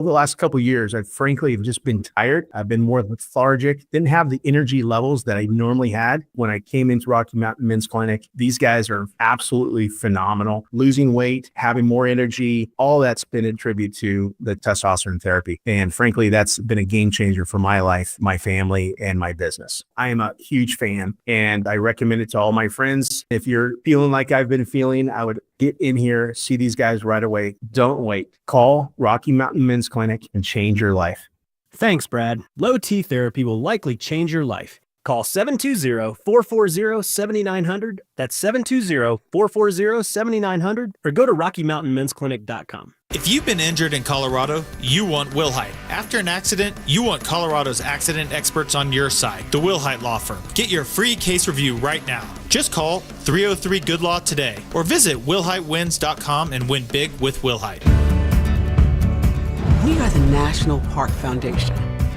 Over the last couple of years, I frankly have just been tired. I've been more lethargic, didn't have the energy levels that I normally had when I came into Rocky Mountain Men's Clinic. These guys are absolutely phenomenal. Losing weight, having more energy, all that's been a tribute to the testosterone therapy. And frankly, that's been a game changer for my life, my family, and my business. I am a huge fan, and I recommend it to all my friends. If you're feeling like I've been feeling, I would get in here, see these guys right away. Don't wait. Call Rocky Mountain Men's Clinic and change your life. Thanks, Brad. Low T therapy will likely change your life. Call 720-440-7900. That's 720-440-7900, or go to RockyMountainMen'sClinic.com. If you've been injured in Colorado, you want Wilhite. After an accident, you want Colorado's accident experts on your side, the Wilhite Law Firm. Get your free case review right now. Just call 303-GOOD-LAW today, or visit WilhiteWins.com and win big with Wilhite. We are the National Park Foundation,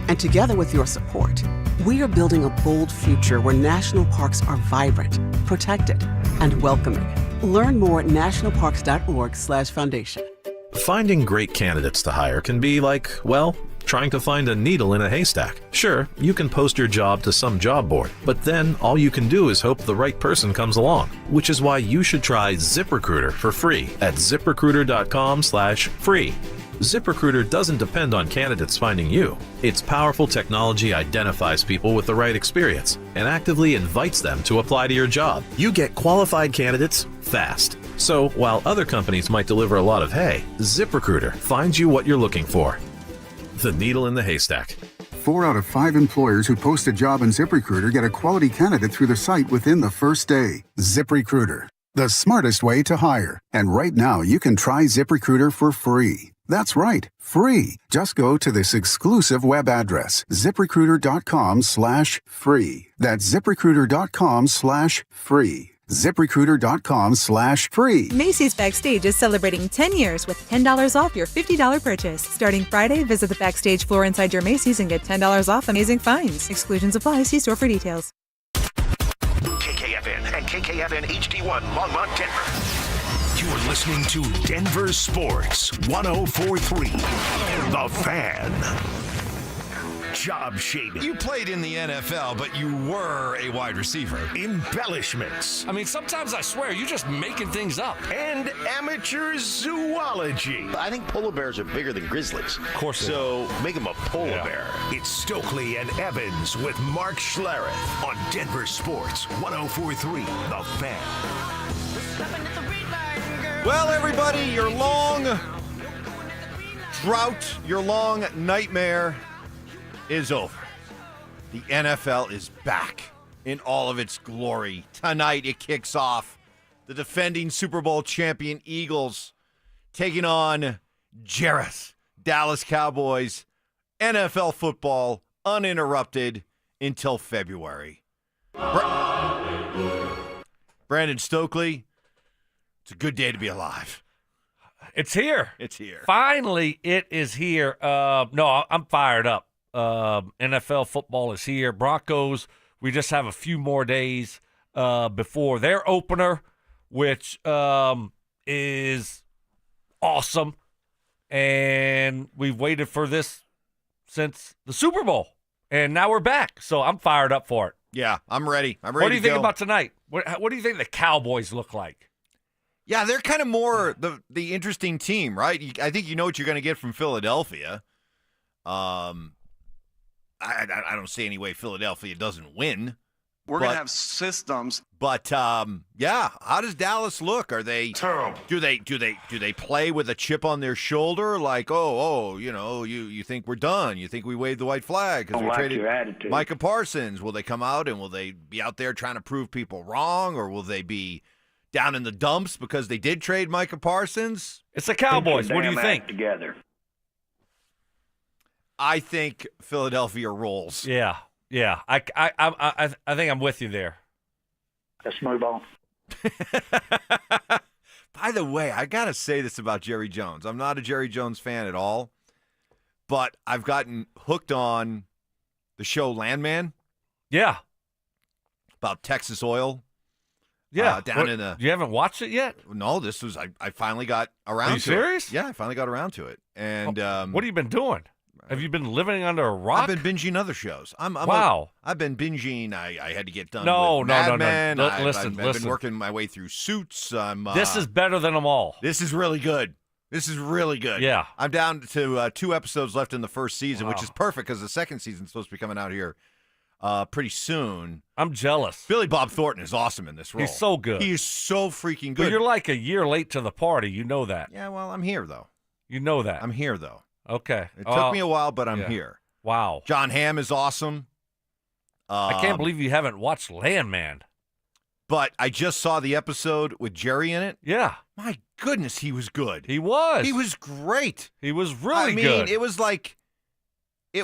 and together with your support, we are building a bold future where national parks are vibrant, protected, and welcoming. Learn more at nationalparks.org/foundation. Finding great candidates to hire can be like, well, trying to find a needle in a haystack. Sure, you can post your job to some job board, but then all you can do is hope the right person comes along, which is why you should try ZipRecruiter for free at ziprecruiter.com/free. ZipRecruiter doesn't depend on candidates finding you. Its powerful technology identifies people with the right experience and actively invites them to apply to your job. You get qualified candidates fast. So while other companies might deliver a lot of hay, ZipRecruiter finds you what you're looking for. The needle in the haystack. 4 out of 5 employers who post a job on ZipRecruiter get a quality candidate through the site within the first day. ZipRecruiter, the smartest way to hire. And right now, you can try ZipRecruiter for free. That's right, free. Just go to this exclusive web address, ziprecruiter.com/free. That's ziprecruiter.com/free. ZipRecruiter.com/free. Macy's Backstage is celebrating 10 years with $10 off your $50 purchase. Starting Friday, visit the Backstage floor inside your Macy's and get $10 off amazing finds. Exclusions apply. See store for details. KKFN and KKFN HD1 Longmont, Denver. You're listening to Denver Sports 104.3. The Fan. Job shaping. You played in the NFL, but you were a wide receiver. Embellishments. I mean, sometimes I swear you're just making things up. And amateur zoology. I think polar bears are bigger than grizzlies. Of course. So make them a polar bear. It's Stokley and Evans with Mark Schlereth on Denver Sports 104.3. The Fan. Well, everybody, your long drought, your long nightmare is over. The NFL is back in all of its glory. Tonight it kicks off. The defending Super Bowl champion Eagles taking on Jareth Dallas Cowboys. NFL football uninterrupted until February. Brandon Stokley, it's a good day to be alive. It's here. It's here. Finally, it is here. No, I'm fired up. NFL football is here. Broncos, we just have a few more days before their opener, which is awesome. And we've waited for this since the Super Bowl. And now we're back. So I'm fired up for it. Yeah, I'm ready. I'm ready. What do you think about tonight? What do you think the Cowboys look like? Yeah, they're kind of more the interesting team, right? I think you know what you're going to get from Philadelphia. I don't see any way Philadelphia doesn't win. We're going to have systems. But yeah, how does Dallas look? Are they terrible? Do they play with a chip on their shoulder like, you think we're done? You think we waved the white flag because we traded Micah Parsons? Will they come out and will they be out there trying to prove people wrong, or will they be down in the dumps because they did trade Micah Parsons? It's the Cowboys. What do you think? Together. I think Philadelphia rolls. Yeah. I think I'm with you there. Let's move on. By the way, I got to say this about Jerry Jones. I'm not a Jerry Jones fan at all, but I've gotten hooked on the show Landman. Yeah. About Texas oil. Yeah. Down in the. You haven't watched it yet? No, this was. I finally got around. Are you to serious? It. Yeah, I finally got around to it. And what have you been doing? Have you been living under a rock? I've been binging other shows. Wow. I've been binging. I had to get done. No. Mad Men. Listen. I've been working my way through Suits. This is better than them all. This is really good. This is really good. Yeah. I'm down to 2 episodes left in the first season, which Wow. is perfect because the second season's supposed to be coming out here pretty soon. I'm jealous. Billy Bob Thornton is awesome in this role. He's so good. He is so freaking good. But you're like a year late to the party. You know that. Yeah, well, I'm here, though. You know that. I'm here, though. Okay. It took me a while, but I'm yeah. here. Wow. John Hamm is awesome. I can't believe you haven't watched Landman. But I just saw the episode with Jerry in it. Yeah. My goodness, he was good. He was. He was great. He was really good. good. It was like a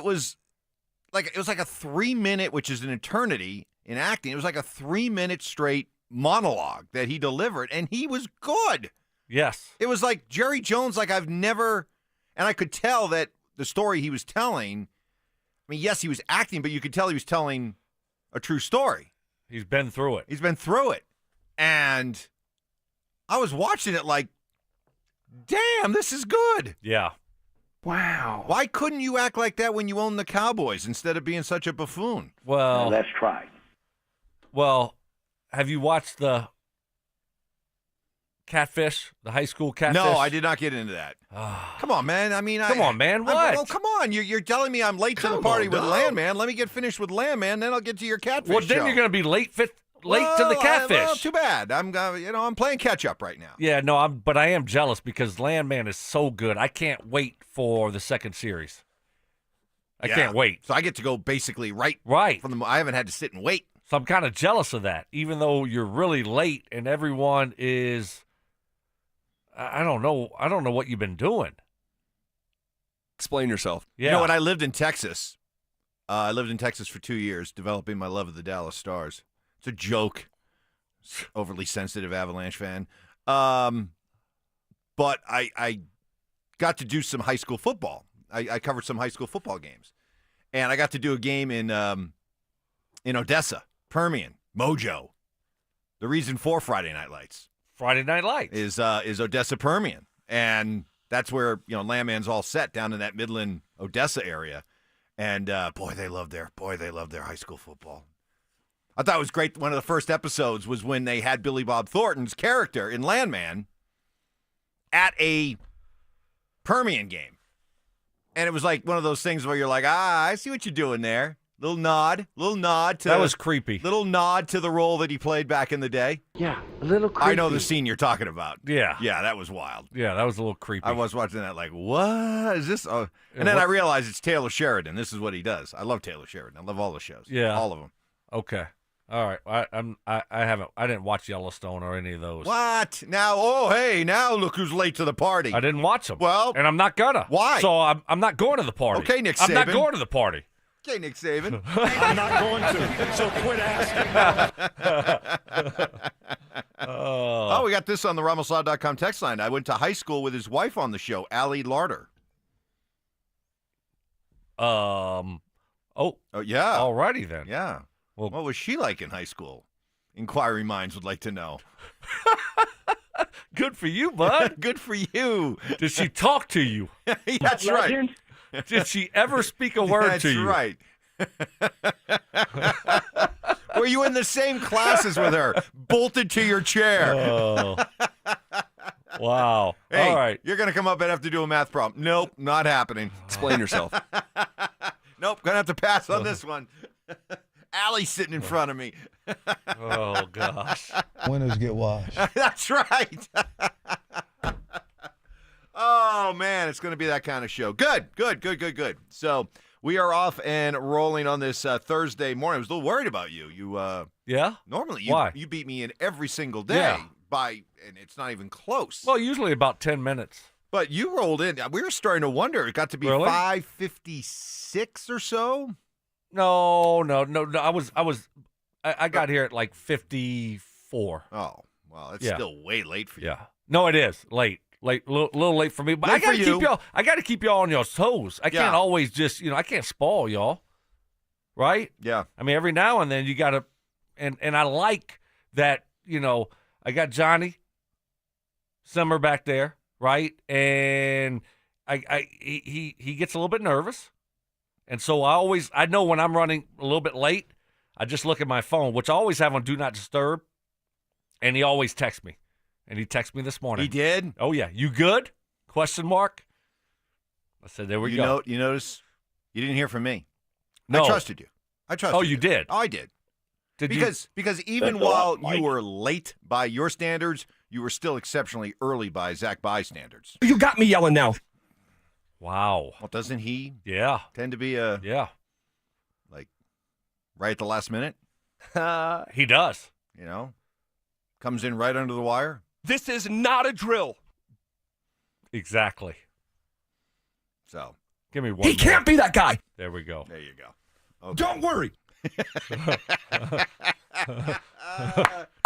3-minute, which is an eternity in acting. It was like a 3-minute straight monologue that he delivered, and he was good. Yes. It was like Jerry Jones, like I've never, and I could tell that the story he was telling, I mean, yes, he was acting, but you could tell he was telling a true story. He's been through it. He's been through it. And I was watching it like, damn, this is good. Yeah. Wow. Why couldn't you act like that when you owned the Cowboys instead of being such a buffoon? Well, let's try. Well, have you watched the Catfish, the high school Catfish? No, I did not get into that. Come on, man. I mean, come on, man. What? Well, come on. You're telling me I'm late to the party with Landman. Let me get finished with Landman, then I'll get to your Catfish Well, then show. you're going to be late to the Catfish. Well, too bad. I'm playing catch up right now. Yeah, no, but I am jealous because Landman is so good. I can't wait for the second series. I can't wait. So I get to go basically right from I haven't had to sit and wait. So I'm kind of jealous of that, even though you're really late and everyone is. I don't know. I don't know what you've been doing. Explain yourself. Yeah. You know what? I lived in Texas. I lived in Texas for 2 years, developing my love of the Dallas Stars. It's a joke. Overly sensitive Avalanche fan. But I got to do some high school football. I covered some high school football games. And I got to do a game in Odessa, Permian, Mojo. The reason for Friday Night Lights. Friday Night Lights is Odessa Permian, and that's where Landman's all set down in that Midland Odessa area, and boy they love their high school football. I thought it was great. One of the first episodes was when they had Billy Bob Thornton's character in Landman at a Permian game, and it was like one of those things where you're like, I see what you're doing there. Little nod to that was creepy. Little nod to the role that he played back in the day. Yeah, a little creepy. I know the scene you're talking about. Yeah, that was wild. Yeah, that was a little creepy. I was watching that like, what is this? Oh. And then I realized it's Taylor Sheridan. This is what he does. I love Taylor Sheridan. I love all the shows. Yeah, all of them. Okay, all right. I didn't watch Yellowstone or any of those. What now? Oh, hey, now look who's late to the party. I didn't watch them. Well, and I'm not gonna. Why? So I'm not going to the party. Okay, Nick Saban. I'm not going to the party. Okay, Nick Saban. I'm not going to, so quit asking. Oh, we got this on the RamosLaw.com text line. I went to high school with his wife on the show, Allie Larder. Oh, yeah. Alrighty then. Yeah. Well, what was she like in high school? Inquiry minds would like to know. Good for you, bud. Good for you. Did she talk to you? That's right. Did she ever speak a word to you? That's right. Were you in the same classes with her? Bolted to your chair. Oh. Wow. Hey, all right. You're going to come up and have to do a math problem. Nope, not happening. Explain yourself. Nope, going to have to pass on this one. Allie's sitting in front of me. Oh, gosh. Winners get washed. That's right. Oh, man, it's going to be that kind of show. Good. So we are off and rolling on this Thursday morning. I was a little worried about you. Yeah? Normally, Why? you beat me in every single day Yeah. and it's not even close. Well, usually about 10 minutes. But you rolled in. We were starting to wonder. It got to be Really? 5:56 or so. No. I got here at like 54. Oh, well, that's Yeah. still way late for you. Yeah. No, it is late. Little late for me. But Late I gotta for keep you. y'all. I gotta keep y'all on your toes. I can't Yeah. always just I can't spoil y'all. Right? Yeah. I mean, every now and then you gotta. And I like that I got Johnny Simmer back there, right? And he gets a little bit nervous. And so I know when I'm running a little bit late, I just look at my phone, which I always have on Do Not Disturb, and he always texts me. And he texted me this morning. He did? Oh, yeah. You good? Question mark. I said, there we go. You notice you didn't hear from me. No. I trusted you. Oh, you did? Oh, I did. Because even That's a while lot, you were late by your standards, you were still exceptionally early by Zach Bye standards. You got me yelling now. Wow. Well, doesn't he Yeah. tend to be Yeah. right at the last minute? He does. Comes in right under the wire. This is not a drill. Exactly. So Give me one He can't be that guy. There we go. there you go. Okay. Don't worry.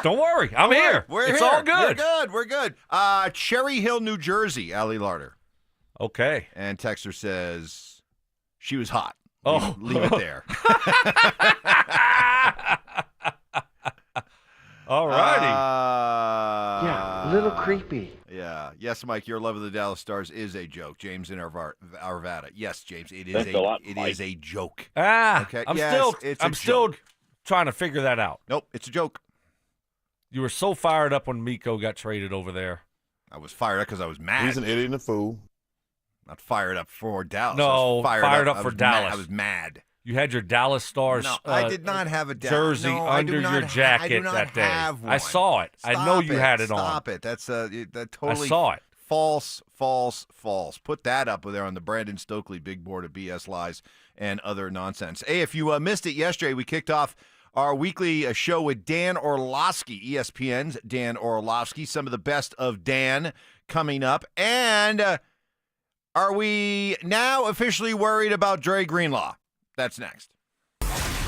Don't worry. I'm here. It's all good. We're good. Cherry Hill, New Jersey, Allie Larder. Okay. And Texter says she was hot. Oh. Leave it there. All righty. Yeah, a little creepy. Yeah. Yes, Mike, your love of the Dallas Stars is a joke. James in Arvada. Yes, James, it is Thanks a lot, it Mike. is a joke. Okay. I'm Yes, still trying to figure that out. Nope, it's a joke. You were so fired up when Miko got traded over there. I was fired up because I was mad. He's an idiot and a fool. Not fired up for Dallas. No, I was fired up I for was Dallas. Mad. I was mad. You had your Dallas Stars No, I did not have a Dallas jersey no, I under do not your jacket I do not that day. have one. I saw it. I know you had it on. Stop it. That's that totally I saw it. False. Put that up there on the Brandon Stokley big board of BS lies and other nonsense. Hey, if you missed it yesterday, we kicked off our weekly show with Dan Orlovsky, ESPN's Dan Orlovsky. Some of the best of Dan coming up. And are we now officially worried about Dre Greenlaw? That's next.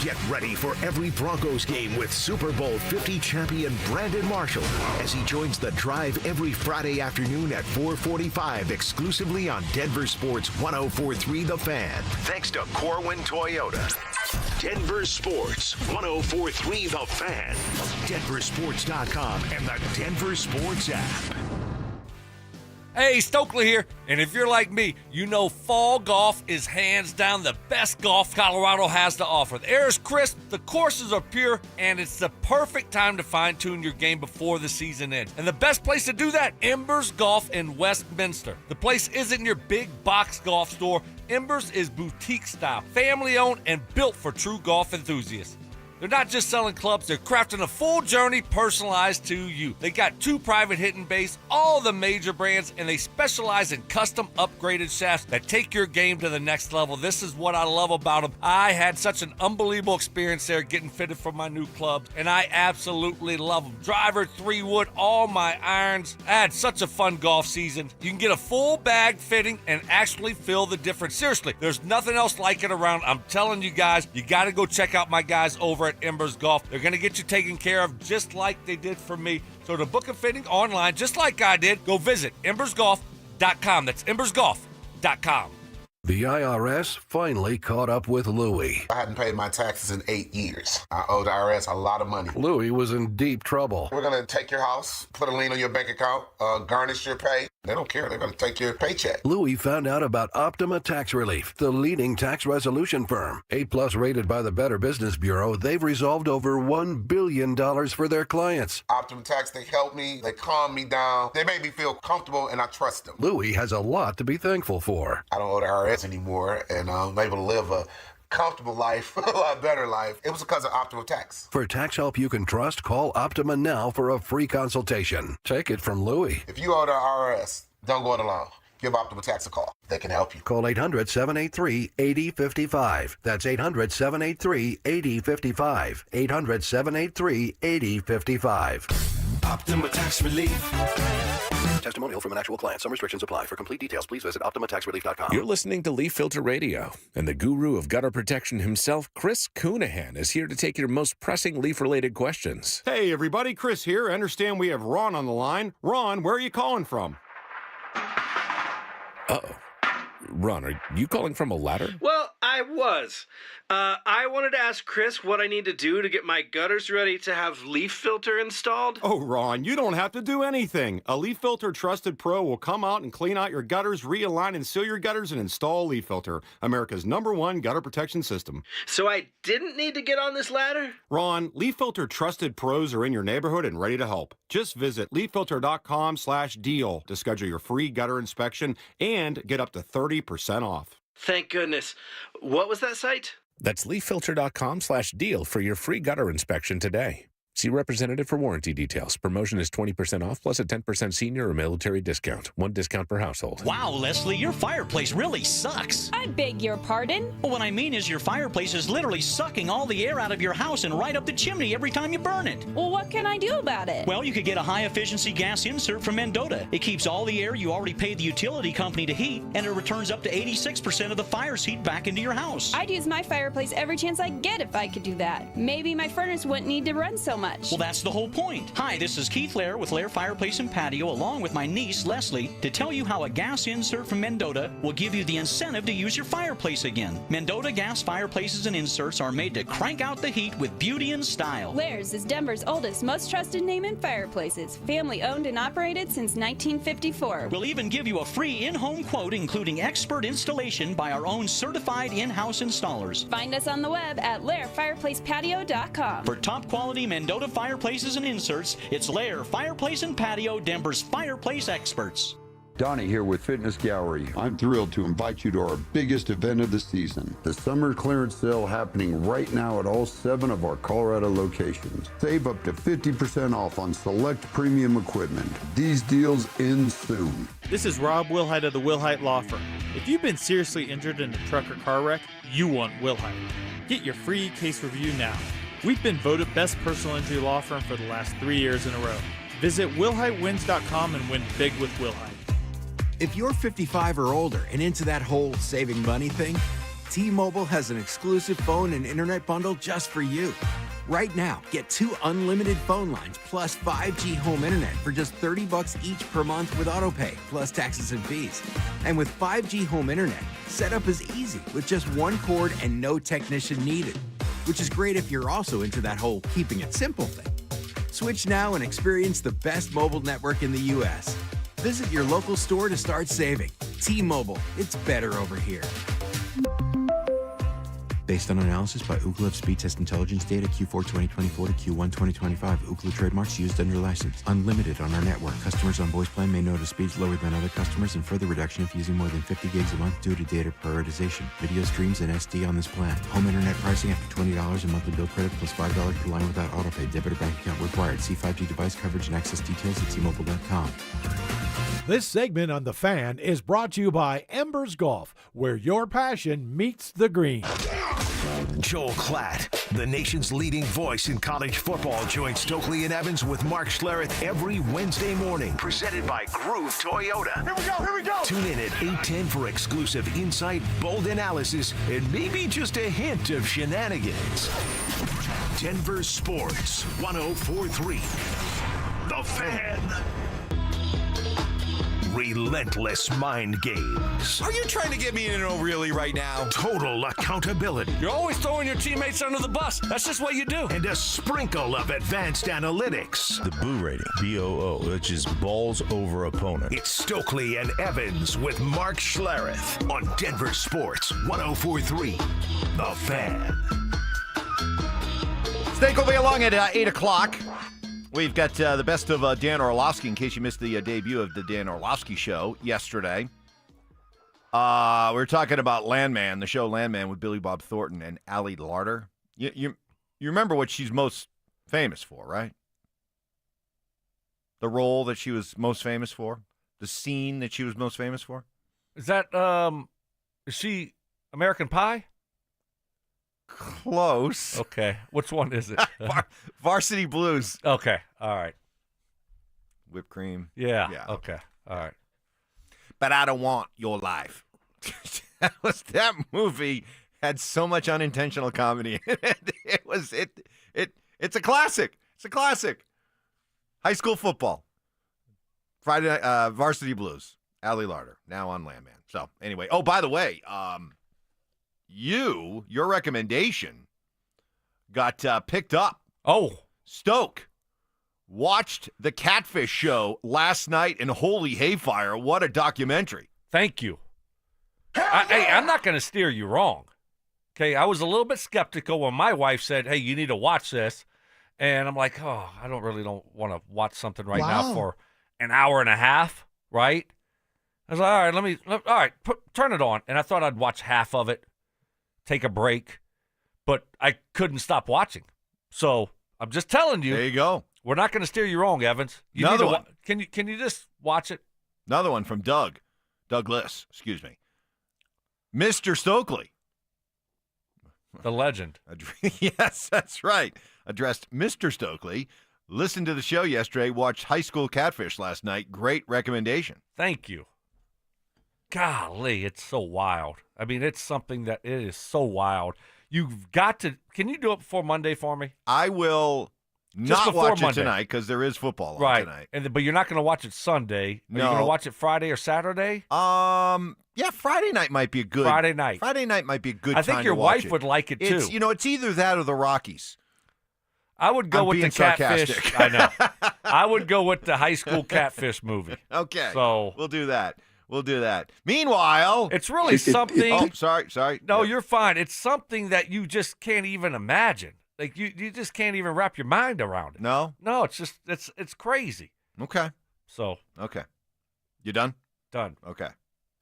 Get ready for every Broncos game with Super Bowl 50 champion Brandon Marshall as he joins the drive every Friday afternoon at 4:45 exclusively on Denver Sports 104.3 The Fan. Thanks to Corwin Toyota. Denver Sports 104.3 The Fan. DenverSports.com and the Denver Sports app. Hey, Stokley here, and if you're like me, you know fall golf is hands down the best golf Colorado has to offer. The air is crisp, the courses are pure, and it's the perfect time to fine-tune your game before the season ends. And the best place to do that, Embers Golf in Westminster. The place isn't your big box golf store. Embers is boutique style, family-owned, and built for true golf enthusiasts. They're not just selling clubs, they're crafting a full journey personalized to you. They got 2 private hitting bays, all the major brands, and they specialize in custom upgraded shafts that take your game to the next level. This is what I love about them. I had such an unbelievable experience there getting fitted for my new clubs, and I absolutely love them. Driver, 3-wood, all my irons. I had such a fun golf season. You can get a full bag fitting and actually feel the difference. Seriously, there's nothing else like it around. I'm telling you guys, you got to go check out my guys over at Embers Golf. They're going to get you taken care of just like they did for me. So to book a fitting online, just like I did, go visit embersgolf.com. That's embersgolf.com. The IRS finally caught up with Louie. I hadn't paid my taxes in 8 years. I owed the IRS a lot of money. Louie was in deep trouble. We're going to take your house, put a lien on your bank account, garnish your pay. They don't care. They're going to take your paycheck. Louie found out about Optima Tax Relief, the leading tax resolution firm. A+ rated by the Better Business Bureau, they've resolved over $1 billion for their clients. Optima Tax, they help me. They calm me down. They make me feel comfortable, and I trust them. Louie has a lot to be thankful for. I don't owe the IRS anymore, and I'm able to live a comfortable life, a lot better life. It was because of Optima Tax. For tax help you can trust, call Optima now for a free consultation. Take it from Louie. If you owe the IRS, don't go it alone. Give Optima Tax a call. They can help you. Call 800-783-8055. That's 800-783-8055. 800-783-8055. Optima Tax Relief. Testimonial from an actual client. Some restrictions apply. For complete details, please visit OptimaTaxRelief.com. You're listening to Leaf Filter Radio, and the guru of gutter protection himself, Chris Coonahan, is here to take your most pressing leaf-related questions. Hey, everybody, Chris here. I understand we have Ron on the line. Ron, where are you calling from? Uh-oh. Ron, are you calling from a ladder? Well, I I was. I wanted to ask Chris what I need to do to get my gutters ready to have leaf filter installed. Oh, Ron, you don't have to do anything. A Leaf Filter Trusted Pro will come out and clean out your gutters, realign and seal your gutters, and install Leaf Filter, America's #1 gutter protection system. So I didn't need to get on this ladder? Ron, Leaf Filter Trusted Pros are in your neighborhood and ready to help. Just visit leaffilter.com/deal to schedule your free gutter inspection and get up to 30% off. Thank goodness. What was that site? That's leaffilter.com/deal for your free gutter inspection today. See representative for warranty details. Promotion is 20% off plus a 10% senior or military discount. One discount per household. Wow, Leslie, your fireplace really sucks. I beg your pardon? Well, what I mean is your fireplace is literally sucking all the air out of your house and right up the chimney every time you burn it. Well, what can I do about it? Well, you could get a high-efficiency gas insert from Mendota. It keeps all the air you already paid the utility company to heat, and it returns up to 86% of the fire's heat back into your house. I'd use my fireplace every chance I get if I could do that. Maybe my furnace wouldn't need to run so much. Well, that's the whole point. Hi, this is Keith Lair with Lair Fireplace and Patio, along with my niece, Leslie, to tell you how a gas insert from Mendota will give you the incentive to use your fireplace again. Mendota gas fireplaces and inserts are made to crank out the heat with beauty and style. Lair's is Denver's oldest, most trusted name in fireplaces. Family owned and operated since 1954. We'll even give you a free in-home quote, including expert installation by our own certified in-house installers. Find us on the web at lairfireplacepatio.com. For top quality Mendota fireplaces and inserts, it's Lair Fireplace and Patio, Denver's fireplace experts. Donnie here with Fitness Gallery. I'm thrilled to invite you to our biggest event of the season, the summer clearance sale happening right now at all 7 of our Colorado locations. Save up to 50% off on select premium equipment. These deals end soon. This is Rob Wilhite of the Wilhite Law Firm. If you've been seriously injured in a truck or car wreck, you want Wilhite. Get your free case review now. We've been voted best personal injury law firm for the last 3 years in a row. Visit WilhiteWins.com and win big with Wilhite. If you're 55 or older and into that whole saving money thing, T-Mobile has an exclusive phone and internet bundle just for you. Right now, get 2 unlimited phone lines plus 5G home internet for just $30 each per month with autopay, plus taxes and fees. And with 5G home internet, setup is easy with just 1 cord and no technician needed, which is great if you're also into that whole keeping it simple thing. Switch now and experience the best mobile network in the U.S. Visit your local store to start saving. T-Mobile, it's better over here. Based on analysis by Ookla of speed test intelligence data Q4 2024 to Q1 2025, Ookla trademarks used under license. Unlimited on our network. Customers on voice plan may notice speeds lower than other customers and further reduction if using more than 50 gigs a month due to data prioritization. Video streams and SD on this plan. Home internet pricing after $20 and monthly bill credit plus $5 per line without autopay. Debit or bank account required. See 5G device coverage and access details at T-Mobile.com. This segment on The Fan is brought to you by Embers Golf, where your passion meets the green. Joel Klatt, the nation's leading voice in college football, joins Stokley and Evans with Mark Schlereth every Wednesday morning. Presented by Groove Toyota. Here we go. Tune in at 8:10 for exclusive insight, bold analysis, and maybe just a hint of shenanigans. Denver Sports 104.3. The Fan. Relentless mind games. Are you trying to get me in an oh really right now? Total accountability. You're always throwing your teammates under the bus. That's just what you do. And a sprinkle of advanced analytics. The Boo rating, BOO, which is balls over opponent. It's Stokley and Evans with Mark Schlereth on Denver Sports 104.3. The Fan. Snake will be along at 8 o'clock. We've got the best of Dan Orlovsky, in case you missed the debut of the Dan Orlovsky Show yesterday. We were talking about Landman, the show Landman with Billy Bob Thornton and Allie Larder. You remember what she's most famous for, right? The role that she was most famous for? The scene that she was most famous for? Is that, is she American Pie? Close. Okay. Which one is it? Varsity Blues. Okay. All right. Whipped cream. Yeah. Okay. All right. But I don't want your life. That movie had so much unintentional comedy in it. It's a classic. It's a classic. High school football. Friday night, Varsity Blues. Allie Larder, now on Landman. So anyway, oh, by the way, your recommendation got picked up. Oh. Stoke watched the Catfish show last night, and holy hayfire, what a documentary. Thank you. I'm not going to steer you wrong. Okay, I was a little bit skeptical when my wife said, hey, you need to watch this. And I'm like, oh, I don't want to watch something right now for an hour and a half, right? I was like, all right, turn it on. And I thought I'd watch half of it, take a break, but I couldn't stop watching. So I'm just telling you. There you go. We're not going to steer you wrong, Evans. Another one. Can you just watch it? Another one from Douglas, excuse me. Mr. Stokley. The legend. Yes, that's right. Addressed Mr. Stokley. Listened to the show yesterday. Watched High School Catfish last night. Great recommendation. Thank you. Golly, it's so wild. I mean, it's something that it is so wild. You've got to – can you do it before Monday for me? I will not watch it tonight because there is football on tonight. But you're not going to watch it Sunday. Are you going to watch it Friday or Saturday? Yeah, Friday night might be a good Friday night. Friday night might be a good time to watch it. I think your wife would like it too. It's either that or the Rockies. I would go with the Catfish. I know. I would go with the High School Catfish movie. Okay. So we'll do that. Meanwhile, it's really something. Sorry. No, you're fine. It's something that you just can't even imagine. Like you just can't even wrap your mind around it. No, it's just it's crazy. Okay. So okay, you done? Done. Okay.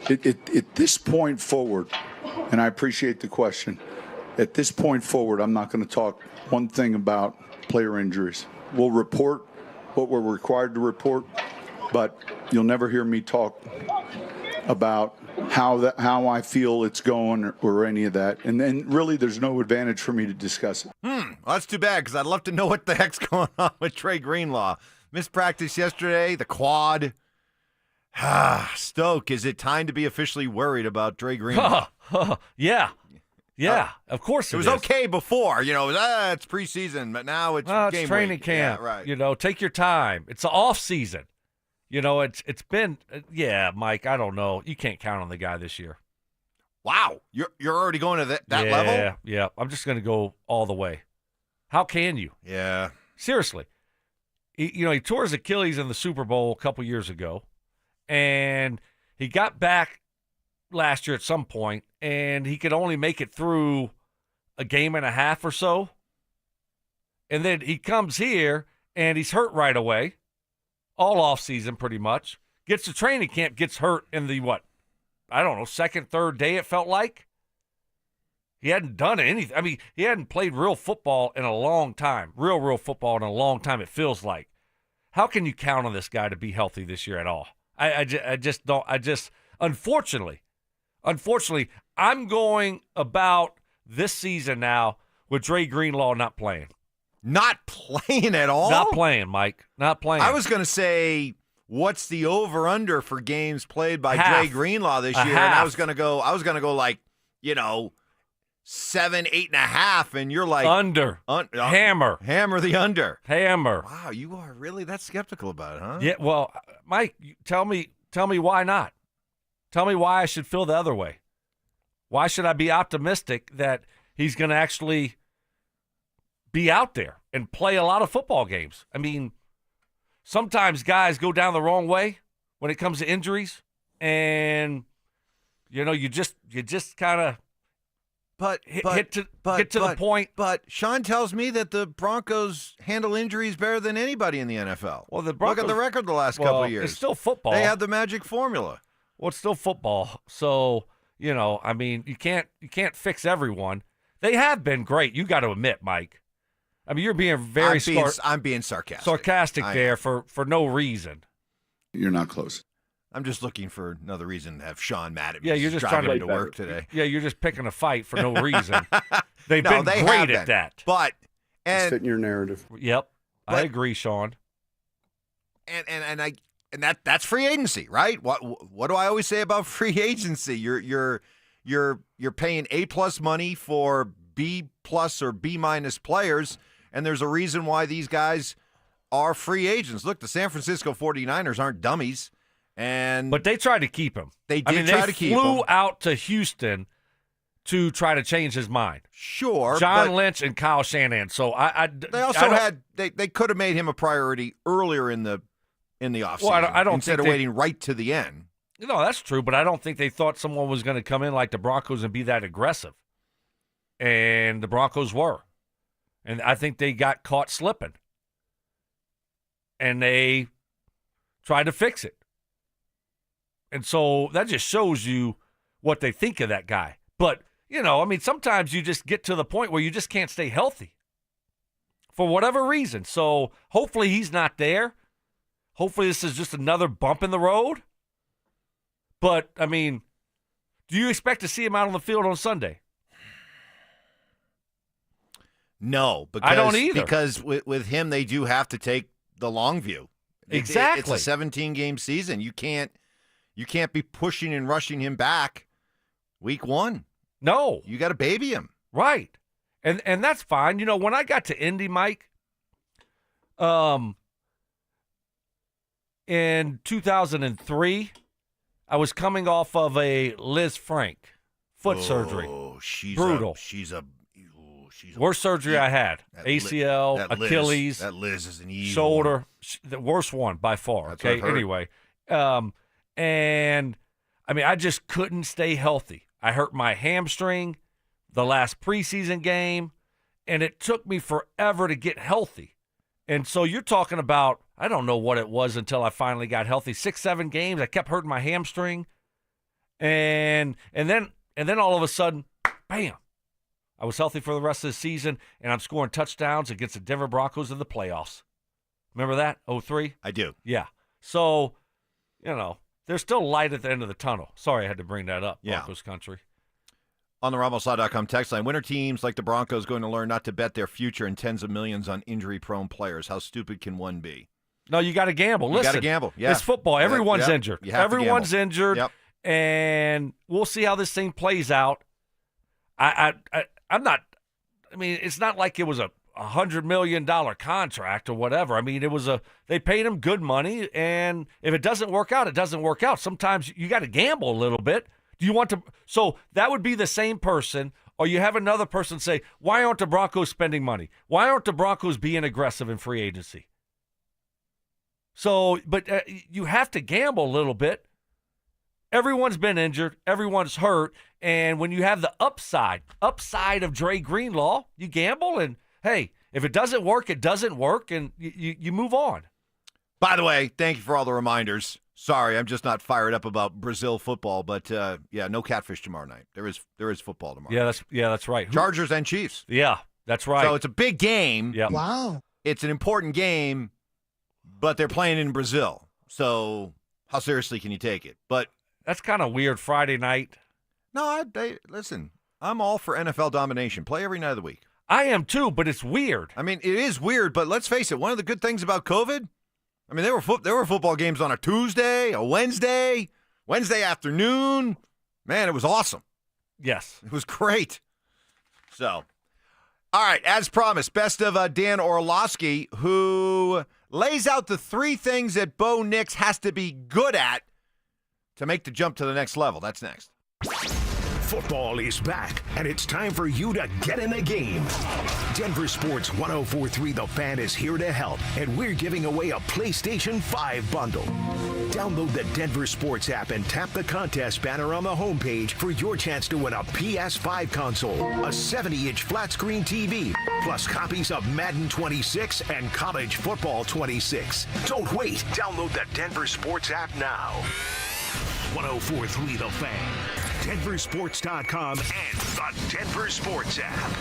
At this point forward, and I appreciate the question, at this point forward, I'm not going to talk one thing about player injuries. We'll report what we're required to report, but you'll never hear me talk about how I feel it's going or any of that. And then really there's no advantage for me to discuss it. Well, that's too bad because I'd love to know what the heck's going on with Trey Greenlaw. Missed practice yesterday, the quad. Stoke, is it time to be officially worried about Trey Greenlaw? Yeah, of course it was okay before. It's preseason, but now it's game training week. camp. Yeah, right. Take your time. It's the off season. It's been Mike. I don't know. You can't count on the guy this year. Wow, you're already going to that level? Yeah. I'm just going to go all the way. How can you? Yeah. Seriously. He tore his Achilles in the Super Bowl a couple years ago. And he got back last year at some point, and he could only make it through a game and a half or so. And then he comes here, and he's hurt right away, all off season pretty much. Gets to training camp, gets hurt in the, second, third day it felt like. He hadn't done anything. I mean, he hadn't played real football in a long time. Real football in a long time, it feels like. How can you count on this guy to be healthy this year at all? I just don't. Unfortunately, I'm going about this season now with Trey Greenlaw not playing. Not playing at all? Not playing, Mike. Not playing. I was going to say, what's the over/under for games played by Trey Greenlaw this year? Half. And I was going to go like, 7, 8.5, and you're like under. Hammer the under. Hammer. Wow, you are really that skeptical about it, huh? Yeah. Well, Mike, tell me why not? Tell me why I should feel the other way. Why should I be optimistic that he's going to actually be out there and play a lot of football games? I mean, sometimes guys go down the wrong way when it comes to injuries, and you just kind of. Get to the point. But Sean tells me that the Broncos handle injuries better than anybody in the NFL. Well, the Broncos, look at the record the last couple of years. It's still football. They have the magic formula. Well, it's still football. So, I mean, you can't fix everyone. They have been great. You got to admit, Mike. I mean, you're being I'm being sarcastic. Sarcastic there for no reason. You're not close. I'm just looking for another reason to have Sean mad at me. Yeah, you're just trying to work today. Yeah, you're just picking a fight for no reason. They've been great at that. But it's fitting your narrative. Yep, I agree, Sean. And that's free agency, right? What do I always say about free agency? You're paying A+ money for B+ or B- players, and there's a reason why these guys are free agents. Look, the San Francisco 49ers aren't dummies. But they tried to keep him. They did try to keep him. They flew out to Houston to try to change his mind. Sure. John Lynch and Kyle Shanahan. So they also they could have made him a priority earlier in the offseason. Well, I don't instead of waiting right to the end. No, that's true, but I don't think they thought someone was going to come in like the Broncos and be that aggressive. And the Broncos were. And I think they got caught slipping. And they tried to fix it. And so that just shows you what they think of that guy. But, sometimes you just get to the point where you just can't stay healthy for whatever reason. So hopefully he's not there. Hopefully this is just another bump in the road. But, do you expect to see him out on the field on Sunday? No, because I don't either. Because with him, they do have to take the long view. Exactly. It's a 17-game season. You can't be pushing and rushing him back week one. No. You got to baby him. Right. And that's fine. When I got to Indy, Mike, in 2003, I was coming off of a Liz Frank foot surgery. She's brutal. She's worst surgery I had. ACL, Achilles. That Liz is an evil shoulder. The worst one by far. That's what I've heard. Anyway, and I just couldn't stay healthy. I hurt my hamstring the last preseason game, and it took me forever to get healthy. And so you're talking about, I don't know what it was until I finally got healthy. 6-7 games, I kept hurting my hamstring, and then all of a sudden, bam, I was healthy for the rest of the season, and I'm scoring touchdowns against the Denver Broncos in the playoffs. Remember that? 2003? I do. Yeah. So, there's still light at the end of the tunnel. Sorry I had to bring that up, Yeah. Broncos country. On the RamosLaw.com text line, winter teams like the Broncos going to learn not to bet their future and tens of millions on injury-prone players. How stupid can one be? No, you got to gamble. You Listen, got to gamble. Yeah. It's football. Everyone's injured. You have to Everyone's gamble. injured. Yep. And we'll see how this thing plays out. I'm not. It's not like it was a $100 million contract or whatever. They paid him good money, and if it doesn't work out, it doesn't work out. Sometimes you got to gamble a little bit. Do you want to? So that would be the same person, or you have another person say, "Why aren't the Broncos spending money? Why aren't the Broncos being aggressive in free agency?" So, but you have to gamble a little bit. Everyone's been injured. Everyone's hurt. And when you have the upside of Dre Greenlaw, you gamble. And, hey, if it doesn't work, it doesn't work. And you move on. By the way, thank you for all the reminders. Sorry, I'm just not fired up about Brazil football. But, no catfish tomorrow night. There is football tomorrow. Yeah, that's right. Chargers and Chiefs. Yeah, that's right. So it's a big game. Yep. Wow. It's an important game, but they're playing in Brazil. So how seriously can you take it? But that's kind of weird Friday night. No, listen, I'm all for NFL domination. Play every night of the week. I am too, but it's weird. It is weird, but let's face it, one of the good things about COVID, there were football games on a Tuesday, a Wednesday afternoon. Man, it was awesome. Yes. It was great. So, all right, as promised, best of Dan Orlovsky, who lays out the 3 things that Bo Nix has to be good at to make the jump to the next level. That's next. Football is back, and it's time for you to get in the game. Denver Sports 104.3 The Fan is here to help, and we're giving away a PlayStation 5 bundle. Download the Denver Sports app and tap the contest banner on the homepage for your chance to win a PS5 console, a 70-inch flat-screen TV, plus copies of Madden 26 and College Football 26. Don't wait. Download the Denver Sports app now. 104.3 The Fan, DenverSports.com, and the Denver Sports app.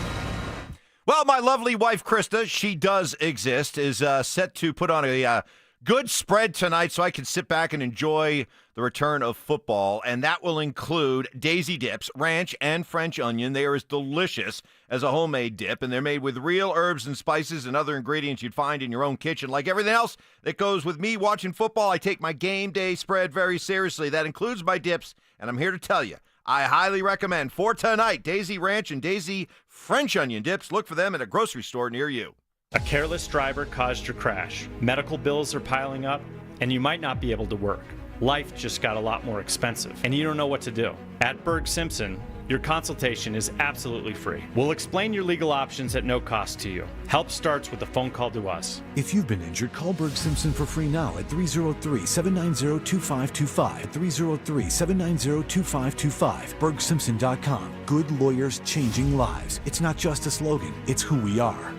Well, my lovely wife, Krista, she does exist, is set to put on a good spread tonight so I can sit back and enjoy the return of football, and that will include Daisy Dips, ranch, and French onion. They are as delicious as a homemade dip, and they're made with real herbs and spices and other ingredients you'd find in your own kitchen. Like everything else that goes with me watching football, I take my game day spread very seriously. That includes my dips, and I'm here to tell you, I highly recommend for tonight Daisy Ranch and Daisy French Onion Dips. Look for them at a grocery store near you. A careless driver caused your crash. Medical bills are piling up, and you might not be able to work. Life just got a lot more expensive, and you don't know what to do. At Berg Simpson, Your consultation is absolutely free. We'll explain your legal options at no cost to you. Help starts with a phone call to us. If you've been injured, call Berg Simpson for free now at 303-790-2525. 303-790-2525. BergSimpson.com. Good lawyers changing lives. It's not just a slogan, it's who we are.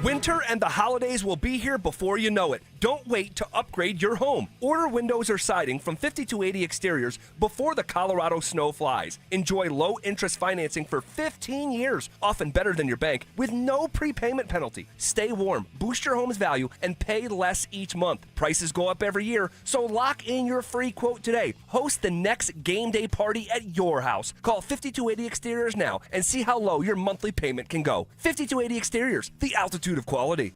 Winter and the holidays will be here before you know it. Don't wait to upgrade your home. Order windows or siding from 5280 Exteriors before the Colorado snow flies. Enjoy low-interest financing for 15 years, often better than your bank, with no prepayment penalty. Stay warm, boost your home's value, and pay less each month. Prices go up every year, so lock in your free quote today. Host the next game day party at your house. Call 5280 Exteriors now and see how low your monthly payment can go. 5280 Exteriors, the altitude of quality.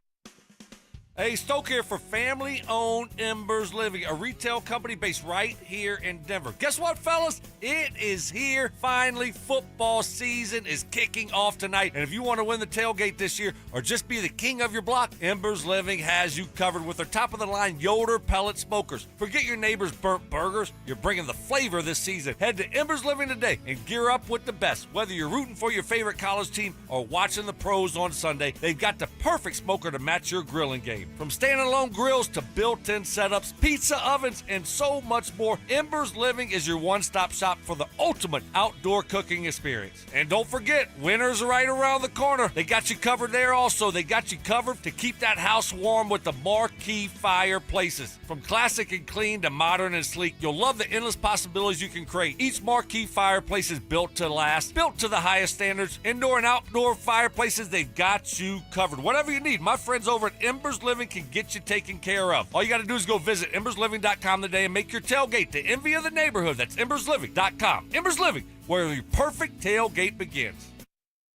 Hey, Stoke here for family-owned Embers Living, a retail company based right here in Denver. Guess what, fellas? It is here. Finally, football season is kicking off tonight. And if you want to win the tailgate this year or just be the king of your block, Embers Living has you covered with their top-of-the-line Yoder pellet smokers. Forget your neighbor's burnt burgers. You're bringing the flavor this season. Head to Embers Living today and gear up with the best. Whether you're rooting for your favorite college team or watching the pros on Sunday, they've got the perfect smoker to match your grilling game. From standalone grills to built-in setups, pizza ovens, and so much more, Embers Living is your one-stop shop for the ultimate outdoor cooking experience. And don't forget, winter's right around the corner. They got you covered there also. They got you covered to keep that house warm with the marquee fireplaces. From classic and clean to modern and sleek, you'll love the endless possibilities you can create. Each marquee fireplace is built to last, built to the highest standards. Indoor and outdoor fireplaces, they've got you covered. Whatever you need, my friends over at Embers Living can get you taken care of. All you got to do is go visit embersliving.com today and make your tailgate the envy of the neighborhood. That's embersliving.com. Embers Living, where your perfect tailgate begins.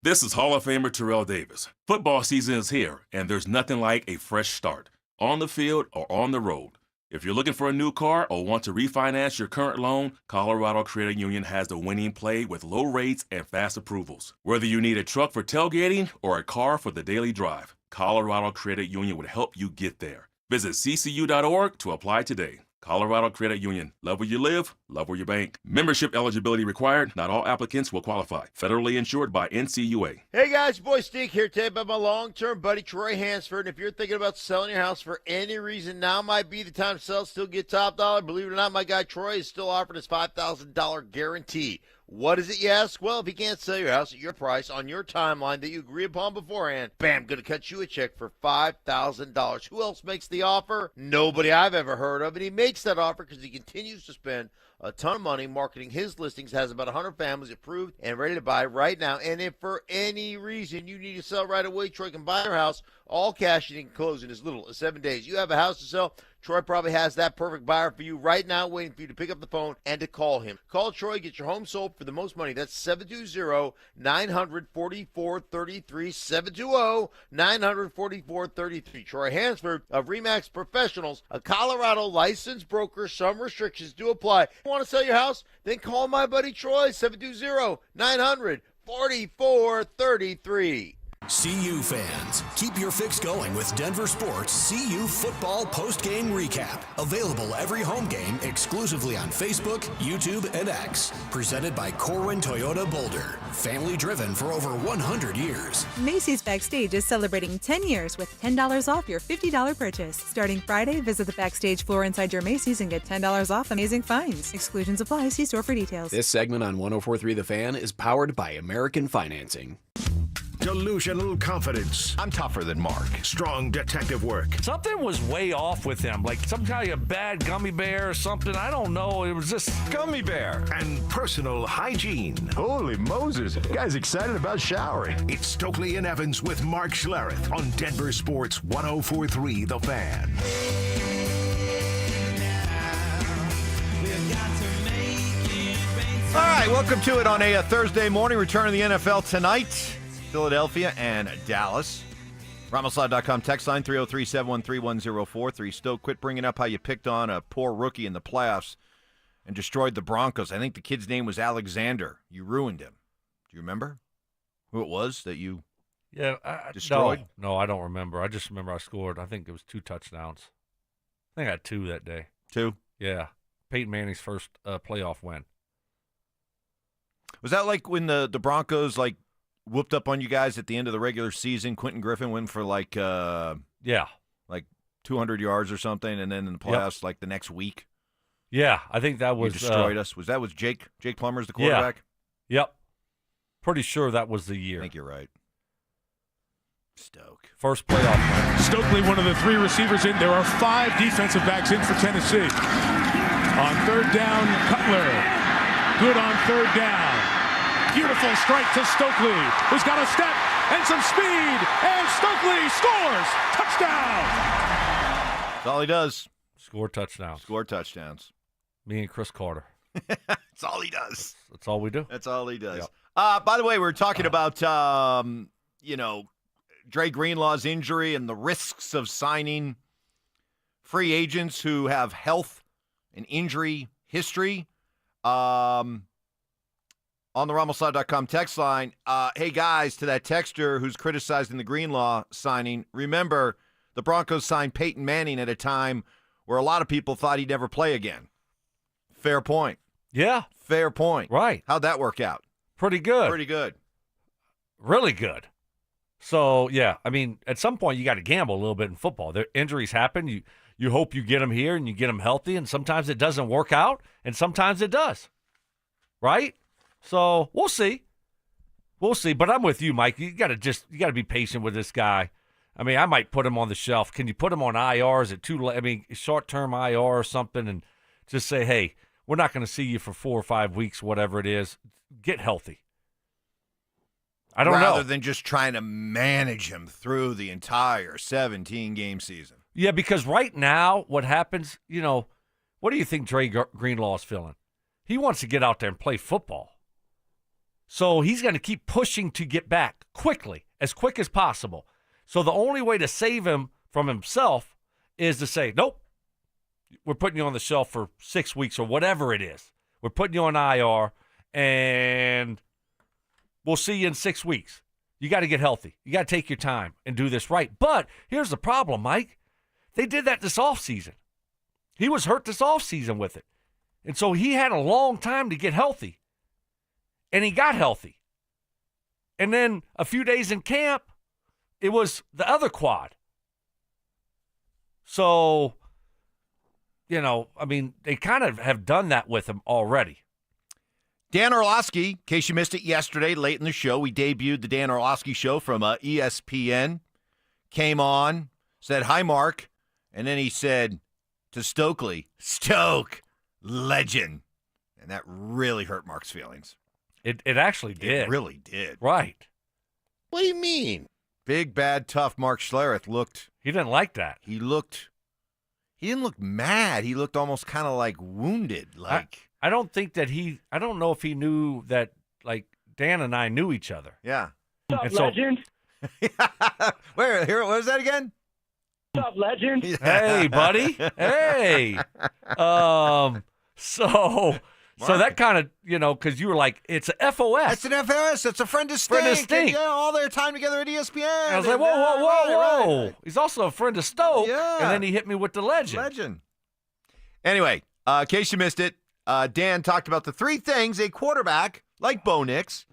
This is Hall of Famer Terrell Davis. Football season is here, and there's nothing like a fresh start, on the field or on the road. If you're looking for a new car or want to refinance your current loan, Colorado Credit Union has the winning play with low rates and fast approvals. Whether you need a truck for tailgating or a car for the daily drive, Colorado Credit Union would help you get there. Visit ccu.org to apply today. Colorado Credit Union. Love where you live, love where you bank. Membership eligibility required. Not all applicants will qualify. Federally insured by NCUA. Hey guys, boy Steve here today about my long-term buddy Troy Hansford. And if you're thinking about selling your house for any reason, now might be the time to sell, still get top dollar. Believe it or not, my guy Troy is still offering his $5,000 guarantee. What is it, you ask? Well, if you can't sell your house at your price on your timeline that you agree upon beforehand, bam, going to cut you a check for $5,000. Who else makes the offer? Nobody I've ever heard of. And he makes that offer because he continues to spend a ton of money marketing his listings, has about 100 families approved and ready to buy right now. And if for any reason you need to sell right away, Troy can buy your house, all cash, and you can close in as little as 7 days. You have a house to sell, Troy probably has that perfect buyer for you right now, waiting for you to pick up the phone and to call him. Call Troy, get your home sold for the most money. That's 720-900-4433, 720-900-4433. Troy Hansford of RE/MAX Professionals, a Colorado licensed broker. Some restrictions do apply. Want to sell your house? Then call my buddy Troy, 720-900-4433. CU fans, keep your fix going with Denver Sports CU Football Post-Game Recap. Available every home game exclusively on Facebook, YouTube, and X. Presented by Corwin Toyota Boulder. Family driven for over 100 years. Macy's Backstage is celebrating 10 years with $10 off your $50 purchase. Starting Friday, visit the Backstage floor inside your Macy's and get $10 off amazing finds. Exclusions apply. See store for details. This segment on 104.3 The Fan is powered by American Financing. Delusional confidence. I'm tougher than Mark. Strong detective work. Something was way off with him, like some kind of bad gummy bear or something. I don't know. It was just gummy bear. And personal hygiene. Holy Moses. Guy's excited about showering. It's Stokley and Evans with Mark Schlereth on Denver Sports 104.3 The Fan. All right, welcome to it on a Thursday morning. Return of the NFL tonight. Philadelphia and Dallas. RamosLive.com text line 303-713-1043. Stoke, quit bringing up how you picked on a poor rookie in the playoffs and destroyed the Broncos. I think the kid's name was Alexander. You ruined him. Do you remember who it was that you destroyed? No, I don't remember. I just remember I scored. I think it was 2 touchdowns. I think I had 2 that day. 2? Yeah. Peyton Manning's first playoff win. Was that like when the Broncos like whooped up on you guys at the end of the regular season? Quentin Griffin went for like 200 yards or something, and then in the playoffs like the next week. Yeah, I think that was destroyed us. Was Jake Plummer's the quarterback? Yeah. Yep. Pretty sure that was the year. I think you're right. Stoke. First playoff win. Stokley, one of the 3 receivers in. There are 5 defensive backs in for Tennessee. On third down, Cutler. Good on third down. Beautiful strike to Stokley, who's got a step and some speed. And Stokley scores. Touchdown. That's all he does. Score touchdowns. Score touchdowns. Me and Chris Carter. That's all he does. That's all we do. That's all he does. Yep. By the way, we were talking about, Dre Greenlaw's injury and the risks of signing free agents who have health and injury history. On the RamosLive.com text line, hey, guys, to that texter who's criticizing the Greenlaw signing, remember the Broncos signed Peyton Manning at a time where a lot of people thought he'd never play again. Fair point. Yeah. Fair point. Right. How'd that work out? Pretty good. Pretty good. Really good. So, yeah, I mean, at some point you got to gamble a little bit in football. Their injuries happen. You hope you get them here and you get them healthy, and sometimes it doesn't work out, and sometimes it does. Right? So, we'll see. We'll see. But I'm with you, Mike. You got to be patient with this guy. I mean, I might put him on the shelf. Can you put him on IR? Is it too late? I mean, short-term IR or something, and just say, hey, we're not going to see you for 4 or 5 weeks, whatever it is. Get healthy. I don't know. Rather than just trying to manage him through the entire 17-game season. Yeah, because right now what happens, what do you think Dre Greenlaw is feeling? He wants to get out there and play football. So he's going to keep pushing to get back quickly, as quick as possible. So the only way to save him from himself is to say, nope, we're putting you on the shelf for 6 weeks or whatever it is. We're putting you on IR, and we'll see you in 6 weeks. You got to get healthy. You got to take your time and do this right. But here's the problem, Mike. They did that this offseason. He was hurt this offseason with it. And so he had a long time to get healthy. And he got healthy. And then a few days in camp, it was the other quad. So, they kind of have done that with him already. Dan Orlovsky, in case you missed it yesterday, late in the show, we debuted the Dan Orlovsky Show from ESPN. Came on, said, hi, Mark. And then he said to Stokley, Stoke, legend. And that really hurt Mark's feelings. It actually did. It really did. Right. What do you mean? Big, bad, tough Mark Schlereth looked. He didn't like that. He didn't look mad. He looked almost kind of like wounded. I don't think that I don't know if he knew that, like, Dan and I knew each other. Yeah. What's up, legend? What was that again? What's up, legend? Hey, buddy. Hey. So that kind of, because you were like, it's a FOS. It's an FOS. It's a friend of Stink. Friend of Stink. Yeah, all their time together at ESPN. And I was like, whoa. Right. He's also a friend of Stoke. Yeah. And then he hit me with the legend. Anyway, in case you missed it, Dan talked about the 3 things a quarterback like Bo Nix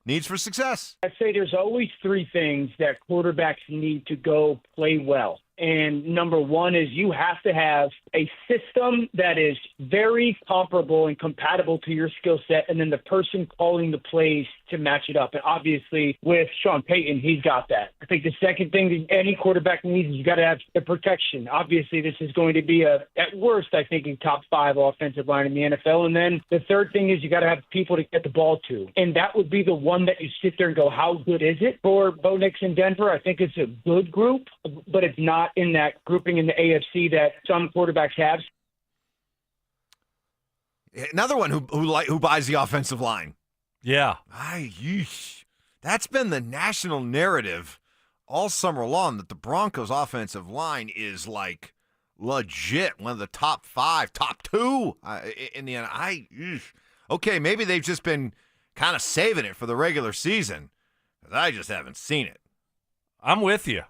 needs for success. I say there's always 3 things that quarterbacks need to go play well. And number 1 is you have to have a system that is very comparable and compatible to your skill set, and then the person calling the plays to match it up. And obviously with Sean Payton, he's got that. I think the second thing that any quarterback needs is you got to have the protection. Obviously this is going to be at worst, I think, a top 5 offensive line in the NFL. And then the third thing is you got to have people to get the ball to. And that would be the one that you sit there and go, how good is it? For Bo Nix in Denver, I think it's a good group, but it's not in that grouping in the AFC that some quarterbacks have. Another one who buys the offensive line. Yeah. That's been the national narrative all summer long, that the Broncos offensive line is like legit one of the top 5, top 2 in the NFL. Okay, maybe they've just been kind of saving it for the regular season, because I just haven't seen it. I'm with you.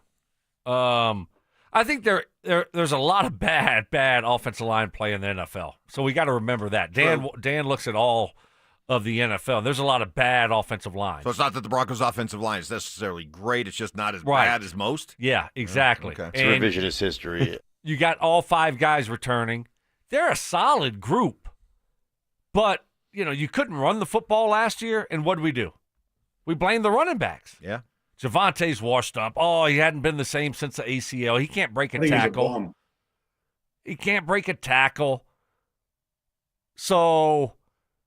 I think there's a lot of bad offensive line play in the NFL. So we got to remember that. Dan looks at all of the NFL. There's a lot of bad offensive lines. So it's not that the Broncos' offensive line is necessarily great. It's just not as Right. bad as most? Yeah, exactly. Okay. It's revisionist history. You got all 5 guys returning. They're a solid group. But, you couldn't run the football last year, and what did we do? We blamed the running backs. Yeah. Javante's washed up. Oh, he hadn't been the same since the ACL. He can't break a tackle. He can't break a tackle. So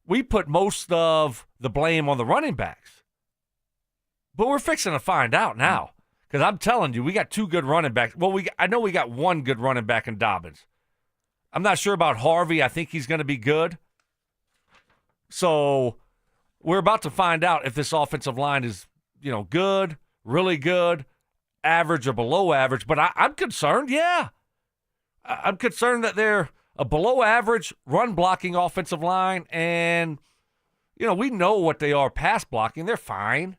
we put most of the blame on the running backs. But we're fixing to find out now. Because I'm telling you, we got 2 good running backs. Well, I know we got 1 good running back in Dobbins. I'm not sure about Harvey. I think he's going to be good. So we're about to find out if this offensive line is, good, really good, average or below average. But I'm concerned, yeah. I'm concerned that they're a below average run blocking offensive line. And, we know what they are pass blocking. They're fine.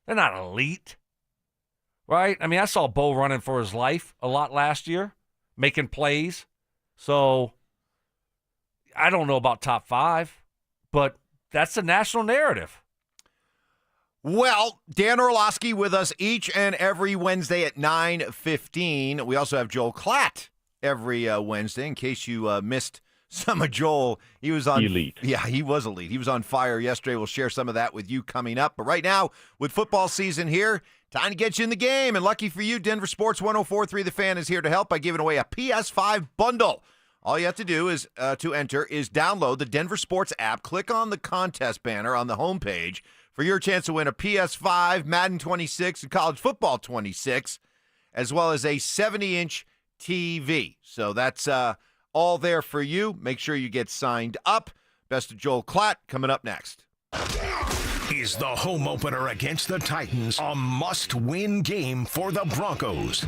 They're not elite. Right? I mean, I saw Bo running for his life a lot last year, making plays. So I don't know about top 5, but that's the national narrative. Well, Dan Orlowski with us each and every Wednesday at 9:15. We also have Joel Klatt every Wednesday. In case you missed some of Joel, he was on elite. Yeah, he was elite. He was on fire yesterday. We'll share some of that with you coming up. But right now, with football season here, time to get you in the game. And lucky for you, Denver Sports 104.3 The Fan is here to help by giving away a PS5 bundle. All you have to do is to enter is download the Denver Sports app, click on the contest banner on the homepage for your chance to win a PS5, Madden 26, and College Football 26, as well as a 70-inch TV. So that's all there for you. Make sure you get signed up. Best of Joel Klatt coming up next. Is the home opener against the Titans a must-win game for the Broncos?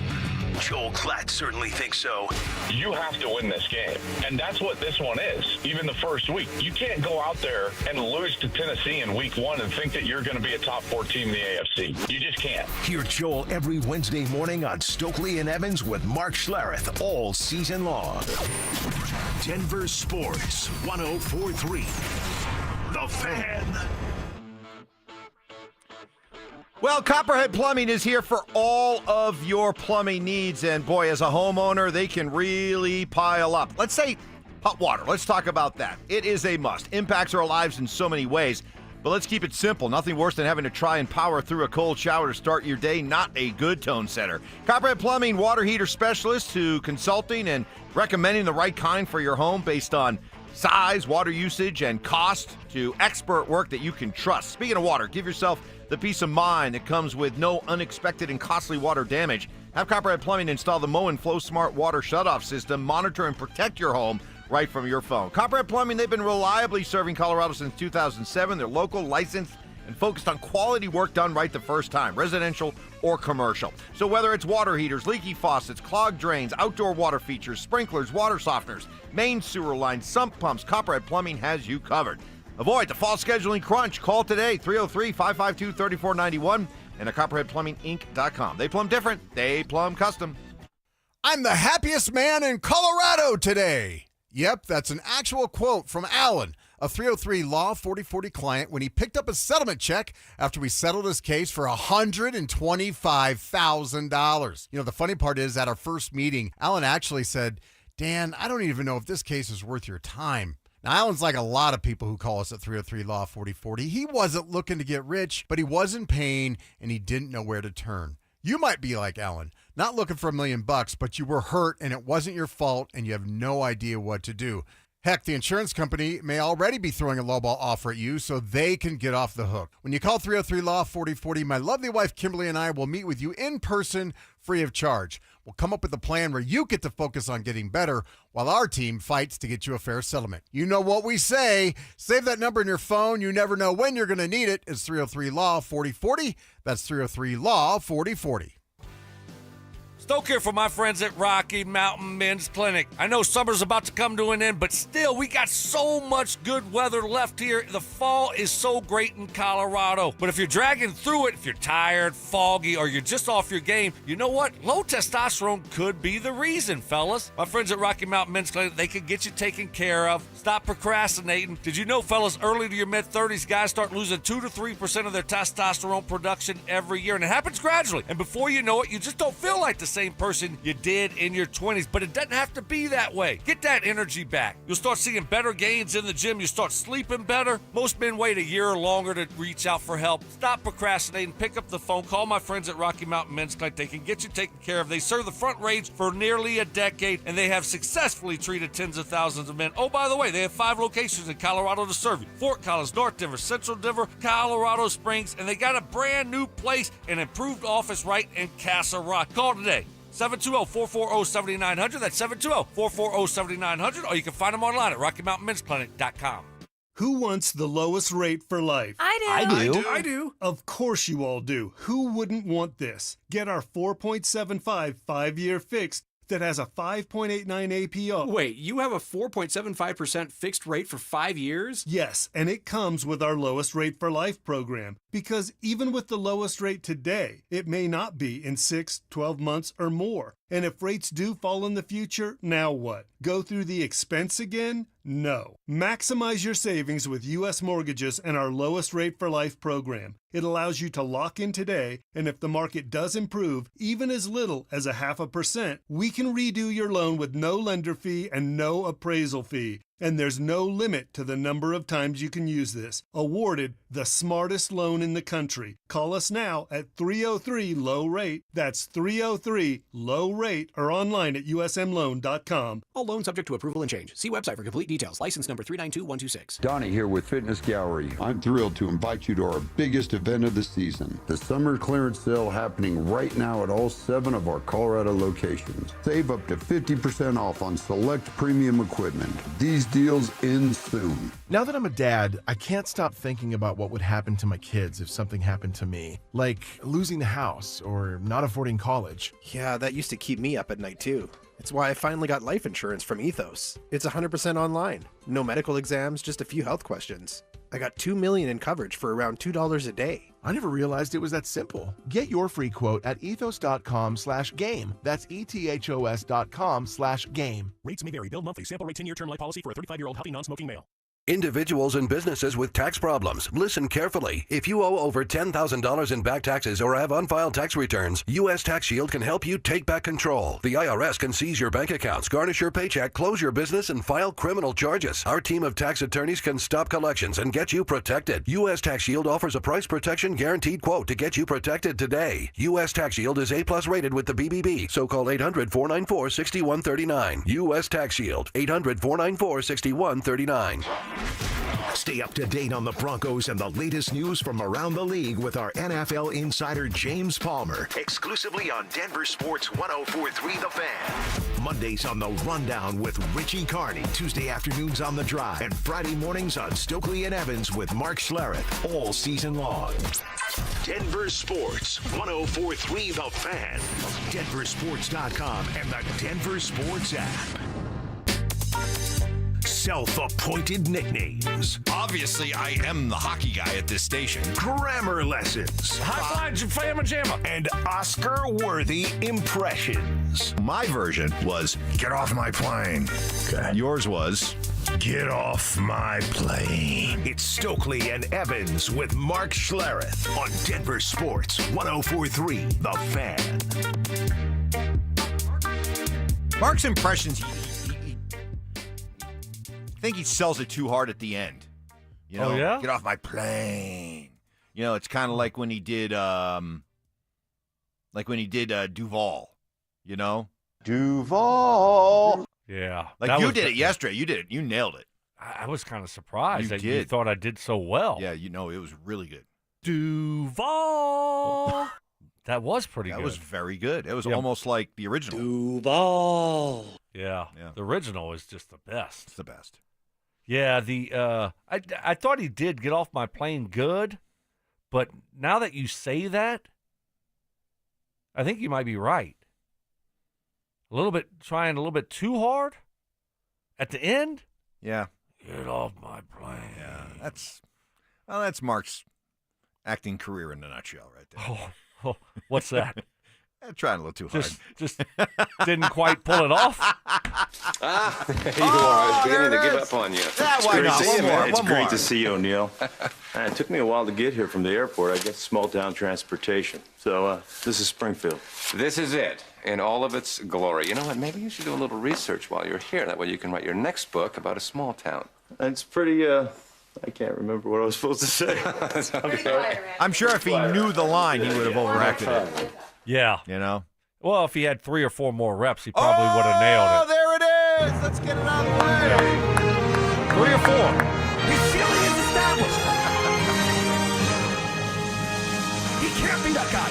Joel Klatt certainly thinks so. You have to win this game, and that's what this one is. Even the first week, you can't go out there and lose to Tennessee in week 1 and think that you're going to be a top 4 team in the AFC. You just can't. Hear Joel every Wednesday morning on Stokley and Evans with Mark Schlereth all season long. Denver Sports 104.3 The Fan. Well, Copperhead Plumbing is here for all of your plumbing needs. And boy, as a homeowner, they can really pile up. Let's say hot water. Let's talk about that. It is a must. Impacts our lives in so many ways. But let's keep it simple. Nothing worse than having to try and power through a cold shower to start your day. Not a good tone setter. Copperhead Plumbing water heater specialists who consulting and recommending the right kind for your home based on size, water usage, and cost to expert work that you can trust. Speaking of water, give yourself the peace of mind that comes with no unexpected and costly water damage. Have Copperhead Plumbing install the Moen Flow Smart Water Shutoff System. Monitor and protect your home right from your phone. Copperhead Plumbing, they've been reliably serving Colorado since 2007. They're local, licensed, and focused on quality work done right the first time, residential or commercial. So whether it's water heaters, leaky faucets, clogged drains, outdoor water features, sprinklers, water softeners, main sewer lines, sump pumps, Copperhead Plumbing has you covered. Avoid the fall scheduling crunch. Call today, 303-552-3491 and at CopperheadPlumbingInc.com. They plumb different. They plumb custom. I'm the happiest man in Colorado today. Yep, that's an actual quote from Alan, a 303 Law 4040 client, when he picked up a settlement check after we settled his case for $125,000. You know, the funny part is, at our first meeting, Alan actually said, Dan, I don't even know if this case is worth your time. Now, Alan's like a lot of people who call us at 303 Law 4040. He wasn't looking to get rich, but he was in pain, and he didn't know where to turn. You might be like Alan, not looking for $1 million, but you were hurt, and it wasn't your fault, and you have no idea what to do. Heck, the insurance company may already be throwing a lowball offer at you so they can get off the hook. When you call 303 Law 4040, my lovely wife Kimberly and I will meet with you in person, free of charge. We'll come up with a plan where you get to focus on getting better while our team fights to get you a fair settlement. You know what we say. Save that number in your phone. You never know when you're going to need it. It's 303 Law 4040. That's 303 Law 4040. Stoke here for my friends at Rocky Mountain Men's Clinic. I know summer's about to come to an end, but still, we got so much good weather left here. The fall is so great in Colorado. But if you're dragging through it, if you're tired, foggy, or you're just off your game, you know what? Low testosterone could be the reason, fellas. My friends at Rocky Mountain Men's Clinic, they can get you taken care of. Stop procrastinating. Did you know, fellas, early to your mid-30s, guys start losing 2 to 3% of their testosterone production every year, and it happens gradually. And before you know it, you just don't feel like the same person you did in your 20s, but it doesn't have to be that way. Get that energy back. You'll start seeing better gains in the gym. You start sleeping better. Most men wait a year or longer to reach out for help. Stop procrastinating. Pick up the phone. Call my friends at Rocky Mountain Men's Clinic. They can get you taken care of. They serve the Front Range for nearly a decade, and they have successfully treated tens of thousands of men. Oh, by the way, they have 5 locations in Colorado to serve you. Fort Collins, North Denver, Central Denver, Colorado Springs, and they got a brand new place, an improved office right in Castle Rock. Call today. 720-440-7900. That's 720-440-7900. Or you can find them online at RockyMountainMen'sClinic.com. Who wants the lowest rate for life? I do. I do. Of course you all do. Who wouldn't want this? Get our 4.75 5-year fixed that has a 5.89 APR. Wait, you have a 4.75% fixed rate for 5 years? Yes, and it comes with our lowest rate for life program. Because even with the lowest rate today, it may not be in 6, 12 months or more. And if rates do fall in the future, now what? Go through the expense again? No. Maximize your savings with U.S. Mortgages and our lowest rate for life program. It allows you to lock in today, and if the market does improve, even as little as 0.5%, we can redo your loan with no lender fee and no appraisal fee. And there's no limit to the number of times you can use this. Awarded the smartest loan in the country. Call us now at 303-LOW-RATE. That's 303-LOW-RATE or online at usmloan.com. All loans subject to approval and change. See website for complete details. License number 392126. Donnie here with Fitness Gallery. I'm thrilled to invite you to our biggest event of the season, the summer clearance sale happening right now at all 7 of our Colorado locations. Save up to 50% off on select premium equipment. These deals end soon. Now that I'm a dad, I can't stop thinking about what would happen to my kids if something happened to me, like losing the house or not affording college. Yeah, that used to keep me up at night too. It's why I finally got life insurance from Ethos. It's 100% online. No medical exams, just a few health questions. I got $2 million in coverage for around $2 a day. I never realized it was that simple. Get your free quote at ethos.com/game. That's ethos.com/game. Rates may vary. Bill monthly. Sample rate 10-year term life policy for a 35-year-old healthy non-smoking male. Individuals and businesses with tax problems, listen carefully. If you owe over $10,000 in back taxes or have unfiled tax returns, U.S. Tax Shield can help you take back control. The IRS can seize your bank accounts, garnish your paycheck, close your business, and file criminal charges. Our team of tax attorneys can stop collections and get you protected. U.S. Tax Shield offers a price protection guaranteed quote to get you protected today. U.S. Tax Shield is A+ rated with the BBB, so call 800-494-6139. U.S. Tax Shield, 800-494-6139. Stay up to date on the Broncos and the latest news from around the league with our NFL insider James Palmer, exclusively on Denver Sports 104.3 The Fan. Mondays on The Rundown with Richie Carney, Tuesday afternoons on The Drive, and Friday mornings on Stokley and Evans with Mark Schlereth, all season long. Denver Sports 104.3 The Fan, DenverSports.com, and the Denver Sports app. Self-appointed nicknames. Obviously, I am the hockey guy at this station. Grammar lessons. High five, Fama Jamma. And Oscar-worthy impressions. My version was, get off my plane. Okay. Yours was, get off my plane. It's Stokley and Evans with Mark Schlereth on Denver Sports 104.3 The Fan. Mark's impressions, I think he sells it too hard at the end. You know, oh, yeah? Get off my plane. You know, it's kind of like when he did Duval, you know? Duval. Yeah. Like you did it yesterday. You did it. You nailed it. I was kind of surprised that you did. thought I did so well. Yeah, you know, it was really good. Duval. That was pretty good. That was very good. It was almost like the original. Duval. Yeah. The original is just the best. It's the best. Yeah, I thought he did get off my plane good, but now that you say that, I think you might be right. trying a little bit too hard at the end. Yeah. Get off my plane. Yeah, that's Mark's acting career in a nutshell right there. Oh, what's that? Trying a little too hard. Just didn't quite pull it off. There you are. I was beginning to give up on you. Yeah, why not? It's great to see you, O'Neill. It took me a while to get here from the airport. I get small town transportation. So this is Springfield. This is it in all of its glory. You know what? Maybe you should do a little research while you're here. That way you can write your next book about a small town. It's pretty, I can't remember what I was supposed to say. I'm sure if he knew the line, he would have overacted it. Yeah. You know? Well, if he had 3 or 4 more reps, he probably would have nailed it. Oh, there it is. Let's get it out of the way. 3 or 4. His ceiling is established. He can't be that guy.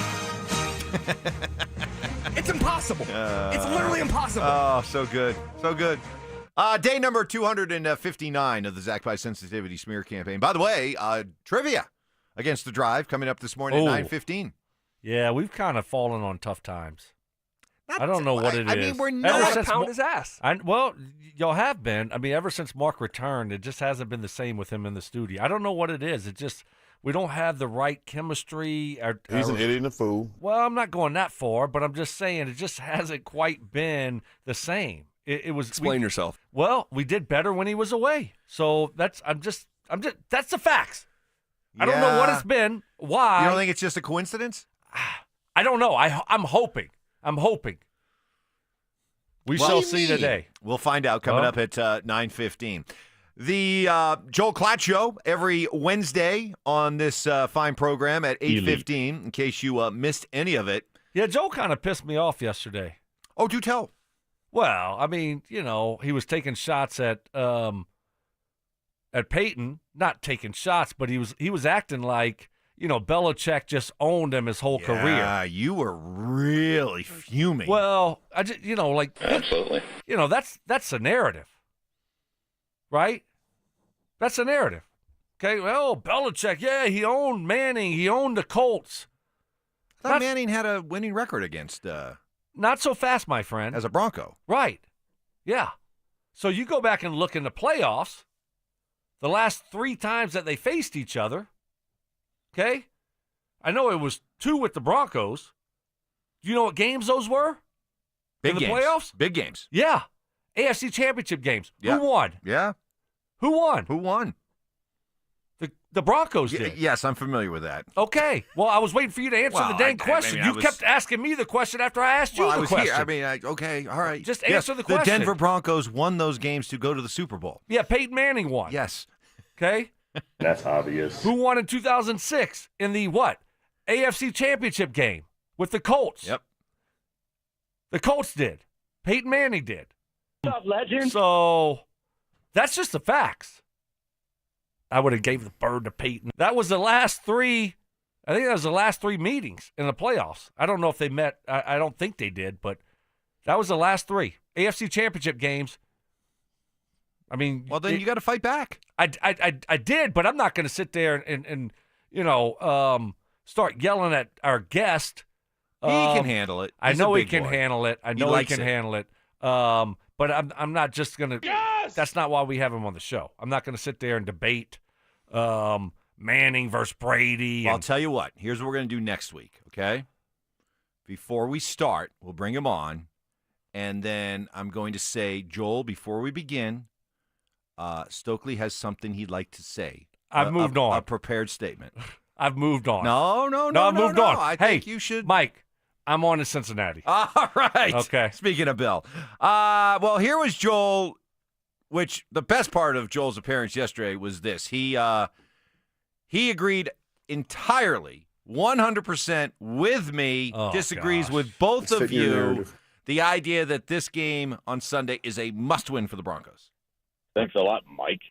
It's impossible. It's literally impossible. Oh, so good. So good. Day number 259 of the Zach Pye Sensitivity Smear Campaign. By the way, trivia against the Drive coming up this morning at 9:15. Yeah, we've kind of fallen on tough times. I don't know what it is. I mean, we're not to pound his ass. Well, y'all have been. I mean, ever since Mark returned, it just hasn't been the same with him in the studio. I don't know what it is. It just, we don't have the right chemistry. He's an idiot and a fool. Well, I'm not going that far, but I'm just saying it just hasn't quite been the same. It was. Explain yourself. Well, we did better when he was away. So that's that's the facts. I don't know what it's been. Why? You don't think it's just a coincidence? I don't know. I'm hoping. We shall see today. We'll find out coming up at 9:15. The Joel Klatt Show every Wednesday on this fine program at 8:15. In case you missed any of it. Yeah, Joel kind of pissed me off yesterday. Oh, do tell. Well, I mean, you know, he was taking shots at Payton. Not taking shots, but he was acting like, you know, Belichick just owned him his whole career. Yeah, you were really fuming. Well, I just, you know, like, absolutely. You know, that's the narrative, right? That's the narrative. Okay, well, Belichick, yeah, he owned Manning, he owned the Colts. I thought Manning had a winning record against. Not so fast, my friend. As a Bronco, right? Yeah. So you go back and look in the playoffs. The last 3 times that they faced each other. Okay? I know it was 2 with the Broncos. Do you know what games those were? Big in the games. Playoffs? Big games. Yeah. AFC Championship games. Yeah. Who won? Yeah. Who won? Who won? The Broncos did. Yes, I'm familiar with that. Okay. Well, I was waiting for you to answer the dang question. You kept asking me the question after I asked you the question. Here. I mean, okay, all right. Just answer the question. The Denver Broncos won those games to go to the Super Bowl. Yeah, Peyton Manning won. Yes. Okay? That's obvious. Who won in 2006 in the what? AFC Championship game with the Colts. Yep. The Colts did. Peyton Manning did. What's up, legend? So that's just the facts. I would have gave the bird to Peyton. That was the last 3. I think that was the last 3 meetings in the playoffs. I don't know if they met. I don't think they did, but that was the last 3 AFC Championship games. I mean, well, then you got to fight back. I did, but I'm not going to sit there and you know start yelling at our guest. He can handle it. I know he can handle it. I know he can handle it. But I'm not just going to. Yes! That's not why we have him on the show. I'm not going to sit there and debate Manning versus Brady. Well, I'll tell you what. Here's what we're going to do next week, okay? Before we start, we'll bring him on, and then I'm going to say, Joel, before we begin, Stokley has something he'd like to say. I've moved on. A prepared statement. I've moved on. No, I've moved on. I think you should. Mike, I'm on to Cincinnati. All right. Okay. Speaking of Bill. Well, here was Joel, which the best part of Joel's appearance yesterday was this. He agreed entirely, 100% with me, disagrees with both of you. The idea that this game on Sunday is a must-win for the Broncos. Thanks a lot, Mike.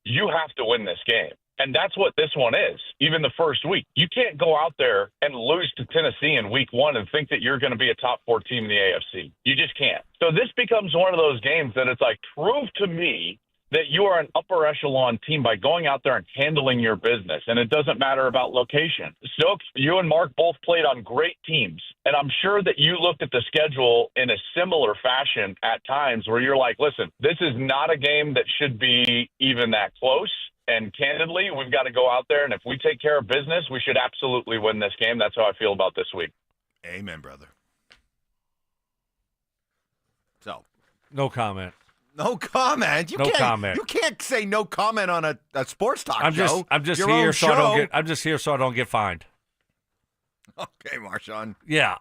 You have to win this game. And that's what this one is, even the first week. You can't go out there and lose to Tennessee in week 1 and think that you're going to be a top 4 team in the AFC. You just can't. So this becomes one of those games that it's like, prove to me that you are an upper echelon team by going out there and handling your business. And it doesn't matter about location. Stokes, you and Mark both played on great teams. And I'm sure that you looked at the schedule in a similar fashion at times where you're like, listen, this is not a game that should be even that close. And candidly, we've got to go out there. And if we take care of business, we should absolutely win this game. That's how I feel about this week. Amen, brother. So, no comment. No comment. No comment. You can't say no comment on a sports talk show. I'm just Your here own so show. I don't get fined. Okay, Marshawn. Yeah.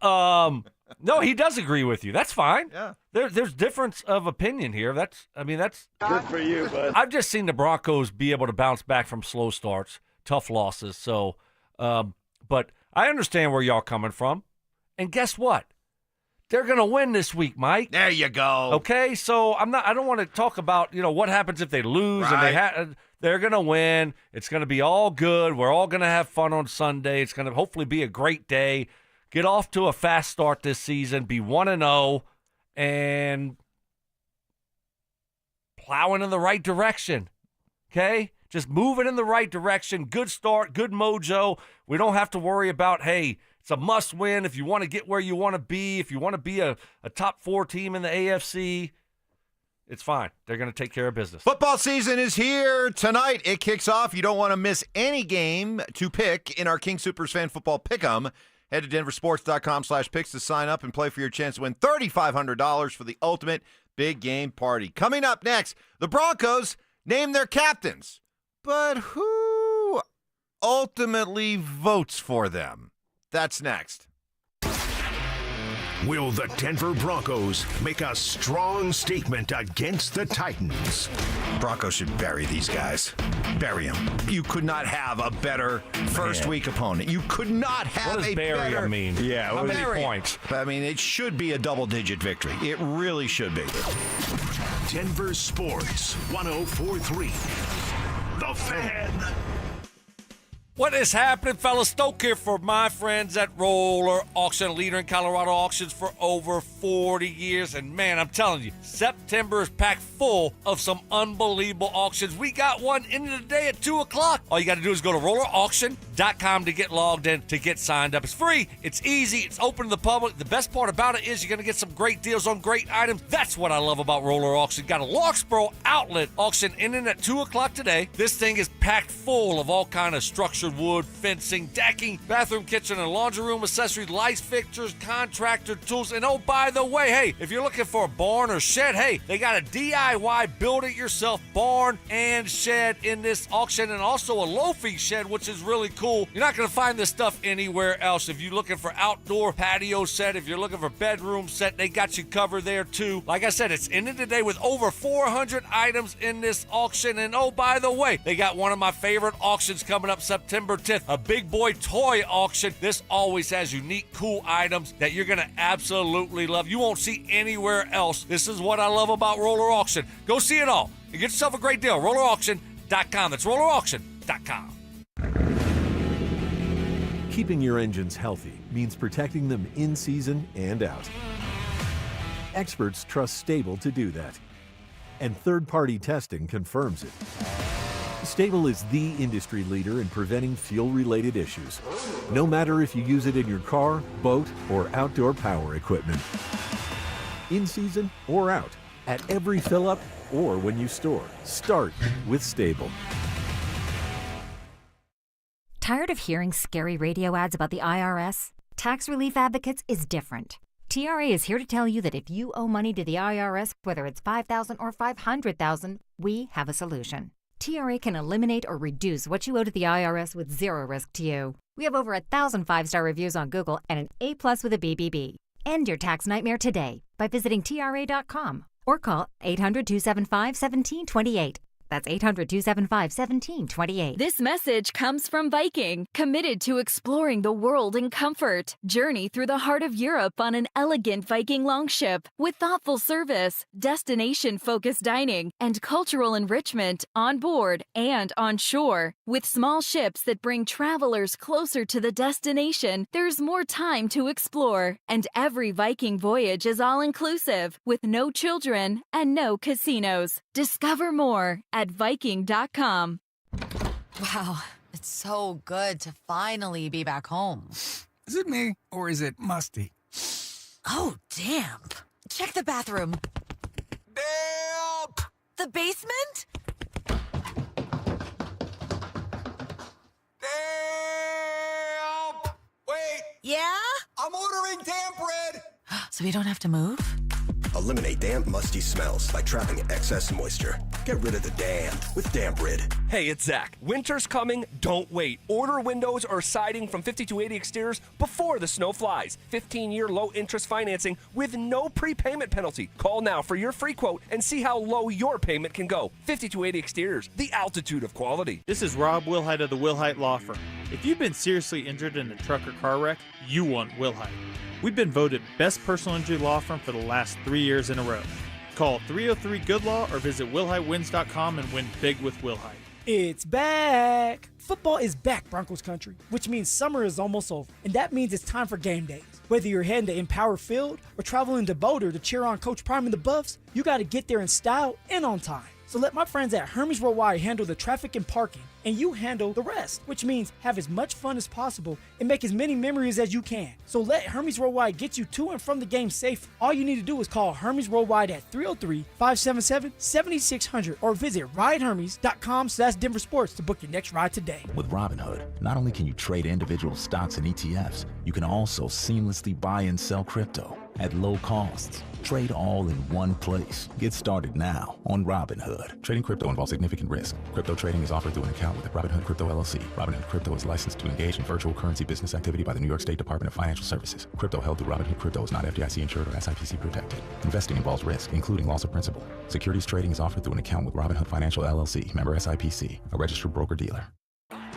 No, he does agree with you. That's fine. Yeah. There's difference of opinion here. That's Good for you, bud. I've just seen the Broncos be able to bounce back from slow starts, tough losses. So, but I understand where y'all coming from. And guess what? They're going to win this week, Mike. There you go. Okay, so I don't want to talk about, what happens if they lose and they're going to win. It's going to be all good. We're all going to have fun on Sunday. It's going to hopefully be a great day. Get off to a fast start this season. Be 1-0 and plowing in the right direction. Okay? Just moving in the right direction. Good start, good mojo. We don't have to worry about, hey, it's a must win if you want to get where you want to be, if you want to be a top 4 team in the AFC. It's fine. They're going to take care of business. Football season is here tonight. It kicks off. You don't want to miss any game to pick in our King Soopers Fan Football Pick'em. Head to DenverSports.com/picks to sign up and play for your chance to win $3,500 for the ultimate big game party. Coming up next, the Broncos name their captains. But who ultimately votes for them? That's next. Will the Denver Broncos make a strong statement against the Titans? Broncos should bury these guys. Bury them. You could not have a better first-week opponent. You could not have What does a bury better... him mean? Yeah. How many bury him? points? I mean, it should be a double-digit victory. It really should be. Denver Sports 104.3. The Fan. What is happening, fellas? Stoke here for my friends at Roller Auction, leader in Colorado auctions for over 40 years. And man, I'm telling you, September is packed full of some unbelievable auctions. We got one into the day at 2 o'clock. All you got to do is go to rollerauction.com to get logged in, to get signed up. It's free, it's easy, it's open to the public. The best part about it is you're going to get some great deals on great items. That's what I love about Roller Auction. Got a Larkspur outlet auction ending at 2 o'clock today. This thing is packed full of all kind of structured wood, fencing, decking, bathroom, kitchen, and laundry room accessories, lights, fixtures, contractor tools. And oh, by the way, hey, if you're looking for a barn or shed, hey, they got a DIY build-it-yourself barn and shed in this auction, and also a low-fee shed, which is really cool. You're not going to find this stuff anywhere else. If you're looking for outdoor patio set, if you're looking for bedroom set, they got you covered there too. Like I said, it's ended today with over 400 items in this auction. And oh, by the way, they got one of my favorite auctions coming up September 10th, a big boy toy auction. This always has unique, cool items that you're going to absolutely love. You won't see anywhere else. This is what I love about Roller Auction. Go see it all and get yourself a great deal. RollerAuction.com. That's RollerAuction.com. Keeping your engines healthy means protecting them in season and out. Experts trust Stable to do that, and third-party testing confirms it. Stable is the industry leader in preventing fuel-related issues, no matter if you use it in your car, boat, or outdoor power equipment. In season or out, at every fill-up or when you store, start with Stable. Tired of hearing scary radio ads about the IRS? Tax Relief Advocates is different. TRA is here to tell you that if you owe money to the IRS, whether it's $5,000 or $500,000, we have a solution. TRA can eliminate or reduce what you owe to the IRS with zero risk to you. We have over 1,000 5-star reviews on Google and an A+ with a BBB. End your tax nightmare today by visiting TRA.com or call 800-275-1728. That's 800-275-1728. This message comes from Viking, committed to exploring the world in comfort. Journey through the heart of Europe on an elegant Viking longship with thoughtful service, destination-focused dining, and cultural enrichment on board and on shore. With small ships that bring travelers closer to the destination, there's more time to explore. And every Viking voyage is all-inclusive, with no children and no casinos. Discover more at Viking.com. Wow, it's so good to finally be back home. Is it me, or is it musty? Oh, damp. Check the bathroom. Damp! The basement? Damp! Wait! Yeah? I'm ordering damp bread! So we don't have to move? Eliminate damp, musty smells by trapping excess moisture. Get rid of the damp with Damp Rid. Hey, it's Zach. Winter's coming. Don't wait. Order windows or siding from 5280 Exteriors before the snow flies. 15-year low-interest financing with no prepayment penalty. Call now for your free quote and see how low your payment can go. 5280 Exteriors, the altitude of quality. This is Rob Wilhite of the Wilhite Law Firm. If you've been seriously injured in a truck or car wreck, you want Wilhite. We've been voted best personal injury law firm for the last 3 years in a row. Call 303-GOOD-LAW or visit WilhiteWins.com and win big with Wilhite. It's back! Football is back, Broncos country, which means summer is almost over, and that means it's time for game days. Whether you're heading to Empower Field or traveling to Boulder to cheer on Coach Prime and the Buffs, you got to get there in style and on time. So let my friends at Hermes Worldwide handle the traffic and parking, and you handle the rest, which means have as much fun as possible and make as many memories as you can. So let Hermes Worldwide get you to and from the game safe. All you need to do is call Hermes Worldwide at 303-577-7600 or visit ridehermes.com/DenverSports to book your next ride today. With Robinhood, not only can you trade individual stocks and ETFs, you can also seamlessly buy and sell crypto at low costs. Trade all in one place. Get started now on Robinhood. Trading crypto involves significant risk. Crypto trading is offered through an account with Robinhood Crypto LLC. Robinhood Crypto is licensed to engage in virtual currency business activity by the New York State Department of Financial Services. Crypto held through Robinhood Crypto is not FDIC insured or SIPC protected. Investing involves risk, including loss of principal. Securities trading is offered through an account with Robinhood Financial LLC, member SIPC, a registered broker-dealer.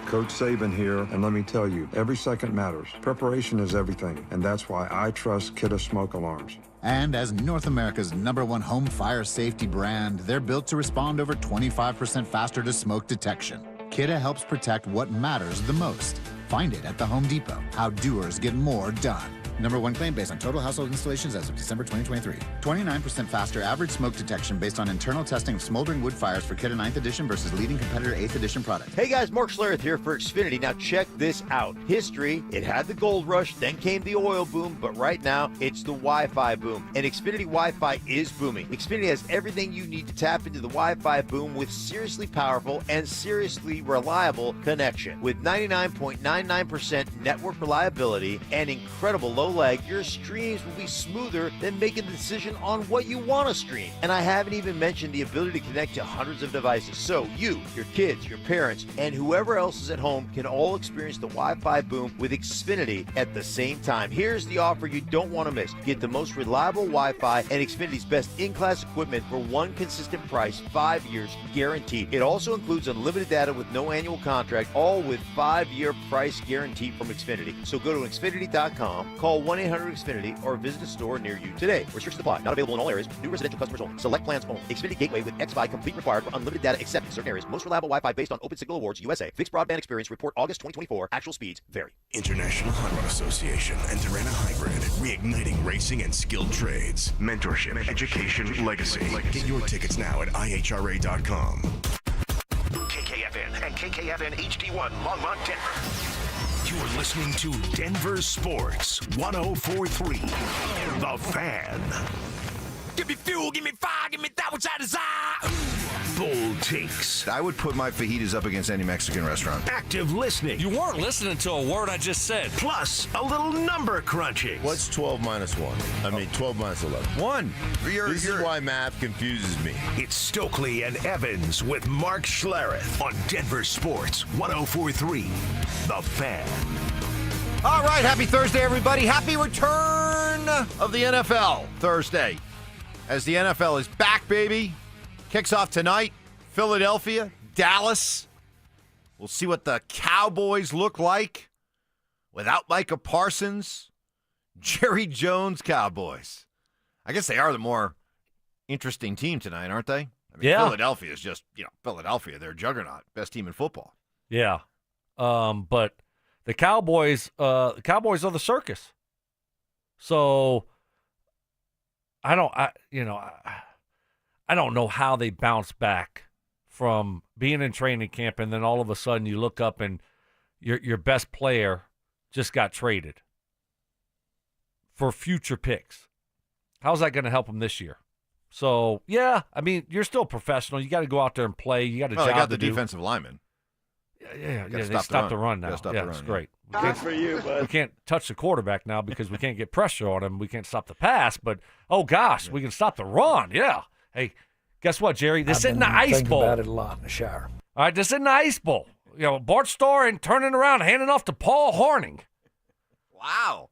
Coach Saban here, and let me tell you, every second matters. Preparation is everything, and that's why I trust Kidde Smoke Alarms. And as North America's #1 home fire safety brand, they're built to respond over 25% faster to smoke detection. Kidde helps protect what matters the most. Find it at the Home Depot. How doers get more done. #1 claim based on total household installations as of December 2023. 29% faster average smoke detection based on internal testing of smoldering wood fires for Kidde 9th edition versus leading competitor 8th edition product. Hey guys, Mark Schlereth here for Exfinity. Now check this out. History, it had the gold rush, then came the oil boom, but right now it's the Wi-Fi boom. And Xfinity Wi-Fi is booming. Xfinity has everything you need to tap into the Wi-Fi boom with seriously powerful and seriously reliable connection. With 99.99% network reliability and incredible low lag, your streams will be smoother than making the decision on what you want to stream. And I haven't even mentioned the ability to connect to hundreds of devices. So you, your kids, your parents, and whoever else is at home can all experience the Wi-Fi boom with Xfinity at the same time. Here's the offer you don't want to miss. Get the most reliable Wi-Fi and Xfinity's best in-class equipment for one consistent price, 5 years guaranteed. It also includes unlimited data with no annual contract, all with 5-year price guarantee from Xfinity. So go to Xfinity.com, call 1-800-XFINITY, or visit a store near you today. Restrictions apply. Not available in all areas. New residential customers only. Select plans only. Xfinity Gateway with XFi complete required for unlimited data except in certain areas. Most reliable Wi-Fi based on Open Signal Awards USA. Fixed broadband experience report August 2024. Actual speeds vary. International Hot Rod Association and Terrana Hybrid. Reigniting racing and skilled trades. Mentorship, education, legacy. Get your tickets now at IHRA.com. KKFN and KKFN HD1 Longmont, Denver. You're listening to Denver Sports 104.3. The Fan. Give me fuel, give me fire, give me that which I desire. Bold takes. I would put my fajitas up against any Mexican restaurant. Active listening. You weren't listening to a word I just said. Plus, a little number crunching. What's 12 minus 1? I mean, 12 minus 11. 1. This is why math confuses me. It's Stokley and Evans with Mark Schlereth on Denver Sports 104.3. The Fan. All right, happy Thursday, everybody. Happy return of the NFL Thursday. As the NFL is back, baby. Kicks off tonight, Philadelphia, Dallas. We'll see what the Cowboys look like without Micah Parsons. Jerry Jones Cowboys. I guess they are the more interesting team tonight, aren't they? I mean, Yeah. Philadelphia is just, Philadelphia. They're a juggernaut. Best team in football. Yeah. But the Cowboys are the circus. So I don't know how they bounce back from being in training camp, and then all of a sudden you look up and your best player just got traded for future picks. How's that going to help them this year? So, yeah, I mean, you're still professional. You got to go out there and play. You got a job they got to the do. defensive lineman. Yeah, they stopped the run now. Stop yeah, the run, it's great. Good for you, bud. We can't touch the quarterback now because we can't get pressure on him. We can't stop the pass, but, oh, gosh, we can stop the run. Yeah. Hey, guess what, Jerry? This isn't the Ice Bowl. About it a lot in the shower. All right, this isn't the Ice Bowl. Bart Starr ain't turning around, handing off to Paul Horning. Wow.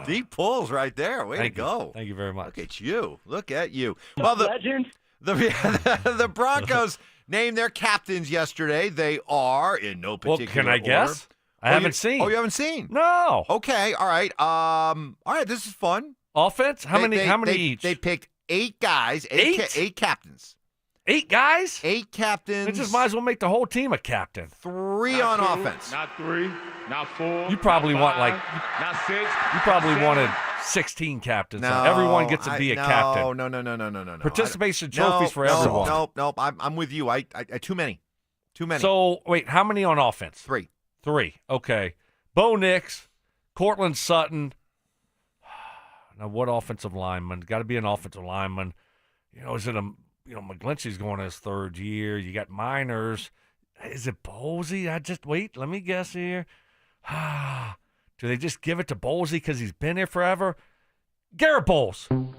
Deep pulls right there. Way to go. Thank you very much. Look at you. Look at you. Well, Legend. The Broncos named their captains yesterday. They are in no particular can I order. guess? I haven't seen. Oh, you haven't seen? No. Okay. All right. All right. This is fun. Offense? How many each? They picked 8 guys. Eight captains. 8 guys? 8 captains. They just might as well make the whole team a captain. 3 on offense. Not 3, not 4. You probably not want 5, not 6. You probably wanted 16 captains. No, everyone gets to be a captain. No. Participation trophies for everyone. No. I'm with you. I too many. So wait, how many on offense? 3. 3. Okay. Bo Nix, Cortland Sutton. Now, what offensive lineman? Got to be an offensive lineman. Is it McGlinchey's going to his 3rd year. You got Miners. Is it Bolsey? Let me guess here. Do they just give it to Bolsey because he's been here forever? Garrett Bowles. No?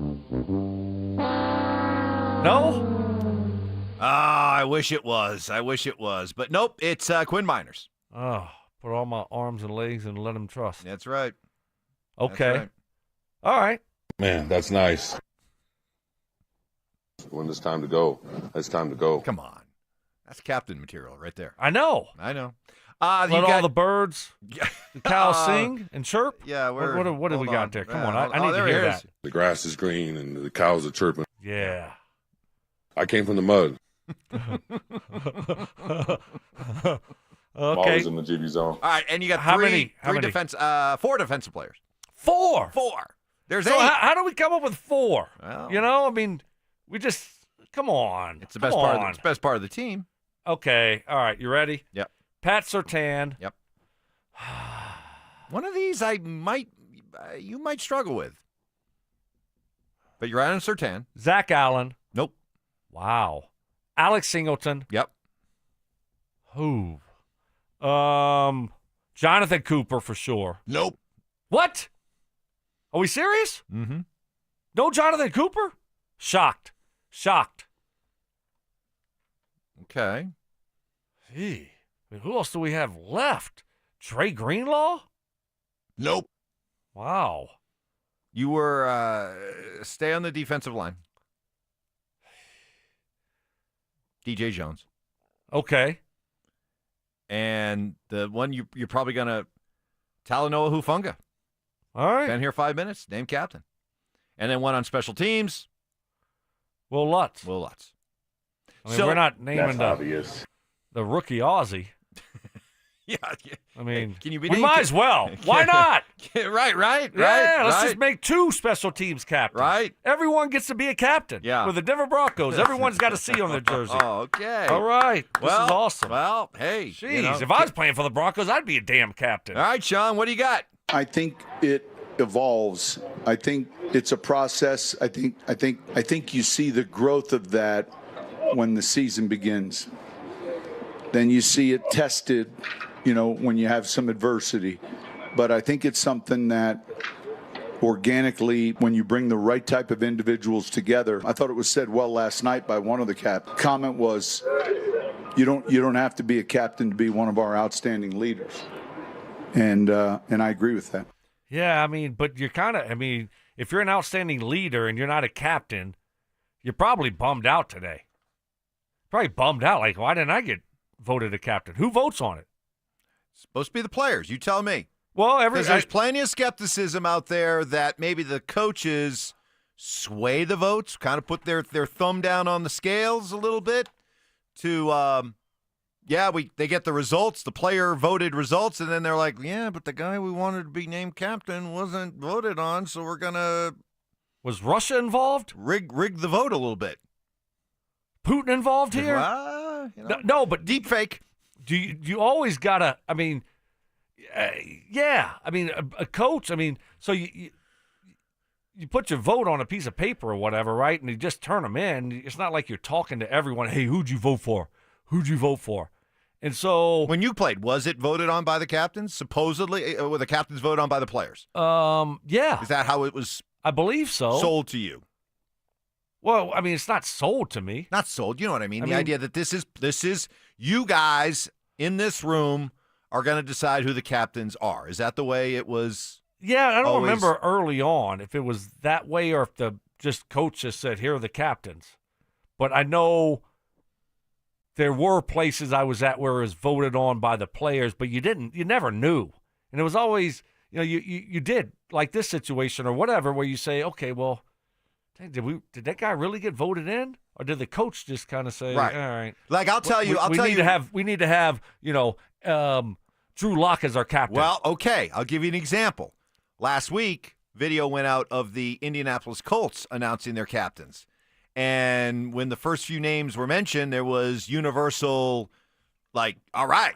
I wish it was. But nope, it's Quinn Miners. Oh, put all my arms and legs and let him trust. That's right. Okay. That's right. All right. Man, that's nice. When it's time to go, it's time to go. Come on. That's captain material right there. I know. Let all the birds, the cows sing and chirp. Yeah. What do we got there? Come on. I need to hear that. The grass is green and the cows are chirping. Yeah. I came from the mud. Okay. Always in the GB zone. All right, and you got How three many? 4 defensive players. 4. There's So 8. how do we come up with 4? Well, I mean, we just come on. It's the best part. It's the best part of the team. Okay. All right. You ready? Yep. Pat Surtain. Yep. One of these you might struggle with. But you're right on Surtain. Zach Allen. Nope. Wow. Alex Singleton. Yep. Who? Jonathan Cooper for sure. Nope. What? Are we serious? Mm-hmm. No Jonathan Cooper? Shocked. Okay. Gee. I mean, who else do we have left? Trey Greenlaw? Nope. Wow. You were stay on the defensive line. DJ Jones. Okay. And the one you're probably going to Talanoa Hufanga. All right. Been here 5 minutes. Named captain. And then one on special teams. Will Lutz. I mean, we're not naming the rookie Aussie. Yeah. I mean, Can you be we might as well. Why not? Right. Yeah, let's just make 2 special teams captains. Right. Everyone gets to be a captain. Yeah. With the Denver Broncos, everyone's got a C on their jersey. Oh, okay. All right. This is awesome. Well, hey. Jeez, if I was playing for the Broncos, I'd be a damn captain. All right, Sean, what do you got? I think it evolves. I think it's a process. I think you see the growth of that when the season begins. Then you see it tested, when you have some adversity. But I think it's something that organically, when you bring the right type of individuals together, I thought it was said well last night by one of the comment was, you don't have to be a captain to be one of our outstanding leaders. And I agree with that. Yeah, I mean, but you're if you're an outstanding leader and you're not a captain, you're probably bummed out today. Probably bummed out. Like, why didn't I get voted a captain? Who votes on it? It's supposed to be the players. You tell me. Well, because there's plenty of skepticism out there that maybe the coaches sway the votes, kind of put their thumb down on the scales a little bit to, they get the results, the player voted results, and then they're like, yeah, but the guy we wanted to be named captain wasn't voted on, so we're going to... Was Russia involved? Rig the vote a little bit. Putin involved here? No, but deep fake. Do you always got to, I mean... a coach, so you put your vote on a piece of paper or whatever, right? And you just turn them in. It's not like you're talking to everyone, hey, who'd you vote for? Who'd you vote for? And so... When you played, was it voted on by the captains? Supposedly, were the captains voted on by the players? Yeah. Is that how it was? I believe so. Sold to you? Well, it's not sold to me. Not sold, you know what I mean? The idea that this is you guys in this room are going to decide who the captains are. Is that the way it was? Yeah, I don't remember early on if it was that way or if the coach just said, here are the captains. But I know there were places I was at where it was voted on by the players, but you never knew. And it was always, you did, like this situation or whatever, where you say, okay, well, did that guy really get voted in? Or did the coach just kind of say, right. All right. Like, we need to have, Drew Lock as our captain. Well, okay. I'll give you an example. Last week, video went out of the Indianapolis Colts announcing their captains. And when the first few names were mentioned, there was universal, like, all right.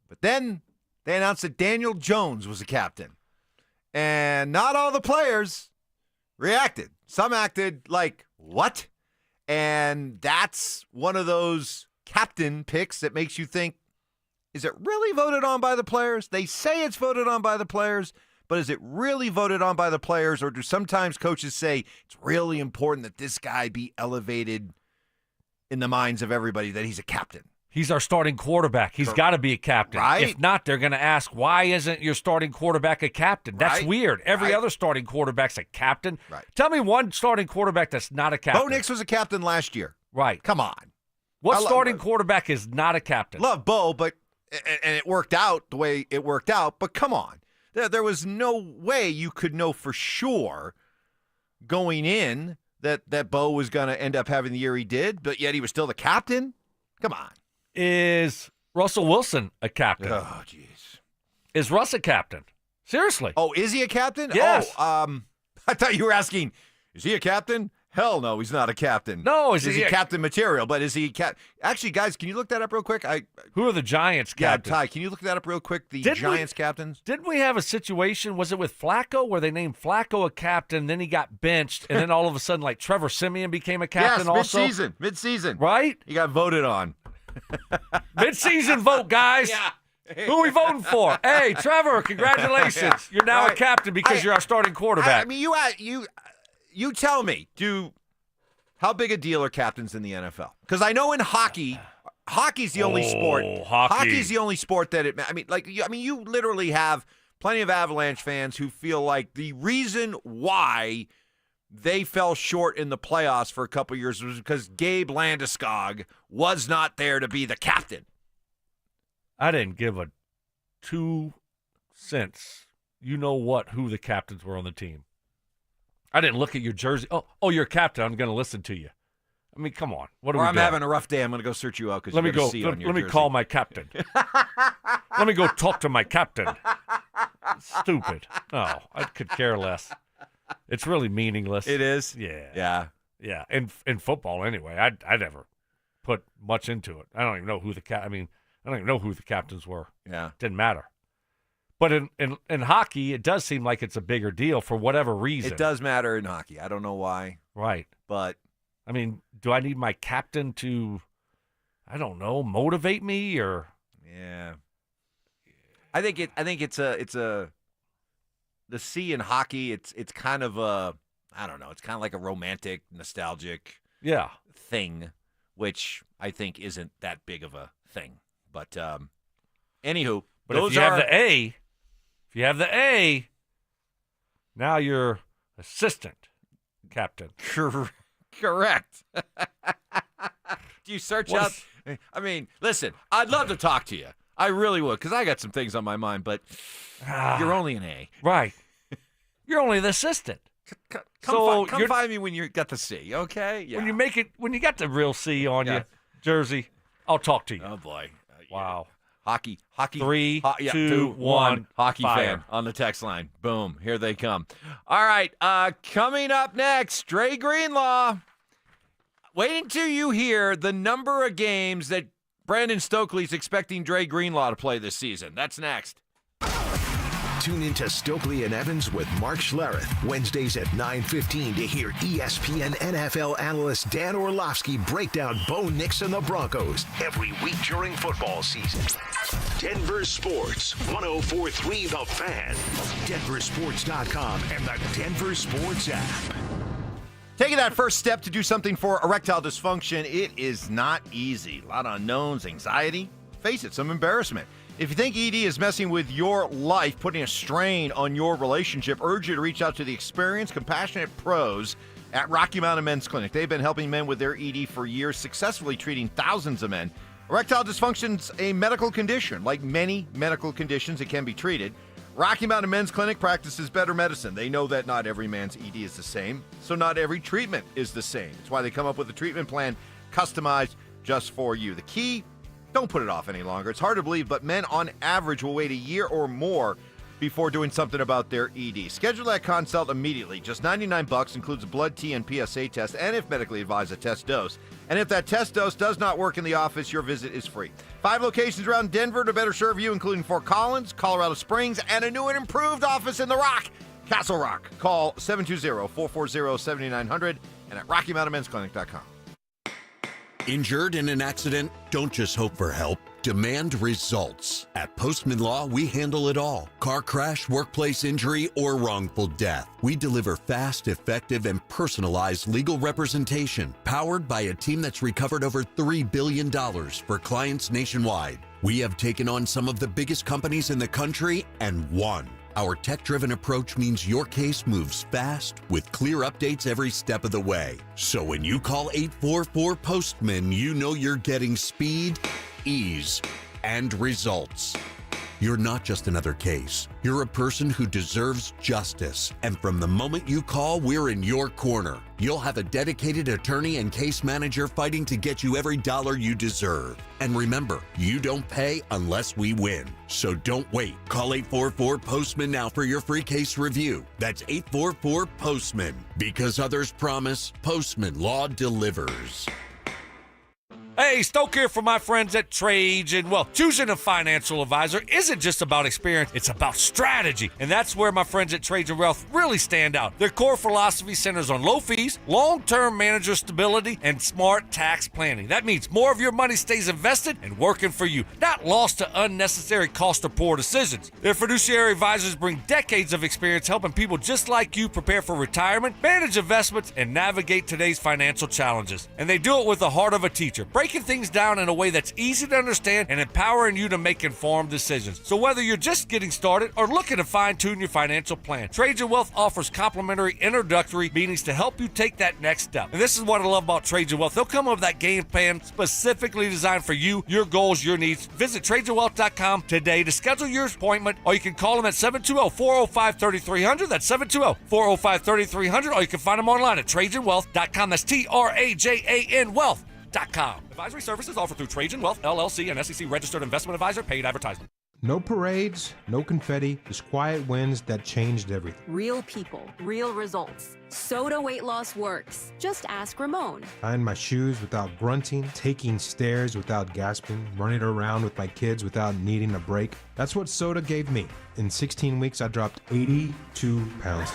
But then they announced that Daniel Jones was a captain. And not all the players reacted. Some acted like, what? And that's one of those captain picks that makes you think, is it really voted on by the players? They say it's voted on by the players, but is it really voted on by the players? Or do sometimes coaches say it's really important that this guy be elevated in the minds of everybody, that he's a captain? He's our starting quarterback. He's got to be a captain. Right? If not, they're going to ask, why isn't your starting quarterback a captain? That's weird. Every other starting quarterback's a captain. Right. Tell me one starting quarterback that's not a captain. Bo Nix was a captain last year. Right. Come on. What starting quarterback is not a captain? Love Bo, but and it worked out the way it worked out, but come on. There was no way you could know for sure going in that Bo was going to end up having the year he did, but yet he was still the captain? Come on. Is Russell Wilson a captain? Oh, jeez. Is Russ a captain? Seriously. Oh, is he a captain? Yes. Oh, I thought you were asking, is he a captain? Hell no, he's not a captain. No, is he captain material? But is he Actually, guys, can you look that up real quick? Who are the Giants captains? Yeah, Ty, can you look that up real quick? Giants captains? Didn't we have a situation, was it with Flacco, where they named Flacco a captain, then he got benched, and then all of a sudden, like, Trevor Siemian became a captain also? Yes, mid-season. Right? He got voted on. Mid-season vote, guys. Yeah. Who are we voting for? Hey, Trevor, congratulations. Yeah. You're now a captain because you're our starting quarterback. You tell me, how big a deal are captains in the NFL? Because I know in hockey's the only sport. Hockey's the only sport that you literally have plenty of Avalanche fans who feel like the reason why they fell short in the playoffs for a couple years was because Gabe Landeskog was not there to be the captain. I didn't give a 2 cents. You know what? Who the captains were on the team. I didn't look at your jersey. Oh, you're a captain. I'm going to listen to you. I mean, come on. What are we doing? having a rough day. I'm going to go search you out because you got a C on your Let me jersey. call my captain. Let me go talk to my captain. Stupid. Oh, I could care less. It's really meaningless. It is? Yeah. Yeah. In football, anyway. I never put much into it. I don't even know who the captains were. Yeah. Didn't matter. But in hockey, it does seem like it's a bigger deal for whatever reason. It does matter in hockey. I don't know why. Right. But I mean, do I need my captain to, I don't know, motivate me or? Yeah. I think it's the C in hockey. It's kind of I don't know. It's kind of like a romantic, nostalgic thing, which I think isn't that big of a thing. But anywho, but if you have the A, now you're assistant captain. Correct. Do you search out? I mean, listen, I'd love to talk to you. I really would, because I got some things on my mind, but you're only an A. Right. You're only the assistant. Come find me when you got the C, okay? Yeah. When you got the real C on you, Jersey, I'll talk to you. Oh, boy. Wow. Hockey. 3, 2, 1. Hockey fire. fan on the text line. Boom. Here they come. All right. Coming up next, Dre Greenlaw. Wait until you hear the number of games that Brandon Stokley's expecting Dre Greenlaw to play this season. That's next. Tune into Stokley and Evans with Mark Schlereth, Wednesdays at 9:15 to hear ESPN NFL analyst Dan Orlovsky break down Bo Nix and the Broncos every week during football season. Denver Sports, 104.3 The Fan, DenverSports.com, and the Denver Sports app. Taking that first step to do something for erectile dysfunction, it is not easy. A lot of unknowns, anxiety, face it, some embarrassment. If you think ED is messing with your life, putting a strain on your relationship, urge you to reach out to the experienced, compassionate pros at Rocky Mountain Men's Clinic. They've been helping men with their ED for years, successfully treating thousands of men. Erectile dysfunction's a medical condition. Like many medical conditions, it can be treated. Rocky Mountain Men's Clinic practices better medicine. They know that not every man's ED is the same, so not every treatment is the same. That's why they come up with a treatment plan customized just for you. The key, don't put it off any longer. It's hard to believe, but men on average will wait a year or more before doing something about their ED. Schedule that consult immediately. Just $99, includes a blood T and PSA test, and if medically advised, a test dose. And if that test dose does not work in the office, your visit is free. 5 locations around Denver to better serve you, including Fort Collins, Colorado Springs, and a new and improved office in the Rock, Castle Rock. Call 720-440-7900 and at RockyMountainMen'sClinic.com. Injured in an accident? Don't just hope for help. Demand results. At Postman Law, we handle it all. Car crash, workplace injury, or wrongful death. We deliver fast, effective, and personalized legal representation, powered by a team that's recovered over $3 billion for clients nationwide. We have taken on some of the biggest companies in the country and won. Our tech-driven approach means your case moves fast with clear updates every step of the way. So when you call 844-POSTMAN, you know you're getting speed, ease, and results. You're not just another case. You're a person who deserves justice. And from the moment you call, we're in your corner. You'll have a dedicated attorney and case manager fighting to get you every dollar you deserve. And remember, you don't pay unless we win. So don't wait. Call 844-POSTMAN now for your free case review. That's 844-POSTMAN. Because others promise, Postman Law delivers. Hey, Stoke here for my friends at Trajan. Well, choosing a financial advisor isn't just about experience, it's about strategy. And that's where my friends at Trajan Wealth really stand out. Their core philosophy centers on low fees, long-term manager stability, and smart tax planning. That means more of your money stays invested and working for you, not lost to unnecessary cost or poor decisions. Their fiduciary advisors bring decades of experience helping people just like you prepare for retirement, manage investments, and navigate today's financial challenges. And they do it with the heart of a teacher, breaking things down in a way that's easy to understand and empowering you to make informed decisions. So whether you're just getting started or looking to fine-tune your financial plan, Trajan Wealth offers complimentary introductory meetings to help you take that next step. And this is what I love about Trajan Wealth. They'll come up with that game plan specifically designed for you, your goals, your needs. Visit TrajanWealth.com today to schedule your appointment, or you can call them at 720-405-3300. That's 720-405-3300, or you can find them online at TrajanWealth.com. That's TRAJAN Wealth.com. Advisory services offered through Trajan Wealth, LLC, an SEC-registered investment advisor. Paid advertisement. No parades, no confetti, just quiet wins that changed everything. Real people, real results. Soda weight loss works. Just ask Ramon. Tying my shoes without grunting, taking stairs without gasping, running around with my kids without needing a break. That's what Soda gave me. In 16 weeks, I dropped 82 pounds.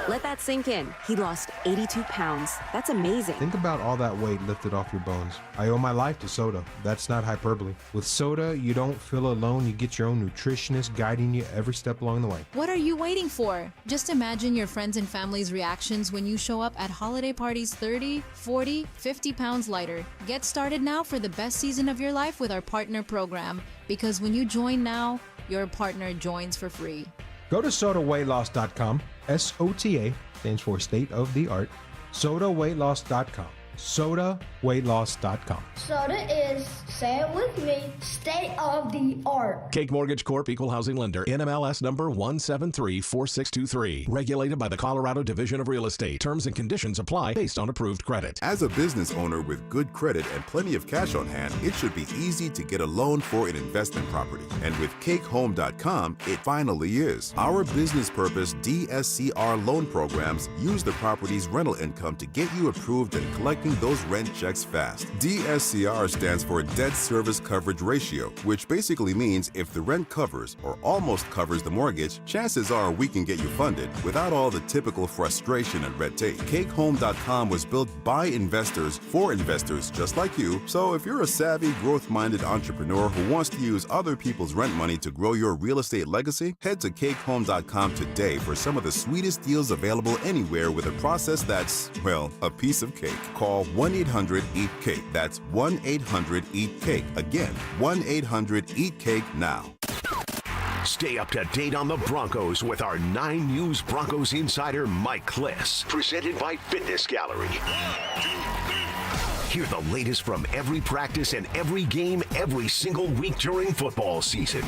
Let that sink in. He lost 82 pounds. That's amazing. Think about all that weight lifted off your bones. I owe my life to Soda. That's not hyperbole. With Soda, you don't feel alone. You get your own nutritionist guiding you every step along the way. What are you waiting for? Just imagine your friends and family's reactions when you show up at holiday parties 30, 40, 50 pounds lighter. Get started now for the best season of your life with our partner program. Because when you join now, your partner joins for free. Go to SodaWeightLoss.com. SOTA stands for state of the art. SodaWeightLoss.com. SodaWeightLoss.com. Soda is, say it with me, state of the art. Cake Mortgage Corp. Equal Housing Lender. NMLS number 1734623. Regulated by the Colorado Division of Real Estate. Terms and conditions apply based on approved credit. As a business owner with good credit and plenty of cash on hand, it should be easy to get a loan for an investment property. And with CakeHome.com, it finally is. Our business purpose DSCR loan programs use the property's rental income to get you approved and collecting those rent checks fast. DSCR stands for Debt Service Coverage Ratio, which basically means if the rent covers or almost covers the mortgage, chances are we can get you funded without all the typical frustration and red tape. CakeHome.com was built by investors for investors just like you, so if you're a savvy, growth-minded entrepreneur who wants to use other people's rent money to grow your real estate legacy, head to CakeHome.com today for some of the sweetest deals available anywhere with a process that's, well, a piece of cake. Call 1-800-EAT-CAKE. That's 1-800-EAT-CAKE. Again, 1-800-EAT-CAKE now. Stay up to date on the Broncos with our 9 News Broncos insider Mike Kliss. Presented by Fitness Gallery. Hear the latest from every practice and every game every single week during football season.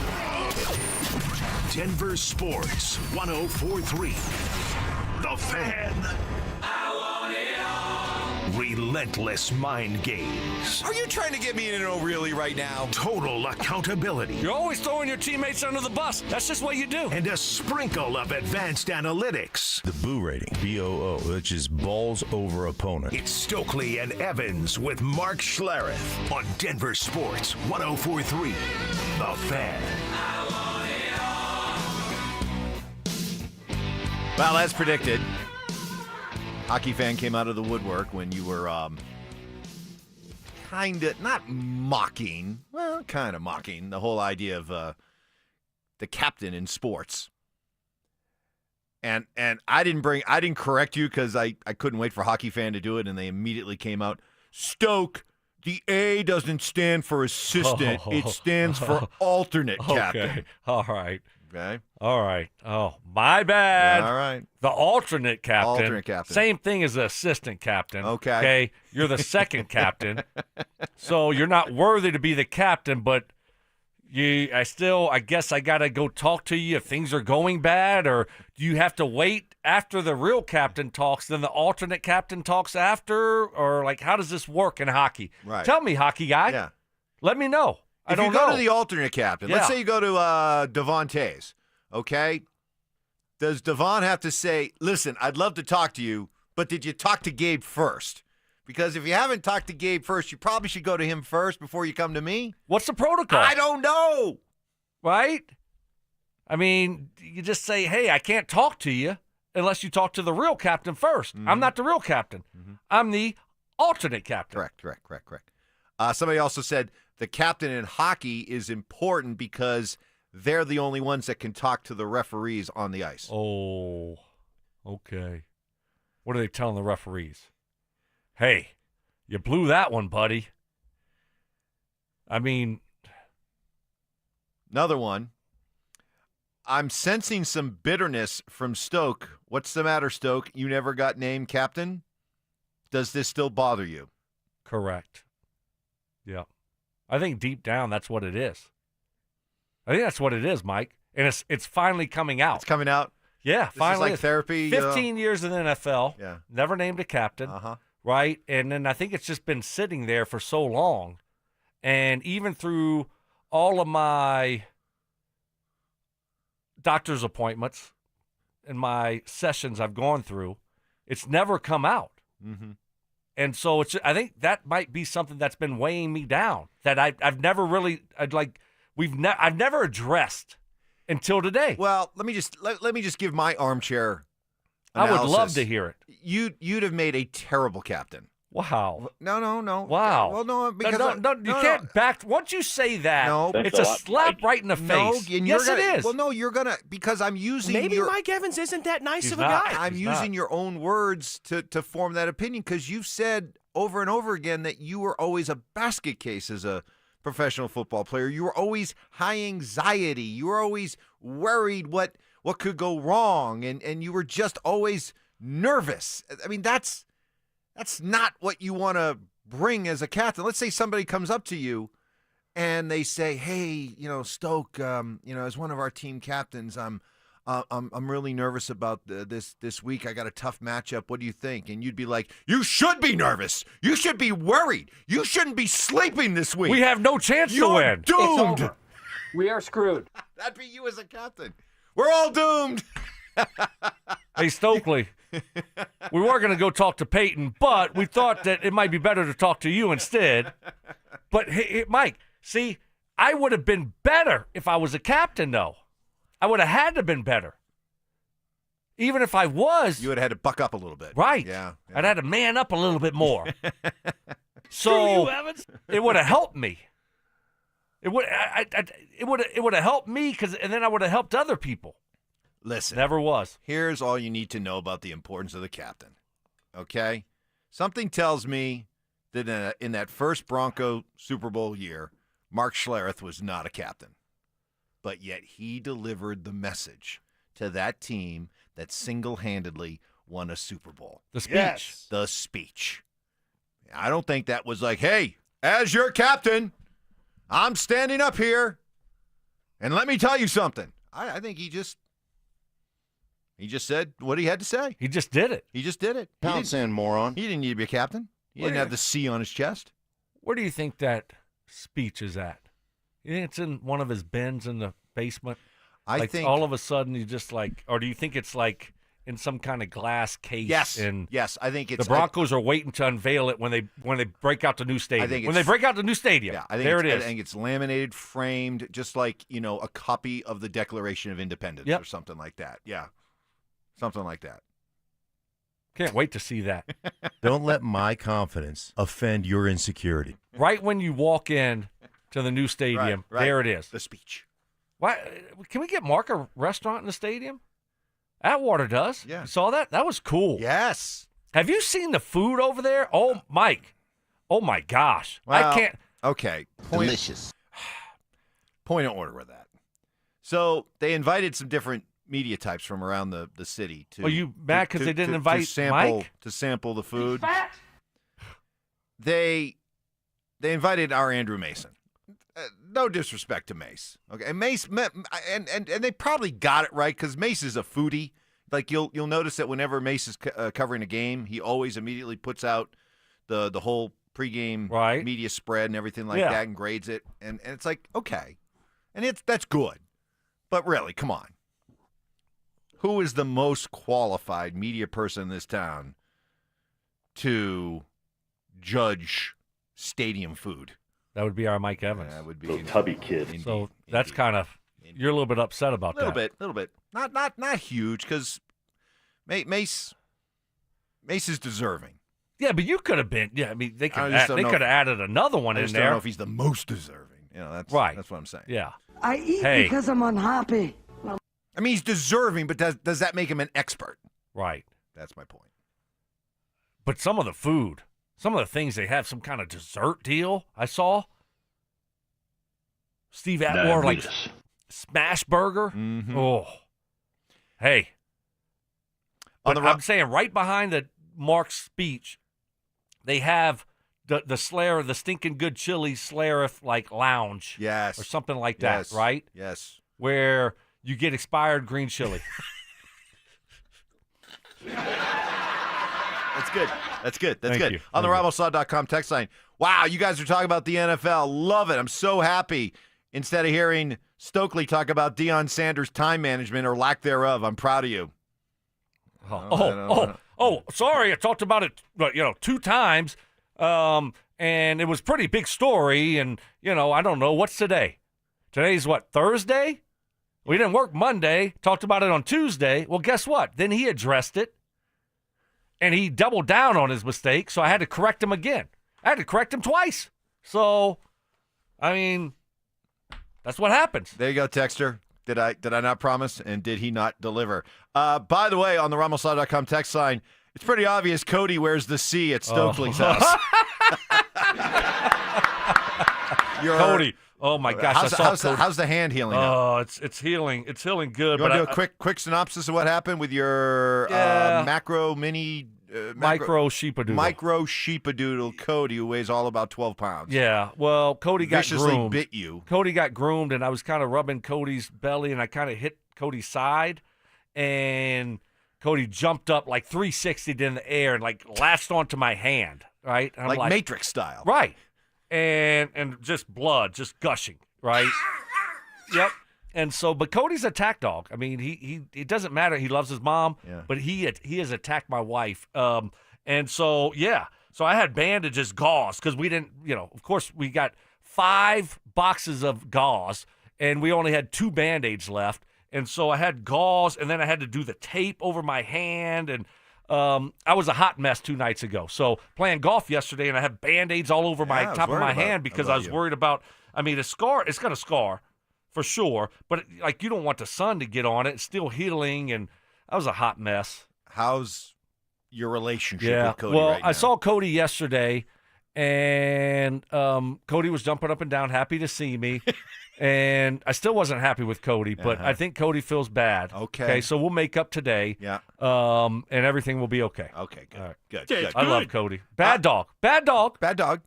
Denver Sports 104.3. The Fan. Relentless mind games. Are you trying to get me in an oh really right now? Total accountability. You're always throwing your teammates under the bus. That's just what you do. And a sprinkle of advanced analytics. The Boo rating, BOO, which is balls over opponent. It's Stokley and Evans with Mark Schlereth on Denver Sports 104.3. The Fan. Well, as predicted, Hockey Fan came out of the woodwork when you were kind of, not mocking, well, kind of mocking the whole idea of the captain in sports. And I didn't correct you because I couldn't wait for Hockey Fan to do it, and they immediately came out, Stoke, the A doesn't stand for assistant, it stands for alternate captain. Okay, all right. Okay. All right. Oh, my bad. Yeah, all right. The alternate captain. Alternate captain. Same thing as the assistant captain. Okay. Okay. You're the second captain. So you're not worthy to be the captain, but I guess I got to go talk to you if things are going bad, or do you have to wait after the real captain talks, then the alternate captain talks after, or like how does this work in hockey? Right. Tell me, hockey guy. Yeah. Let me know. If you go to the alternate captain, let's say you go to Devon Tays, okay? Does Devon have to say, listen, I'd love to talk to you, but did you talk to Gabe first? Because if you haven't talked to Gabe first, you probably should go to him first before you come to me. What's the protocol? I don't know. Right? I mean, you just say, hey, I can't talk to you unless you talk to the real captain first. Mm-hmm. I'm not the real captain. Mm-hmm. I'm the alternate captain. Correct. Somebody also said the captain in hockey is important because they're the only ones that can talk to the referees on the ice. Oh, okay. What are they telling the referees? Hey, you blew that one, buddy. I mean, another one. I'm sensing some bitterness from Stoke. What's the matter, Stoke? You never got named captain? Does this still bother you? Correct. Yeah. I think deep down that's what it is. I think that's what it is, Mike. And it's finally coming out. It's coming out? Yeah, this finally. Is like therapy? 15 years in the NFL. Yeah. Never named a captain. Right? And then I think it's just been sitting there for so long. And even through all of my doctor's appointments and my sessions I've gone through, it's never come out. Mm-hmm. And so I think that might be something that's been weighing me down, that I've never really I've never addressed until today. Well, let me just give my armchair analysis. I would love to hear it. You'd have made a terrible captain. Wow. No. Wow. Well, no, because you can't back. Once you say that, it's a slap right in the face. No, and yes, it is. Well, no, you're gonna because I'm using. Maybe Mike Evans isn't that nice of a guy. I'm using your own words to form that opinion because you've said over and over again that you were always a basket case as a professional football player. You were always high anxiety. You were always worried what could go wrong, and you were just always nervous. I mean, that's That's not what you want to bring as a captain. Let's say somebody comes up to you and they say, "Hey, Stoke, as one of our team captains, I'm really nervous about this week. I got a tough matchup. What do you think?" And you'd be like, "You should be nervous. You should be worried. You shouldn't be sleeping this week. We have no chance to win. You're doomed. We are screwed." That'd be you as a captain. We're all doomed. Hey, Stokley, we were going to go talk to Payton, but we thought that it might be better to talk to you instead. But, hey, Mike, see, I would have been better if I was a captain, though. I would have had to have been better. Even if I was. You would have had to buck up a little bit. Right. Yeah. I'd had to man up a little bit more. Screw you, Evans. It would have helped me. It would have helped me, and then I would have helped other people. Listen. Never was. Here's all you need to know about the importance of the captain. Okay? Something tells me that in that first Bronco Super Bowl year, Mark Schlereth was not a captain. But yet he delivered the message to that team that single-handedly won a Super Bowl. The speech. Yes. The speech. I don't think that was like, "Hey, as your captain, I'm standing up here, and let me tell you something." I think he just said what he had to say. He just did it. He just did it. Pound sand, moron. He didn't need to be a captain. He didn't have the C on his chest. Where do you think that speech is at? You think it's in one of his bins in the basement? I think all of a sudden you just or do you think it's like in some kind of glass case? Yes, I think it's the Broncos are waiting to unveil it when they break out the new stadium. When they break out the new stadium. Yeah, I think there it is. I think it's laminated, framed, just like a copy of the Declaration of Independence or something like that. Yeah, something like that. Can't wait to see that. Don't let my confidence offend your insecurity. Right when you walk in to the new stadium, right. there it is. The speech. Why can we get Mark a restaurant in the stadium? Atwater does. Yeah. You saw that? That was cool. Yes. Have you seen the food over there? Oh, Mike. Oh, my gosh. Well, I can't. Okay. Delicious. Point of order with that. So they invited some different media types from around the city to. Are you mad because they didn't invite Mike? To sample the food. He's fat. They invited our Andrew Mason. No disrespect to Mace. Okay, and Mace and they probably got it right because Mace is a foodie. Like you'll notice that whenever Mace is covering a game, he always immediately puts out the whole pregame media spread and everything like that and grades it. And it's like, okay, and that's good, but really, come on. Who is the most qualified media person in this town to judge stadium food? That would be our Mike Evans. That would be little tubby kid. So that's kind of you're a little bit upset about that. A little bit. Not huge because Mace is deserving. Yeah, but you could have been. Yeah, I mean they could have added another one I in just there. don't know if he's the most deserving. That's right. That's what I'm saying. Yeah. I eat because I'm unhappy. I mean, he's deserving, but does that make him an expert? Right. That's my point. But some of the food. Some of the things they have, some kind of dessert deal I saw. Steve Atwater, like smash burger. Mm-hmm. Oh. Hey. But I'm saying right behind the Mark's speech, they have the Schlereth, the stinking good chili Schlereth like lounge. Yes. Or something like that, right? Yes. Where you get expired green chili. That's good. That's Thank good. you. On the RomoSaw.com text line. Wow, you guys are talking about the NFL. Love it. I'm so happy. Instead of hearing Stokley talk about Dion Sanders' time management or lack thereof, I'm proud of you. Sorry. I talked about it, 2 times, and it was a pretty big story. And I don't know what's today. Today's what, Thursday? We didn't work Monday. Talked about it on Tuesday. Well, guess what? Then he addressed it. And he doubled down on his mistake, so I had to correct him again. I had to correct him twice. So, I mean, that's what happens. There you go, Texter. Did I not promise, and did he not deliver? By the way, on the RomoSaw.com text line, it's pretty obvious Cody wears the C at Stokley's house. Cody. Oh, my gosh. How's the hand healing now? Oh, it's healing. It's healing good. You want to do a quick synopsis of what happened with your macro mini Micro sheepadoodle. Micro sheepadoodle Cody, who weighs all about 12 pounds. Yeah, well, Cody got viciously groomed. bit you. Cody got groomed, and I was kind of rubbing Cody's belly, and I kind of hit Cody's side, and Cody jumped up like 360'd in the air and like latched onto my hand, right? And I'm like Matrix style. Right. And just blood, just gushing, right? Yep. And so, but Cody's a attack dog. I mean, he it doesn't matter. He loves his mom, but he has attacked my wife. And so, yeah. So I had bandages, gauze, because we didn't, of course, we got 5 boxes of gauze, and we only had 2 Band-Aids left. And so I had gauze, and then I had to do the tape over my hand, and I was a hot mess 2 nights ago. So playing golf yesterday, and I had Band-Aids all over my top of my hand because I was worried about, a scar. It's got a scar for sure, but like you don't want the sun to get on it. It's still healing, and I was a hot mess. How's your relationship with Cody well, right now? I saw Cody yesterday, and Cody was jumping up and down, happy to see me. And I still wasn't happy with Cody, but I think Cody feels bad. Okay. So we'll make up today. Yeah. And everything will be okay. Okay, good. All right. Good. I love Cody. Bad dog. Bad dog. Bad dog.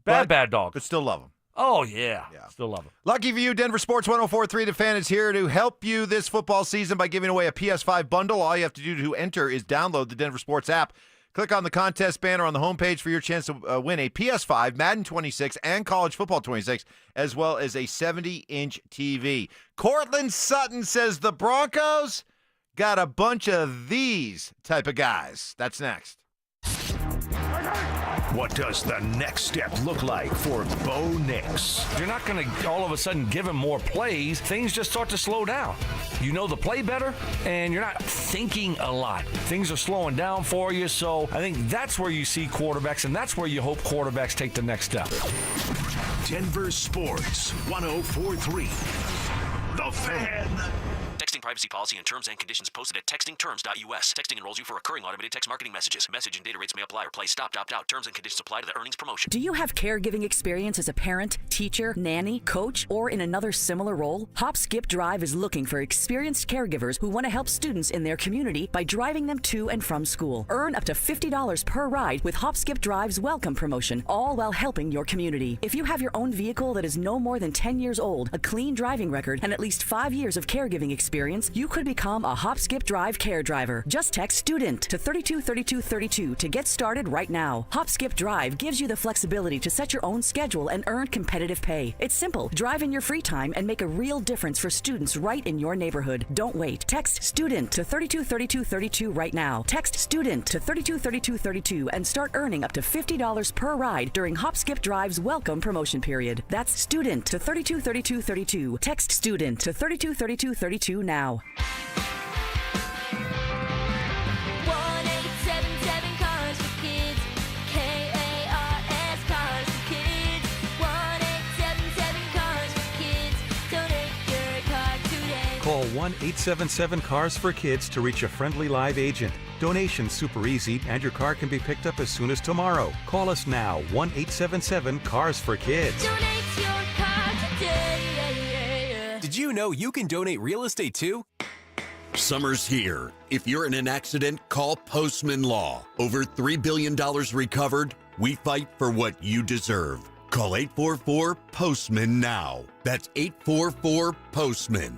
Bad dog. But still love him. Oh, yeah. Still love him. Lucky for you, Denver Sports 104.3 The Fan is here to help you this football season by giving away a PS5 bundle. All you have to do to enter is download the Denver Sports app. Click on the contest banner on the homepage for your chance to win a PS5, Madden 26, and College Football 26, as well as a 70-inch TV. Cortland Sutton says the Broncos got a bunch of these type of guys. That's next. What does the next step look like for Bo Nix? You're not going to all of a sudden give him more plays. Things just start to slow down. You know the play better, and you're not thinking a lot. Things are slowing down for you, so I think that's where you see quarterbacks, and that's where you hope quarterbacks take the next step. Denver Sports 104.3 The Fan. Texting privacy policy and terms and conditions posted at textingterms.us. Texting enrolls you for recurring automated text marketing messages. Message and data rates may apply or play. Stop, opt out. Terms and conditions apply to the earnings promotion. Do you have caregiving experience as a parent, teacher, nanny, coach, or in another similar role? Hop Skip Drive is looking for experienced caregivers who want to help students in their community by driving them to and from school. Earn up to $50 per ride with Hop Skip Drive's welcome promotion, all while helping your community. If you have your own vehicle that is no more than 10 years old, a clean driving record, and at least 5 years of caregiving experience, you could become a Hop Skip Drive care driver. Just text STUDENT to 323232 to get started right now. Hop Skip Drive gives you the flexibility to set your own schedule and earn competitive pay. It's simple. Drive in your free time and make a real difference for students right in your neighborhood. Don't wait. Text STUDENT to 323232 right now. Text STUDENT to 323232 and start earning up to $50 per ride during Hop Skip Drive's welcome promotion period. That's STUDENT to 323232. Text STUDENT to 323232 now. 1-877 Cars for Kids. KARS Cars for Kids. 1-877 Cars for Kids. Donate your car today. Call 1-877-CARS-FOR-KIDS to reach a friendly live agent. Donation's super easy, and your car can be picked up as soon as tomorrow. Call us now, 1-877-CARS-FOR-KIDS. Donate your car today. Did you know you can donate real estate too? Summer's here. If you're in an accident, call Postman Law. Over $3 billion recovered. We fight for what you deserve. Call 844-POSTMAN now. That's 844-POSTMAN.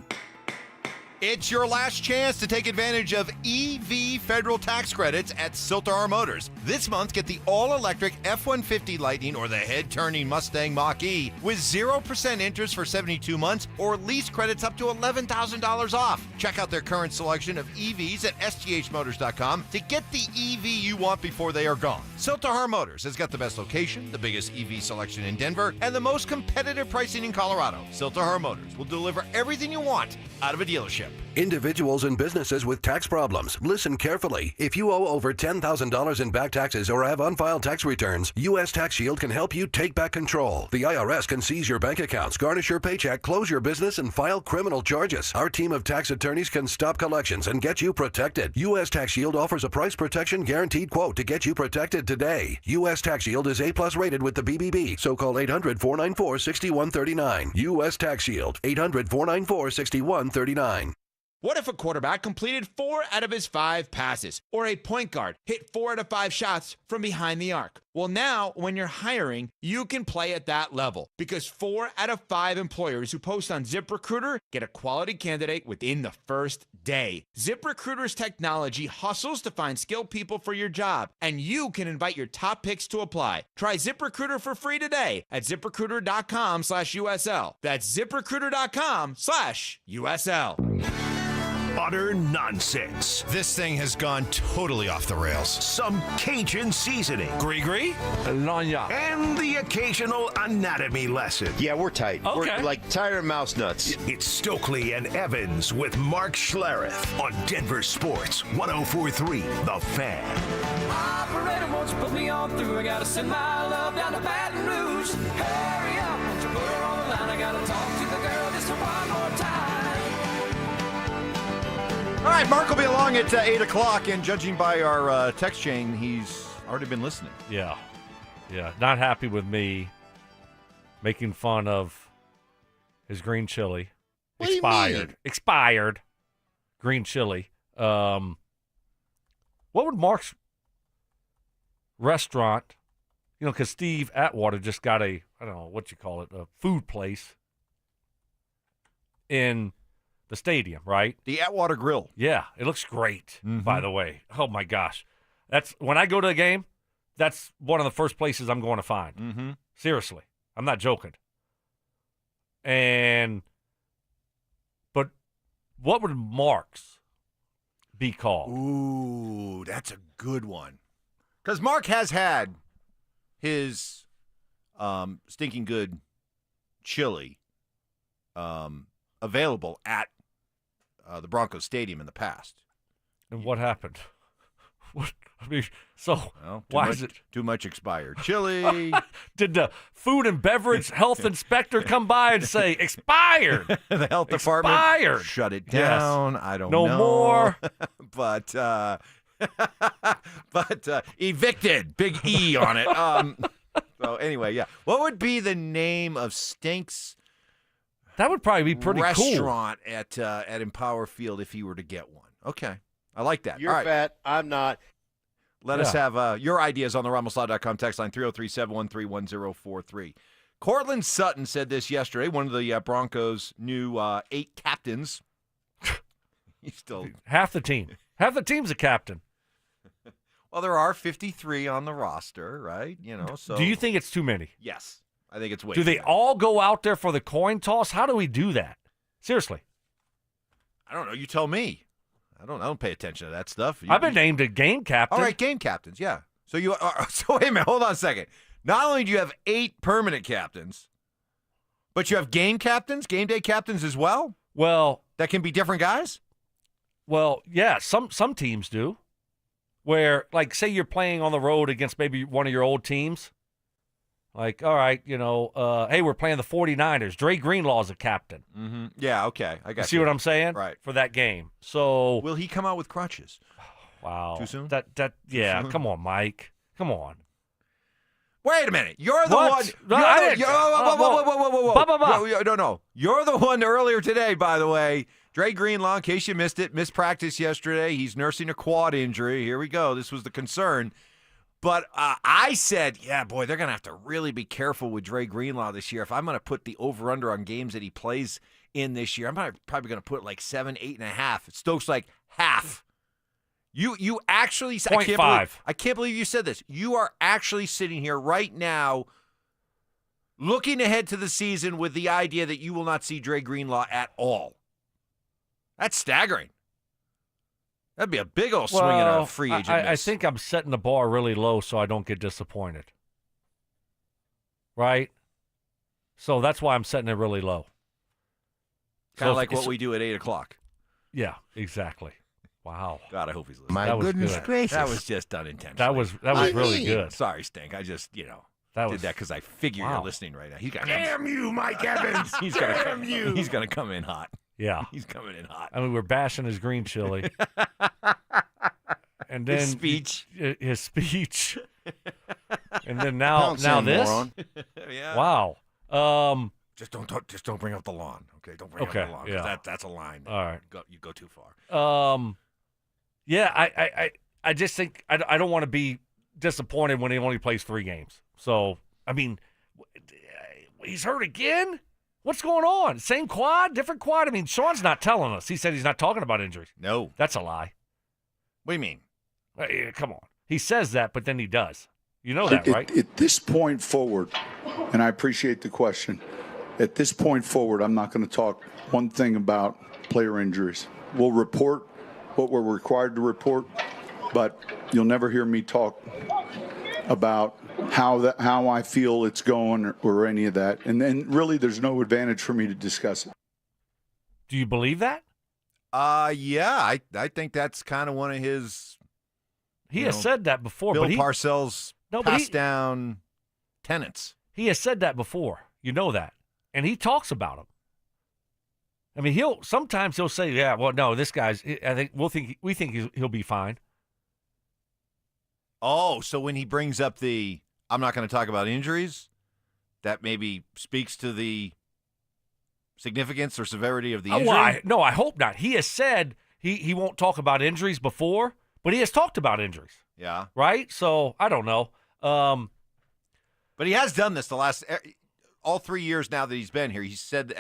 It's your last chance to take advantage of EV federal tax credits at Siltar Motors. This month, get the all-electric F-150 Lightning or the head-turning Mustang Mach-E with 0% interest for 72 months or lease credits up to $11,000 off. Check out their current selection of EVs at sthmotors.com to get the EV you want before they are gone. Siltar Motors has got the best location, the biggest EV selection in Denver, and the most competitive pricing in Colorado. Siltar Motors will deliver everything you want out of a dealership. Individuals and businesses with tax problems, listen carefully. If you owe over $10,000 in back taxes or have unfiled tax returns, U.S. Tax Shield can help you take back control. The IRS can seize your bank accounts, garnish your paycheck, close your business, and file criminal charges. Our team of tax attorneys can stop collections and get you protected. U.S. Tax Shield offers a price protection guaranteed quote to get you protected today. U.S. Tax Shield is A+ rated with the BBB, so call 800-494-6139. U.S. Tax Shield, 800-494-6139. What if a quarterback completed 4 out of his 5 passes? Or a point guard hit 4 out of 5 shots from behind the arc? Well, now, when you're hiring, you can play at that level because 4 out of 5 employers who post on ZipRecruiter get a quality candidate within the first day. ZipRecruiter's technology hustles to find skilled people for your job, and you can invite your top picks to apply. Try ZipRecruiter for free today at ZipRecruiter.com/USL. That's ZipRecruiter.com/USL. Utter nonsense. This thing has gone totally off the rails. Some Cajun seasoning. Gree-gree? And the occasional anatomy lesson. Yeah, we're tight. Okay. We're like tire mouse nuts. It's Stokley and Evans with Mark Schlereth on Denver Sports 104.3 The Fan. Operator, won't you put me on through? I gotta send my love down to Baton Rouge. Hurry up, won't you put her on the line? I gotta talk to the girl just one more time. All right, Mark will be along at 8 o'clock, and judging by our text chain, he's already been listening. Yeah. Not happy with me making fun of his green chili. What do you mean? Expired green chili. What would Mark's restaurant, because Steve Atwater just got I don't know what you call it, a food place in the stadium, right? The Atwater Grill. Yeah, it looks great, by the way. Oh, my gosh. That's when I go to the game, that's one of the first places I'm going to find. Mm-hmm. Seriously. I'm not joking. But what would Mark's be called? Ooh, that's a good one. Because Mark has had his stinking good chili available at the Broncos Stadium in the past. And what happened? Why is it too much expired chili? Did the food and beverage health inspector come by and say expired? The health department shut it down. Yes. I don't know. No more. but evicted. Big E on it. So anyway, yeah. What would be the name of Stink's? That would probably be pretty restaurant cool. at Empower Field if he were to get one. Okay. I like that. You're all right. fat. I'm not. Let us have your ideas on the RamosLaw.com text line 303-713-1043. Cortland Sutton said this yesterday, one of the Broncos' new 8 captains. He's still half the team. Half the team's a captain. Well, there are 53 on the roster, right? So do you think it's too many? Yes. I think it's way Do they all go out there for the coin toss? How do we do that? Seriously. I don't know. You tell me. I don't pay attention to that stuff. I've been named a game captain. All right, game captains, yeah. So so wait a minute, hold on a second. Not only do you have 8 permanent captains, but you have game captains, game day captains as well? Well, that can be different guys? Well, yeah, some teams do. Where, like, say you're playing on the road against maybe one of your old teams. Like, all right, hey, we're playing the 49ers. Dre Greenlaw's a captain. Mm-hmm. Yeah, okay. I got you. See what I'm saying? Right. For that game. So will he come out with crutches? Wow. Too soon? Yeah, Too soon? Come on, Mike. Come on. Wait a minute. You're the What? one. No, I didn't. Whoa. No. You're the one earlier today, by the way. Dre Greenlaw, in case you missed it, missed practice yesterday. He's nursing a quad injury. Here we go. This was the concern. But I said, yeah, boy, they're going to have to really be careful with Dre Greenlaw this year. If I'm going to put the over-under on games that he plays in this year, I'm probably going to put like 7, 8.5. Stokes like half. You actually, 0.5. I can't believe you said this. You are actually sitting here right now looking ahead to the season with the idea that you will not see Dre Greenlaw at all. That's staggering. That'd be a big old swing at a free agent. I think I'm setting the bar really low so I don't get disappointed. Right? So that's why I'm setting it really low. Kind of like what we do at 8 o'clock. Yeah, exactly. Wow. God, I hope he's listening. My goodness gracious. That was just unintentional. That was really good. Sorry, Stink. I just, did that because I figure you're listening right now. He's got Damn you, Mike Evans. He's going to come in hot. Yeah. He's coming in hot. I mean, we're bashing his green chili. And then his speech. And then now this. Yeah. Wow. Just don't bring up the lawn. Okay, don't bring up the lawn. 'Cause Yeah. That's a line. All right. You go too far. Yeah, I just think I don't want to be disappointed when he only plays 3 games. So, I mean, he's hurt again? What's going on? Same quad? Different quad? I mean, Sean's not telling us. He said he's not talking about injuries. No. That's a lie. What do you mean? Come on. He says that, but then he does. You know that, right? At this point forward, and I appreciate the question, at this point forward, I'm not going to talk one thing about player injuries. We'll report what we're required to report, but you'll never hear me talk about how I feel it's going or any of that. And then really there's no advantage for me to discuss it. Do you believe that? Yeah, I think that's kind of one of his. He has said that before. Bill but Parcells passed down tenets. He has said that before. You know that. And he talks about him. I mean, sometimes he'll say, "Yeah, well, no, this guy's. We think he'll be fine." Oh, so when he brings up I'm not going to talk about injuries, that maybe speaks to the significance or severity of the injury? I hope not. He has said he won't talk about injuries before, but he has talked about injuries. Yeah. Right? So, I don't know. But he has done this all 3 years now that he's been here. He said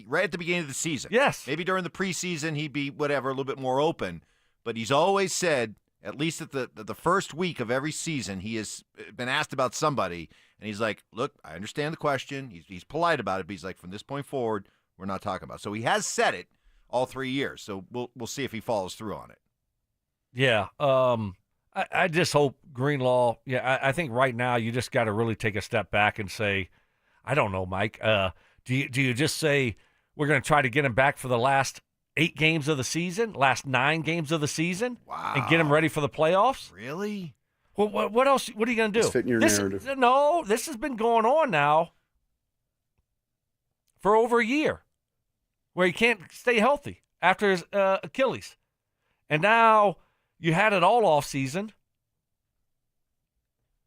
right at the beginning of the season. Yes. Maybe during the preseason he'd be a little bit more open, but he's always said, at least at the first week of every season, he has been asked about somebody, and he's like, look, I understand the question. He's polite about it, but he's like, from this point forward, we're not talking about it. So he has said it all 3 years, so we'll see if he follows through on it. Yeah. I just hope Greenlaw, I think right now you just got to really take a step back and say, I don't know, Mike, do you just say we're going to try to get him back for the last 8 games of the season, last 9 games of the season, and get him ready for the playoffs? Really? Well, what else? What are you going to do? It's fitting your narrative. No, this has been going on now for over a year, where he can't stay healthy after his Achilles, and now you had it all off season,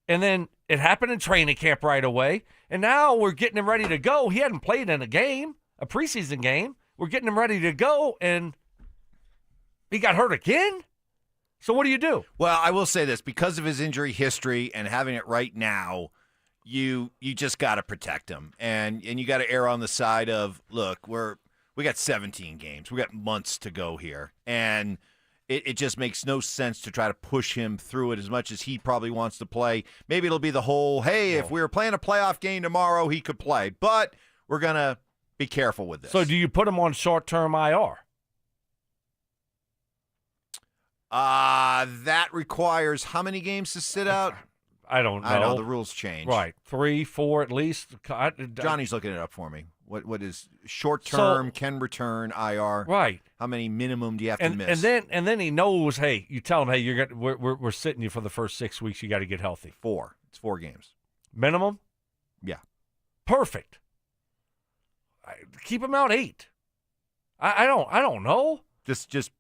and then it happened in training camp right away, and now we're getting him ready to go. He hadn't played in a preseason game. We're getting him ready to go, and he got hurt again? So what do you do? Well, I will say this. Because of his injury history and having it right now, you just got to protect him. And you got to err on the side of, look, we got 17 games. We got months to go here. And it just makes no sense to try to push him through it as much as he probably wants to play. Maybe it'll be the whole, hey, if we were playing a playoff game tomorrow, he could play. But we're going to be careful with this. So do you put him on short-term IR? That requires how many games to sit out? I don't know. I know the rules change. Right, 3, 4 at least. Johnny's looking it up for me. What is short-term, can return, IR? Right. How many minimum do you have to miss? And then he knows. Hey, you tell him, hey, we're sitting you for the first 6 weeks. You got to get healthy. 4. It's 4 games minimum. Yeah. Perfect. Keep him out 8. I don't know. Just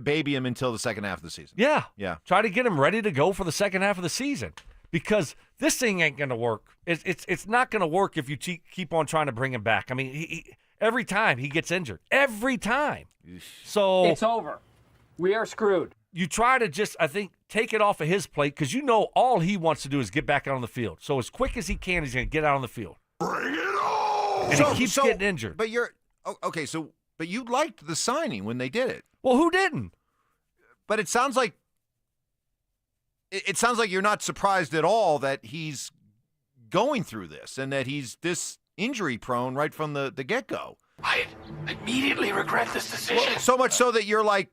baby him until the second half of the season. Yeah. Yeah. Try to get him ready to go for the second half of the season, because this thing ain't going to work. It's not going to work if you keep on trying to bring him back. I mean, he every time he gets injured. Every time. So it's over. We are screwed. You try to just, I think, take it off of his plate, because you know all he wants to do is get back out on the field. So as quick as he can, he's going to get out on the field. Bring it on! And he keeps getting injured. But but you liked the signing when they did it. Well, who didn't? But it sounds like you're not surprised at all that he's going through this and that he's this injury prone right from the get-go. I immediately regret this decision. So much so that you're like,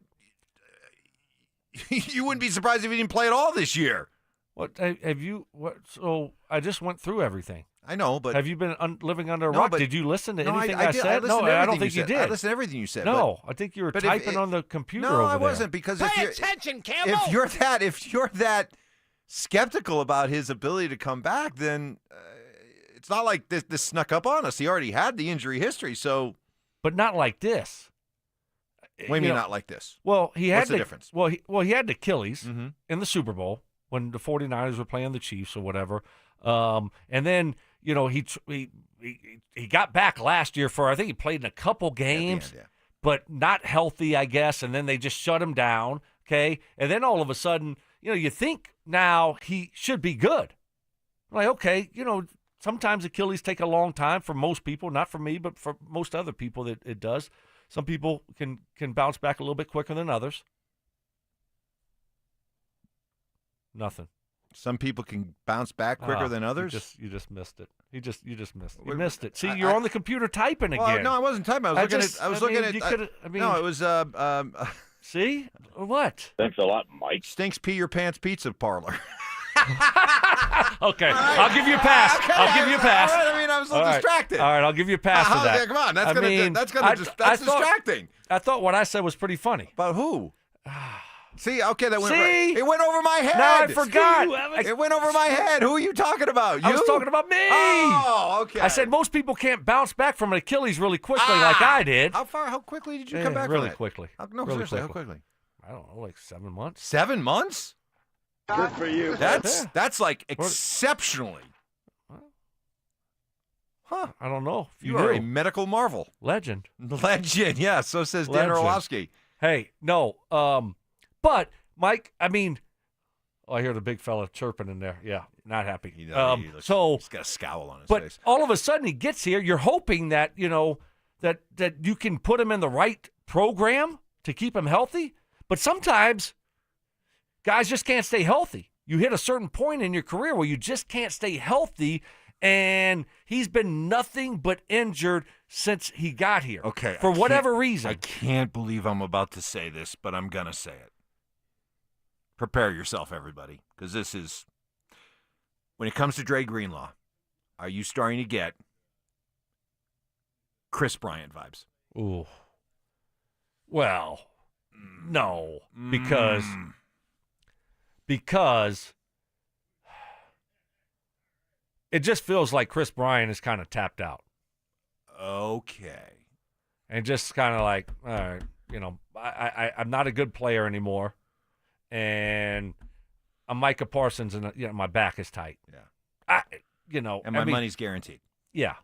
you wouldn't be surprised if he didn't play at all this year. What have you? What? So I just went through everything. I know, but have you been living under a rock? Did you listen to anything I said? No, I don't think you did. I listened to everything you said. No, I think you were typing on the computer. No, over I wasn't, there. because Pay attention, Campbell. If you're that skeptical about his ability to come back, then it's not like this snuck up on us. He already had the injury history, so. But not like this. What do you mean not like this? Well, he had What's the difference? Well, he had the Achilles in the Super Bowl when the 49ers were playing the Chiefs or whatever. And then he got back last year for, I think he played in a couple games, but not healthy, I guess, and then they just shut him down, okay? And then all of a sudden, you think now he should be good. Like, okay, sometimes Achilles take a long time for most people, not for me, but for most other people that it does. Some people can bounce back a little bit quicker than others. Nothing. Some people can bounce back quicker than others? You just missed it. You just missed it. You missed it. See, you're on the computer typing again. Well, no, I wasn't typing. I was looking at. No, it was. See what? Thanks a lot, Mike. Stinks Pee Your Pants Pizza Parlor. Okay, I'll give you a pass. Okay, I'll give you a pass. All right, I mean, I was a little distracted. All right, I'll give you a pass for that. Come on, that's distracting. I thought what I said was pretty funny. About who? See, okay, that went See? It went over my head. Now I forgot. It went over my head. Who are you talking about? You? I was talking about me. Oh, okay. I said most people can't bounce back from an Achilles really quickly like I did. How quickly did you come back really from it? quickly. No, really seriously, quickly. how quickly? I don't know, like 7 months. 7 months? Good for you. That's like exceptionally. Huh. I don't know. You are a medical marvel. Legend. Legend, yeah. So says Dan Legend. Orlovsky. Hey, no. But, Mike, I mean, I hear the big fella chirping in there. Yeah, not happy. He's So got a scowl on his but face. all of a sudden he gets here. You're hoping that, that you can put him in the right program to keep him healthy. But sometimes guys just can't stay healthy. You hit a certain point in your career where you just can't stay healthy, and he's been nothing but injured since he got here. Okay. For whatever reason. I can't believe I'm about to say this, but I'm going to say it. Prepare yourself, everybody, because this is, when it comes to Dre Greenlaw, are you starting to get Chris Bryant vibes? Ooh. Well, no, because it just feels like Chris Bryant is kind of tapped out. Okay. And just kind of like, all right, I'm not a good player anymore. And I'm Micah Parsons, and my back is tight. Yeah. And my I mean, money's guaranteed. Yeah.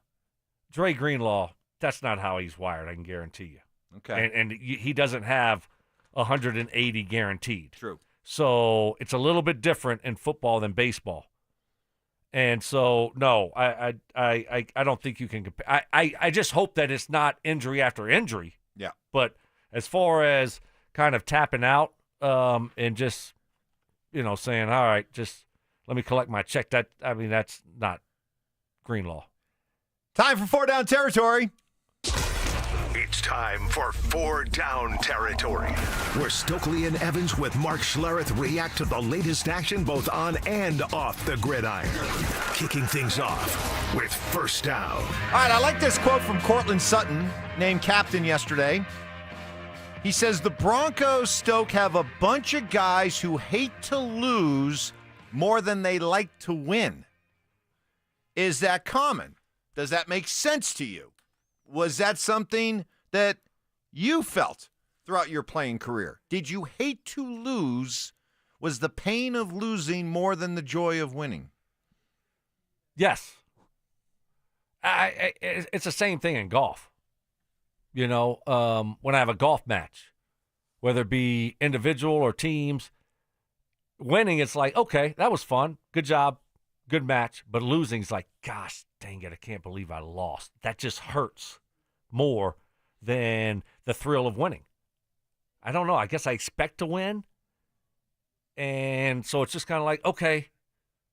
Dre Greenlaw, that's not how he's wired, I can guarantee you. Okay. And he doesn't have 180 guaranteed. True. So it's a little bit different in football than baseball. And so, no, I don't think you can compare. I just hope that it's not injury after injury. Yeah. But as far as kind of tapping out and just, saying, all right, just let me collect my check, that's not Greenlaw. Time for 4 Down Territory. It's time for 4 Down Territory, where Stokley and Evans with Mark Schlereth react to the latest action both on and off the gridiron. Kicking things off with First Down. All right, I like this quote from Cortland Sutton, named captain yesterday. He says, the Broncos, Stoke, have a bunch of guys who hate to lose more than they like to win. Is that common? Does that make sense to you? Was that something that you felt throughout your playing career? Did you hate to lose? Was the pain of losing more than the joy of winning? Yes. It's the same thing in golf. When I have a golf match, whether it be individual or teams, winning, it's like, okay, that was fun. Good job. Good match. But losing is like, gosh, dang it, I can't believe I lost. That just hurts more than the thrill of winning. I don't know. I guess I expect to win. And so it's just kind of like, okay,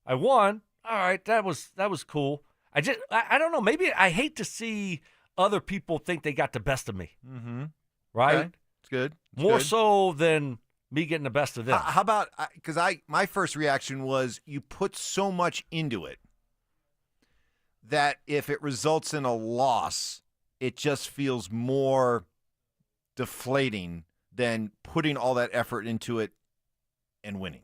I won. All right, that was cool. I don't know. Maybe I hate to see other people think they got the best of me. Mm-hmm. Right? Okay. It's good. More so than me getting the best of them. How about, because my first reaction was you put so much into it that if it results in a loss, it just feels more deflating than putting all that effort into it and winning.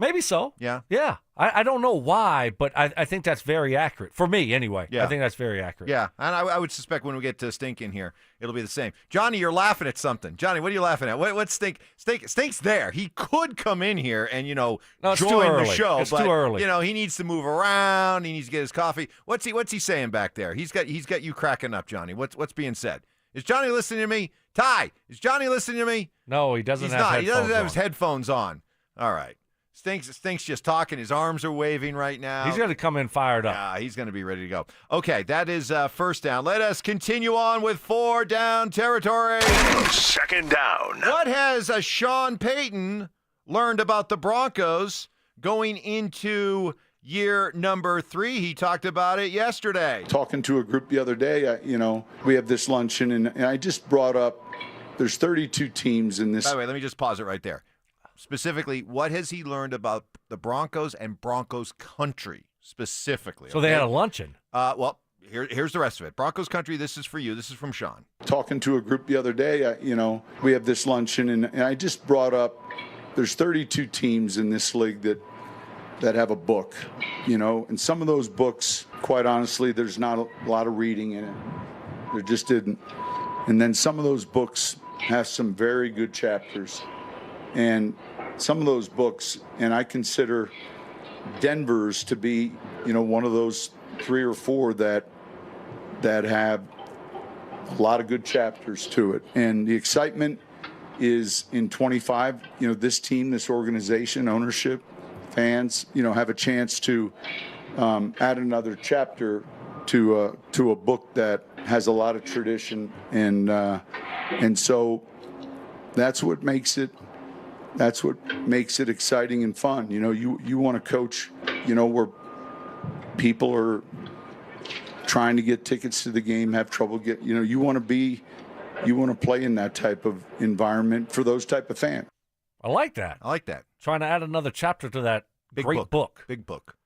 Maybe so. Yeah. Yeah. I don't know why, but I think that's very accurate. For me, anyway. Yeah. I think that's very accurate. Yeah, and I would suspect when we get to Stink in here, it'll be the same. Johnny, you're laughing at something. Johnny, what are you laughing at? What's Stink? Stink's there. He could come in here and, No, it's join too early. the show. It's but, too early. He needs to move around. He needs to get his coffee. What's he saying back there? He's got you cracking up, Johnny. What's being said? Is Johnny listening to me? Ty, is Johnny listening to me? No, he doesn't He's have not. headphones He doesn't have on. his headphones on. All right. Stink's just talking. His arms are waving right now. He's going to come in fired up. Yeah, he's going to be ready to go. Okay, that is first down. Let us continue on with 4 down territory. Second down. What has Sean Payton learned about the Broncos going into year number 3? He talked about it yesterday. Talking to a group the other day, we have this luncheon, and I just brought up there's 32 teams in this. By the way, let me just pause it right there. Specifically, what has he learned about the Broncos and Broncos country specifically? So they had a luncheon. Well, here's the rest of it. Broncos country, this is for you. This is from Sean. Talking to a group the other day, we have this luncheon, and I just brought up there's 32 teams in this league that have a book, and some of those books, quite honestly, there's not a lot of reading in it. There just didn't. And then some of those books have some very good chapters. And some of those books, and I consider Denver's to be, one of those 3 or 4 that have a lot of good chapters to it. And the excitement is in 25, this team, this organization, ownership, fans, have a chance to add another chapter to a book that has a lot of tradition. And so that's what makes it exciting and fun. You want to coach, where people are trying to get tickets to the game, have trouble you want to play in that type of environment for those type of fans. I like that. Trying to add another chapter to that great book. Big book.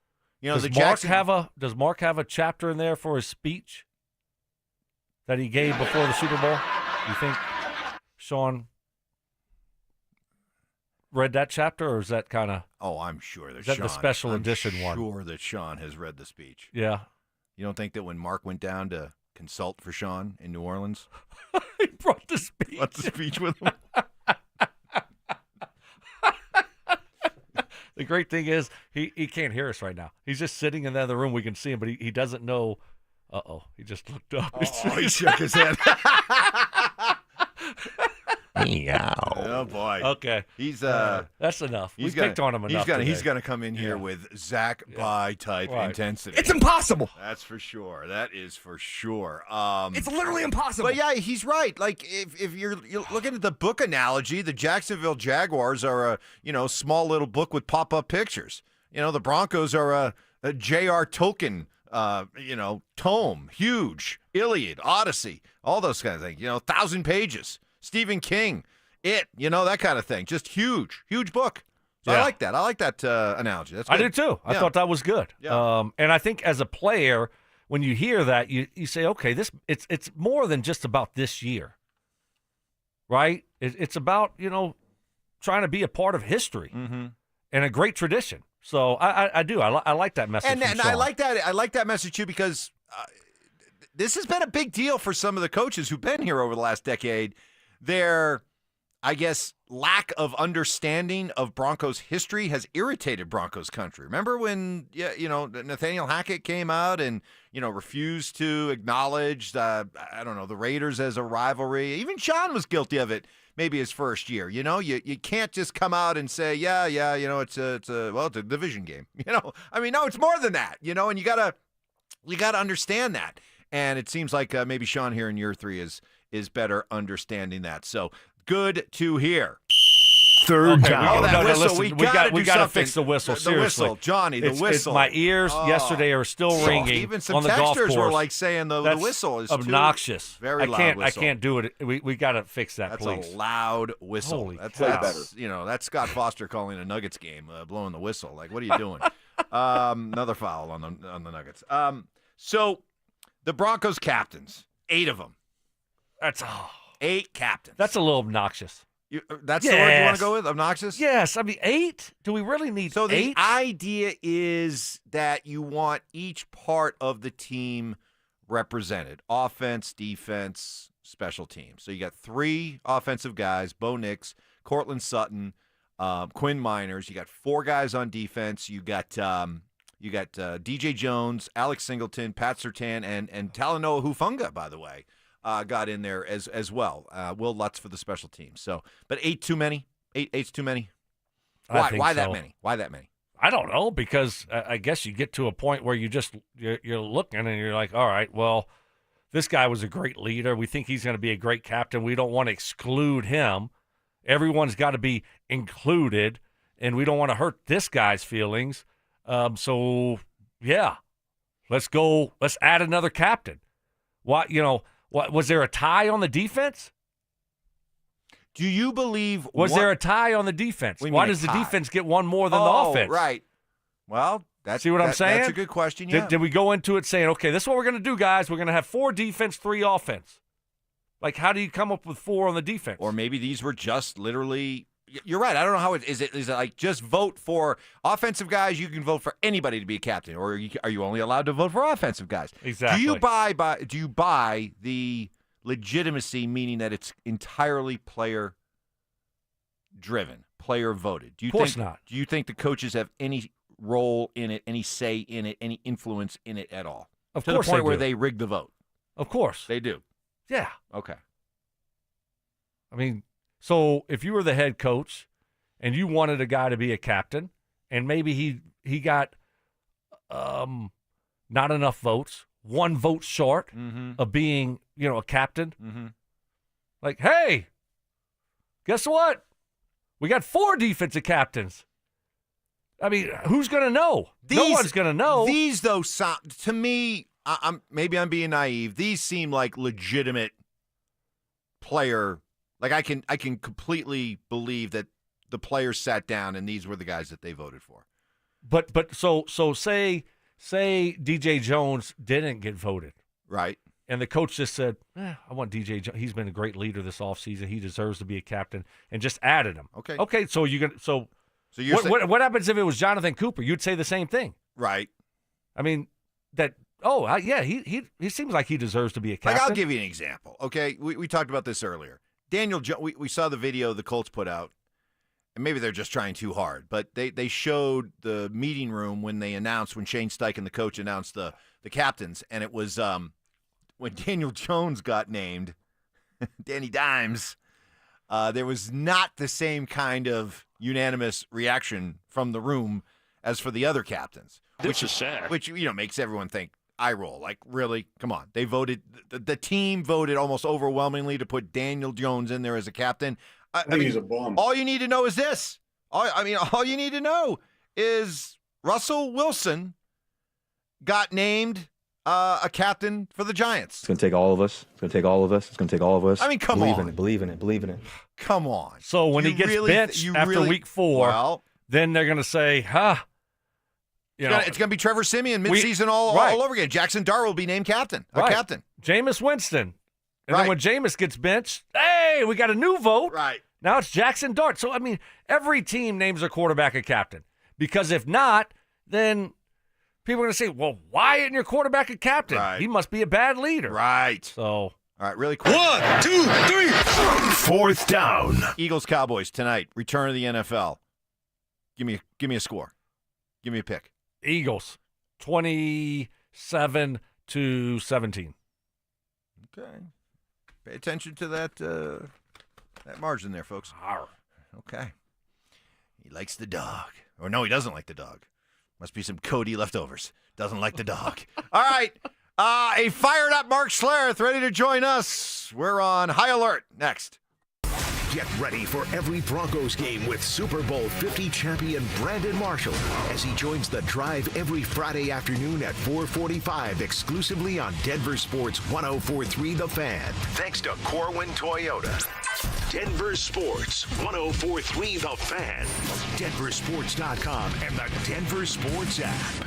Does Mark have a chapter in there for his speech that he gave before the Super Bowl? You think Sean read that chapter, or is that kind of? Oh, I'm sure that is that Sean, the special edition one? I'm sure that Sean has read the speech. Yeah. You don't think that when Mark went down to consult for Sean in New Orleans, he brought the speech. Brought the speech with him. The great thing is he can't hear us right now. He's just sitting in the other room. We can see him, but he doesn't know. He just looked up. He shook his head. Meow. Oh boy. Okay. He's that's enough. We picked on him enough. He's gonna come in here with Zach Bye type intensity. It's impossible. That's for sure. That is for sure. It's literally impossible. But yeah, he's right. Like if you're looking at the book analogy, the Jacksonville Jaguars are a small little book with pop-up pictures. The Broncos are a J.R. Tolkien tome, huge, Iliad, Odyssey, all those kind of things. 1,000 pages. Stephen King, that kind of thing. Just huge book. So Yeah. I like that. I like that analogy. That's good. I do too. I thought that was good. Yeah. And I think as a player, when you hear that, you say, okay, it's more than just about this year, right? It's about trying to be a part of history and a great tradition. So I do. I like that message. And from I Sean. like that. I like that message too because this has been a big deal for some of the coaches who've been here over the last decade. Their, I guess, lack of understanding of Broncos history has irritated Broncos country. Remember when Nathaniel Hackett came out and refused to acknowledge the Raiders as a rivalry. Even Sean was guilty of it. Maybe his first year. You can't just come out and say, it's a division game. No, it's more than that. And you gotta understand that. And it seems like maybe Sean here in year 3 is better understanding that. So good to hear. Third down. That whistle. Listen, we gotta fix the whistle. The Seriously, whistle, Johnny. The whistle. My ears yesterday are still ringing. Even some on the golf texters course. were like saying the whistle is obnoxious. Very loud whistle. I can't do it. We got to fix that. That's please. a loud whistle. Holy that's cow. that's Scott Foster calling a Nuggets game, blowing the whistle. Like, what are you doing? Another foul on the Nuggets. So the Broncos captains, 8 of them. That's 8 captains. That's a little obnoxious. That's the word you want to go with? Obnoxious? Yes. I mean, 8? Do we really need 8? So the idea is that you want each part of the team represented. Offense, defense, special teams. So you got 3 offensive guys, Bo Nix, Cortland Sutton, Quinn Miners. You got 4 guys on defense. You got DJ Jones, Alex Singleton, Pat Surtain, and Talanoa Hufanga, by the way, got in there as well. Will Lutz for the special teams. So, but 8 too many? 8's too many? Why that many? Why that many? I don't know, because I guess you get to a point where you're looking and you're like, all right, well, this guy was a great leader. We think he's going to be a great captain. We don't want to exclude him. Everyone's got to be included, and we don't want to hurt this guy's feelings. So, yeah, let's go. Let's add another captain. What was there a tie on the defense? Do you believe was there a tie on the defense? Why does the defense get one more than the offense? Right. Well, see what I'm saying? That's a good question. Yeah. Did we go into it saying, okay, this is what we're going to do, guys? We're going to have 4 defense, 3 offense. Like, how do you come up with 4 on the defense? Or maybe these were just literally. You're right. I don't know how it is. Is it like just vote for offensive guys? You can vote for anybody to be a captain, or are you only allowed to vote for offensive guys? Exactly. Do you buy the legitimacy, meaning that it's entirely player driven, player voted? Of course not. Do you think the coaches have any role in it, any say in it, any influence in it at all? Of to course the point they where do. they rig the vote. Of course they do. Yeah. Okay. I mean, so if you were the head coach and you wanted a guy to be a captain, and maybe he got not enough votes, 1 vote short of being, a captain. Mm-hmm. Like, hey, guess what? We got 4 defensive captains. I mean, who's going to know? No one's going to know. These, though, to me, I'm being naive. These seem like legitimate player. Like I can completely believe that the players sat down and these were the guys that they voted for. But so say DJ Jones didn't get voted. Right. And the coach just said, I want DJ Jones. He's been a great leader this offseason. He deserves to be a captain, and just added him. Okay. Okay, so what happens if it was Jonathan Cooper? You'd say the same thing. Right. I mean, he seems like he deserves to be a captain. Like, I'll give you an example, okay? We talked about this earlier. Daniel Jones, we saw the video the Colts put out, and maybe they're just trying too hard, but they showed the meeting room when Shane Steichen, the coach, announced the captains, and it was when Daniel Jones got named, Danny Dimes, there was not the same kind of unanimous reaction from the room as for the other captains. Which is sad. Which, makes everyone think, eye roll. Like, really? Come on. They voted, the team voted almost overwhelmingly to put Daniel Jones in there as a captain. I think he's a bum. All you need to know is this. All you need to know is Russell Wilson got named a captain for the Giants. It's going to take all of us. It's going to take all of us. It's going to take all of us. I mean, come believe on. in it. Believe in it. Believe in it. Come on. So when he gets benched after week 4, then they're going to say, it's going to be Trevor Siemian midseason all over again. Jackson Darrell will be named captain. Captain. Jameis Winston. And then when Jameis gets benched, hey, we got a new vote. Right. Now it's Jackson Dart. So, I mean, every team names their quarterback a captain. Because if not, then people are going to say, well, why isn't your quarterback a captain? Right. He must be a bad leader. Right. So, all right, really quick. 1, 2, 3. 4th down. Eagles Cowboys tonight. Return of the NFL. Give me a score. Give me a pick. Eagles 27-17. Okay. Pay attention to that margin there, folks. Okay. He likes the dog. Or no, he doesn't like the dog. Must be some Cody leftovers. Doesn't like the dog. All right. A fired up Mark Schlereth ready to join us. We're on high alert. Next. Get ready for every Broncos game with Super Bowl 50 champion Brandon Marshall as he joins the drive every Friday afternoon at 4:45 exclusively on Denver Sports 104.3 The Fan. Thanks to Corwin Toyota. Denver Sports 104.3 The Fan. DenverSports.com and the Denver Sports app.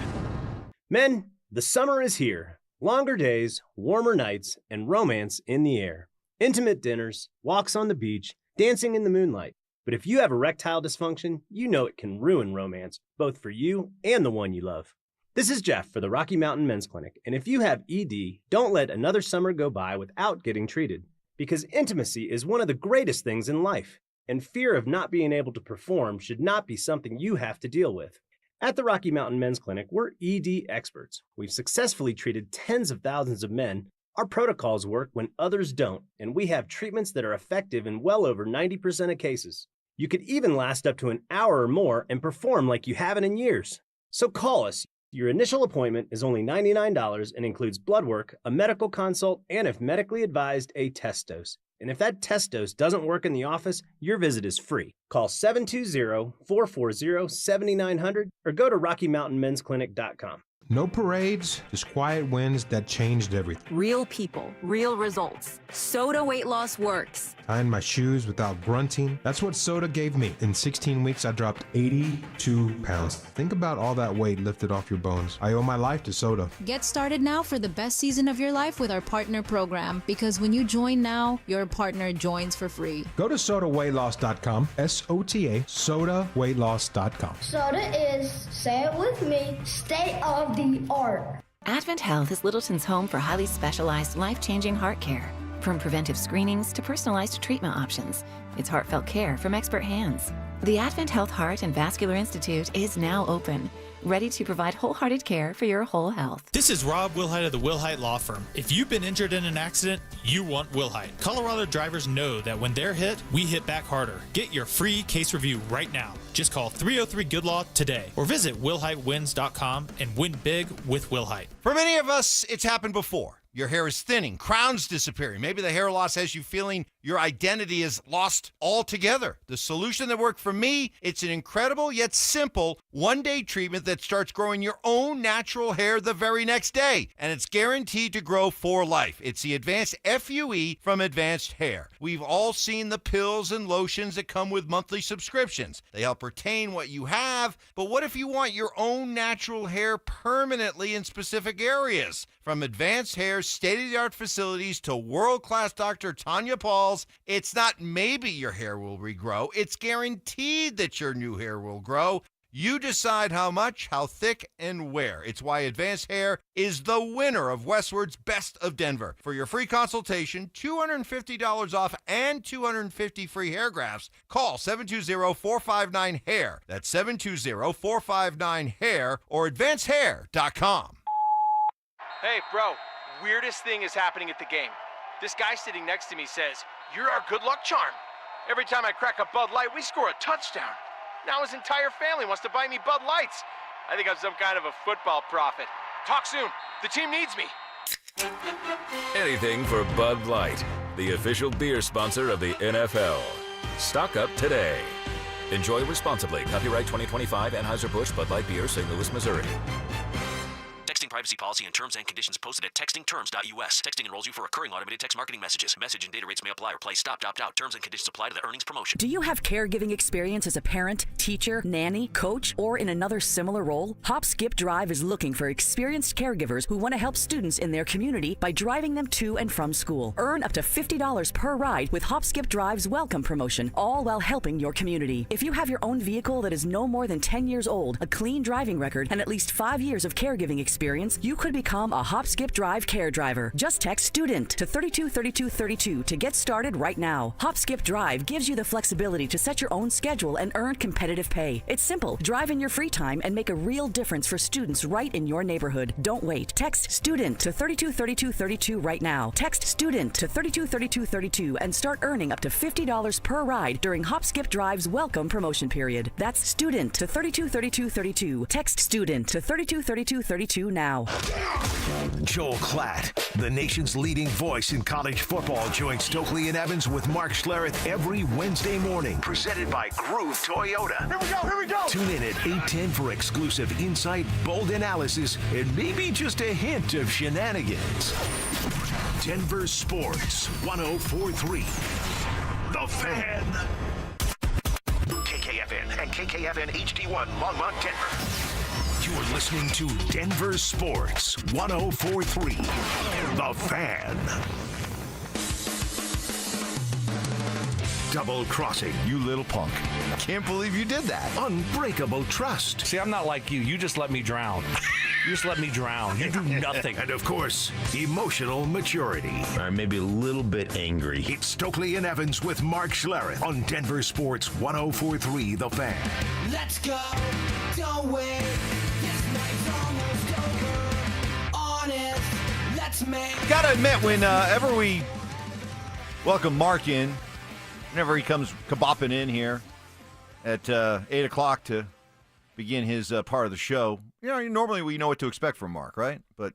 Men, the summer is here. Longer days, warmer nights, and romance in the air. Intimate dinners, walks on the beach, dancing in the moonlight. But if you have erectile dysfunction, you know it can ruin romance, both for you and the one you love. This is Jeff for the Rocky Mountain Men's Clinic, and if you have ED, don't let another summer go by without getting treated, because intimacy is one of the greatest things in life, and fear of not being able to perform should not be something you have to deal with. At the Rocky Mountain Men's Clinic, we're ED experts. We've successfully treated tens of thousands of men. Our protocols work when others don't, and we have treatments that are effective in well over 90% of cases. You could even last up to an hour or more and perform like you haven't in years. So call us. Your initial appointment is only $99 and includes blood work, a medical consult, and if medically advised, a test dose. And if that test dose doesn't work in the office, your visit is free. Call 720-440-7900 or go to RockyMountainMen'sClinic.com. No parades, just quiet wins that changed everything. Real people, real results. Soda weight loss works. Tying my shoes without grunting. That's what Soda gave me. In 16 weeks, I dropped 82 pounds. Think about all that weight lifted off your bones. I owe my life to Soda. Get started now for the best season of your life with our partner program, because when you join now, your partner joins for free. Go to SodaWeightLoss.com, SOTA, SodaWeightLoss.com. Soda is, say it with me, state of the art. Advent Health is Littleton's home for highly specialized, life-changing heart care. From preventive screenings to personalized treatment options, it's heartfelt care from expert hands. The Advent Health Heart and Vascular Institute is now open, ready to provide wholehearted care for your whole health. This is Rob Wilhite of the Wilhite Law Firm. If you've been injured in an accident, you want Wilhite. Colorado drivers know that when they're hit, we hit back harder. Get your free case review right now. Just call 303-GOOD-LAW today or visit WilhiteWins.com and win big with Wilhite. For many of us, it's happened before. Your hair is thinning, crowns disappearing. Maybe the hair loss has you feeling your identity is lost altogether. The solution that worked for me, it's an incredible yet simple one-day treatment that starts growing your own natural hair the very next day. And it's guaranteed to grow for life. It's the Advanced FUE from Advanced Hair. We've all seen the pills and lotions that come with monthly subscriptions. They help retain what you have, but what if you want your own natural hair permanently in specific areas? From Advanced Hair's state-of-the-art facilities to world-class Dr. Tanya Paul's, it's not maybe your hair will regrow, it's guaranteed that your new hair will grow. You decide how much, how thick, and where. It's why Advanced Hair is the winner of Westward's Best of Denver. For your free consultation, $250 off and 250 free hair grafts, call 720-459-HAIR. That's 720-459-HAIR or advancedhair.com. Hey, bro, weirdest thing is happening at the game. This guy sitting next to me says, "You're our good luck charm." Every time I crack a Bud Light, we score a touchdown. Now his entire family wants to buy me Bud Lights. I think I'm some kind of a football prophet. Talk soon. The team needs me. Anything for Bud Light, the official beer sponsor of the NFL. Stock up today. Enjoy responsibly. Copyright 2025 Anheuser-Busch Bud Light Beer, St. Louis, Missouri. Texting privacy policy and terms and conditions posted at textingterms.us. Texting enrolls you for recurring automated text marketing messages. Message and data rates may apply or play stop, opt out. Terms and conditions apply to the earnings promotion. Do you have caregiving experience as a parent, teacher, nanny, coach, or in another similar role? Hop Skip Drive is looking for experienced caregivers who want to help students in their community by driving them to and from school. Earn up to $50 per ride with Hop Skip Drive's welcome promotion, all while helping your community. If you have your own vehicle that is no more than 10 years old, a clean driving record, and at least 5 years of caregiving experience, you could become a Hop Skip Drive care driver. Just text STUDENT to 323232 to get started right now. Hop Skip Drive gives you the flexibility to set your own schedule and earn competitive pay. It's simple. Drive in your free time and make a real difference for students right in your neighborhood. Don't wait. Text STUDENT to 323232 right now. Text STUDENT to 323232 and start earning up to $50 per ride during Hop Skip Drive's welcome promotion period. That's STUDENT to 323232. Text STUDENT to 323232 now. Joel Klatt, the nation's leading voice in college football, joins Stokley and Evans with Mark Schlereth every Wednesday morning. Presented by Groove Toyota. Here we go. Tune in at 8:10 for exclusive insight, bold analysis, and maybe just a hint of shenanigans. Denver Sports 104.3. The Fan. KKFN and KKFN HD1 Longmont, Denver. You're listening to Denver Sports 104.3. The Fan. Double crossing. You little punk. Can't believe you did that. Unbreakable trust. See, I'm not like you. You just let me drown. You just let me drown. You do nothing. And of course, emotional maturity. Maybe a little bit angry. It's Stokley and Evans with Mark Schlereth on Denver Sports 104.3 The Fan. Let's go. Don't wait. This night's almost over. Honest. Let's make. Gotta admit, whenever we welcome Mark in, whenever he comes kabopping in here at 8 o'clock to begin his part of the show, normally we know what to expect from Mark, right? But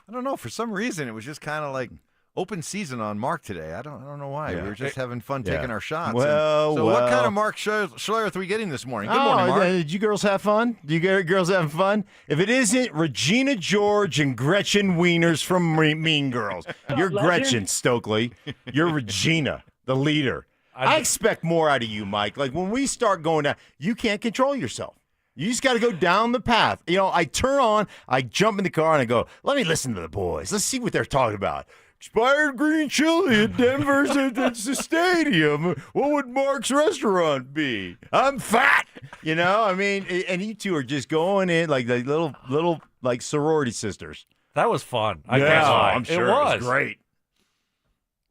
I don't know. For some reason, it was just kind of like open season on Mark today. I don't know why. Yeah. We were just having fun taking our shots. Well, what kind of Mark Schlereth are we getting this morning? Good morning, Mark. Did you girls have fun? Do you girls having fun? If it isn't Regina George and Gretchen Wieners from Mean Girls, you're Gretchen, Stokley. You're Regina, the leader. I expect more out of you, Mike. Like when we start going down, you can't control yourself. You just got to go down the path. I turn on, I jump in the car, and I go, let me listen to the boys. Let's see what they're talking about. Expired green chili at Denver's at the stadium. What would Mark's restaurant be? I'm fat. And you two are just going in like the little like sorority sisters. That was fun. I can't lie. I'm sure it was great.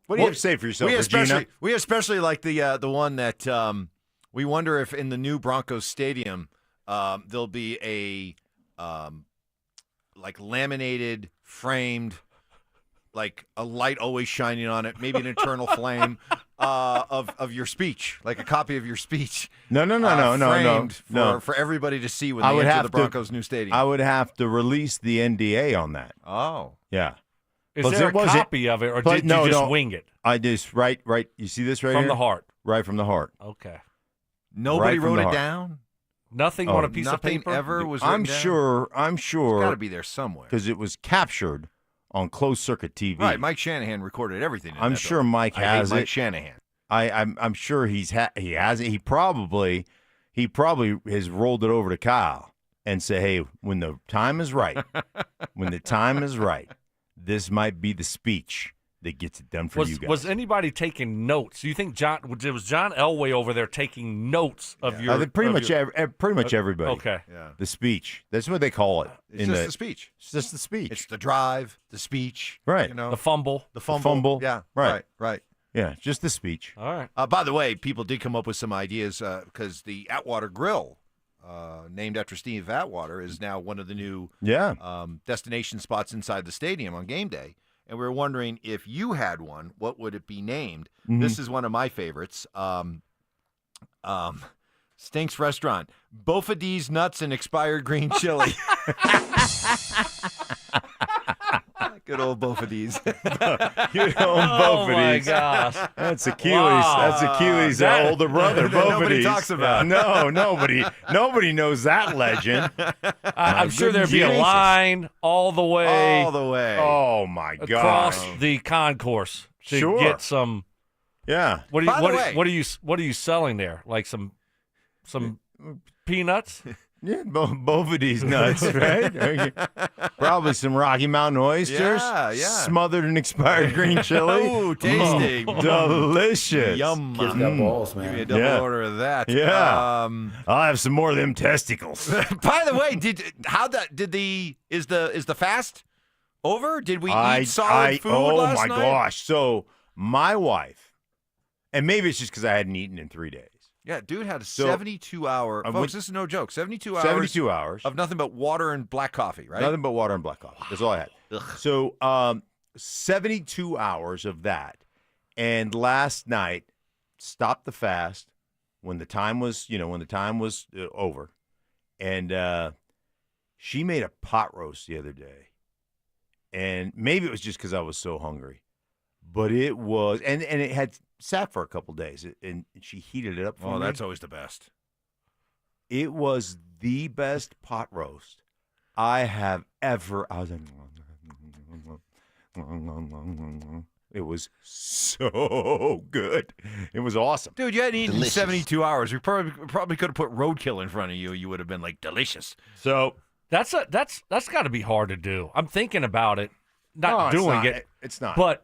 What do you have to say for yourself, Regina? We especially like the one that we wonder if in the new Broncos stadium there'll be a like laminated, framed, like a light always shining on it, maybe an eternal flame of your speech, like a copy of your speech. No. For everybody to see when they enter the Broncos' new stadium. I would have to release the NDA on that. Oh. Yeah. Is there a copy of it, or did you just wing it? I just, right. You see this right from here? the heart. Right from the heart. Okay. Nobody wrote it down? Nothing on a piece of paper? Ever was written down? I'm sure. It's got to be there somewhere. Because it was captured on closed-circuit TV. Right, Mike Shanahan recorded everything. I'm sure Mike has it. Mike Shanahan. I'm sure he has it. He probably has rolled it over to Kyle and said, "Hey, when the time is right, this might be the speech that gets it done for you guys." Was anybody taking notes? Do you think was John Elway over there taking notes of your? Pretty much everybody. Okay. Yeah. The speech. That's what they call it. It's just the speech. It's just the speech. It's the drive, the speech. Right. The fumble. The fumble. Yeah. Right. Yeah, just the speech. All right. By the way, people did come up with some ideas because the Atwater Grill, named after Steve Atwater, is now one of the new destination spots inside the stadium on game day. And we were wondering if you had one, what would it be named? Mm-hmm. This is one of my favorites. Stinks Restaurant. Bofadis nuts and expired green chili. Good old Bofadis. Good old Bofadis. Oh my gosh. That's Achilles. Wow. That's Achilles' older brother, Bofadis. Nobody talks about. No, nobody knows that legend. I'm sure there'd be a line all the way. Oh my God. Across the concourse to get some. Yeah. What are you selling there? Like some peanuts? Yeah, Bofadis nuts, right? Probably some Rocky Mountain oysters. Yeah. Smothered in expired green chili. Ooh, tasty. Delicious. Yum. Kids got balls, man. Give me a double order of that. Yeah. I'll have some more of them testicles. By the way, is the fast over? Did we eat solid food last night? Oh my gosh. So my wife, and maybe it's just because I hadn't eaten in 3 days. Yeah, dude had a 72-hour. Folks, this is no joke. 72 hours. 72 hours of nothing but water and black coffee, right? Nothing but water and black coffee. That's all I had. Ugh. So 72 hours of that. And last night, stopped the fast when the time was, over. And she made a pot roast the other day. And maybe it was just because I was so hungry. But it was, and it had sat for a couple days, and she heated it up for me. Oh, that's always the best. It was the best pot roast I have ever. I was like, it was so good. It was awesome. Dude, you hadn't eaten in 72 hours. We probably could have put roadkill in front of you. You would have been like, delicious. So that's got to be hard to do. I'm thinking about it, not doing it. It's not. But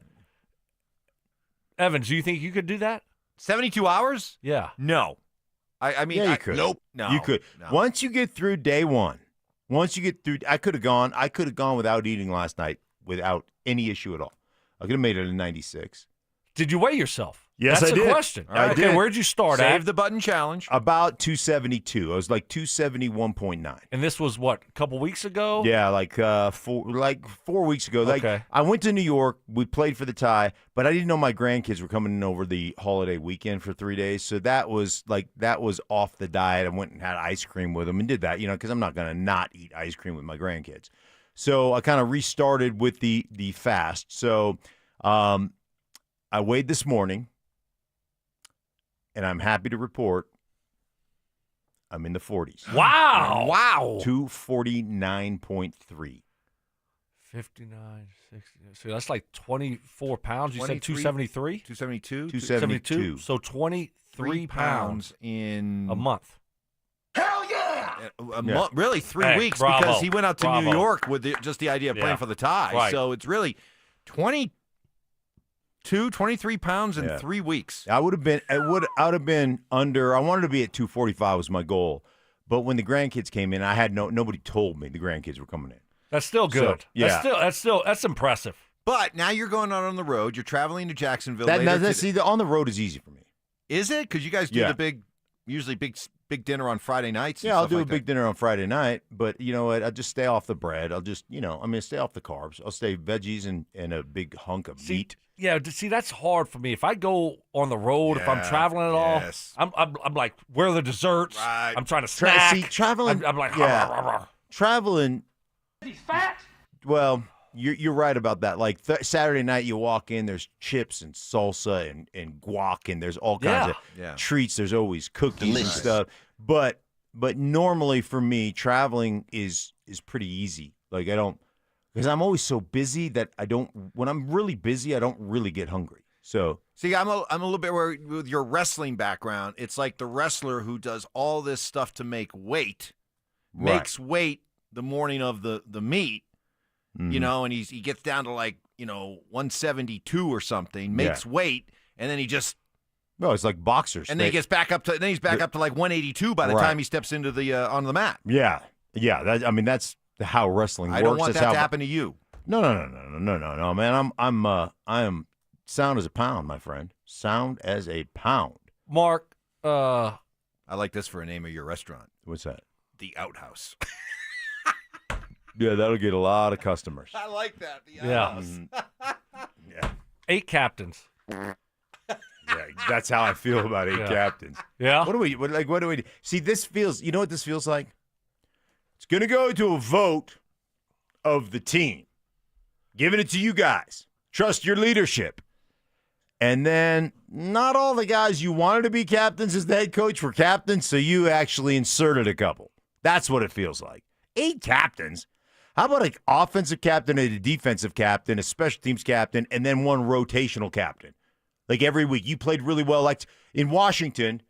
Evans, do you think you could do that? 72 hours? Yeah. No. I mean, Yeah, you could. Nope. No. You could. No. Once you get through day one, I could have gone without eating last night without any issue at all. I could have made it a 96. Did you weigh yourself? Yes, That's I did. the question. I Okay, did. where'd you start Save at? the button challenge. About 272. I was like 271.9. And this was what, a couple weeks ago? Yeah, like 4 weeks ago. Like, Okay. I went to New York. We played for the tie, but I didn't know my grandkids were coming in over the holiday weekend for 3 days. So that was off the diet. I went and had ice cream with them and did that, because I'm not going to not eat ice cream with my grandkids. So I kind of restarted with the fast. So I weighed this morning, and I'm happy to report I'm in the 40s. Wow. 249.3. 59, 60. So that's like 24 pounds. You said 23? 273? 272? 272. So 23 pounds in a month. A month, really 3 Hey, weeks bravo. because he went out to Bravo. New York with just the idea of playing Yeah. for the tie. Right. So it's really 23 pounds in 3 weeks. I would have been under. I wanted to be at 245 was my goal, but when the grandkids came in, I had nobody told me the grandkids were coming in. That's still good. So, yeah. That's impressive. But now you're going out on the road. You're traveling to Jacksonville later. See, on the road is easy for me. Is it? Because you guys do the usually big dinner on Friday nights. Yeah, I'll do a big dinner on Friday night, but you know what? I'll just stay off the bread. I'll just, I'm going to stay off the carbs. I'll stay veggies and a big hunk of meat. Yeah, see, that's hard for me. If I go on the road, if I'm traveling at all, I'm like, where are the desserts? Right. I'm trying to snack. See, traveling. I'm like, traveling. He's fat. Well, you're right about that. Like Saturday night, you walk in, there's chips and salsa and guac, and there's all kinds of treats. There's always cookies and stuff. But normally for me, traveling is pretty easy. Like because I'm always so busy that when I'm really busy, I don't really get hungry. So see, I'm a little bit worried with your wrestling background. It's like the wrestler who does all this stuff to make weight, makes weight the morning of the meet. Mm-hmm. And he gets down to like, 172 or something, makes weight, and then he just it's like boxers. And then he gets back up to up to like 182 by the time he steps into the on the mat. Yeah. That's how wrestling works. I don't want that to happen to you. No, man. I am sound as a pound, my friend. Sound as a pound. Mark, I like this for a name of your restaurant. What's that? The Outhouse. Yeah, that'll get a lot of customers. I like that. The Outhouse. Yeah. 8 captains. Yeah, that's how I feel about 8 captains. Yeah. What do we do? See, this feels. You know what this feels like? It's going to go to a vote of the team, giving it to you guys. Trust your leadership, and then not all the guys you wanted to be captains as the head coach were captains, so you actually inserted a couple. That's what it feels like. 8 captains. How about an offensive captain and a defensive captain, a special teams captain, and then one rotational captain? Like every week, you played really well. Like in Washington,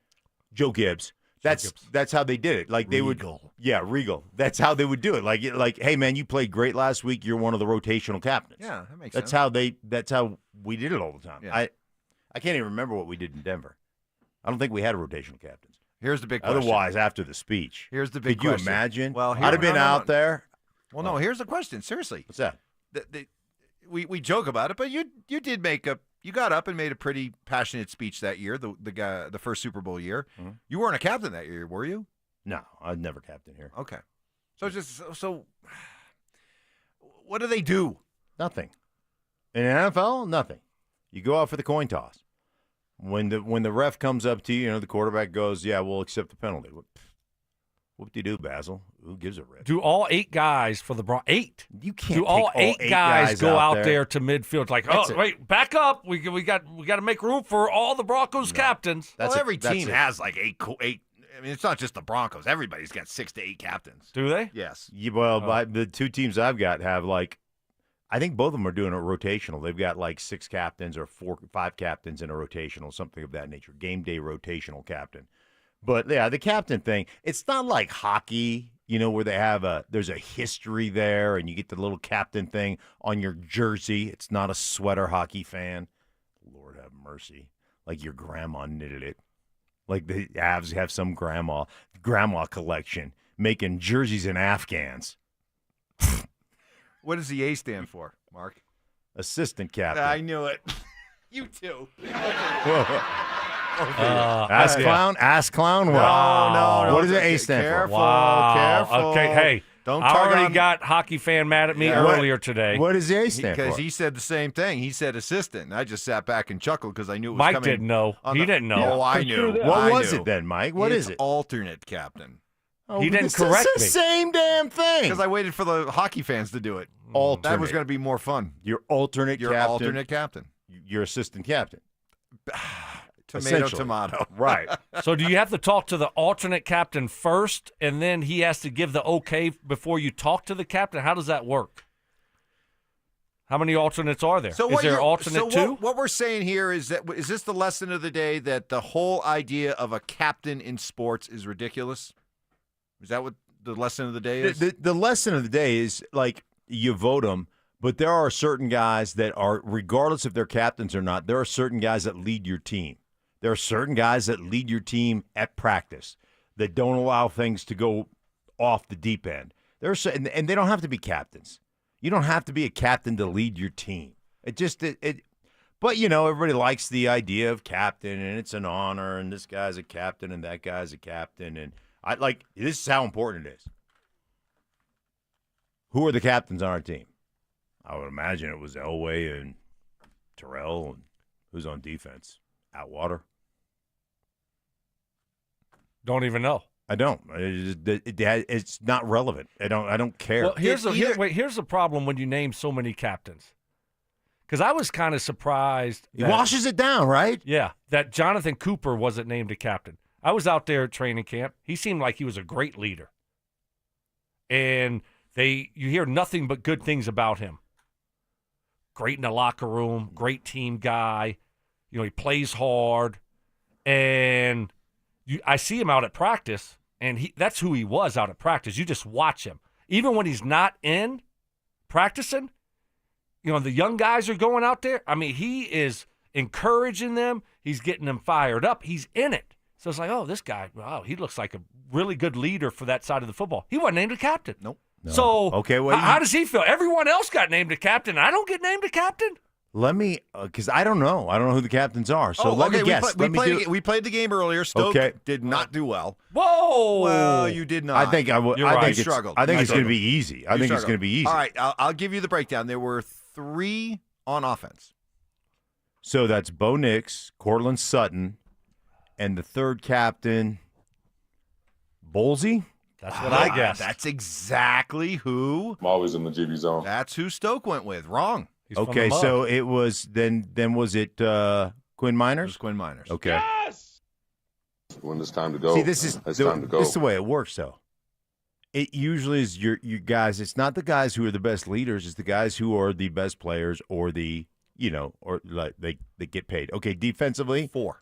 Joe Gibbs. That's how they did it. Like they Regal. Regal. That's how they would do it. Like, hey man, you played great last week. You're one of the rotational captains. Yeah, that makes sense. That's how we did it all the time. Yeah. I can't even remember what we did in Denver. I don't think we had rotational captains. Here's the big question. Otherwise, after the speech, here's the big could you question. imagine? Well, I'd have been out there. Well, no. Here's the question. Seriously, what's that? We joke about it, but you did you got up and made a pretty passionate speech that year. The first Super Bowl year. Mm-hmm. You weren't a captain that year, were you? No, I'd never captain here. Okay. So what do they do? Nothing. In the NFL, nothing. You go out for the coin toss. When the ref comes up to you, the quarterback goes, "Yeah, we'll accept the penalty." Whoop-de-doo, Basil. Who gives a rip? Do all 8 guys for the Broncos? 8? You can't. Do all take 8 guys go out there to midfield? Like, That's wait, back up. We got to make room for all the Broncos captains. Every team has like 8. I mean, it's not just the Broncos. Everybody's got 6 to 8 captains. Do they? Yes. The 2 teams I've got have I think both of them are doing a rotational. They've got like 6 captains or 4 or 5 captains in a rotational, something of that nature. Game day rotational captain. But yeah, the captain thing, it's not like hockey, where they have there's a history there and you get the little captain thing on your jersey. It's not a sweater hockey fan. Lord have mercy. like your grandma knitted it. Like the Avs have some grandma collection making jerseys and Afghans. What does the A stand for, Mark? Assistant captain. I knew it. You too. Ass clown? Ass clown? What? No. What does the A stand Careful, for? careful. Okay, hey. Don't I tug already on- got hockey fan mad at me earlier today. What does the A stand for? Because he said the same thing. He said assistant. And I just sat back and chuckled because I knew it was Mike coming. didn't know. on He the- didn't know. Oh, I knew. What was knew. it then, Mike? What is It's it? alternate captain. He didn't It's correct the me. same damn thing. Because I waited for the hockey fans to do it. Alternate. That was going to be more fun. Your alternate Your captain. alternate captain. Your assistant captain. Tomato, Essentially. tomato. Right. So do you have to talk to the alternate captain first, and then he has to give the okay before you talk to the captain? How does that work? How many alternates are there? Is there alternate two? What we're saying here is that is this the lesson of the day that the whole idea of a captain in sports is ridiculous? Is that what the lesson of the day is? The lesson of the day is, like, you vote them, but there are certain guys that are, regardless if they're captains or not, there are certain guys that lead your team. There are certain guys that lead your team at practice that don't allow things to go off the deep end. And they don't have to be captains. You don't have to be a captain to lead your team. But, you know, everybody likes the idea of captain, and it's an honor, and this guy's a captain, and that guy's a captain. And this is how important it is. Who are the captains on our team? I would imagine it was Elway and Terrell, and who's on defense? Atwater. Don't even know. I don't. It's not relevant. I don't care. Well, here's the problem when you name so many captains. Because I was kind of surprised. He washes it down, right? Yeah, that Jonathan Cooper wasn't named a captain. I was out there at training camp. He seemed like he was a great leader. And you hear nothing but good things about him. Great in the locker room, great team guy. You know, he plays hard. And I see him out at practice, and that's who he was out at practice. You just watch him. Even when he's not in practicing, you know, the young guys are going out there. I mean, he is encouraging them. He's getting them fired up. He's in it. So it's like, oh, this guy, wow, he looks like a really good leader for that side of the football. He wasn't named a captain. Nope. No. So okay, well, how does he feel? Everyone else got named a captain. I don't get named a captain? Let me, because I don't know. I don't know who the captains are. So let me guess. We played the game earlier. Stoke did not do well. Whoa! Well, you did not. I think You struggled. I think it's going to be easy. I think it's going to be easy. All right, I'll give you the breakdown. There were 3 on offense. So that's Bo Nix, Cortland Sutton, and the third captain, Bolsey? That's what I guessed. That's exactly who. I'm always in the GB zone. That's who Stoke went with. Wrong. Okay, so it was then was it Quinn Miners? It was Quinn Miners. Okay. Yes! When it's time to go. See, this is time to go. This is the way it works, though. It usually is your guys. It's not the guys who are the best leaders. It's the guys who are the best players, or or like they get paid. Okay, defensively, 4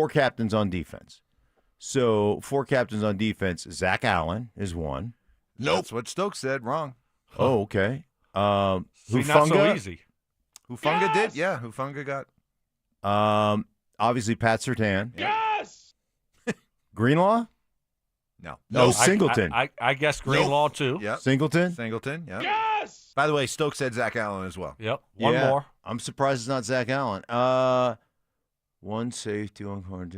captains on defense. So 4 captains on defense. Zach Allen is one. Nope. That's what Stoke said. Wrong. Oh, okay. Not so easy. Hufunga did. Yeah, Hufunga got. Obviously Pat Surtain. Yes! Greenlaw? No. No, Singleton. I guess Greenlaw too. Yep. Singleton? Yeah. Yes! By the way, Stoke said Zach Allen as well. Yep. One more. I'm surprised it's not Zach Allen. One safety, one corner. I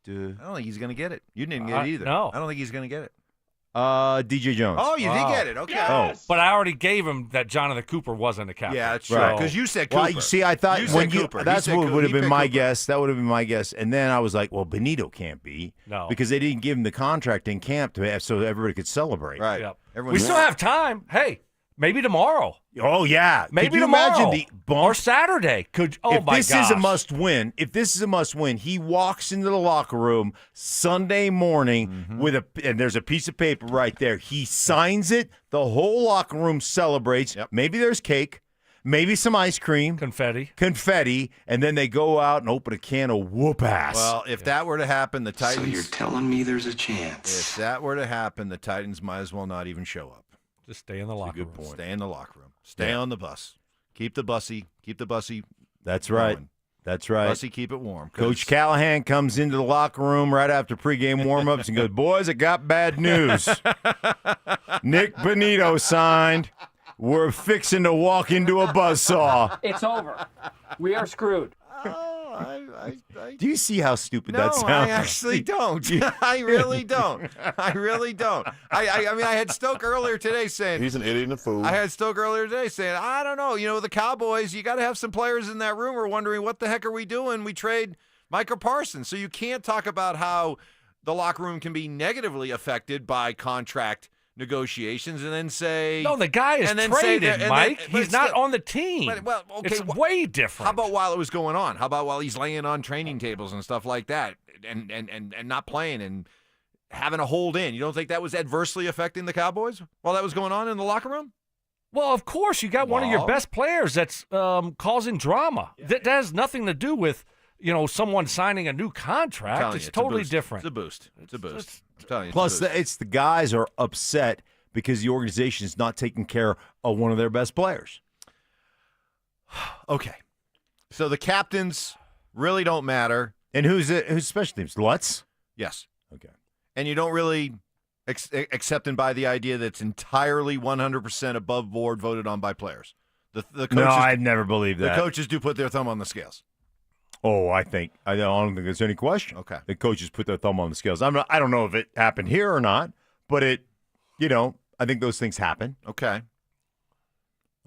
don't think he's going to get it. You didn't get it either. No. I don't think he's going to get it. DJ Jones. Oh, you did get it. Okay. Yes! But I already gave him that Jonathan Cooper wasn't a captain. Yeah, that's true. Right. Because you said Cooper. Well, you see, I thought Cooper. That's He said what would have he been picked my Cooper. guess. That would have been my guess. And then I was like, well, Bonito can't be. No. Because they didn't give him the contract in camp so everybody could celebrate. Right. Yep. Everyone We still have time. Hey, maybe tomorrow. Oh, yeah. Maybe Could you tomorrow. imagine the bump? Or Saturday. If this is a must win, he walks into the locker room Sunday morning and there's a piece of paper right there. He signs it. The whole locker room celebrates. Yep. Maybe there's cake, maybe some ice cream, confetti, and then they go out and open a can of whoop ass. Well, if that were to happen, the Titans. So you're telling me there's a chance? If that were to happen, the Titans might as well not even show up. Just stay in the locker room. Stay in the locker room. Stay on the bus. Keep the bussy. That's right. Going. That's right. Plus, he keep it warm. Coach Callahan comes into the locker room right after pregame warm-ups and goes, boys, I got bad news. Nick Bonito signed. We're fixing to walk into a buzzsaw. It's over. We are screwed. Do you see how stupid No, that sounds? I actually don't. I really don't. I really don't. I mean, I had Stoke earlier today saying He's an idiot and a fool. I had Stoke earlier today saying, I don't know. You know, the Cowboys, you got to have some players in that room who are wondering, what the heck are we doing? We trade Micah Parsons. So you can't talk about how the locker room can be negatively affected by contract negotiations and then say No, the guy is traded, Mike. He's not on the team. Well, okay, it's way different. How about while it was going on? How about while he's laying on training tables and stuff like that and not playing and having a hold in? You don't think that was adversely affecting the Cowboys while that was going on in the locker room? Well, of course, you got one of your best players that's causing drama. That has nothing to do with, someone signing a new contract. It's totally different. It's a boost. It's a boost. I'm telling you, Plus, it's the guys are upset because the organization is not taking care of one of their best players. Okay. So the captains really don't matter. And who's special teams? Lutz? Yes. Okay. And you don't really accept and buy the idea that it's entirely 100% above board voted on by players. The coaches, No, I'd never believe that. The coaches do put their thumb on the scales. Oh, I don't think there's any question. Okay. The coaches put their thumb on the scales. I don't know if it happened here or not, but I think those things happen. Okay.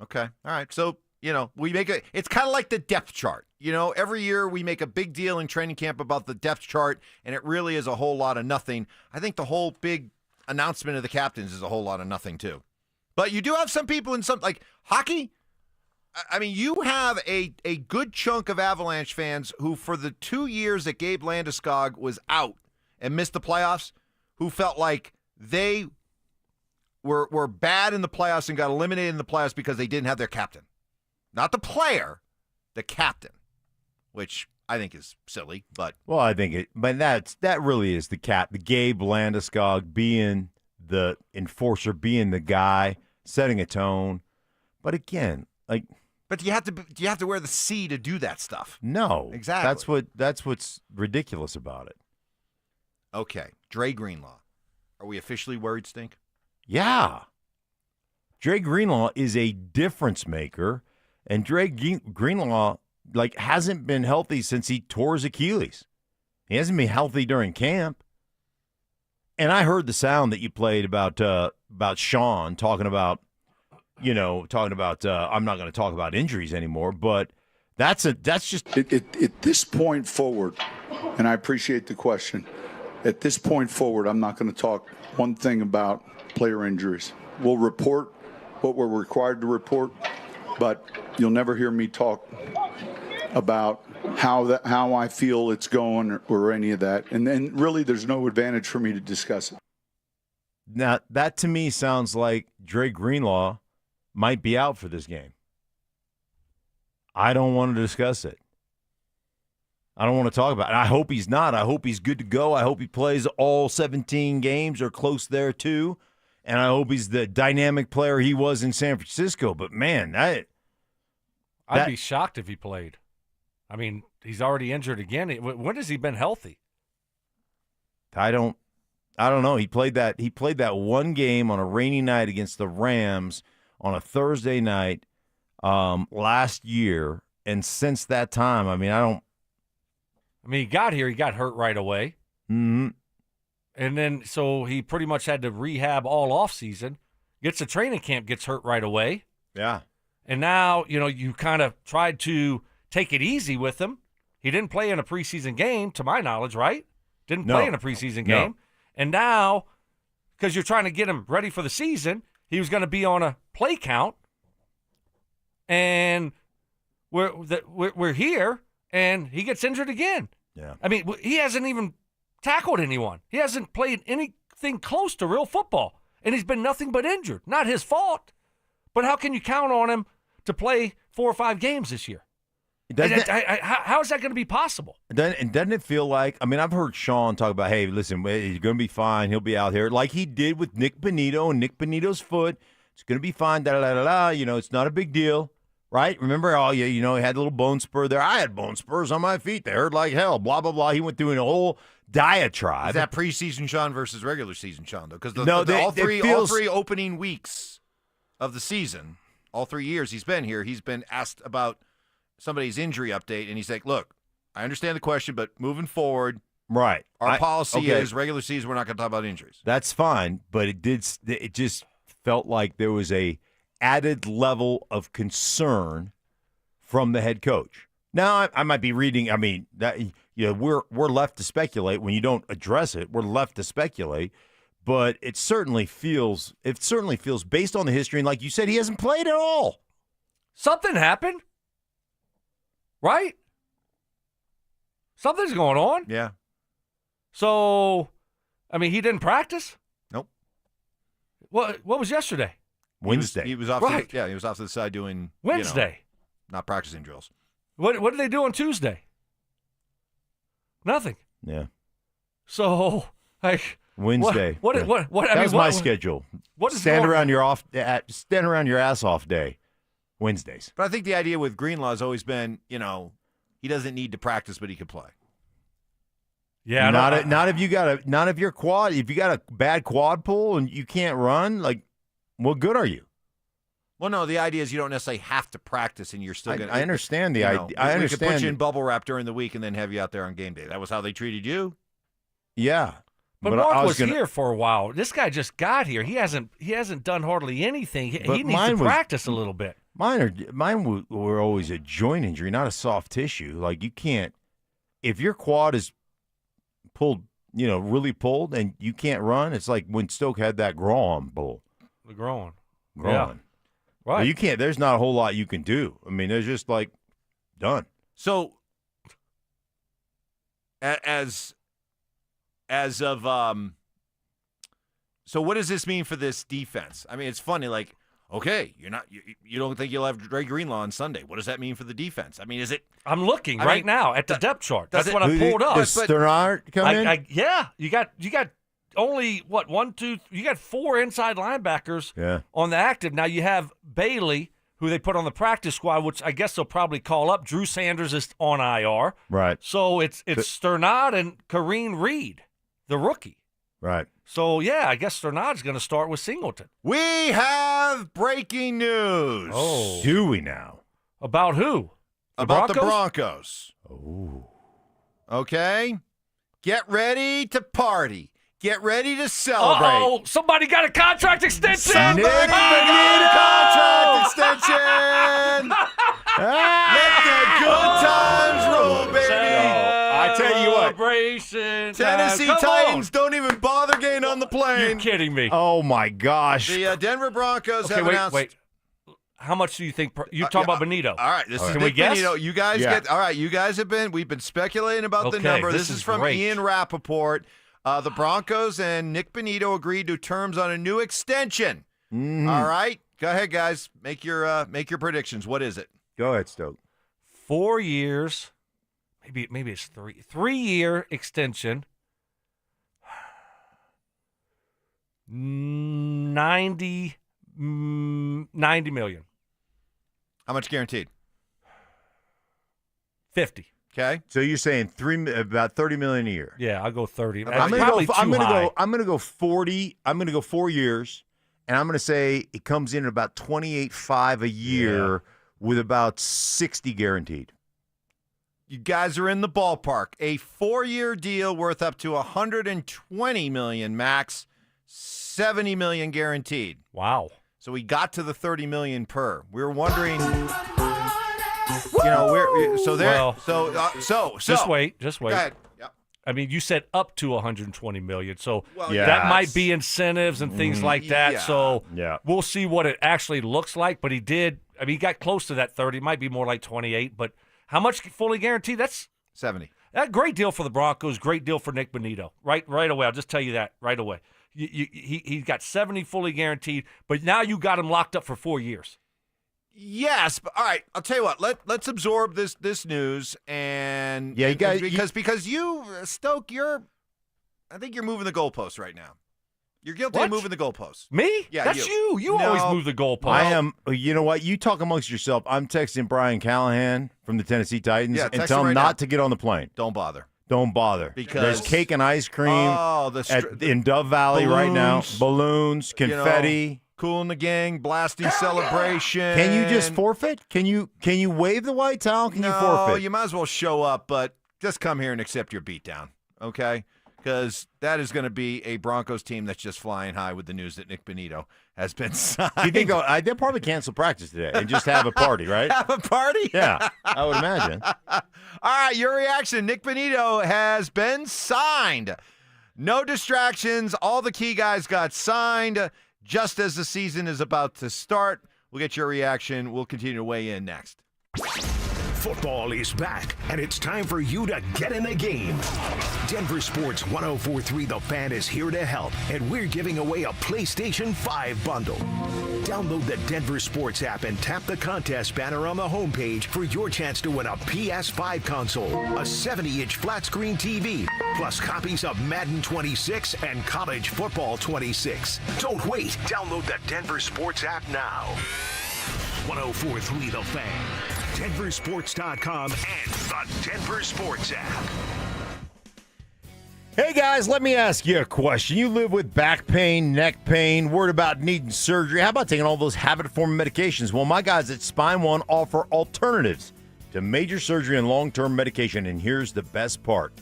All right. So, we make it's kind of like the depth chart. Every year we make a big deal in training camp about the depth chart, and it really is a whole lot of nothing. I think the whole big announcement of the captains is a whole lot of nothing, too. But you do have some people in like hockey. I mean, you have a good chunk of Avalanche fans who, for the 2 years that Gabe Landeskog was out and missed the playoffs, who felt like they were bad in the playoffs and got eliminated in the playoffs because they didn't have their captain. Not the player, the captain, which I think is silly. But I think that really is the Gabe Landeskog being the enforcer, being the guy, setting a tone. But again, But do you have to wear the C to do that stuff? No. Exactly. That's what's ridiculous about it. Okay. Dre Greenlaw. Are we officially worried, Stink? Yeah. Dre Greenlaw is a difference maker, and Dre Greenlaw hasn't been healthy since he tore his Achilles. He hasn't been healthy during camp. And I heard the sound that you played about Sean talking about I'm not going to talk about injuries anymore, but that's just at this point forward, and I appreciate the question. At this point forward, I'm not going to talk one thing about player injuries. We'll report what we're required to report, but you'll never hear me talk about how I feel it's going or any of that. And then really there's no advantage for me to discuss it. Now, that to me sounds like Dre Greenlaw might be out for this game. I don't want to discuss it. I don't want to talk about it. I hope he's not. I hope he's good to go. I hope he plays all 17 games or close there too. And I hope he's the dynamic player he was in San Francisco. But man, I'd be shocked if he played. I mean, he's already injured again. When has he been healthy? I don't know. He played that one game on a rainy night against the Rams on a Thursday night last year, and since that time, he got here, he got hurt right away. Mm-hmm. And then, so he pretty much had to rehab all offseason, gets to training camp, gets hurt right away. Yeah. And now, you kind of tried to take it easy with him. He didn't play in a preseason game, to my knowledge, right? Didn't play in a preseason game. No. And now, because you're trying to get him ready for the season, he was going to be on a play count. And we're here, and he gets injured again. Yeah. I mean, he hasn't even tackled anyone. He hasn't played anything close to real football. And he's been nothing but injured. Not his fault. But how can you count on him to play 4 or 5 games this year? How is that going to be possible? Doesn't it feel like, I've heard Sean talk about, hey, listen, he's going to be fine. He'll be out here like he did with Nick Bonito and Nick Bonito's foot. It's going to be fine, da-da-da-da-da. It's not a big deal. right? Remember, he had a little bone spur there. I had bone spurs on my feet. They hurt like hell, blah, blah, blah. He went through a whole diatribe. Is that preseason Sean versus regular season Sean, though? Because all three opening weeks of the season, all 3 years he's been here, he's been asked about somebody's injury update, and he's like, look, I understand the question, but moving forward, right, our policy is regular season, we're not going to talk about injuries. That's fine, but it just felt like there was a added level of concern from the head coach. Now, I might be reading, we're left to speculate. When you don't address it, we're left to speculate. But it certainly feels based on the history, and like you said, he hasn't played at all. Something happened, right? Something's going on. Yeah. So, he didn't practice? Nope. What was yesterday? Wednesday. He was off. Right. He was off to the side doing Wednesday. Not practicing drills. What did they do on Tuesday? Nothing. Yeah. So, Wednesday. What? That was my schedule. What is stand around your ass off day, Wednesdays. But I think the idea with Greenlaw has always been, he doesn't need to practice, but he could play. Yeah. Not if you got a bad quad pull and you can't run. Like, what good are you? Well, no. The idea is you don't necessarily have to practice, and you're still going to. I understand the idea. I understand. We could put you in bubble wrap during the week and then have you out there on game day. That was how they treated you. Yeah. But Mark was here for a while. This guy just got here. He hasn't done hardly anything. He needs to practice a little bit. Mine were always a joint injury, not a soft tissue. Like, you can't, if your quad is pulled, really pulled, and you can't run. It's like when Stoke had that groin pull. The groin. Yeah. Right. But you can't. There's not a whole lot you can do. There's just like done. So, as of so what does this mean for this defense? It's funny. Like, okay, you don't think you'll have Dre Greenlaw on Sunday? What does that mean for the defense? Is it? I'm looking right now at the depth chart. That's what I pulled up. Does Sternard come in? Yeah, you got only what 1, 2. You got 4 inside linebackers on the active. Now you have Bailey, who they put on the practice squad, which I guess they'll probably call up. Drew Sanders is on IR. Right. So it's Sternard and Kareem Reed, the rookie. Right. So, yeah, I guess Sternard's going to start with Singleton. We have breaking news. Oh. Do we now? About who? About the Broncos. Oh. Okay. Get ready to party. Get ready to celebrate. Uh-oh. Somebody got a contract extension. Somebody got a contract extension. Let the good times roll, baby. I tell you what. Celebration. Tennessee Titans don't even bother getting on the plane. You're kidding me. Oh, my gosh. The Denver Broncos have announced. Wait. How much do you think? You're talking about Bonito. All right. This is Can Nick we guess? Bonito. You guys get. All right. You guys we've been speculating about the number. This is from great. Ian Rappaport. The Broncos and Nick Bonito agreed to terms on a new extension. Mm-hmm. All right. Go ahead, guys. Make your predictions. What is it? Go ahead, Stoke. 4 years. Maybe it's 3. 3-year extension. 90 million. How much guaranteed? 50. Okay. So you're saying about $30 million a year. Yeah, I'll go 30. I'm gonna go 40. I'm gonna go 4 years, and I'm gonna say it comes in at about $28.5 a year with about 60 guaranteed. You guys are in the ballpark. A 4-year deal worth up to $120 million max, $70 million guaranteed. Wow. So we got to the $30 million per. We were wondering, Just wait. Go ahead. Yep. You said up to $120 million, so that might be incentives and things like that. Yeah. So we'll see what it actually looks like. But he did. He got close to that 30. It might be more like 28. But how much fully guaranteed? That's 70. That great deal for the Broncos. Great deal for Nick Bonito. Right away. I'll just tell you that right away. He got 70 fully guaranteed, but now you got him locked up for 4 years. Yes, but all right. I'll tell you what. Let's absorb this news and you guys because you Stoke, I think you're moving the goalposts right now. You're guilty What? of moving the goalposts. Me? Yeah, That's you. You always move the goalpost. I am. You know what? You talk amongst yourself. I'm texting Brian Callahan from the Tennessee Titans Yeah, and text tell him him right not now. to get on the plane. Don't bother. Don't bother. Because- there's cake and ice cream in Dove Valley right now. Balloons, confetti. Cool in the gang, blasting celebration. Can you just forfeit? Can you wave the white towel? Can you forfeit? You might as well show up, but just come here and accept your beatdown, okay? Because that is going to be a Broncos team that's just flying high with the news that Nick Bonito has been signed. Do you think they'll probably cancel practice today and just have a party, right? Have a party? Yeah, I would imagine. All right, your reaction. Nick Bonito has been signed. No distractions. All the key guys got signed just as the season is about to start. We'll get your reaction. We'll continue to weigh in next. Football is back, and it's time for you to get in the game. Denver Sports 104.3 The Fan is here to help, and we're giving away a PlayStation 5 bundle. Download the Denver Sports app and tap the contest banner on the homepage for your chance to win a PS5 console, a 70-inch flat-screen TV, plus copies of Madden 26 and College Football 26. Don't wait. Download the Denver Sports app now. 104.3 The Fan, DenverSports.com, and the Denver Sports app. Hey guys, let me ask you a question. You live with back pain, neck pain, worried about needing surgery. How about taking all those habit-forming medications? Well, my guys at Spine One offer alternatives to major surgery and long-term medication. And here's the best part.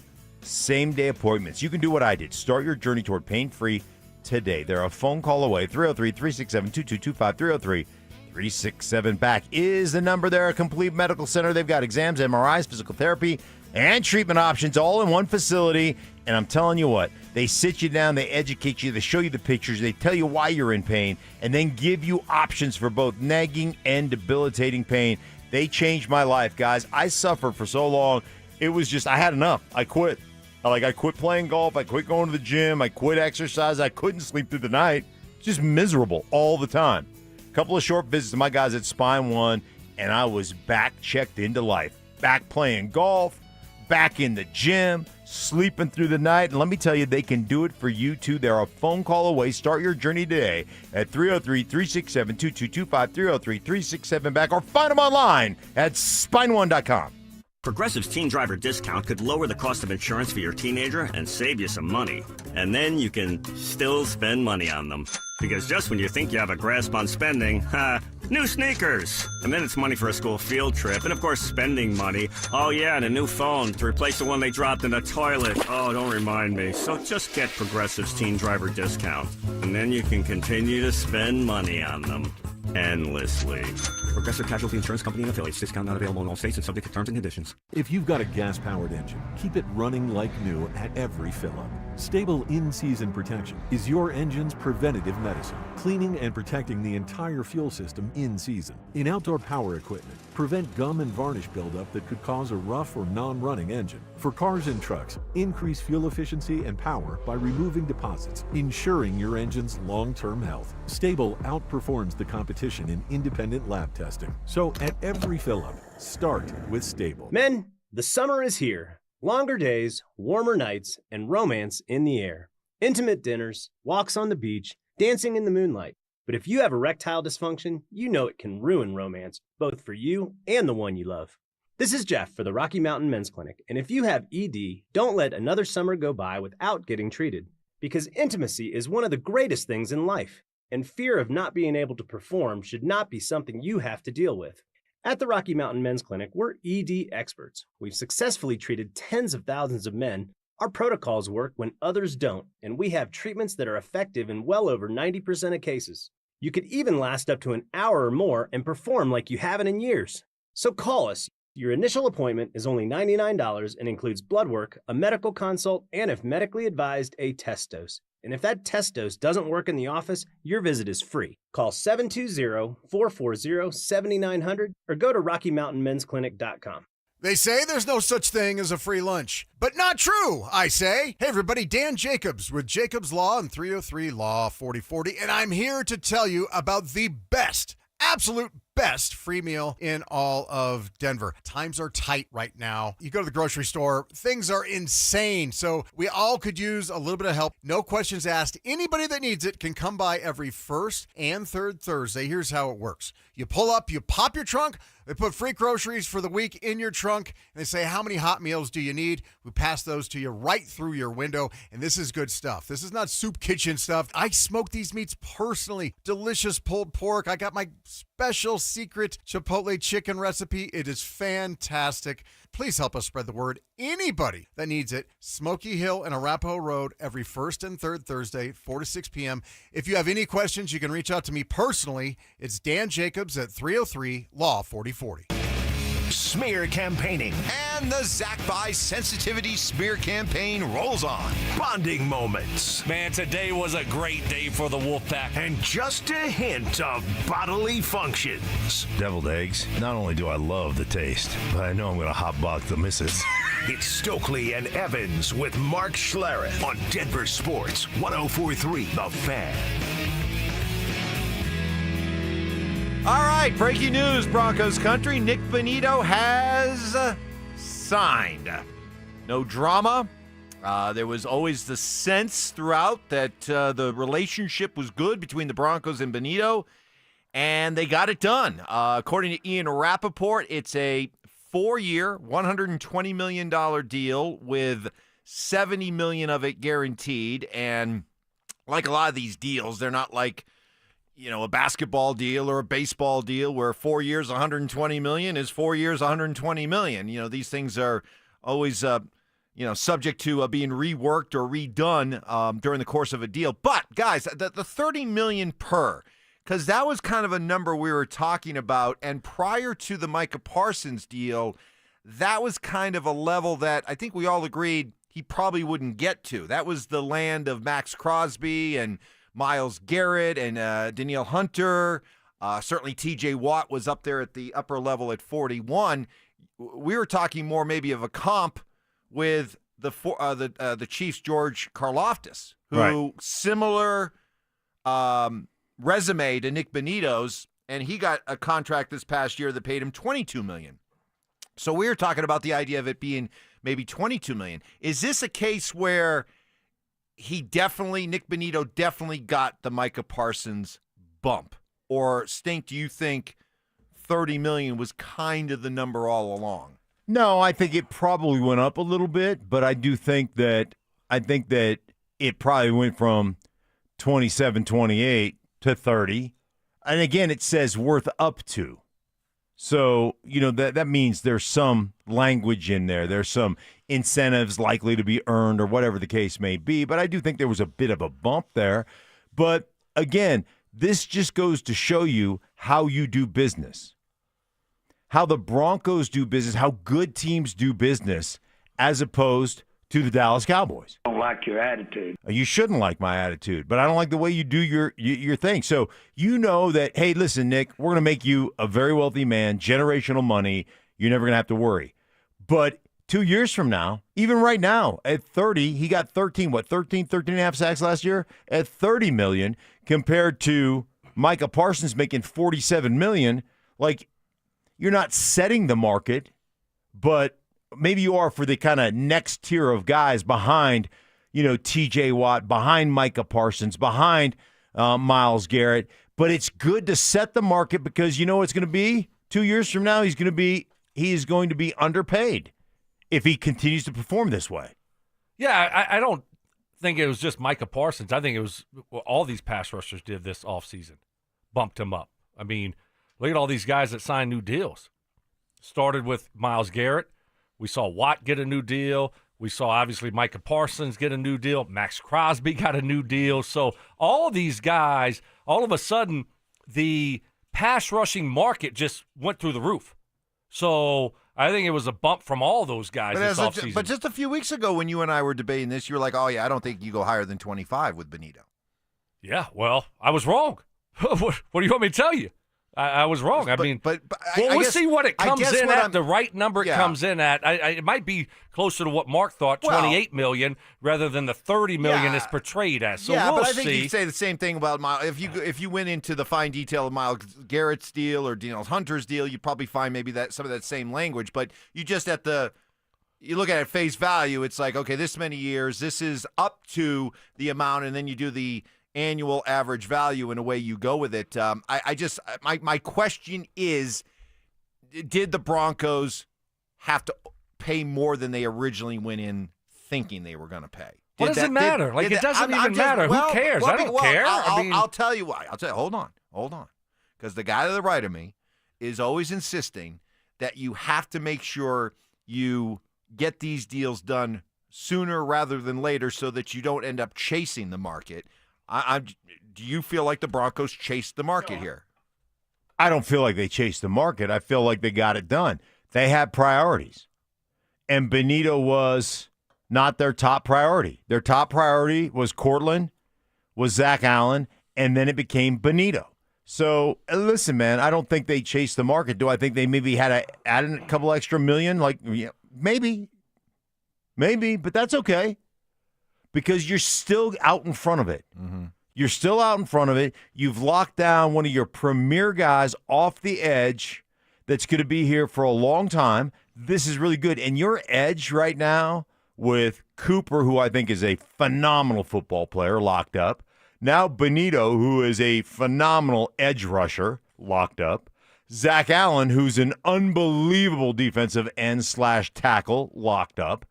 Same-day appointments. You can do what I did. Start your journey toward pain-free today. They're a phone call away. 303-367-2225, 303-367-BACK is the number. They're a complete medical center. They've got exams, MRIs, physical therapy, and treatment options all in one facility. And I'm telling you what, they sit you down, they educate you, they show you the pictures, they tell you why you're in pain, and then give you options for both nagging and debilitating pain. They changed my life, guys. I suffered for so long. It was just, I had enough. I quit. I quit playing golf. I quit going to the gym. I quit exercise. I couldn't sleep through the night. Just miserable all the time. A couple of short visits to my guys at Spine One, and I was back checked into life. Back playing golf, back in the gym, sleeping through the night. And let me tell you, they can do it for you, too. They're a phone call away. Start your journey today at 303-367-2225, 303-367-BACK, or find them online at spineone.com. Progressive's Teen Driver discount could lower the cost of insurance for your teenager and save you some money. And then you can still spend money on them. Because just when you think you have a grasp on spending, new sneakers. And then it's money for a school field trip. And of course, spending money. Oh yeah, and a new phone to replace the one they dropped in the toilet. Oh, don't remind me. So just get Progressive's Teen Driver discount. And then you can continue to spend money on them. Endlessly. Progressive Casualty Insurance Company and affiliates. Discount not available in all states and subject to terms and conditions. If you've got a gas-powered engine, keep it running like new at every fill-up. Stable in-season protection is your engine's preventative medicine, cleaning and protecting the entire fuel system in season. In outdoor power equipment, prevent gum and varnish buildup that could cause a rough or non-running engine. For cars and trucks, increase fuel efficiency and power by removing deposits, ensuring your engine's long-term health. Stable outperforms the competition in independent lab testing. So at every fill-up, start with Stable. Men, the summer is here. Longer days, warmer nights, and romance in the air. Intimate dinners, walks on the beach, dancing in the moonlight. But if you have erectile dysfunction, you know it can ruin romance, both for you and the one you love. This is Jeff for the Rocky Mountain Men's Clinic, and if you have ED, don't let another summer go by without getting treated. Because intimacy is one of the greatest things in life, and fear of not being able to perform should not be something you have to deal with. At the Rocky Mountain Men's Clinic, we're ED experts. We've successfully treated tens of thousands of men. Our protocols work when others don't, and we have treatments that are effective in well over 90% of cases. You could even last up to an hour or more and perform like you haven't in years. So call us. Your initial appointment is only $99 and includes blood work, a medical consult, and if medically advised, a test dose. And if that test dose doesn't work in the office, your visit is free. Call 720-440-7900 or go to RockyMountainMen'sClinic.com. They say there's no such thing as a free lunch, but not true, I say. Hey, everybody, Dan Jacobs with Jacobs Law and 303 Law 4040, and I'm here to tell you about the best, absolute best free meal in all of Denver. Times are tight right now. You go to the grocery store, things are insane. So we all could use a little bit of help. No questions asked. Anybody that needs it can come by every first and third Thursday. Here's how it works. You pull up, you pop your trunk. They put free groceries for the week in your trunk, and they say, how many hot meals do you need? We pass those to you right through your window, and this is good stuff. This is not soup kitchen stuff. I smoke these meats personally. Delicious pulled pork. I got my special secret Chipotle chicken recipe. It is fantastic. Please help us spread the word. Anybody that needs it, Smoky Hill and Arapahoe Road every first and third Thursday, 4 to 6 p.m. If you have any questions, you can reach out to me personally. It's Dan Jacobs at 303-LAW-4040. Smear campaigning. And the Zach Buy Sensitivity Smear Campaign rolls on. Bonding moments. Man, today was a great day for the Wolfpack. And just a hint of bodily functions. Deviled eggs. Not only do I love the taste, but I know I'm going to hotbox the missus. It's Stokley and Evans with Mark Schlereth on Denver Sports 104.3 The Fan. All right, breaking news, Broncos country. Nick Bonito has signed. No drama. There was always the sense throughout that the relationship was good between the Broncos and Bonito, and they got it done. According to Ian Rappaport, it's a 4-year, $120 million deal with $70 million of it guaranteed. And like a lot of these deals, they're not like, a basketball deal or a baseball deal where 4 years, $120 million is 4 years, $120 million. These things are always, subject to being reworked or redone during the course of a deal. But, guys, the $30 million per, because that was kind of a number we were talking about. And prior to the Micah Parsons deal, that was kind of a level that I think we all agreed he probably wouldn't get to. That was the land of Max Crosby and Myles Garrett and Danielle Hunter. Certainly T.J. Watt was up there at the upper level at 41. We were talking more maybe of a comp with the Chiefs' George Karlaftis, who similar resume to Nick Bonito's, and he got a contract this past year that paid him $22 million. So we were talking about the idea of it being maybe $22 million. Is this a case where Nick Bonito definitely got the Micah Parsons bump? Or, Stink, do you think $30 million was kind of the number all along? No, I think it probably went up a little bit, but I think that it probably went from 27, 28 to 30. And again, it says worth up to. So, that means there's some language in there. There's some incentives likely to be earned or whatever the case may be. But I do think there was a bit of a bump there. But again, this just goes to show you how you do business, how the Broncos do business, how good teams do business, as opposed to the Dallas Cowboys. I don't like your attitude. You shouldn't like my attitude, but I don't like the way you do your thing. So that, hey, listen, Nick, we're going to make you a very wealthy man, generational money. You're never going to have to worry. But 2 years from now, even right now, at 30, he got 13 and a half sacks last year at $30 million compared to Micah Parsons making $47 million. Like, you're not setting the market, but maybe you are for the kind of next tier of guys behind, T.J. Watt, behind Micah Parsons, behind Myles Garrett. But it's good to set the market because you know what it's going to be? 2 years from now, he is going to be underpaid if he continues to perform this way. Yeah, I don't think it was just Micah Parsons. I think it was all these pass rushers did this offseason, bumped him up. I mean, look at all these guys that signed new deals. Started with Myles Garrett. We saw Watt get a new deal. We saw, obviously, Micah Parsons get a new deal. Max Crosby got a new deal. So all these guys, all of a sudden, the pass rushing market just went through the roof. So I think it was a bump from all those guys this offseason. But just a few weeks ago when you and I were debating this, you were like, oh, yeah, I don't think you go higher than 25 with Bonito. Yeah, well, I was wrong. What do you want me to tell you? I was wrong. But we'll see what it comes in at. The right number it Yeah. comes in at. It might be closer to what Mark thought, $28 million, rather than the $30 million is portrayed as. So yeah, we'll but I think see. you'd say the same thing about Miles. If you went into the fine detail of Miles Garrett's deal or Daniel Hunter's deal, you'd probably find maybe that some of that same language. But you just you look at it face value, it's like, okay, this many years, this is up to the amount, and then you do the annual average value, and away you go with it. My question is, did the Broncos have to pay more than they originally went in thinking they were going to pay? What does it matter? It doesn't even matter. Who cares? I don't care. I'll tell you why. Hold on. Because the guy to the right of me is always insisting that you have to make sure you get these deals done sooner rather than later so that you don't end up chasing the market. Do you feel like the Broncos chased the market here? I don't feel like they chased the market. I feel like they got it done. They had priorities. And Bonito was not their top priority. Their top priority was Cortland, was Zach Allen, and then it became Bonito. So, listen, man, I don't think they chased the market. Do I think they maybe had to add in a couple extra million? Maybe, but that's okay. Because you're still out in front of it. Mm-hmm. You're still out in front of it. You've locked down one of your premier guys off the edge that's going to be here for a long time. This is really good. And your edge right now with Cooper, who I think is a phenomenal football player, locked up. Now Bonito, who is a phenomenal edge rusher, locked up. Zach Allen, who's an unbelievable defensive end / tackle, locked up.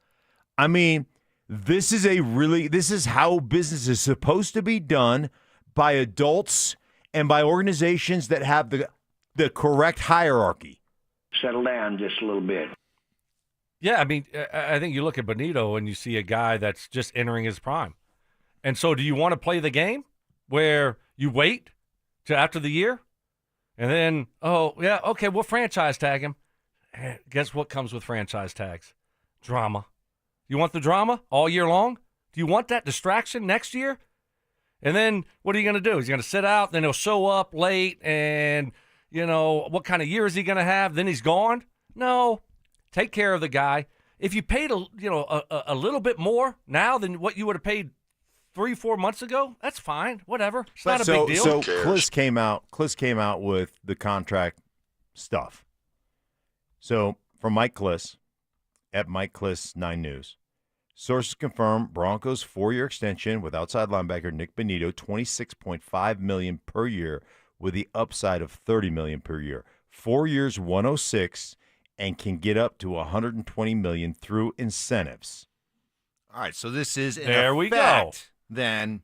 I mean, this is how business is supposed to be done by adults and by organizations that have the correct hierarchy. Settle down just a little bit. Yeah, I mean, I think you look at Bonito and you see a guy that's just entering his prime. And so do you want to play the game where you wait to after the year and then, we'll franchise tag him. Guess what comes with franchise tags? Drama. You want the drama all year long? Do you want that distraction next year? And then what are you going to do? He's going to sit out, then he'll show up late, and, what kind of year is he going to have? Then he's gone? No. Take care of the guy. If you paid a little bit more now than what you would have paid 3-4 months ago, that's fine. Whatever. It's not a big deal. So Kliss came out with the contract stuff. So from Mike Kliss at Mike Kliss 9 News. Sources confirm Broncos 4-year extension with outside linebacker Nick Bonito, $26.5 million per year with the upside of $30 million per year. 4 years, $106, and can get up to $120 million through incentives. All right, so this is there we go. Then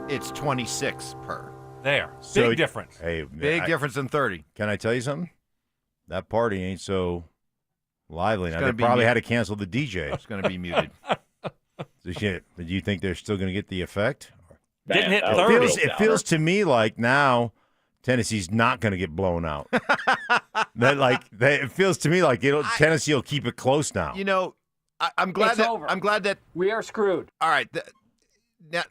it's 26 per. There. Big difference. Hey, big difference than 30. Can I tell you something? That party ain't so lively now. They be probably muted. had to cancel the DJ. It's going to be muted. So shit. Do you think they're still going to get the effect? Didn't hit 30. It feels to me like now Tennessee's not going to get blown out. It feels to me like Tennessee will keep it close now. I'm glad It's that over. I'm glad that We are screwed. All right,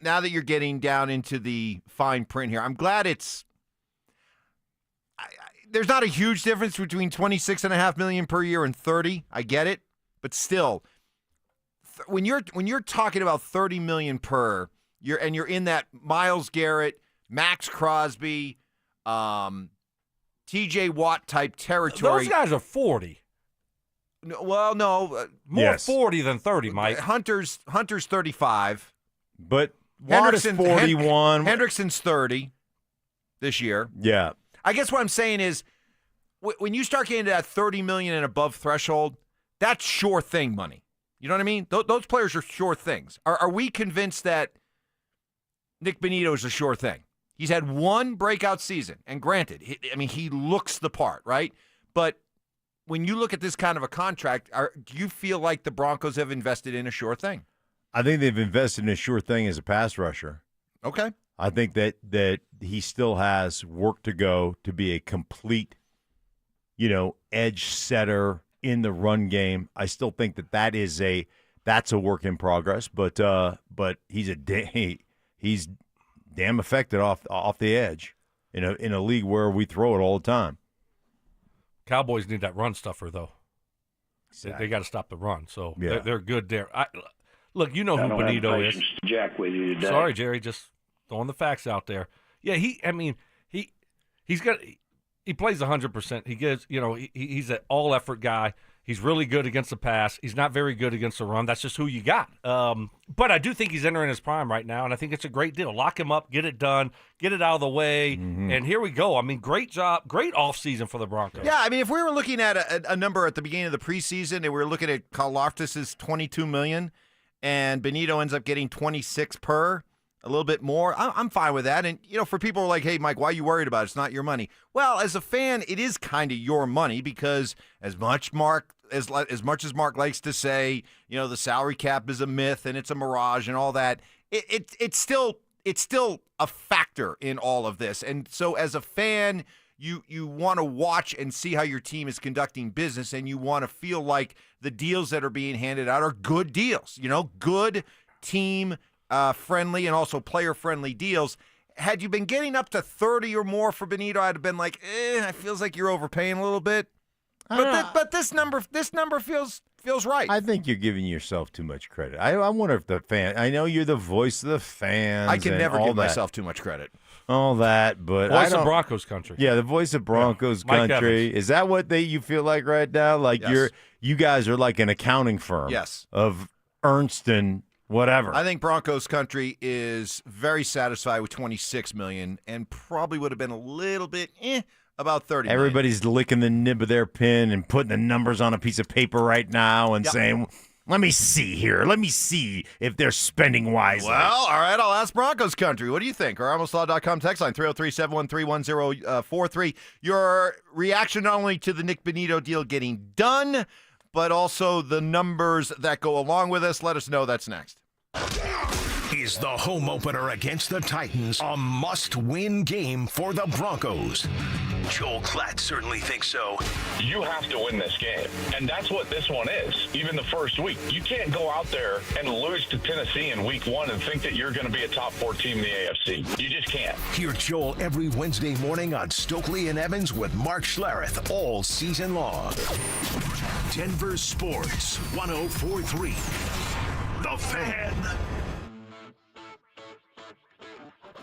now that you're getting down into the fine print here, I'm glad it's. There's not a huge difference between $26.5 million per year and 30. I get it, but still, when you're talking about $30 million per, you're in that Myles Garrett, Max Crosby, T.J. Watt type territory. Those guys are 40. No, More 40 than 30, Mike. Hunter's 35. But Watt is 41. Hendrickson's 30 this year. Yeah. I guess what I'm saying is when you start getting to that $30 million and above threshold, that's sure thing money. You know what I mean? Those players are sure things. Are we convinced that Nick Bonito is a sure thing? He's had one breakout season, and granted, he looks the part, right? But when you look at this kind of a contract, do you feel like the Broncos have invested in a sure thing? I think they've invested in a sure thing as a pass rusher. Okay. I think that he still has work to go to be a complete, edge setter in the run game. I still think that's a work in progress, but he's damn effective off the edge in a league where we throw it all the time. Cowboys need that run stuffer, though. Exactly. They got to stop the run, so Yeah. they're good there. Look, you know I who don't Bonito have is. patience to jack with you today. Sorry, Jerry, just throwing the facts out there. Yeah, he plays 100%. He gives, he's an all-effort guy. He's really good against the pass. He's not very good against the run. That's just who you got. But I do think he's entering his prime right now, and I think it's a great deal. Lock him up, get it done, get it out of the way, and here we go. I mean, great job, great offseason for the Broncos. Yeah, I mean, if we were looking at a number at the beginning of the preseason and we were looking at Karlaftis's $22 million and Bonito ends up getting 26 per, a little bit more, I'm fine with that. And, for people who are like, hey, Mike, why are you worried about it? It's not your money. Well, as a fan, it is kind of your money because as much as Mark likes to say, the salary cap is a myth and it's a mirage and all that, it's still a factor in all of this. And so as a fan, you want to watch and see how your team is conducting business, and you want to feel like the deals that are being handed out are good deals, good team friendly and also player friendly deals. Had you been getting up to 30 or more for Bonito, I'd have been like, it feels like you're overpaying a little bit. But this number feels right. I think you're giving yourself too much credit. I wonder if the fan. I know you're the voice of the fans. I can and never all give that. myself too much credit. All that, but Voice of Broncos country. Yeah, the voice of Broncos Mike country. Evans. Is that what you feel like right now? Like Yes. you guys are like an accounting firm. Yes. Of Ernst and whatever. I think Broncos country is very satisfied with $26 million and probably would have been a little bit about $30 million. Everybody's licking the nib of their pen and putting the numbers on a piece of paper right now and saying, let me see here. Let me see if they're spending wisely. Well, all right, I'll ask Broncos country. What do you think? Or almostlaw.com text line 303-713-1043. Your reaction not only to the Nick Bonito deal getting done, but also the numbers that go along with us. Let us know. That's next. Is the home opener against the Titans a must-win game for the Broncos? Joel Klatt certainly thinks so. You have to win this game, and that's what this one is. Even the first week, you can't go out there and lose to Tennessee in week 1 and think that you're going to be a top 4 team in the AFC. You just can't. Hear Joel every Wednesday morning on Stokley and Evans with Mark Schlereth all season long. Denver Sports 104.3. The Fan.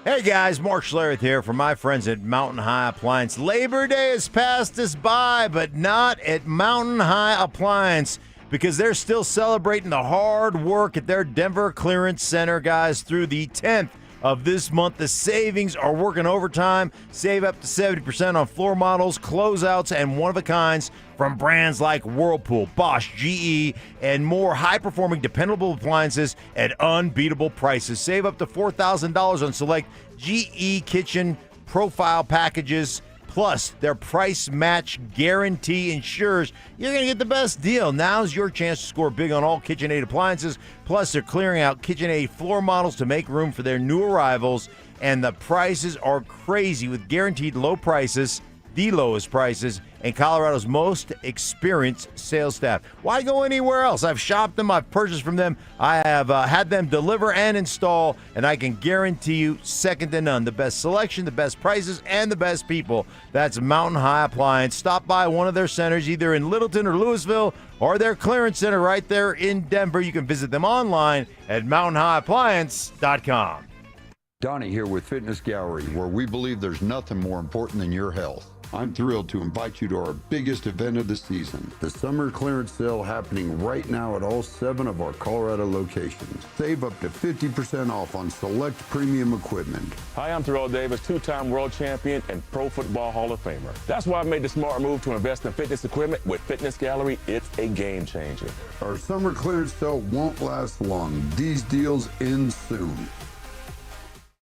Hey guys, Mark Schlereth here from my friends at Mountain High Appliance. Labor Day has passed us by, but not at Mountain High Appliance because they're still celebrating the hard work at their Denver Clearance Center, guys, through the 10th of this month. The savings are working overtime. Save up to 70% on floor models, closeouts, and one-of-a-kinds from brands like Whirlpool, Bosch, GE, and more high-performing, dependable appliances at unbeatable prices. Save up to $4,000 on select GE kitchen profile packages. Plus, their price match guarantee ensures you're going to get the best deal. Now's your chance to score big on all KitchenAid appliances. Plus, they're clearing out KitchenAid floor models to make room for their new arrivals. And the prices are crazy with guaranteed low prices, the lowest prices, and Colorado's most experienced sales staff. Why go anywhere else? I've shopped them. I've purchased from them. I have had them deliver and install, and I can guarantee you second to none. The best selection, the best prices, and the best people. That's Mountain High Appliance. Stop by one of their centers, either in Littleton or Louisville, or their clearance center right there in Denver. You can visit them online at mountainhighappliance.com. Donnie here with Fitness Gallery, where we believe there's nothing more important than your health. I'm thrilled to invite you to our biggest event of the season, the summer clearance sale happening right now at all 7 of our Colorado locations. Save up to 50% off on select premium equipment. Hi, I'm Terrell Davis, 2-time world champion and Pro Football Hall of Famer. That's why I made the smart move to invest in fitness equipment with Fitness Gallery. It's a game changer. Our summer clearance sale won't last long. These deals end soon.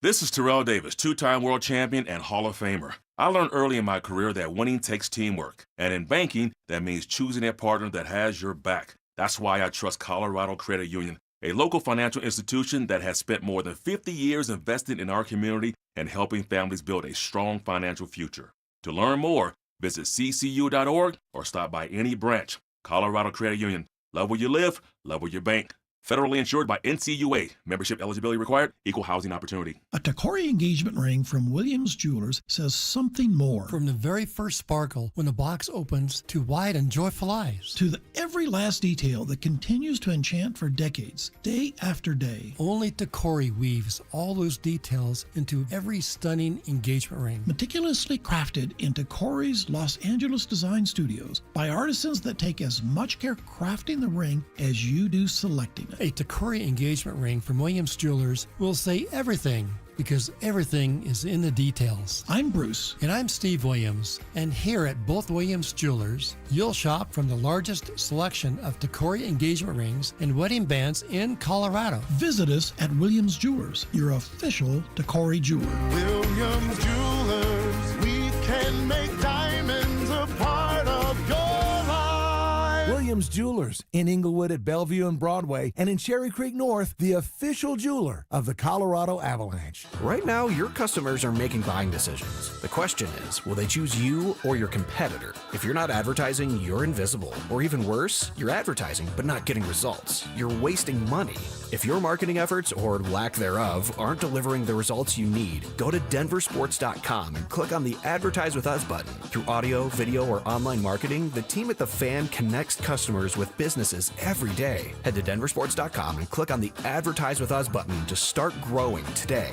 This is Terrell Davis, 2-time world champion and Hall of Famer. I learned early in my career that winning takes teamwork. And in banking, that means choosing a partner that has your back. That's why I trust Colorado Credit Union, a local financial institution that has spent more than 50 years investing in our community and helping families build a strong financial future. To learn more, visit ccu.org or stop by any branch. Colorado Credit Union. Love where you live, love where you bank. Federally insured by NCUA. Membership eligibility required. Equal housing opportunity. A Takori engagement ring from Williams Jewelers says something more. From the very first sparkle when the box opens to wide and joyful eyes. To the every last detail that continues to enchant for decades, day after day. Only Takori weaves all those details into every stunning engagement ring. Meticulously crafted in Takori's Los Angeles design studios by artisans that take as much care crafting the ring as you do selecting it. A Takori engagement ring from Williams Jewelers will say everything, because everything is in the details. I'm Bruce. And I'm Steve Williams. And here at both Williams Jewelers, you'll shop from the largest selection of Takori engagement rings and wedding bands in Colorado. Visit us at Williams Jewelers, your official Takori jeweler. Williams Jewelers, we can make diamonds a part of your life. Williams Jewelers in Inglewood at Bellevue and Broadway, and in Cherry Creek North, the official jeweler of the Colorado Avalanche. Right now, your customers are making buying decisions. The question is, will they choose you or your competitor? If you're not advertising, you're invisible. Or even worse, you're advertising but not getting results. You're wasting money. If your marketing efforts, or lack thereof, aren't delivering the results you need, go to DenverSports.com and click on the Advertise With Us button. Through audio, video, or online marketing, the team at The Fan connects customers with businesses every day. Head to DenverSports.com and click on the Advertise With Us button to start growing today.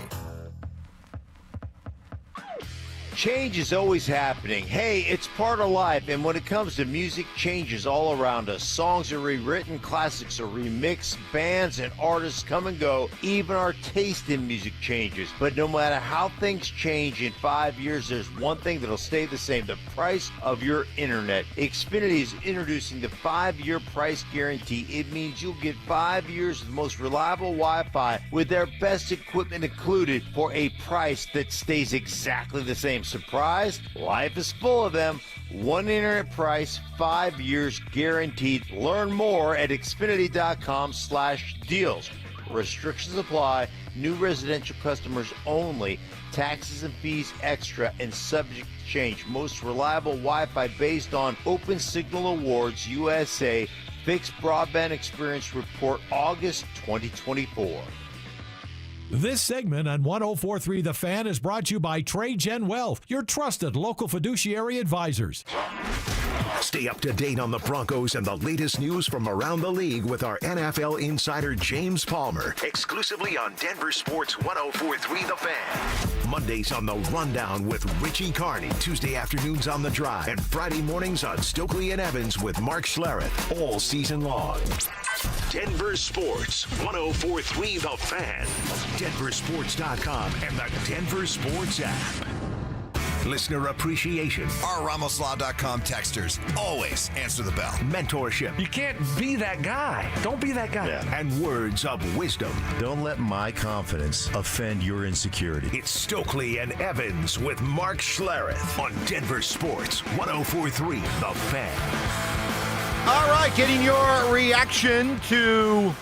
Change is always happening. Hey, it's part of life, and when it comes to music, change is all around us. Songs are rewritten, classics are remixed, bands and artists come and go. Even our taste in music changes. But no matter how things change in 5 years, there's one thing that'll stay the same: the price of your internet. Xfinity is introducing the 5-year price guarantee. It means you'll get 5 years of the most reliable Wi-Fi with their best equipment included for a price that stays exactly the same. Surprised? Life is full of them. One internet price, 5 years guaranteed. Learn more at Xfinity.com/deals. Restrictions apply. New residential customers only. Taxes and fees extra and subject to change. Most reliable Wi-Fi based on Open Signal Awards USA. Fixed Broadband Experience Report August 2024. This segment on 104.3 The Fan is brought to you by TradeGen Wealth, your trusted local fiduciary advisors. Stay up to date on the Broncos and the latest news from around the league with our NFL insider James Palmer, exclusively on Denver Sports 104.3 The Fan. Mondays on The Rundown with Richie Carney, Tuesday afternoons on The Drive, and Friday mornings on Stokley and Evans with Mark Schlereth, all season long. Denver Sports 104.3 The Fan, DenverSports.com, and the Denver Sports app. Listener appreciation. Our RamosLaw.com texters always answer the bell. Mentorship. You can't be that guy. Don't be that guy. Yeah. And words of wisdom. Don't let my confidence offend your insecurity. It's Stokley and Evans with Mark Schlereth on Denver Sports 104.3 The Fan. All right, getting your reaction to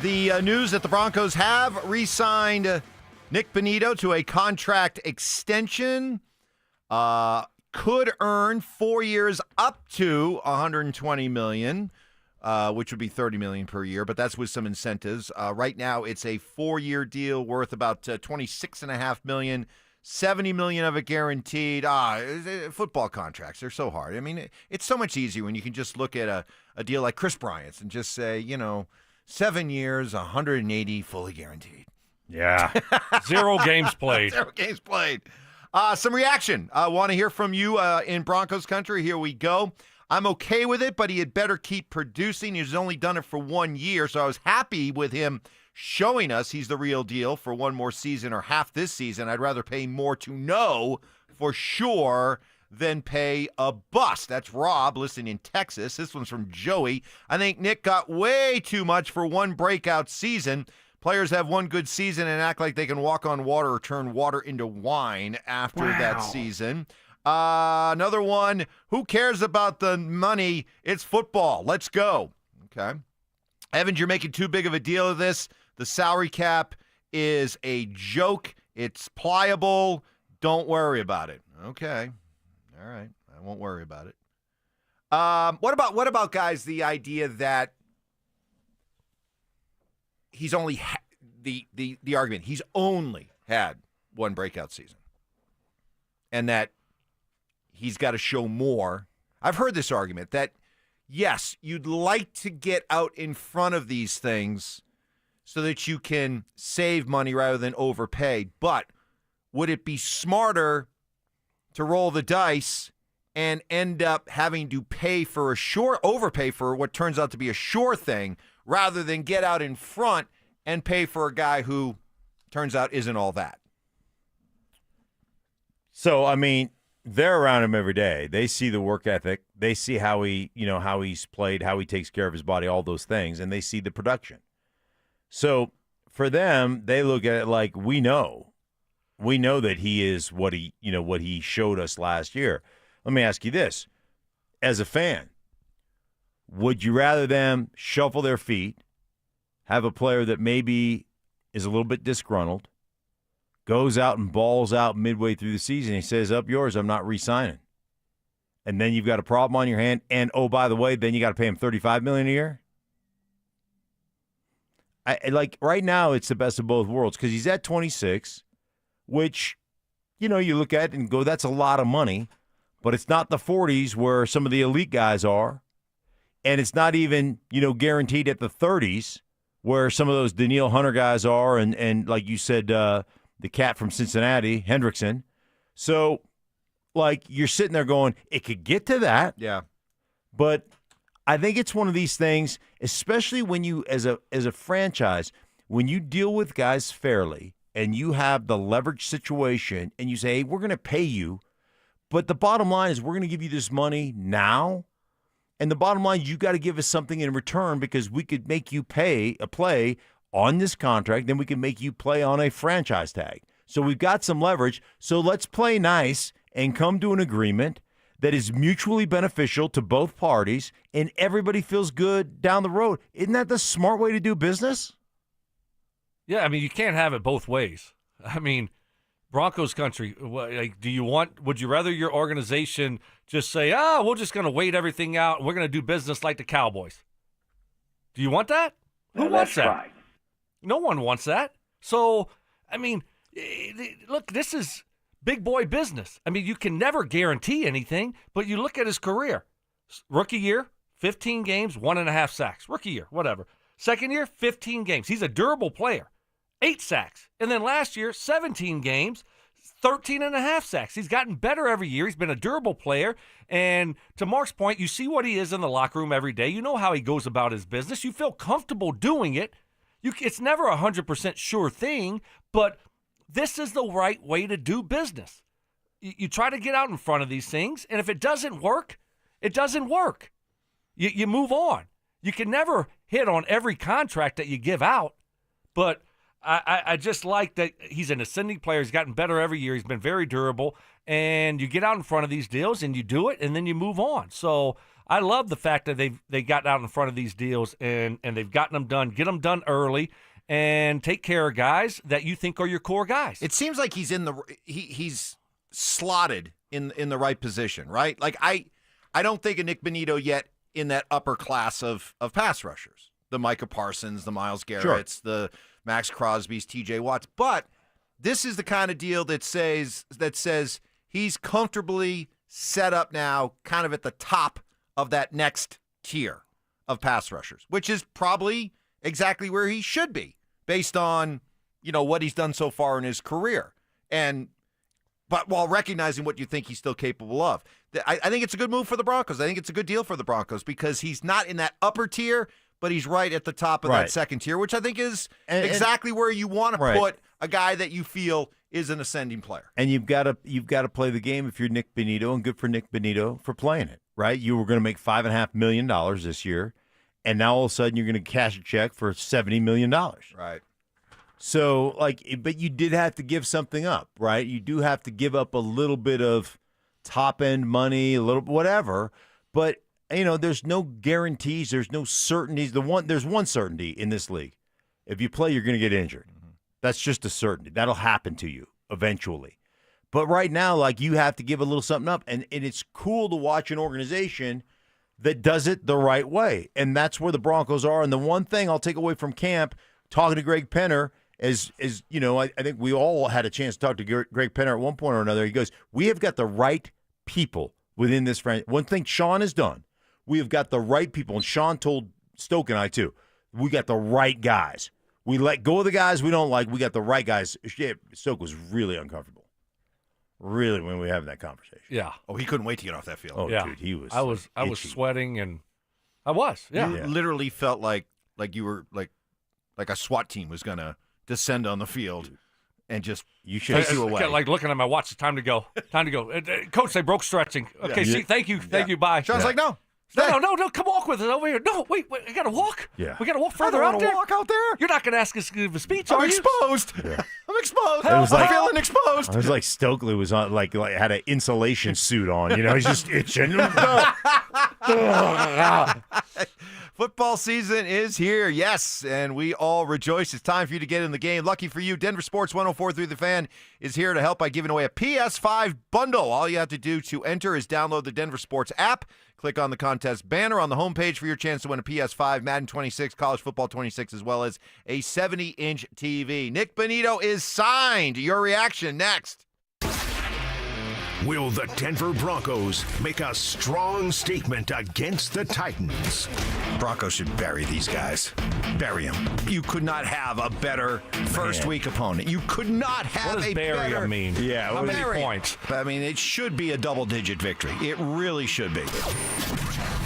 the news that the Broncos have re-signed Nick Bonito to a contract extension. Could earn 4 years up to $120 million, which would be $30 million per year, but that's with some incentives. Right now, it's a 4-year deal worth about $26.5 million. $70 million of it guaranteed. Football contracts, they're so hard. I mean, it's so much easier when you can just look at a deal like Chris Bryant's and just say, 7 years, 180, fully guaranteed. Yeah. 0 games played. 0 games played. Some reaction. I want to hear from you in Broncos country. Here we go. I'm okay with it, but he had better keep producing. He's only done it for 1 year, so I was happy with him showing us he's the real deal for one more season or half this season. I'd rather pay more to know for sure than pay a bust. That's Rob listening in Texas. This one's from Joey. I think Nick got way too much for one breakout season. Players have one good season and act like they can walk on water or turn water into wine after that season. Another one, who cares about the money? It's football. Let's go. Okay. Evans, you're making too big of a deal of this. The salary cap is a joke. It's pliable. Don't worry about it. Okay. All right. I won't worry about it. What about guys, the idea that he's only the argument. He's only had one breakout season, and that he's got to show more. I've heard this argument that yes, you'd like to get out in front of these things so that you can save money rather than overpay. But would it be smarter to roll the dice and end up having to overpay for what turns out to be a sure thing, rather than get out in front and pay for a guy who turns out isn't all that? So, I mean, they're around him every day. They see the work ethic. They see how how he's played, how he takes care of his body, all those things, and they see the production. So for them, they look at it like, we know that he is what he showed us last year. Let me ask you this. As a fan, would you rather them shuffle their feet, have a player that maybe is a little bit disgruntled, goes out and balls out midway through the season, he says, up yours, I'm not re-signing, and then you've got a problem on your hand, and oh, by the way, then you got to pay him $35 million a year? Right now, it's the best of both worlds, because he's at 26, which, you look at it and go, that's a lot of money, but it's not the 40s where some of the elite guys are, and it's not even, guaranteed at the 30s where some of those Daniil Hunter guys are, and like you said, the cat from Cincinnati, Hendrickson. So, you're sitting there going, it could get to that. Yeah. But I think it's one of these things, especially when you, as a franchise, when you deal with guys fairly and you have the leverage situation and you say, hey, we're going to pay you, but the bottom line is we're going to give you this money now, and the bottom line is you got to give us something in return, because we could make you play on this contract, then we can make you play on a franchise tag. So we've got some leverage, so let's play nice and come to an agreement that is mutually beneficial to both parties, and everybody feels good down the road. Isn't that the smart way to do business? Yeah, I mean, you can't have it both ways. I mean, Broncos country, would you rather your organization just say, we're just going to wait everything out, and we're going to do business like the Cowboys? Do you want that? Who wants that? Right. No one wants that. So, I mean, look, this is big boy business. I mean, you can never guarantee anything, but you look at his career. Rookie year, 15 games, 1.5 sacks. Rookie year, whatever. Second year, 15 games. He's a durable player. 8 sacks. And then last year, 17 games, 13.5 sacks. He's gotten better every year. He's been a durable player. And to Mark's point, you see what he is in the locker room every day. You know how he goes about his business. You feel comfortable doing it. It's never 100% sure thing, but this is the right way to do business. You try to get out in front of these things, and if it doesn't work, it doesn't work. You move on. You can never hit on every contract that you give out, but I just like that he's an ascending player. He's gotten better every year. He's been very durable, and you get out in front of these deals, and you do it, and then you move on. So I love the fact that they got out in front of these deals, and they've gotten them done. Get them done early, and take care of guys that you think are your core guys. It seems like he's slotted in the right position, right? Like I don't think of Nick Bonito yet in that upper class of pass rushers, the Micah Parsons, the Myles Garretts, the Max Crosby's, T.J. Watts. But this is the kind of deal that says he's comfortably set up now, kind of at the top of that next tier of pass rushers, which is probably exactly where he should be based on, what he's done so far in his career. But while recognizing what you think he's still capable of. I think it's a good move for the Broncos. I think it's a good deal for the Broncos because he's not in that upper tier, but he's right at the top of that second tier, which I think is exactly where you want to put a guy that you feel is an ascending player. And you've got to play the game if you're Nick Bonito, and good for Nick Bonito for playing it, right? You were going to make $5.5 million this year, and now all of a sudden you're going to cash a check for $70 million. Right. So, but you did have to give something up, right? You do have to give up a little bit of top-end money, a little whatever, but there's no guarantees, there's no certainties. There's one certainty in this league. If you play, you're going to get injured. Mm-hmm. That's just a certainty. That'll happen to you eventually. But right now, you have to give a little something up, and it's cool to watch an organization that does it the right way, and that's where the Broncos are. And the one thing I'll take away from camp talking to Greg Penner, as you know, I think we all had a chance to talk to Greg Penner at one point or another. He goes, we have got the right people within this franchise. One thing Sean has done, we have got the right people, and Sean told Stoke and I too, we got the right guys. We let go of the guys we don't like. We got the right guys. Stoke was really uncomfortable. Really, when we were having that conversation. Yeah. Oh, he couldn't wait to get off that field. Oh, yeah. dude, he was. I was sweating, and I was. Yeah. You literally felt like you were like a SWAT team was gonna descend on the field and just take you away. Like looking at my watch. It's time to go. Time to go. Coach, they broke stretching. Okay. See, thank you. Bye. Sean's like, no. No, come walk with us over here. No, wait, I gotta walk. Yeah. We gotta walk further out there. Walk out there. You're not gonna ask us to give a speech, I'm are you? exposed. Yeah. I'm exposed. It was like- I'm feeling exposed. It was like Stokely was on, like had an insulation suit on. You know, he's just itching. Football season is here, yes, and we all rejoice. It's time for you to get in the game. Lucky for you, Denver Sports 104.3 The Fan is here to help by giving away a PS5 bundle. All you have to do to enter is download the Denver Sports app. Click on the contest banner on the homepage for your chance to win a PS5, Madden 26, College Football 26, as well as a 70-inch TV. Nick Bonito is signed. Your reaction next. Will the Denver Broncos make a strong statement against the Titans? Broncos should bury these guys. Bury them. You could not have a better first-week opponent. You could not have What does a bury better... him mean? Yeah, How many bury him. points? I mean, it should be a double-digit victory. It really should be.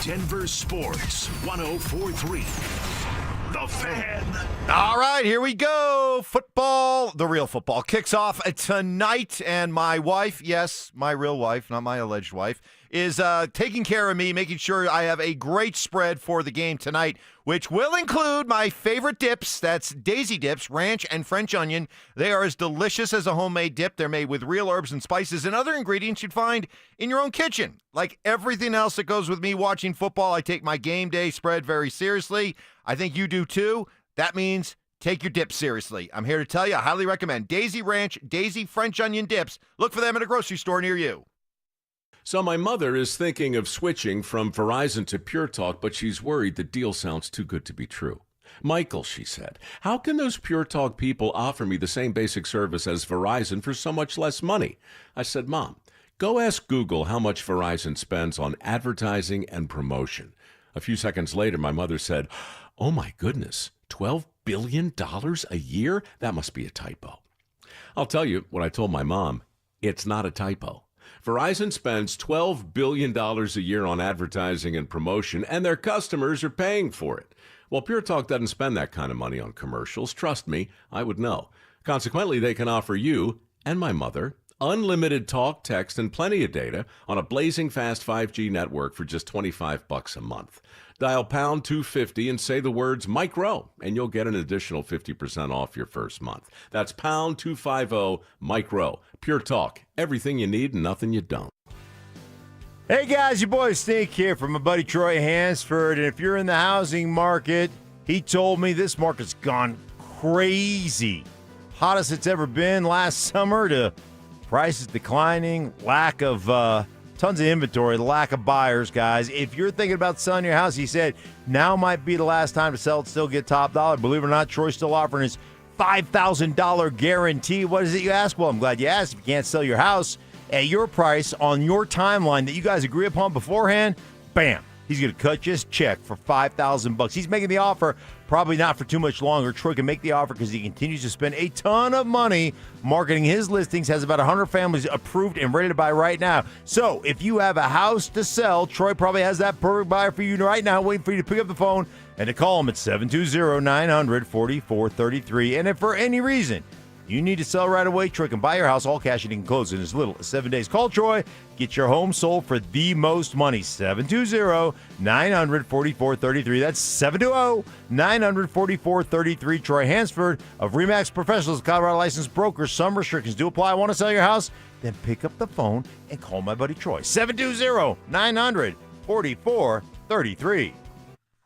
Denver Sports 104.3 The Fan. All right, here we go. Football, the real football, kicks off tonight, and my wife, yes, my real wife, not my alleged wife, is taking care of me, making sure I have a great spread for the game tonight, which will include my favorite dips. That's Daisy Dips, ranch and French onion. They are as delicious as a homemade dip. They're made with real herbs and spices and other ingredients you'd find in your own kitchen. Like everything else that goes with me watching football, I take my game day spread very seriously. I think you do too. That means take your dips seriously. I'm here to tell you, I highly recommend Daisy Ranch, Daisy French Onion Dips. Look for them at a grocery store near you. So my mother is thinking of switching from Verizon to Pure Talk, but she's worried the deal sounds too good to be true. Michael, she said, how can those Pure Talk people offer me the same basic service as Verizon for so much less money? I said, Mom, go ask Google how much Verizon spends on advertising and promotion. A few seconds later, my mother said, oh my goodness, $12 billion a year? That must be a typo. I'll tell you what I told my mom. It's not a typo. Verizon spends $12 billion a year on advertising and promotion, and their customers are paying for it. Well, Pure Talk doesn't spend that kind of money on commercials. Trust me, I would know. Consequently, they can offer you and my mother unlimited talk, text, and plenty of data on a blazing fast 5G network for just $25 a month. Dial pound 250 and say the words Mike Rowe, and you'll get an additional 50% off your first month. That's pound 250 Mike Rowe. Pure Talk. Everything you need and nothing you don't. Hey guys, your boy Stink here from my buddy Troy Hansford. And if you're in the housing market, he told me this market's gone crazy. Hottest it's ever been last summer to prices declining, lack of tons of inventory, lack of buyers, guys. If you're thinking about selling your house, he said, now might be the last time to sell it, still get top dollar. Believe it or not, Troy's still offering his $5,000 guarantee. What is it, you ask? Well, I'm glad you asked. If you can't sell your house at your price on your timeline that you guys agree upon beforehand, bam, he's going to cut you a check for $5,000. He's making the offer, probably not for too much longer. Troy can make the offer because he continues to spend a ton of money marketing his listings, has about 100 families approved and ready to buy right now. So if you have a house to sell, Troy probably has that perfect buyer for you right now, waiting for you to pick up the phone and to call him at 720-900-4433. And if for any reason you need to sell right away, Troy can buy your house all cash and he can close in as little as 7 days. Call Troy. Get your home sold for the most money. 720-900-4433. That's 720-900-4433. Troy Hansford of RE/MAX Professionals, Colorado licensed broker. Some restrictions do apply. Want to sell your house? Then pick up the phone and call my buddy Troy. 720-900-4433.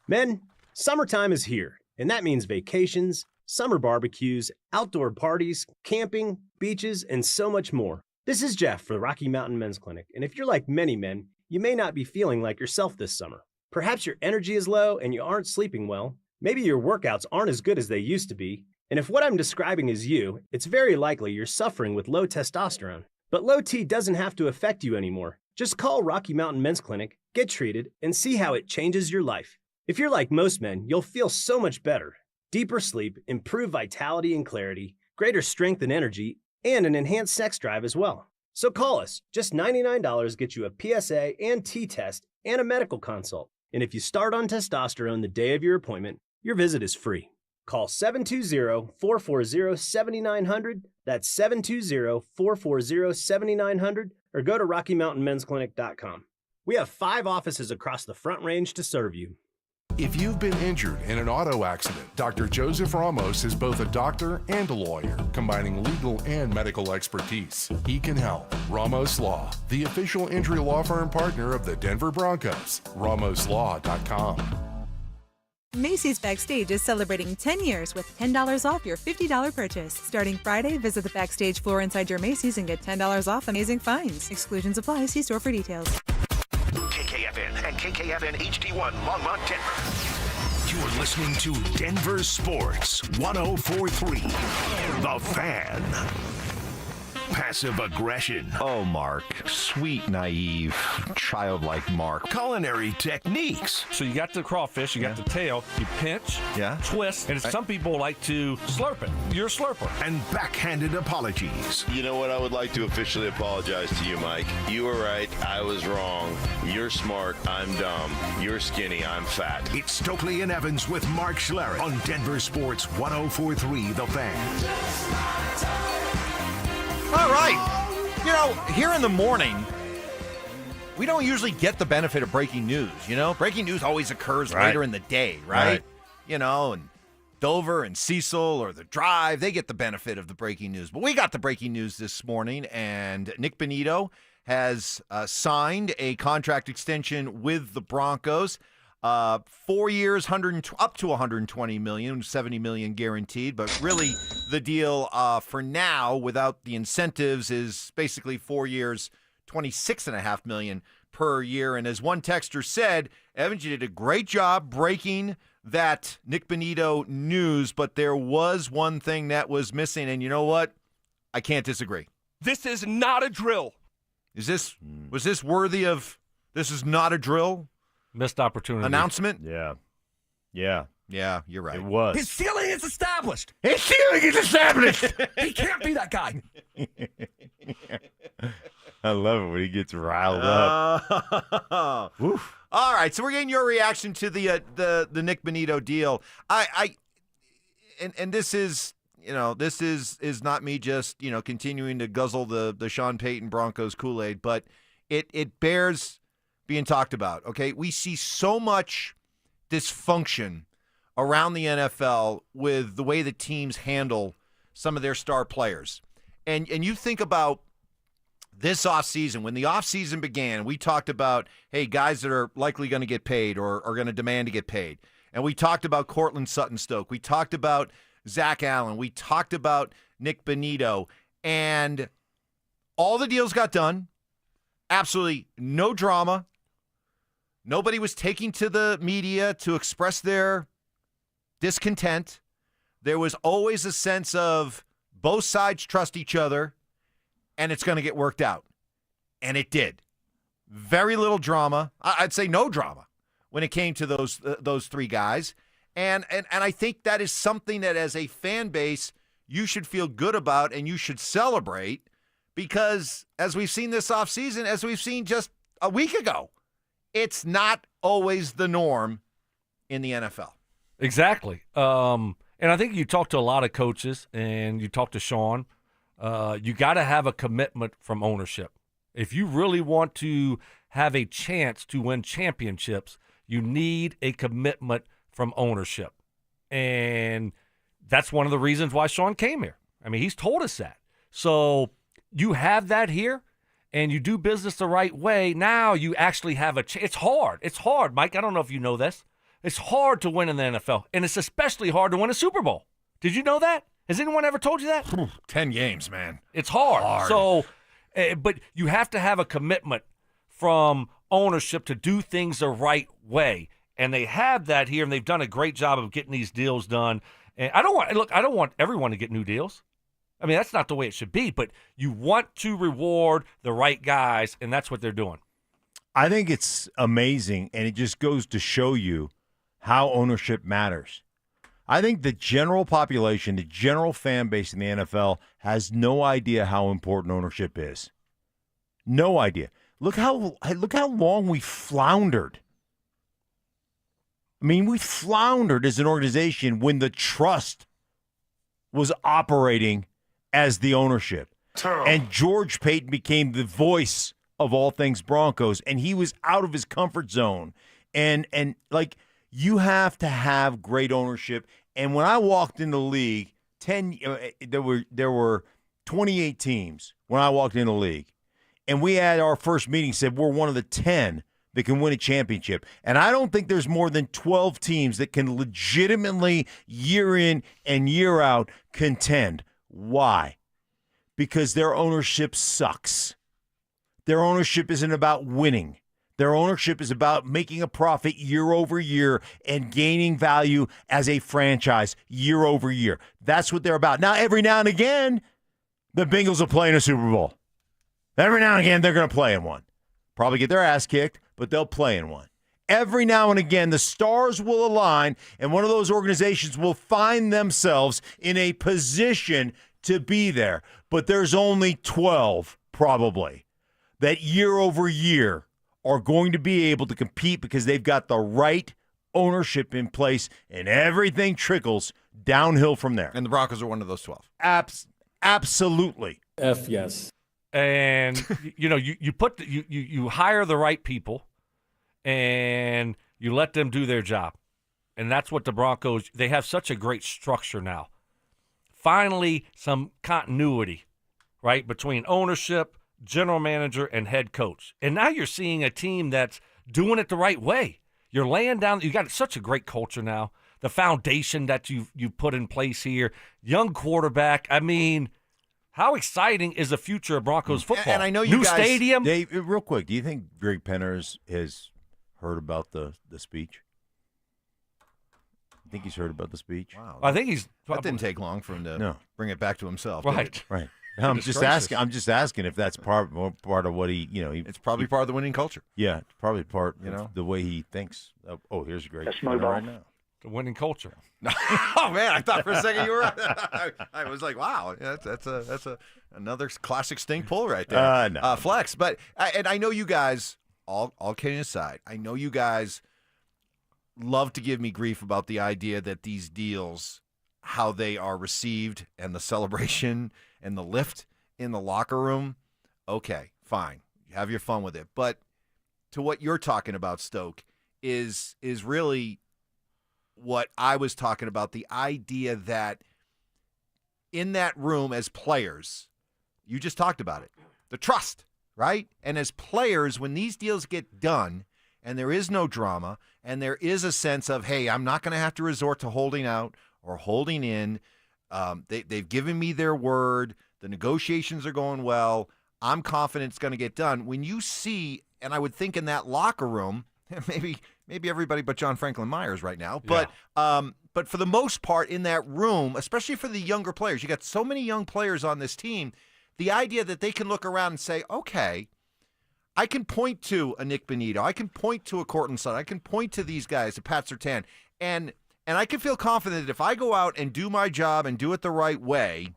Men, summertime is here, and that means vacations, summer barbecues, outdoor parties, camping, beaches, and so much more. This is Jeff for the Rocky Mountain Men's Clinic, and if you're like many men, you may not be feeling like yourself this summer. Perhaps your energy is low and you aren't sleeping well. Maybe your workouts aren't as good as they used to be, and if what I'm describing is you, it's very likely you're suffering with low testosterone. But low T doesn't have to affect you anymore. Just call Rocky Mountain Men's Clinic, get treated, and see how it changes your life. If you're like most men, you'll feel so much better. Deeper sleep, improved vitality and clarity, greater strength and energy, and an enhanced sex drive as well. So call us. Just $99 gets you a PSA and T-test and a medical consult. And if you start on testosterone the day of your appointment, your visit is free. Call 720-440-7900. That's 720-440-7900. Or go to RockyMountainMen'sClinic.com. We have 5 offices across the Front Range to serve you. If you've been injured in an auto accident, Dr. Joseph Ramos is both a doctor and a lawyer, combining legal and medical expertise. He can help. Ramos Law, the official injury law firm partner of the Denver Broncos. RamosLaw.com. Macy's Backstage is celebrating 10 years with $10 off your $50 purchase. Starting Friday, visit the Backstage floor inside your Macy's and get $10 off amazing finds. Exclusions apply. See store for details. KKFN and KKFN HD1 Longmont, Denver. You're listening to Denver Sports 104.3. The Fan. Passive aggression. Oh, Mark. Sweet, naive, childlike Mark. Culinary techniques. So you got the crawfish, you got the tail, you pinch, twist, and some people like to slurp it. You're a slurper. And backhanded apologies. You know what? I would like to officially apologize to you, Mike. You were right. I was wrong. You're smart. I'm dumb. You're skinny. I'm fat. It's Stokley and Evans with Mark Schlereth on Denver Sports 104.3 The Fan. All right. You know, here in the morning, we don't usually get the benefit of breaking news, you know? Breaking news always occurs later in the day, right? You know, and Dover and Cecil or The Drive, they get the benefit of the breaking news. But we got the breaking news this morning, and Nick Bonito has signed a contract extension with the Broncos. 4 years, up to $120 million, $70 million guaranteed. But really, the deal for now, without the incentives, is basically 4 years, $26.5 million per year. And as one texter said, Evans, you did a great job breaking that Nick Bonito news, but there was one thing that was missing. And you know what? I can't disagree. This is not a drill. Was this worthy of this is not a drill? Missed opportunity. Announcement? Yeah, you're right. It was. His ceiling is established. His ceiling is established. He can't be that guy. I love it when he gets riled up. All right, so we're getting your reaction to the Nick Bonito deal. And this is, you know, this is not me just, you know, continuing to guzzle the Sean Payton Broncos Kool-Aid, but it bears being talked about, okay? We see so much dysfunction around the NFL with the way the teams handle some of their star players. And you think about this offseason, when the offseason began, we talked about, hey, guys that are likely going to get paid or are going to demand to get paid. And we talked about Cortland Sutton-Stoke. We talked about Zach Allen. We talked about Nick Bonito. And all the deals got done. Absolutely no drama. Nobody was taking to the media to express their discontent. There was always a sense of both sides trust each other, and it's going to get worked out. And it did. Very little drama. I'd say no drama when it came to those three guys. And I think that is something that as a fan base you should feel good about and you should celebrate, because as we've seen this offseason, as we've seen just a week ago, it's not always the norm in the NFL. Exactly. And I think you talk to a lot of coaches and you talk to Sean. You got to have a commitment from ownership. If you really want to have a chance to win championships, you need a commitment from ownership. And that's one of the reasons why Sean came here. I mean, he's told us that. So you have that here, and you do business the right way. Now you actually have a chance. It's hard. It's hard, Mike. I don't know if you know this. It's hard to win in the NFL, and it's especially hard to win a Super Bowl. Did you know that? Has anyone ever told you that? 10 games, man. It's hard. So, but you have to have a commitment from ownership to do things the right way. And they have that here, and they've done a great job of getting these deals done. And I don't want everyone to get new deals. I mean, that's not the way it should be, but you want to reward the right guys, and that's what they're doing. I think it's amazing, and it just goes to show you how ownership matters. I think the general population, the general fan base in the NFL has no idea how important ownership is. No idea. Look how long we floundered. I mean, we floundered as an organization when the trust was operating as the ownership. And George Payton became the voice of all things Broncos, and he was out of his comfort zone. And like, you have to have great ownership. And when I walked in the league, there were 28 teams when I walked in the league. And we had our first meeting, said we're one of the 10 that can win a championship. And I don't think there's more than 12 teams that can legitimately, year in and year out, contend. Why? Because their ownership sucks. Their ownership isn't about winning. Their ownership is about making a profit year over year and gaining value as a franchise year over year. That's what they're about. Now, every now and again, the Bengals will play in a Super Bowl. Every now and again, they're going to play in one. Probably get their ass kicked, but they'll play in one. Every now and again, the stars will align, and one of those organizations will find themselves in a position to be there. But there's only 12, probably, that year over year are going to be able to compete because they've got the right ownership in place, and everything trickles downhill from there. And the Broncos are one of those 12. Absolutely. Yes. And you hire the right people, and you let them do their job, and that's what the Broncos. They have such a great structure now. Finally, some continuity, right, between ownership, general manager, and head coach. And now you're seeing a team that's doing it the right way. You're laying down. You got such a great culture now. The foundation that you put in place here, young quarterback. I mean, how exciting is the future of Broncos football? And I know you New guys, stadium. Dave, real quick, do you think Greg Penner has heard about the speech? You think he's heard about the speech? Wow. I think he's. That didn't take long for him to bring it back to himself. did it? Right. No, I'm just asking if that's part of what he, it's probably part of the winning culture. Yeah, it's probably part of the way he thinks. Oh, here's Greg Penner right now. The winning culture. Oh man, I thought for a second you were. I was like, wow, that's another classic Sting pull right there. No. Flex, but and I know you guys. All kidding aside, I know you guys love to give me grief about the idea that these deals, how they are received, and the celebration and the lift in the locker room. Okay, fine, have your fun with it. But to what you're talking about, Stoke, is really what I was talking about, the idea that in that room as players, you just talked about it, the trust, right? And as players, when these deals get done and there is no drama and there is a sense of, hey, I'm not going to have to resort to holding out or holding in. They've given me their word. The negotiations are going well. I'm confident it's going to get done. When you see, and I would think in that locker room, maybe everybody but John Franklin Myers right now. But but for the most part in that room, especially for the younger players, you got so many young players on this team, the idea that they can look around and say, okay, I can point to a Nick Bonito, I can point to a Courtland Sutton, I can point to these guys, to Pat Surtain, and I can feel confident that if I go out and do my job and do it the right way,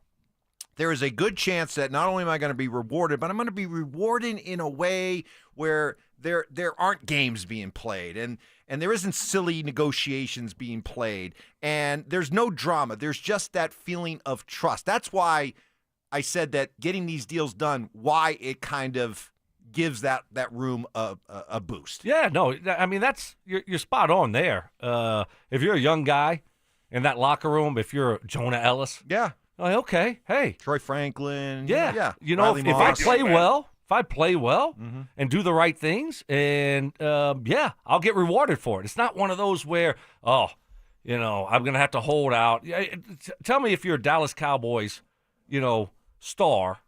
there is a good chance that not only am I going to be rewarded, but I'm going to be rewarded in a way where there aren't games being played and there isn't silly negotiations being played and there's no drama. There's just that feeling of trust. That's why I said that getting these deals done, why it kind of gives that room a boost. Yeah, no, I mean, you're spot on there. If you're a young guy in that locker room, if you're Jonah Ellis. Yeah. Okay, hey. Troy Franklin. Yeah. You know, if I play well, and do the right things, and I'll get rewarded for it. It's not one of those where, I'm going to have to hold out. Tell me if you're a Dallas Cowboys, star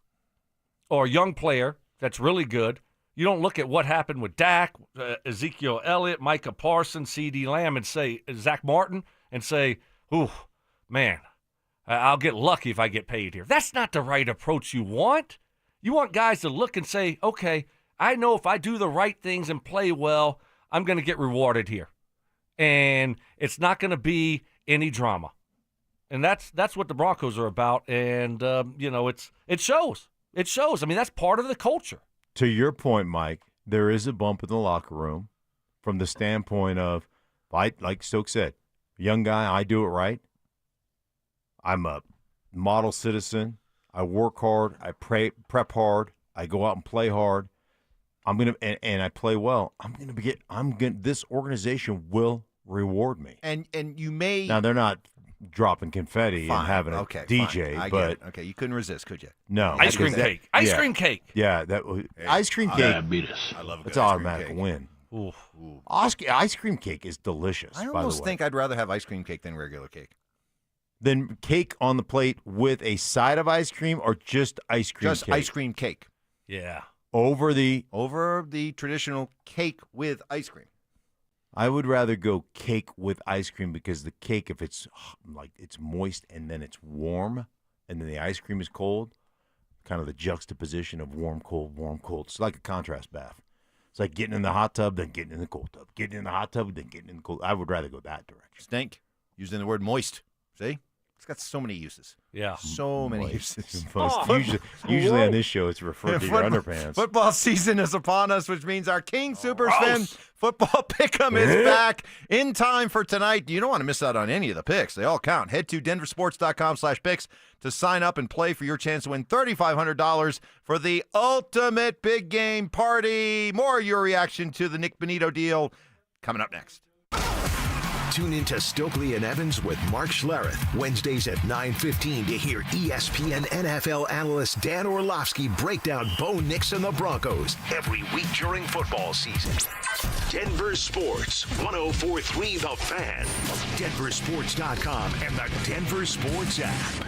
or a young player that's really good, You don't look at what happened with Dak, Ezekiel Elliott, Micah Parsons, C.D. Lamb, and say Zach Martin, and say, "Ooh, man, I'll get lucky if I get paid here." That's not the right approach you want. You want guys to look and say, "Okay, I know if I do the right things and play well, I'm going to get rewarded here, and it's not going to be any drama." And that's what the Broncos are about, and it shows. It shows. I mean, that's part of the culture. To your point, Mike, there is a bump in the locker room from the standpoint of, like Stokes said, young guy, I do it right. I'm a model citizen. I work hard. I prep hard. I go out and play hard. And I play well. This organization will reward me. And you may now they're not dropping confetti and having a DJ, fine. but okay, you couldn't resist, could you? No, ice cream cake. Ice cream cake. Yeah, ice cream cake. Diabetes. I love a good It's an ice cream automatic cake. win. Ooh. Ice cream cake is delicious. I by the almost way. think I'd rather have ice cream cake than regular cake. Then cake on the plate with a side of ice cream, or just ice cream Just cake? ice cream cake. Yeah. Over the traditional cake with ice cream. I would rather go cake with ice cream, because the cake, if it's moist and then it's warm and then the ice cream is cold, kind of the juxtaposition of warm, cold, warm, cold. It's like a contrast bath. It's like getting in the hot tub, then getting in the cold tub. Getting in the hot tub, then getting in the cold. I would rather go that direction. Stink. Using the word moist. See? It's got so many uses. Yeah. So many Moist. uses. Usually on this show, it's referred to your underpants. Football season is upon us, which means our King Super Spin football pick'em is back in time for tonight. You don't want to miss out on any of the picks. They all count. Head to DenverSports.com/picks to sign up and play for your chance to win $3,500 for the ultimate big game party. More of your reaction to the Nick Bonito deal coming up next. Tune in to Stokley and Evans with Mark Schlereth, Wednesdays at 9:15 to hear ESPN NFL analyst Dan Orlovsky break down Bo Nix and the Broncos every week during football season. Denver Sports, 104.3 The Fan, DenverSports.com, and the Denver Sports app.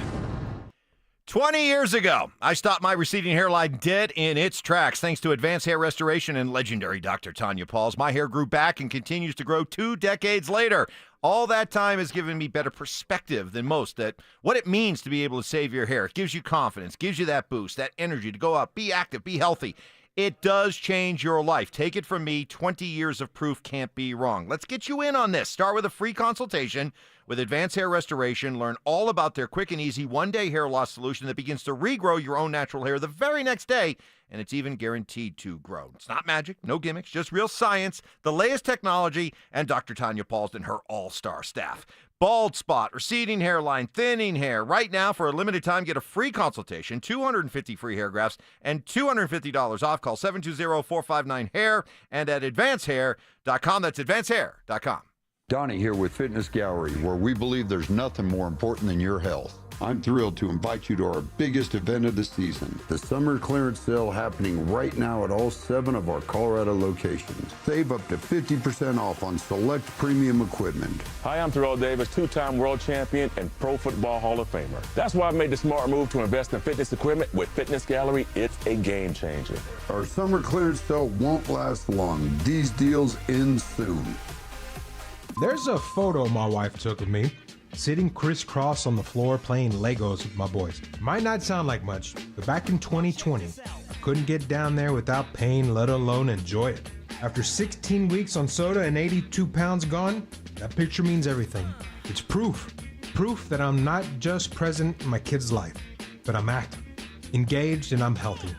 20 years ago, I stopped my receding hairline dead in its tracks. Thanks to advanced hair restoration and legendary Dr. Tanya Pauls, my hair grew back and continues to grow 2 decades later. All that time has given me better perspective than most that what it means to be able to save your hair. It gives you confidence, gives you that boost, that energy to go out, be active, be healthy. It does change your life. Take it from me, 20 years of proof can't be wrong. Let's get you in on this. Start with a free consultation with Advanced Hair Restoration. Learn all about their quick and easy one-day hair loss solution that begins to regrow your own natural hair the very next day, and it's even guaranteed to grow. It's not magic, no gimmicks, just real science, the latest technology, and Dr. Tanya Pauls and her all-star staff. Bald spot, receding hairline, thinning hair. Right now, for a limited time, get a free consultation, 250 free hair grafts, and $250 off. Call 720-459-HAIR and at advancehair.com. That's advancehair.com. Donnie here with Fitness Gallery, where we believe there's nothing more important than your health. I'm thrilled to invite you to our biggest event of the season, the summer clearance sale happening right now at all 7 of our Colorado locations. Save up to 50% off on select premium equipment. Hi, I'm Terrell Davis, 2-time world champion and Pro Football Hall of Famer. That's why I made the smart move to invest in fitness equipment with Fitness Gallery. It's a game changer. Our summer clearance sale won't last long. These deals end soon. There's a photo my wife took of me, sitting crisscross on the floor playing Legos with my boys. Might not sound like much, but back in 2020, I couldn't get down there without pain, let alone enjoy it. After 16 weeks on soda and 82 pounds gone, that picture means everything. It's proof that I'm not just present in my kid's life, but I'm active, engaged, and I'm healthy.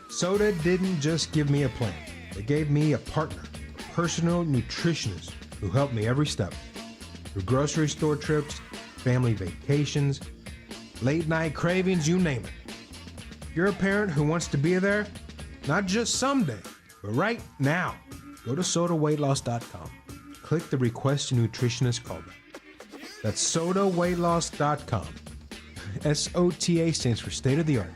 Soda didn't just give me a plan. It gave me a partner, a personal nutritionist who helped me every step. Through grocery store trips, family vacations, late night cravings, you name it. If you're a parent who wants to be there, not just someday, but right now, go to sodaweightloss.com. Click the Request a Nutritionist callback. That's sodaweightloss.com. SOTA stands for state of the art.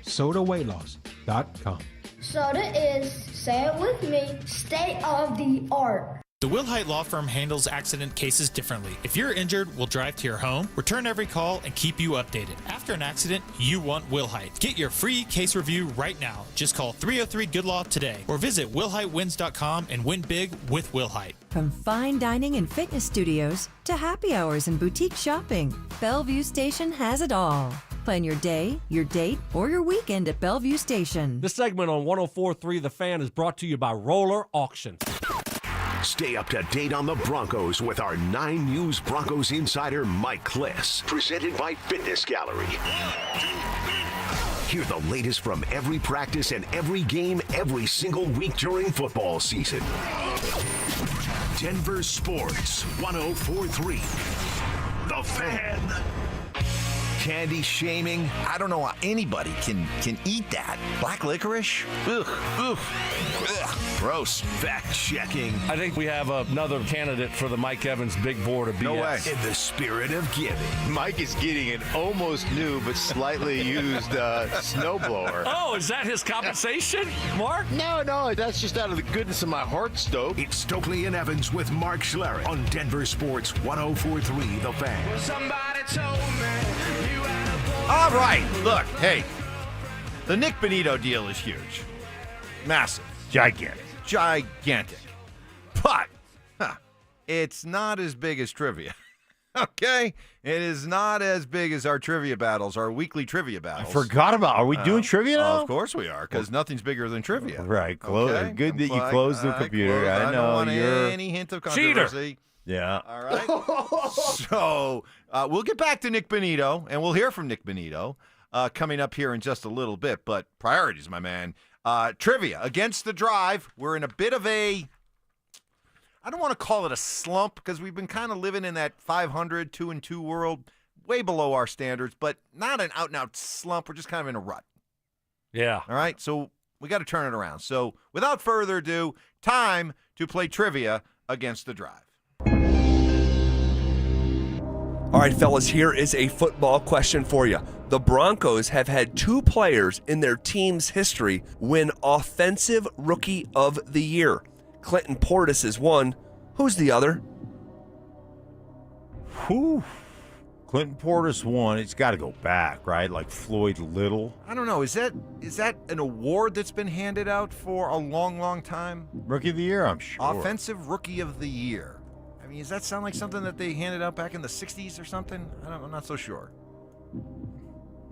sodaweightloss.com. Soda is, say it with me, state of the art. The Wilhite Law Firm handles accident cases differently. If you're injured, we'll drive to your home, return every call, and keep you updated. After an accident, you want Wilhite. Get your free case review right now. Just call 303-GOOD-LAW today or visit WilhiteWins.com and win big with Wilhite. From fine dining and fitness studios to happy hours and boutique shopping, Bellevue Station has it all. Plan your day, your date, or your weekend at Bellevue Station. This segment on 104.3 The Fan is brought to you by Roller Auctions. Stay up to date on the Broncos with our 9 News Broncos insider Mike Kliss. Presented by Fitness Gallery. Hear the latest from every practice and every game every single week during football season. Denver Sports 104.3 The Fan. Candy shaming. I don't know how anybody can eat that. Black licorice? Ugh. Ugh. Gross. Fact checking. I think we have another candidate for the Mike Evans big board of BS. No way. In the spirit of giving. Mike is getting an almost new but slightly used snowblower. Oh, is that his compensation, Mark? No, that's just out of the goodness of my heart, Stoke. It's Stokley and Evans with Mark Schlereth on Denver Sports 104.3 The Fan. Well, somebody told me you had a boy. All right, look, hey, the Nick Bonito deal is huge. Massive. Gigantic. But it's not as big as trivia. Okay? It is not as big as our trivia battles, our weekly trivia battles. I forgot about. Are we doing trivia now? Of course we are, because nothing's bigger than trivia. Right. Okay? Good that you closed the computer. I know don't want you're any hint of controversy. Cheater. Yeah. All right. So we'll get back to Nick Bonito, and we'll hear from Nick Bonito coming up here in just a little bit. But priorities, my man. Trivia against the drive. We're in a bit of a, I don't want to call it a slump because we've been kind of living in that 500, 2-2 world, way below our standards, but not an out-and-out slump. We're just kind of in a rut. Yeah. All right. So we got to turn it around. So without further ado, time to play trivia against the drive. All right, fellas, here is a football question for you. The Broncos have had 2 players in their team's history win Offensive Rookie of the Year. Clinton Portis is one. Who's the other? Whew. Clinton Portis won. It's got to go back, right? Like Floyd Little. I don't know. Is that an award that's been handed out for a long, long time? Rookie of the Year, I'm sure. Offensive Rookie of the Year. I mean, does that sound like something that they handed out back in the 60s or something? I'm not so sure.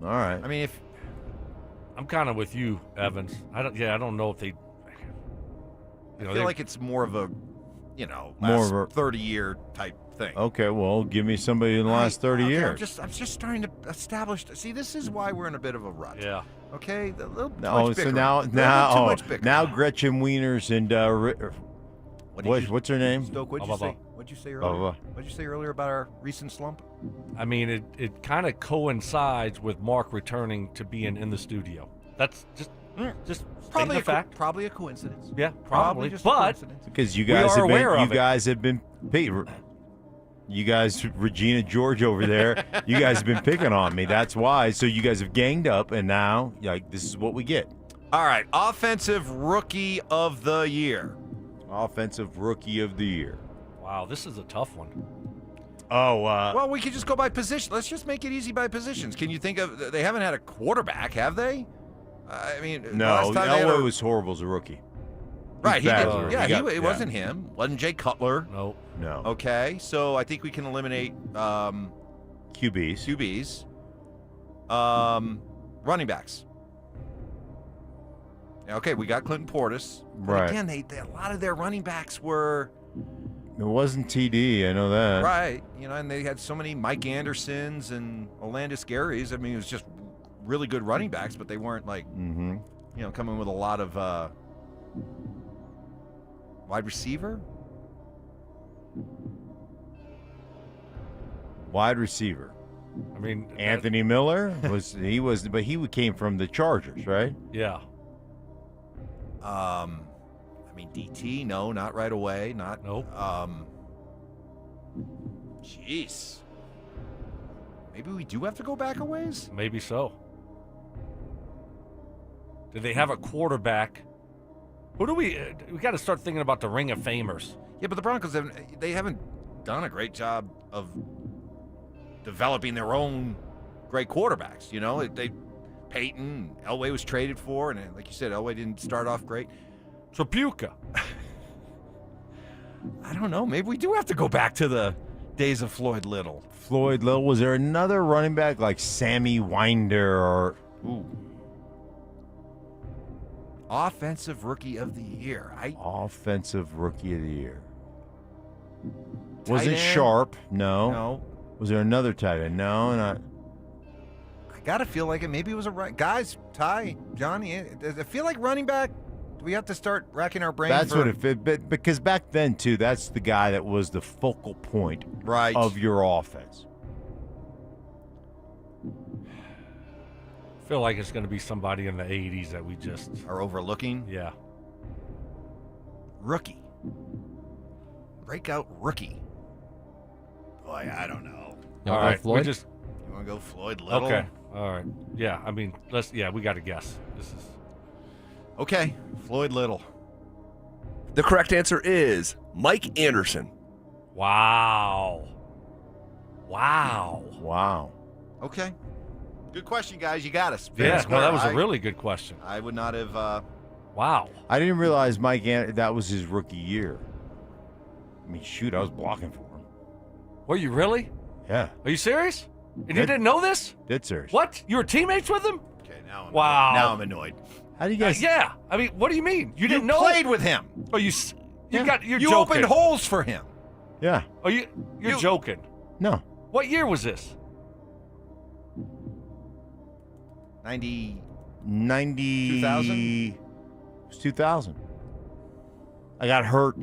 All right. I mean, if I'm kind of with you, Evans. I don't know if they. I feel like it's more of a, more of a 30-year type thing. Okay, well, give me somebody in the last 30 years. I'm just trying to establish. See, this is why we're in a bit of a rut. Yeah. Okay. So now Gretchen Wieners and what's her name? Stoke, what'd you say earlier? What'd you say earlier about our recent slump? I mean, it kind of coincides with Mark returning to being in the studio. That's just probably a fact. Probably a coincidence. Yeah, probably. Just but because you guys have been you guys, Regina George over there, you guys have been picking on me. That's why. So you guys have ganged up, and now this is what we get. All right, Offensive Rookie of the Year. Offensive Rookie of the Year. Wow, this is a tough one. Oh, well, we could just go by position. Let's just make it easy by positions. Can you think of? They haven't had a quarterback, have they? I mean, no. Elway was horrible as a rookie. Right, he did. It wasn't him. Wasn't Jay Cutler? No. Okay, so I think we can eliminate QBs. Running backs. Okay, we got Clinton Portis. But right. Again, a lot of their running backs were. It wasn't TD, I know that. Right, and they had so many Mike Andersons and Olandis Garys. I mean, it was just really good running backs, but they weren't like, coming with a lot of wide receiver. Wide receiver. I mean, Anthony Miller but he came from the Chargers, right? Yeah. I mean, DT, no, not right away. Nope. Jeez. Maybe we do have to go back a ways? Maybe so. Did they have a quarterback Who do we got to start thinking about the Ring of Famers. Yeah, but the Broncos haven't done a great job of developing their own great quarterbacks. You know, Payton, Elway was traded for, and like you said, Elway didn't start off great. Tripucka. I don't know. Maybe we do have to go back to the days of Floyd Little. Floyd Little. Was there another running back like Sammy Winder or Offensive Rookie of the Year? Offensive Rookie of the Year? Tight Was it end? Sharp? No. No. Was there another tight end? No, not. I gotta feel like it. Maybe it was guys. Ty, Johnny. Does it feel like running back? Do we have to start racking our brains? That's what it fit. But because back then too, that's the guy that was the focal point of your offense. I feel like it's going to be somebody in the 80s that we just are overlooking. Yeah. Rookie. Breakout rookie. Boy, I don't know. All right, You want to go Floyd Little? Okay. All right. Yeah, I mean, we got to guess. This is okay. Floyd Little. The correct answer is Mike Anderson. Wow. Okay. Good question, guys. You got us. Yeah, no, that was a really good question. I would not have. Wow. I didn't realize that was his rookie year. I mean, shoot, I was blocking for him. Were you really? Yeah. Are you serious? And you didn't know this? Dead serious. What? You were teammates with him? Okay, now I'm annoyed. How do you guys? Yeah. I mean, what do you mean? You didn't know? Played with him. Oh, you're You joking. opened holes for him. Yeah. Oh, you're joking. No. What year was this? 90. 2000? It was 2000. I got hurt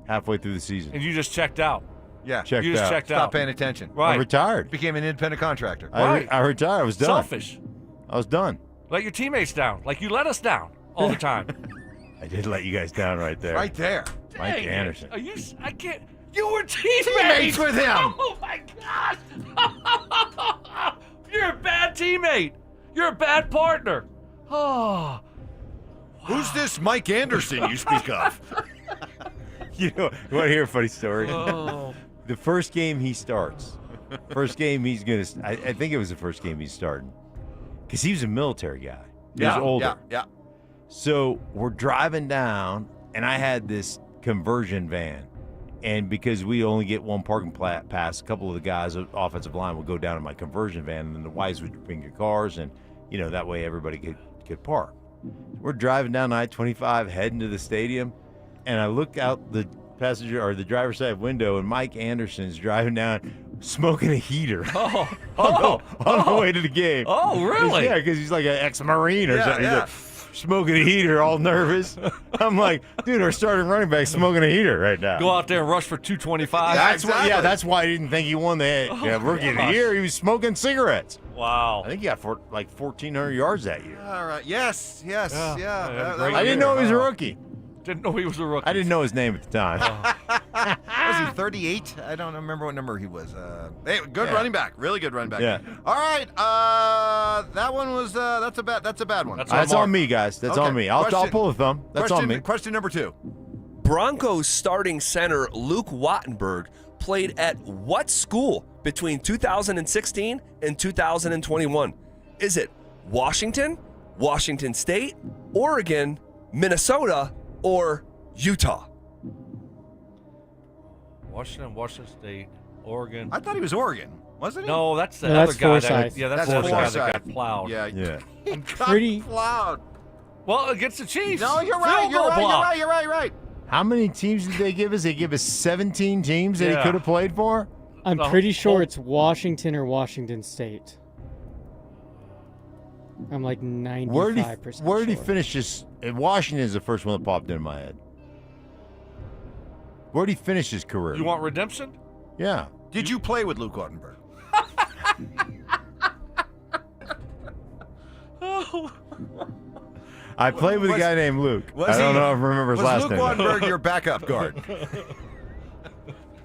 halfway through the season. And you just checked out. Yeah. Checked you just out. checked out. Stop paying attention. Right. I retired. Became an independent contractor. I retired. I was done. Selfish. I was done. Let your teammates down. Like you let us down all the time. I did let you guys down right there. Right there. Mike Dang it. Anderson. Are you? I can't. You were teammates with him. Oh my gosh! You're a bad teammate. You're a bad partner. Oh. Who's this Mike Anderson you speak of? You want to hear a funny story? Oh. The first game he starts. First game he's going to. I think it was the first game he's starting. Because he was a military guy. He was older. Yeah. So we're driving down, and I had this conversion van. And because we only get one parking pass, a couple of the guys, offensive line, would go down in my conversion van, and then the wives would bring your cars, and that way everybody could park. We're driving down I-25, heading to the stadium, and I look out the passenger or the driver's side window, and Mike Anderson's driving down, smoking a heater. On the way to the game. Oh, really? Yeah, because he's like an ex-Marine or something. Yeah. He's like, smoking a heater, all nervous. I'm like, dude, our starting running back smoking a heter right now. Go out there and rush for 225. That's why I didn't think he won the rookie of the year. He was smoking cigarettes. Wow. I think he got 1,400 yards that year. All right. Yes. Yeah. I didn't know he was a rookie. Didn't know he was a rookie. I didn't know his name at the time. Was he 38? I don't remember what number he was. Hey, good running back. Really good running back. Yeah. All right. That one was that's a bad one. That's on me, guys. That's on me. I'll pull a thumb. That's on me. Question number 2. Broncos starting center Luke Wattenberg played at what school between 2016 and 2021? Is it Washington, Washington State, Oregon, Minnesota, or Utah? Washington State, Oregon. I thought he was Oregon, wasn't he? No, that's the other guy. That's the other guy Forsyth. that got plowed. Yeah. I'm pretty. Plowed. Well, against the Chiefs. No, you're Field right. goal block. You're right. How many teams did they give us? They give us 17 teams that he could have played for? I'm pretty sure it's Washington or Washington State. I'm like 95% Where did he sure. finish his? Washington is the first one that popped into my head. Where did he finish his career? You want redemption? Yeah. Did you play with Luke Wattenberg? I played with a guy named Luke. I don't know if I remember his last name. Was Luke Wattenberg your backup guard?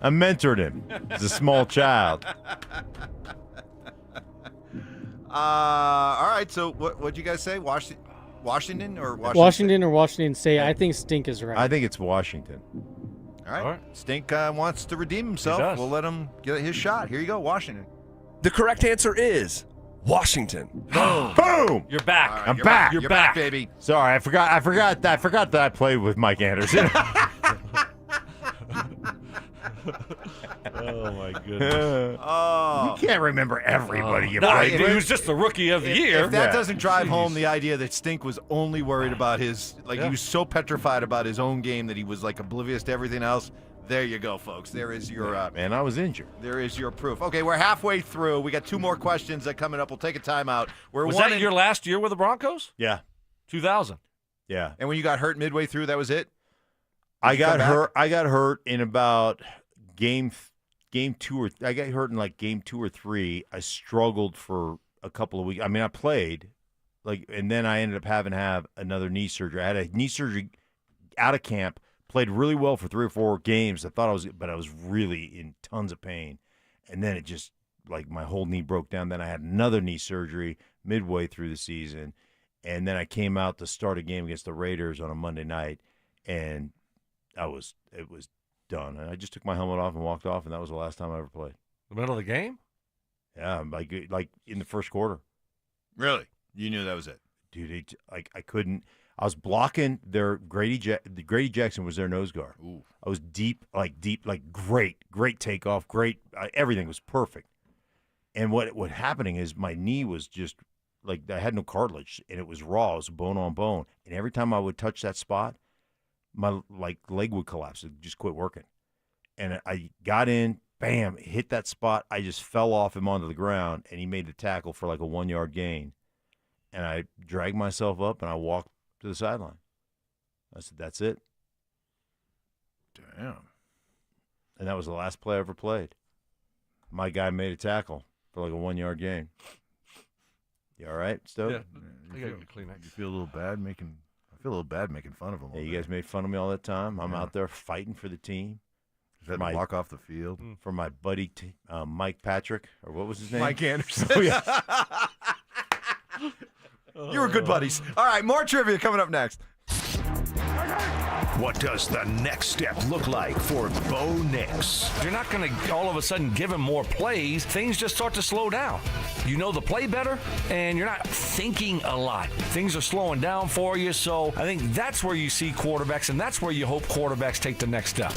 I mentored him as a small child. All right. So what'd you guys say? Washington. Washington or Washington or Washington State. I think Stink is right. I think it's Washington. All right. Stink wants to redeem himself. We'll let him get his shot. Here you go, Washington. The correct answer is Washington. Boom. Boom. You're back. Right, I'm you're back. You're back, baby. Sorry, I forgot that I played with Mike Anderson. Oh, my goodness. You can't remember everybody you played he with. was just the rookie of the year. If that doesn't drive home the idea that Stink was only worried about his, he was so petrified about his own game that he was like oblivious to everything else. There you go, folks. There is your man. I was injured. There is your proof. Okay, we're halfway through. We got 2 more questions that coming up. We'll take a timeout. Was that your last year with the Broncos? Yeah, 2000. Yeah. And when you got hurt midway through, that was it. I got hurt in about game 2 I got hurt in like game 2 or 3. I struggled for a couple of weeks. I mean, I played, and then I ended up having to have another knee surgery. I had a knee surgery out of camp. Played really well for 3 or 4 games. But I was really in tons of pain. And then it just, my whole knee broke down. Then I had another knee surgery midway through the season. And then I came out to start a game against the Raiders on a Monday night, and it was done. And I just took my helmet off and walked off, and that was the last time I ever played. The middle of the game? Yeah, like in the first quarter. Really? You knew that was it? Dude, I couldn't. I was blocking their Grady Jackson was their nose guard. Ooh. I was deep, great takeoff, great. Everything was perfect. And what happening is my knee was just I had no cartilage, and it was raw. It was bone on bone. And every time I would touch that spot, my leg would collapse. It just quit working. And I got in, bam, hit that spot. I just fell off him onto the ground, and he made the tackle for a 1-yard gain. And I dragged myself up, and I walked to the sideline. I said, that's it. Damn. And that was the last play I ever played. My guy made a tackle for a 1-yard gain. You all right, Stoke? Yeah. You feel a little bad making fun of him. Yeah, you guys made fun of me all that time. I'm out there fighting for the team. Had to walk off the field. For my buddy Mike Patrick, or what was his name? Mike Anderson. Oh, yeah. You were good buddies. All right, more trivia coming up next. What does the next step look like for Bo Nix? You're not going to all of a sudden give him more plays. Things just start to slow down. You know the play better, and you're not thinking a lot. Things are slowing down for you, so I think that's where you see quarterbacks, and that's where you hope quarterbacks take the next step.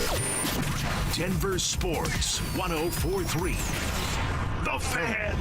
Denver Sports 104.3. The Fan.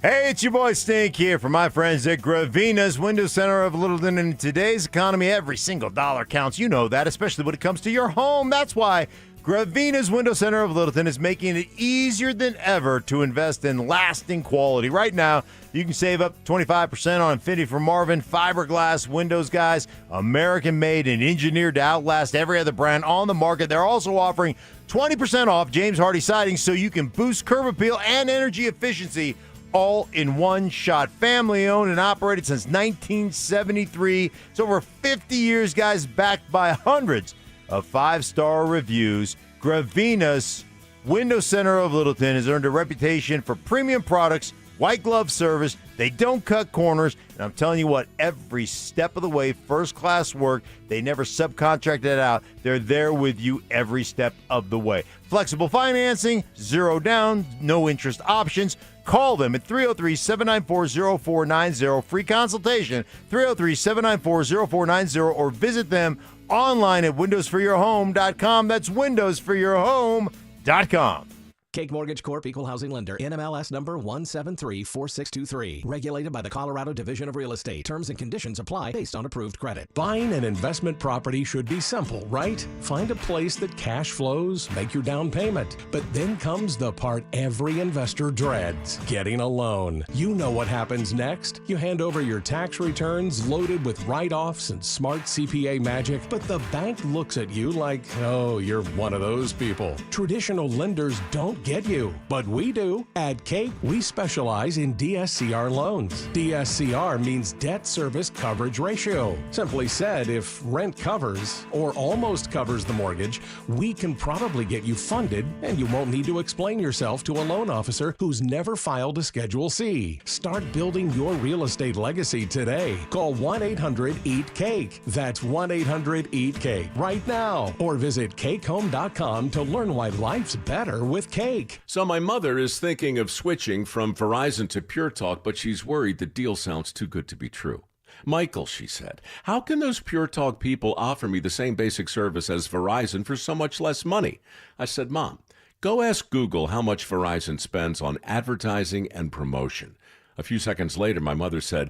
Hey, it's your boy Stink here for my friends at Gravina's Window Center of Littleton. In today's economy, every single dollar counts. You know that, especially when it comes to your home. That's why Gravina's Window Center of Littleton is making it easier than ever to invest in lasting quality. Right now, you can save up 25% on Infinity for Marvin fiberglass windows, guys. American-made and engineered to outlast every other brand on the market. They're also offering 20% off James Hardie siding so you can boost curb appeal and energy efficiency all in one shot. Family owned and operated since 1973. It's over 50 years, guys, backed by hundreds of 5-star reviews. Gravina's Window Center of Littleton has earned a reputation for premium products, white glove service. They don't cut corners. And I'm telling you what, every step of the way, first-class work. They never subcontract it out. They're there with you every step of the way. Flexible financing, 0 down, no interest options. Call them at 303-794-0490. Free consultation, 303-794-0490, or visit them online at windowsforyourhome.com. That's windowsforyourhome.com. Cake Mortgage Corp. Equal Housing Lender. NMLS number 1734623. Regulated by the Colorado Division of Real Estate. Terms and conditions apply based on approved credit. Buying an investment property should be simple, right? Find a place that cash flows, make your down payment. But then comes the part every investor dreads, getting a loan. You know what happens next. You hand over your tax returns loaded with write-offs and smart CPA magic, but the bank looks at you like, oh, you're one of those people. Traditional lenders don't get you, but we do. At Cake, we specialize in DSCR loans. DSCR means debt service coverage ratio. Simply said, if rent covers or almost covers the mortgage, we can probably get you funded and you won't need to explain yourself to a loan officer who's never filed a Schedule C. Start building your real estate legacy today. Call 1-800-EAT-CAKE. That's 1-800-EAT-CAKE right now. Or visit cakehome.com to learn why life's better with Cake. So my mother is thinking of switching from Verizon to Pure Talk, but she's worried the deal sounds too good to be true. Michael, she said, how can those Pure Talk people offer me the same basic service as Verizon for so much less money? I said, Mom, go ask Google how much Verizon spends on advertising and promotion. A few seconds later, my mother said,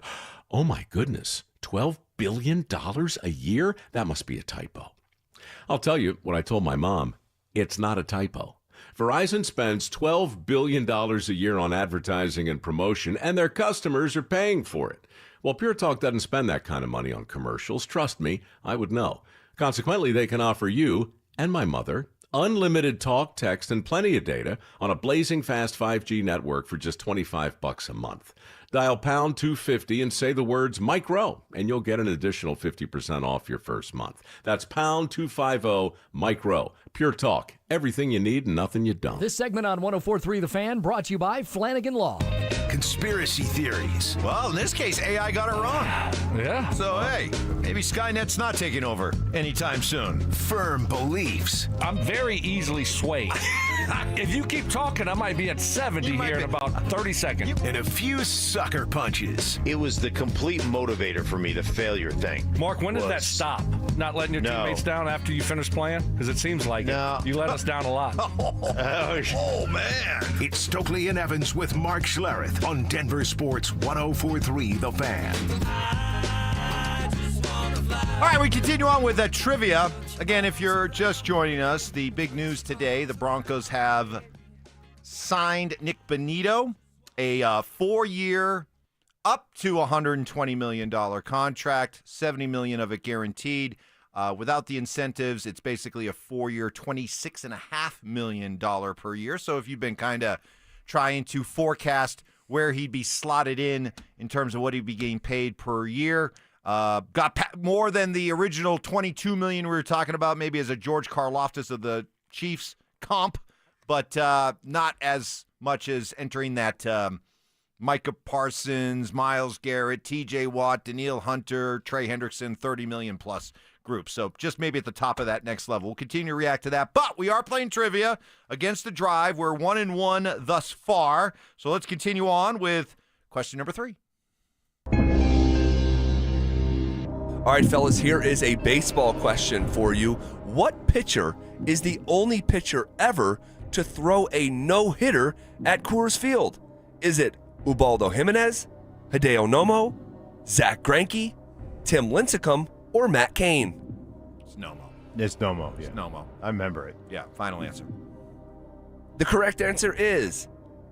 oh my goodness, $12 billion a year? That must be a typo. I'll tell you what I told my mom. It's not a typo. Verizon spends $12 billion a year on advertising and promotion, and their customers are paying for it. Well, Pure Talk doesn't spend that kind of money on commercials. Trust me, I would know. Consequently, they can offer you and my mother unlimited talk, text, and plenty of data on a blazing fast 5G network for just $25 a month. Dial pound 250 and say the words Mike Rowe, and you'll get an additional 50% off your first month. That's pound 250 Mike Rowe. Pure Talk. Everything you need and nothing you don't. This segment on 104.3 The Fan brought to you by Flanagan Law. Conspiracy theories. Well, in this case, AI got it wrong. Yeah. So, hey, maybe Skynet's not taking over anytime soon. Firm beliefs. I'm very easily swayed. If you keep talking, I might be at 70 here in about 30 seconds. And a few sucker punches. It was the complete motivator for me, the failure thing. Mark, when did that stop? Not letting your teammates down after you finish playing? Because it seems like it. You let us down a lot. Oh, man. It's Stokley and Evans with Mark Schlereth on Denver Sports 104.3 The Fan. All right, we continue on with trivia. Again, if you're just joining us, the big news today, the Broncos have signed Nick Bonito, a 4-year, up to $120 million contract, $70 million of it guaranteed. Without the incentives, it's basically a 4-year, $26.5 million per year. So if you've been kind of trying to forecast where he'd be slotted in terms of what he'd be getting paid per year, got more than the original $22 million we were talking about, maybe as a George Karlaftis of the Chiefs comp, but not as much as entering that Micah Parsons, Myles Garrett, T.J. Watt, Danielle Hunter, Trey Hendrickson, $30 million plus group. So just maybe at the top of that next level. We'll continue to react to that. But we are playing trivia against the Drive. We're 1-1 thus far. So let's continue on with question number 3. All right, fellas, here is a baseball question for you. What pitcher is the only pitcher ever to throw a no-hitter at Coors Field? Is it Ubaldo Jimenez, Hideo Nomo, Zach Greinke, Tim Lincecum, or Matt Cain? It's Nomo. It's Nomo, yeah. It's Nomo. I remember it. Yeah, final answer. The correct answer is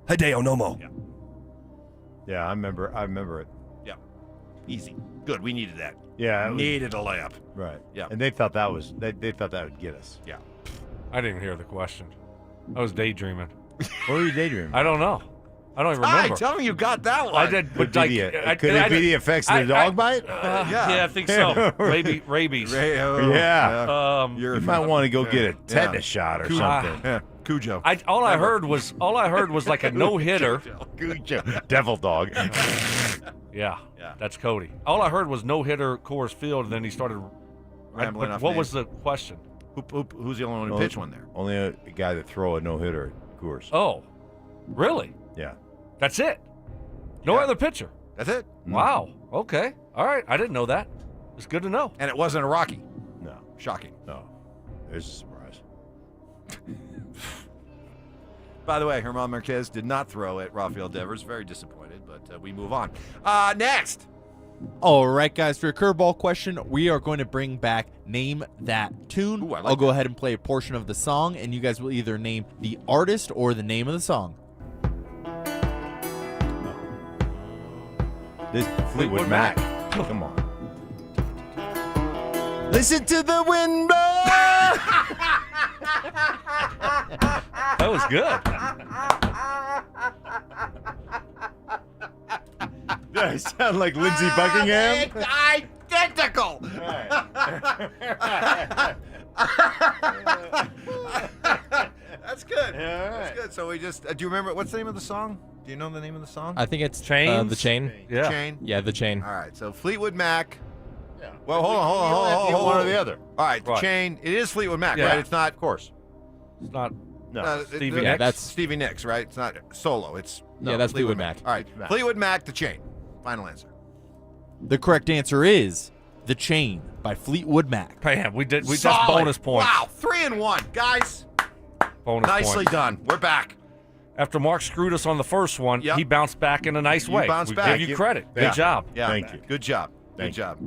Hideo Nomo. Yeah. Yeah, I remember it. Yeah. Easy. Good. We needed that. Yeah. Needed a layup. Right. Yeah. And they thought that was they thought that would get us. Yeah. I didn't even hear the question. I was daydreaming. What were you daydreaming? I don't know. I don't even remember. Tell me you got that one. I did, but Could it be the effects of the dog bite? Yeah, I think so. Rabies. Yeah. You might want to go get a tetanus shot or something. Yeah. Cujo. All I heard was like a no hitter. Cujo. Devil dog. Yeah, that's Cody. All I heard was no hitter Coors Field, and then he started rambling off. What was the question? Who's the only one who pitched one there? Only a guy that throw a no hitter at Coors. Oh, really? Yeah. That's it. No other pitcher. That's it. Wow. Okay. All right. I didn't know that. It's good to know. And it wasn't a Rocky. No. Shocking. No. There's a surprise. By the way, German Marquez did not throw at Rafael Devers. Very disappointed, but we move on. Next. All right, guys, for your curveball question, we are going to bring back Name That Tune. Ooh, I like I'll go that. ahead and play a portion of the song, and you guys will either name the artist or the name of the song. This Fleetwood Mac. Come on. Listen to the wind blow. That was good. I sound like Lindsay Buckingham. It's identical. That's good. That's good. So we just. Do you remember what's the name of the song? Do you know the name of the song? I think it's Chains? The Chain. Yeah. Chain. Yeah, The Chain. All right. So Fleetwood Mac. Yeah. Well, hold on. One or the other. All right. The Right. Chain. It is Fleetwood Mac, Yeah. right? It's not. Of course. It's not No. Stevie the- Nicks. that's- Stevie Nicks, right? It's not solo. It's Yeah, that's Fleetwood Mac. All right. Mac. Fleetwood Mac. The Chain. Final answer. The correct answer is The Chain by Fleetwood Mac. Bam, that's Solid. bonus points. Wow. 3-1, guys. Bonus Nicely points. done. We're back. After Mark screwed us on the first one, Yep. he bounced back in a nice You way. bounced We back. give you credit. Yeah. Good job. Yeah. Thank you. Good job. Thank Good you. job.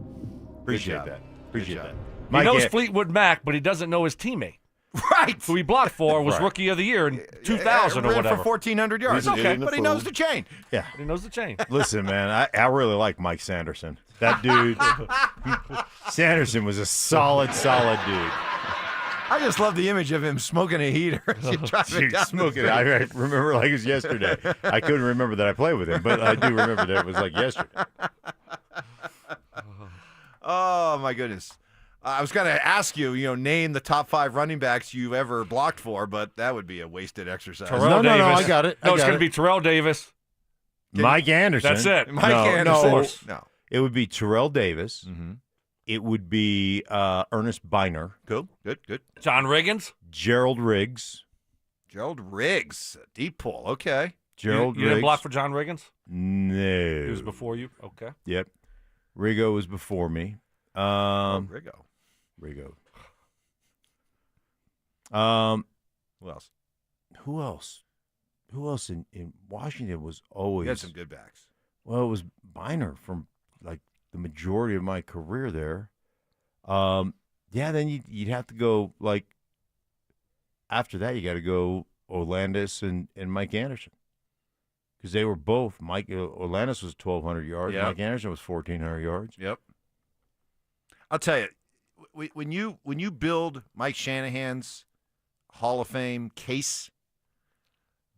Appreciate job. that. Good Appreciate job. that. He Mike, knows Fleetwood Mac, but he doesn't know his teammate, Right. who he blocked for was Right. Rookie of the Year in 2000 or Ran whatever. for 1,400 yards. He's an Okay, idiot but he in the knows fool. the chain. Yeah. But he knows the chain. Listen, man, I really like Mike Sanderson. That dude, Sanderson was a solid dude. I just love the image of him smoking a heater as you drive it Dude, down the smoking. street. I remember like it was yesterday. I couldn't remember that I played with him, but I do remember that it was like yesterday. Oh, my goodness. I was going to ask you, name the top 5 running backs you've ever blocked for, but that would be a wasted exercise. Terrell Davis. No, I got it. No, it's going to be Terrell Davis. Mike Anderson. That's it. Mike Anderson. No. It would be Terrell Davis. Mm-hmm. It would be Ernest Biner. Cool. Good. John Riggins. Gerald Riggs. Gerald Riggs. Deep pull. Okay. Gerald You Riggs. didn't block for John Riggins? No. He was before you? Okay. Yep. Rigo was before me. Rigo. Who else? Who else in Washington was always? You had some good backs. Well, it was Biner from like the majority of my career there. Yeah, then you'd have to go like after that. You got to go Orlandis and Mike Anderson because they were both. Orlandis was 1,200 yards. Yep. Mike Anderson was 1,400 yards. Yep. I'll tell you, when you build Mike Shanahan's Hall of Fame case,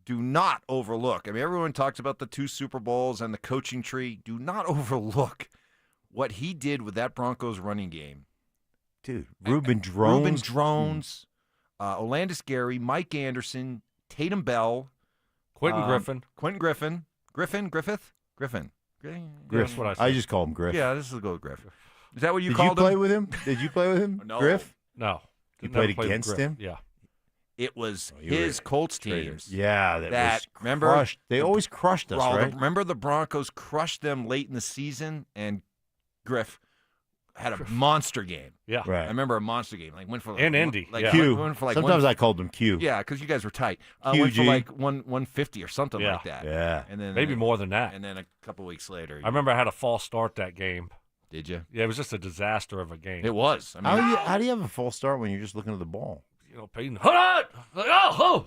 do not overlook. I mean, everyone talks about the 2 Super Bowls and the coaching tree. Do not overlook what he did with that Broncos running game. Dude, Reuben Drones. Orlandis Gary, Mike Anderson, Tatum Bell. Quentin Griffin. Griffith? That's what I said. I just call him Griff. Yeah, this is a go with Griff. Is that what you Did called you play him? with him? Did you play with him? No. Griff? No. You Never played with against Griff. him? Yeah. It was you were his Colts team. Traitors. Yeah, that was remember, crushed. They always crushed us, right? Remember the Broncos crushed them late in the season, and Griff had a monster game. Yeah. Right. I remember a monster game. Like went for like In Indy, yeah. Q. Went for like Sometimes one, I called them Q. yeah, because you guys were tight. QG. Went for like 150 or something Yeah. like that. Yeah. And then Maybe more than that. And then a couple weeks later, I remember I had a false start that game. Did you? Yeah, it was just a disaster of a game. It was. I mean, How do you have a false start when you're just looking at the ball? Peyton. Hold on! Oh!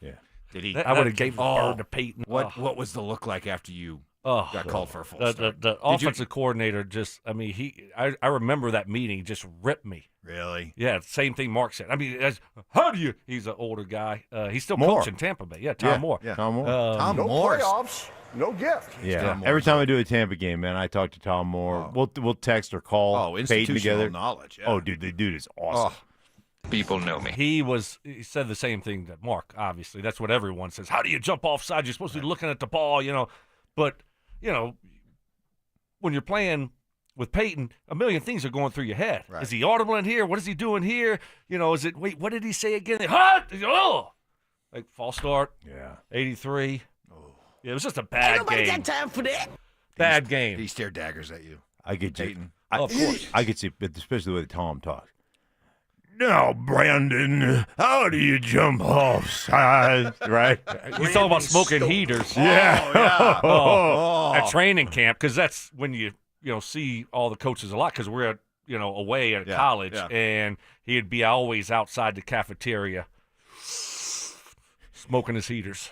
Yeah. did he? I would have gave the bird to Peyton. What was the look like after you Oh, got called for a full the start? offensive coordinator just, I remember that meeting, he just ripped me. Really? Yeah, same thing Mark said. I mean, how do you, he's an older guy. He's still Moore. coaching Tampa Bay. Yeah, Tom Moore. Yeah. Tom Moore. Tom No Morris. playoffs, no gift. Yeah. Tom Moore's Every time I do a Tampa game, man, I talk to Tom Moore. We'll text or call Oh, Payton institutional together. knowledge. Yeah. Oh, dude, the dude is awesome. People know me. He said the same thing that Mark, obviously. That's what everyone says. How do you jump offside? You're supposed to be looking at the ball, But, when you're playing with Peyton, a million things are going through your head. Right. Is he audible in here? What is he doing here? Is it, wait, what did he say again? Oh! Like, false start. Yeah. 83. Oh. Yeah, it was just a bad game. time for that. Bad game. He stared daggers at you. I get you. Peyton. Of course. I could see, but especially the way Tom talks. Now, Brandon, how do you jump offside? Right? He's talking about smoking heaters. Yeah. At training camp, because that's when you see all the coaches a lot, because we're at, away at college, and he'd be always outside the cafeteria smoking his heaters.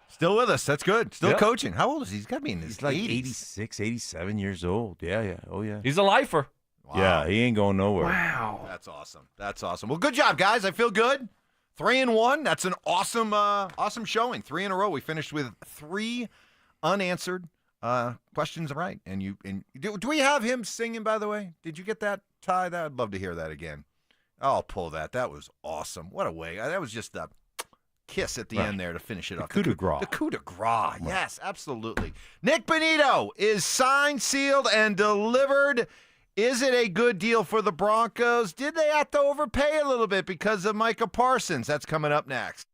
Still with us. That's good. Still Yep. coaching. How old is he? He's got to be in his He's like 80s. 86, 87 years old. Yeah. Oh, yeah. He's a lifer. Yeah, he ain't going nowhere. Wow. That's awesome. That's awesome. Well, good job, guys. I feel good. 3-1. That's an awesome showing. 3 in a row. We finished with 3 unanswered questions right. And do we have him singing, by the way? Did you get that, Ty? I'd love to hear that again. I'll pull that. That was awesome. What a way. That was just a kiss at the end there to finish it off. Coup de grace. The coup de grace. Yes, absolutely. Nick Bonito is signed, sealed, and delivered. Is it a good deal for the Broncos? Did they have to overpay a little bit because of Micah Parsons? That's coming up next.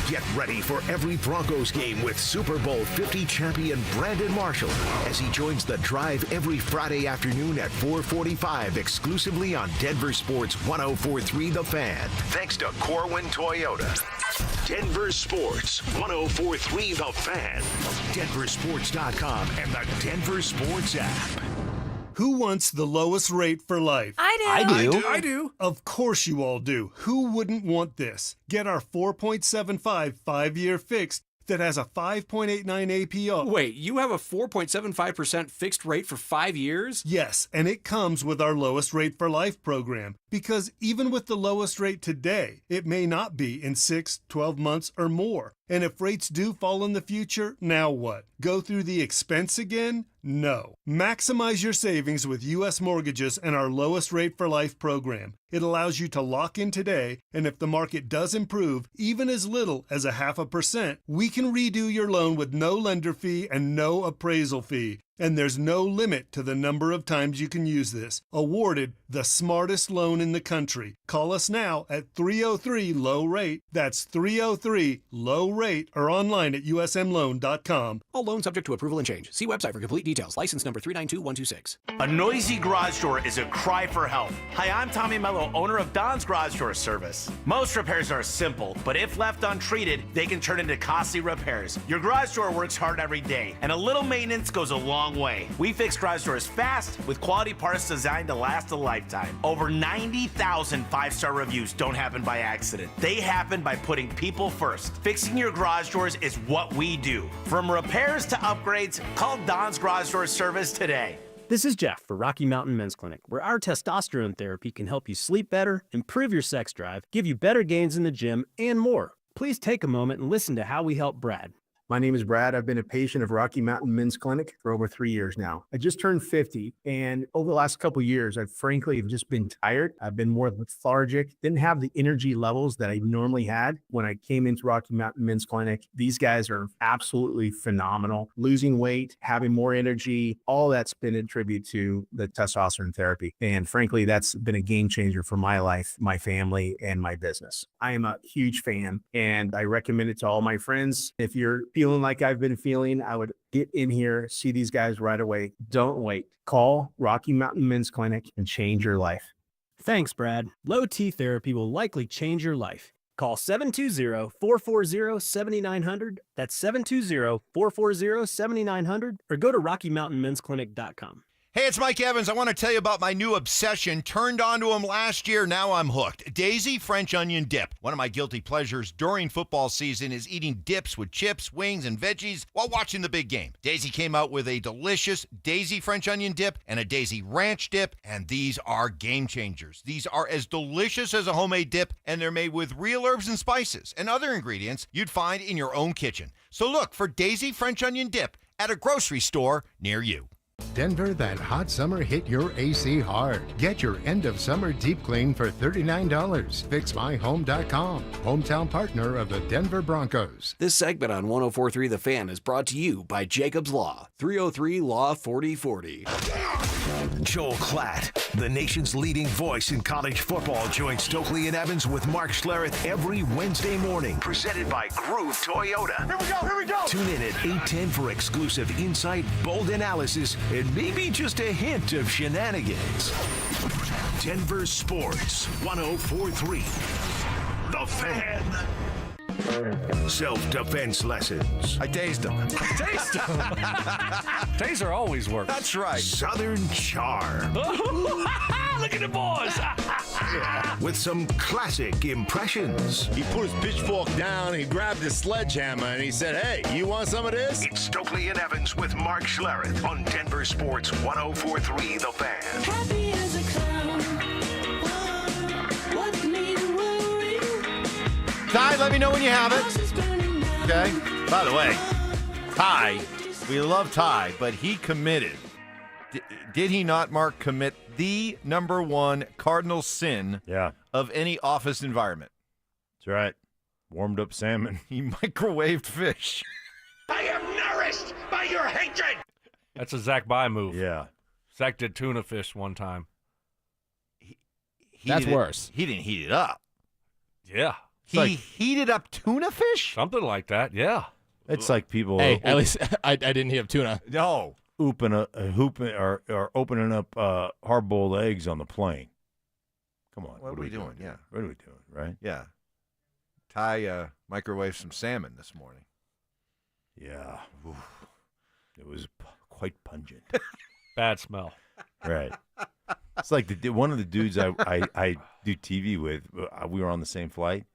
Get ready for every Broncos game with Super Bowl 50 champion Brandon Marshall as he joins the drive every Friday afternoon at 4:45 exclusively on Denver Sports 104.3 The Fan. Thanks to Corwin Toyota. Denver Sports 104.3 The Fan. DenverSports.com and the Denver Sports app. Who wants the lowest rate for life? I do. Of course you all do. Who wouldn't want this? Get our 4.75 5-year fixed that has a 5.89 APR. Wait, you have a 4.75% fixed rate for 5 years? Yes, and it comes with our lowest rate for life program. Because even with the lowest rate today, it may not be in 6, 12 months or more. And if rates do fall in the future, now what? Go through the expense again? No. Maximize your savings with U.S. mortgages and our lowest rate for life program. It allows you to lock in today, and if the market does improve, even as little as 0.5%, we can redo your loan with no lender fee and no appraisal fee. And there's no limit to the number of times you can use this. Awarded the smartest loan in the country. Call us now at 303-LOW-RATE. That's 303-LOW-RATE or online at usmloan.com. All loans subject to approval and change. See website for complete details. License number 392126. A noisy garage door is a cry for help. Hi, I'm Tommy Mello, owner of Don's Garage Door Service. Most repairs are simple, but if left untreated, they can turn into costly repairs. Your garage door works hard every day, and a little maintenance goes a long way. We fix garage doors fast with quality parts designed to last a lifetime. Over 90,000 5-star reviews don't happen by accident. They happen by putting people first. Fixing your garage doors is what we do. From repairs to upgrades, call Don's Garage Door Service today. This is Jeff for Rocky Mountain Men's Clinic, where our testosterone therapy can help you sleep better, improve your sex drive, give you better gains in the gym, and more. Please take a moment and listen to how we help Brad. My name is Brad. I've been a patient of Rocky Mountain Men's Clinic for over 3 years now. I just turned 50, and over the last couple of years, I've frankly just been tired. I've been more lethargic, didn't have the energy levels that I normally had when I came into Rocky Mountain Men's Clinic. These guys are absolutely phenomenal. Losing weight, having more energy, all that's been a tribute to the testosterone therapy. And frankly, that's been a game changer for my life, my family, and my business. I am a huge fan, and I recommend it to all my friends. If you're feeling like I've been feeling, I would get in here, see these guys right away. Don't wait. Call Rocky Mountain Men's Clinic and change your life. Thanks, Brad. Low T therapy will likely change your life. Call 720-440-7900. That's 720-440-7900, or go to RockyMountainMen'sClinic.com. Hey, it's Mike Evans. I want to tell you about my new obsession. Turned on to him last year. Now I'm hooked. Daisy French Onion Dip. One of my guilty pleasures during football season is eating dips with chips, wings, and veggies while watching the big game. Daisy came out with a delicious Daisy French Onion Dip and a Daisy Ranch Dip, and these are game changers. These are as delicious as a homemade dip, and they're made with real herbs and spices and other ingredients you'd find in your own kitchen. So look for Daisy French Onion Dip at a grocery store near you. Denver, that hot summer hit your AC hard. Get your end of summer deep clean for $39. FixMyHome.com, hometown partner of the Denver Broncos. This segment on 104.3 The Fan is brought to you by Jacob's Law, 303 Law 4040. Joel Klatt, the nation's leading voice in college football, joins Stokley and Evans with Mark Schlereth every Wednesday morning. Presented by Groove Toyota. Here we go. Tune in at 8:10 for exclusive insight, bold analysis, and maybe just a hint of shenanigans. Denver Sports 104.3 The Fan. Self-defense lessons. I tased him. Taser always works. That's right. Southern charm. Look at the boys. With some classic impressions. He put his pitchfork down, he grabbed his sledgehammer, and he said, "Hey, you want some of this?" It's Stokley and Evans with Mark Schlereth on Denver Sports 104.3 The Fan. Happy as a Ty, let me know when you have it. Okay. By the way, Ty, we love Ty, but he committed. Did he not, Mark, commit the number one cardinal sin of any office environment? That's right. Warmed up salmon. He microwaved fish. I am nourished by your hatred. That's a Zach By move. Yeah. Zach did tuna fish one time. That's worse. He didn't heat it up. Yeah. He heated up tuna fish? Something like that, yeah. It's like people. Hey, at least I didn't heat up tuna. No. Opening up hard-boiled eggs on the plane. Come on. What are we doing? Yeah. What are we doing, right? Yeah. Ty microwaved some salmon this morning. Yeah. Oof. It was quite pungent. Bad smell. Right. It's like one of the dudes I do TV with, we were on the same flight.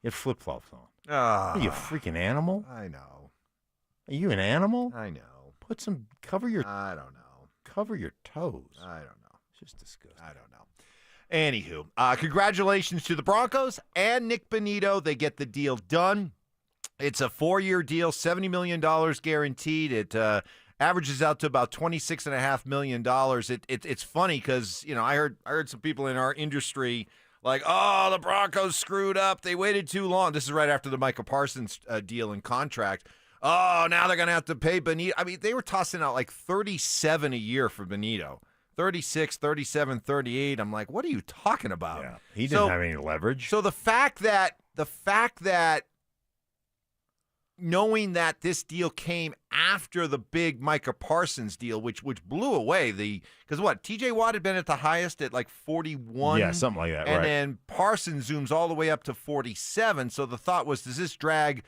He had flip-flops on. Are you a freaking animal? I know. Are you an animal? I know. Cover your. I don't know. Cover your toes. I don't know. It's just disgusting. I don't know. Anywho, congratulations to the Broncos and Nick Bonito. They get the deal done. It's a 4-year deal, $70 million guaranteed. It averages out to about $26.5 million. It's funny because, I heard some people in our industry like, oh, the Broncos screwed up. They waited too long. This is right after the Micah Parsons deal and contract. Oh, now they're going to have to pay Bonito. I mean, they were tossing out like 37 a year for Bonito. 36, 37, 38. I'm like, what are you talking about? Yeah, he didn't have any leverage. So the fact that knowing that this deal came after the big Micah Parsons deal, which blew away because TJ Watt had been at the highest at like 41. Yeah, something like that, and right. then Parsons zooms all the way up to 47. So the thought was, does this drag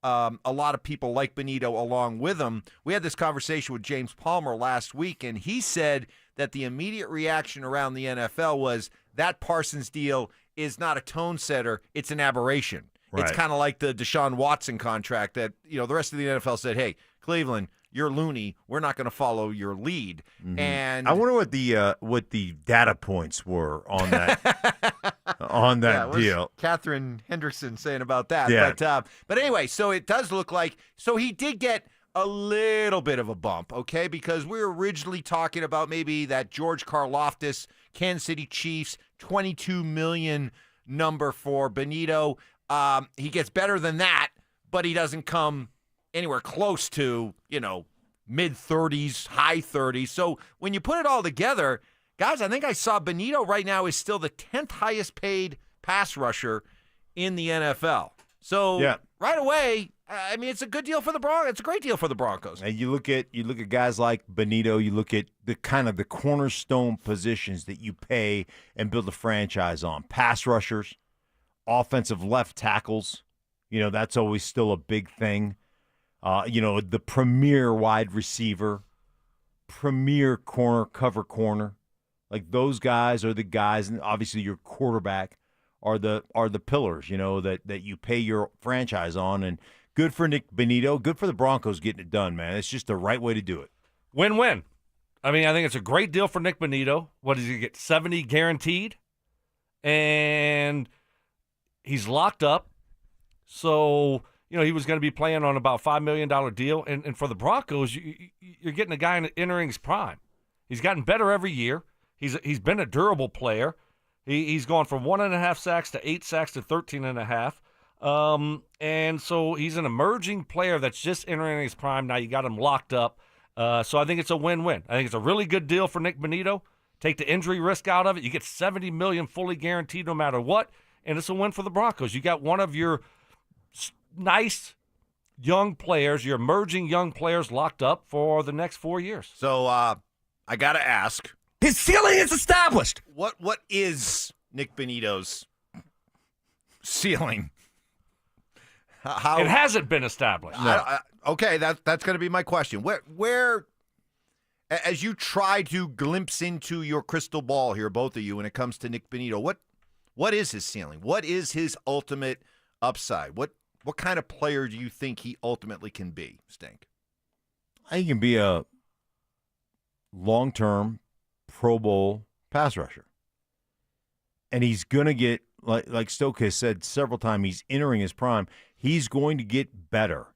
a lot of people like Bonito along with him? We had this conversation with James Palmer last week, and he said that the immediate reaction around the NFL was that Parsons deal is not a tone setter, it's an aberration. Right. It's kind of like the Deshaun Watson contract that, the rest of the NFL said, hey, Cleveland, you're loony. We're not going to follow your lead. Mm-hmm. And I wonder what the data points were on that deal. Catherine Hendrickson saying about that. Yeah. But anyway, so it does look like he did get a little bit of a bump, okay? Because we were originally talking about maybe that George Karlaftis, Kansas City Chiefs, $22 million number for Bonito. He gets better than that, but he doesn't come anywhere close to, mid-30s, high 30s. So when you put it all together, guys, I think I saw Bonito right now is still the 10th highest paid pass rusher in the NFL. So right away, it's a good deal for the Broncos. It's a great deal for the Broncos. And you look at guys like Bonito, you look at the kind of the cornerstone positions that you pay and build a franchise on. Pass rushers, offensive left tackles, that's always still a big thing. The premier wide receiver, premier cover corner. Like those guys are the guys, and obviously your quarterback are the pillars, that you pay your franchise on. And good for Nick Bonito, good for the Broncos getting it done, man. It's just the right way to do it. Win-win. I think it's a great deal for Nick Bonito. What does he get? 70 guaranteed, and he's locked up. So he was going to be playing on about $5 million deal, and for the Broncos, you're getting a guy entering his prime. He's gotten better every year. He's been a durable player. He's gone from 1.5 sacks to 8 sacks to 13.5. And so he's an emerging player that's just entering his prime. Now you got him locked up. So I think it's a win-win. I think it's a really good deal for Nick Bonito. Take the injury risk out of it. You get $70 million fully guaranteed no matter what, and it's a win for the Broncos. You got one of your nice young players, your emerging young players locked up for the next 4 years. So I got to ask. His ceiling is established. What is Nick Bonito's ceiling? How it hasn't been established. Okay, that's going to be my question. Where, as you try to glimpse into your crystal ball here, both of you, when it comes to Nick Bonito, what is his ceiling? What is his ultimate upside? What kind of player do you think he ultimately can be, Stink? I think he can be a long-term Pro Bowl pass rusher. And he's going to get like Stoke has said several times, he's entering his prime. He's going to get better.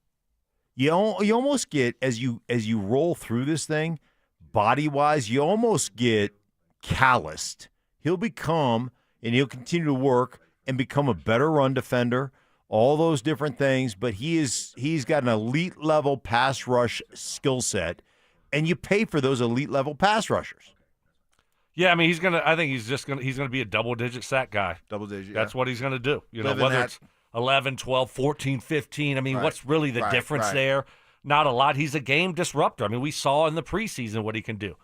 You almost get, as you roll through this thing, body-wise, you almost get calloused. He'll become, and he'll continue to work and become a better run defender, all those different things, but he's got an elite level pass rush skill set, and you pay for those elite level pass rushers. Yeah, I mean he's gonna be a double-digit sack guy. Double-digit. That's what he's gonna do. You know, Live in whether that. it's 11, 12, 14, 15. I mean, Right. what's really the Right, difference right. there? Not a lot. He's a game disruptor. I mean, we saw in the preseason what he can do.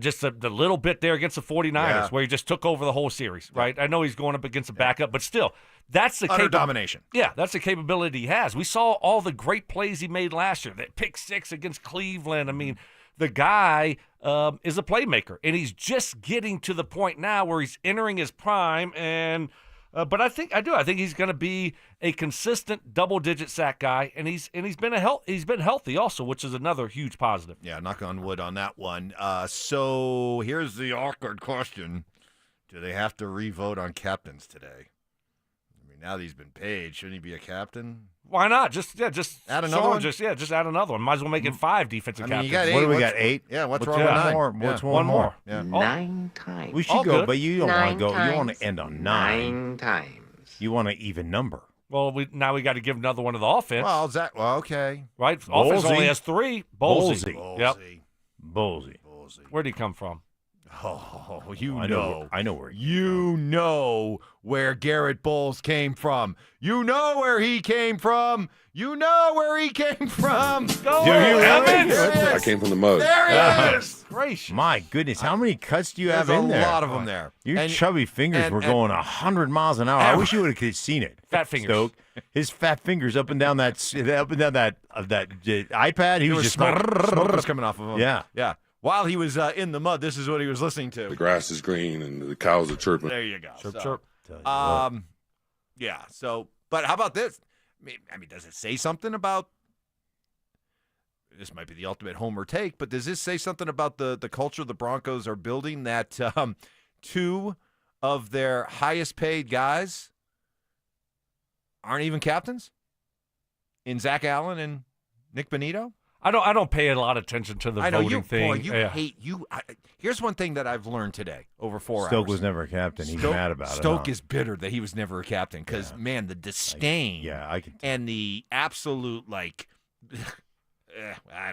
Just the little bit there against the 49ers where he just took over the whole series, right? I know he's going up against a backup, but still, that's the Utter domination. Yeah, that's the capability he has. We saw all the great plays he made last year. That pick six against Cleveland. I mean, the guy is a playmaker, and he's just getting to the point now where he's entering his prime. And but I think he's going to be a consistent double-digit sack guy, and he's been healthy also, which is another huge positive. Yeah, knock on wood on that one. So here's the awkward question: do they have to re-vote on captains today? I mean, now that he's been paid, shouldn't he be a captain? Why not? Just add another one. Just add another one. Might as well make it 5 defensive captains. You got 8. What do we got? 8? Yeah. What's wrong with 9? What's one more? Yeah. 9 times. We should go, but you don't want to go. You want to end on 9 times. You want an even number. Well, we got to give another one to the offense. Well, okay. Right? Offense only has 3. Bowlesy. Yep. Bowlesy. Where'd he come from? Oh, I know where. You know where Garrett Bowles came from. You know where he came from. You know where he came from. Go, Evans! I came from the mud. There he is. Gracious. My goodness, how many cuts do you have There's in a there? lot of them there. Your chubby fingers were going 100 miles an hour. I wish you would have seen it. Fat fingers. Stoke. His fat fingers up and down that iPad. He was just smoke was coming off of him. Yeah. Yeah. While he was in the mud, this is what he was listening to. The grass is green and the cows are chirping. There you go. Chirp. Yeah. So, but how about this? I mean, does it say something about? This might be the ultimate homer take, but does this say something about the culture the Broncos are building? That 2 of their highest paid guys aren't even captains, in Zach Allen and Nick Bonito. I don't pay a lot of attention to the voting thing. Boy, you hate you. Here's one thing that I've learned today over 4 hours. Stoke was never a captain. He's mad about it. Stoke is bitter that he was never a captain because, man, the disdain and the absolute, I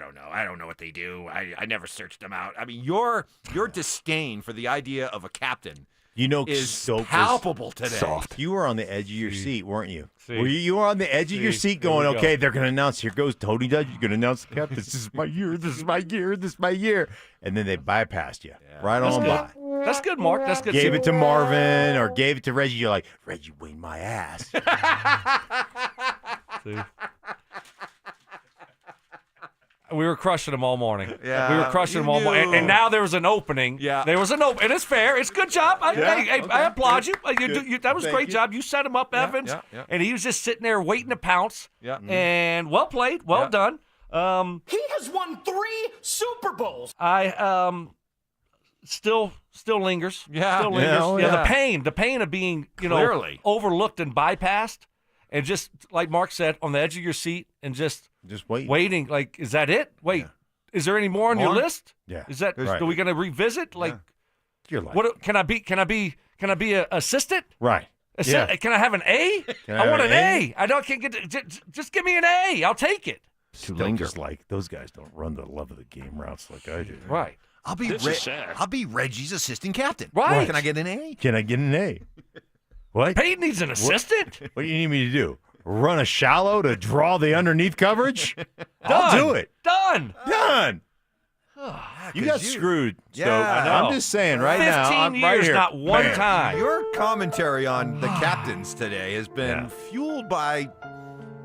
don't know. I don't know what they do. I never searched them out. I mean, your disdain for the idea of a captain is Stoke palpable today. Soft. You were on the edge of your seat, weren't you? See. You were on the edge of your seat going, we okay, they're going to announce, here goes Tony Judge, you're going to announce the captain. This is my year, this is my year, this is my year. And then they bypassed you. Right That's on good. by. That's good, Mark. That's good. Gave it to Marvin or gave it to Reggie. You're like, Reggie, wing my ass. See? We were crushing them all morning. Yeah, we were crushing them all morning. And now there was an opening. Yeah. There was an opening. And it's fair. It's a good job. I applaud you. That was a great job. You set him up, Evans. yeah. And he was just sitting there waiting to pounce. Yeah. And well played. Well done. He has won 3 Super Bowls. I still lingers. Yeah. Still lingers. Yeah, The pain of being, Clearly. overlooked and bypassed. And just like Mark said, on the edge of your seat and just waiting. Like, is that it? Wait, is there any more on your list? Yeah. Is that? Right. Are we going to revisit? Like, You're like, what? Can I be an assistant? Right. Can I have an A? I want an A. I don't. Can't get. Just give me an A. I'll take it. Stoke is like, those guys don't run the love of the game routes like I do. Right. I'll be Reggie's assistant captain. Right. Can I get an A? Can I get an A? What? Payton needs an assistant. What do you need me to do? Run a shallow to draw the underneath coverage? I'll do it. Done. You got screwed. Yeah, Stoke. I know. I'm just saying right now. 15 I'm years, right here. not one Bam. time. Your commentary on the captains today has been fueled by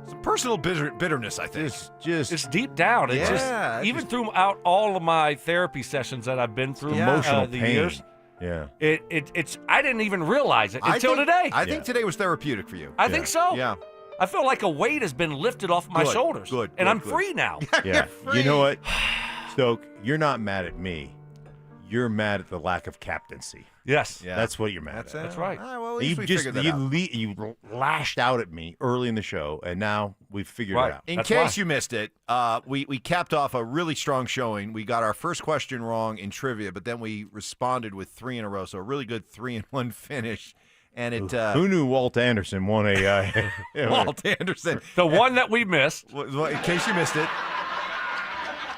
some personal bitterness, I think. It's deep down. It's just even throughout all of my therapy sessions that I've been through, Emotional the pain. years. Yeah. It's I didn't even realize it until today. I think today was therapeutic for you. I think so. Yeah. I feel like a weight has been lifted off my shoulders. And I'm free now. Yeah. You know what, Stoke? You're not mad at me. You're mad at the lack of captaincy. Yes. Yeah. That's what you're mad at. That's right. All right, well, at least we figured that out. You lashed out at me early in the show, and now we've figured it out. In case you missed it, we capped off a really strong showing. We got our first question wrong in trivia, but then we responded with 3 in a row, so a really good 3-1 finish. And it Who knew Walt Anderson won a Walt Anderson. The one that we missed. In case you missed it.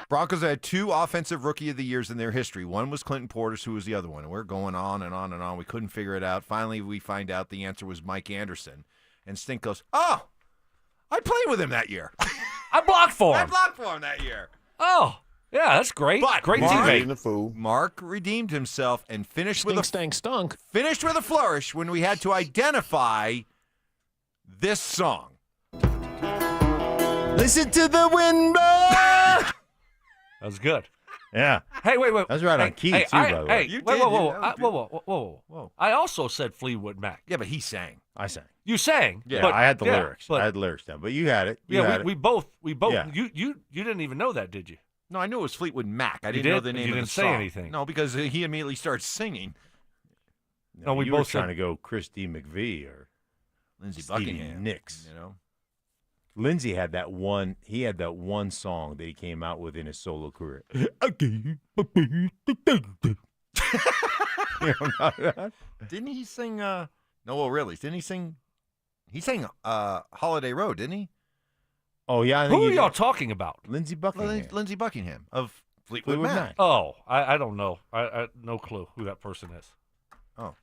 Broncos had 2 offensive rookie of the years in their history. One was Clinton Portis, who was the other one. And we're going on and on and on. We couldn't figure it out. Finally, we find out the answer was Mike Anderson. And Stink goes, oh, I played with him that year. I blocked for him. I blocked for him that year. Oh, yeah, that's great. But great teammate. Mark redeemed himself and finished with a stunk. Finished with a flourish when we had to identify this song. Listen to the wind blow. That was good. Yeah. Hey, wait. That was right on key, too, by the way. Hey, whoa. I also said Fleetwood Mac. Yeah, but he sang. I sang. You sang. Yeah, but, I had the lyrics. But, I had the lyrics down, but you had it. We both. Yeah. You didn't even know that, did you? No, I knew it was Fleetwood Mac. I didn't did? know the name You of didn't the say song. anything. No, because he immediately starts singing. No, we you both were trying said- to go Chris D. McVie or Lindsay Stevie Buckingham. Nix. You know, Lindsay had that one. He had that one song that he came out with in his solo career. Didn't he sing? No, well, really, didn't he sing? He sang "Holiday Road," didn't he? Oh yeah. I think Who are he y'all did. talking about? Lindsay Buckingham. Lindsay Buckingham of Fleetwood Fleetwood Mac. Mac. Oh, I don't know. I no clue who that person is. Oh.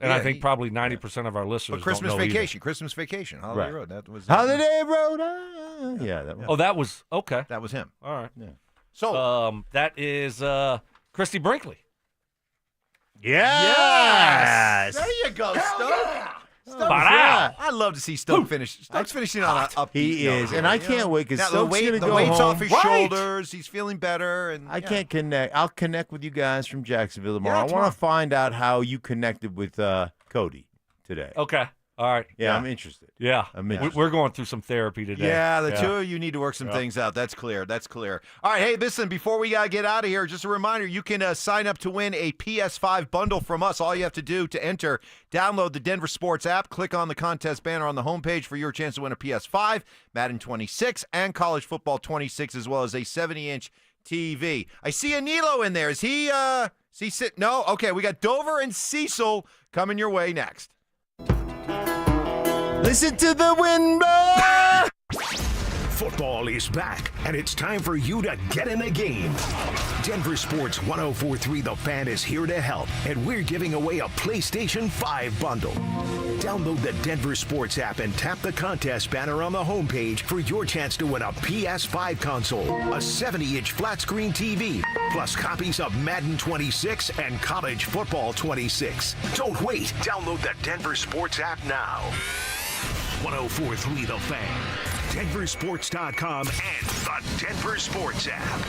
And I Yeah, think probably 90% of our listeners But Christmas don't know Vacation, Christmas Vacation, Holiday Right. Road. That was Holiday Road. Yeah, that one. Oh, that was okay. That was him. All right. Yeah. So that is Christy Brinkley. Yes. There you go, Stoke. Stoke, Ba-dow. I love to see Stoke finish. Stoke's finishing on an upbeat He note is, here, and I you know? can't wait because Now, Stoke's going to the go weight's home. off his Right. shoulders. He's feeling better. And I can't connect. I'll connect with you guys from Jacksonville tomorrow. Yeah, I want to find out how you connected with Cody today. Okay. All right. Yeah, I'm interested. Yeah. I'm interested. We're going through some therapy today. Yeah, the two of you need to work some things out. That's clear. That's clear. All right, hey, listen, before we get out of here, just a reminder, you can sign up to win a PS5 bundle from us. All you have to do to enter, download the Denver Sports app, click on the contest banner on the homepage for your chance to win a PS5, Madden 26, and College Football 26, as well as a 70-inch TV. I see Anilo in there. Is he sit? No? Okay, we got Dover and Cecil coming your way next. Listen to the wind blow. Football is back, and it's time for you to get in the game. Denver Sports 104.3 The Fan is here to help, and we're giving away a PlayStation 5 bundle. Download the Denver Sports app and tap the contest banner on the homepage for your chance to win a PS5 console, a 70-inch flat-screen TV, plus copies of Madden 26 and College Football 26. Don't wait. Download the Denver Sports app now. 104.3 The Fan, DenverSports.com, and the Denver Sports app.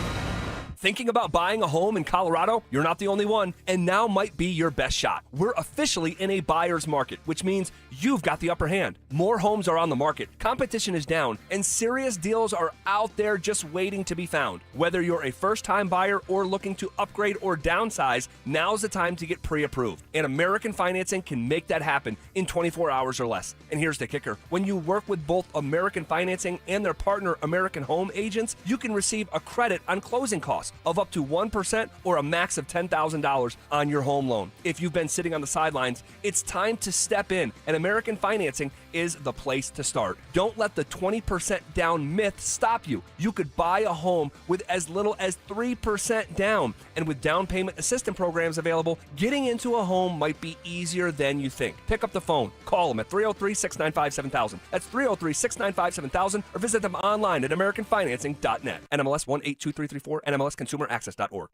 Thinking about buying a home in Colorado? You're not the only one, and now might be your best shot. We're officially in a buyer's market, which means you've got the upper hand. More homes are on the market, competition is down, and serious deals are out there just waiting to be found. Whether you're a first-time buyer or looking to upgrade or downsize, now's the time to get pre-approved. And American Financing can make that happen in 24 hours or less. And here's the kicker. When you work with both American Financing and their partner American Home Agents, you can receive a credit on closing costs of up to 1% or a max of $10,000 on your home loan. If you've been sitting on the sidelines, it's time to step in, and American Financing is the place to start. Don't let the 20% down myth stop you. You could buy a home with as little as 3% down, and with down payment assistance programs available, getting into a home might be easier than you think. Pick up the phone, call them at 303-695-7000. That's 303-695-7000, or visit them online at AmericanFinancing.net. NMLS 182334, NMLSConsumerAccess.org.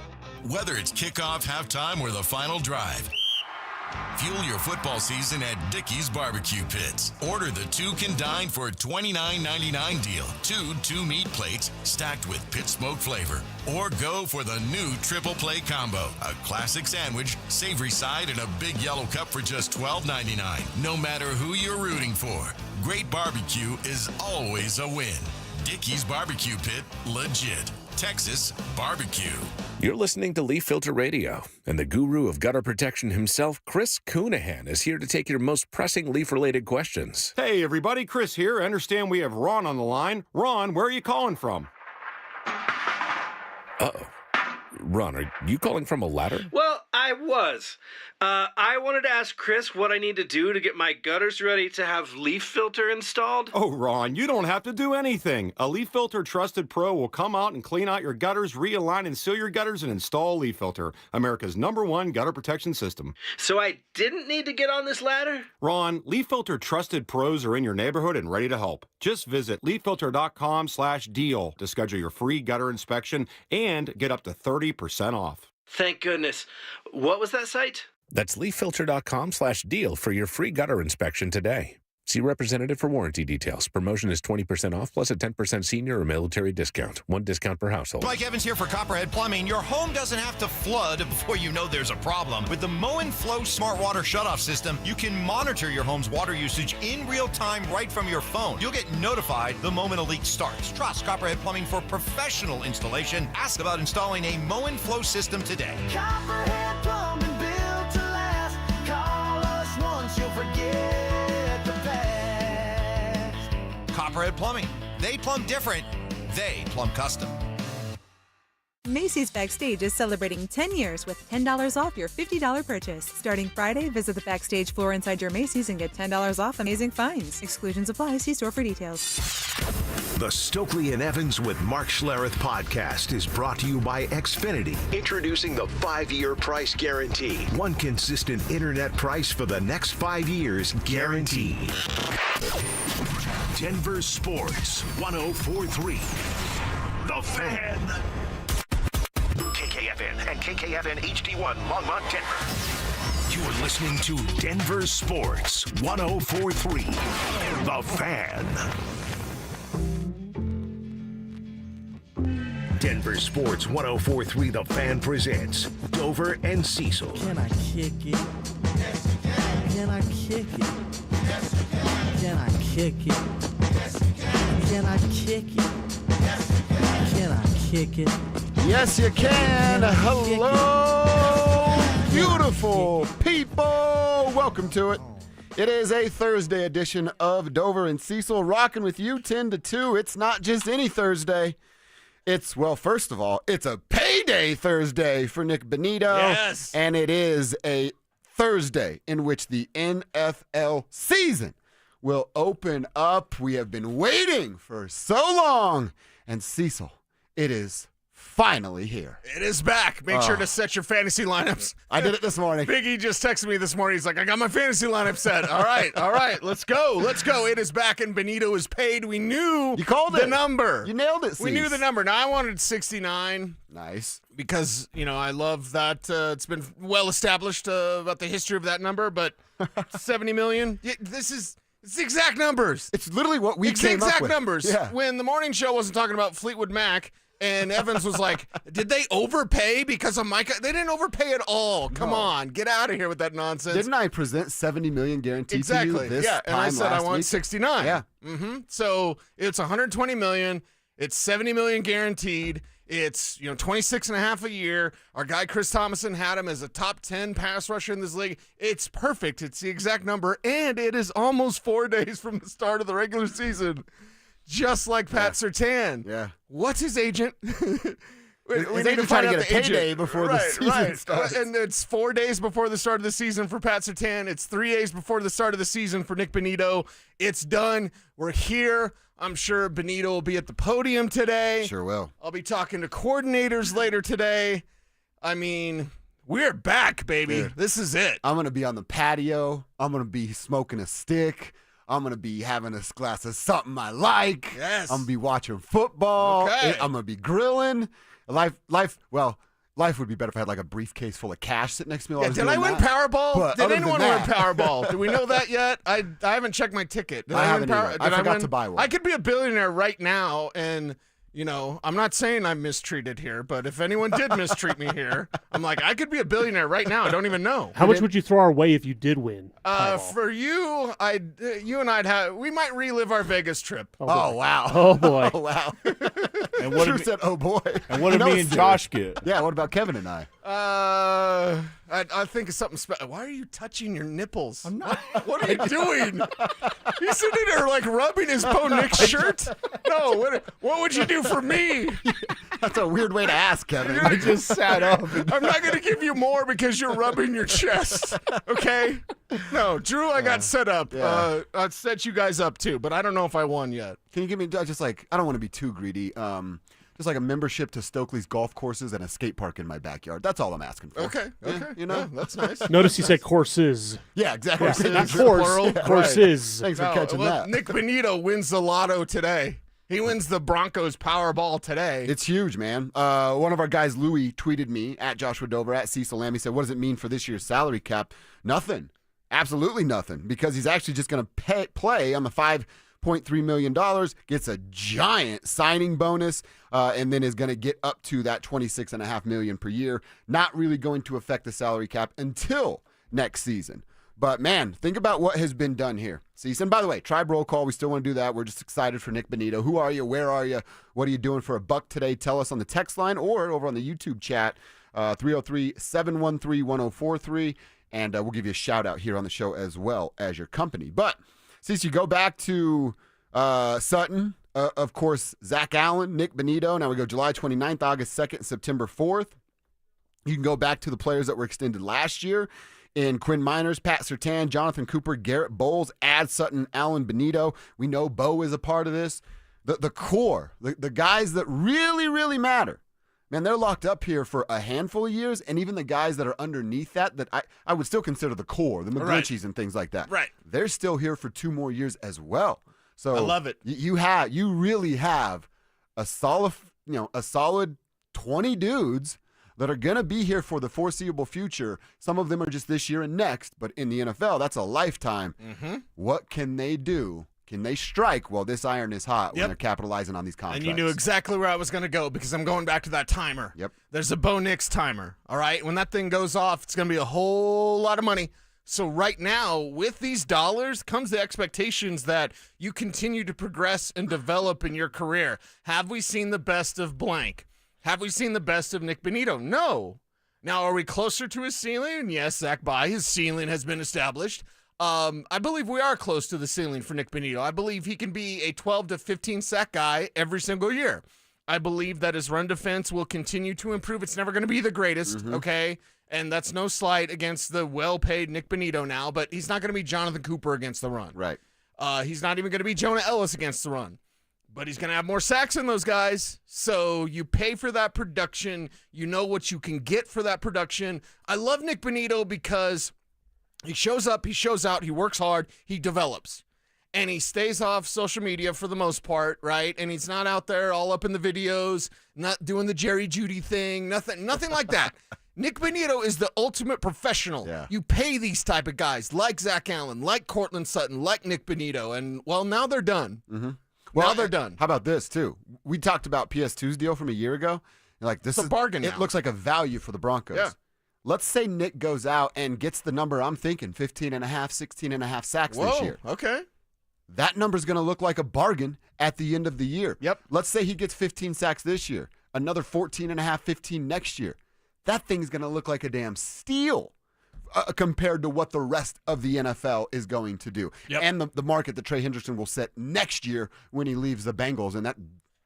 Whether it's kickoff, halftime, or the final drive, fuel your football season at Dickey's Barbecue Pits. Order the Two Can Dine for $29.99 deal. Two meat plates stacked with pit smoke flavor. Or go for the new Triple Play Combo. A classic sandwich, savory side, and a big yellow cup for just $12.99. No matter who you're rooting for, great barbecue is always a win. Dickey's Barbecue Pit, legit. Texas barbecue. You're listening to Leaf Filter Radio, and the guru of gutter protection himself, Chris Coonahan, is here to take your most pressing leaf-related questions. Hey, everybody, Chris here. I understand we have Ron on the line. Ron, where are you calling from? Uh-oh. Ron, are you calling from a ladder? Well, I was. I wanted to ask Chris what I need to do to get my gutters ready to have leaf filter installed. Oh, Ron, you don't have to do anything. A Leaf Filter Trusted Pro will come out and clean out your gutters, realign and seal your gutters, and install Leaf Filter, America's #1 gutter protection system. So I didn't need to get on this ladder? Ron, Leaf Filter Trusted Pros are in your neighborhood and ready to help. Just visit leaffilter.com/deal to schedule your free gutter inspection and get up to 30% off. Thank goodness. What was that site? That's leaffilter.com/deal for your free gutter inspection today. See representative for warranty details. Promotion is 20% off plus a 10% senior or military discount. One discount per household. Mike Evans here for Copperhead Plumbing. Your home doesn't have to flood before you know there's a problem. With the Mow and Flow Smart Water Shutoff System, you can monitor your home's water usage in real time right from your phone. You'll get notified the moment a leak starts. Trust Copperhead Plumbing for professional installation. Ask about installing a Mow and Flow system today. Copperhead Plumbing, built to last. Call us once, you'll forget the past. Copperhead Plumbing. They plumb different. They plumb custom. Macy's Backstage is celebrating 10 years with $10 off your $50 purchase. Starting Friday, visit the Backstage floor inside your Macy's and get $10 off amazing finds. Exclusions apply. See store for details. The Stokley and Evans with Mark Schlereth podcast is brought to you by Exfinity. Introducing the 5-year price guarantee. One consistent internet price for the next 5 years guaranteed. Denver Sports 104.3. The Fan. KKFN and KKFN HD1 Longmont, Denver. You are listening to Denver Sports 104.3. The Fan. Denver Sports 104.3 The Fan presents Dover and Cecil. Can I kick it? Yes, you can. Can I kick it? Yes, you can. Can I kick it? Yes, you can. Can I kick it? Yes, you can. Can I kick it? Yes, you can. Hello, beautiful people. Welcome to it. It is a Thursday edition of Dover and Cecil, rocking with you 10 to 2. It's not just any Thursday. It's, well, first of all, it's a payday Thursday for Nick Bonito. Yes. And it is a Thursday in which the NFL season will open up. We have been waiting for so long. And Cecil, it is finally here. It is back. Make sure to set your fantasy lineups. I did it this morning. Biggie just texted me this morning. He's like, I got my fantasy lineup set. All right. Let's go. It is back, and Bonito is paid. We knew you called the it. number. You nailed it, We knew the number. Now, I wanted 69. Nice. Because, I love that. It's been well established about the history of that number, but 70 million? It's the exact numbers. It's literally what we It's came the up exact with. numbers. Yeah. When the morning show wasn't talking about Fleetwood Mac, and Evans was like, did they overpay because of Micah? They didn't overpay at all. Come on. Get out of here with that nonsense. Didn't I present 70 million guaranteed Exactly. to you this yeah, and I time said I last want week? 69. Yeah. Mm-hmm. So it's 120 million. It's 70 million guaranteed. It's 26 and a half a year. Our guy Chris Thomason had him as a top 10 pass rusher in this league. It's perfect. It's the exact number, and it is almost 4 days from the start of the regular season. Just like Pat Surtain. Yeah. What's his agent? we need to try to get a payday before the season starts. And it's 4 days before the start of the season for Pat Surtain. It's 3 days before the start of the season for Nick Bonito. It's done. We're here. I'm sure Bonito will be at the podium today. Sure will. I'll be talking to coordinators later today. I mean, we're back, baby. Dude, this is it. I'm going to be on the patio. I'm going to be smoking a stick. I'm going to be having a glass of something I like. Yes. I'm going to be watching football. Okay. I'm going to be grilling. Life would be better if I had like a briefcase full of cash sitting next to me while I was Did I doing win that. Powerball? But Did other anyone than win that- Powerball? Do we know that yet? I haven't checked my ticket. Did I win haven't either. I Did forgot win? to buy one. I could be a billionaire right now and, I'm not saying I'm mistreated here, but if anyone did mistreat me here, I'm like, I could be a billionaire right now. I don't even know. How much would you throw our way if you did win? For you, you and we might relive our Vegas trip. Oh, wow. Oh, boy. Oh, wow. And what Drew did said, oh, boy. And what did me and Josh get? Yeah, what about Kevin and I? I think it's something special. Why are you touching your nipples? I'm not. What are you doing? He's sitting there like rubbing his Bo Nix shirt. No, what would you do for me? That's a weird way to ask, Kevin. I just sat up. I'm not going to give you more because you're rubbing your chest. Okay? No, Drew, I got set up. Yeah. I set you guys up too, but I don't know if I won yet. Can you give me just like, I don't want to be too greedy, just like a membership to Stokley's golf courses and a skate park in my backyard. That's all I'm asking for. Okay. Yeah, Yeah, that's nice. Notice he said courses. Yeah, exactly. Yeah, not course. Yeah, courses. Right. Thanks for catching that. Nick Bonito wins the lotto today. He wins the Broncos Powerball today. It's huge, man. One of our guys, Louie, tweeted me at Joshua Dover, at Cecil Lamb. He said, what does it mean for this year's salary cap? Nothing. Absolutely nothing. Because he's actually just going to play on the $5.3 million, gets a giant signing bonus, and then is going to get up to that $26.5 million per year. Not really going to affect the salary cap until next season. But, man, think about what has been done here. And by the way, tribe roll call. We still want to do that. We're just excited for Nick Bonito. Who are you? Where are you? What are you doing for a buck today? Tell us on the text line or over on the YouTube chat, 303-713-1043. And we'll give you a shout-out here on the show as well as your company. But since you go back to Sutton, of course, Zach Allen, Nick Bonito. Now we go July 29th, August 2nd, September 4th. You can go back to the players that were extended last year in Quinn Miners, Pat Surtain, Jonathan Cooper, Garrett Bowles, Ad Sutton, Allen Bonito. We know Bo is a part of this. The core, the guys that really, really matter. Man, they're locked up here for a handful of years, and even the guys that are underneath that I would still consider the core, the McGlincheys and things like that. Right. They're still here for 2 more years as well. So I love it. You really have a solid 20 dudes that are going to be here for the foreseeable future. Some of them are just this year and next, but in the NFL, that's a lifetime. Mm-hmm. What can they do? Can they strike while this iron is hot when they're capitalizing on these contracts? And you knew exactly where I was going to go because I'm going back to that timer. Yep. There's a Bo Nix timer, all right? When that thing goes off, it's going to be a whole lot of money. So right now, with these dollars comes the expectations that you continue to progress and develop in your career. Have we seen the best of blank? Have we seen the best of Nick Bonito? No. Now, are we closer to his ceiling? Yes, Zach Bye, his ceiling has been established. I believe we are close to the ceiling for Nick Bonito. I believe he can be a 12 to 15 sack guy every single year. I believe that his run defense will continue to improve. It's never going to be the greatest, okay? And that's no slight against the well-paid Nick Bonito now, but he's not going to be Jonathan Cooper against the run. Right. He's not even going to be Jonah Ellis against the run. But he's going to have more sacks than those guys. So you pay for that production. You know what you can get for that production. I love Nick Bonito because he shows up, he shows out, he works hard, he develops. And he stays off social media for the most part, right? And he's not out there all up in the videos, not doing the Jerry Judy thing, nothing like that. Nick Bonito is the ultimate professional. Yeah. You pay these type of guys like Zach Allen, like Cortland Sutton, like Nick Bonito. And, well, now they're done. Mm-hmm. Well, now they're done. How about this, too? We talked about PS2's deal from a year ago. Like, this It's a bargain It now. looks like a value for the Broncos. Yeah. Let's say Nick goes out and gets the number I'm thinking, 15.5, 16.5 sacks this year. Okay. That number's going to look like a bargain at the end of the year. Yep. Let's say he gets 15 sacks this year, another 14.5, 15 next year. That thing's going to look like a damn steal compared to what the rest of the NFL is going to do. Yep. And the market that Trey Hendrickson will set next year when he leaves the Bengals and that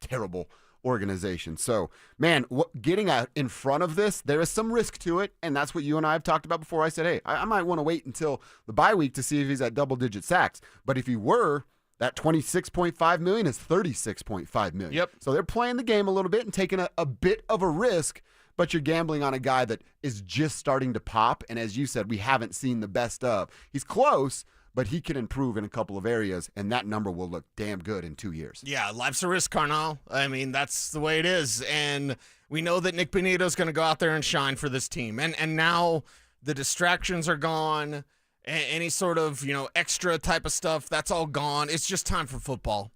terrible organization. So, man, getting out in front of this, there is some risk to it, and that's what you and I have talked about before. I said, hey, I might want to wait until the bye week to see if he's at double-digit sacks. But if he were, that $26.5 million is $36.5 million. Yep. So they're playing the game a little bit and taking a bit of a risk, but you're gambling on a guy that is just starting to pop, and as you said, we haven't seen the best of. He's close, but he can improve in a couple of areas, and that number will look damn good in 2 years. Yeah, life's a risk, Carnal. I mean, that's the way it is. And we know that Nick Bonito's going to go out there and shine for this team. And now the distractions are gone. Any sort of, extra type of stuff, that's all gone. It's just time for football.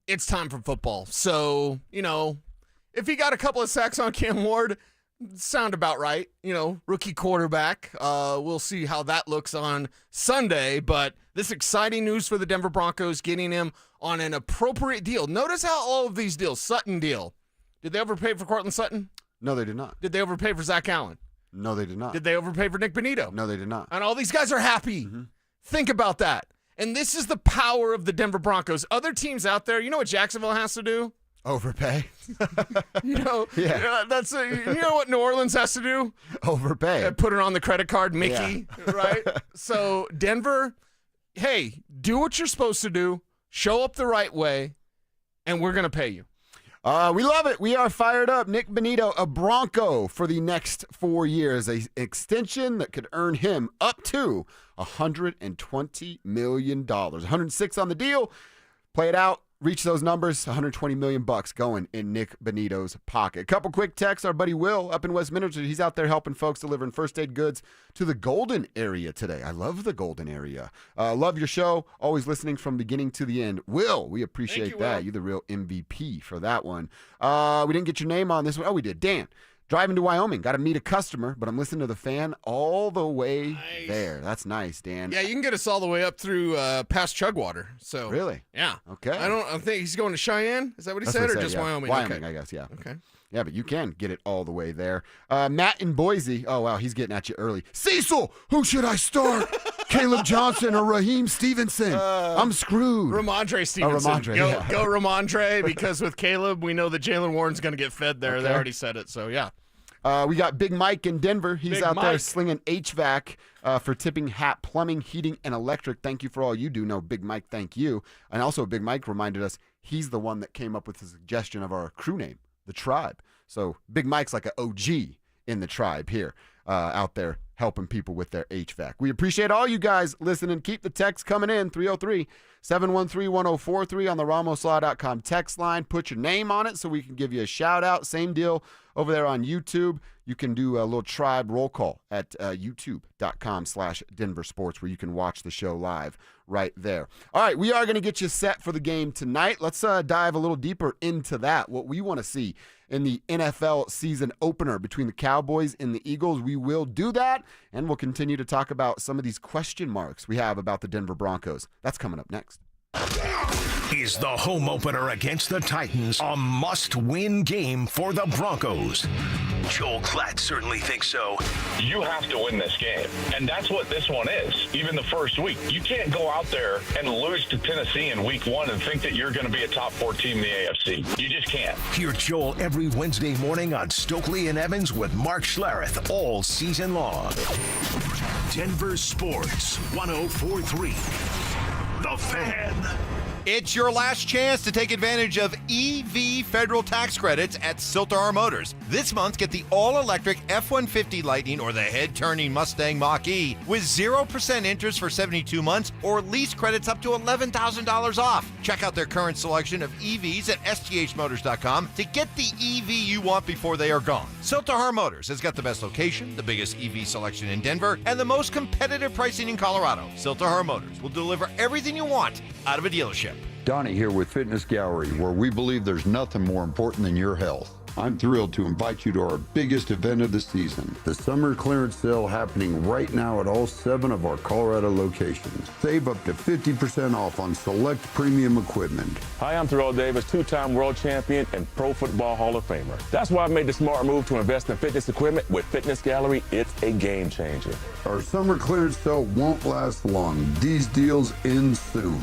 it's time for football. So, if he got a couple of sacks on Cam Ward, sound about right. Rookie quarterback. We'll see how that looks on Sunday. But this exciting news for the Denver Broncos, getting him on an appropriate deal. Notice how all of these deals, Sutton deal. Did they overpay for Cortland Sutton? No, they did not. Did they overpay for Zach Allen? No, they did not. Did they overpay for Nick Bonito? No, they did not. And all these guys are happy. Think about that. And this is the power of the Denver Broncos. Other teams out there, you know what Jacksonville has to do? Overpay. That's you know what New Orleans has to do? Overpay. Put it on the credit card, Mickey, right? So Denver, hey, do what you're supposed to do, show up the right way, and we're going to pay you. We love it. We are fired up. Nick Bonito, a Bronco for the next 4 years, an extension that could earn him up to $120 million. 106 on the deal. Play it out. Reach those numbers, $120 million going in Nick Bonito's pocket. A couple quick texts. Our buddy Will up in Westminster, he's out there helping folks delivering first aid goods to the Golden area today. I love the Golden area. Love your show. Always listening from beginning to the end. Will, we appreciate that. You're the real MVP for that one. We didn't get your name on this one. Oh, we did. Dan. Driving to Wyoming. Got to meet a customer, but I'm listening to the fan all the way there. That's nice, Dan. Yeah, you can get us all the way up through past Chugwater. So really? Yeah. Okay. I think he's going to Cheyenne. Is that what he said, or just Wyoming? Wyoming, okay. I guess, yeah. Okay. Yeah, but you can get it all the way there. Matt in Boise. Oh, wow, he's getting at you early. Cecil, who should I start? Caleb Johnson or Raheem Stevenson? I'm screwed. Ramondre Stevenson. Go Ramondre, because with Caleb, we know that Jalen Warren's going to get fed there. Okay. They already said it, so yeah. We got Big Mike in Denver. He's Big out Mike. there slinging HVAC for Tipping Hat Plumbing, Heating, and Electric. Thank you for all you do. No, Big Mike, thank you. And also, Big Mike reminded us he's the one that came up with the suggestion of our crew name, The Tribe. So Big Mike's like an OG in the tribe here, out there helping people with their HVAC. We appreciate all you guys listening. Keep the text coming in, 303-713-1043 on the RamoSlaw.com text line. Put your name on it so we can give you a shout-out. Same deal over there on YouTube. You can do a little tribe roll call at youtube.com/DenverSports where you can watch the show live right there. All right, we are going to get you set for the game tonight. Let's dive a little deeper into that, what we want to see in the NFL season opener between the Cowboys and the Eagles. We will do that, and we'll continue to talk about some of these question marks we have about the Denver Broncos. That's coming up next. Is the home opener against the Titans a must-win game for the Broncos? Joel Klatt certainly thinks so. You have to win this game, and that's what this one is. Even the first week, you can't go out there and lose to Tennessee in week one and think that you're going to be a top 4 team in the AFC. You just can't. Hear Joel every Wednesday morning on Stokley and Evans with Mark Schlereth all season long. Denver Sports 104.3. The Fan. It's your last chance to take advantage of EV federal tax credits at Siltar Motors. This month, get the all-electric F-150 Lightning or the head-turning Mustang Mach-E with 0% interest for 72 months or lease credits up to $11,000 off. Check out their current selection of EVs at sthmotors.com to get the EV you want before they are gone. Siltar Motors has got the best location, the biggest EV selection in Denver, and the most competitive pricing in Colorado. Siltar Motors will deliver everything you want out of a dealership. Donnie here with Fitness Gallery, where we believe there's nothing more important than your health. I'm thrilled to invite you to our biggest event of the season, the summer clearance sale happening right now at all 7 of our Colorado locations. Save up to 50% off on select premium equipment. Hi, I'm Terrell Davis, 2-time world champion and Pro Football Hall of Famer. That's why I made the smart move to invest in fitness equipment. With Fitness Gallery, it's a game changer. Our summer clearance sale won't last long. These deals end soon.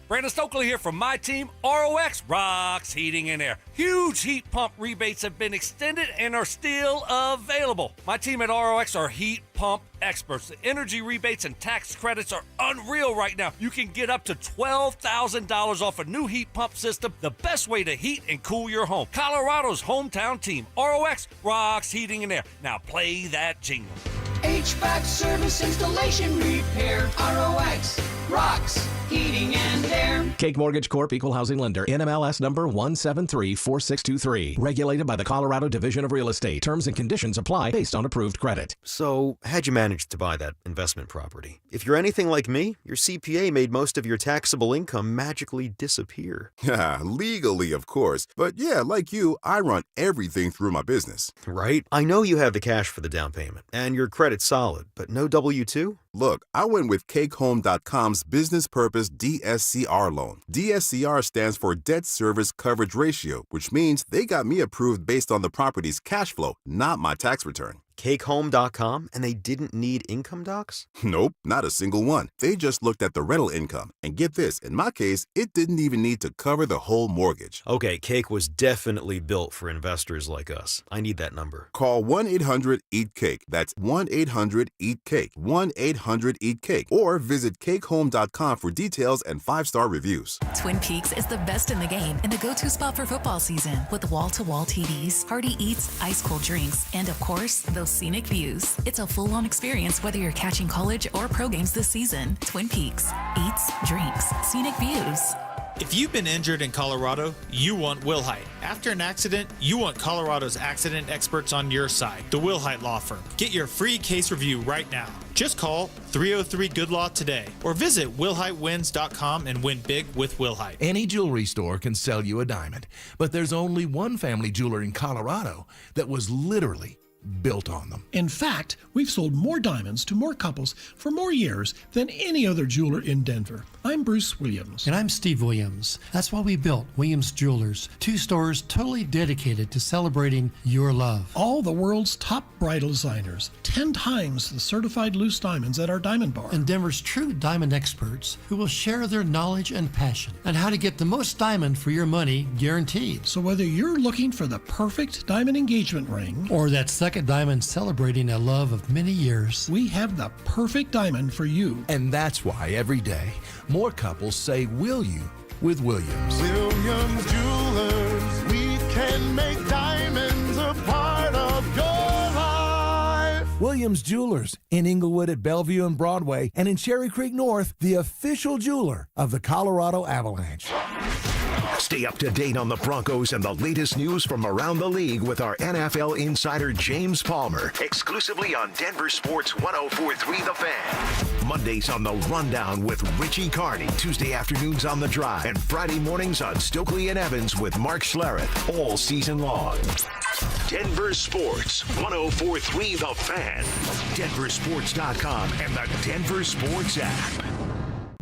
Brandon Stokley here from my team, ROX Rocks Heating and Air. Huge heat pump rebates have been extended and are still available. My team at ROX are heat pump experts. The energy rebates and tax credits are unreal right now. You can get up to $12,000 off a new heat pump system, the best way to heat and cool your home. Colorado's hometown team, ROX Rocks Heating and Air. Now play that jingle. HVAC service, installation, repair, ROX. Rocks, heating and air. Cake Mortgage Corp. Equal Housing Lender. NMLS number 1734623. Regulated by the Colorado Division of Real Estate. Terms and conditions apply based on approved credit. So, how'd you manage to buy that investment property? If you're anything like me, your CPA made most of your taxable income magically disappear. Yeah, legally, of course. But yeah, like you, I run everything through my business. Right? I know you have the cash for the down payment, and your credit's solid, but no W-2? Look, I went with CakeHome.com's Business Purpose DSCR loan. DSCR stands for Debt Service Coverage Ratio, which means they got me approved based on the property's cash flow, not my tax return. CakeHome.com, and they didn't need income docs? Nope, not a single one. They just looked at the rental income. And get this, in my case, it didn't even need to cover the whole mortgage. Okay, Cake was definitely built for investors like us. I need that number. Call 1-800-EAT-CAKE. That's 1-800-EAT-CAKE. 1-800-EAT-CAKE. Or visit CakeHome.com for details and 5-star reviews. Twin Peaks is the best in the game and the go-to spot for football season with wall-to-wall TVs, hearty eats, ice-cold drinks, and of course, those scenic views. It's a full-on experience whether you're catching college or pro games this season. Twin Peaks. Eats, drinks, scenic views. If you've been injured in Colorado, you want Wilhite. After an accident, you want Colorado's accident experts on your side, the Wilhite Law Firm. Get your free case review right now. Just call 303-GOOD-LAW today or visit WilhiteWins.com and win big with Wilhite. Any jewelry store can sell you a diamond, but there's only one family jeweler in Colorado that was literally built on them. In fact, we've sold more diamonds to more couples for more years than any other jeweler in Denver. I'm Bruce Williams. And I'm Steve Williams. That's why we built Williams Jewelers, 2 stores totally dedicated to celebrating your love. All the world's top bridal designers, 10 times the certified loose diamonds at our diamond bar. And Denver's true diamond experts who will share their knowledge and passion on how to get the most diamond for your money guaranteed. So whether you're looking for the perfect diamond engagement ring or that second diamond celebrating a love of many years, we have the perfect diamond for you. And that's why every day, more couples say will you with Williams. Williams Jewelers, we can make diamonds a part of your life. Williams Jewelers in Inglewood at Bellevue and Broadway, and in Cherry Creek North, the official jeweler of the Colorado Avalanche. Stay up to date on the Broncos and the latest news from around the league with our NFL insider James Palmer, exclusively on Denver Sports 104.3 The Fan. Mondays on The Rundown with Richie Carney, Tuesday afternoons on The Drive, and Friday mornings on Stokley and Evans with Mark Schlereth, all season long. Denver Sports 104.3 The Fan, DenverSports.com, and the Denver Sports app.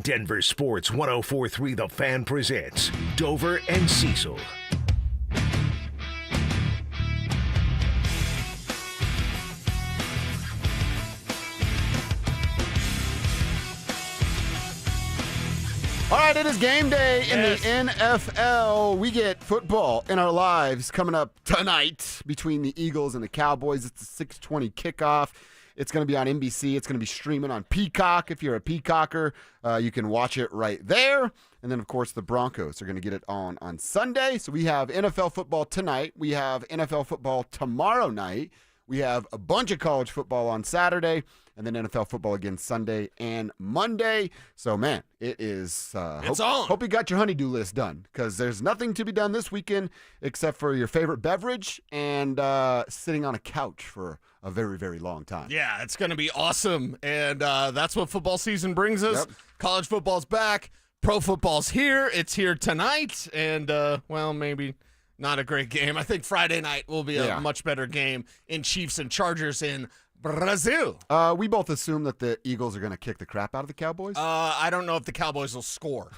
Denver Sports 104.3 The Fan presents Dover and Cecil. All right, it is game day in the NFL. We get football in our lives coming up tonight between the Eagles and the Cowboys. It's a 6:20 kickoff. It's going to be on NBC. It's going to be streaming on Peacock. If you're a Peacocker, you can watch it right there. And then, of course, the Broncos are going to get it on Sunday. So we have NFL football tonight. We have NFL football tomorrow night. We have a bunch of college football on Saturday, and then NFL football again Sunday and Monday. So, man, it is it's on. Hope you got your honeydew list done, because there's nothing to be done this weekend except for your favorite beverage and sitting on a couch for a very, very long time. Yeah, it's going to be awesome, and that's what football season brings us. Yep. College football's back. Pro football's here. It's here tonight, and, well, maybe not a great game. I think Friday night will be a much better game in Chiefs and Chargers in Brazil. We both assume that the Eagles are going to kick the crap out of the Cowboys. I don't know if the Cowboys will score.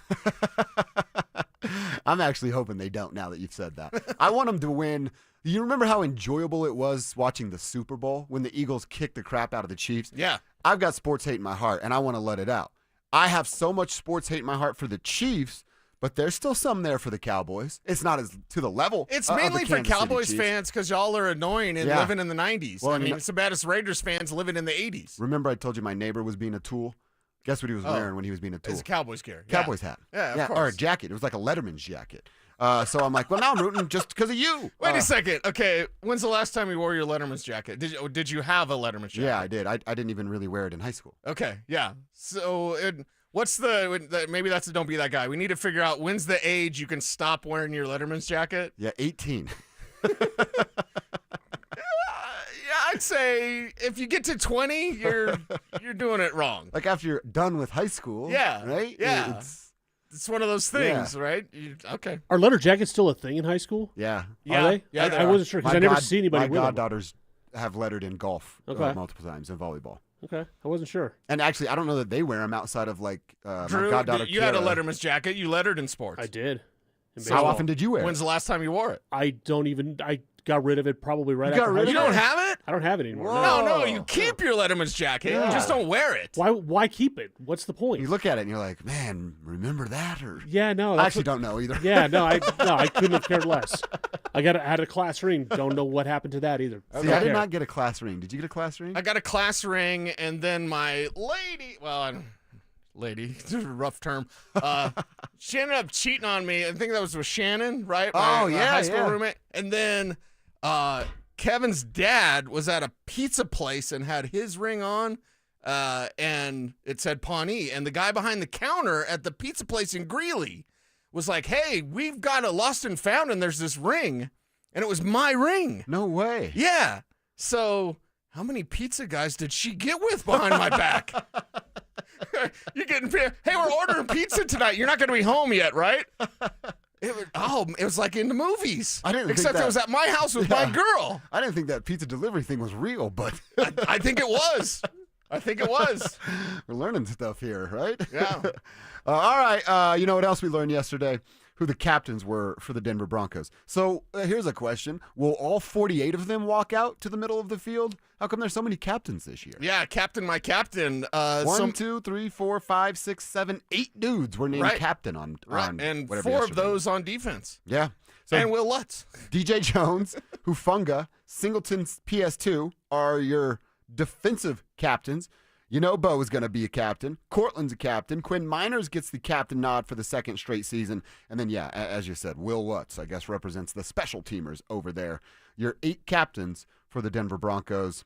I'm actually hoping they don't now that you've said that. I want them to win. You remember how enjoyable it was watching the Super Bowl when the Eagles kicked the crap out of the Chiefs? Yeah. I've got sports hate in my heart, and I want to let it out. I have so much sports hate in my heart for the Chiefs, but there's still some there for the Cowboys. It's not as to the level. It's of mainly the for Kansas City Cowboys Chiefs. fans because y'all are annoying and living in the 90s. Well, I mean, it's the baddest Raiders fans living in the 80s. Remember I told you my neighbor was being a tool? Guess what he was wearing when he was being a tool? It's a Cowboys gear. Cowboys hat. Yeah, of course. Or a jacket. It was like a Letterman's jacket. So I'm like, well, now I'm rooting just because of you. Wait a second. Okay, when's the last time you wore your Letterman's jacket? Did you have a Letterman's jacket? Yeah, I did. I didn't even really wear it in high school. Okay, yeah. So What's the maybe that's a don't be that guy. We need to figure out when's the age you can stop wearing your Letterman's jacket. Yeah, 18. I'd say if you get to 20, you're doing it wrong. Like after you're done with high school. Yeah. Right? Yeah. It's one of those things, Yeah. right? Okay. Are letter jackets still a thing in high school? Yeah. Yeah. Are they? Yeah, I wasn't sure because I never see anybody My with them. goddaughters have lettered in golf Okay. multiple times and volleyball. Okay, I wasn't sure. And actually, I don't know that they wear them outside of like Drew, my goddaughter. you had a Kiara. Letterman's jacket. You lettered in sports. I did. In How baseball. often did you wear it? When's the last time you wore it? I got rid of it probably right You got after rid high of You school. don't have it? I don't have it anymore. No, you keep your Letterman's jacket. Yeah. You just don't wear it. Why keep it? What's the point? You look at it and you're like, man, remember that? Or Yeah, no. I that's actually what- don't know either. Yeah, no, I couldn't have cared less. I had a class ring. Don't know what happened to that either. See, I did not get a class ring. Did you get a class ring? I got a class ring, and then my lady, lady, rough term, she ended up cheating on me. I think that was with Shannon, right? My, Oh, yeah, high school yeah. roommate. And then Kevin's dad was at a pizza place and had his ring on, and it said Pawnee. And the guy behind the counter at the pizza place in Greeley was like, hey, we've got a lost and found, and there's this ring. And it was my ring. No way. Yeah. So how many pizza guys did she get with behind my back? You're getting, hey, we're ordering pizza tonight. You're not going to be home yet, right? It was like in the movies. I didn't think Except that- it was at my house with my girl. I didn't think that pizza delivery thing was real, but I think it was. I think it was. we're learning stuff here, right? Yeah. All right. You know what else we learned yesterday? Who the captains were for the Denver Broncos. So here's a question. Will all 48 of them walk out to the middle of the field? How come there's so many captains this year? Yeah, my captain. 1, 2, 3, 4, 5, 6, 7, 8 dudes were named Right. captain on and whatever 4 of yesterday. those on defense. Yeah. So And Will Lutz. DJ Jones, Hufanga, Singleton's PS2 are your defensive captains. You know Bo is going to be a captain. Cortland's a captain. Quinn Miners gets the captain nod for the second straight season. And then, yeah, as you said, Will Lutz, I guess, represents the special teamers over there. Your 8 captains for the Denver Broncos.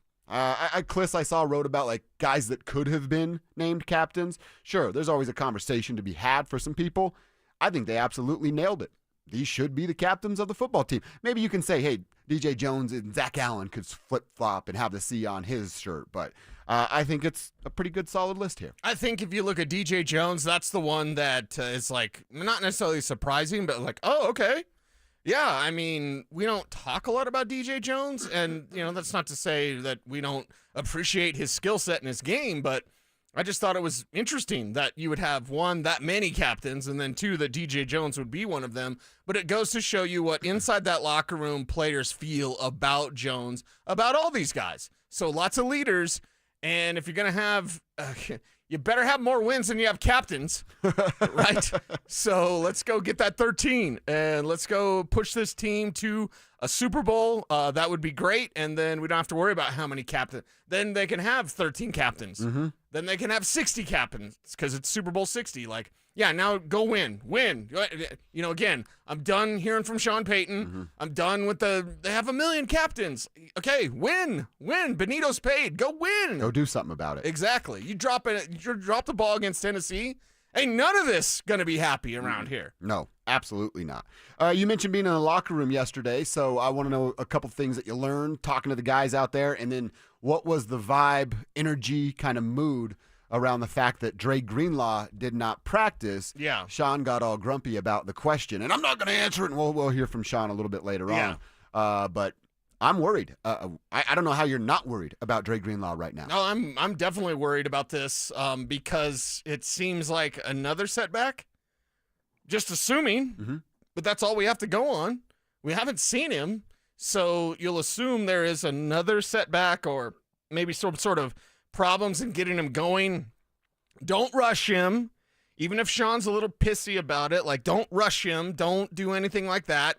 Cliss, I saw, wrote about like guys that could have been named captains. Sure, there's always a conversation to be had for some people. I think they absolutely nailed it. These should be the captains of the football team. Maybe you can say, hey, DJ Jones and Zach Allen could flip-flop and have the C on his shirt, but I think it's a pretty good solid list here. I think if you look at DJ Jones, that's the one that is like not necessarily surprising, but like, oh, okay. Yeah, I mean, we don't talk a lot about DJ Jones, and, you know, that's not to say that we don't appreciate his skill set and his game, but I just thought it was interesting that you would have, 1, that many captains, and then 2, that DJ Jones would be one of them. But it goes to show you what inside that locker room players feel about Jones, about all these guys. So lots of leaders, and if you're going to have, you better have more wins than you have captains, right? So let's go get that 13, and let's go push this team to a Super Bowl. That would be great, and then we don't have to worry about how many captains. Then they can have 13 captains. Mm-hmm. Then they can have 60 captains because it's Super Bowl 60. Like, yeah, now go win. You know, again, I'm done hearing from Sean Payton. Mm-hmm. I'm done with they have 1 million captains. Okay, win. Bonito's paid. Go win. Go do something about it. Exactly. You drop the ball against Tennessee. Ain't none of this going to be happy around here. No, absolutely not. You mentioned being in the locker room yesterday, so I want to know a couple things that you learned talking to the guys out there, and then what was the vibe, energy, kind of mood around the fact that Dre Greenlaw did not practice. Yeah. Sean got all grumpy about the question, and I'm not going to answer it, and we'll hear from Sean a little bit later on. But I'm worried. I don't know how you're not worried about Dre Greenlaw right now. No, I'm definitely worried about this because it seems like another setback. Just assuming, but that's all we have to go on. We haven't seen him, so you'll assume there is another setback or maybe some sort of problems in getting him going. Don't rush him, even if Sean's a little pissy about it. Like, don't rush him. Don't do anything like that.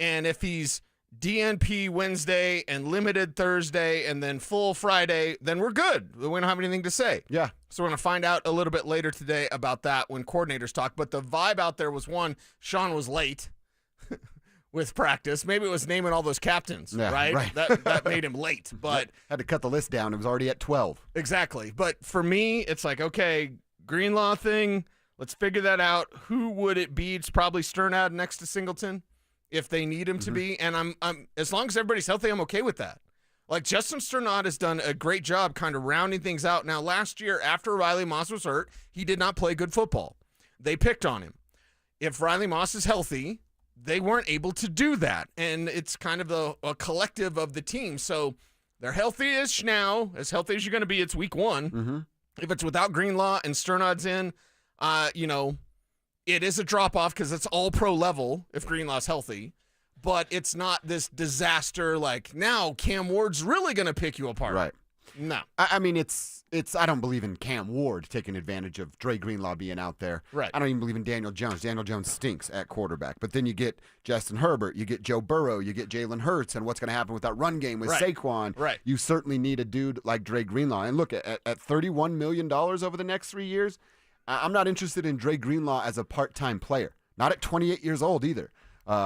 And if he's DNP Wednesday and limited Thursday and then full Friday, then we're good. We don't have anything to say. Yeah. So we're going to find out a little bit later today about that when coordinators talk. But the vibe out there was, one, Sean was late with practice. Maybe it was naming all those captains, right? That made him late. But had to cut the list down. It was already at 12. Exactly. But for me, it's like, okay, Greenlaw thing, let's figure that out. Who would it be? It's probably Sternad next to Singleton if they need him to be. And I'm as long as everybody's healthy, I'm okay with that. Like, Justin Sternad has done a great job kind of rounding things out. Now, last year, after Riley Moss was hurt, he did not play good football. They picked on him. If Riley Moss is healthy, they weren't able to do that. And it's kind of a collective of the team. So they're healthy-ish now, as healthy as you're going to be. It's week 1. If it's without Greenlaw and Sternad's in, it is a drop-off because it's all pro level if Greenlaw's healthy. But it's not this disaster like, now Cam Ward's really going to pick you apart. Right. No. I mean, it's. I don't believe in Cam Ward taking advantage of Dre Greenlaw being out there. Right. I don't even believe in Daniel Jones. Daniel Jones stinks at quarterback. But then you get Justin Herbert, you get Joe Burrow, you get Jalen Hurts, and what's going to happen with that run game with Saquon. Right. You certainly need a dude like Dre Greenlaw. And look, at $31 million over the next 3 years, I'm not interested in Dre Greenlaw as a part-time player. Not at 28 years old either.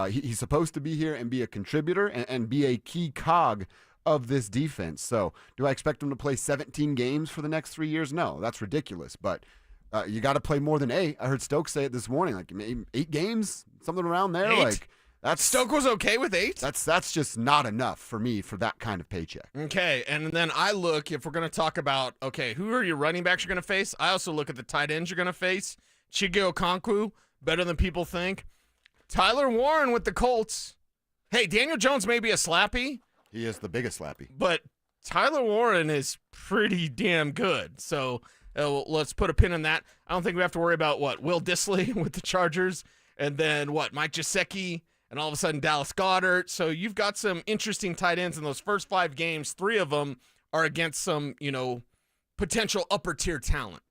He's supposed to be here and be a contributor and be a key cog of this defense. So do I expect him to play 17 games for the next 3 years? No, that's ridiculous. But you got to play more than 8. I heard Stokes say it this morning, like maybe 8 games, something around there. 8? Like that's Stoke was okay with 8? That's just not enough for me for that kind of paycheck. Okay, and then I look, if we're going to talk about, okay, who are your running backs you're going to face? I also look at the tight ends you're going to face. Chige Okonkwo, better than people think. Tyler Warren with the Colts. Hey, Daniel Jones may be a slappy. He is the biggest slappy. But Tyler Warren is pretty damn good. So let's put a pin in that. I don't think we have to worry about, Will Dissly with the Chargers, and then Mike Gesicki, and all of a sudden Dallas Goedert. So you've got some interesting tight ends in those first 5 games. 3 of them are against some, potential upper-tier talent.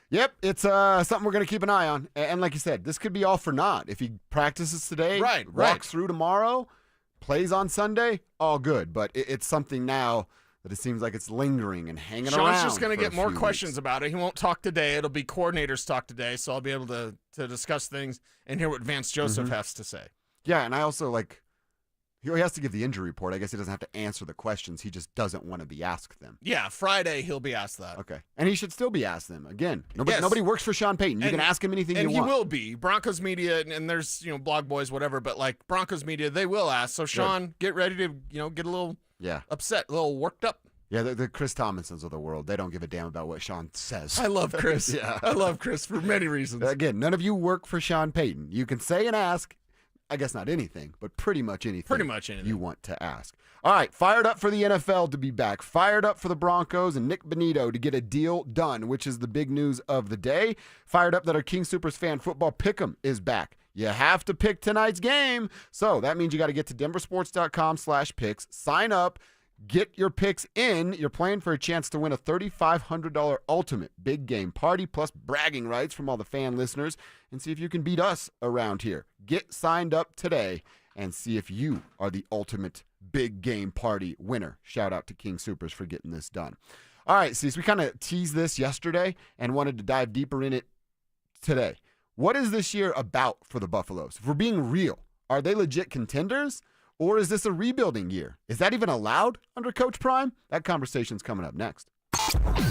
Yep, it's something we're going to keep an eye on. And like you said, this could be all for naught. If he practices today, walks through tomorrow, plays on Sunday, all good. But it's something now that it seems like it's lingering and hanging around. Sean's just going to get more questions about it. He won't talk today. It'll be coordinators talk today, so I'll be able to discuss things and hear what Vance Joseph has to say. Yeah, and I also, he has to give the injury report. I guess he doesn't have to answer the questions. He just doesn't want to be asked them. Yeah, Friday he'll be asked that. Okay. And he should still be asked them. Again, nobody works for Sean Payton. You can ask him anything you want. And he will be. Broncos media, and there's, blog boys, whatever, but Broncos media, they will ask. So, Sean, get ready to, get a little upset, a little worked up. Yeah, the Chris Tomlinsons of the world, they don't give a damn about what Sean says. I love Chris. Yeah. I love Chris for many reasons. Again, none of you work for Sean Payton. You can say and ask. I guess not anything, but pretty much anything you want to ask. All right, fired up for the NFL to be back. Fired up for the Broncos and Nick Bonito to get a deal done, which is the big news of the day. Fired up that our King Supers fan football pick'em is back. You have to pick tonight's game. So that means you got to get to DenverSports.com/picks, sign up, get your picks in. You're playing for a chance to win a $3,500 ultimate big game party plus bragging rights from all the fan listeners and see if you can beat us around here. Get signed up today and see if you are the ultimate big game party winner. Shout out to King Supers for getting this done. All right, so we kind of teased this yesterday and wanted to dive deeper in it today. What is this year about for the Buffaloes? If we're being real, are they legit contenders? Or is this a rebuilding year? Is that even allowed under Coach Prime? That conversation's coming up next.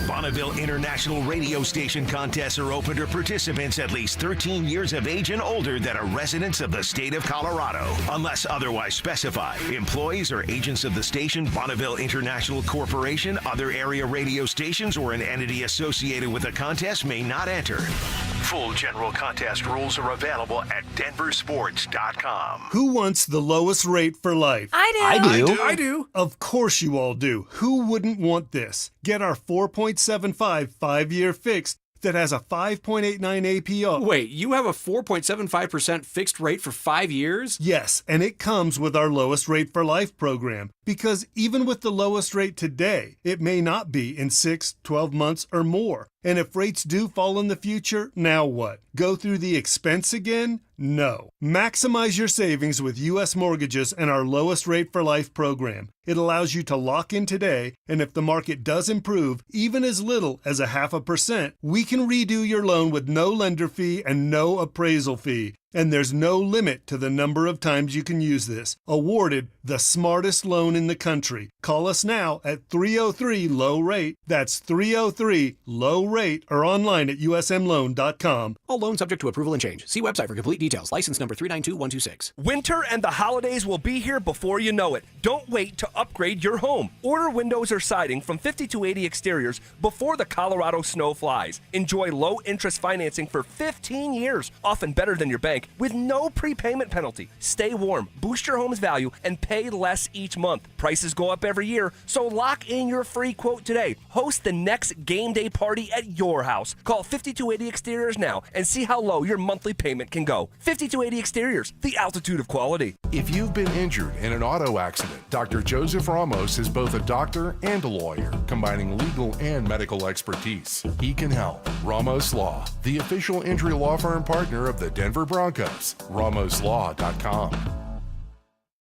Bonneville International Radio Station contests are open to participants at least 13 years of age and older that are residents of the state of Colorado. Unless otherwise specified, employees or agents of the station, Bonneville International Corporation, other area radio stations, or an entity associated with the contest may not enter. Full general contest rules are available at DenverSports.com. Who wants the lowest rate for life? I do. Of course you all do. Who wouldn't want this? Get our 4.75 5-year fixed that has a 5.89 APR. Wait, you have a 4.75% fixed rate for 5 years? Yes, and it comes with our lowest rate for life program. Because even with the lowest rate today, it may not be in 6, 12 months or more. And if rates do fall in the future, now what? Go through the expense again? No. Maximize your savings with U.S. Mortgages and our lowest rate for life program. It allows you to lock in today, and if the market does improve, even as little as 0.5%, we can redo your loan with no lender fee and no appraisal fee. And there's no limit to the number of times you can use this. Awarded the smartest loan in the country. Call us now at 303-LOW-RATE. That's 303-LOW-RATE or online at usmloan.com. All loans subject to approval and change. See website for complete details. License number 392126. Winter and the holidays will be here before you know it. Don't wait to upgrade your home. Order windows or siding from 5280 Exteriors before the Colorado snow flies. Enjoy low interest financing for 15 years, often better than your bank, with no prepayment penalty. Stay warm, boost your home's value, and pay less each month. Prices go up every year, so lock in your free quote today. Host the next game day party at your house. Call 5280 Exteriors now and see how low your monthly payment can go. 5280 Exteriors, the altitude of quality. If you've been injured in an auto accident, Dr. Joseph Ramos is both a doctor and a lawyer, combining legal and medical expertise. He can help. Ramos Law, the official injury law firm partner of the Denver Broncos. RamosLaw.com.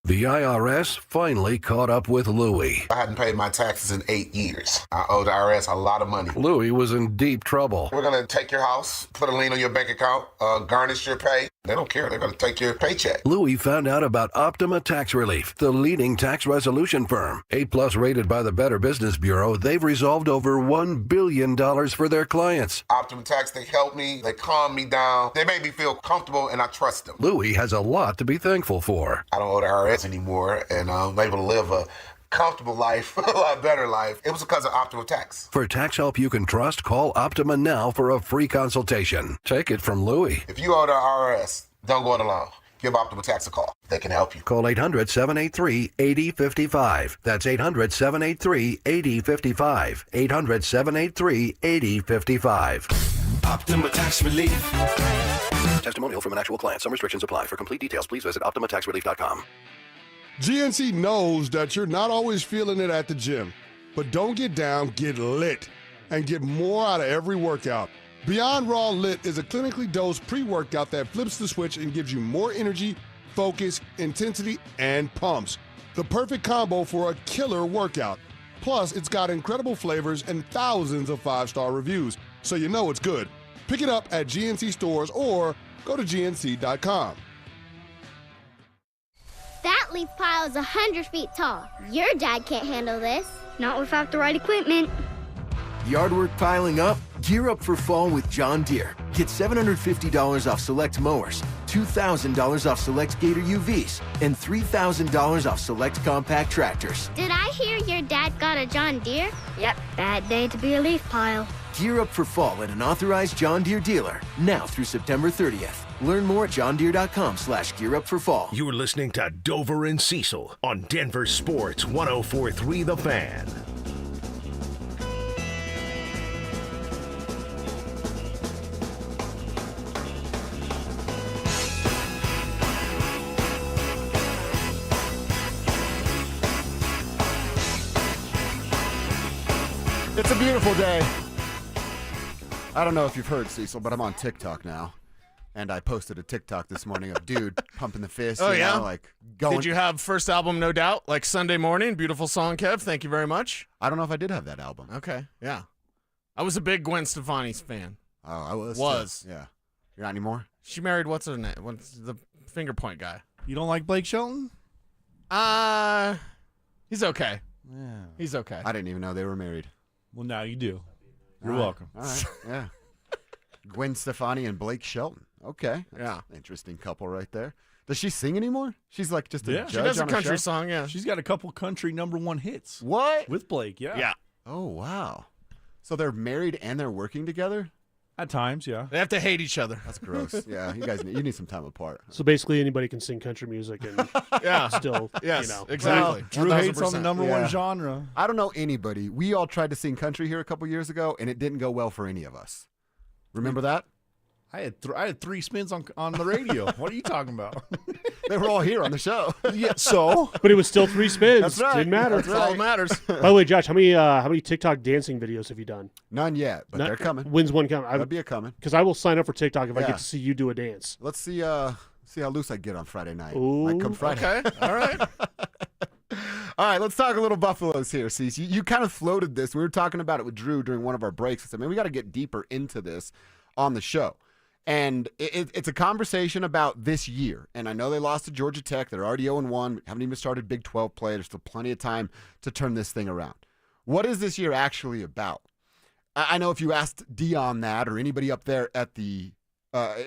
The IRS finally caught up with Louie. I hadn't paid my taxes in 8 years. I owe the IRS a lot of money. Louie was in deep trouble. We're going to take your house, put a lien on your bank account, garnish your pay. They don't care. They're going to take your paycheck. Louie found out about Optima Tax Relief, the leading tax resolution firm. A+ rated by the Better Business Bureau, they've resolved over $1 billion for their clients. Optima Tax, they help me. They calm me down. They make me feel comfortable, and I trust them. Louie has a lot to be thankful for. I don't owe the IRS anymore, and I'm able to live a comfortable life, a lot better life. It was because of Optima Tax. For tax help you can trust, call Optima now for a free consultation. Take it from Louie. If you owe the IRS, don't go it alone. Give Optima Tax a call. They can help you. Call 800-783-8055. That's 800-783-8055. 800-783-8055. Optima Tax Relief. Testimonial from an actual client. Some restrictions apply. For complete details, please visit OptimaTaxRelief.com. GNC knows that you're not always feeling it at the gym, but don't get down, get lit, and get more out of every workout. Beyond Raw Lit is a clinically dosed pre-workout that flips the switch and gives you more energy, focus, intensity, and pumps. The perfect combo for a killer workout. Plus, it's got incredible flavors and thousands of 5-star reviews, so you know it's good. Pick it up at GNC stores or go to GNC.com. That leaf pile is 100 feet tall. Your dad can't handle this. Not without the right equipment. Yard work piling up? Gear up for fall with John Deere. Get $750 off select mowers, $2,000 off select Gator UVs, and $3,000 off select compact tractors. Did I hear your dad got a John Deere? Yep, bad day to be a leaf pile. Gear up for fall at an authorized John Deere dealer, now through September 30th. Learn more at johndeere.com/gearupforfall. You're listening to Dover and Cecil on Denver Sports 104.3 The Fan. It's a beautiful day. I don't know if you've heard, Cecil, but I'm on TikTok now. And I posted a TikTok this morning of dude pumping the fist. Oh, you yeah? know, like going. Did you have first album, No Doubt, like Sunday Morning? Beautiful song, Kev. Thank you very much. I don't know if I did have that album. Okay, yeah. I was a big Gwen Stefani's fan. Oh, I was. Was. Yeah. You're not anymore? She married, what's her name? What's the finger point guy? You don't like Blake Shelton? He's okay. Yeah. He's okay. I didn't even know they were married. Well, now you do. You're All right. welcome. All right. Yeah. Gwen Stefani and Blake Shelton. Okay. Yeah. Interesting couple right there. Does she sing anymore? She's like just a judge She does a on country show? song, yeah. She's got a couple country #1 hits. What? With Blake, yeah. Yeah. Oh, wow. So they're married and they're working together? At times, yeah. They have to hate each other. That's gross. Yeah, you guys you need some time apart. So basically, anybody can sing country music and Yeah. still, Yes, you know. exactly. Drew hates on the 1000%. #1 genre. I don't know anybody. We all tried to sing country here a couple years ago, and it didn't go well for any of us. Remember that? I had 3 spins on the radio. What are you talking about? They were all here on the show. Yeah, so. But it was still 3 spins. That's right. Didn't matter. That's That's all that matters. By the way, Josh, how many TikTok dancing videos have you done? None yet, but they're coming. When's one coming? That'll be a coming. Because I will sign up for TikTok if I Yeah. get to see you do a dance. Let's see how loose I get on Friday night. Ooh, Might come Friday. Okay, all right. All right, let's talk a little Buffaloes here, Cease. You kind of floated this. We were talking about it with Drew during one of our breaks. I said, man, we got to get deeper into this on the show. And it's a conversation about this year. And I know they lost to Georgia Tech. They're already 0-1. Haven't even started Big 12 play. There's still plenty of time to turn this thing around. What is this year actually about? I know if you asked Dion that or anybody up there at the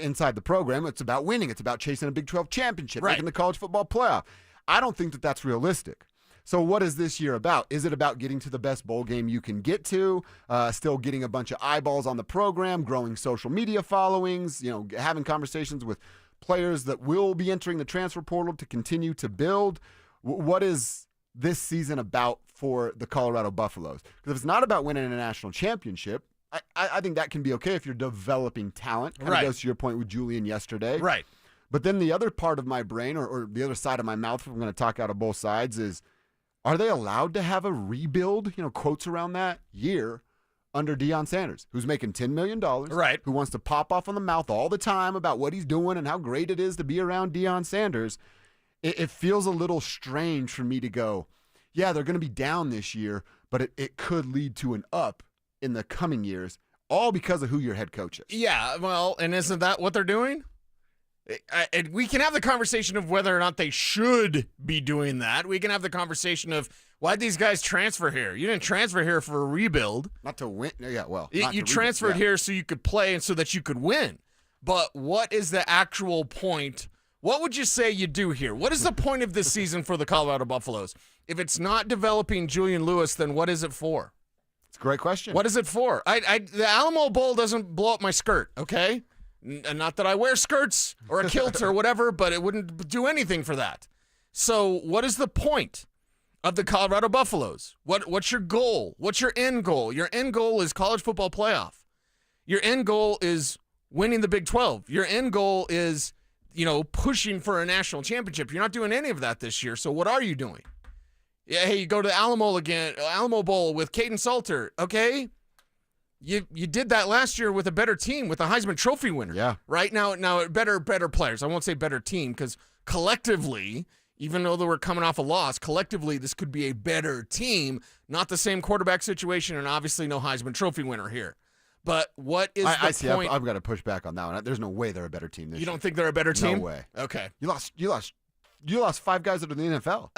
inside the program, it's about winning. It's about chasing a Big 12 championship, making the college football playoff. I don't think that that's realistic. So what is this year about? Is it about getting to the best bowl game you can get to, still getting a bunch of eyeballs on the program, growing social media followings, having conversations with players that will be entering the transfer portal to continue to build? What is this season about for the Colorado Buffaloes? Because if it's not about winning a national championship, I think that can be okay if you're developing talent. Kind of goes to your point with Julian yesterday. Right. But then the other part of my brain or the other side of my mouth, if I'm going to talk out of both sides, is are they allowed to have a rebuild, quotes around that, year under Deion Sanders, who's making $10 million, right? Who wants to pop off on the mouth all the time about what he's doing and how great it is to be around Deion Sanders? It feels a little strange for me to go, yeah, they're going to be down this year, but it could lead to an up in the coming years, all because of who your head coach is. Yeah, well, and isn't that what they're doing? We can have the conversation of whether or not they should be doing that. We can have the conversation of why'd these guys transfer here? You didn't transfer here for a rebuild. Not to win. Yeah, well. You transferred here so you could play and so that you could win. But what is the actual point? What would you say you do here? What is the point of this season for the Colorado Buffaloes? If it's not developing Julian Lewis, then what is it for? It's a great question. What is it for? The Alamo Bowl doesn't blow up my skirt, okay? Not that I wear skirts or a kilt or whatever, but it wouldn't do anything for that. So what is the point of the Colorado Buffaloes? What's your goal? What's your end goal? Your end goal is college football playoff. Your end goal is winning the Big 12. Your end goal is, pushing for a national championship. You're not doing any of that this year, so what are you doing? Yeah, hey, you go to the Alamo Bowl with Caden Salter, okay? You did that last year with a better team, with a Heisman Trophy winner. Yeah. Right now better players. I won't say better team because collectively, even though they were coming off a loss, collectively this could be a better team. Not the same quarterback situation, and obviously no Heisman Trophy winner here. But what is the point? I've got to push back on that one. There's no way they're a better team this year. You don't think they're a better team? No way. Okay. You lost 5 guys that are in the NFL.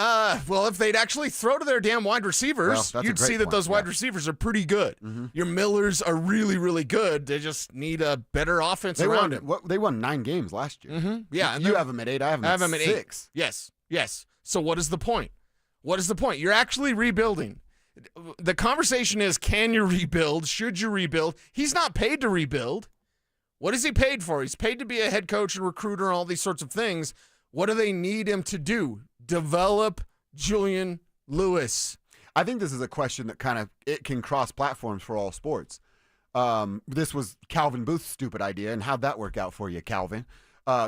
Well, if they'd actually throw to their damn wide receivers, you'd see that those wide receivers are pretty good. Mm-hmm. Your Millers are really, really good. They just need a better offense around it. They won 9 games last year. Mm-hmm. Yeah. You have them at 8. I have them at 6. Yes. So what is the point? What is the point? You're actually rebuilding. The conversation is, can you rebuild? Should you rebuild? He's not paid to rebuild. What is he paid for? He's paid to be a head coach and recruiter and all these sorts of things. What do they need him to do? Develop Julian Lewis. I think this is a question that it can cross platforms for all sports. This was Calvin Booth's stupid idea, and how'd that work out for you, Calvin?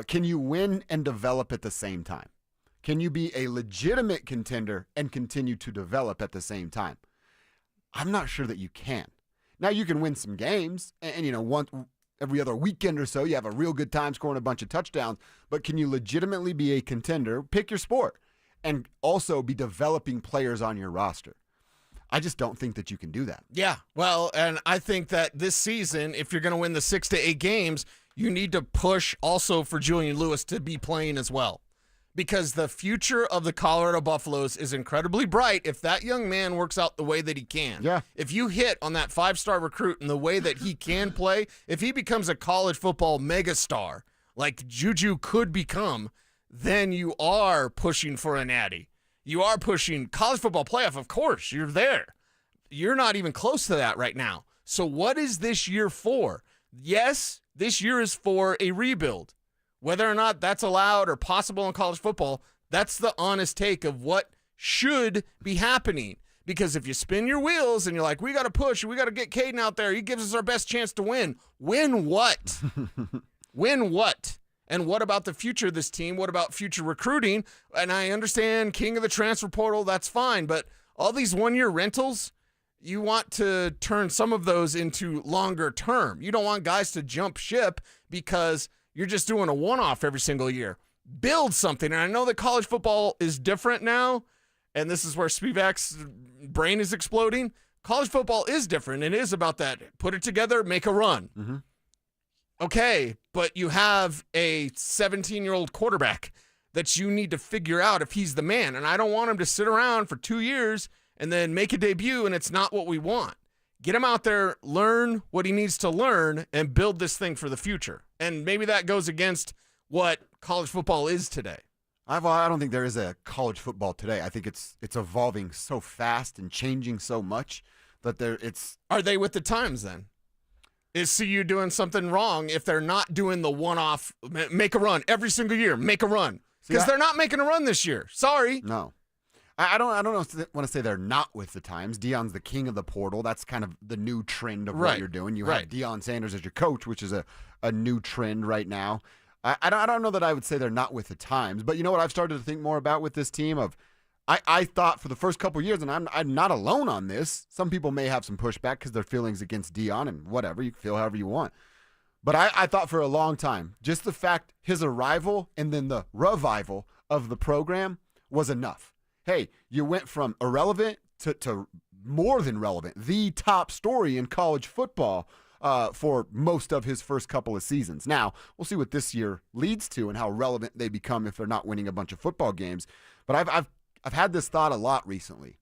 Can you win and develop at the same time? Can you be a legitimate contender and continue to develop at the same time? I'm not sure that you can. Now, you can win some games, and every other weekend or so, you have a real good time scoring a bunch of touchdowns, but can you legitimately be a contender, pick your sport, and also be developing players on your roster? I just don't think that you can do that. Yeah, well, and I think that this season, if you're going to win the 6 to 8 games, you need to push also for Julian Lewis to be playing as well. Because the future of the Colorado Buffaloes is incredibly bright if that young man works out the way that he can. Yeah. If you hit on that 5-star recruit in the way that he can play, if he becomes a college football megastar like Juju could become, then you are pushing for a natty. You are pushing college football playoff, of course. You're there. You're not even close to that right now. So what is this year for? Yes, this year is for a rebuild. Whether or not that's allowed or possible in college football, that's the honest take of what should be happening. Because if you spin your wheels and you're like, we got to push, we got to get Caden out there, he gives us our best chance to win. Win what? Win what? And what about the future of this team? What about future recruiting? And I understand king of the transfer portal, that's fine. But all these one-year rentals, you want to turn some of those into longer term. You don't want guys to jump ship because you're just doing a one-off every single year. Build something. And I know that college football is different now, and this is where Spivak's brain is exploding. College football is different. It is about that. Put it together, make a run. Mm-hmm. Okay, but you have a 17-year-old quarterback that you need to figure out if he's the man. And I don't want him to sit around for 2 years and then make a debut and it's not what we want. Get him out there, learn what he needs to learn, and build this thing for the future. And maybe that goes against what college football is today. I don't think there is a college football today. I think it's evolving so fast and changing so much that Are they with the times then? Is CU doing something wrong if they're not doing the one-off, make a run every single year, make a run? Because they're not making a run this year. Sorry. No. I don't want to say they're not with the times. Dion's the king of the portal. That's kind of the new trend of what you're doing. You have Deion Sanders as your coach, which is a new trend right now. I don't know that I would say they're not with the times, but you know what I've started to think more about with this team of I thought for the first couple of years, and I'm not alone on this. Some people may have some pushback because their feelings against Dion and whatever. You can feel however you want. But I thought for a long time, just the fact his arrival and then the revival of the program was enough. Hey, you went from irrelevant to more than relevant, the top story in college football for most of his first couple of seasons. Now, we'll see what this year leads to and how relevant they become if they're not winning a bunch of football games. But I've had this thought a lot recently.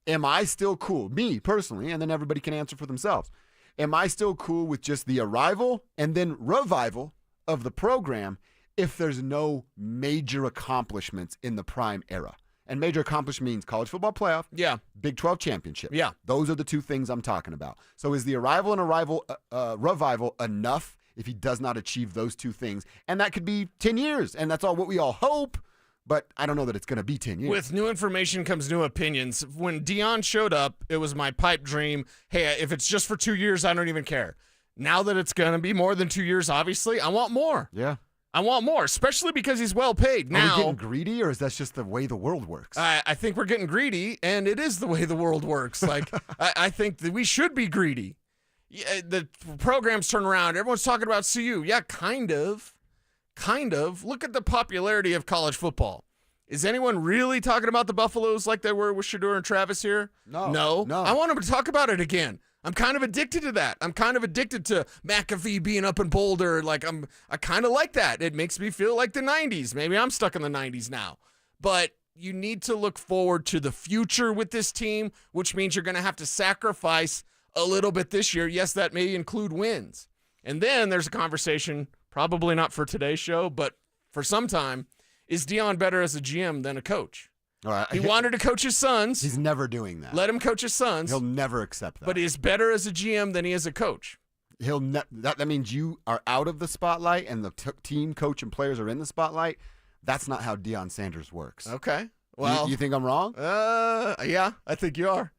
Am I still cool, me personally, and then everybody can answer for themselves. Am I still cool with just the arrival and then revival of the program if there's no major accomplishments in the prime era? And major accomplishment means college football playoff, Big 12 championship. Yeah. Those are the two things I'm talking about. So is the arrival and revival enough if he does not achieve those two things? And that could be 10 years, and that's all what we all hope. But I don't know that it's going to be 10 years. With new information comes new opinions. When Dion showed up, it was my pipe dream. Hey, if it's just for 2 years, I don't even care. Now that it's going to be more than 2 years, obviously, I want more. Yeah. I want more, especially because he's well paid. Now, are we getting greedy, or is that just the way the world works? I think we're getting greedy, and it is the way the world works. Like, I think that we should be greedy. Yeah, the programs turn around. Everyone's talking about CU. Yeah, kind of. Look at the popularity of college football. Is anyone really talking about the Buffaloes like they were with Shedeur and Travis here? No. I want them to talk about it again. I'm kind of addicted to that. I'm kind of addicted to McAfee being up in Boulder. Like I kind of like that. It makes me feel like the 90s. Maybe I'm stuck in the 90s now. But you need to look forward to the future with this team, which means you're going to have to sacrifice a little bit this year. Yes, that may include wins. And then there's a conversation, probably not for today's show, but for some time, is Dion better as a GM than a coach? All right. He wanted to coach his sons. He's never doing that. Let him coach his sons. He'll never accept that. But he's better as a GM than he is a coach. That means you are out of the spotlight and the team, coach, and players are in the spotlight. That's not how Deion Sanders works. Okay. Well, you think I'm wrong? Yeah, I think you are.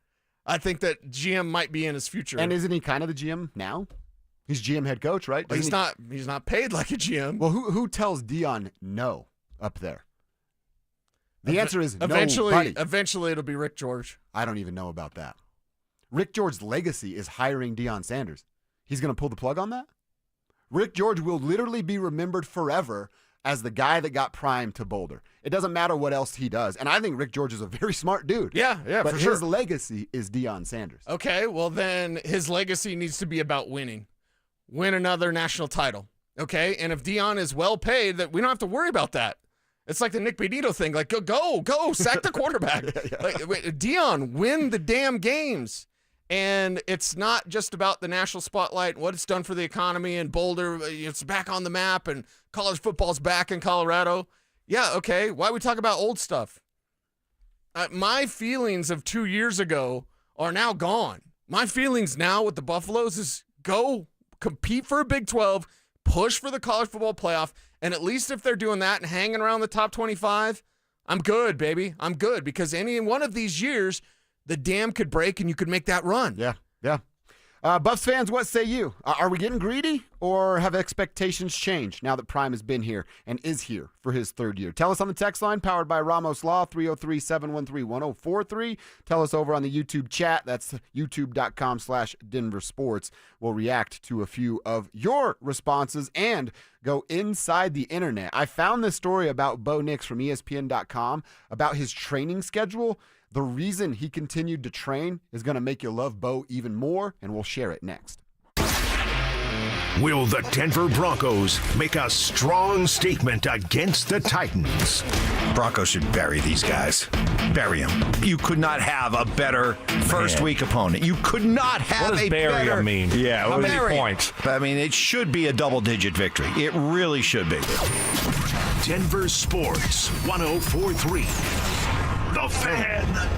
I think that GM might be in his future. And isn't he kind of the GM now? He's GM head coach, right? Well, he's not paid like a GM. Well, who tells Dion no up there? The answer is eventually. Nobody. Eventually, it'll be Rick George. I don't even know about that. Rick George's legacy is hiring Deion Sanders. He's going to pull the plug on that? Rick George will literally be remembered forever as the guy that got Prime to Boulder. It doesn't matter what else he does. And I think Rick George is a very smart dude. Yeah, but for sure. His legacy is Deion Sanders. Okay, well then his legacy needs to be about winning. Win another national title. Okay? And if Dion is well paid, that we don't have to worry about that. It's like the Nick Bonito thing. Like, go, sack the quarterback. Like, Dion, win the damn games. And it's not just about the national spotlight, what it's done for the economy and Boulder. It's back on the map and college football's back in Colorado. Yeah, okay. Why we talk about old stuff? My feelings of 2 years ago are now gone. My feelings now with the Buffaloes is go compete for a Big 12, push for the college football playoff, and at least if they're doing that and hanging around the top 25, I'm good, baby. I'm good because any one of these years, the dam could break and you could make that run. Yeah. Buffs fans, what say you? Are we getting greedy or have expectations changed now that Prime has been here and is here for his third year? Tell us on the text line powered by Ramos Law, 303-713-1043. Tell us over on the YouTube chat. That's youtube.com/DenverSports. We'll react to a few of your responses and go inside the internet. I found this story about Bo Nix from ESPN.com about his training schedule. The reason he continued to train is going to make you love Bo even more, and we'll share it next. Will the Denver Broncos make a strong statement against the Titans? Broncos should bury these guys. Bury them. You could not have a better first week opponent. You could not have what does a bury better. mean? Yeah, how many points? I mean, it should be a double-digit victory. It really should be. Denver Sports 104.3. The Fan.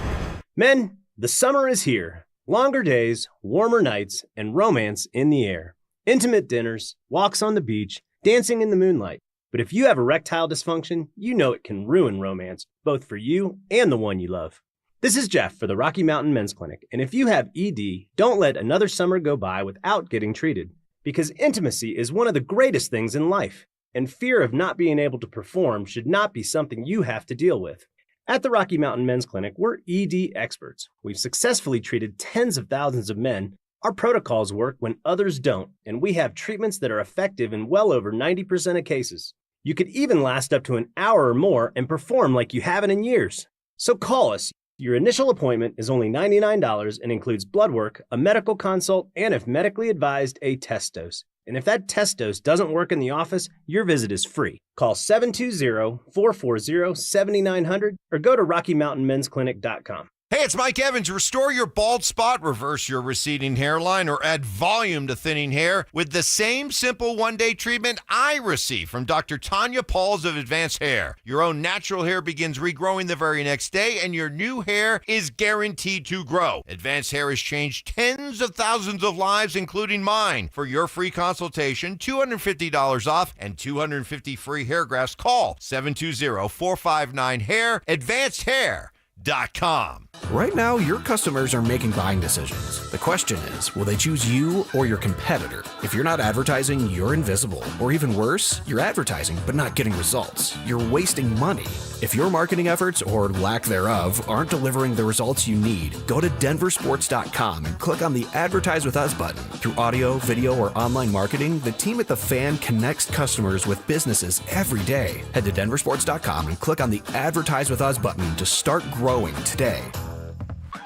Men, the summer is here. Longer days, warmer nights, and romance in the air. Intimate dinners, walks on the beach, dancing in the moonlight. But if you have erectile dysfunction, you know it can ruin romance, both for you and the one you love. This is Jeff for the Rocky Mountain Men's Clinic, and if you have ED, don't let another summer go by without getting treated. Because intimacy is one of the greatest things in life, and fear of not being able to perform should not be something you have to deal with. At the Rocky Mountain Men's Clinic, we're ED experts. We've successfully treated tens of thousands of men. Our protocols work when others don't, and we have treatments that are effective in well over 90% of cases. You could even last up to an hour or more and perform like you haven't in years. So call us. Your initial appointment is only $99 and includes blood work, a medical consult, and if medically advised, a test dose. And if that test dose doesn't work in the office, your visit is free. Call 720-440-7900 or go to RockyMountainMen'sClinic.com. Hey, it's Mike Evans. Restore your bald spot, reverse your receding hairline, or add volume to thinning hair with the same simple one-day treatment I receive from Dr. Tanya Pauls of Advanced Hair. Your own natural hair begins regrowing the very next day, and your new hair is guaranteed to grow. Advanced Hair has changed tens of thousands of lives, including mine. For your free consultation, $250 off and 250 free hair grafts. Call 720-459-HAIR. AdvancedHair.com. Right now, your customers are making buying decisions. The question is, will they choose you or your competitor? If you're not advertising, you're invisible. Or even worse, you're advertising but not getting results. You're wasting money. If your marketing efforts, or lack thereof, aren't delivering the results you need, go to DenverSports.com and click on the Advertise With Us button. Through audio, video, or online marketing, the team at The Fan connects customers with businesses every day. Head to DenverSports.com and click on the Advertise With Us button to start growing today.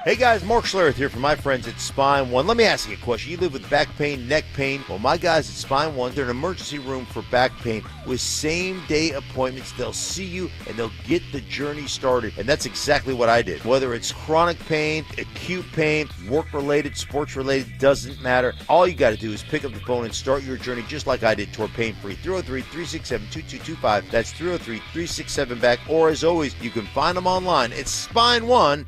Hey guys, Mark Schlereth here from my friends at Spine One. Let me ask you a question. You live with back pain, neck pain? Well, my guys at Spine One, they're an emergency room for back pain with same-day appointments. They'll see you and they'll get the journey started. And that's exactly what I did. Whether it's chronic pain, acute pain, work-related, sports-related, doesn't matter. All you got to do is pick up the phone and start your journey just like I did toward pain-free. 303-367-2225. That's 303-367-BACK. Or as always, you can find them online at SpineOne.com.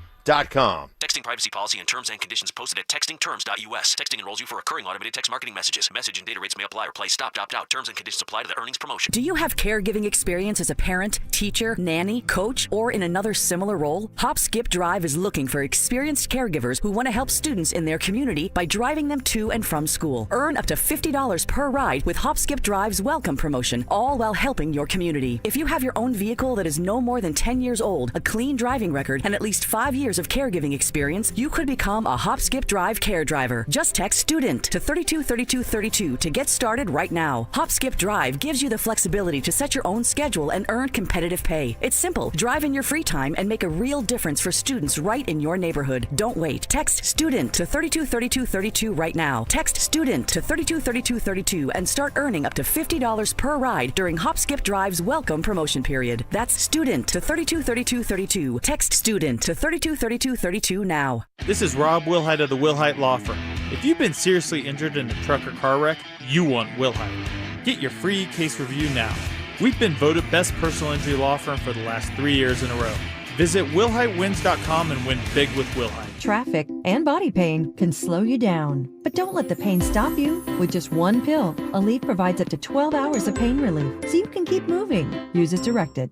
Texting privacy policy and terms and conditions posted at textingterms.us. Texting enrolls you for recurring automated text marketing messages. Message and data rates may apply or play. Stop, opt out. Terms and conditions apply to the earnings promotion. Do you have caregiving experience as a parent, teacher, nanny, coach, or in another similar role? Hop Skip Drive is looking for experienced caregivers who want to help students in their community by driving them to and from school. Earn up to $50 per ride with Hop Skip Drive's welcome promotion, all while helping your community. If you have your own vehicle that is no more than 10 years old, a clean driving record, and at least 5 years of caregiving experience, you could become a Hop Skip Drive care driver. Just text STUDENT to 323232 to get started right now. Hop Skip Drive gives you the flexibility to set your own schedule and earn competitive pay. It's simple. Drive in your free time and make a real difference for students right in your neighborhood. Don't wait. Text STUDENT to 323232 right now. Text STUDENT to 323232 and start earning up to $50 per ride during Hop Skip Drive's welcome promotion period. That's STUDENT to 323232. Text STUDENT to 323232 now. This is Rob Wilhite of the Wilhite Law Firm. If you've been seriously injured in a truck or car wreck, you want Wilhite. Get your free case review now. We've been voted best personal injury law firm for the last 3 years in a row. Visit WilhiteWins.com and win big with Wilhite. Traffic and body pain can slow you down, but don't let the pain stop you. With just one pill, Aleve provides up to 12 hours of pain relief, so you can keep moving. Use as directed.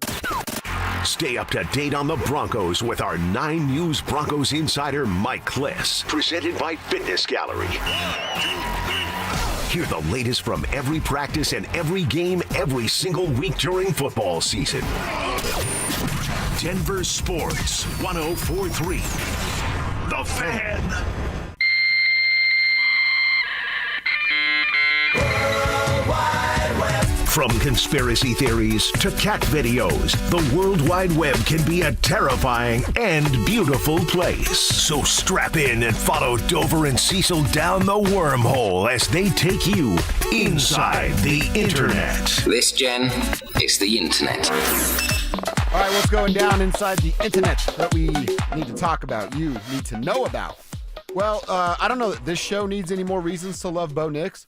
Stay up to date on the Broncos with our 9 News Broncos insider Mike Kliss. Presented by Fitness Gallery. Hear the latest from every practice and every game every single week during football season. Denver Sports 104.3. The Fan. From conspiracy theories to cat videos, the World Wide Web can be a terrifying and beautiful place. So strap in and follow Dover and Cecil down the wormhole as they take you inside the internet. This, Jen, is the internet. All right, what's going down inside the internet that we need to talk about, you need to know about? Well, I don't know that this show needs any more reasons to love Bo Nix,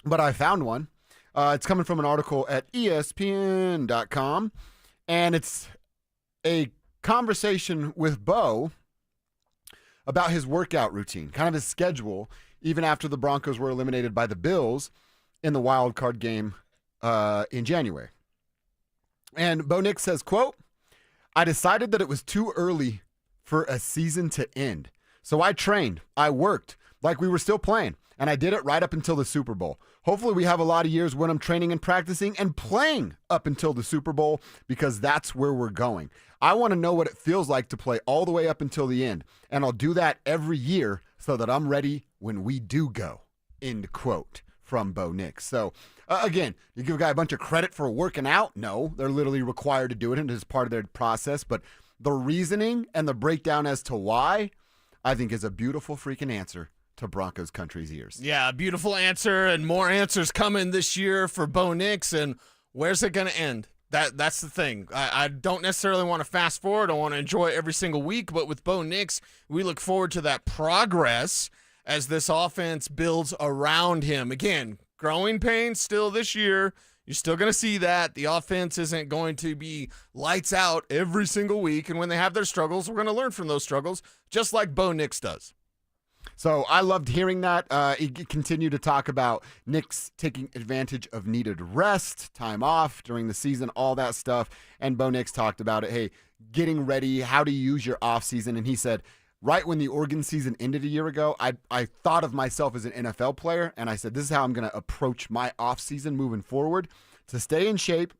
but I found one. It's coming from an article at ESPN.com, and it's a conversation with Bo about his workout routine, kind of his schedule, even after the Broncos were eliminated by the Bills in the wild card game in January. And Bo Nix says, quote, "I decided that it was too early for a season to end. So I trained, I worked like we were still playing, and I did it right up until the Super Bowl. Hopefully we have a lot of years when I'm training and practicing and playing up until the Super Bowl because that's where we're going. I want to know what it feels like to play all the way up until the end, and I'll do that every year so that I'm ready when we do go." End quote from Bo Nix. So again, you give a guy a bunch of credit for working out? No, they're literally required to do it, and it's part of their process. But the reasoning and the breakdown as to why, I think, is a beautiful freaking answer to Broncos country's ears. Yeah, beautiful answer, and more answers coming this year for Bo Nix. And where's it going to end? That's the thing. I don't necessarily want to fast forward. I want to enjoy every single week. But with Bo Nix, we look forward to that progress as this offense builds around him. Again, growing pains still this year. You're still going to see that. The offense isn't going to be lights out every single week. And when they have their struggles, we're going to learn from those struggles, just like Bo Nix does. So I loved hearing that. He continued to talk about Nix taking advantage of needed rest, time off during the season, all that stuff. And Bo Nix talked about it. Hey, getting ready, how to use your off season. And he said, right when the Oregon season ended a year ago, I thought of myself as an NFL player, and I said, this is how I'm going to approach my offseason moving forward to stay in shape.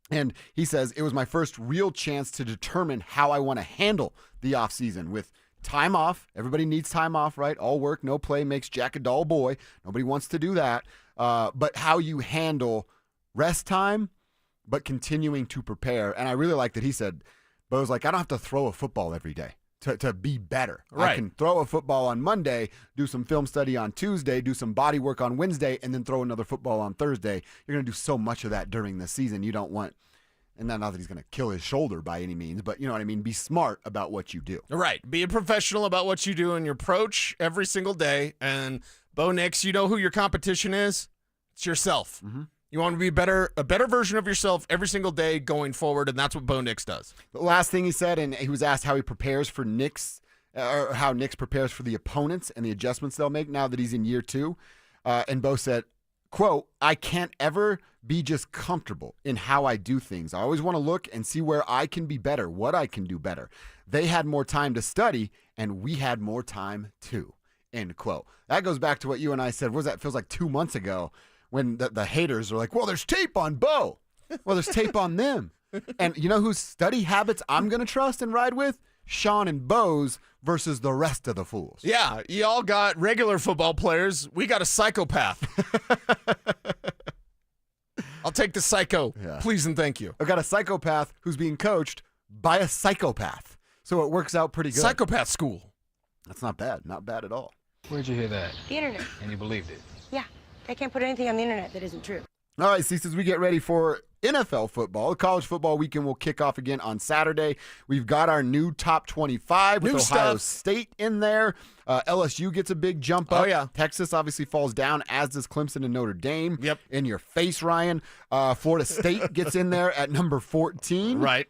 And he says, it was my first real chance to determine how I want to handle the offseason with time off. Everybody needs time off, right? All work, no play makes Jack a dull boy. Nobody wants to do that. But how you handle rest time, but continuing to prepare. And I really like that he said, Bo's like, I don't have to throw a football every day to be better. Right. I can throw a football on Monday, do some film study on Tuesday, do some body work on Wednesday, and then throw another football on Thursday. You're going to do so much of that during the season. You don't want, and not that he's going to kill his shoulder by any means, but you know what I mean? Be smart about what you do. Right. Be a professional about what you do in your approach every single day. And Bo Nix, you know who your competition is? It's yourself. Mm-hmm. You want to be a better version of yourself every single day going forward, and that's what Bo Nix does. The last thing he said, and he was asked how he prepares for Nix, or how Nix prepares for the opponents and the adjustments they'll make now that he's in year two. And Bo said, quote, "I can't ever be just comfortable in how I do things. I always want to look and see where I can be better, what I can do better. They had more time to study, and we had more time too." End quote. That goes back to what you and I said. What was that? It feels like 2 months ago when the haters are like, well, there's tape on Bo. Well, there's tape on them. And you know whose study habits I'm going to trust and ride with? Sean and Bo's versus the rest of the fools. Yeah, you all got regular football players. We got a psychopath. I'll take the psycho, please and thank you. I've got a psychopath who's being coached by a psychopath. So it works out pretty good. Psychopath school. That's not bad. Not bad at all. Where'd you hear that? The internet. And you believed it? Yeah. They can't put anything on the internet that isn't true. All right, see, as we get ready for NFL football, the college football weekend will kick off again on Saturday. We've got our new top 25 with Ohio State in there. LSU gets a big jump up. Oh, yeah. Texas obviously falls down, as does Clemson and Notre Dame. Yep. In your face, Ryan. Florida State gets in there at number 14. Right.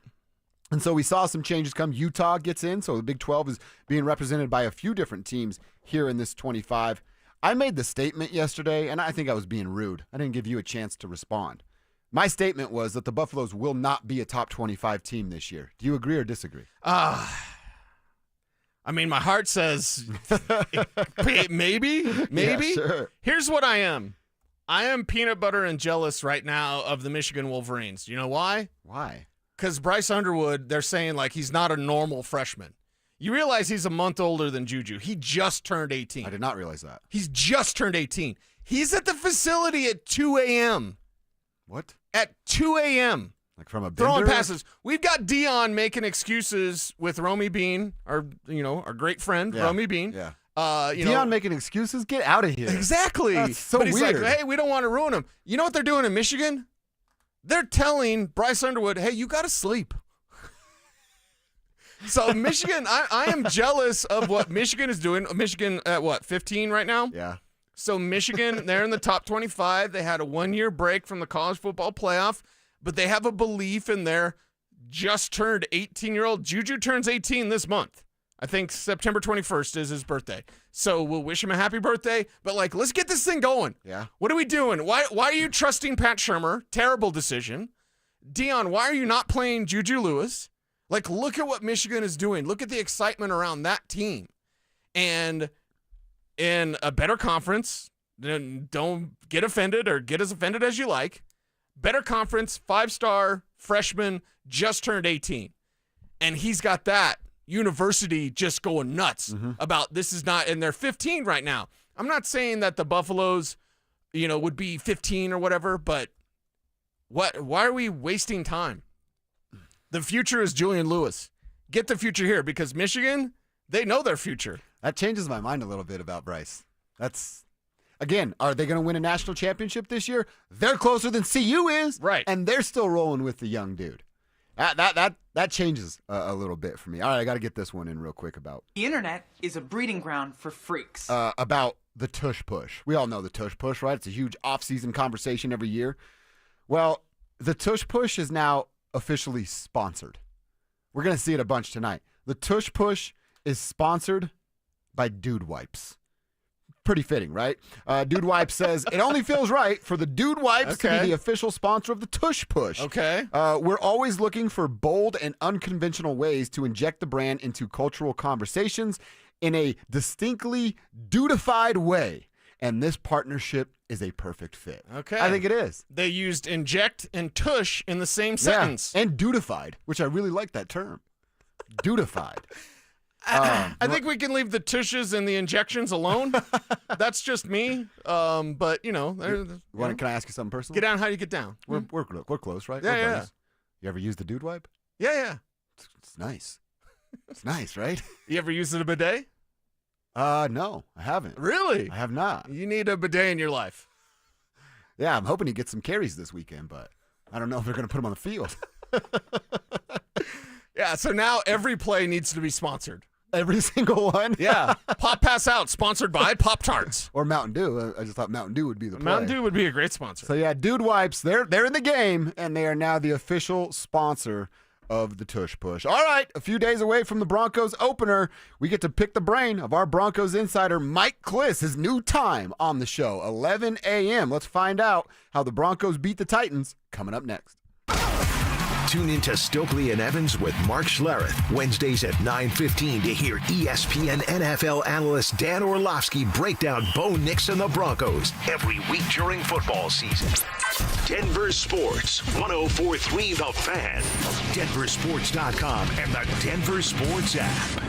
And so we saw some changes come. Utah gets in, so the Big 12 is being represented by a few different teams here in this 25. I made the statement yesterday, and I think I was being rude. I didn't give you a chance to respond. My statement was that the Buffaloes will not be a top 25 team this year. Do you agree or disagree? I mean, my heart says maybe. Yeah, sure. Here's what I am. I am peanut butter and jealous right now of the Michigan Wolverines. You know why? Why? Because Bryce Underwood, they're saying like he's not a normal freshman. You realize he's a month older than Juju. He just turned 18. I did not realize that. He's just turned 18. He's at the facility at 2 a.m. What? At 2 a.m. Like from a throwing bender? passes. We've got Dion making excuses with Romy Bean, our great friend, Romy Bean. Yeah. Dion making excuses? Get out of here. Exactly. That's so but he's weird. like, hey, we don't want to ruin him. You know what they're doing in Michigan? They're telling Bryce Underwood, hey, you got to sleep. So Michigan, I am jealous of what Michigan is doing. Michigan at what, 15 right now? Yeah. So Michigan, they're in the top 25. They had a 1-year break from the college football playoff, but they have a belief in their just turned 18-year-old. Juju turns 18 this month. I think September 21st is his birthday. So we'll wish him a happy birthday, but let's get this thing going. Yeah. What are we doing? Why are you trusting Pat Shurmur? Terrible decision. Dion, why are you not playing Juju Lewis? Look at what Michigan is doing. Look at the excitement around that team. And in a better conference, don't get offended or get as offended as you like. Better conference, 5-star freshman, just turned 18. And he's got that university just going nuts about this is not, and they're 15 right now. I'm not saying that the Buffaloes, would be 15 or whatever, but why are we wasting time? The future is Julian Lewis. Get the future here because Michigan, they know their future. That changes my mind a little bit about Bryce. Again, are they going to win a national championship this year? They're closer than CU is. Right. And they're still rolling with the young dude. That changes a little bit for me. All right, I got to get this one in real quick about. The internet is a breeding ground for freaks. About the tush push. We all know the tush push, right? It's a huge off-season conversation every year. Well, the tush push is now officially sponsored. We're going to see it a bunch tonight. The tush push is sponsored by Dude Wipes. Pretty fitting, right? Dude Wipes says, it only feels right for the Dude Wipes to be the official sponsor of the tush push. Okay. We're always looking for bold and unconventional ways to inject the brand into cultural conversations in a distinctly dudified way. And this partnership is a perfect fit. Okay. I think it is. They used inject and tush in the same sentence. Yeah, and dudified, which I really like that term. Dudified. I think we can leave the tushes and the injections alone. That's just me. But, Can I ask you something personal? Get down how you get down. We're close, right? Yeah, We're yeah. buddies. You ever used the Dude Wipe? Yeah. It's nice. It's nice, right? You ever used a bidet? No, I haven't. Really? I have not. You need a bidet in your life. Yeah, I'm hoping he gets some carries this weekend, but I don't know if they're going to put him on the field. Yeah, so now every play needs to be sponsored. Every single one? Yeah. Pop Pass Out, sponsored by Pop-Tarts. Or Mountain Dew. I just thought Mountain Dew would be the play. Mountain Dew would be a great sponsor. So, yeah, Dude Wipes, they're in the game, and they are now the official sponsor of the Tush Push. All right, a few days away from the Broncos opener, we get to pick the brain of our Broncos insider, Mike Kliss, his new time on the show, 11 a.m. Let's find out how the Broncos beat the Titans coming up next. Tune into Stokley and Evans with Mark Schlereth, Wednesdays at 9:15 to hear ESPN NFL analyst Dan Orlovsky break down Bo Nix and the Broncos every week during football season. Denver Sports, 104.3 The Fan, DenverSports.com, and the Denver Sports app.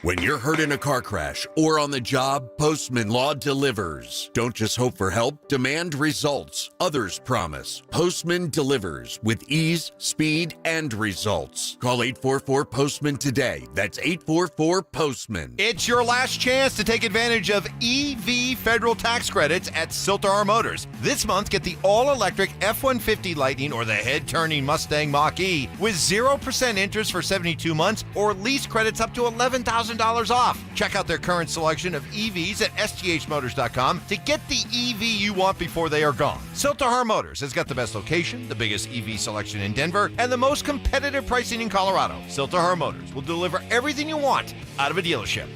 When you're hurt in a car crash or on the job, Postman Law delivers. Don't just hope for help, demand results. Others promise. Postman delivers with ease, speed, and results. Call 844-POSTMAN today. That's 844-POSTMAN. It's your last chance to take advantage of EV federal tax credits at Siltar Motors. This month, get the all-electric F-150 Lightning or the head-turning Mustang Mach-E with 0% interest for 72 months or lease credits up to $11,000 off. Check out their current selection of EVs at sthmotors.com to get the EV you want before they are gone. Siltar Motors has got the best location, the biggest EV selection in Denver, and the most competitive pricing in Colorado. Siltar Motors will deliver everything you want out of a dealership.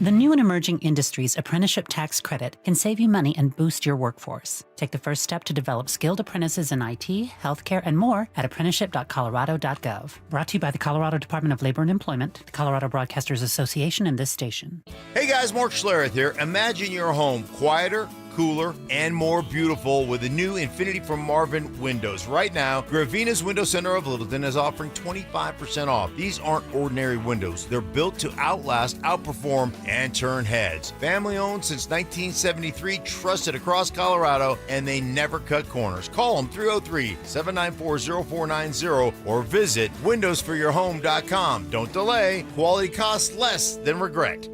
The new and emerging industries apprenticeship tax credit can save you money and boost your workforce. Take the first step to develop skilled apprentices in IT, healthcare, and more at apprenticeship.colorado.gov. Brought to you by the Colorado Department of Labor and Employment, the Colorado Broadcasters Association, and this station. Hey guys, Mark Schlereth here. Imagine your home quieter, cooler, and more beautiful with the new Infinity from Marvin windows. Right now, Gravina's Window Center of Littleton is offering 25% off. These aren't ordinary windows. They're built to outlast, outperform, and turn heads. Family owned since 1973, trusted across Colorado, and they never cut corners. Call them 303-794-0490 or visit windowsforyourhome.com. Don't delay. Quality costs less than regret.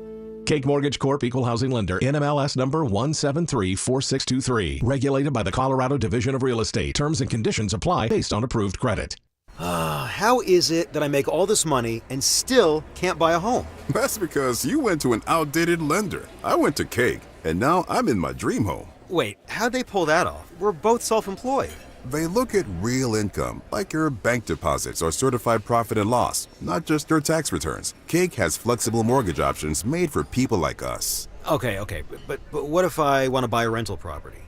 Cake Mortgage Corp. Equal Housing Lender. NMLS number 1734623. Regulated by the Colorado Division of Real Estate. Terms and conditions apply based on approved credit. How is it that I make all this money and still can't buy a home? That's because you went to an outdated lender. I went to Cake, and now I'm in my dream home. Wait, how'd they pull that off? We're both self-employed. They look at real income, like your bank deposits or certified profit and loss, not just your tax returns. Cake has flexible mortgage options made for people like us. Okay, but what if I want to buy a rental property?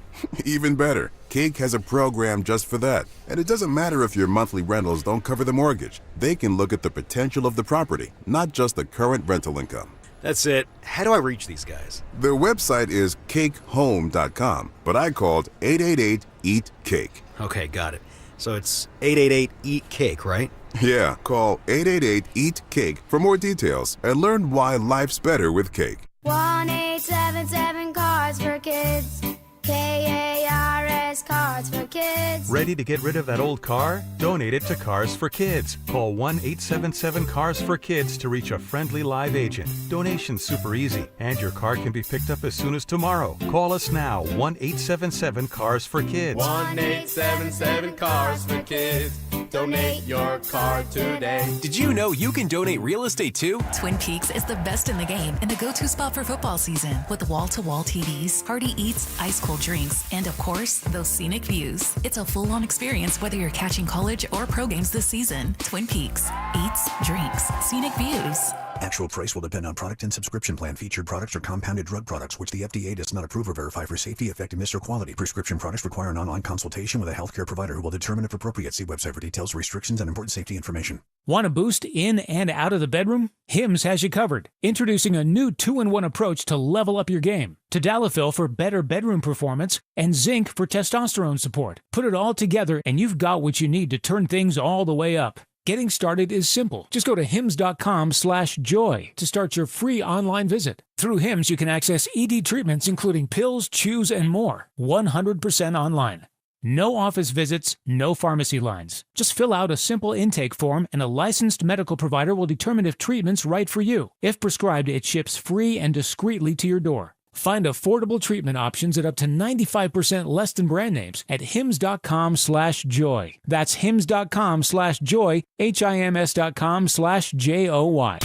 Even better, Cake has a program just for that. And it doesn't matter if your monthly rentals don't cover the mortgage. They can look at the potential of the property, not just the current rental income. That's it. How do I reach these guys? Their website is cakehome.com, but I called 888-EAT-CAKE. Okay, got it. So it's 888-EAT-CAKE, right? Yeah, call 888-EAT-CAKE for more details and learn why life's better with Cake. 1-877 Cards for Kids. KARS Cards for Kids. Ready to get rid of that old car? Donate it to Cars for Kids. Call 1-877-CARS for Kids to reach a friendly live agent. Donation's super easy, and your car can be picked up as soon as tomorrow. Call us now, 1-877-CARS for Kids. 1-877 Cars for Kids. Donate your car today. Did you know you can donate real estate too? Twin Peaks is the best in the game and the go-to spot for football season with wall-to-wall TVs, hearty eats, ice-cold drinks, and of course, those scenic views. It's a full-on experience whether you're catching college or pro games this season. Twin Peaks. Eats, drinks, scenic views. Actual price will depend on product and subscription plan. Featured products are compounded drug products, which the FDA does not approve or verify for safety, effectiveness, or quality. Prescription products require an online consultation with a healthcare provider who will determine if appropriate. See website for details, restrictions, and important safety information. Want a boost in and out of the bedroom? Hims has you covered. Introducing a new 2-in-1 approach to level up your game. Tadalafil for better bedroom performance and zinc for testosterone support. Put it all together and you've got what you need to turn things all the way up. Getting started is simple. Just go to hims.com/joy to start your free online visit. Through Hims, you can access ED treatments including pills, chews, and more. 100% online. No office visits, no pharmacy lines. Just fill out a simple intake form and a licensed medical provider will determine if treatment's right for you. If prescribed, it ships free and discreetly to your door. Find affordable treatment options at up to 95% less than brand names at hims.com/joy. That's hims.com/joy, HIMS.com/JOY.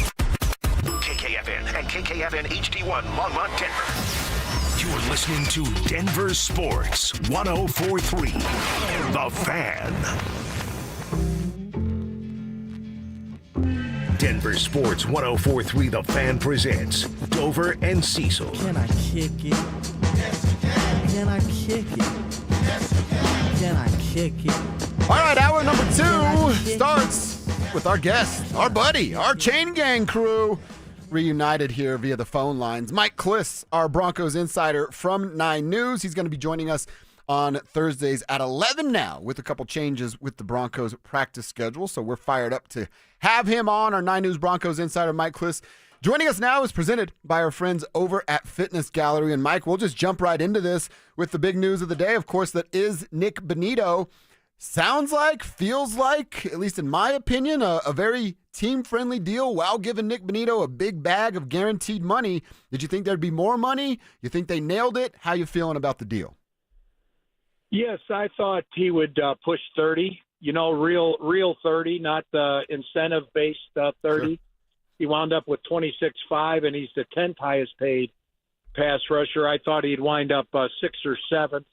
KKFN and KKFN HD1 Longmont, Denver. You're listening to Denver Sports 104.3 The Fan. Denver Sports 104.3 The Fan presents Dover and Cecil. Can I kick it? Yes, you can. Can I kick it? Yes, you can. Can I kick it? All right, hour number 2 starts with our guest, our buddy, our Chain Gang crew, reunited here via the phone lines. Mike Kliss, our Broncos insider from 9 News. He's going to be joining us on Thursdays at 11 now with a couple changes with the Broncos practice schedule. So we're fired up to have him on, our 9 News Broncos insider, Mike Kliss. Joining us now is presented by our friends over at Fitness Gallery. And Mike, we'll just jump right into this with the big news of the day, of course, that is Nik Bonito. Sounds like, feels like, at least in my opinion, a very team-friendly deal while giving Nik Bonito a big bag of guaranteed money. Did you think there'd be more money? You think they nailed it? How you feeling about the deal? Yes, I thought he would push 30, real 30, not the incentive-based 30. Sure. He wound up with 26.5, and he's the 10th highest paid pass rusher. I thought he'd wind up 6th or 7th.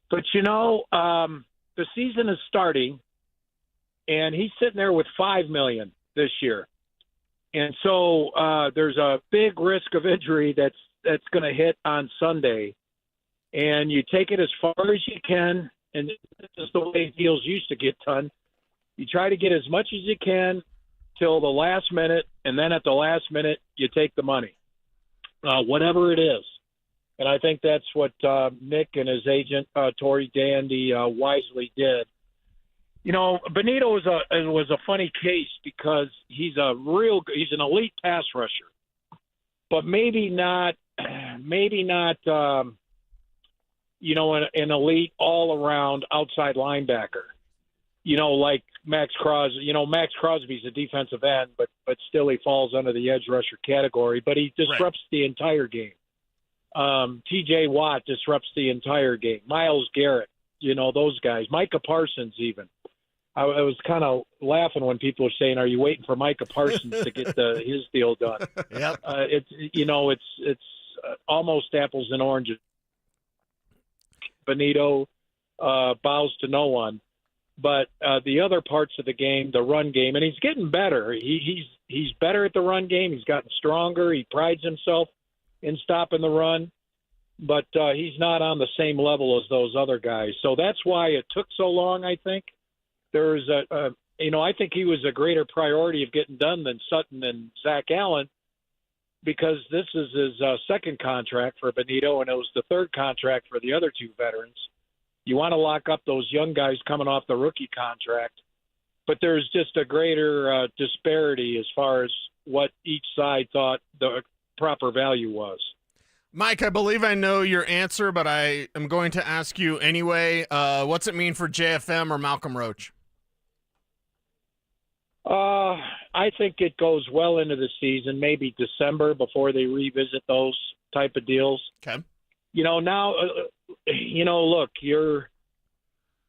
But, the season is starting, and he's sitting there with $5 million this year. And so there's a big risk of injury that's going to hit on Sunday. And you take it as far as you can, and this is the way deals used to get done. You try to get as much as you can till the last minute, and then at the last minute, you take the money, whatever it is. And I think that's what Nick and his agent, Torrey Dandy, wisely did. You know, Bonito was a funny case because he's an elite pass rusher, but maybe not, you know, an elite all-around outside linebacker. You know, like Max Crosby. You know, Max Crosby's a defensive end, but still he falls under the edge rusher category. But he disrupts the entire game. T.J. Watt disrupts the entire game. Myles Garrett, you know, those guys. Micah Parsons even. I was kind of laughing when people were saying, "Are you waiting for Micah Parsons to get his deal done?" Yep. It's almost apples and oranges. Bonito bows to no one. But the other parts of the game, the run game, and he's getting better. He's better at the run game. He's gotten stronger. He prides himself in stopping the run. But he's not on the same level as those other guys. So that's why it took so long, I think. There's I think he was a greater priority of getting done than Sutton and Zach Allen, because this is his second contract for Bonito, and it was the third contract for the other two veterans. You want to lock up those young guys coming off the rookie contract, but there's just a greater disparity as far as what each side thought the proper value was. Mike, I believe I know your answer, but I am going to ask you anyway. What's it mean for JFM or Malcolm Roach? I think it goes well into the season, maybe December, before they revisit those type of deals. Okay. You know, now, look,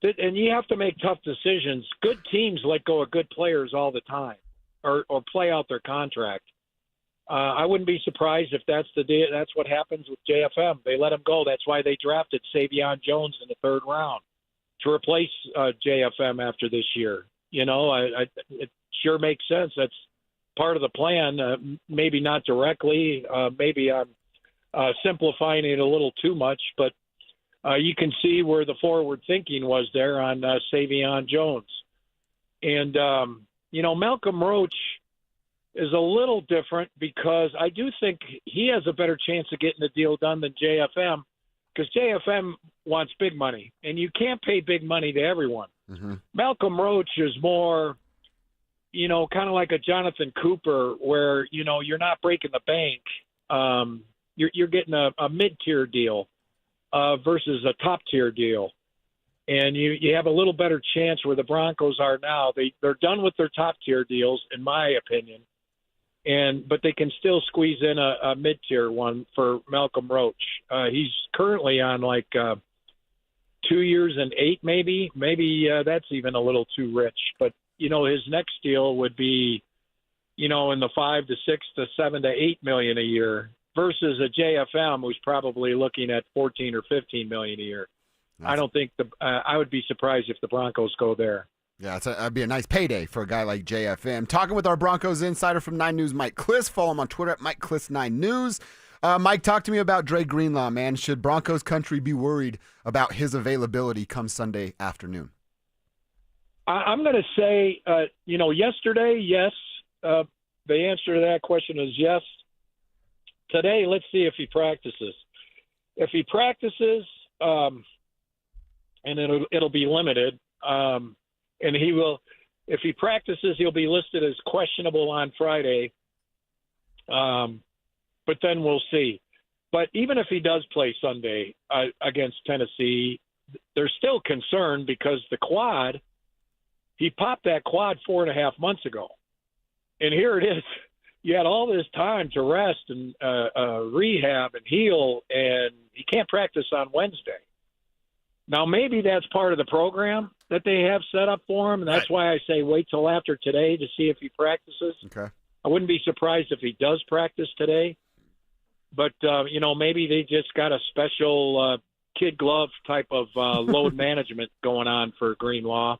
and you have to make tough decisions. Good teams let go of good players all the time, or play out their contract. I wouldn't be surprised if that's that's what happens with JFM. They let him go. That's why they drafted Savion Jones in the third round to replace JFM after this year. You know, it sure makes sense. That's part of the plan. Maybe not directly. Maybe I'm simplifying it a little too much, but you can see where the forward thinking was there on Savion Jones. And, Malcolm Roach is a little different because I do think he has a better chance of getting the deal done than JFM, because JFM wants big money, and you can't pay big money to everyone. Mm-hmm. Malcolm Roach is more, kind of like a Jonathan Cooper, where, you're not breaking the bank. You're getting a mid-tier deal versus a top-tier deal. And you have a little better chance where the Broncos are now. They're done with their top-tier deals, in my opinion. But they can still squeeze in a mid-tier one for Malcolm Roach. He's currently on 2 years and 8, maybe. Maybe that's even a little too rich. But, his next deal would be, in the 5 to 6 to 7 to 8 million a year versus a JFM who's probably looking at 14 or 15 million a year. I don't think I would be surprised if the Broncos go there. Yeah, that'd be a nice payday for a guy like JFM. Talking with our Broncos insider from 9 News, Mike Kliss. Follow him on Twitter at MikeKliss9News. Mike, talk to me about Dre Greenlaw, man. Should Broncos country be worried about his availability come Sunday afternoon? I'm going to say, yesterday, yes. The answer to that question is yes. Today, let's see if he practices. If he practices, and it'll be limited, and he will. If he practices, he'll be listed as questionable on Friday. But then we'll see. But even if he does play Sunday against Tennessee, they're still concerned because the quad. He popped that quad 4.5 months ago, and here it is. You had all this time to rest and rehab and heal, and he can't practice on Wednesday. Now, maybe that's part of the program that they have set up for him, and that's why I say wait till after today to see if he practices. Okay. I wouldn't be surprised if he does practice today. But, maybe they just got a special kid glove type of load management going on for Greenlaw.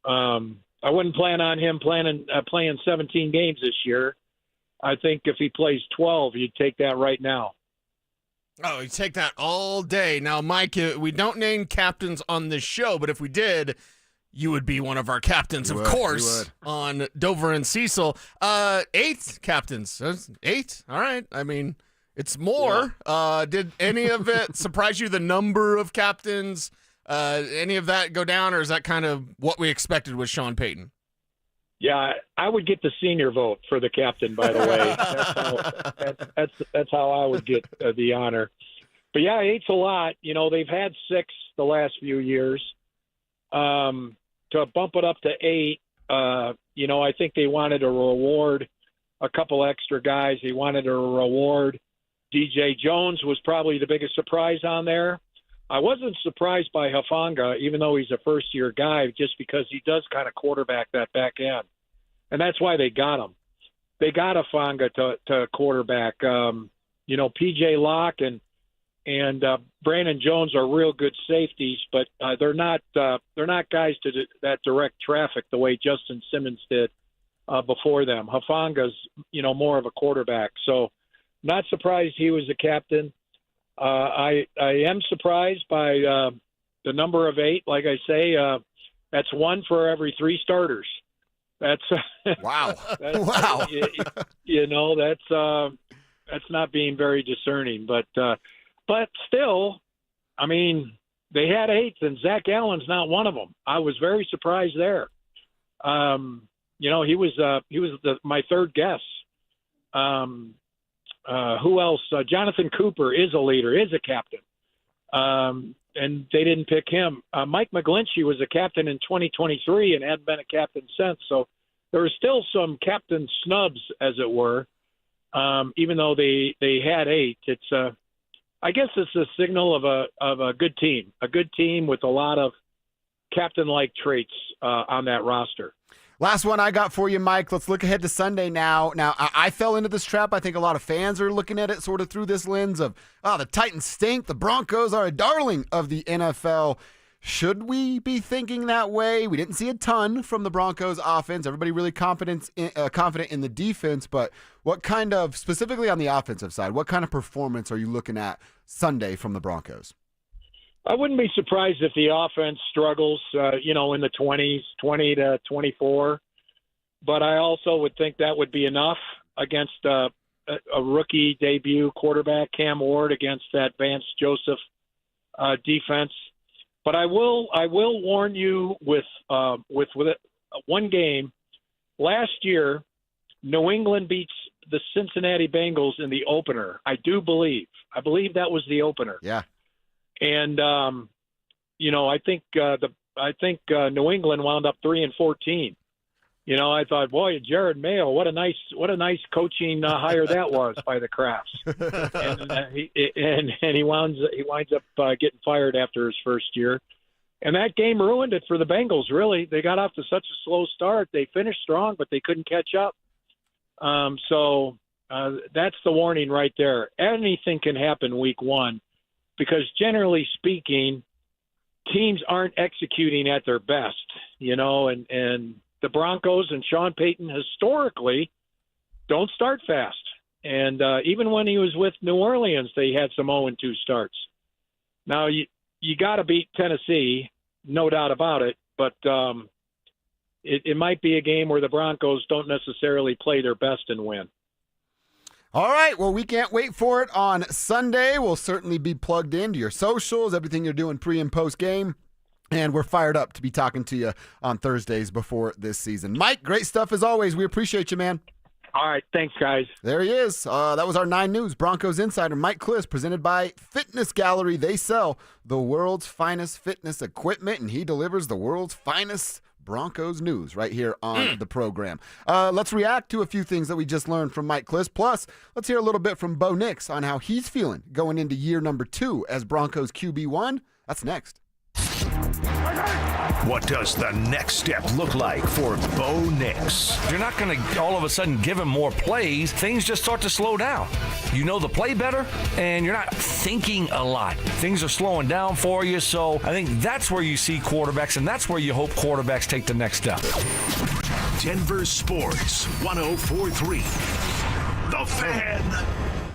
I wouldn't plan on him playing 17 games this year. I think if he plays 12, you'd take that right now. Oh, you take that all day. Now, Mike, we don't name captains on this show, but if we did, you would be one of our captains, of course, on Dover and Cecil. 8 captains. 8? All right. I mean, It's more. Did any of it surprise you, the number of captains? Any of that go down, or is that kind of what we expected with Sean Payton? Yeah, I would get the senior vote for the captain, by the way. That's how I would get the honor. But, yeah, 8's a lot. You know, they've had 6 the last few years. To bump it up to 8, you know, I think they wanted to reward a couple extra guys. They wanted to reward DJ Jones was probably the biggest surprise on there. I wasn't surprised by Hufanga, even though he's a first-year guy, just because he does kind of quarterback that back end. And that's why they got him. They got Hufanga to quarterback. You know, P.J. Locke and Brandon Jones are real good safeties, but they're not guys to that direct traffic the way Justin Simmons did before them. Hufanga's, you know, more of a quarterback. So not surprised he was the captain. I am surprised by the number of 8. Like I say, that's 1 for every 3 starters. That's wow. Wow. You know, that's not being very discerning. But still, I mean, they had 8, and Zach Allen's not one of them. I was very surprised there. You know, he was my third guess. Who else? Jonathan Cooper is a leader, is a captain. And they didn't pick him. Mike McGlinchey was a captain in 2023 and hadn't been a captain since. So there were still some captain snubs, as it were, even though they had 8. It's I guess it's a signal of a good team with a lot of captain-like traits on that roster. Last one I got for you, Mike. Let's look ahead to Sunday now. Now, I fell into this trap. I think a lot of fans are looking at it sort of through this lens of, the Titans stink. The Broncos are a darling of the NFL. Should we be thinking that way? We didn't see a ton from the Broncos offense. Everybody really confident in the defense, but what kind of, specifically on the offensive side, what kind of performance are you looking at Sunday from the Broncos? I wouldn't be surprised if the offense struggles, in the 20s, 20 to 24. But I also would think that would be enough against a rookie debut quarterback, Cam Ward, against that Vance Joseph defense. But I will warn you with one game. Last year, New England beats the Cincinnati Bengals in the opener. I believe that was the opener. Yeah. And I think New England wound up 3-14. You know, I thought, boy, Jared Mayo, what a nice coaching hire that was by the Crafts. And he winds up getting fired after his first year. And that game ruined it for the Bengals, really. They got off to such a slow start. They finished strong, but they couldn't catch up. So that's the warning right there. Anything can happen week one because, generally speaking, teams aren't executing at their best, and the Broncos and Sean Payton historically don't start fast. And even when he was with New Orleans, they had some 0-2 starts. Now, you got to beat Tennessee, no doubt about it, but it might be a game where the Broncos don't necessarily play their best and win. All right, well, we can't wait for it on Sunday. We'll certainly be plugged into your socials, everything you're doing pre- and post-game. And we're fired up to be talking to you on Thursdays before this season. Mike, great stuff as always. We appreciate you, man. All right, thanks, guys. There he is. That was our 9 News Broncos Insider, Mike Kliss, presented by Fitness Gallery. They sell the world's finest fitness equipment, and he delivers the world's finest Broncos news right here on the program. Let's react to a few things that we just learned from Mike Kliss. Plus, let's hear a little bit from Bo Nix on how he's feeling going into year number 2 as Broncos QB1. That's next. What does the next step look like for Bo Nix? You're not going to all of a sudden give him more plays. Things just start to slow down. You know the play better, and you're not thinking a lot. Things are slowing down for you, so I think that's where you see quarterbacks, and that's where you hope quarterbacks take the next step. Denver Sports 104.3. The Fan.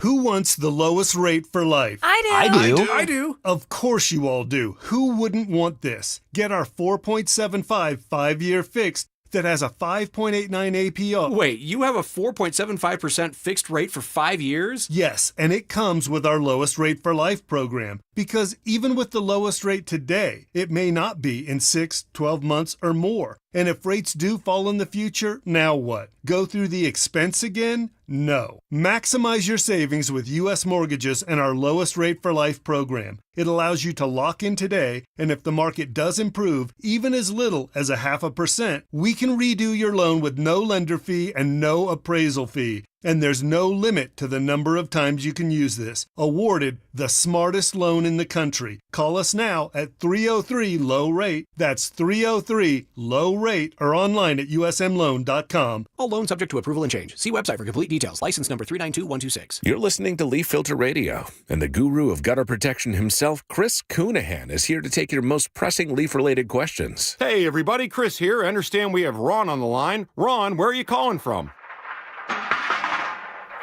Who wants the lowest rate for life? I do. Of course you all do. Who wouldn't want this? Get our 4.75 5-year fixed that has a 5.89 APR. Wait, you have a 4.75% fixed rate for 5 years? Yes, and it comes with our lowest rate for life program. Because even with the lowest rate today, it may not be in 6, 12 months or more. And if rates do fall in the future, now what? Go through the expense again? No. Maximize your savings with U.S. Mortgages and our lowest rate for life program. It allows you to lock in today, and if the market does improve, even as little as 0.5%, we can redo your loan with no lender fee and no appraisal fee. And there's no limit to the number of times you can use this. Awarded the smartest loan in the country. Call us now at 303-LOW-RATE. That's 303-LOW-RATE or online at usmloan.com. All loans subject to approval and change. See website for complete details. License number 392126. You're listening to Leaf Filter Radio, and the guru of gutter protection himself, Chris Coonahan, is here to take your most pressing leaf-related questions. Hey, everybody. Chris here. I understand we have Ron on the line. Ron, where are you calling from?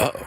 Uh-oh.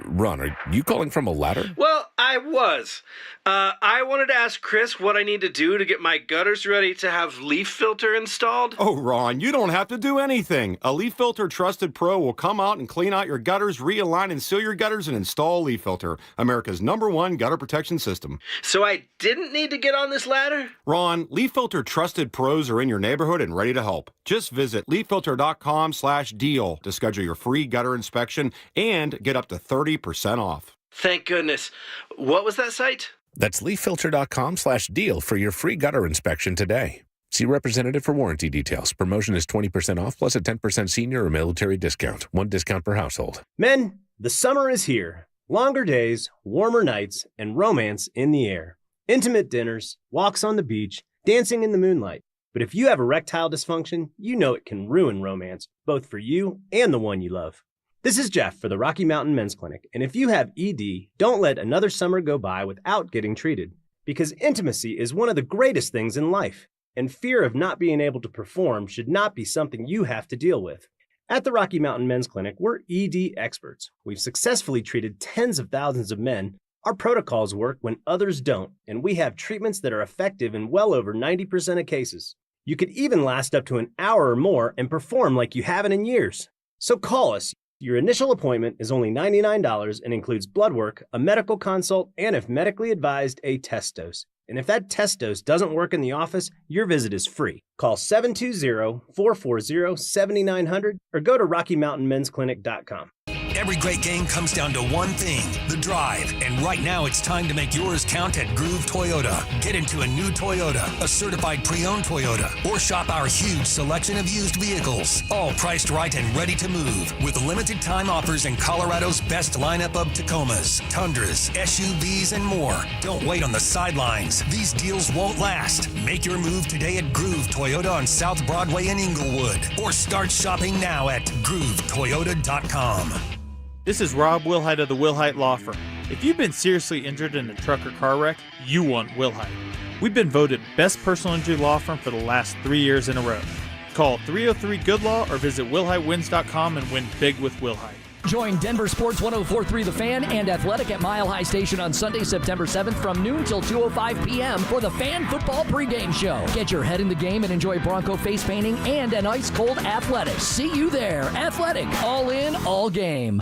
Ron, are you calling from a ladder? Well, I was. I wanted to ask Chris what I need to do to get my gutters ready to have leaf filter installed. Oh, Ron, you don't have to do anything. A Leaf Filter Trusted Pro will come out and clean out your gutters, realign and seal your gutters, and install a Leaf Filter, America's #1 gutter protection system. So I didn't need to get on this ladder? Ron, Leaf Filter Trusted Pros are in your neighborhood and ready to help. Just visit leaffilter.com/deal to schedule your free gutter inspection and get up to 30% off. Thank goodness. What was that site? That's leaffilter.com/deal for your free gutter inspection today. See representative for warranty details. Promotion is 20% off plus a 10% senior or military discount. One discount per household. Men, the summer is here. Longer days, warmer nights, and romance in the air. Intimate dinners, walks on the beach, dancing in the moonlight. But if you have erectile dysfunction, you know it can ruin romance, both for you and the one you love. This is Jeff for the Rocky Mountain Men's Clinic, and if you have ED, don't let another summer go by without getting treated, because intimacy is one of the greatest things in life, and fear of not being able to perform should not be something you have to deal with. At the Rocky Mountain Men's Clinic, we're ED experts. We've successfully treated tens of thousands of men. Our protocols work when others don't, and we have treatments that are effective in well over 90% of cases. You could even last up to an hour or more and perform like you haven't in years. So call us. Your initial appointment is only $99 and includes blood work, a medical consult, and if medically advised, a test dose. And if that test dose doesn't work in the office, your visit is free. Call 720-440-7900 or go to RockyMountainMen'sClinic.com. Every great game comes down to one thing, the drive. And right now it's time to make yours count at Groove Toyota. Get into a new Toyota, a certified pre-owned Toyota, or shop our huge selection of used vehicles. All priced right and ready to move with limited time offers in Colorado's best lineup of Tacomas, Tundras, SUVs, and more. Don't wait on the sidelines. These deals won't last. Make your move today at Groove Toyota on South Broadway in Inglewood, or start shopping now at GrooveToyota.com. This is Rob Wilhite of the Wilhite Law Firm. If you've been seriously injured in a truck or car wreck, you want Wilhite. We've been voted best personal injury law firm for the last 3 years in a row. Call 303-GOOD-LAW or visit WilhiteWins.com and win big with Wilhite. Join Denver Sports 104.3 The Fan and Athletic at Mile High Station on Sunday, September 7th from noon till 2:05 p.m. for the Fan Football pregame show. Get your head in the game and enjoy Bronco face painting and an ice-cold Athletic. See you there. Athletic, all in, all game.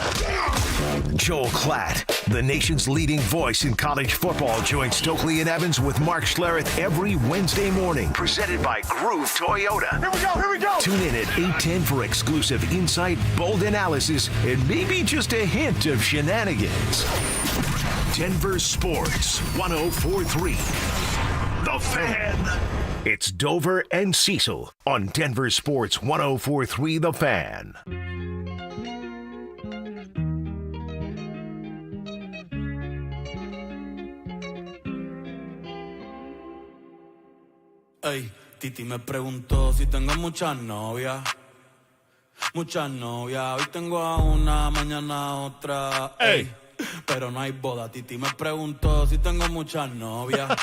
Joel Klatt, the nation's leading voice in college football, joins Stokley and Evans with Mark Schlereth every Wednesday morning. Presented by Groove Toyota. Here we go. Tune in at 8:10 for exclusive insight, bold analysis, and maybe just a hint of shenanigans. Denver Sports 104.3. The Fan. It's Dover and Cecil on Denver Sports 104.3 The Fan. Ey, Titi me preguntó si tengo muchas novias. Muchas novias, hoy tengo a una, mañana a otra. Ey, pero no hay boda. Titi me preguntó si tengo muchas novias.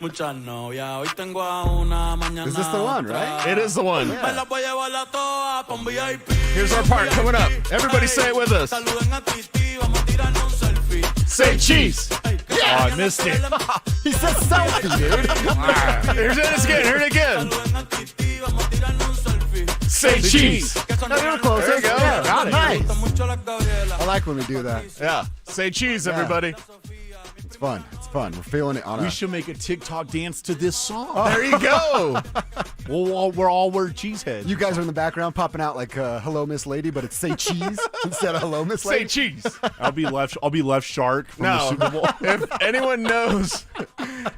Muchas novias, hoy tengo a una, mañana a otra. Is this the one, right? It is the one. Me la voy a llevar a todas pa' un VIP. Here's our part coming up. Everybody say it with us. Saluden a Titi, vamos a tirarnos un selfie. Say cheese. Yeah. Oh, I missed it. He said selfie, dude. Here's it again. Hear it again. Saluden a Titi, vamos a tirarnos un selfie. Say cheese. No, you were close. There you go. Yeah, Got it. Nice. I like when we do that. Yeah. Say cheese, everybody. It's fun. It's fun. We're feeling it on We should make a TikTok dance to this song. There you go. We're all wear cheese heads. You guys are in the background popping out like "Hello, Miss Lady," but it's "Say cheese" instead of "Hello, Miss Lady." Say cheese. I'll be left shark from the No. Super Bowl.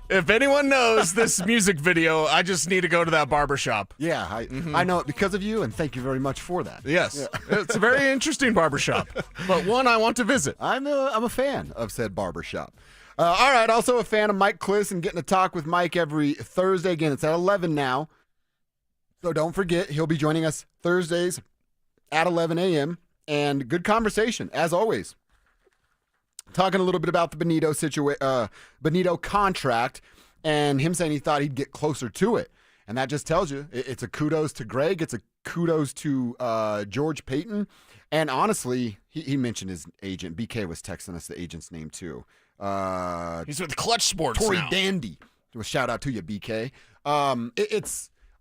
If anyone knows this music video, I just need to go to that barbershop. Yeah, I know it because of you, and thank you very much for that. Yes. Yeah. It's a very interesting barbershop, but one I want to visit. I'm a fan of said barbershop. All right, also a fan of Mike Kliss and getting to talk with Mike every Thursday. Again, it's at 11 now. So don't forget, he'll be joining us Thursdays at 11 a.m. And good conversation, as always. Talking a little bit about the Bonito contract and him saying he thought he'd get closer to it. And that just tells you it's a kudos to Greg. It's a kudos to George Payton. And honestly, he mentioned his agent. BK was texting us the agent's name too. He's with Clutch Sports Tory now. Dandy. Well, shout out to you, BK.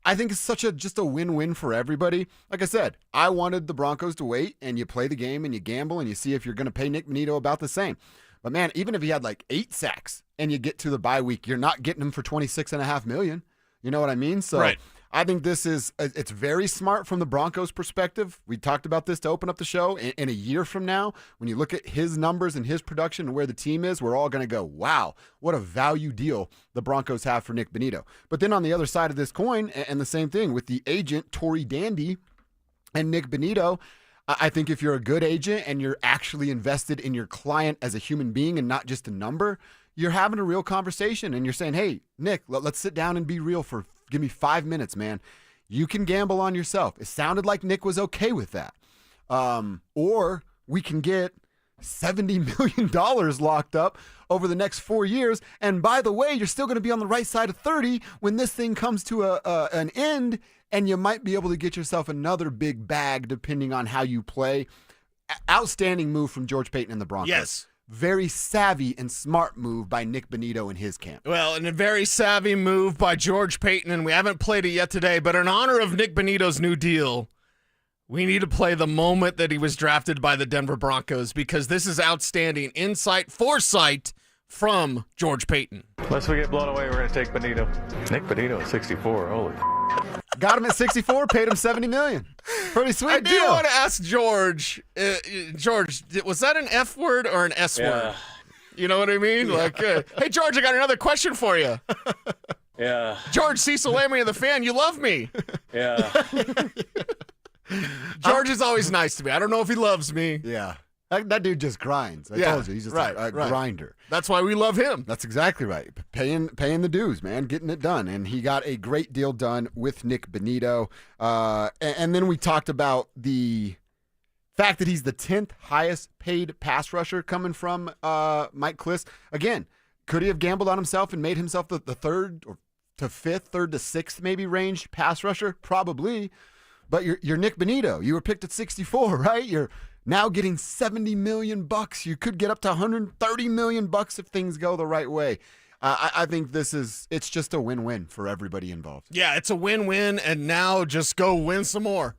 I think it's just a win-win for everybody. Like I said, I wanted the Broncos to wait, and you play the game, and you gamble, and you see if you're going to pay Nick Bonito about the same. But, man, even if he had like 8 sacks and you get to the bye week, you're not getting him for $26.5 million. You know what I mean? So right. I think it's very smart from the Broncos' perspective. We talked about this to open up the show. In a year from now, when you look at his numbers and his production and where the team is, we're all going to go, wow, what a value deal the Broncos have for Nick Bonito. But then on the other side of this coin, and the same thing with the agent, Tory Dandy, and Nick Bonito, I think if you're a good agent and you're actually invested in your client as a human being and not just a number, you're having a real conversation and you're saying, hey, Nick, let's sit down and be real for give me 5 minutes, man. You can gamble on yourself. It sounded like Nick was okay with that. Or we can get $70 million locked up over the next 4 years. And by the way, you're still going to be on the right side of 30 when this thing comes to an end, and you might be able to get yourself another big bag depending on how you play. Outstanding move from George Payton and the Broncos. Yes. Very savvy and smart move by Nick Bonito and his camp. Well, and a very savvy move by George Payton, and we haven't played it yet today, but in honor of Nick Bonito's new deal, we need to play the moment that he was drafted by the Denver Broncos, because this is outstanding foresight from George Payton. Unless we get blown away, we're going to take Bonito. Nick Bonito at 64. Holy. Got him at 64, paid him $70 million. Pretty sweet deal. I do want to ask George, George, was that an F word or an S word? You know what I mean? Yeah. Like, hey, George, I got another question for you. Yeah. George Cecil Lamry of the Fan, you love me. Yeah. George is always nice to me. I don't know if he loves me. Yeah. That dude just grinds. I told you, he's just a grinder. That's why we love him. That's exactly right. Paying the dues, man, getting it done. And he got a great deal done with Nick Bonito. And then we talked about the fact that he's the 10th highest paid pass rusher coming from Mike Kliss. Again, could he have gambled on himself and made himself the third to sixth maybe range pass rusher? Probably. But you're Nick Bonito. You were picked at 64, right? You're now getting $70 million. You could get up to $130 million if things go the right way. I think it's just a win-win for everybody involved. Yeah, it's a win-win, and now just go win some more.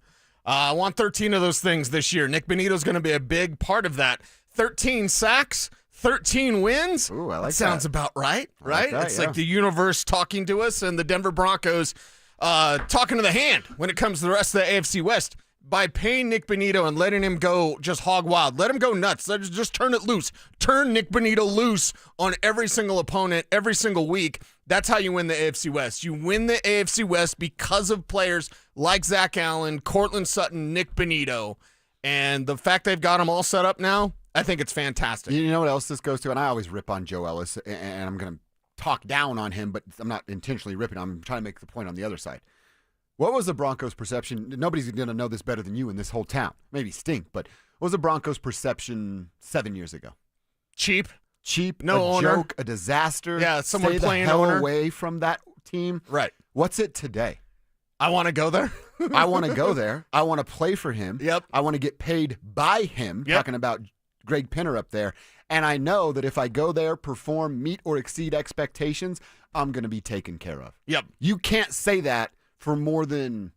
I want 13 of those things this year. Nick Bonito's going to be a big part of that. 13 sacks, 13 wins. Ooh, I like that. Sounds about right, right? Like that, it's like the universe talking to us, and the Denver Broncos talking to the hand when it comes to the rest of the AFC West. By paying Nick Bonito and letting him go just hog wild. Let him go nuts. Let's just turn it loose. Turn Nick Bonito loose on every single opponent, every single week. That's how you win the AFC West. You win the AFC West because of players like Zach Allen, Cortland Sutton, Nick Bonito. And the fact they've got them all set up now, I think it's fantastic. You know what else this goes to? And I always rip on Joe Ellis, and I'm going to talk down on him, but I'm not intentionally ripping. I'm trying to make the point on the other side. What was the Broncos' perception? Nobody's going to know this better than you in this whole town. Maybe Stink, but what was the Broncos' perception 7 years ago? Cheap, no owner. Joke, a disaster. Yeah, someone Stay playing the hell owner. away from that team. Right. What's it today? I want to go there. I want to go there. I want to play for him. Yep. I want to get paid by him. Yep. Talking about Greg Pinner up there. And I know that if I go there, perform, meet or exceed expectations, I'm going to be taken care of. Yep. You can't say that for more than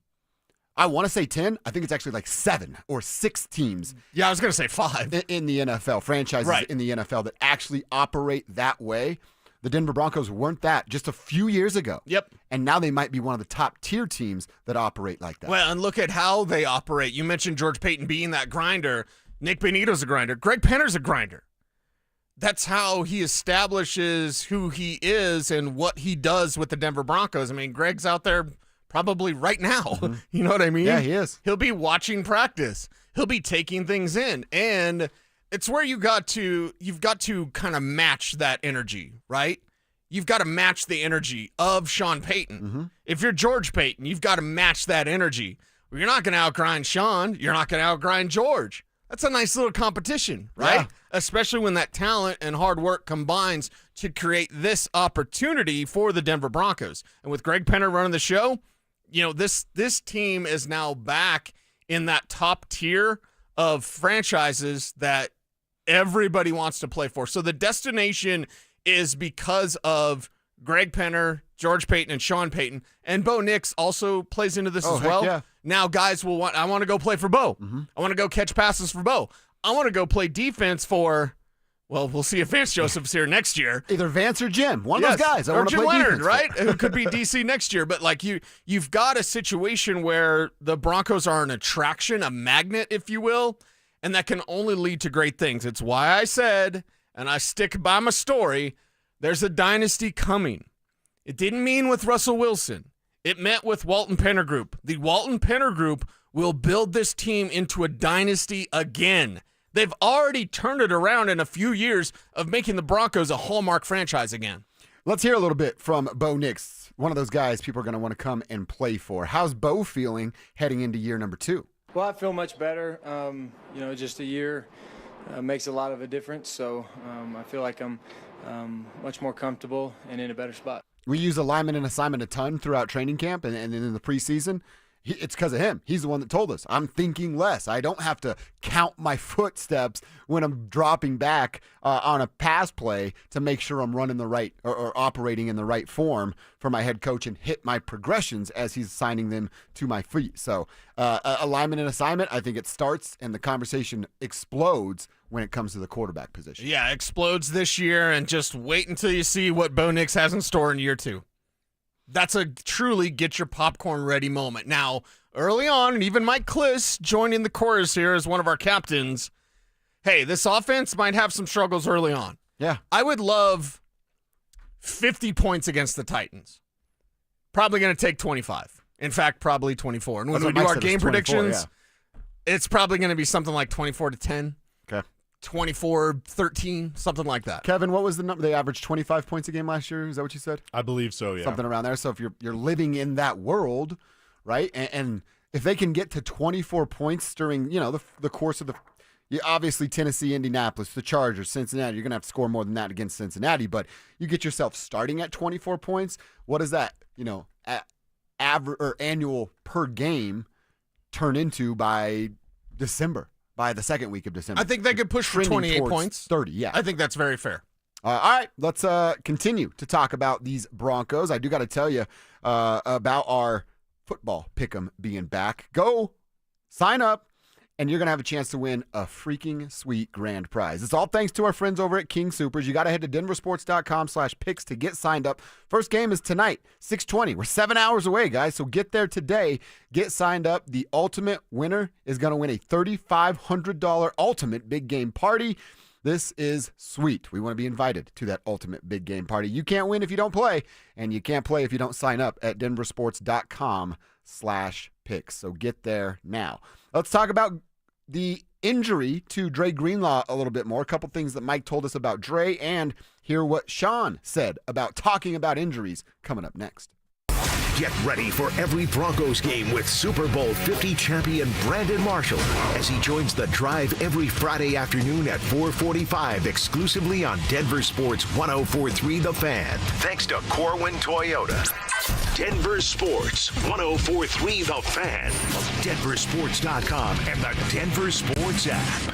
I want to say 10. I think it's actually like 7 or 6 teams. Yeah, I was going to say 5. In the NFL, franchises in the NFL that actually operate that way. The Denver Broncos weren't that just a few years ago. Yep. And now they might be one of the top tier teams that operate like that. Well, and look at how they operate. You mentioned George Payton being that grinder. Nick Bonito's a grinder. Greg Penner's a grinder. That's how he establishes who he is and what he does with the Denver Broncos. I mean, Greg's out there probably right now. Mm-hmm. You know what I mean? Yeah, he is. He'll be watching practice. He'll be taking things in. And it's where you've got to kind of match that energy, right? You've got to match the energy of Sean Payton. Mm-hmm. If you're George Payton, you've got to match that energy. Well, you're not going to outgrind Sean. You're not going to outgrind George. That's a nice little competition, right? Yeah. Especially when that talent and hard work combines to create this opportunity for the Denver Broncos. And with Greg Penner running the show, you know, this team is now back in that top tier of franchises that everybody wants to play for. So the destination is because of Greg Penner, George Payton, and Sean Payton. And Bo Nix also plays into this as well. Yeah. Now guys will want, I want to go play for Bo. Mm-hmm. I want to go catch passes for Bo. I want to go play defense for, well, we'll see if Vance Joseph's here next year. Either Vance or Jim. One of those guys. I or want to Jim play Leonard, defense right? Who could be DC next year. But like you've got a situation where the Broncos are an attraction, a magnet, if you will, and that can only lead to great things. It's why I said, and I stick by my story, there's a dynasty coming. It didn't mean with Russell Wilson. It meant with Walton Penner Group. The Walton Penner Group will build this team into a dynasty again. They've already turned it around in a few years of making the Broncos a hallmark franchise again. Let's hear a little bit from Bo Nix, one of those guys people are going to want to come and play for. How's Bo feeling heading into year number 2? Well, I feel much better. Just a year makes a lot of a difference. So I feel like I'm much more comfortable and in a better spot. We use alignment and assignment a ton throughout training camp and in the preseason. It's because of him. He's the one that told us, I'm thinking less. I don't have to count my footsteps when I'm dropping back on a pass play to make sure I'm running the right or operating in the right form for my head coach and hit my progressions as he's assigning them to my feet. So alignment and assignment, I think it starts and the conversation explodes when it comes to the quarterback position. Yeah, explodes this year, and just wait until you see what Bo Nix has in store in year 2. That's a truly get your popcorn ready moment. Now, early on, and even Mike Kliss joining the chorus here as one of our captains, hey, this offense might have some struggles early on. Yeah. I would love 50 points against the Titans. Probably going to take 25. In fact, probably 24. And when we do our game predictions, it's probably going to be something like 24-10. Okay. 24-13, something like that. Kevin, what was the number? They averaged 25 points a game last year. Is that what you said? I believe so, yeah. Something around there. So if you're living in that world, right, and if they can get to 24 points during, the course of obviously Tennessee, Indianapolis, the Chargers, Cincinnati, you're going to have to score more than that against Cincinnati, but you get yourself starting at 24 points. What does that, average or annual per game turn into by December? By the second week of December. I think they could push for 28 points. 30, yeah. I think that's very fair. All right, let's continue to talk about these Broncos. I do got to tell you about our football pick'em being back. Go sign up, and you're going to have a chance to win a freaking sweet grand prize. It's all thanks to our friends over at King Soopers. You got to head to DenverSports.com/picks to get signed up. First game is tonight, 6:20. We're 7 hours away, guys, so get there today. Get signed up. The ultimate winner is going to win a $3,500 ultimate big game party. This is sweet. We want to be invited to that ultimate big game party. You can't win if you don't play, and you can't play if you don't sign up at DenverSports.com/picks. So get there now. Let's talk about the injury to Dre Greenlaw a little bit more. A couple things that Mike told us about Dre, and hear what Sean said about talking about injuries coming up next. Get ready for every Broncos game with Super Bowl 50 champion Brandon Marshall as he joins the drive every Friday afternoon at 4:45 exclusively on Denver Sports 104.3 The Fan. Thanks to Corwin Toyota. Denver Sports 104.3 The Fan. DenverSports.com and the Denver Sports app.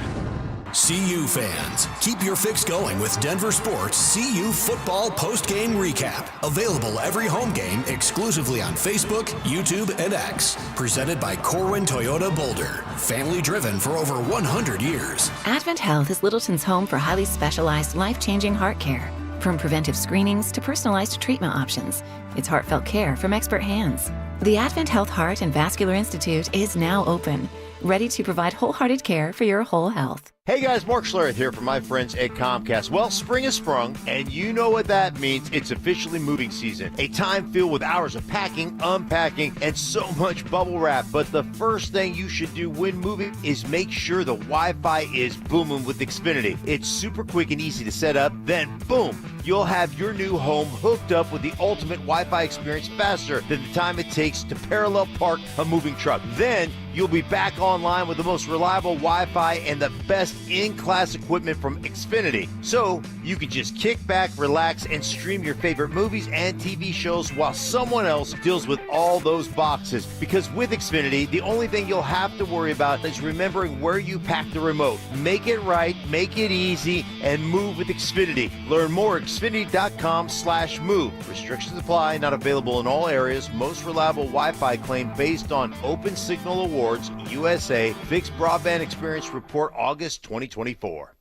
CU fans, keep your fix going with Denver Sports CU Football Post-Game Recap. Available every home game exclusively on Facebook, YouTube, and X. Presented by Corwin Toyota Boulder. Family driven for over 100 years. Advent Health is Littleton's home for highly specialized, life-changing heart care. From preventive screenings to personalized treatment options, it's heartfelt care from expert hands. The Advent Health Heart and Vascular Institute is now open, ready to provide wholehearted care for your whole health. Hey guys, Mark Schlereth here from my friends at Comcast. Well, spring has sprung, and you know what that means. It's officially moving season. A time filled with hours of packing, unpacking, and so much bubble wrap. But the first thing you should do when moving is make sure the Wi-Fi is booming with Exfinity. It's super quick and easy to set up. Then, boom, you'll have your new home hooked up with the ultimate Wi-Fi experience faster than the time it takes to parallel park a moving truck. Then, you'll be back online with the most reliable Wi-Fi and the best in-class equipment from Exfinity. So you can just kick back, relax, and stream your favorite movies and TV shows while someone else deals with all those boxes. Because with Exfinity, the only thing you'll have to worry about is remembering where you pack the remote. Make it right, make it easy, and move with Exfinity. Learn more at Xfinity.com/move. Restrictions apply, not available in all areas. Most reliable Wi-Fi claim based on Open Signal Awards, USA, Fixed Broadband Experience Report, August 2024.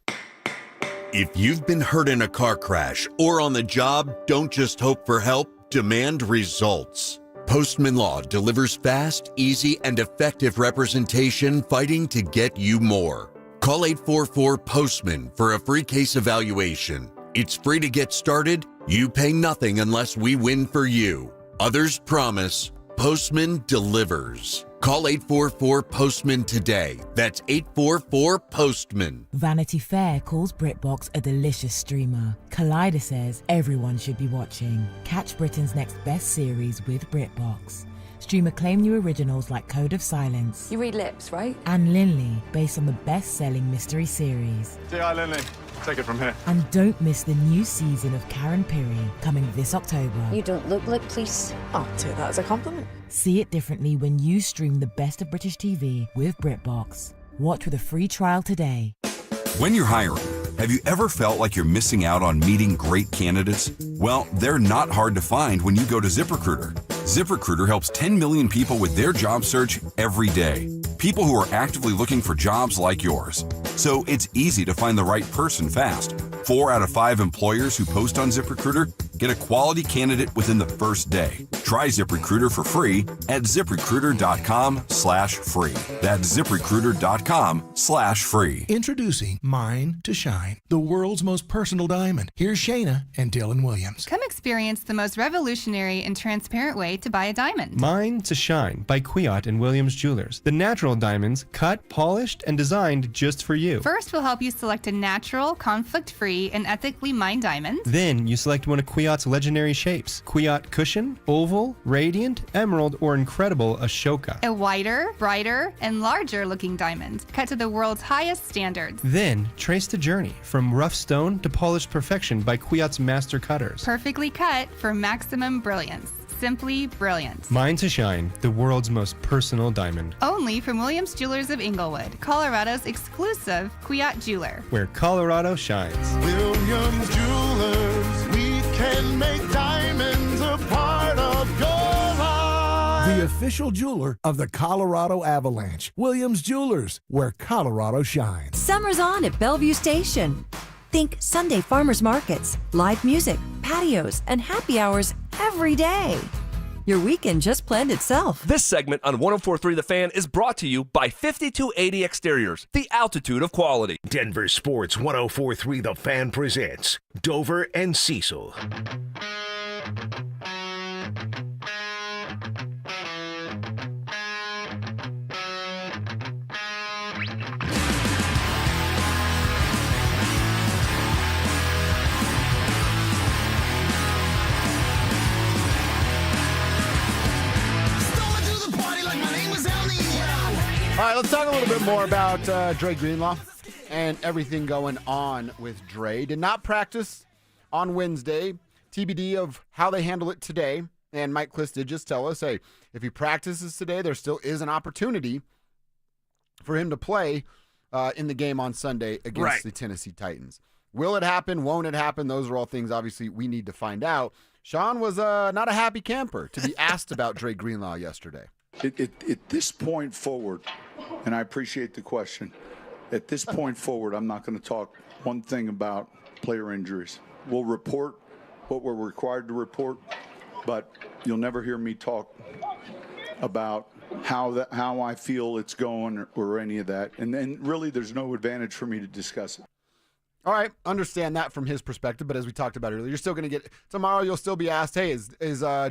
If you've been hurt in a car crash or on the job, don't just hope for help, demand results. Postman Law delivers fast, easy, and effective representation fighting to get you more. Call 844-POSTMAN for a free case evaluation. It's free to get started. You pay nothing unless we win for you. Others promise. Postman delivers. Call 844-POSTMAN today. That's 844-POSTMAN. Vanity Fair calls BritBox a delicious streamer. Collider says everyone should be watching. Catch Britain's next best series with BritBox. Stream acclaimed new originals like Code of Silence. You read lips, right? And Linley, based on the best-selling mystery series. Say hi, Linley. Take it from here. And don't miss the new season of Karen Piri coming this October. You don't look like police. I'll take that as a compliment. See it differently when you stream the best of British TV with BritBox. Watch with a free trial today. When you're hiring, have you ever felt like you're missing out on meeting great candidates? Well, they're not hard to find when you go to ZipRecruiter. ZipRecruiter helps 10 million people with their job search every day. People who are actively looking for jobs like yours. So it's easy to find the right person fast. 4 out of 5 employers who post on ZipRecruiter get a quality candidate within the first day. Try ZipRecruiter for free at ZipRecruiter.com/free. That's ZipRecruiter.com/free. Introducing Mine to Shine, the world's most personal diamond. Here's Shayna and Dylan Williams. Come experience the most revolutionary and transparent way to buy a diamond. Mine to Shine by Kwiat and Williams Jewelers. The natural diamonds cut, polished, and designed just for you. First, we'll help you select a natural, conflict-free, and ethically mined diamond. Then you select one of Kwiat's legendary shapes. Kwiat Cushion, Oval, Radiant, Emerald, or Incredible Ashoka. A wider, brighter, and larger looking diamond, cut to the world's highest standards. Then trace the journey from rough stone to polished perfection by Kwiat's master cutters. Perfectly cut for maximum brilliance. Simply brilliant. Mine to Shine, the world's most personal diamond. Only from Williams Jewelers of Inglewood, Colorado's exclusive Kwiat jeweler. Where Colorado shines. Williams Jewelers, we can make diamonds a part of your life. The official jeweler of the Colorado Avalanche. Williams Jewelers, where Colorado shines. Summer's on at Bellevue Station. Think Sunday farmers markets, live music, patios, and happy hours every day. Your weekend just planned itself. This segment on 104.3 The Fan is brought to you by 5280 Exteriors, the altitude of quality. Denver Sports 104.3 The Fan presents Dover and Cecil. All right, let's talk a little bit more about Dre Greenlaw and everything going on with Dre. Did not practice on Wednesday. TBD of how they handle it today. And Mike Kliss did just tell us, hey, if he practices today, there still is an opportunity for him to play in the game on Sunday against the Tennessee Titans. Will it happen? Won't it happen? Those are all things, obviously, we need to find out. Sean was not a happy camper to be asked about Dre Greenlaw yesterday. At this point forward, and I appreciate the question, at this point forward, I'm not going to talk one thing about player injuries. We'll report what we're required to report, but you'll never hear me talk about how I feel it's going or any of that. And then really there's no advantage for me to discuss it. All right, understand that from his perspective, but as we talked about earlier, you're still going to get tomorrow. You'll still be asked, "Hey, is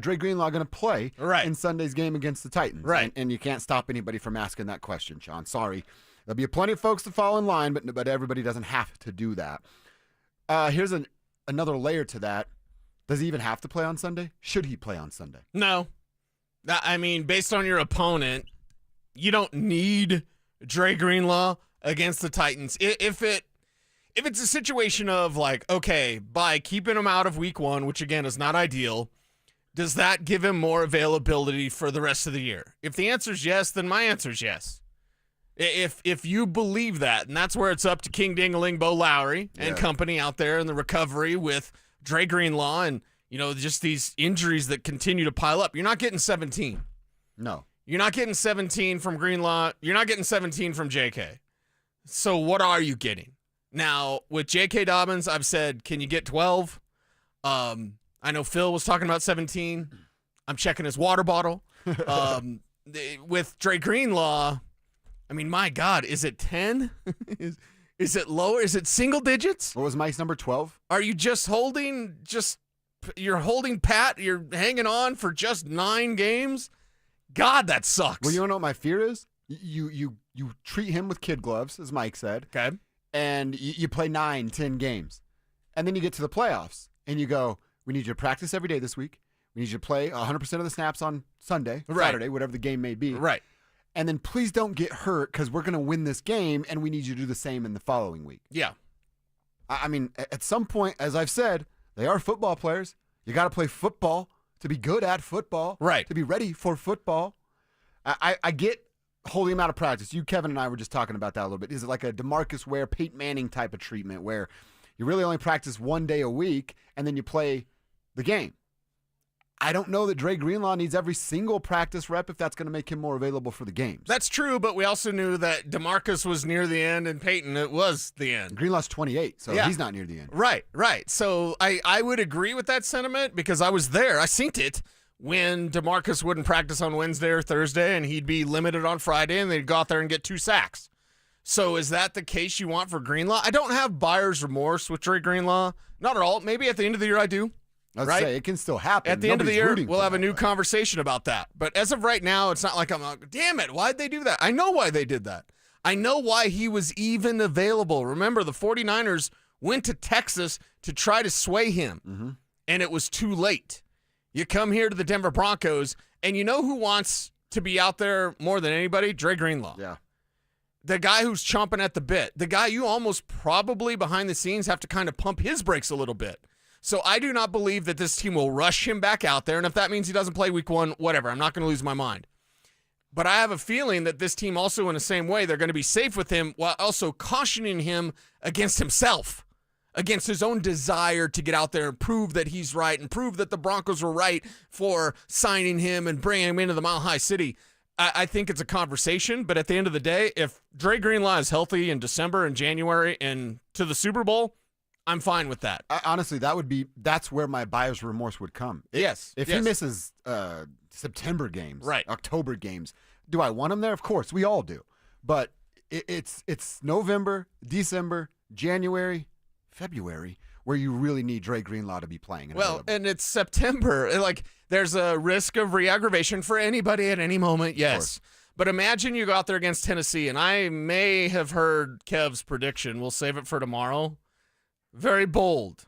Dre Greenlaw going to play in Sunday's game against the Titans?" Right, and you can't stop anybody from asking that question, Sean. Sorry, there'll be plenty of folks to fall in line, but everybody doesn't have to do that. Here's another layer to that. Does he even have to play on Sunday? Should he play on Sunday? No, I mean, based on your opponent, you don't need Dre Greenlaw against the Titans. If it's a situation of like, okay, by keeping him out of week 1, which again is not ideal, does that give him more availability for the rest of the year? If the answer is yes, then my answer is yes. If you believe that, and that's where it's up to King Ding-a-ling Bo Lowry and company out there in the recovery with Dre Greenlaw and, just these injuries that continue to pile up. You're not getting 17. No. You're not getting 17 from Greenlaw. You're not getting 17 from JK. So what are you getting? Now, with J.K. Dobbins, I've said, can you get 12? I know Phil was talking about 17. I'm checking his water bottle. With Dre Greenlaw, I mean, my God, is it 10? Is it lower? Is it single digits? What was Mike's number, 12? Are you you're holding pat? You're hanging on for just 9 games? God, that sucks. Well, you know what my fear is? You treat him with kid gloves, as Mike said. Okay. And you play 9, 10 games. And then you get to the playoffs, and you go, we need you to practice every day this week. We need you to play 100% of the snaps on Sunday, Saturday, whatever the game may be. Right. And then please don't get hurt because we're going to win this game, and we need you to do the same in the following week. Yeah. I mean, at some point, as I've said, they are football players. You got to play football to be good at football. Right. To be ready for football. I get holding him out of practice. You, Kevin, and I were just talking about that a little bit. Is it like a DeMarcus Ware, Peyton Manning type of treatment where you really only practice 1 day a week and then you play the game? I don't know that Dre Greenlaw needs every single practice rep if that's going to make him more available for the games. That's true, but we also knew that DeMarcus was near the end and Payton, it was the end. Greenlaw's 28, so he's not near the end. Right. So I would agree with that sentiment because I was there. I seen it when DeMarcus wouldn't practice on Wednesday or Thursday and he'd be limited on Friday and they'd go out there and get 2 sacks. So is that the case you want for Greenlaw? I don't have buyer's remorse with Dre Greenlaw. Not at all. Maybe at the end of the year I do. Let's say it can still happen. At the end of the year, we'll have a new conversation about that. But as of right now, it's not like I'm like, damn it, why'd they do that? I know why they did that. I know why he was even available. Remember, the 49ers went to Texas to try to sway him, and it was too late. You come here to the Denver Broncos, and you know who wants to be out there more than anybody? Dre Greenlaw. Yeah. The guy who's chomping at the bit. The guy you almost probably behind the scenes have to kind of pump his brakes a little bit. So I do not believe that this team will rush him back out there. And if that means he doesn't play week 1, whatever. I'm not going to lose my mind. But I have a feeling that this team also in the same way, they're going to be safe with him while also cautioning him against himself, against his own desire to get out there and prove that he's right and prove that the Broncos were right for signing him and bringing him into the Mile High City. I think it's a conversation, but at the end of the day, if Dre Greenlaw is healthy in December and January and to the Super Bowl, I'm fine with that. Honestly, that's where my buyer's remorse would come. If he misses September games, October games, do I want him there? Of course, we all do. But it's November, December, January, February where you really need Dre Greenlaw to be playing. And it's September. Like, there's a risk of re-aggravation for anybody at any moment, yes. But imagine you go out there against Tennessee, and I may have heard Kev's prediction. We'll save it for tomorrow. Very bold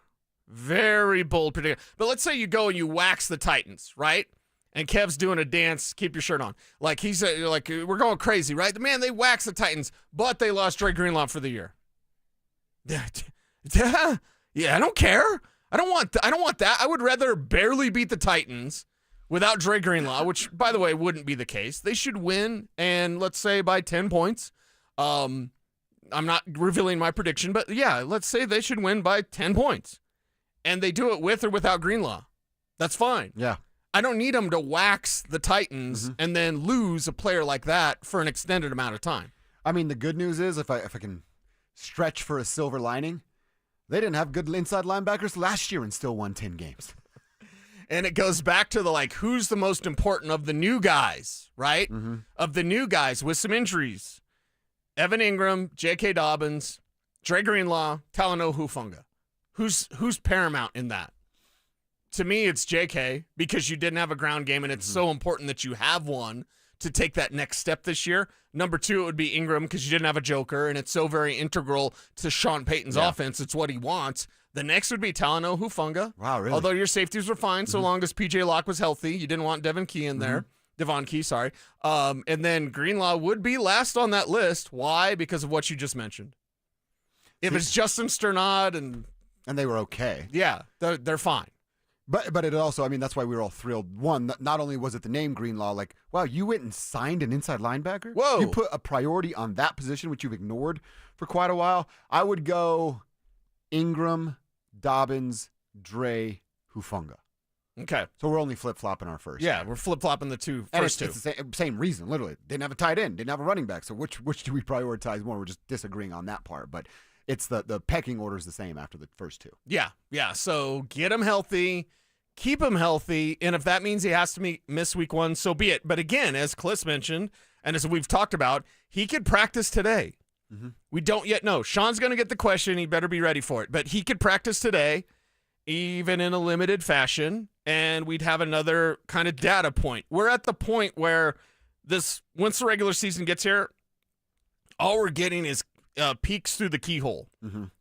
prediction. But let's say you go and you wax the Titans, right? And Kev's doing a dance, keep your shirt on. Like, he's like, we're going crazy, right? Man, they waxed the Titans, but they lost Dre Greenlaw for the year. Yeah, I don't care. I don't want that. I would rather barely beat the Titans without Dre Greenlaw, which, by the way, wouldn't be the case. They should win, and let's say by 10 points. I'm not revealing my prediction, but yeah, let's say they should win by 10 points. And they do it with or without Greenlaw. That's fine. Yeah. I don't need them to wax the Titans and then lose a player like that for an extended amount of time. I mean, the good news is, if I can stretch for a silver lining, they didn't have good inside linebackers last year and still won 10 games. And it goes back to the, who's the most important of the new guys, right? Of the new guys with some injuries. Evan Ingram, J.K. Dobbins, Dre Greenlaw, Talanoa Hufanga. Who's paramount in that? To me, it's J.K. because you didn't have a ground game, and it's so important that you have one to take that next step this year. Number 2, it would be Ingram because you didn't have a joker, and it's so very integral to Sean Payton's offense. It's what he wants. The next would be Talanoa Hufanga. Wow, really? Although your safeties were fine so long as P.J. Locke was healthy. You didn't want Devon Key in there. Devon Key, sorry. And then Greenlaw would be last on that list. Why? Because of what you just mentioned. If it's Justin Sternad and they were okay. Yeah, they're fine. But it also, I mean, that's why we were all thrilled. One, not only was it the name Greenlaw, wow, you went and signed an inside linebacker? Whoa. You put a priority on that position, which you've ignored for quite a while. I would go Ingram, Dobbins, Dre, Hufanga. Okay. So we're only flip-flopping our first. Yeah, we're flip-flopping the first two. It's the same reason, literally. Didn't have a tight end, didn't have a running back. So which do we prioritize more? We're just disagreeing on that part. But it's the pecking order is the same after the first two. Yeah. So get him healthy, keep him healthy, and if that means he has to miss week 1, so be it. But again, as Kliss mentioned, and as we've talked about, he could practice today. We don't yet know. Sean's going to get the question. He better be ready for it. But he could practice today, even in a limited fashion, and we'd have another kind of data point. We're at the point where once the regular season gets here, all we're getting is peeks through the keyhole.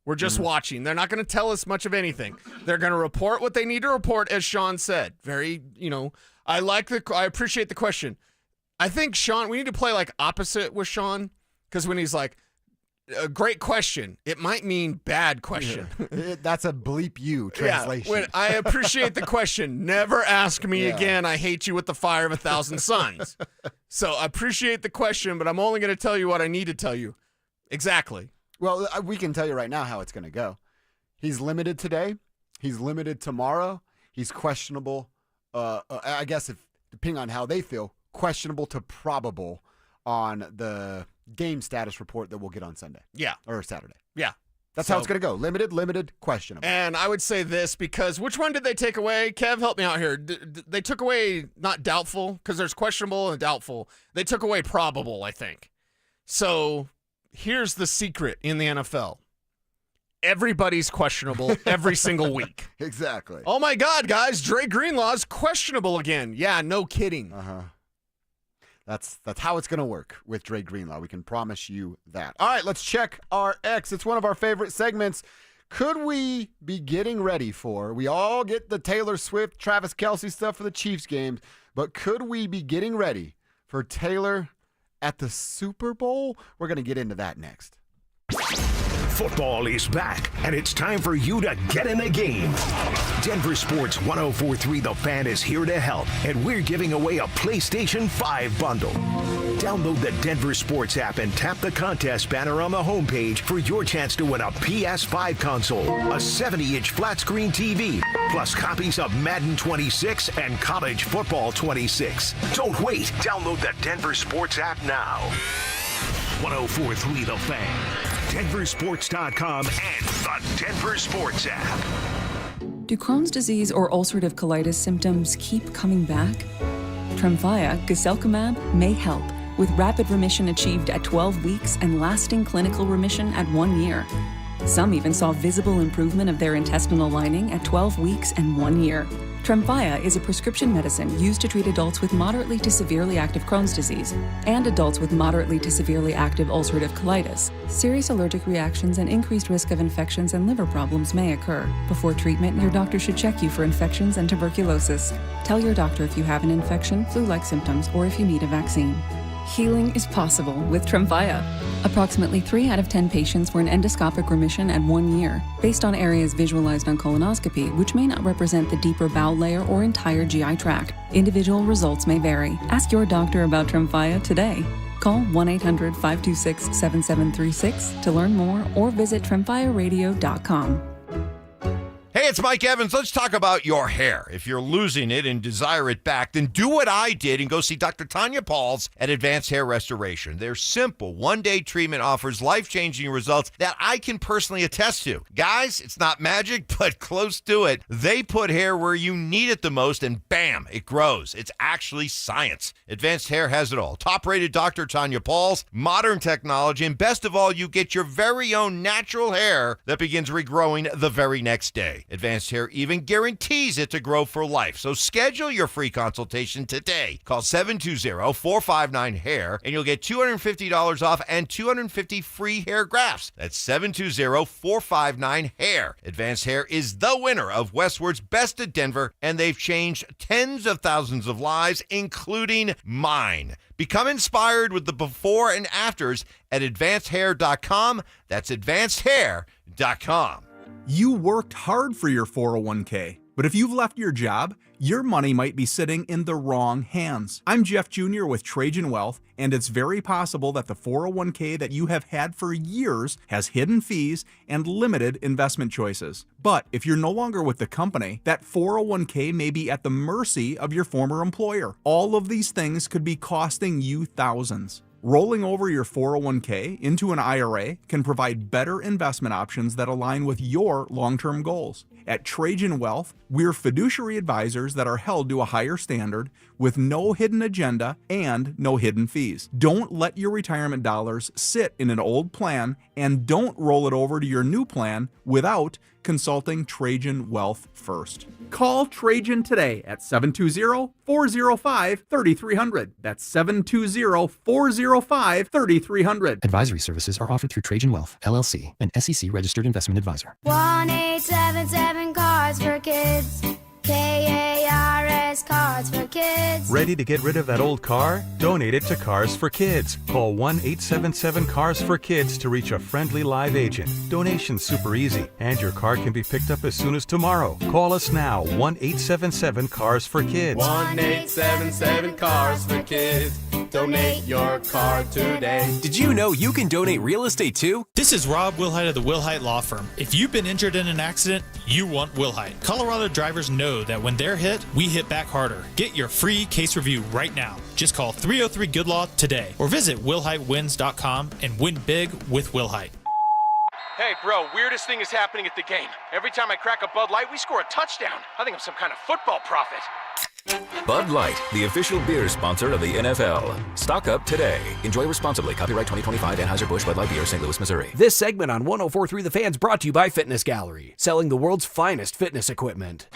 We're just watching. They're not going to tell us much of anything. They're going to report what they need to report, as Sean said. Very, I appreciate the question. I think Sean, we need to play opposite with Sean, because when he's like, a great question, it might mean bad question. Yeah. That's a bleep you translation. Yeah, I appreciate the question. Never ask me again. I hate you with the fire of 1,000 suns. So I appreciate the question, but I'm only going to tell you what I need to tell you. Exactly. Well, we can tell you right now how it's going to go. He's limited today. He's limited tomorrow. He's questionable. I guess depending on how they feel, questionable to probable on the game status report that we'll get on Sunday. Yeah. Or Saturday. Yeah. That's how it's going to go. Limited, questionable. And I would say this because which one did they take away? Kev, help me out here. They took away not doubtful because there's questionable and doubtful. They took away probable, I think. So here's the secret in the NFL. Everybody's questionable every single week. Exactly. Oh, my God, guys. Dre Greenlaw's questionable again. Yeah, no kidding. That's how it's going to work with Dre Greenlaw. We can promise you that. All right, let's check our X. It's one of our favorite segments. Could we be getting ready for, we all get the Taylor Swift, Travis Kelce stuff for the Chiefs games, but could we be getting ready for Taylor at the Super Bowl? We're going to get into that next. Football is back, and it's time for you to get in the game. Denver Sports 104.3 The Fan is here to help, and we're giving away a PlayStation 5 bundle. Download the Denver Sports app and tap the contest banner on the homepage for your chance to win a PS5 console, a 70-inch flat-screen TV, plus copies of Madden 26 and College Football 26. Don't wait. Download the Denver Sports app now. 104.3 The Fan, DenverSports.com, and the Denver Sports app. Do Crohn's disease or ulcerative colitis symptoms keep coming back? Tremfya, guselkumab, may help, with rapid remission achieved at 12 weeks and lasting clinical remission at 1 year. Some even saw visible improvement of their intestinal lining at 12 weeks and 1 year. Tremfya is a prescription medicine used to treat adults with moderately to severely active Crohn's disease and adults with moderately to severely active ulcerative colitis. Serious allergic reactions and increased risk of infections and liver problems may occur. Before treatment, your doctor should check you for infections and tuberculosis. Tell your doctor if you have an infection, flu-like symptoms, or if you need a vaccine. Healing is possible with Tremfya. Approximately 3 out of 10 patients were in endoscopic remission at 1 year, based on areas visualized on colonoscopy, which may not represent the deeper bowel layer or entire GI tract. Individual results may vary. Ask your doctor about Tremfya today. Call 1-800-526-7736 to learn more or visit trimfireradio.com. Hey, it's Mike Evans. Let's talk about your hair. If you're losing it and desire it back, then do what I did and go see Dr. Tanya Pauls at Advanced Hair Restoration. Their simple one-day treatment offers life-changing results that I can personally attest to. Guys, it's not magic, but close to it. They put hair where you need it the most, and bam, it grows. It's actually science. Advanced Hair has it all. Top-rated Dr. Tanya Pauls, modern technology, and best of all, you get your very own natural hair that begins regrowing the very next day. Advanced Hair even guarantees it to grow for life. So schedule your free consultation today. Call 720-459-HAIR and you'll get $250 off and 250 free hair grafts. That's 720-459-HAIR. Advanced Hair is the winner of Westward's Best of Denver, and they've changed tens of thousands of lives, including mine. Become inspired with the before and afters at advancedhair.com. That's advancedhair.com. You worked hard for your 401k, but if you've left your job, your money might be sitting in the wrong hands. I'm Jeff Jr. with Trajan Wealth, and it's very possible that the 401k that you have had for years has hidden fees and limited investment choices. But if you're no longer with the company, that 401k may be at the mercy of your former employer. All of these things could be costing you thousands. Rolling over your 401k into an IRA can provide better investment options that align with your long-term goals. At Trajan Wealth, we're fiduciary advisors that are held to a higher standard with no hidden agenda and no hidden fees. Don't let your retirement dollars sit in an old plan, and don't roll it over to your new plan without consulting Trajan Wealth first. Call Trajan today at 720-405-3300. That's 720-405-3300. Advisory services are offered through Trajan Wealth, LLC, an SEC-registered investment advisor. 1-877 Cards for Kids. KARS Cards for Kids. Ready to get rid of that old car? Donate it to Cars for Kids. Call 1-877 for Kids to reach a friendly live agent. Donation's super easy, and your car can be picked up as soon as tomorrow. Call us now, 1-877 for Kids. 1-877 for Kids. Donate your car today. Did you know you can donate real estate too? This is Rob Wilhite of the Wilhite Law Firm. If you've been injured in an accident, you want Wilhite. Colorado drivers know that when they're hit, we hit back harder. Get your free case review right now. Just call 303-GOOD-LAW today or visit wilhitewins.com and win big with Wilhite. Hey, bro, weirdest thing is happening at the game. Every time I crack a Bud Light, we score a touchdown. I think I'm some kind of football prophet. Bud Light, the official beer sponsor of the NFL. Stock up today. Enjoy responsibly. Copyright 2025 Anheuser-Busch Bud Light Beer, St. Louis, Missouri. This segment on 104.3 The Fan's brought to you by Fitness Gallery, selling the world's finest fitness equipment.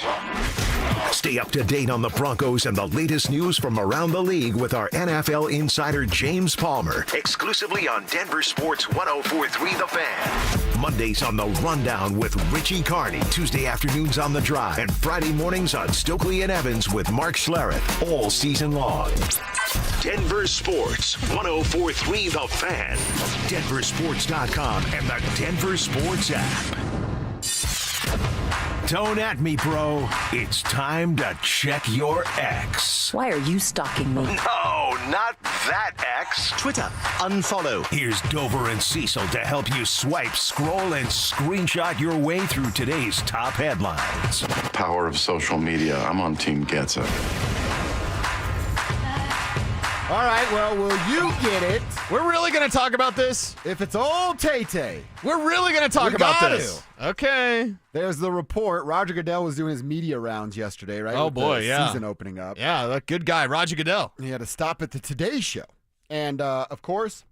Stay up to date on the Broncos and the latest news from around the league with our NFL insider James Palmer, exclusively on Denver Sports 104.3 The Fan. Mondays on The Rundown with Richie Carney, Tuesday afternoons on The Drive, and Friday mornings on Stokley and Evans with Mark Schlereth, all season long. Denver Sports 104.3 The Fan, DenverSports.com, and the Denver Sports app. Don't at me, bro. It's time to check your ex. Why are you stalking me? No, not that ex. Twitter, unfollow. Here's Dover and Cecil to help you swipe, scroll, and screenshot your way through today's top headlines. Power of social media. I'm on Team Gets It. All right, well, will you get it? We're really going to talk about this? If it's old Tay-Tay. We're really going to talk about this. Okay. There's the report. Roger Goodell was doing his media rounds yesterday, right? Oh, with boy, the yeah. season opening up. Yeah, that good guy, Roger Goodell. He had to stop at the Today Show. And, of course,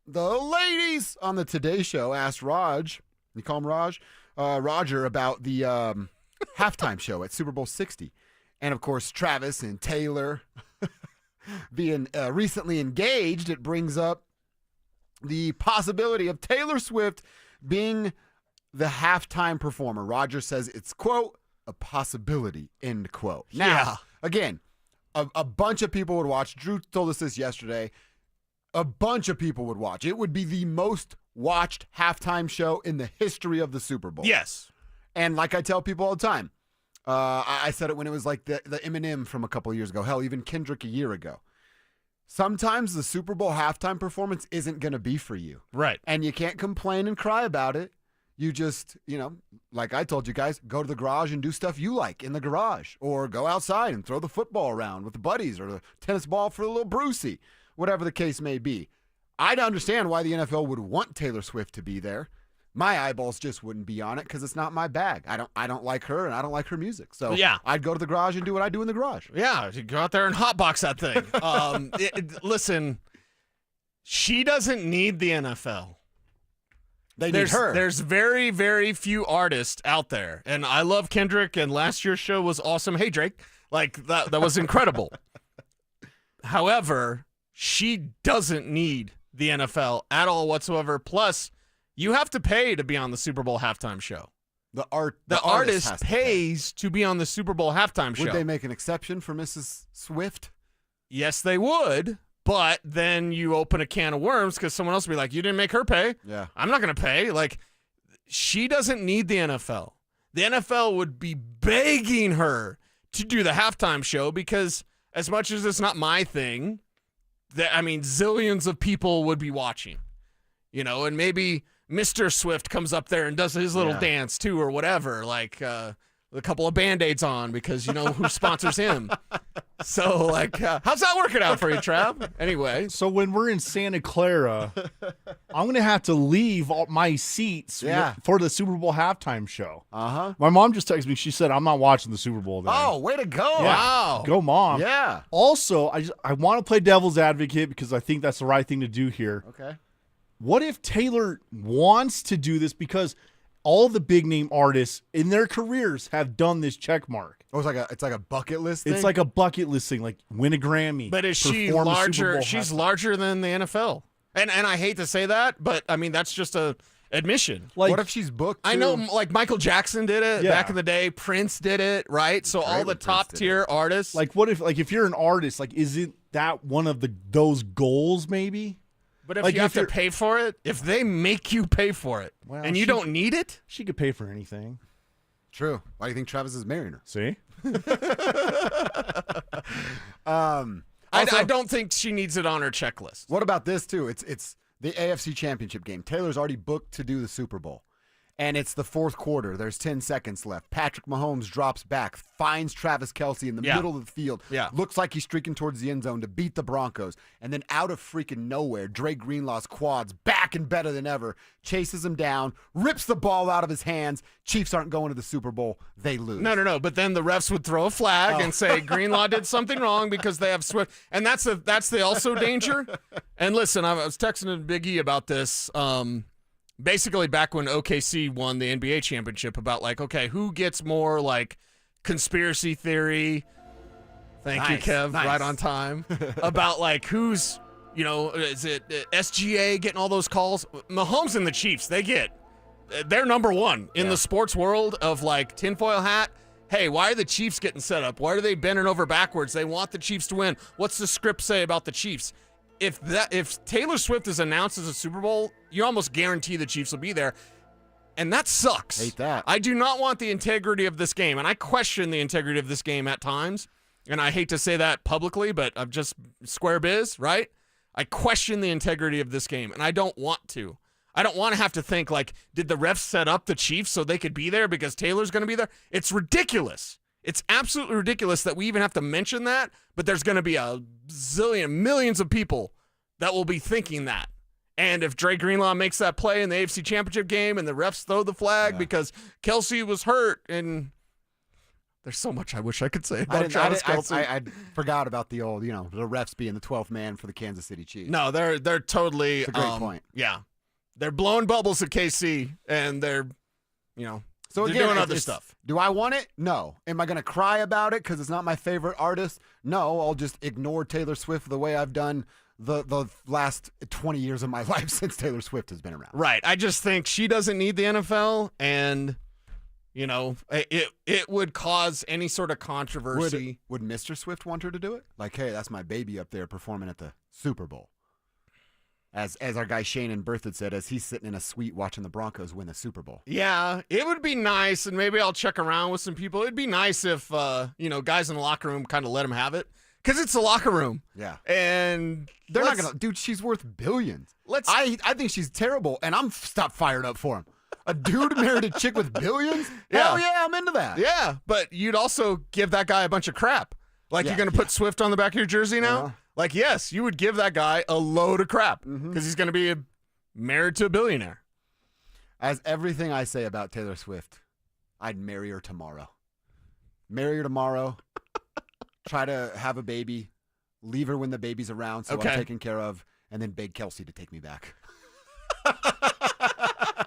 the ladies on the Today Show asked Raj, you call him Raj? Roger, about the halftime show at Super Bowl 60. And, of course, Travis and Taylor being recently engaged, it brings up the possibility of Taylor Swift being the halftime performer. Roger says it's, quote, a possibility, end quote. Now, again, a bunch of people would watch. Drew told us this yesterday. A bunch of people would watch. It would be the most watched halftime show in the history of the Super Bowl. Yes. And like I tell people all the time, I said it when it was like the Eminem from a couple of years ago. Hell, even Kendrick a year ago. sometimes the Super Bowl halftime performance isn't going to be for you. Right. And you can't complain and cry about it. You just, like I told you guys, go to the garage and do stuff you like in the garage, or go outside and throw the football around with the buddies, or the tennis ball for the little Brucey, whatever the case may be. I'd understand why the NFL would want Taylor Swift to be there. My eyeballs just wouldn't be on it because it's not my bag. I don't like her, and I don't like her music. So yeah, I'd go to the garage and do what I do in the garage. Yeah, you go out there and hotbox that thing. Listen, she doesn't need the NFL. Need her. There's very, very few artists out there, and I love Kendrick. And last year's show was awesome. Hey, Drake, like that was incredible. However, she doesn't need the NFL at all whatsoever. Plus, you have to pay to be on the Super Bowl halftime show. The artist pays to be on the Super Bowl halftime show. Would they make an exception for Mrs. Swift? Yes, they would. But then you open a can of worms because someone else will be like, you didn't make her pay. Yeah. I'm not going to pay. Like, she doesn't need the NFL. The NFL would be begging her to do the halftime show because as much as it's not my thing, zillions of people would be watching. And maybe Mr. Swift comes up there and does his little dance too or whatever, like a couple of Band-Aids on because you know who sponsors him. So, how's that working out for you, Trav? Anyway. So when we're in Santa Clara, I'm going to have to leave all my seats for the Super Bowl halftime show. Uh-huh. My mom just texted me. She said, I'm not watching the Super Bowl then. Oh, way to go. Yeah. Wow. Go, Mom. Yeah. Also, I want to play devil's advocate because I think that's the right thing to do here. Okay. What if Taylor wants to do this because all the big-name artists in their careers have done this check mark? Oh, it's like a bucket list thing? It's like a bucket list thing, like win a Grammy. But is she perform a Super larger? Bowl She's halftime. larger than the NFL. And I hate to say that, but that's just a admission. Like, what if she's booked? I know, like Michael Jackson did it back in the day. Prince did it, right? So all the top tier artists. Like, what if you're an artist? Like, isn't that one of those goals? Maybe. But if you have to pay for it, if they make you pay for it, and you don't need it, she could pay for anything. True. Why do you think Travis is marrying her? See? I don't think she needs it on her checklist. What about this, too? It's the AFC Championship game. Taylor's already booked to do the Super Bowl. And it's the fourth quarter. There's 10 seconds left. Patrick Mahomes drops back, finds Travis Kelce in the middle of the field. Yeah. Looks like he's streaking towards the end zone to beat the Broncos. And then out of freaking nowhere, Dre Greenlaw's quads back and better than ever, chases him down, rips the ball out of his hands. Chiefs aren't going to the Super Bowl. They lose. No. But then the refs would throw a flag and say Greenlaw did something wrong because they have Swift. And that's the also danger. And listen, I was texting Big E about this. Basically, back when OKC won the NBA championship, about who gets more conspiracy theory? Thank you, Kev. Nice. Right on time. About who's, is it SGA getting all those calls? Mahomes and the Chiefs, they're number one in the sports world of tinfoil hat. Hey, why are the Chiefs getting set up? Why are they bending over backwards? They want the Chiefs to win. What's the script say about the Chiefs? If Taylor Swift is announced as a Super Bowl, you almost guarantee the Chiefs will be there. And that sucks. Hate that. I do not want the integrity of this game. And I question the integrity of this game at times. And I hate to say that publicly, but I'm just square biz, right? I question the integrity of this game. And I don't want to. I don't want to have to think did the refs set up the Chiefs so they could be there because Taylor's going to be there? It's ridiculous. It's absolutely ridiculous that we even have to mention that, but there's going to be a zillion, millions of people that will be thinking that. And if Dre Greenlaw makes that play in the AFC Championship game and the refs throw the flag because Kelce was hurt, and there's so much I wish I could say about Travis Kelce. I forgot about the old, the refs being the 12th man for the Kansas City Chiefs. No, they're totally. It's a great point. Yeah. They're blowing bubbles at KC, and they're, So they're again, doing other stuff. Do I want it? No. Am I going to cry about it because it's not my favorite artist? No, I'll just ignore Taylor Swift the way I've done the last 20 years of my life since Taylor Swift has been around. Right. I just think she doesn't need the NFL, and it would cause any sort of controversy. Would Mr. Swift want her to do it? Hey, that's my baby up there performing at the Super Bowl. As our guy Shane and Berthoud said, as he's sitting in a suite watching the Broncos win the Super Bowl. Yeah, it would be nice, and maybe I'll check around with some people. It'd be nice if, guys in the locker room kind of let him have it. Because it's the locker room. Yeah. And they're not going to, dude, she's worth billions. I think she's terrible, and I'm stopped fired up for him. A dude married a chick with billions? Hell yeah, I'm into that. Yeah, but you'd also give that guy a bunch of crap. Like, you're going to put Swift on the back of your jersey now? Like, yes, you would give that guy a load of crap because he's going to be married to a billionaire. As everything I say about Taylor Swift, I'd marry her tomorrow. Marry her tomorrow. Try to have a baby. Leave her when the baby's around so I'm taken care of. And then beg Kelsey to take me back.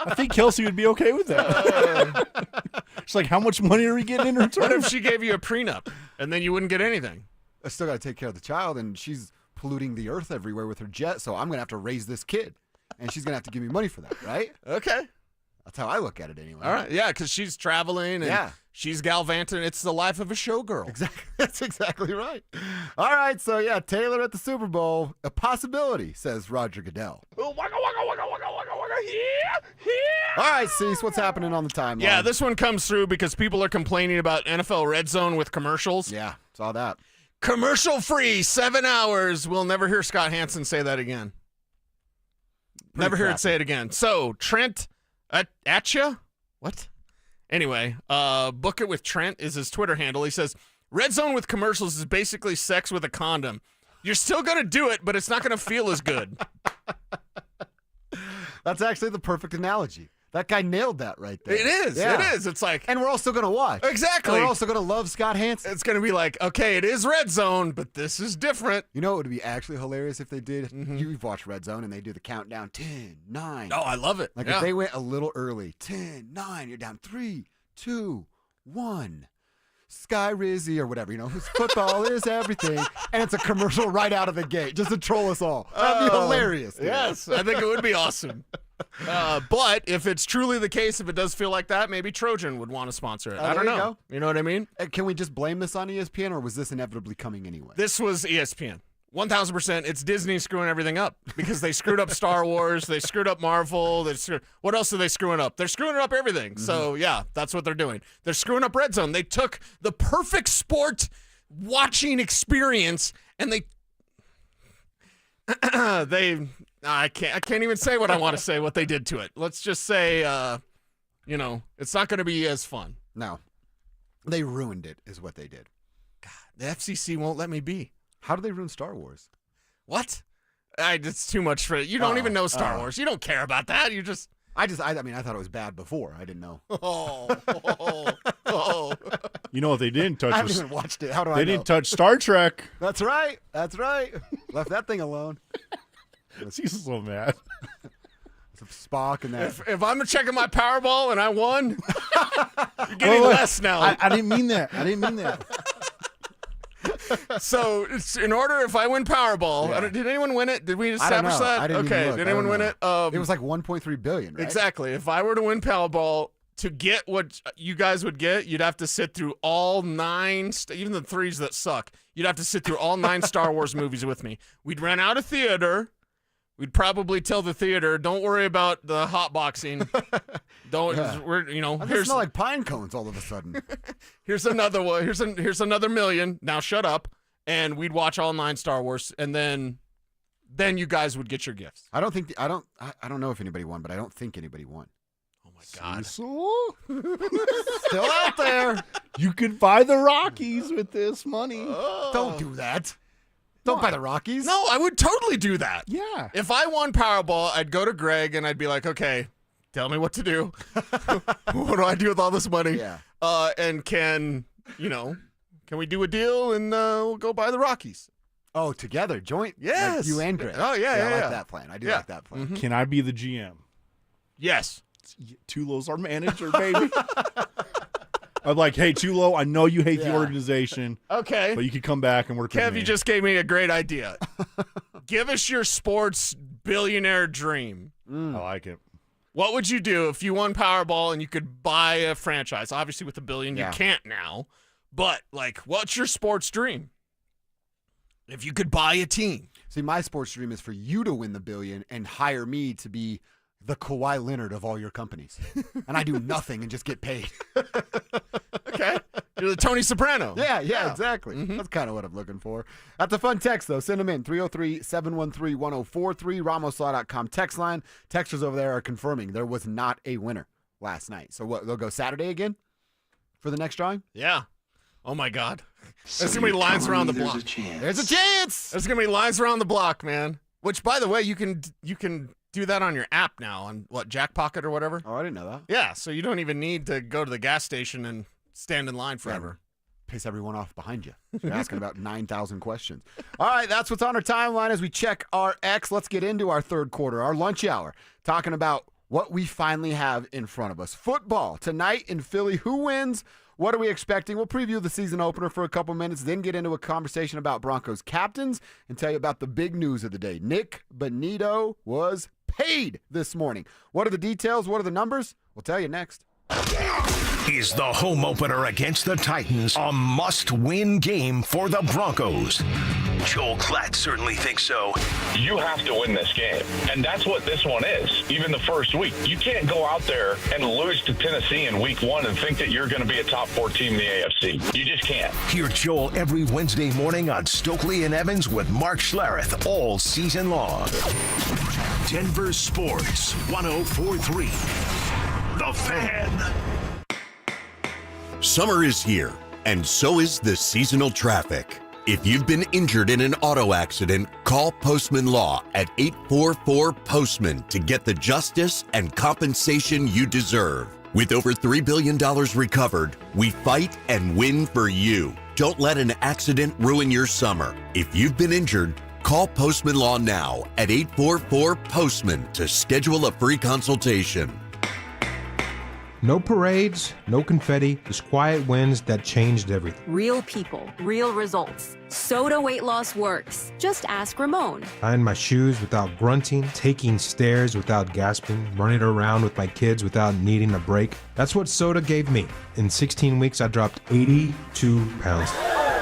I think Kelsey would be okay with that. She's like, how much money are we getting in return? What if she gave you a prenup and then you wouldn't get anything? I still got to take care of the child, and she's polluting the earth everywhere with her jet, so I'm going to have to raise this kid. And she's going to have to give me money for that, right? Okay. That's how I look at it anyway. All right. Yeah, because she's traveling and she's gallivanting. It's the life of a showgirl. Exactly. That's exactly right. All right. So, yeah, Taylor at the Super Bowl, a possibility, says Roger Goodell. All right, Cease, what's happening on the timeline? Yeah, this one comes through because people are complaining about NFL Red Zone with commercials. Yeah, saw that. Commercial-free, 7 hours. We'll never hear Scott Hansen say that again. Never hear it say it again. So, Trent Atcha? What? Anyway, Book It with Trent is his Twitter handle. He says, Red Zone with commercials is basically sex with a condom. You're still going to do it, but it's not going to feel as good. That's actually the perfect analogy. That guy nailed that right there. It is. Yeah. It is. It's like... And we're all still going to watch. Exactly. And we're also going to love Scott Hansen. It's going to be like, okay, it is Red Zone, but this is different. You know what would be actually hilarious if they did? You've watched Red Zone, and they do the countdown, 10, 9. Oh, I love it. Like if they went a little early, 10, 9, you're down 3, 2, 1. Sky Rizzy or whatever, football is everything. And it's a commercial right out of the gate just to troll us all. That'd be hilarious. Dude. Yes, I think it would be awesome. But if it's truly the case, if it does feel like that, maybe Trojan would want to sponsor it. I don't know. You know what I mean? Can we just blame this on ESPN, or was this inevitably coming anyway? This was ESPN. 1,000%. It's Disney screwing everything up because they screwed up Star Wars. They screwed up Marvel. What else are they screwing up? They're screwing up everything. So, yeah, that's what they're doing. They're screwing up Red Zone. They took the perfect sport watching experience and I can't even say what I want to say, what they did to it. Let's just say, it's not going to be as fun. No. They ruined it is what they did. God, the FCC won't let me be. How do they ruin Star Wars? What? It's too much for you. Don't even know Star Wars. You don't care about that. You just. I thought it was bad before. I didn't know. You know what they didn't touch? I haven't even watched it. How do I know? They didn't touch Star Trek. That's right. Left that thing alone. He's so mad. Spock and that. If I'm checking my Powerball and I won, you're getting less now. I didn't mean that. So, in order, if I win Powerball, did anyone win it? Did we establish that? I didn't even look. Did anyone win it? It was like $1.3 billion, right? Exactly. If I were to win Powerball, to get what you guys would get, you'd have to sit through all 9, even the 3s that suck. You'd have to sit through all 9 Star Wars movies with me. We'd rent out a theater. We'd probably tell the theater, don't worry about the hot boxing. Don't Here's smell like pine cones all of a sudden. Here's another one. Here's another million. Now shut up. And we'd watch all 9 Star Wars, and then you guys would get your gifts. I don't know if anybody won, but I don't think anybody won. Oh my God. Still out there. You could buy the Rockies with this money. Don't do that. Don't buy the Rockies. No, I would totally do that. Yeah. If I won Powerball, I'd go to Greg and I'd be like, okay, tell me what to do. What do I do with all this money? Yeah. And can we do a deal and we'll go buy the Rockies? Oh, together, joint? Yes. Like you and Greg. Oh, yeah. I like that plan. I do like that plan. Mm-hmm. Can I be the GM? Yes. Tulo's our manager, baby. I'm like, hey, Tulo, I know you hate the organization. Okay. But you could come back and work with Kev, me. you just gave me a great idea. Give us your sports billionaire dream. I like it. What would you do if you won Powerball and you could buy a franchise? Obviously, with $1 billion, you can't now. But, what's your sports dream? If you could buy a team. See, my sports dream is for you to win the $1 billion and hire me to be the Kawhi Leonard of all your companies. And I do nothing and just get paid. Okay. You're the Tony Soprano. Yeah, exactly. That's kind of what I'm looking for. That's a fun text, though. Send them in. 303-713-1043, RamosLaw.com text line. Texters over there are confirming there was not a winner last night. So what, they'll go Saturday again for the next drawing? Yeah. Oh, my God. There's going to be lines around the block. There's a chance. There's going to be lines around the block, man. Which, by the way, you can do that on your app now on, Jack Pocket or whatever? Oh, I didn't know that. Yeah, so you don't even need to go to the gas station and stand in line forever. Piss everyone off behind you. You're asking about 9,000 questions. All right, that's what's on our timeline as we check our X. Let's get into our third quarter, our lunch hour, talking about what we finally have in front of us. Football tonight in Philly. Who wins? What are we expecting? We'll preview the season opener for a couple minutes, then get into a conversation about Broncos captains and tell you about the big news of the day. Nick Bonito was paid this morning. What are the details? What are the numbers? We'll tell you next. Is the home opener against the Titans a must-win game for the Broncos? Joel Klatt certainly thinks so. You have to win this game, and that's what this one is. Even the first week, you can't go out there and lose to Tennessee in week 1 and think that you're going to be a top 4 team in the AFC. You just can't. Hear Joel every Wednesday morning on Stokley and Evans with Mark Schlereth all season long. Denver Sports 104.3. The Fan. Summer is here, and so is the seasonal traffic. If you've been injured in an auto accident, call Postman Law at 844-POSTMAN to get the justice and compensation you deserve. With over $3 billion recovered, we fight and win for you. Don't let an accident ruin your summer. If you've been injured, call Postman Law now at 844-POSTMAN to schedule a free consultation. No parades, no confetti, just quiet wins that changed everything. Real people, real results. Soda weight loss works. Just ask Ramon. Tying my shoes without grunting, taking stairs without gasping, running around with my kids without needing a break. That's what soda gave me. In 16 weeks, I dropped 82 pounds.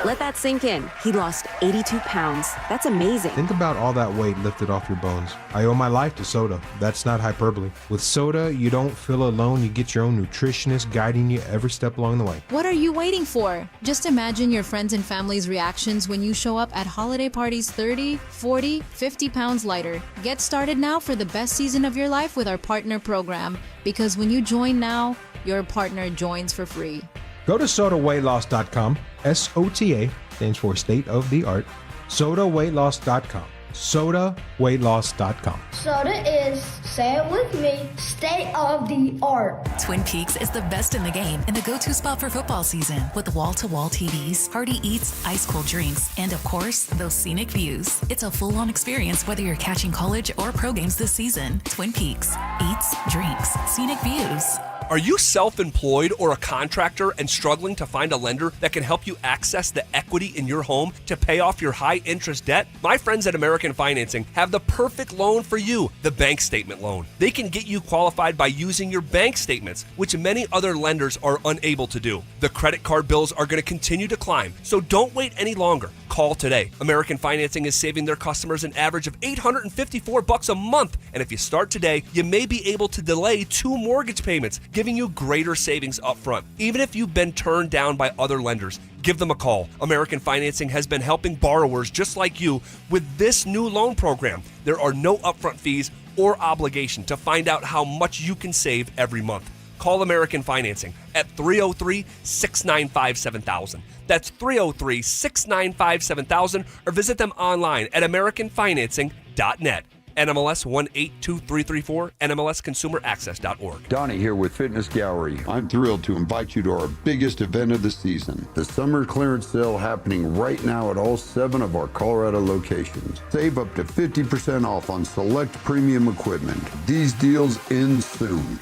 Let that sink in. He lost 82 pounds. That's amazing. Think about all that weight lifted off your bones. I owe my life to soda. That's not hyperbole. With soda, you don't feel alone. You get your own nutritionist guiding you every step along the way. What are you waiting for? Just imagine your friends and family's reactions when you show up at holiday parties 30, 40, 50 pounds lighter. Get started now for the best season of your life with our partner program. Because when you join now, your partner joins for free. Go to sodaweightloss.com. SOTA stands for state of the art. sodaweightloss.com. sodaweightloss.com. Soda is, say it with me, state of the art. Twin Peaks is the best in the game and the go-to spot for football season with wall-to-wall TVs, hearty eats, ice-cold drinks, and of course, those scenic views. It's a full-on experience whether you're catching college or pro games this season. Twin Peaks. Eats, drinks, scenic views. Are you self-employed or a contractor and struggling to find a lender that can help you access the equity in your home to pay off your high-interest debt? My friends at American Financing have the perfect loan for you, the bank statement loan. They can get you qualified by using your bank statements, which many other lenders are unable to do. The credit card bills are going to continue to climb, so don't wait any longer. Call today. American Financing is saving their customers an average of $854 a month, and if you start today, you may be able to delay 2 mortgage payments, giving you greater savings up front. Even if you've been turned down by other lenders, give them a call. American Financing has been helping borrowers just like you with this new loan program. There are no upfront fees or obligation to find out how much you can save every month. Call American Financing at 303-695-7000. That's 303-695-7000 or visit them online at AmericanFinancing.net. NMLS 182334, NMLSConsumerAccess.org. Donnie here with Fitness Gallery. I'm thrilled to invite you to our biggest event of the season, the summer clearance sale happening right now at all 7 of our Colorado locations. Save up to 50% off on select premium equipment. These deals end soon.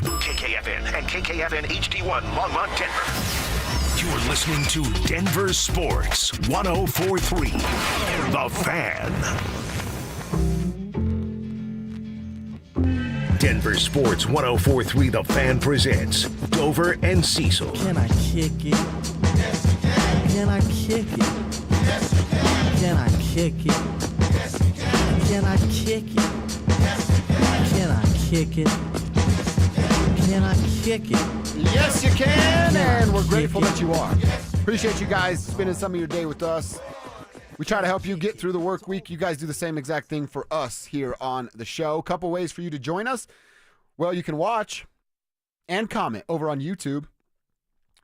KKFN and KKFN HD1 Longmont, Denver. You're listening to Denver Sports 104.3. The Fan. Denver Sports 104.3 The Fan presents Dover and Cecil. Can I kick it? Yes, you can. Can I kick it? Yes, you can. Can I kick it? Yes, you can. Can I kick it? Yes, you can. Can I kick it? Can I kick it? Yes, you can, and we're grateful that you are. Appreciate you guys spending some of your day with us. We try to help you get through the work week. You guys do the same exact thing for us here on the show. Couple ways for you to join us. Well, you can watch and comment over on YouTube.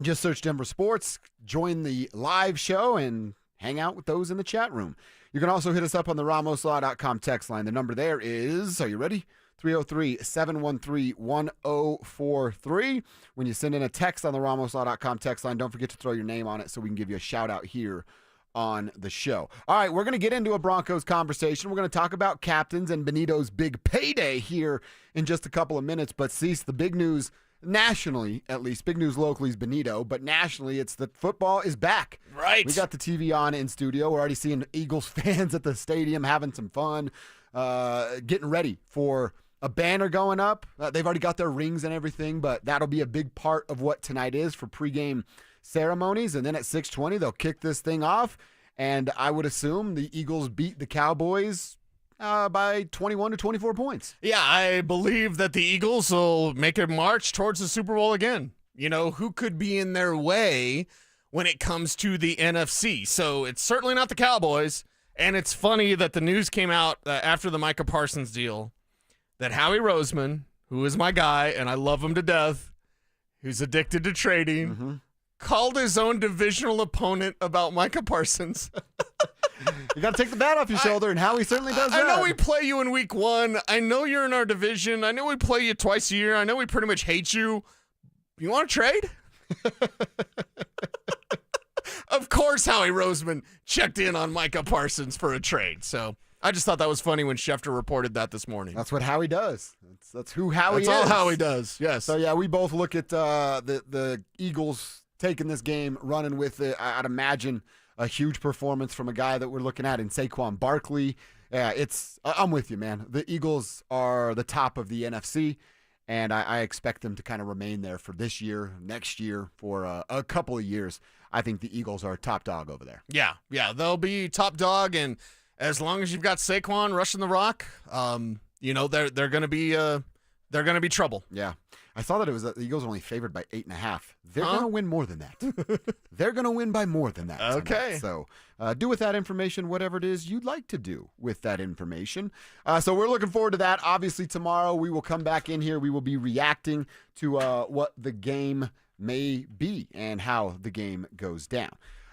Just search Denver Sports, join the live show, and hang out with those in the chat room. You can also hit us up on the RamosLaw.com text line. The number there is, are you ready? 303-713-1043. When you send in a text on the RamosLaw.com text line, don't forget to throw your name on it so we can give you a shout out here on the show. All right, we're going to get into a Broncos conversation. We're going to talk about captains and Bonito's big payday here in just a couple of minutes. But Cease, the big news nationally, at least, big news locally is Bonito, but nationally it's that football is back. Right. We got the TV on in studio. We're already seeing Eagles fans at the stadium having some fun, getting ready for a banner going up. They've already got their rings and everything, but that'll be a big part of what tonight is for pregame ceremonies. And then at 6:20, they'll kick this thing off. And I would assume the Eagles beat the Cowboys by 21 to 24 points. Yeah, I believe that the Eagles will make a march towards the Super Bowl again. You know, who could be in their way when it comes to the NFC? So it's certainly not the Cowboys. And it's funny that the news came out after the Micah Parsons deal that Howie Roseman, who is my guy, and I love him to death, who's addicted to trading, called his own divisional opponent about Micah Parsons. You got to take the bat off your shoulder, and Howie certainly does that. I know we play you in week 1. I know you're in our division. I know we play you twice a year. I know we pretty much hate you. You want to trade? Of course, Howie Roseman checked in on Micah Parsons for a trade. So I just thought that was funny when Schefter reported that this morning. That's what Howie does. That's who Howie is. That's all Howie does, yes. So, yeah, we both look at the Eagles taking this game, running with it. I'd imagine a huge performance from a guy that we're looking at in Saquon Barkley. Yeah, I'm with you, man. The Eagles are the top of the NFC, and I expect them to kind of remain there for this year, next year, for a couple of years. I think the Eagles are top dog over there. Yeah, they'll be top dog, and as long as you've got Saquon rushing the rock, they're going to be trouble. Yeah, I saw that it was the Eagles are only favored by 8.5. They're going to win more than that. They're going to win by more than that. Okay. Tonight. So do with that information whatever it is you'd like to do with that information. So we're looking forward to that. Obviously, tomorrow we will come back in here. We will be reacting to what the game may be and how the game goes down.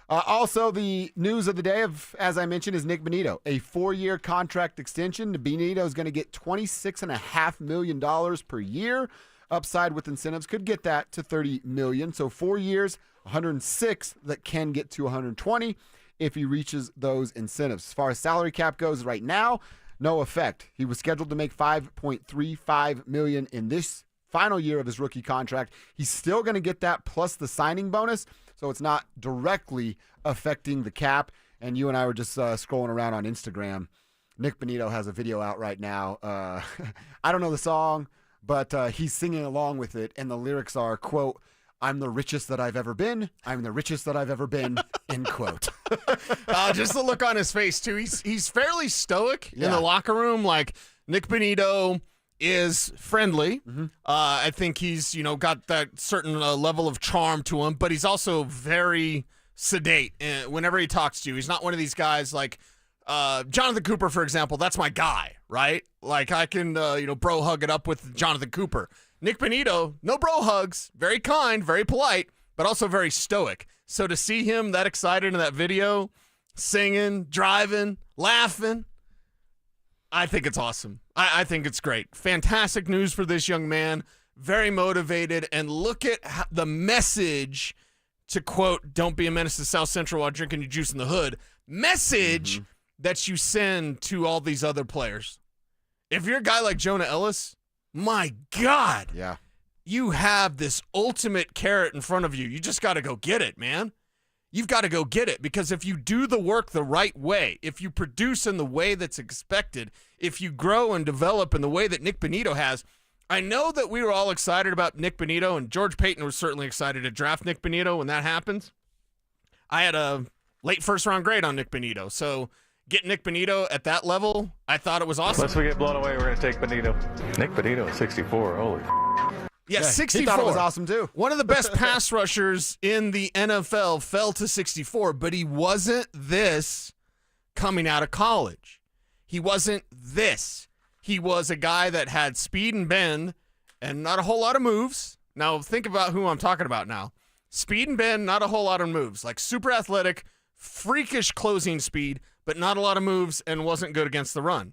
Also, the news of the day, as I mentioned, is Nick Bonito. A 4-year contract extension. Bonito is going to get $26.5 million per year. Upside with incentives could get that to $30 million. So 4 years, 106 that can get to 120 if he reaches those incentives. As far as salary cap goes right now, no effect. He was scheduled to make $5.35 million in this final year of his rookie contract. He's still going to get that plus the signing bonus. So it's not directly affecting the cap. And you and I were just scrolling around on Instagram. Nick Bonito has a video out right now. I don't know the song, but he's singing along with it. And the lyrics are, quote, "I'm the richest that I've ever been. I'm the richest that I've ever been," end quote. Just the look on his face, too. He's fairly stoic in the locker room. Like, Nick Bonito is friendly. I think he's, got that certain level of charm to him, but he's also very sedate whenever he talks to you. He's not one of these guys like Jonathan Cooper, for example. That's my guy, right? Like, I can, bro hug it up with Jonathan Cooper. Nick Bonito, no bro hugs, very kind, very polite, but also very stoic. So to see him that excited in that video, singing, driving, laughing, I think it's awesome. I think it's great. Fantastic news for this young man. Very motivated. And look at the message to, quote, "Don't be a menace to South Central while drinking your juice in the hood." Message that you send to all these other players. If you're a guy like Jonah Ellis, my God. Yeah. You have this ultimate carrot in front of you. You just got to go get it, man. You've got to go get it, because if you do the work the right way, if you produce in the way that's expected, if you grow and develop in the way that Nick Bonito has, I know that we were all excited about Nick Bonito, and George Payton was certainly excited to draft Nick Bonito when that happens. I had a late first-round grade on Nick Bonito, so getting Nick Bonito at that level, I thought it was awesome. Unless we get blown away, we're going to take Bonito. Nick Bonito at 64, holy Yeah, 64. He thought it was awesome too. One of the best pass rushers in the NFL fell to 64, but he wasn't this coming out of college. He wasn't this. He was a guy that had speed and bend and not a whole lot of moves. Now, think about who I'm talking about now. Speed and bend, not a whole lot of moves. Like super athletic, freakish closing speed, but not a lot of moves and wasn't good against the run.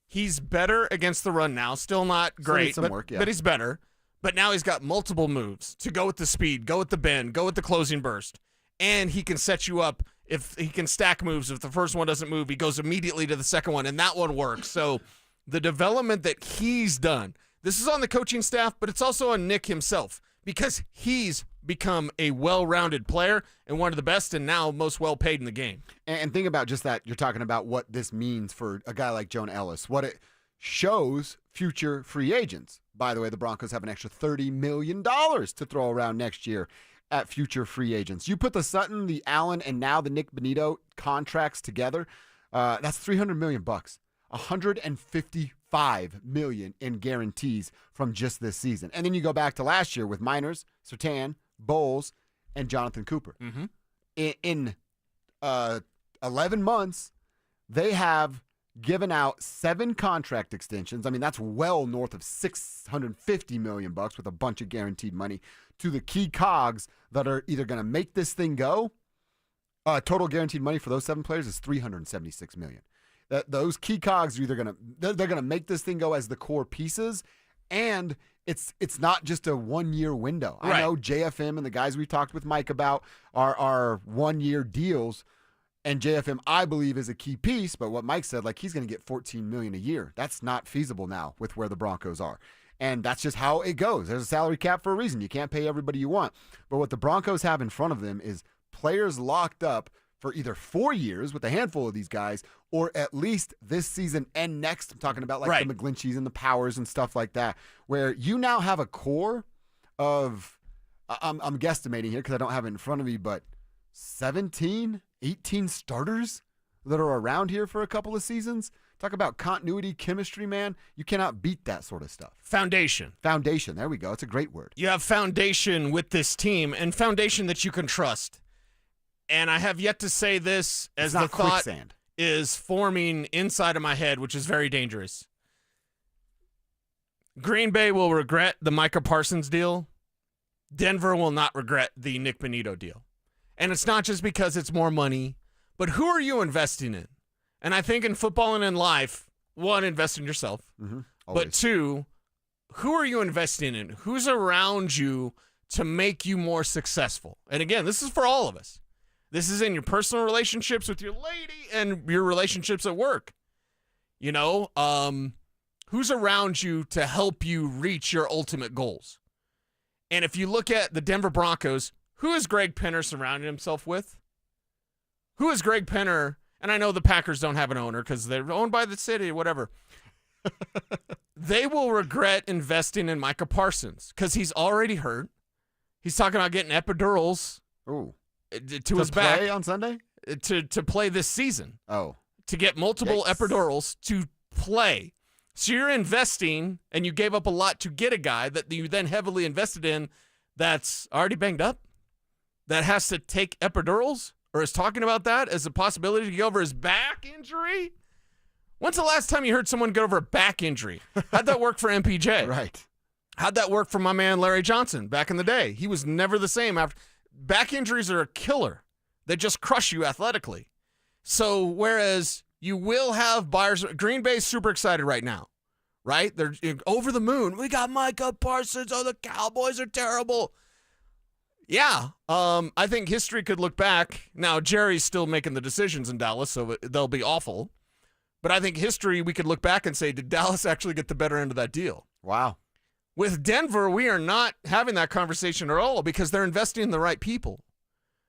He's better against the run now. Still not great, but he's better. But now he's got multiple moves to go with the speed, go with the bend, go with the closing burst. And he can set you up. If he can stack moves, if the first one doesn't move, he goes immediately to the second one, and that one works. So the development that he's done, this is on the coaching staff, but it's also on Nick himself because he's become a well-rounded player and one of the best and now most well-paid in the game. And think about just that. You're talking about what this means for a guy like Jonah Ellis, what it shows future free agents. By the way, the Broncos have an extra $30 million to throw around next year at future free agents. You put the Sutton, the Allen, and now the Nick Bonito contracts together, that's $300 million bucks. $155 million in guarantees from just this season. And then you go back to last year with Miners, Surtain, Bowles, and Jonathan Cooper. Mm-hmm. In 11 months, they have given out 7 contract extensions. I mean, that's well north of $650 million bucks with a bunch of guaranteed money to the key cogs that are either going to make this thing go. Total guaranteed money for those 7 players is $376 million. Those key cogs are either they're going to make this thing go as the core pieces, and it's not just a 1-year window. Right. I know JFM and the guys we've talked with Mike about are 1-year deals. And JFM, I believe, is a key piece, but what Mike said, like he's going to get $14 million a year. That's not feasible now with where the Broncos are. And that's just how it goes. There's a salary cap for a reason. You can't pay everybody you want. But what the Broncos have in front of them is players locked up for either 4 years with a handful of these guys, or at least this season and next. I'm talking about like the McGlincheys and the Powers and stuff like that, where you now have a core of, I'm guesstimating here because I don't have it in front of me, but 17, 18 starters that are around here for a couple of seasons. Talk about continuity, chemistry, man. You cannot beat that sort of stuff. Foundation. Foundation. There we go. It's a great word. You have foundation with this team and foundation that you can trust. And I have yet to say this as the thought is forming inside of my head, which is very dangerous. Green Bay will regret the Micah Parsons deal. Denver will not regret the Nick Bonito deal. And it's not just because it's more money, but who are you investing in? And I think in football and in life, one, invest in yourself. Mm-hmm. But two, who are you investing in? Who's around you to make you more successful? And again, this is for all of us. This is in your personal relationships with your lady and your relationships at work. You know, who's around you to help you reach your ultimate goals? And if you look at the Denver Broncos, who is Greg Penner surrounding himself with? Who is Greg Penner? And I know the Packers don't have an owner because they're owned by the city or whatever. They will regret investing in Micah Parsons because he's already hurt. He's talking about getting epidurals to his back. To play on Sunday? To play this season. Oh. To get multiple epidurals to play. So you're investing, and you gave up a lot to get a guy that you then heavily invested in that's already banged up, that has to take epidurals, or is talking about that as a possibility to get over his back injury? When's the last time you heard someone get over a back injury? How'd that work for MPJ? Right. How'd that work for my man Larry Johnson back in the day? He was never the same. After back injuries are a killer. They just crush you athletically. So whereas you will have buyers, Green Bay's super excited right now, right? They're over the moon. We got Micah Parsons. Oh, the Cowboys are terrible. Yeah, I think history could look back. Now, Jerry's still making the decisions in Dallas, so they'll be awful. But I think history, we could look back and say, did Dallas actually get the better end of that deal? Wow. With Denver, we are not having that conversation at all because they're investing in the right people.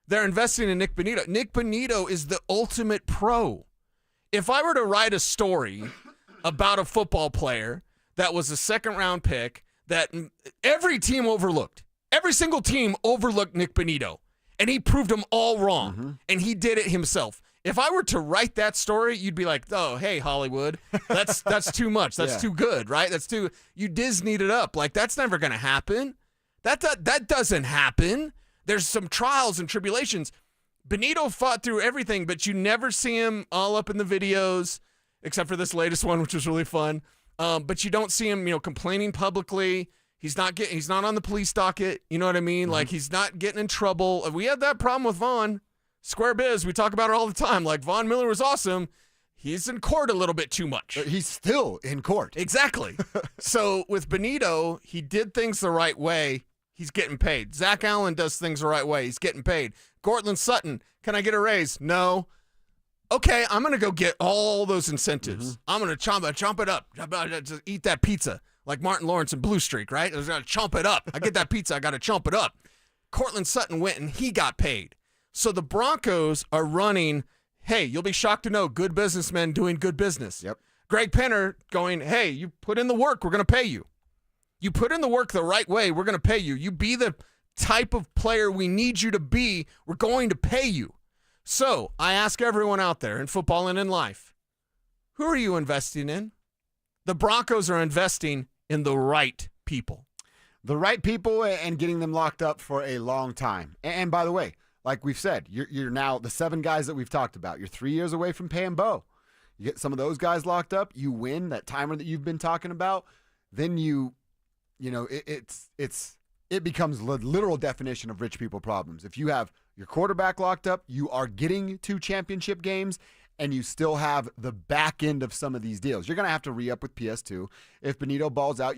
They're investing in Nick Bonito. Nick Bonito is the ultimate pro. If I were to write a story about a football player that was a second-round pick that every team overlooked, every single team overlooked Nick Bonito, and he proved them all wrong, and he did it himself. If I were to write that story, you'd be like, oh, hey, Hollywood, that's too much. That's too good, right? You Disneyed it up. Like, that's never going to happen. That doesn't happen. There's some trials and tribulations. Bonito fought through everything, but you never see him all up in the videos, except for this latest one, which was really fun. But you don't see him, complaining publicly. He's not on the police docket. You know what I mean? Mm-hmm. Like, he's not getting in trouble. We had that problem with Vaughn. Square biz, we talk about it all the time. Like, Von Miller was awesome. He's in court a little bit too much. He's still in court. Exactly. So with Bonito, he did things the right way. He's getting paid. Zach Allen does things the right way. He's getting paid. Cortland Sutton, can I get a raise? No. Okay, I'm going to go get all those incentives. I'm going to chomp it up. Just eat that pizza like Martin Lawrence in Blue Streak, right? I was going to chomp it up. I get that pizza. I got to chomp it up. Cortland Sutton went and he got paid. So the Broncos are running, hey, you'll be shocked to know, good businessmen doing good business. Yep. Greg Penner going, hey, you put in the work, we're going to pay you. You put in the work the right way, we're going to pay you. You be the type of player we need you to be, we're going to pay you. So I ask everyone out there in football and in life, who are you investing in? The Broncos are investing in the right people. The right people and getting them locked up for a long time. And by the way, like we've said, you're now the 7 guys that we've talked about. You're 3 years away from paying Bo. You get some of those guys locked up, you win that timer that you've been talking about, then it becomes the literal definition of rich people problems. If you have your quarterback locked up, you are getting to championship games, and you still have the back end of some of these deals. You're going to have to re-up with PS2. If Bonito balls out,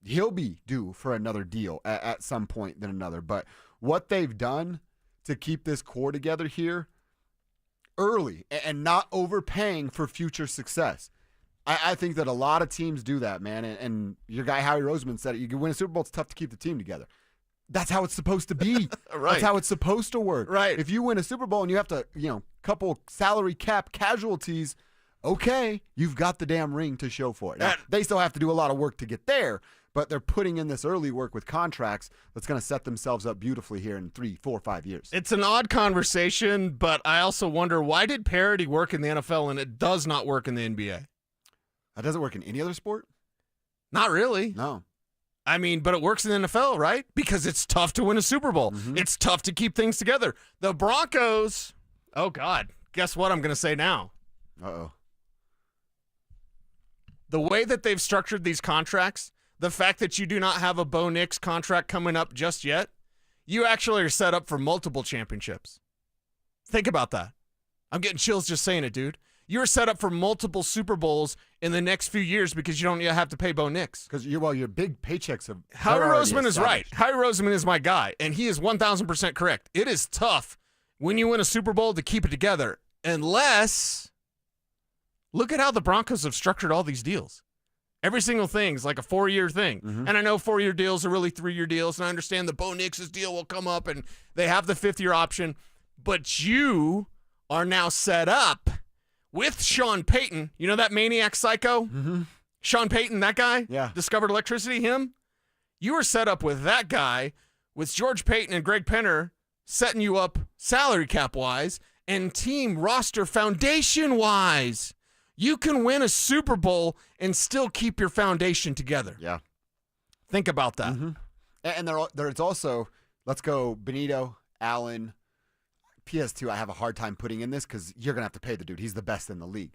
he'll be due for another deal at some point than another. But what they've done to keep this core together here early and not overpaying for future success. I think that a lot of teams do that, man. And your guy Howie Roseman said it. You can win a Super Bowl, it's tough to keep the team together. That's how it's supposed to be. Right. That's how it's supposed to work. Right. If you win a Super Bowl and you have to, couple salary cap casualties, okay, you've got the damn ring to show for it. Now, they still have to do a lot of work to get there, but they're putting in this early work with contracts that's going to set themselves up beautifully here in 3, 4, 5 years. It's an odd conversation, but I also wonder, why did parity work in the NFL and it does not work in the NBA? That doesn't work in any other sport? Not really. No. I mean, but it works in the NFL, right? Because it's tough to win a Super Bowl. It's tough to keep things together. The Broncos, oh, God, guess what I'm going to say now? Uh-oh. The way that they've structured these contracts, the fact that you do not have a Bo Nix contract coming up just yet, you actually are set up for multiple championships. Think about that. I'm getting chills just saying it, dude. You're set up for multiple Super Bowls in the next few years because you don't have to pay Bo Nix. Because your big paychecks have. Howie Roseman is right. Howie Roseman is my guy, and he is 1,000% correct. It is tough when you win a Super Bowl to keep it together, unless look at how the Broncos have structured all these deals. Every single thing is like a 4-year thing. And I know 4-year deals are really 3-year deals, and I understand the Bo Nix's deal will come up, and they have the 5th-year option. But you are now set up with Sean Payton. You know that maniac psycho? Sean Payton, that guy? Yeah. Discovered electricity, him? You were set up with that guy, with George Payton and Greg Penner setting you up salary cap-wise and team roster foundation-wise. You can win a Super Bowl and still keep your foundation together. Yeah. Think about that. And it's also, let's go Bonito, Allen, PS2, I have a hard time putting in this because you're going to have to pay the dude. He's the best in the league.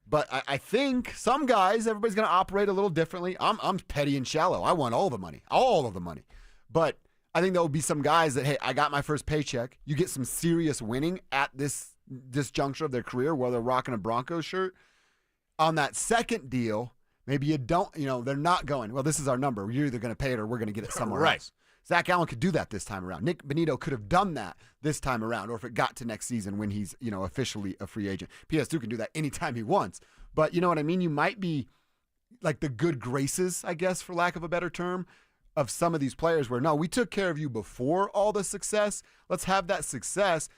But I think some guys, everybody's going to operate a little differently. I'm petty and shallow. I want all the money. All of the money. But I think there will be some guys that, hey, I got my first paycheck. You get some serious winning at this juncture of their career where they're rocking a Broncos shirt. On that second deal, maybe you don't, they're not going, well, this is our number. You're either going to pay it or we're going to get it somewhere else. Zach Allen could do that this time around. Nick Bonito could have done that this time around, or if it got to next season when he's, officially a free agent. PS2 can do that anytime he wants. But you know what I mean? You might be like the good graces, I guess, for lack of a better term, of some of these players where, no, we took care of you before all the success. Let's have that success,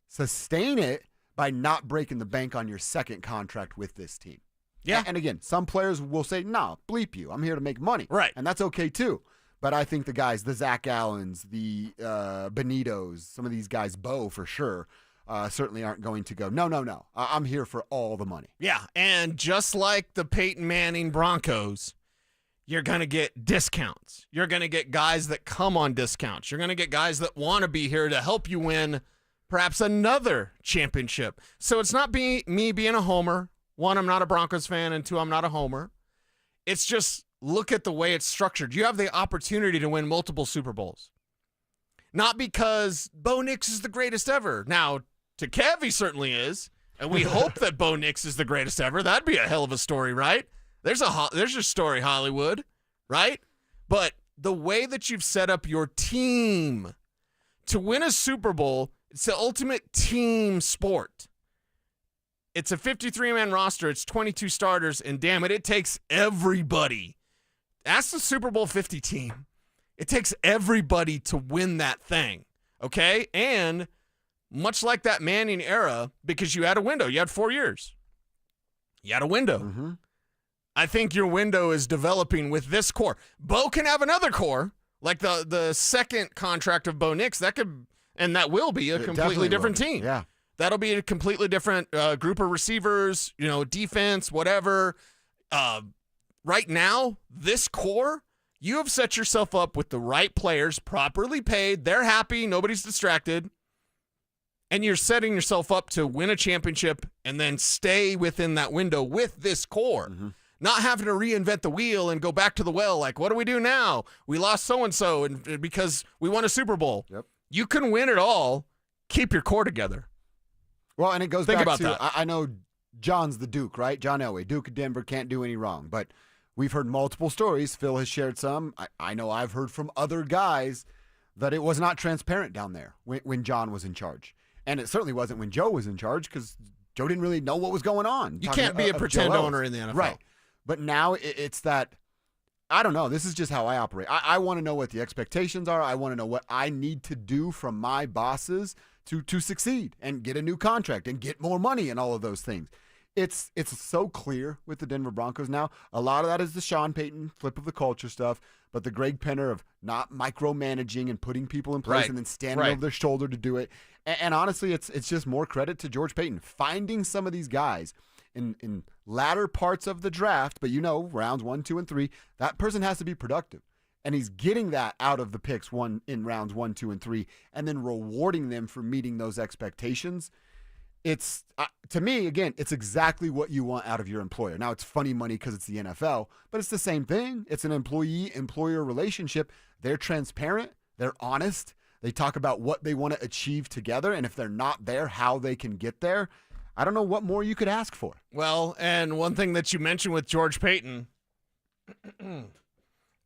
sustain it by not breaking the bank on your second contract with this team. Yeah. And again, some players will say, no, bleep you. I'm here to make money. Right. And that's okay too. But I think the guys, the Zach Allens, the Bonitos, some of these guys, Bo for sure, certainly aren't going to go, no, I'm here for all the money. Yeah, and just like the Peyton Manning Broncos, you're going to get discounts. You're going to get guys that come on discounts. You're going to get guys that want to be here to help you win perhaps another championship. So it's not me being a homer. One, I'm not a Broncos fan, and two, I'm not a homer. It's just look at the way it's structured. You have the opportunity to win multiple Super Bowls. Not because Bo Nix is the greatest ever. Now, to Kev, he certainly is, and we hope that Bo Nix is the greatest ever. That'd be a hell of a story, right? There's your story, Hollywood, right? But the way that you've set up your team to win a Super Bowl, it's the ultimate team sport. It's a 53-man roster. It's 22 starters, and damn it, it takes everybody. Ask the Super Bowl 50 team. It takes everybody to win that thing, okay? And much like that Manning era, because you had a window. You had 4 years. You had a window. Mm-hmm. I think your window is developing with this core. Bo can have another core, like the second contract of Bo Nix. That could, and that will be a completely different team. Yeah. That'll be a completely different group of receivers, defense, whatever. Right now, this core, you have set yourself up with the right players, properly paid. They're happy. Nobody's distracted. And you're setting yourself up to win a championship and then stay within that window with this core. Mm-hmm. Not having to reinvent the wheel and go back to the well. Like, what do we do now? We lost so-and-so and because we won a Super Bowl. Yep. You can win it all. Keep your core together. Well, and it goes Think back about to, that. I know John's the Duke, right? John Elway, Duke of Denver, can't do any wrong. But we've heard multiple stories. Phil has shared some. I know I've heard from other guys that it was not transparent down there when John was in charge. And it certainly wasn't when Joe was in charge because Joe didn't really know what was going on. You can't be a pretend owner in the NFL. Right. But now it's that, I don't know, this is just how I operate. I want to know what the expectations are. I want to know what I need to do from my bosses to succeed and get a new contract and get more money and all of those things. It's so clear with the Denver Broncos now. A lot of that is the Sean Payton flip of the culture stuff, but the Greg Penner of not micromanaging and putting people in place and then standing over their shoulder to do it. And honestly, it's just more credit to George Payton finding some of these guys in latter parts of the draft, but rounds 1, 2, and 3, that person has to be productive. And he's getting that out of the picks in rounds 1, 2, and 3, and then rewarding them for meeting those expectations. It's, to me, again, it's exactly what you want out of your employer. Now, it's funny money because it's the NFL, but it's the same thing. It's an employee-employer relationship. They're transparent. They're honest. They talk about what they want to achieve together, and if they're not there, how they can get there. I don't know what more you could ask for. Well, and one thing that you mentioned with George Payton,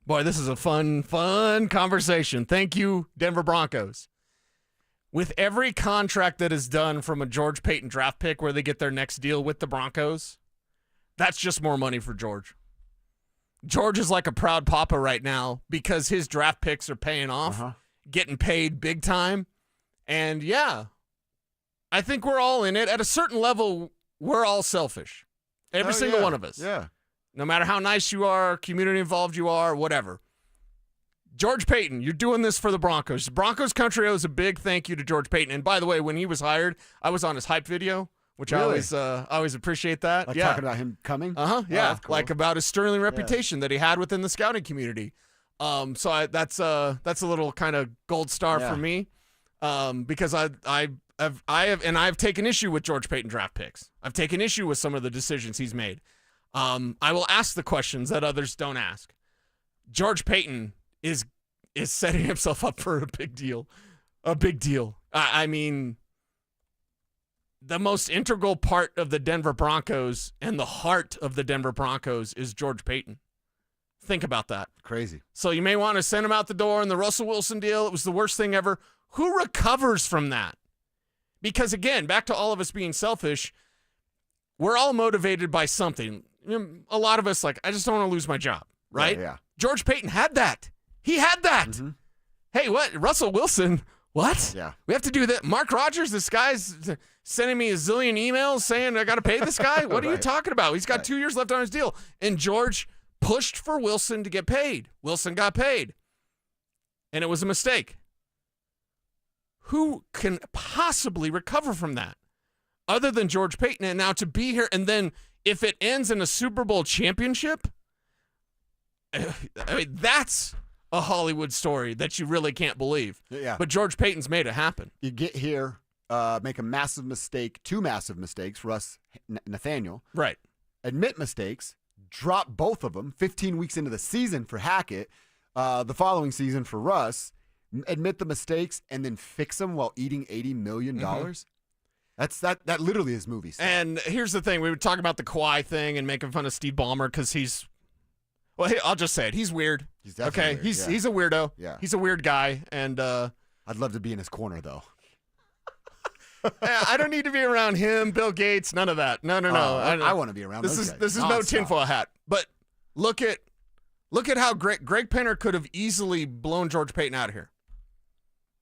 boy, this is a fun conversation. Thank you, Denver Broncos. With every contract that is done from a George Payton draft pick where they get their next deal with the Broncos, that's just more money for George. George is like a proud papa right now because his draft picks are paying off, getting paid big time. And yeah, I think we're all in it. At a certain level, we're all selfish. Every single one of us. Yeah. No matter how nice you are, community involved you are, whatever. George Payton, you're doing this for the Broncos. Broncos country owes a big thank you to George Payton. And by the way, when he was hired, I was on his hype video, which Really? I always appreciate that. Like yeah. talking about him coming? Yeah. that's cool. Like about his sterling reputation that he had within the scouting community. So that's a little kind of gold star for me. Because I've taken issue with George Payton draft picks. I've taken issue with some of the decisions he's made. I will ask the questions that others don't ask. George Payton is setting himself up for a big deal. A big deal. I mean, the most integral part of the Denver Broncos and the heart of the Denver Broncos is George Payton. Think about that. Crazy. So you may want to send him out the door in the Russell Wilson deal. It was the worst thing ever. Who recovers from that? Because, again, back to all of us being selfish, we're all motivated by something. A lot of us, like, I just don't want to lose my job, right? Yeah. George Payton had that. He had that. Mm-hmm. Hey, what? Russell Wilson? What? Yeah. We have to do that. Mark Rodgers, this guy's sending me a zillion emails saying I got to pay this guy? What are you talking about? He's got 2 years left on his deal. And George pushed for Wilson to get paid. Wilson got paid. And it was a mistake. who can possibly recover from that other than George Payton? And now to be here, and then if it ends in a Super Bowl championship, I mean, that's a Hollywood story that you really can't believe. Yeah. But George Payton's made it happen. You get here, make a massive mistake, 2 massive mistakes, Russ, Nathaniel. Right. Admit mistakes, drop both of them 15 weeks into the season for Hackett, the following season for Russ, admit the mistakes, and then fix them while eating $80 million. That literally is movie stuff. And here's the thing. We were talking about the Kawhi thing and making fun of Steve Ballmer because he's, well, hey, I'll just say it. He's weird. He's definitely weird, He's a weirdo. Yeah. He's a weird guy. And I'd love to be in his corner, though. I don't need to be around him, Bill Gates, none of that. No. I want to be around this. those guys. This is no tinfoil hat. But look at how Greg Penner could have easily blown George Payton out of here.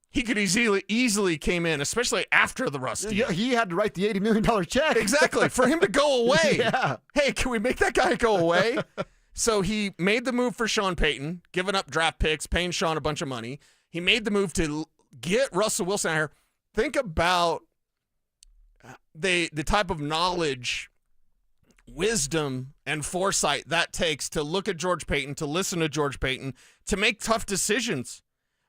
He could easily came in, especially after the Russ deal. He had to write the $80 million check. Exactly. For him to go away. Yeah. Hey, can we make that guy go away? So he made the move for Sean Payton, giving up draft picks, paying Sean a bunch of money. He made the move to get Russell Wilson out here. Think about the type of knowledge, wisdom, and foresight that takes to look at George Payton, to listen to George Payton, to make tough decisions.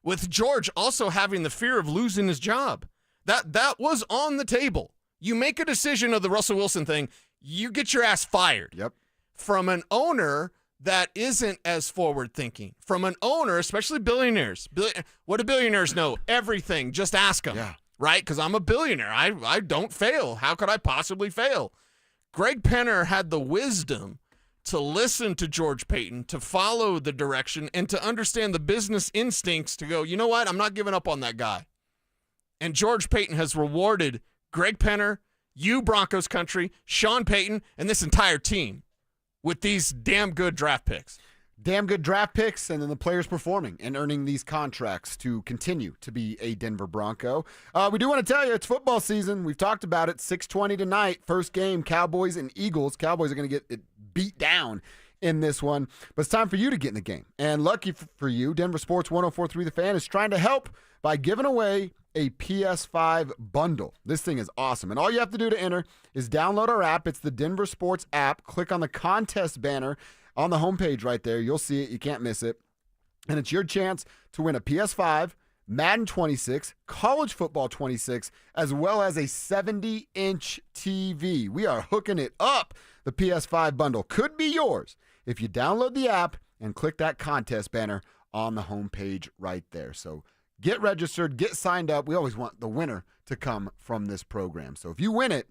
With George also having the fear of losing his job. That was on the table. You make a decision of the Russell Wilson thing, you get your ass fired. Yep. From an owner that isn't as forward-thinking. From an owner, especially billionaires. What do billionaires know? Everything. Just ask them. Yeah. Right? Because I'm a billionaire. I don't fail. How could I possibly fail? Greg Penner had the wisdom to listen to George Payton, to follow the direction, and to understand the business instincts to go, you know what? I'm not giving up on that guy. And George Payton has rewarded Greg Penner, you Broncos country, Sean Payton, and this entire team with these damn good draft picks. Damn good draft picks, and then the players performing and earning these contracts to continue to be a Denver Bronco. We do want to tell you, it's football season. We've talked about it. 6:20 tonight, first game, Cowboys and Eagles. Cowboys are going to get it beat down in this one, but it's time for you to get in the game. And lucky for you, Denver Sports 104.3 The Fan is trying to help by giving away a PS5 bundle. This thing is awesome, and all you have to do to enter is download our app. It's the Denver Sports app. Click on the contest banner on the homepage right there. You'll see it. You can't miss it. And it's your chance to win a PS5, Madden 26, College Football 26, as well as a 70-inch TV. We are hooking it up. The PS5 bundle could be yours if you download the app and click that contest banner on the homepage right there. So get registered, get signed up. We always want the winner to come from this program. So if you win it,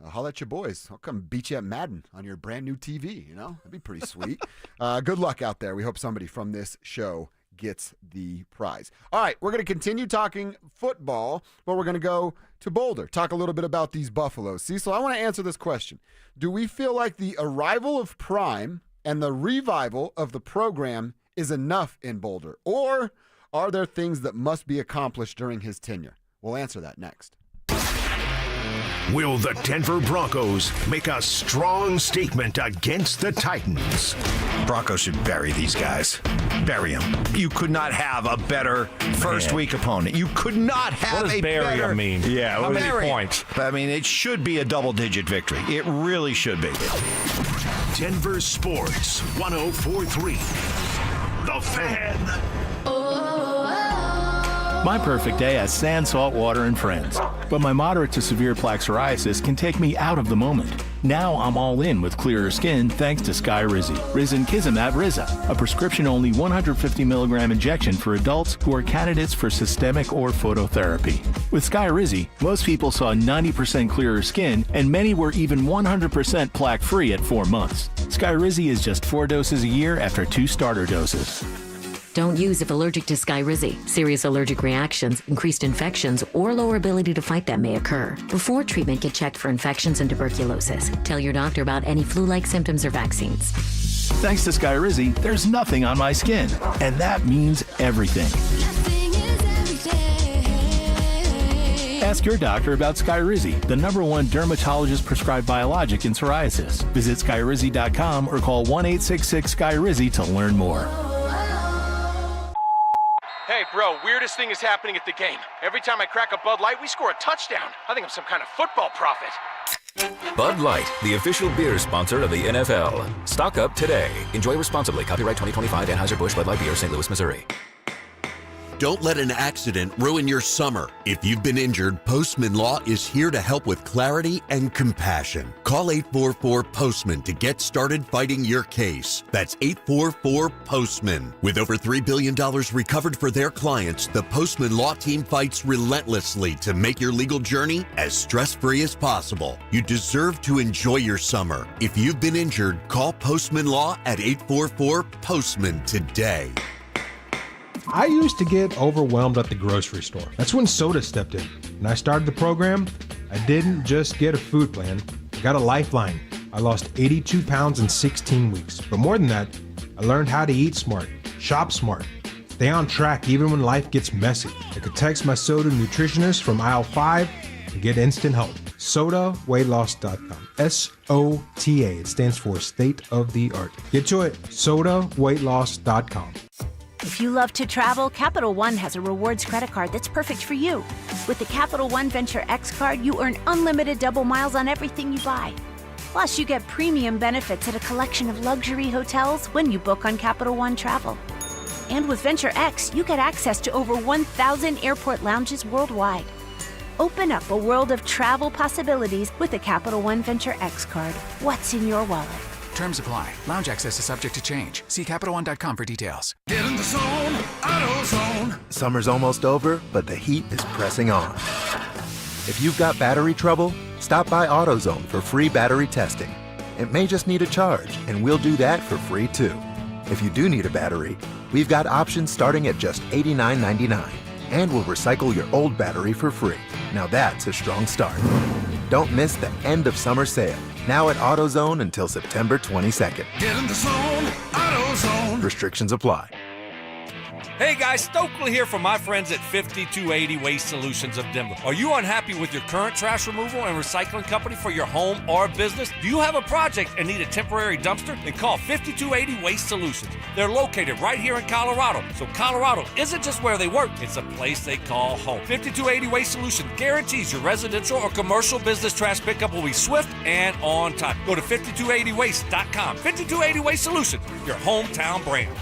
holla at your boys. I'll come beat you at Madden on your brand new TV, you know? That'd be pretty sweet. Good luck out there. We hope somebody from this show gets the prize. All right, we're going to continue talking football, but we're going to go to Boulder, talk a little bit about these Buffaloes. Cecil, I want to answer this question. Do we feel like the arrival of Prime and the revival of the program is enough in Boulder, or are there things that must be accomplished during his tenure? We'll answer that next. Will the Denver Broncos make a strong statement against the Titans? Broncos should bury these guys. Bury them. You could not have a better first week opponent. You could not have what does a bury better. mean? Yeah, what are the points? I mean, it should be a double-digit victory. It really should be. Denver Sports 104.3. The Fan. My perfect day has sand, salt water, and friends. But my moderate to severe plaque psoriasis can take me out of the moment. Now I'm all in with clearer skin thanks to Sky Rizzy. Risankizumab Rizza, a prescription-only 150 milligram injection for adults who are candidates for systemic or phototherapy. With Sky Rizzy, most people saw 90% clearer skin, and many were even 100% plaque-free at 4 months. Sky Rizzy is just 4 doses a year after 2 starter doses. Don't use if allergic to Skyrizi. Serious allergic reactions, increased infections, or lower ability to fight them may occur. Before treatment, get checked for infections and tuberculosis. Tell your doctor about any flu-like symptoms or vaccines. Thanks to Skyrizi, there's nothing on my skin, and that means everything. Ask your doctor about Skyrizi, the #1 dermatologist-prescribed biologic in psoriasis. Visit Skyrizi.com or call 1-866-SKYRIZI to learn more. Hey, bro, weirdest thing is happening at the game. Every time I crack a Bud Light, we score a touchdown. I think I'm some kind of football prophet. Bud Light, the official beer sponsor of the NFL. Stock up today. Enjoy responsibly. Copyright 2025 Anheuser-Busch Bud Light Beer, St. Louis, Missouri. Don't let an accident ruin your summer. If you've been injured, Postman Law is here to help with clarity and compassion. Call 844-POSTMAN to get started fighting your case. That's 844-POSTMAN. With over $3 billion recovered for their clients, the Postman Law team fights relentlessly to make your legal journey as stress-free as possible. You deserve to enjoy your summer. If you've been injured, call Postman Law at 844-POSTMAN today. I used to get overwhelmed at the grocery store. That's when Soda stepped in. When I started the program, I didn't just get a food plan, I got a lifeline. I lost 82 pounds in 16 weeks. But more than that, I learned how to eat smart, shop smart, stay on track even when life gets messy. I could text my Soda nutritionist from aisle 5 and get instant help. SodaWeightLoss.com. SOTA. It stands for State of the Art. Get to it. SodaWeightLoss.com. If you love to travel, Capital One has a rewards credit card that's perfect for you. With the Capital One Venture X card, you earn unlimited double miles on everything you buy. Plus, you get premium benefits at a collection of luxury hotels when you book on Capital One Travel. And with Venture X, you get access to over 1,000 airport lounges worldwide. Open up a world of travel possibilities with the Capital One Venture X card. What's in your wallet? Terms apply. Lounge access is subject to change. See CapitalOne.com for details. Get in the zone, AutoZone. Summer's almost over, but the heat is pressing on. If you've got battery trouble, stop by AutoZone for free battery testing. It may just need a charge, and we'll do that for free too. If you do need a battery, we've got options starting at just $89.99. And we'll recycle your old battery for free. Now that's a strong start. Don't miss the end of summer sale. Now at AutoZone until September 22nd. Get in the zone, AutoZone. Restrictions apply. Hey guys, Stokley here from my friends at 5280 Waste Solutions of Denver. Are you unhappy with your current trash removal and recycling company for your home or business? Do you have a project and need a temporary dumpster? Then call 5280 Waste Solutions. They're located right here in Colorado. So Colorado isn't just where they work, it's a place they call home. 5280 Waste Solutions guarantees your residential or commercial business trash pickup will be swift and on time. Go to 5280waste.com. 5280 Waste Solutions, your hometown brand.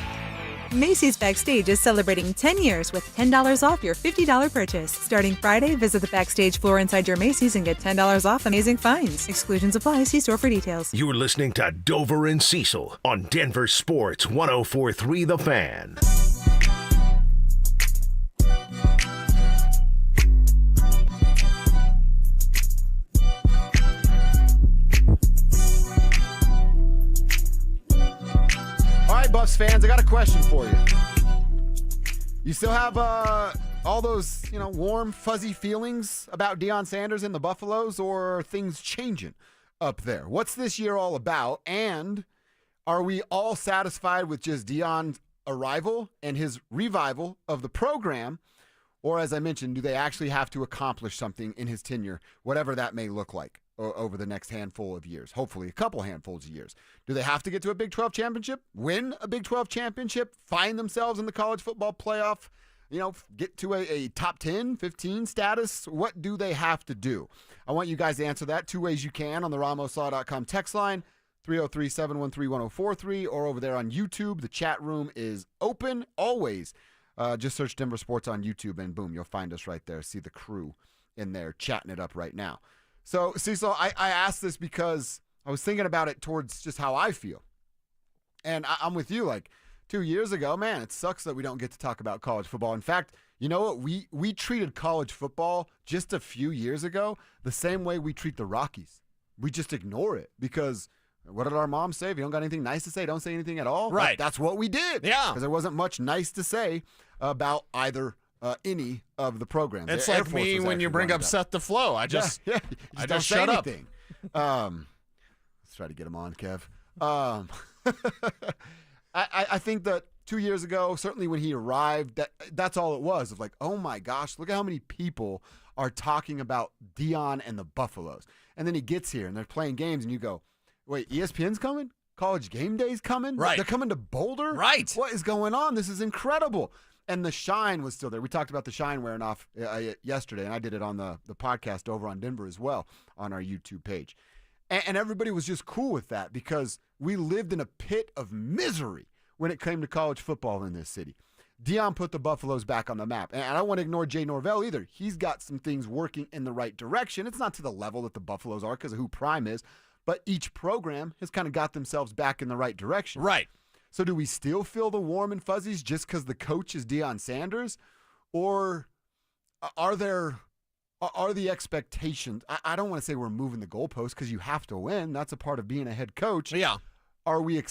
Macy's Backstage is celebrating 10 years with $10 off your $50 purchase. Starting Friday, visit the Backstage floor inside your Macy's and get $10 off amazing finds. Exclusions apply. See store for details. You're listening to Dover and Cecil on Denver Sports 104.3 The Fan. Buffs fans, I got a question for you. You still have all those, warm, fuzzy feelings about Deion Sanders and the Buffaloes, or are things changing up there? What's this year all about? And are we all satisfied with just Deion's arrival and his revival of the program? Or, as I mentioned, do they actually have to accomplish something in his tenure, whatever that may look like over the next handful of years, hopefully a couple handfuls of years? Do they have to get to a Big 12 championship, win a Big 12 championship, find themselves in the college football playoff, get to a top 10, 15 status? What do they have to do? I want you guys to answer that two ways you can on the RamosLaw.com text line, 303-713-1043, or over there on YouTube. The chat room is open always. Just search Denver Sports on YouTube, and boom, you'll find us right there. See the crew in there chatting it up right now. So, Cecil, I asked this because I was thinking about it towards just how I feel. And I'm with you. Like 2 years ago, man, it sucks that we don't get to talk about college football. In fact, you know what? We treated college football just a few years ago the same way we treat the Rockies. We just ignore it because what did our mom say? If you don't got anything nice to say, don't say anything at all. Right. That's what we did. Yeah. Because there wasn't much nice to say about either any of the programs. It's like me when you bring up Seth DeFlo. I just don't shut say up. Anything. Let's try to get him on, Kev. I think that 2 years ago, certainly when he arrived, that's all it was. Of like, oh my gosh, look at how many people are talking about Dion and the Buffaloes. And then he gets here and they're playing games and you go, wait, ESPN's coming? College Game Day's coming? Right. They're coming to Boulder? Right. What is going on? This is incredible. And the shine was still there. We talked about the shine wearing off yesterday, and I did it on the podcast over on Denver as well on our YouTube page. And everybody was just cool with that because we lived in a pit of misery when it came to college football in this city. Dion put the Buffaloes back on the map. And I don't want to ignore Jay Norvell either. He's got some things working in the right direction. It's not to the level that the Buffaloes are because of who Prime is, but each program has kind of got themselves back in the right direction. Right. So do we still feel the warm and fuzzies just because the coach is Deion Sanders? Or are the expectations, I don't want to say we're moving the goalposts because you have to win. That's a part of being a head coach. Yeah. Are we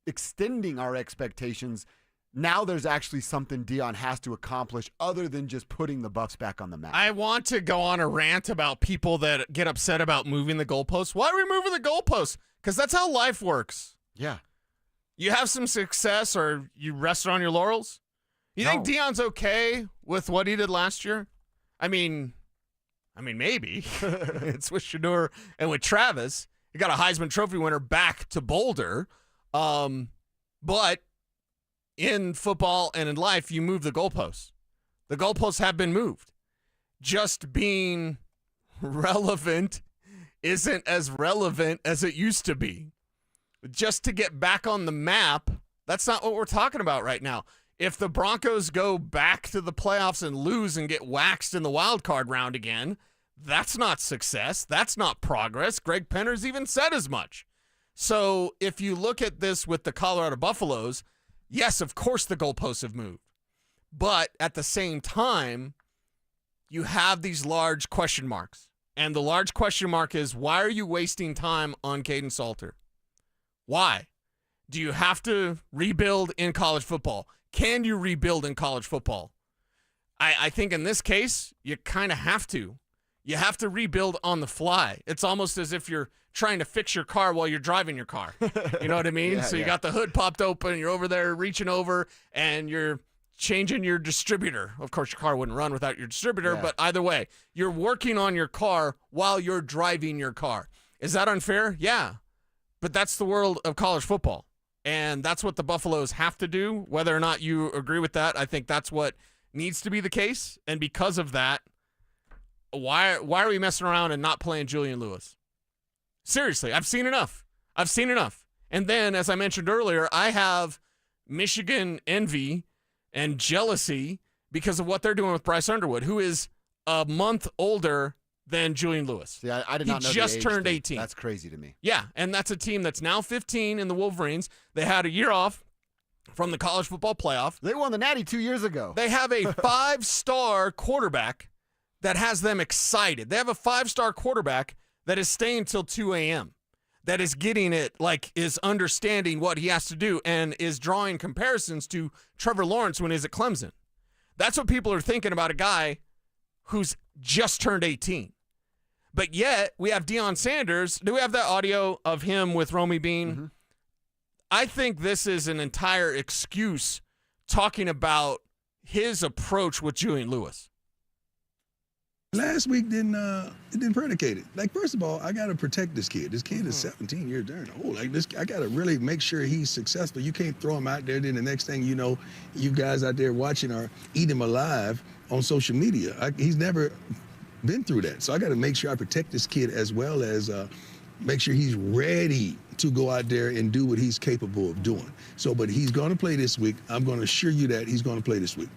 extending our expectations? Now there's actually something Dion has to accomplish other than just putting the Buffs back on the map. I want to go on a rant about people that get upset about moving the goalposts. Why are we moving the goalposts? Because that's how life works. Yeah. You have some success or you rested on your laurels? You think Dion's okay with what he did last year? I mean, maybe. It's with Shador and with Travis. You got a Heisman Trophy winner back to Boulder. But in football and in life, you move the goalposts. The goalposts have been moved. Just being relevant isn't as relevant as it used to be. Just to get back on the map, that's not what we're talking about right now. If the Broncos go back to the playoffs and lose and get waxed in the wild card round again, that's not success. That's not progress. Greg Penner's even said as much. So if you look at this with the Colorado Buffaloes, yes, of course the goalposts have moved. But at the same time, you have these large question marks. And the large question mark is, why are you wasting time on Caden Salter? Why? Do you have to rebuild in college football? Can you rebuild in college football? I think in this case, you kind of have to. You have to rebuild on the fly. It's almost as if you're trying to fix your car while you're driving your car. You know what I mean? Yeah, so you yeah. got the hood popped open, you're over there reaching over, and you're changing your distributor. Of course, your car wouldn't run without your distributor, Yeah. but either way, you're working on your car while you're driving your car. Is that unfair? Yeah. But that's the world of college football. And that's what the Buffaloes have to do. Whether or not you agree with that, I think that's what needs to be the case. And because of that, why are we messing around and not playing Julian Lewis? Seriously, I've seen enough. And then, as I mentioned earlier, I have Michigan envy and jealousy because of what they're doing with Bryce Underwood, who is a month older than Julian Lewis. See, I did not know He the just age turned thing. 18. That's crazy to me. Yeah, and that's a team that's now 15 in the Wolverines. They had a year off from the college football playoff. They won the Natty 2 years ago. They have a 5-star quarterback that has them excited. They have a 5-star quarterback that is staying till 2 a.m., that is getting it, like is understanding what he has to do and is drawing comparisons to Trevor Lawrence when he's at Clemson. That's what people are thinking about a guy who's just turned 18. But yet, we have Deion Sanders. Do we have that audio of him with Romy Bean? Mm-hmm. I think this is an entire excuse talking about his approach with Julian Lewis. Last week didn't predicate it. Like, first of all, I got to protect this kid. This kid is 17 years old. Like, this, I got to really make sure he's successful. You can't throw him out there. Then the next thing you know, you guys out there watching are eat him alive on social media. He's never been through that. So I got to make sure I protect this kid as well as make sure he's ready to go out there and do what he's capable of doing. So, but he's going to play this week. I'm going to assure you that he's going to play this week.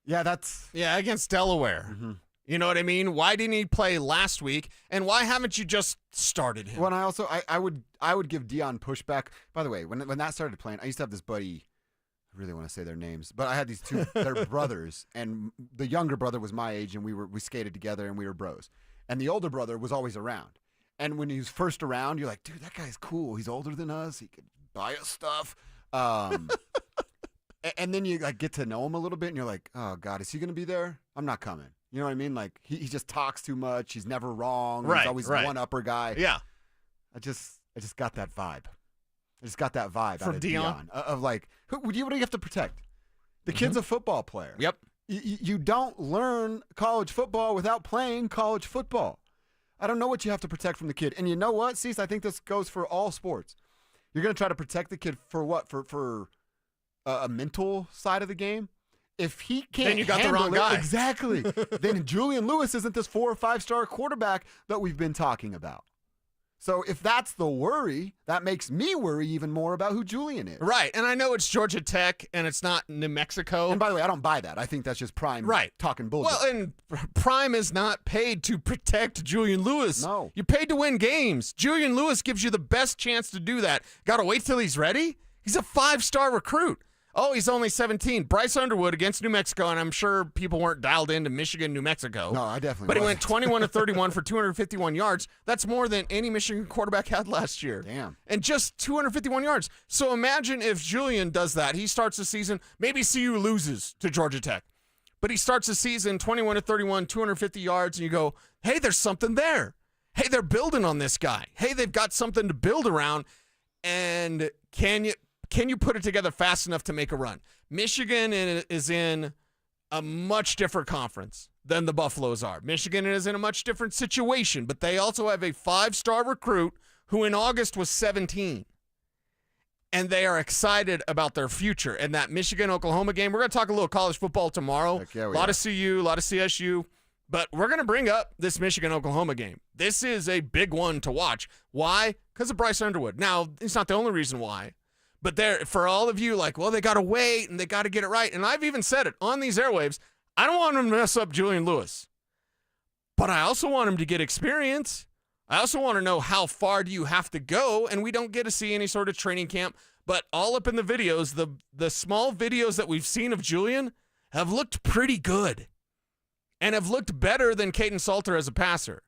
Yeah, against Delaware. Mm-hmm. You know what I mean? Why didn't he play last week? And why haven't you just started him? Well, and I would give Dion pushback. By the way, when that started playing, I used to have this buddy. I really want to say their names, but I had these two. They're brothers, and the younger brother was my age, and we skated together, and we were bros. And the older brother was always around. And when he was first around, you're like, dude, that guy's cool. He's older than us. He could buy us stuff. And then you like get to know him a little bit, and you're like, oh God, is he going to be there? I'm not coming. You know what I mean? Like he just talks too much. He's never wrong. Right, He's always the one-upper guy. Yeah. I just got that vibe. I just got that vibe From out of Dion? of like, what do you have to protect? The kid's a football player. Yep. You don't learn college football without playing college football. I don't know what you have to protect from the kid. And you know what, Cease? I think this goes for all sports. You're going to try to protect the kid for what? For a mental side of the game? if he can't then you got the handle wrong it, guy. exactly, then Julian Lewis isn't this 4 or 5 star quarterback that we've been talking about. So if that's the worry, that makes me worry even more about who Julian is. Right, and I know it's Georgia Tech and it's not New Mexico. And by the way, I don't buy that. I think that's just Prime talking bullshit. Well, and Prime is not paid to protect Julian Lewis. No. You're paid to win games. Julian Lewis gives you the best chance to do that. Got to wait till he's ready? He's a 5-star recruit. Oh, he's only 17. Bryce Underwood against New Mexico, and I'm sure people weren't dialed into Michigan, New Mexico. No, I definitely But he wasn't. went 21 to 31 for 251 yards. That's more than any Michigan quarterback had last year. Damn. And just 251 yards. So imagine if Julian does that. He starts the season, maybe CU loses to Georgia Tech. But he starts the season 21 to 31, 250 yards, and you go, hey, there's something there. Hey, they're building on this guy. Hey, they've got something to build around. And can you put it together fast enough to make a run? Michigan is in a much different conference than the Buffaloes are. Michigan is in a much different situation, but they also have a 5-star recruit who in August was 17. And they are excited about their future. And that Michigan-Oklahoma game, we're going to talk a little college football tomorrow. Yeah, a lot of CU, a lot of CSU. But we're going to bring up this Michigan-Oklahoma game. This is a big one to watch. Why? Because of Bryce Underwood. Now, it's not the only reason why. But there, for all of you, like, well, they got to wait and they got to get it right. And I've even said it on these airwaves. I don't want him to mess up Julian Lewis. But I also want him to get experience. I also want to know how far do you have to go. And we don't get to see any sort of training camp. But all up in the videos, the small videos that we've seen of Julian have looked pretty good. And have looked better than Payton Salter as a passer.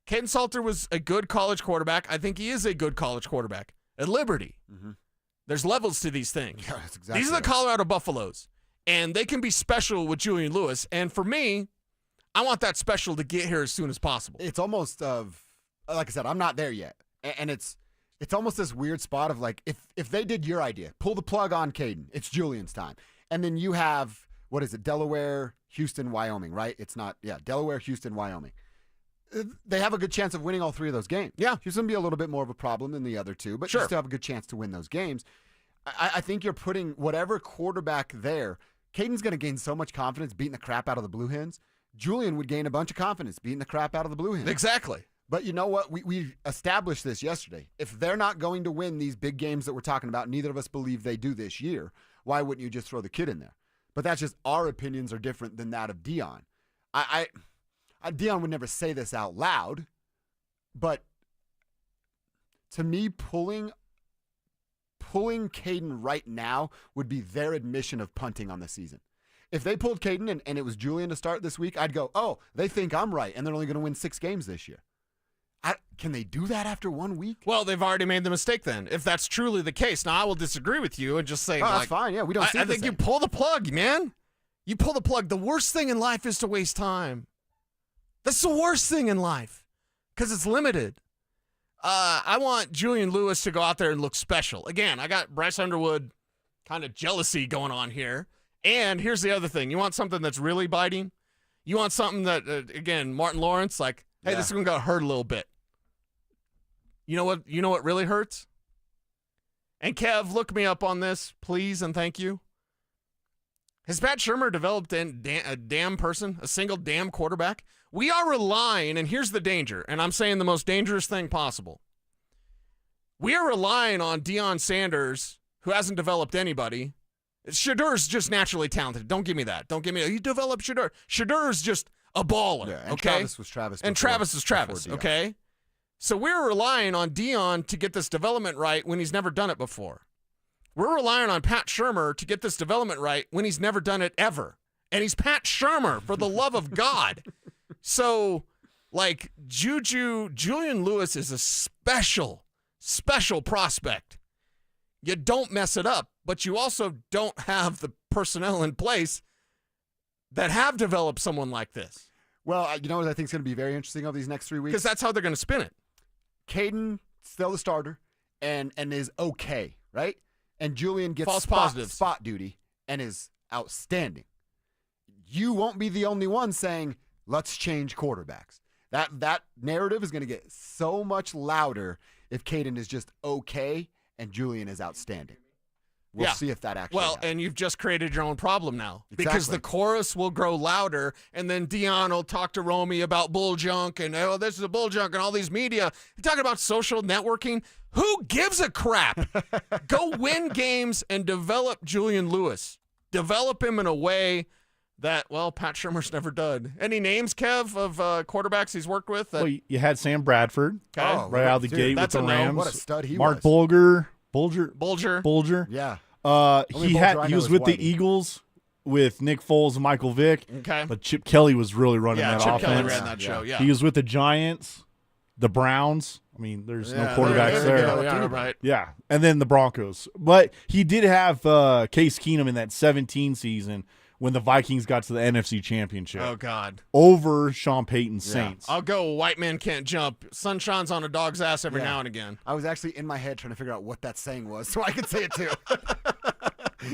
Payton Salter was a good college quarterback. I think he is a good college quarterback at Liberty. Mm-hmm. There's levels to these things. Yeah, that's exactly These are the right. Colorado Buffaloes, and they can be special with Julian Lewis. And for me, I want that special to get here as soon as possible. It's almost like I said, I'm not there yet, and it's almost this weird spot of like if they did your idea, pull the plug on Caden, it's Julian's time, and then you have what is it, Delaware, Houston, Wyoming, right? It's not, Delaware, Houston, Wyoming. They have a good chance of winning all 3 of those games. Yeah. Houston will be a little bit more of a problem than the other 2, but Sure. you still have a good chance to win those games. I think you're putting whatever quarterback there. Caden's going to gain so much confidence beating the crap out of the Blue Hens. Julian would gain a bunch of confidence beating the crap out of the Blue Hens. Exactly. But you know what? We established this yesterday. If they're not going to win these big games that we're talking about, neither of us believe they do this year, why wouldn't you just throw the kid in there? But that's just our opinions are different than that of Dion. Dion would never say this out loud, but to me, pulling Caden right now would be their admission of punting on the season. If they pulled Caden and it was Julian to start this week, I'd go, oh, they think I'm right, and they're only going to win 6 games this year. Can they do that after 1 week? Well, they've already made the mistake then, if that's truly the case. Now, I will disagree with you and just say, that's fine. Yeah, we don't see I the think you same. pull the plug, man. You pull the plug. The worst thing in life is to waste time. That's the worst thing in life because it's limited. I want Julian Lewis to go out there and look special. Again, I got Bryce Underwood kind of jealousy going on here. And here's the other thing. You want something that's really biting? You want something that, again, Martin Lawrence, like, hey, this is going to hurt a little bit. You know what really hurts? And Kev, look me up on this, please, and thank you. Has Pat Shurmur developed a damn person, a single damn quarterback? We are relying, and here's the danger, and I'm saying the most dangerous thing possible. We are relying on Deion Sanders, who hasn't developed anybody. Shadur's just naturally talented. Don't give me that. Don't give me that. He developed Shadur. Shadur's just a baller, And okay? Travis was Travis. And before- Travis is Travis, before Deion. okay? So we're relying on Dion to get this development right when he's never done it before. We're relying on Pat Shurmur to get this development right when he's never done it ever. And he's Pat Shurmur, for the love of God. So, like, Julian Lewis is a special prospect. You don't mess it up, but you also don't have the personnel in place that have developed someone like this. Well, you know what I think is going to be very interesting over these next 3 weeks? Because that's how they're going to spin it. Caden, still the starter, and is okay, right? And Julian gets False positives. spot duty and is outstanding. You won't be the only one saying, let's change quarterbacks. That narrative is going to get so much louder if Caden is just okay and Julian is outstanding. We'll see if that actually happens. And you've just created your own problem now. Exactly. Because the chorus will grow louder, and then Dion will talk to Romy about bull junk, and, oh, this is a bull junk, and all these media. You're talking about social networking. Who gives a crap? Go win games and develop Julian Lewis. Develop him in a way that, well, Pat Shurmur's never done. Any names, Kev, of quarterbacks he's worked with? Well, you had Sam Bradford right out of the gate with the Rams. What a stud he Mark was. Bulger. Yeah. He was with the Eagles with Nick Foles and Michael Vick. Okay. But Chip Kelly was really running that offense. Chip Kelly ran that show, yeah. He was with the Giants, the Browns. I mean, there's no quarterbacks there. Yeah, right. Yeah, and then the Broncos. But he did have Case Keenum in that 17 season when the Vikings got to the NFC Championship. Oh, God. Over Sean Payton's Saints. I'll go white man can't jump. Sun shines on a dog's ass every now and again. I was actually in my head trying to figure out what that saying was so I could say it too.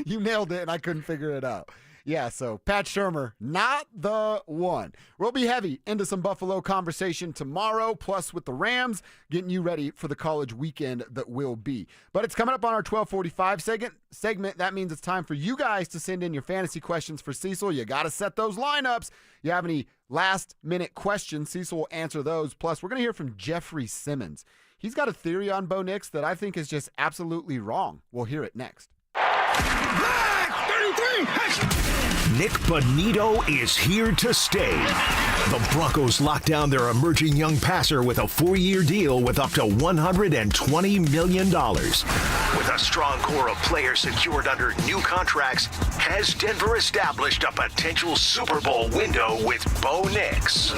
You nailed it, and I couldn't figure it out. Yeah, so Pat Shurmur, not the one. We'll be heavy into some Buffalo conversation tomorrow, plus with the Rams, getting you ready for the college weekend that will be. But it's coming up on our 1245 segment. That means it's time for you guys to send in your fantasy questions for Cecil. You got to set those lineups. You have any last-minute questions, Cecil will answer those. Plus, we're going to hear from Jeffrey Simmons. He's got a theory on Bo Nix that I think is just absolutely wrong. We'll hear it next. Nick Bonito is here to stay. The Broncos locked down their emerging young passer with a 4-year deal with up to $120 million. With a strong core of players secured under new contracts, has Denver established a potential Super Bowl window with Bo Nix?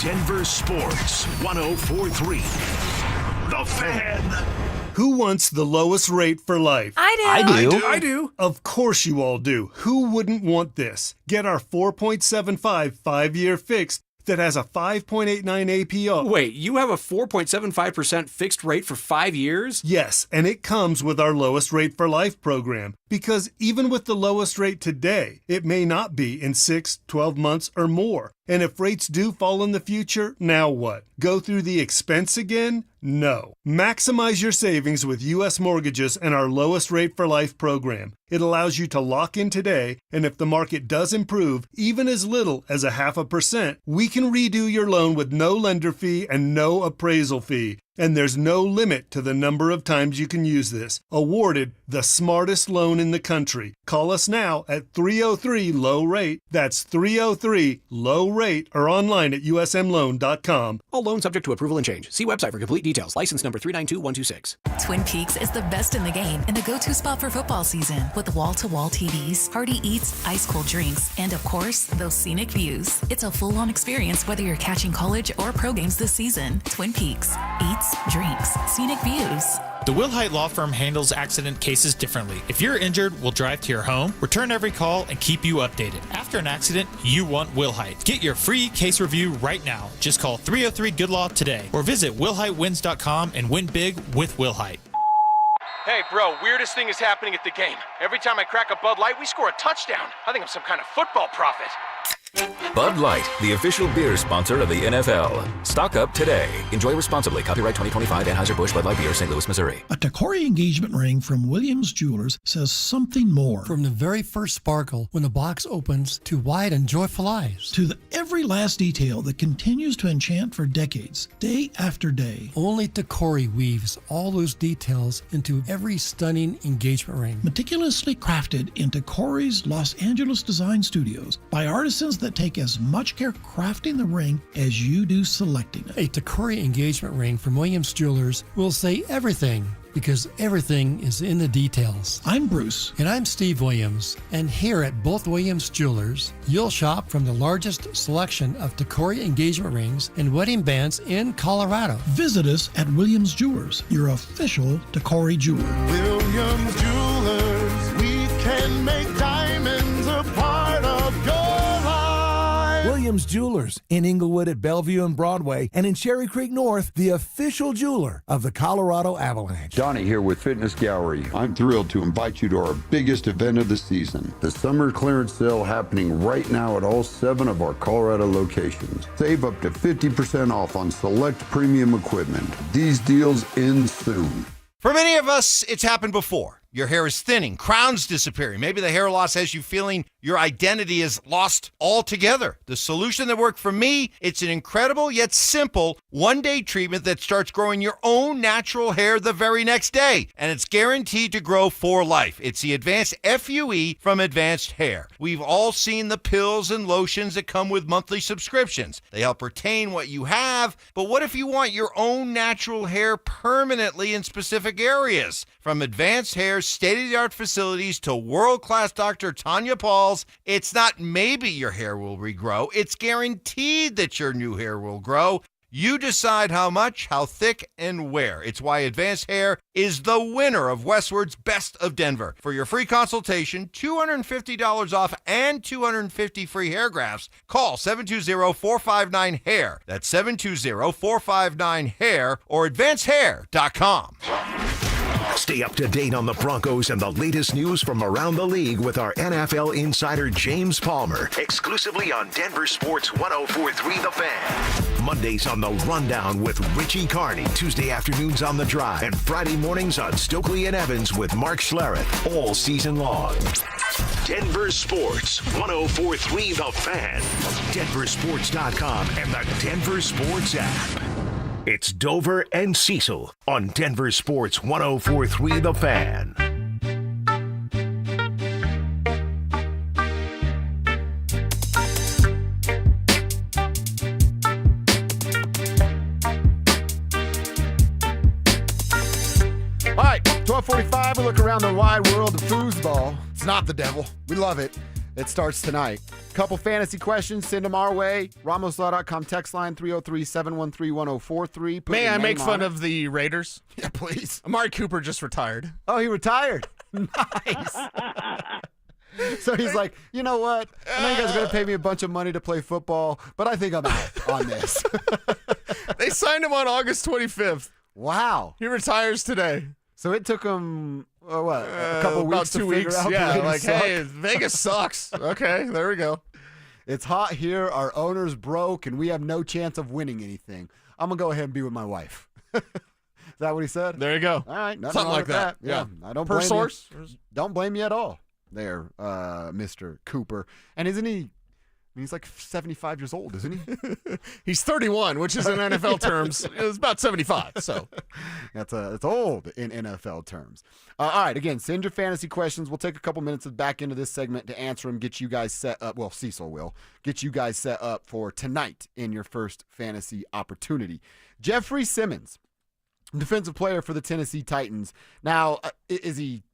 Denver Sports 104.3. The Fan. Who wants the lowest rate for life? I do. Of course you all do. Who wouldn't want this? Get our 4.75 5-year fixed that has a 5.89 APR. Wait, you have a 4.75% fixed rate for 5 years? Yes, and it comes with our lowest rate for life program. Because even with the lowest rate today, it may not be in 6, 12 months or more. And if rates do fall in the future, now what? Go through the expense again? No. Maximize your savings with U.S. Mortgages and our lowest rate for life program. It allows you to lock in today, and if the market does improve, even as little as 0.5%, we can redo your loan with no lender fee and no appraisal fee. And there's no limit to the number of times you can use this. Awarded the smartest loan in the country. Call us now at 303-LOW-RATE. That's 303-LOW-RATE or online at usmloan.com. All loans subject to approval and change. See website for complete details. License number 392126. Twin Peaks is the best in the game and the go-to spot for football season. With wall-to-wall TVs, hearty eats, ice-cold drinks, and of course, those scenic views. It's a full-on experience whether you're catching college or pro games this season. Twin Peaks. Eats, drinks, scenic views. The Wilhite Law Firm handles accident cases differently. If you're injured, we'll drive to your home, return every call, and keep you updated. After an accident, you want Wilhite. Get your free case review right now. Just call 303-GOOD-LAW today or visit WilhiteWins.com and win big with Wilhite. Hey, bro, weirdest thing is happening at the game. Every time I crack a Bud Light, we score a touchdown. I think I'm some kind of football prophet. Bud Light, the official beer sponsor of the NFL. Stock up today. Enjoy responsibly. Copyright 2025 Anheuser-Busch Bud Light Beer, St. Louis, Missouri. A Takori engagement ring from Williams Jewelers says something more. From the very first sparkle when the box opens to wide and joyful eyes. To the every last detail that continues to enchant for decades, day after day. Only Takori weaves all those details into every stunning engagement ring. Meticulously crafted in Takori's Los Angeles design studios by artisans that take as much care crafting the ring as you do selecting it. A Takori engagement ring from Williams Jewelers will say everything, because everything is in the details. I'm Bruce. And I'm Steve Williams. And here at both Williams Jewelers, you'll shop from the largest selection of Takori engagement rings and wedding bands in Colorado. Visit us at Williams Jewelers, your official Takori jeweler. Williams Jewelers, we can make diamonds a part of your life. Williams Jewelers in Inglewood at Bellevue and Broadway, and in Cherry Creek North, the official jeweler of the Colorado Avalanche. Donnie here with Fitness Gallery. I'm thrilled to invite you to our biggest event of the season, the summer clearance sale happening right now at all 7 of our Colorado locations. Save up to 50% off on select premium equipment. These deals end soon. For many of us, it's happened before. your hair is thinning, crown's disappearing. Maybe the hair loss has you feeling your identity is lost altogether. The solution that worked for me, it's an incredible yet simple one-day treatment that starts growing your own natural hair the very next day. And it's guaranteed to grow for life. It's the Advanced FUE from Advanced Hair. We've all seen the pills and lotions that come with monthly subscriptions. They help retain what you have, but what if you want your own natural hair permanently in specific areas? From Advanced Hair's state-of-the-art facilities to world-class Dr. Tanya Paul's, it's not maybe your hair will regrow, it's guaranteed that your new hair will grow. You decide how much, how thick, and where. It's why Advanced Hair is the winner of Westward's Best of Denver. For your free consultation, $250 off and 250 free hair grafts, call 720-459-HAIR. That's 720-459-HAIR or advancedhair.com. Stay up to date on the Broncos and the latest news from around the league with our NFL insider James Palmer, exclusively on Denver Sports 104.3 The Fan. Mondays on The Rundown with Richie Carney, Tuesday afternoons on The Drive, and Friday mornings on Stokley and Evans with Mark Schlereth, all season long. Denver Sports 104.3 The Fan, DenverSports.com, and the Denver Sports app. It's Dover and Cecil on Denver Sports 104.3 The Fan. All right, 12:45. We look around the wide world of foosball. It's not the devil. We love it. It starts tonight. Couple fantasy questions. Send them our way. RamosLaw.com text line 303-713-1043. May I make fun of the Raiders? Yeah, please. Amari Cooper just retired. Oh, he retired. Nice. So he's like, you know what? I know you guys are going to pay me a bunch of money to play football, but I think I'm out on this. They signed him on August 25th. Wow. He retires today. So it took him, a couple weeks about 2 to weeks. figure out. Yeah, the like, suck. hey, Vegas sucks. Okay, there we go. It's hot here. Our owner's broke, and we have no chance of winning anything. I'm going to go ahead and be with my wife. Is that what he said? There you go. All right. Nothing Something wrong like with that. Yeah. I don't Per blame source? you. Don't blame you at all there, Mr. Cooper. And isn't he? He's like 75 years old, isn't he? He's 31, which is in NFL terms, it's about 75. So it's old in NFL terms. All right, again, send your fantasy questions. We'll take a couple minutes back into this segment to answer them, get you guys set up. Well, Cecil will get you guys set up for tonight in your first fantasy opportunity. Jeffrey Simmons, defensive player for the Tennessee Titans. Now, is he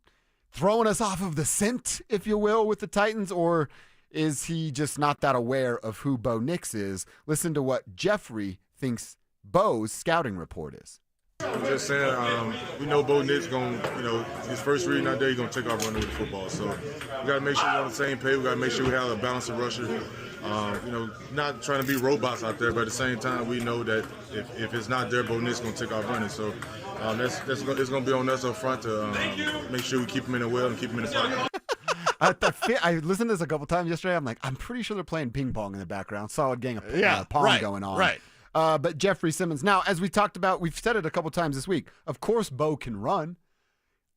throwing us off of the scent, if you will, with the Titans, or is he just not that aware of who Bo Nix is? Listen to what Jeffrey thinks Bo's scouting report is. I'm just saying, we know Bo Nix his first reading out there, he's going to take off running with the football. So we got to make sure we're on the same page. We got to make sure we have a balanced rusher. Not trying to be robots out there, but at the same time, we know that if it's not there, Bo Nix is going to take off running. So it's going to be on us up front to make sure we keep him in the well and keep him in the pocket. I listened to this a couple times yesterday. I'm like, I'm pretty sure they're playing ping pong in the background. Solid gang of pong going on. Right. But Jeffrey Simmons. Now, as we talked about, we've said it a couple times this week. Of course, Bo can run.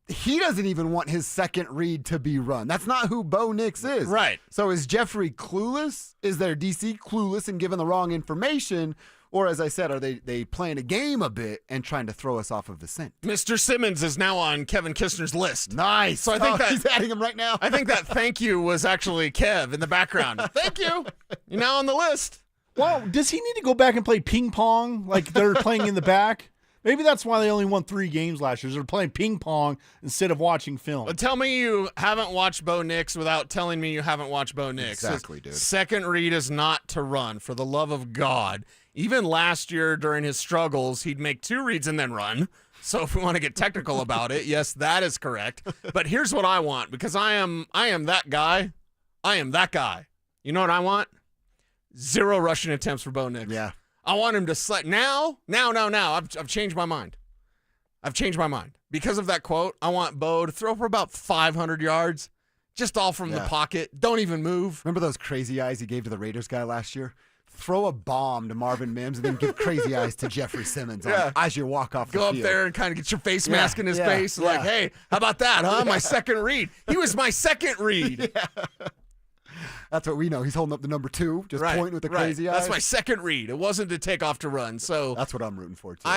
He doesn't even want his second read to be run. That's not who Bo Nix is. Right. So is Jeffrey clueless? Is their DC clueless and giving the wrong information? Or, as I said, are they playing a game a bit and trying to throw us off of the scent? Mr. Simmons is now on Kevin Kistner's list. Nice. So I think he's adding him right now. I think that thank you was actually Kev in the background. Thank you. You're now on the list. Well, does he need to go back and play ping pong like they're playing in the back? Maybe that's why they only won 3 games last year. They're playing ping pong instead of watching film. But tell me you haven't watched Bo Nix without telling me you haven't watched Bo Nix. Exactly, dude. Second read is not to run, for the love of God. Even last year during his struggles, he'd make 2 reads and then run. So if we want to get technical about it, yes, that is correct. But here's what I want, because I am that guy. I am that guy. You know what I want? 0 rushing attempts for Bo Nix. Yeah. I want him to slide. Now. I've changed my mind. Because of that quote, I want Bo to throw for about 500 yards, just all from the pocket. Don't even move. Remember those crazy eyes he gave to the Raiders guy last year? throw a bomb to Marvin Mims and then give crazy eyes to Jeffrey Simmons as you walk off the Go field. up there and kind of get your face mask in his face. Like, hey, how about that, huh? My second read. He was my second read. That's what we know. He's holding up the number 2, just pointing with the crazy eyes. That's my second read. It wasn't to take off to run. So that's what I'm rooting for, too.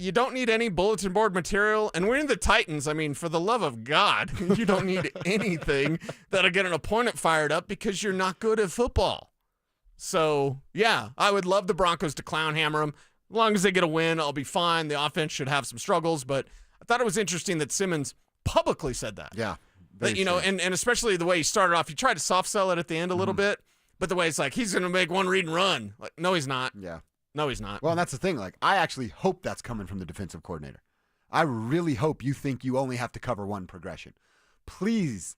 You don't need any bulletin board material. And we're in the Titans. I mean, for the love of God, you don't need anything that'll get an opponent fired up because you're not good at football. So, yeah, I would love the Broncos to clown hammer them. As long as they get a win, I'll be fine. The offense should have some struggles. But I thought it was interesting that Simmons publicly said that. Yeah. But, and especially the way he started off, he tried to soft sell it at the end a little bit, but the way it's like, he's going to make one read and run. Like, no, he's not. Yeah. No, he's not. Well, and that's the thing. Like, I actually hope that's coming from the defensive coordinator. I really hope you think you only have to cover one progression. Please,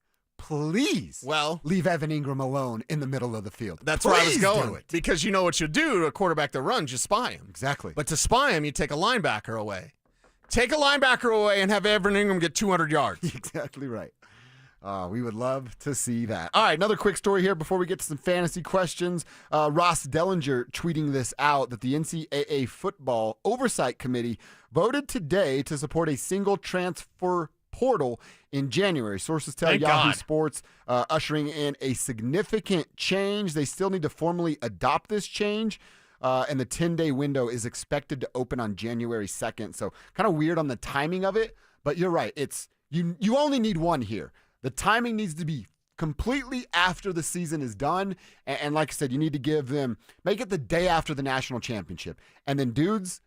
leave Evan Ingram alone in the middle of the field. That's where I was going. Do it. Because you know what you do to a quarterback that runs, you spy him. Exactly. But to spy him, you take a linebacker away. Take a linebacker away and have Evan Ingram get 200 yards. Exactly right. We would love to see that. All right, another quick story here before we get to some fantasy questions. Ross Dellinger tweeting this out that the NCAA Football Oversight Committee voted today to support a single transfer portal in January. Sources tell Yahoo Sports, ushering in a significant change. They still need to formally adopt this change. And the 10-day window is expected to open on January 2nd. So kind of weird on the timing of it, but you're right. It's you only need one here. The timing needs to be completely after the season is done. And like I said, you need to make it the day after the national championship. And then dudes,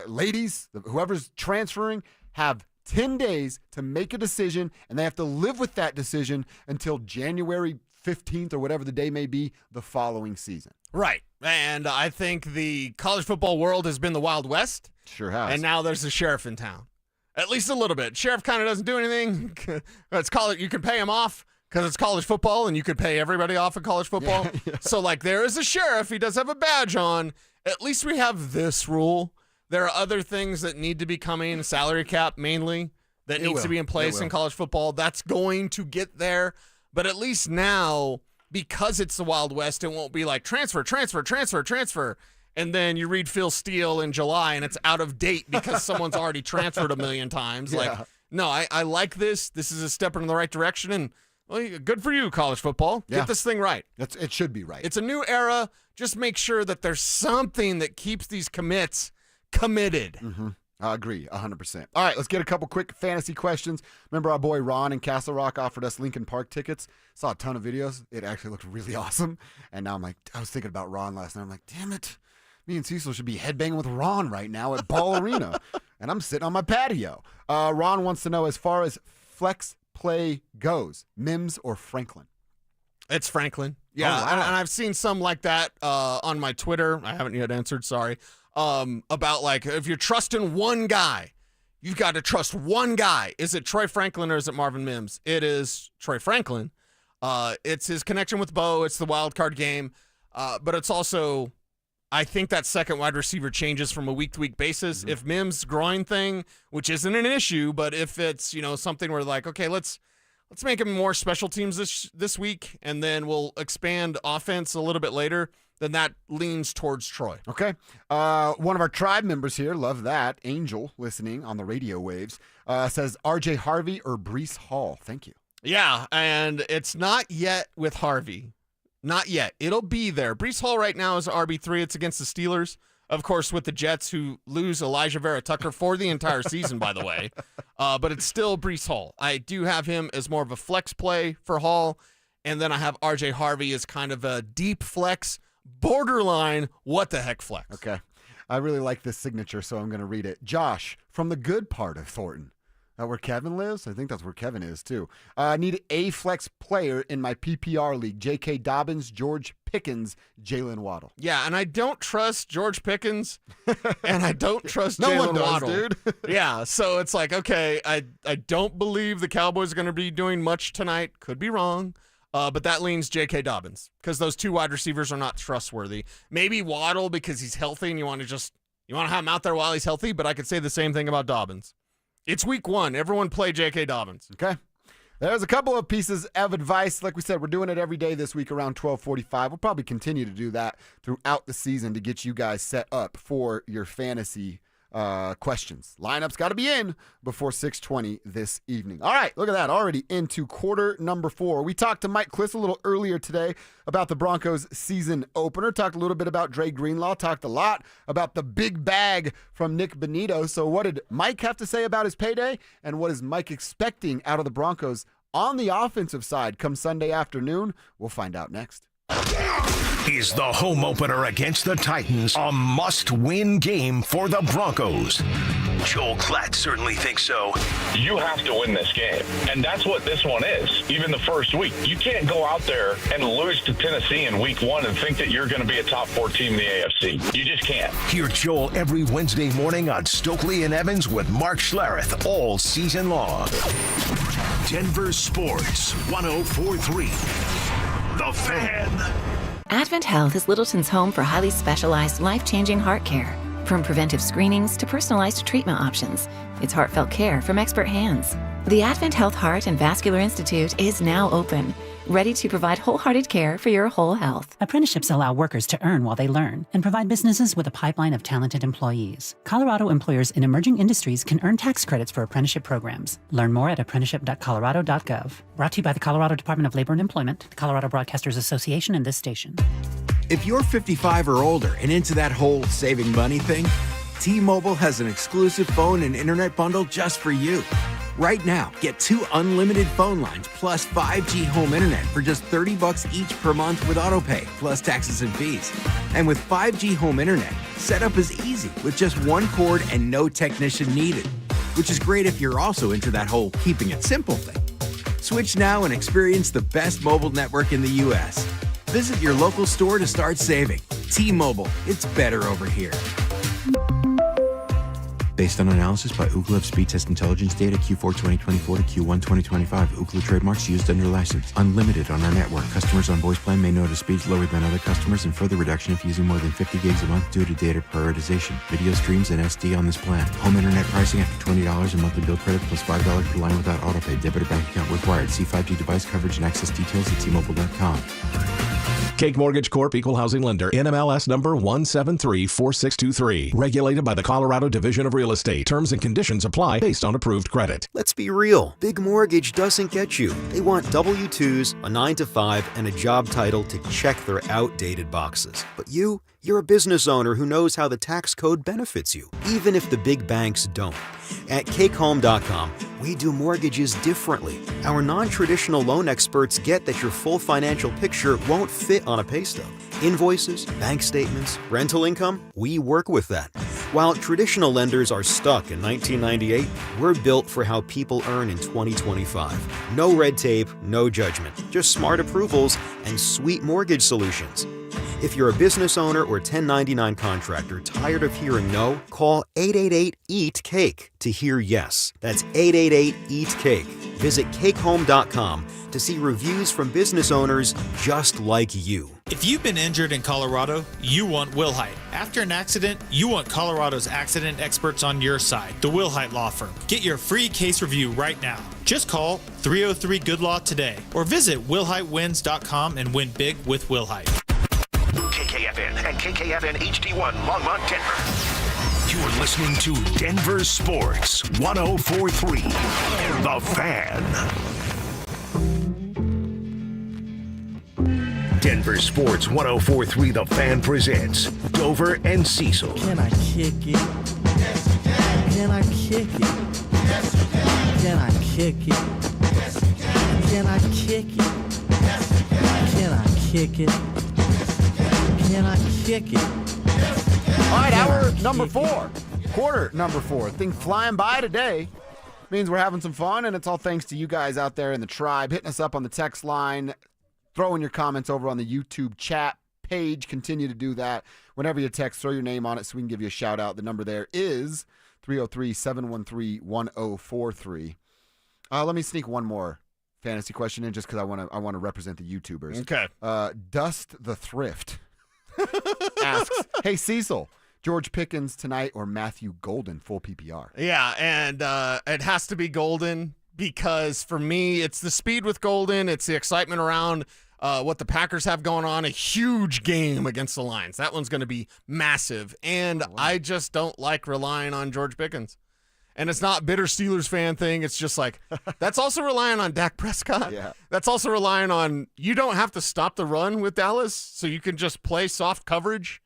ladies, whoever's transferring, have 10 days to make a decision, and they have to live with that decision until January 15th or whatever the day may be the following season. Right. And I think the college football world has been the Wild West. Sure has. And now there's a sheriff in town. At least a little bit. Sheriff kind of doesn't do anything. It's college. You can pay him off because it's college football, and you could pay everybody off in college football. Yeah. So, like, there is a sheriff. He does have a badge on. At least we have this rule. There are other things that need to be coming, salary cap mainly, that needs to be in place in college football. That's going to get there. But at least now, because it's the Wild West, it won't be like transfer. And then you read Phil Steele in July, and it's out of date because someone's already transferred a million times. Like, no, I like this. This is a step in the right direction, and well, good for you, college football. Get this thing right. It should be right. It's a new era. Just make sure that there's something that keeps these commits committed. Mm-hmm. I agree, 100%. All right, let's get a couple quick fantasy questions. Remember our boy Ron in Castle Rock offered us Lincoln Park tickets? Saw a ton of videos. It actually looked really awesome. And now I was thinking about Ron last night. I'm like, damn it. Me and Cecil should be headbanging with Ron right now at Ball Arena. And I'm sitting on my patio. Ron wants to know, as far as flex play goes, Mims or Franklin? It's Franklin. Yeah, oh, wow. and I've seen some like that on my Twitter. I haven't yet answered, sorry. About like, if you're trusting one guy, you've got to trust one guy. Is it Troy Franklin or is it Marvin Mims? It is Troy Franklin. It's his connection with Bo. It's the wild card game. But it's also, I think that second wide receiver changes from a week-to-week basis. Mm-hmm. If Mims' groin thing, which isn't an issue, but if it's, something where like, okay, let's make him more special teams this week, and then we'll expand offense a little bit later, then that leans towards Troy. Okay. One of our tribe members here, love that, Angel, listening on the radio waves, says RJ Harvey or Breece Hall. Thank you. Yeah, and it's not yet with Harvey. Not yet. It'll be there. Breece Hall right now is RB3. It's against the Steelers. Of course, with the Jets, who lose Elijah Vera Tucker for the entire season, by the way. But it's still Breece Hall. I do have him as more of a flex play for Hall. And then I have RJ Harvey as kind of a deep flex, borderline, what the heck flex. Okay. I really like this signature, so I'm going to read it. Josh, from the good part of Thornton. Where Kevin lives? I think that's where Kevin is, too. I need a flex player in my PPR league. J.K. Dobbins, George Pickens, Jalen Waddle. Yeah, and I don't trust George Pickens, and I don't trust Jalen Waddle. Dude. Yeah, so it's like, okay, I don't believe the Cowboys are going to be doing much tonight. Could be wrong. But that leans J.K. Dobbins because those two wide receivers are not trustworthy. Maybe Waddle because he's healthy and you want to have him out there while he's healthy, but I could say the same thing about Dobbins. It's week 1. Everyone play J.K. Dobbins. Okay. There's a couple of pieces of advice. Like we said, we're doing it every day this week around 12:45. We'll probably continue to do that throughout the season to get you guys set up for your fantasy questions. Lineup's got to be in before 6:20 this evening. All right, look at that. Already into quarter number 4. We talked to Mike Kliss a little earlier today about the Broncos season opener. Talked a little bit about Dre Greenlaw. Talked a lot about the big bag from Nick Bonito. So what did Mike have to say about his payday? And what is Mike expecting out of the Broncos on the offensive side come Sunday afternoon? We'll find out next. Is the home opener against the Titans a must-win game for the Broncos? Joel Klatt certainly thinks so. You have to win this game, and that's what this one is. Even the first week, you can't go out there and lose to Tennessee in week 1 and think that you're going to be a top 4 team in the AFC. You just can't. Hear Joel every Wednesday morning on Stokley and Evans with Mark Schlereth all season long. Denver Sports 104.3. The Fan. Advent Health is Littleton's home for highly specialized, life-changing heart care. From preventive screenings to personalized treatment options, it's heartfelt care from expert hands. The Advent Health Heart and Vascular Institute is now open, ready to provide wholehearted care for your whole health. Apprenticeships allow workers to earn while they learn and provide businesses with a pipeline of talented employees. Colorado employers in emerging industries can earn tax credits for apprenticeship programs. Learn more at apprenticeship.colorado.gov. Brought to you by the Colorado Department of Labor and Employment, the Colorado Broadcasters Association, and this station. If you're 55 or older and into that whole saving money thing, T-Mobile has an exclusive phone and internet bundle just for you. Right now, get 2 unlimited phone lines plus 5G home internet for just $30 each per month with autopay, plus taxes and fees. And with 5G home internet, setup is easy with just 1 cord and no technician needed, which is great if you're also into that whole keeping it simple thing. Switch now and experience the best mobile network in the U.S. Visit your local store to start saving. T-Mobile, it's better over here. Based on analysis by Ookla of speed test intelligence data Q4 2024 to Q1 2025. Ookla trademarks used under license. Unlimited on our network. Customers on voice plan may notice speeds lower than other customers and further reduction if using more than 50 gigs a month due to data prioritization. Video streams and SD on this plan. Home internet pricing after $20 and monthly bill credit plus $5 per line without autopay. Debit or bank account required. See 5G device coverage and access details at T-Mobile.com. Cake Mortgage Corp. Equal Housing Lender. NMLS number 1734623. Regulated by the Colorado Division of Real Estate. Terms and conditions apply based on approved credit. Let's be real. Big Mortgage doesn't get you. They want W-2s, a 9-to-5, and a job title to check their outdated boxes. But you're a business owner who knows how the tax code benefits you, even if the big banks don't. At CakeHome.com, we do mortgages differently. Our non-traditional loan experts get that your full financial picture won't fit on a pay stub. Invoices, bank statements, rental income, we work with that. While traditional lenders are stuck in 1998, we're built for how people earn in 2025. No red tape, no judgment, just smart approvals and sweet mortgage solutions. If you're a business owner or 1099 contractor tired of hearing no, call 888-EAT-CAKE to hear yes. That's 888-EAT-CAKE. Visit CakeHome.com to see reviews from business owners just like you. If you've been injured in Colorado, you want Wilhite. After an accident, you want Colorado's accident experts on your side, the Wilhite Law Firm. Get your free case review right now. Just call 303-GOOD-LAW today or visit WilhiteWins.com and win big with Wilhite. KKFN and KKFN HD1 Longmont, Denver. You're listening to Denver Sports 104.3. The Fan. Denver Sports 104.3 The Fan presents Dover and Cecil. Can I kick it? Yes, you can. Can I kick it? Yes, you can. Can I kick it? Yes, you can. Can I kick it? Yes, you can. Can I kick it? Can I kick it? All right, hour number 4. Quarter number 4. Thing flying by today. Means we're having some fun, and it's all thanks to you guys out there in the tribe. Hitting us up on the text line. Throwing your comments over on the YouTube chat page. Continue to do that. Whenever you text, throw your name on it so we can give you a shout out. The number there is 303-713-1043. Let me sneak one more fantasy question in just because I want to represent the YouTubers. Okay. Dust the Thrift asks, hey, Cecil, George Pickens tonight or Matthew Golden full PPR? Yeah, and it has to be Golden because for me, it's the speed with Golden. It's the excitement around what the Packers have going on. A huge game against the Lions. That one's going to be massive. And I just don't like relying on George Pickens. And it's not bitter Steelers fan thing. It's just like, that's also relying on Dak Prescott. Yeah. That's also relying on, you don't have to stop the run with Dallas, so you can just play soft coverage.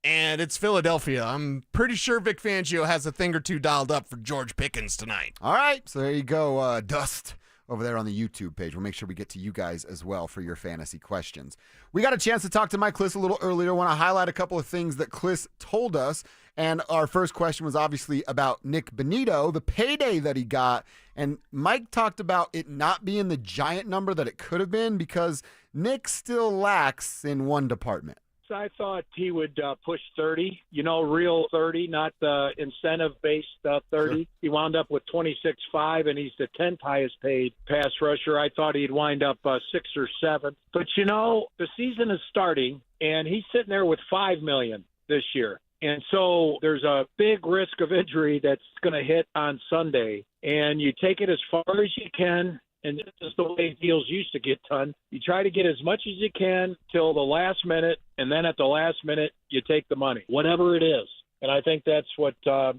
And it's Philadelphia. I'm pretty sure Vic Fangio has a thing or two dialed up for George Pickens tonight. All right, so there you go, Dust, over there on the YouTube page. We'll make sure we get to you guys as well for your fantasy questions. We got a chance to talk to Mike Kliss a little earlier. I want to highlight a couple of things that Kliss told us. And our first question was obviously about Nick Bonito, the payday that he got. And Mike talked about it not being the giant number that it could have been because Nick still lacks in one department. I thought he would push 30, real 30, not the incentive-based 30. Sure. He wound up with 26.5, and he's the 10th highest paid pass rusher. I thought he'd wind up 6 or 7. But, the season is starting, and he's sitting there with $5 million this year. And so there's a big risk of injury that's going to hit on Sunday. And you take it as far as you can. And this is the way deals used to get done. You try to get as much as you can till the last minute, and then at the last minute, you take the money, whatever it is. And I think that's what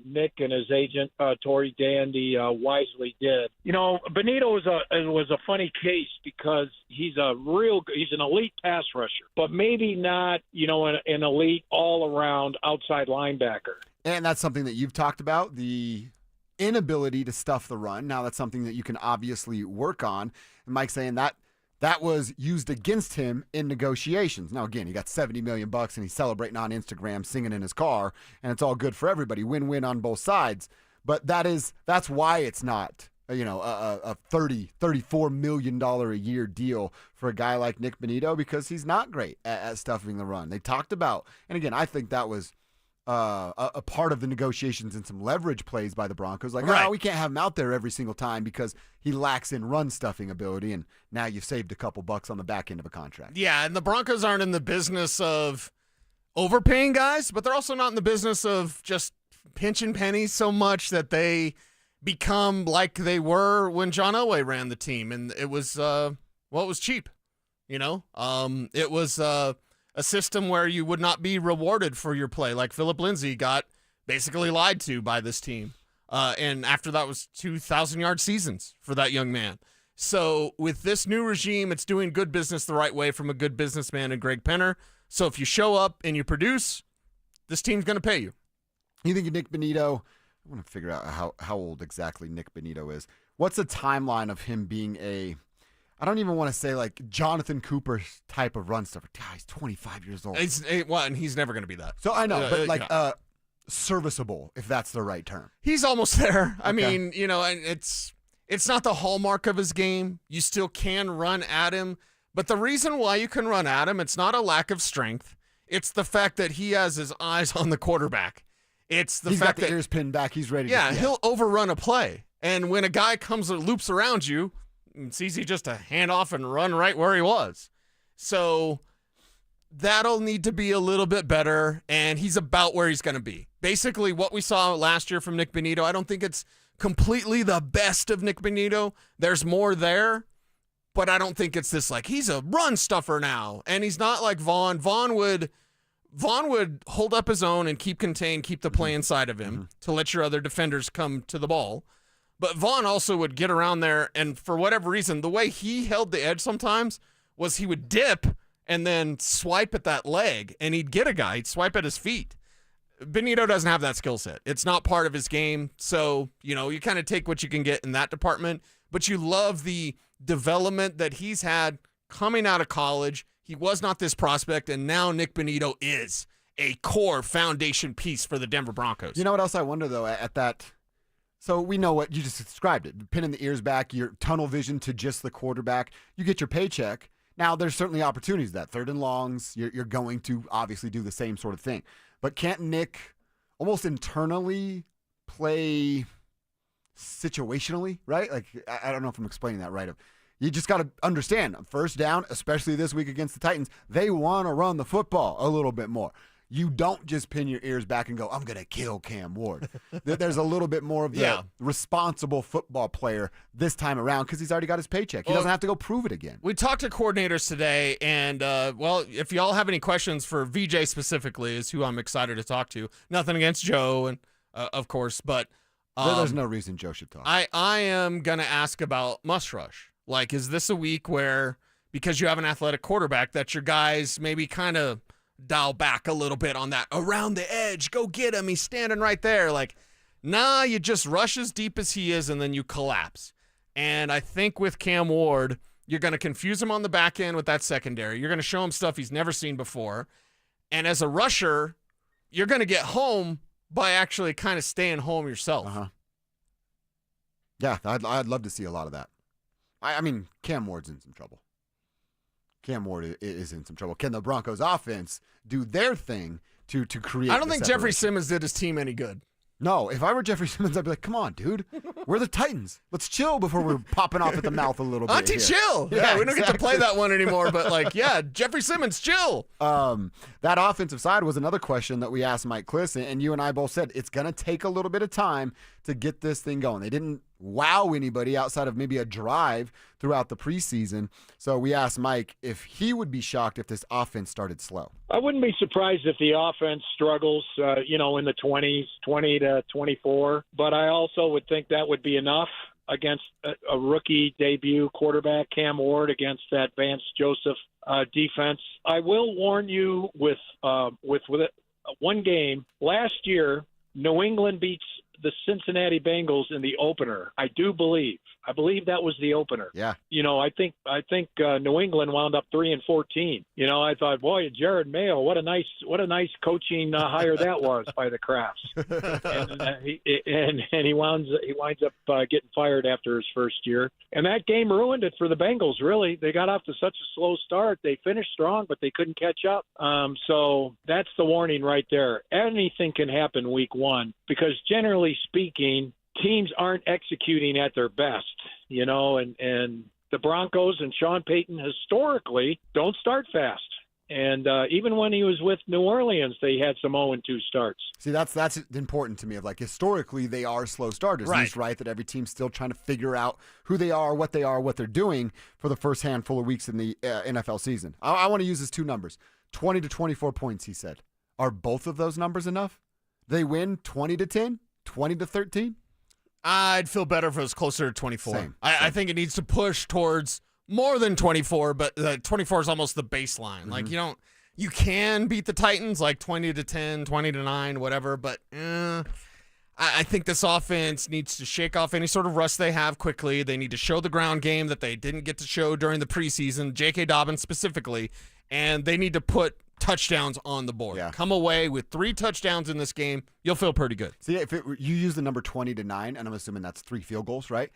Nick and his agent, Torrey Dandy, wisely did. Bonito was a funny case because he's an elite pass rusher, but maybe not, an elite all-around outside linebacker. And that's something that you've talked about, the inability to stuff the run. Now that's something that you can obviously work on. And Mike's saying that was used against him in negotiations. Now again, he got $70 million and he's celebrating on Instagram, singing in his car, and it's all good for everybody. Win-win on both sides. But that's why it's not a $34 million a year deal for a guy like Nick Bonito, because he's not great at stuffing the run. They talked about, and again, I think that was a part of the negotiations and some leverage plays by the Broncos. Like, right. We can't have him out there every single time because he lacks in run stuffing ability, and now you've saved a couple bucks on the back end of a contract. Yeah, and the Broncos aren't in the business of overpaying guys, but they're also not in the business of just pinching pennies so much that they become like they were when John Elway ran the team, and it was it was cheap. It was a system where you would not be rewarded for your play, like Phillip Lindsay got basically lied to by this team. And after that was 2,000-yard seasons for that young man. So with this new regime, it's doing good business the right way from a good businessman in Greg Penner. So if you show up and you produce, this team's going to pay you. You think Nick Bonito, I want to figure out how old exactly Nick Bonito is. What's the timeline of him being I don't even want to say like Jonathan Cooper type of run stuffer. God, he's 25 years old. And he's never going to be that. So I know, but serviceable, if that's the right term. He's almost there. Okay. I mean, and it's not the hallmark of his game. You still can run at him. But the reason why you can run at him, it's not a lack of strength. It's the fact that he has his eyes on the quarterback. It's the he's fact got the that ears pinned back. He's ready. He'll overrun a play. And when a guy comes or loops around you, it's easy just to hand off and run right where he was. So that'll need to be a little bit better, and he's about where he's going to be. Basically, what we saw last year from Nick Bonito, I don't think it's completely the best of Nick Bonito. There's more there, but I don't think it's this like he's a run stuffer now, and he's not like Vaughn. Vaughn would hold up his own and keep contained, keep the play inside of him to let your other defenders come to the ball. But Vaughn also would get around there, and for whatever reason, the way he held the edge sometimes was he would dip and then swipe at that leg, and he'd get a guy. He'd swipe at his feet. Bonito doesn't have that skill set. It's not part of his game, so you kind of take what you can get in that department, but you love the development that he's had coming out of college. He was not this prospect, and now Nick Bonito is a core foundation piece for the Denver Broncos. You know what else I wonder, though, at that – so we know what you just described it. Pinning the ears back, your tunnel vision to just the quarterback. You get your paycheck. Now, there's certainly opportunities that 3rd and longs, you're going to obviously do the same sort of thing. But can't Nick almost internally play situationally, right? Like, I don't know if I'm explaining that right. You just got to understand, first down, especially this week against the Titans, they want to run the football a little bit more. you don't just pin your ears back and go, I'm going to kill Cam Ward. There's a little bit more of the responsible football player this time around because he's already got his paycheck. He doesn't have to go prove it again. We talked to coordinators today, and, if y'all have any questions for VJ specifically is who I'm excited to talk to. Nothing against Joe, and of course, but there's no reason Joe should talk. I am going to ask about Must Rush. Like, is this a week where, because you have an athletic quarterback, that your guys maybe kind of dial back a little bit on that around the edge, go get him, he's standing right there? Like, nah, you just rush as deep as he is and then you collapse. And I think with Cam Ward, you're going to confuse him on the back end with that secondary. You're going to show him stuff he's never seen before. And as a rusher, you're going to get home by actually kind of staying home yourself. Yeah, I'd love to see a lot of that. I mean, Cam Ward's in some trouble. Cam Ward is in some trouble. Can the Broncos offense do their thing to create? I don't think Jeffrey Simmons did his team any good. No, if I were Jeffrey Simmons, I'd be like, come on, dude. We're the Titans. Let's chill before we're popping off at the mouth a little bit. Auntie, chill. Yeah, we don't get to play that one anymore, but Jeffrey Simmons, chill. That offensive side was another question that we asked Mike Kliss, and you and I both said it's going to take a little bit of time to get this thing going. They didn't wow anybody outside of maybe a drive throughout the preseason. So we asked Mike if he would be shocked if this offense started slow. I wouldn't be surprised if the offense struggles, in the 20s, 20 to 24. But I also would think that would be enough against a rookie debut quarterback, Cam Ward, against that Vance Joseph defense. I will warn you with one game. Last year, New England beats the Cincinnati Bengals in the opener. I believe that was the opener. Yeah. I think New England wound up 3-14. I thought, boy, Jared Mayo, what a nice coaching hire that was by the Crafts. and he winds up getting fired after his first year. And that game ruined it for the Bengals. Really, they got off to such a slow start. They finished strong, but they couldn't catch up. So that's the warning right there. Anything can happen week one because generally speaking, teams aren't executing at their best, and the Broncos and Sean Payton historically don't start fast. And even when he was with New Orleans, they had some 0-2 starts. See, that's important to me. Of historically, they are slow starters. Right. He's right that every team's still trying to figure out who they are, what they're doing for the first handful of weeks in the NFL season. I want to use his two numbers, 20 to 24 points, he said. Are both of those numbers enough? They win 20 to 10, 20 to 13? I'd feel better if it was closer to 24. Same. I think it needs to push towards more than 24, but 24 is almost the baseline. Mm-hmm. Like, you can beat the Titans like 20 to 10, 20 to 9, whatever, but I think this offense needs to shake off any sort of rust they have quickly. They need to show the ground game that they didn't get to show during the preseason, J.K. Dobbins specifically, and they need to put touchdowns on the board. Yeah. Come away with 3 touchdowns in this game, you'll feel pretty good. See, if you use the number 20 to 9, and I'm assuming that's 3 field goals, right?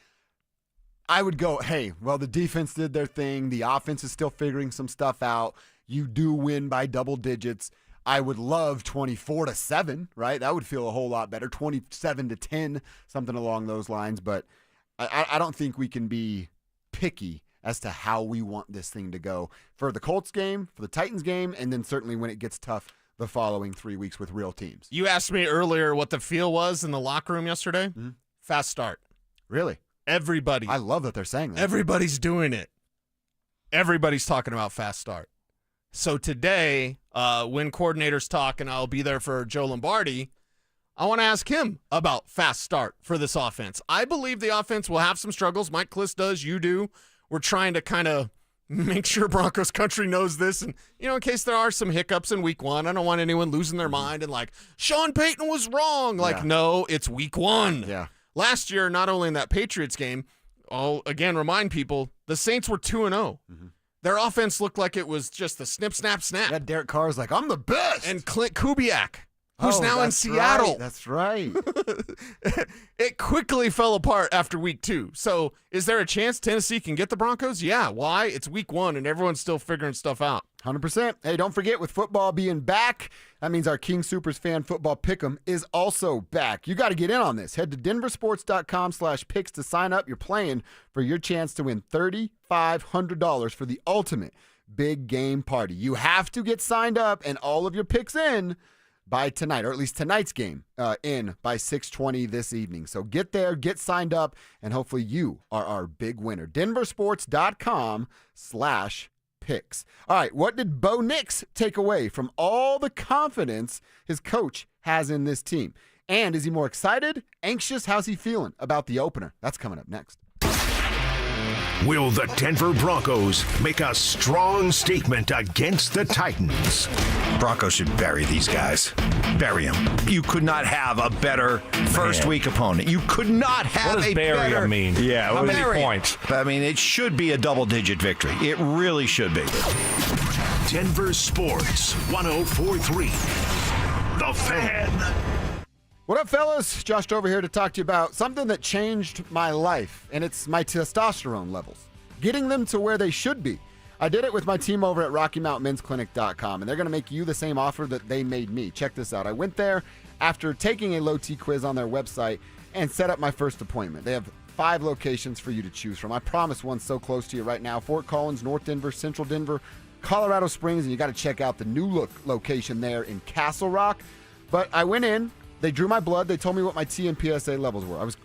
I would go, hey, well, the defense did their thing. The offense is still figuring some stuff out. You do win by double digits. I would love 24 to 7, right? That would feel a whole lot better. 27 to 10, something along those lines. But I don't think we can be picky as to how we want this thing to go for the Colts game, for the Titans game, and then certainly when it gets tough the following 3 weeks with real teams. You asked me earlier what the feel was in the locker room yesterday. Mm-hmm. Fast start. Really? Everybody. I love that they're saying that. Everybody's doing it. Everybody's talking about fast start. So today, when coordinators talk, and I'll be there for Joe Lombardi, I want to ask him about fast start for this offense. I believe the offense will have some struggles. Mike Kliss does. You do. We're trying to kind of make sure Broncos country knows this. And, in case there are some hiccups in week one, I don't want anyone losing their mind and like, Sean Payton was wrong. Like, no, it's week one. Yeah. Last year, not only in that Patriots game, I'll again remind people, the Saints were 2-0. Mm-hmm. Their offense looked like it was just the snip, snap, snap. Yeah, Derek Carr's like, I'm the best. And Clint Kubiak, who's now in Seattle. Right. That's right. It quickly fell apart after week 2. So is there a chance Tennessee can get the Broncos? Yeah. Why? It's week 1, and everyone's still figuring stuff out. 100%. Hey, don't forget, with football being back, that means our King Soopers Fan Football Pick'em is also back. You got to get in on this. Head to DenverSports.com/picks to sign up. You're playing for your chance to win $3,500 for the ultimate big game party. You have to get signed up and all of your picks in by tonight, or at least tonight's game in by 6:20 this evening. So get there, get signed up, and hopefully you are our big winner. DenverSports.com/picks. All right, what did Bo Nix take away from all the confidence his coach has in this team? And is he more excited, anxious? How's he feeling about the opener? That's coming up next. Will the Denver Broncos make a strong statement against the Titans? Broncos should bury these guys. Bury them. You could not have a better first-week opponent. You could not have what does a bury better... mean? Yeah, what many points? I mean, it should be a double-digit victory. It really should be. Denver Sports 104.3. The Fan. What up, fellas? Josh Dover here to talk to you about something that changed my life, and it's my testosterone levels. Getting them to where they should be. I did it with my team over at RockyMountainMen'sClinic.com, and they're going to make you the same offer that they made me. Check this out. I went there after taking a low T quiz on their website and set up my first appointment. They have 5 locations for you to choose from. I promise one's so close to you right now. Fort Collins, North Denver, Central Denver, Colorado Springs, and you got to check out the new location there in Castle Rock. But I went in. They drew my blood. They told me what my T and PSA levels were. I was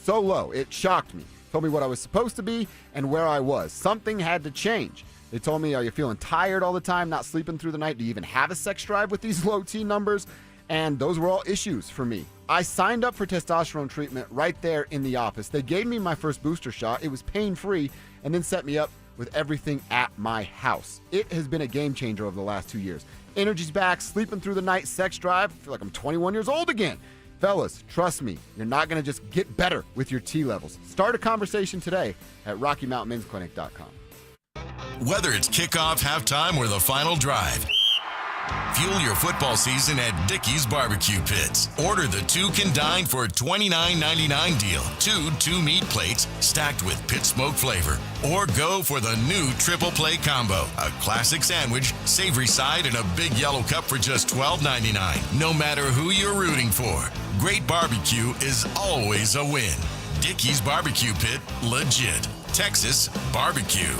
so low. It shocked me. Told me what I was supposed to be and where I was. Something had to change. They told me, are you feeling tired all the time, not sleeping through the night? Do you even have a sex drive with these low T numbers? And those were all issues for me. I signed up for testosterone treatment right there in the office. They gave me my first booster shot. It was pain-free and then set me up with everything at my house. It has been a game changer over the last 2 years. Energy's back, sleeping through the night, sex drive. I feel like I'm 21 years old again. Fellas, trust me, you're not going to just get better with your T levels. Start a conversation today at RockyMountainMen'sClinic.com. Whether it's kickoff, halftime, or the final drive, fuel your football season at Dickey's Barbecue Pits. Order the 2 can dine for $29.99 deal. 2 meat plates stacked with pit smoke flavor. Or go for the new triple play combo. A classic sandwich, savory side, and a big yellow cup for just $12.99. No matter who you're rooting for, great barbecue is always a win. Dickey's Barbecue Pit, legit. Texas barbecue.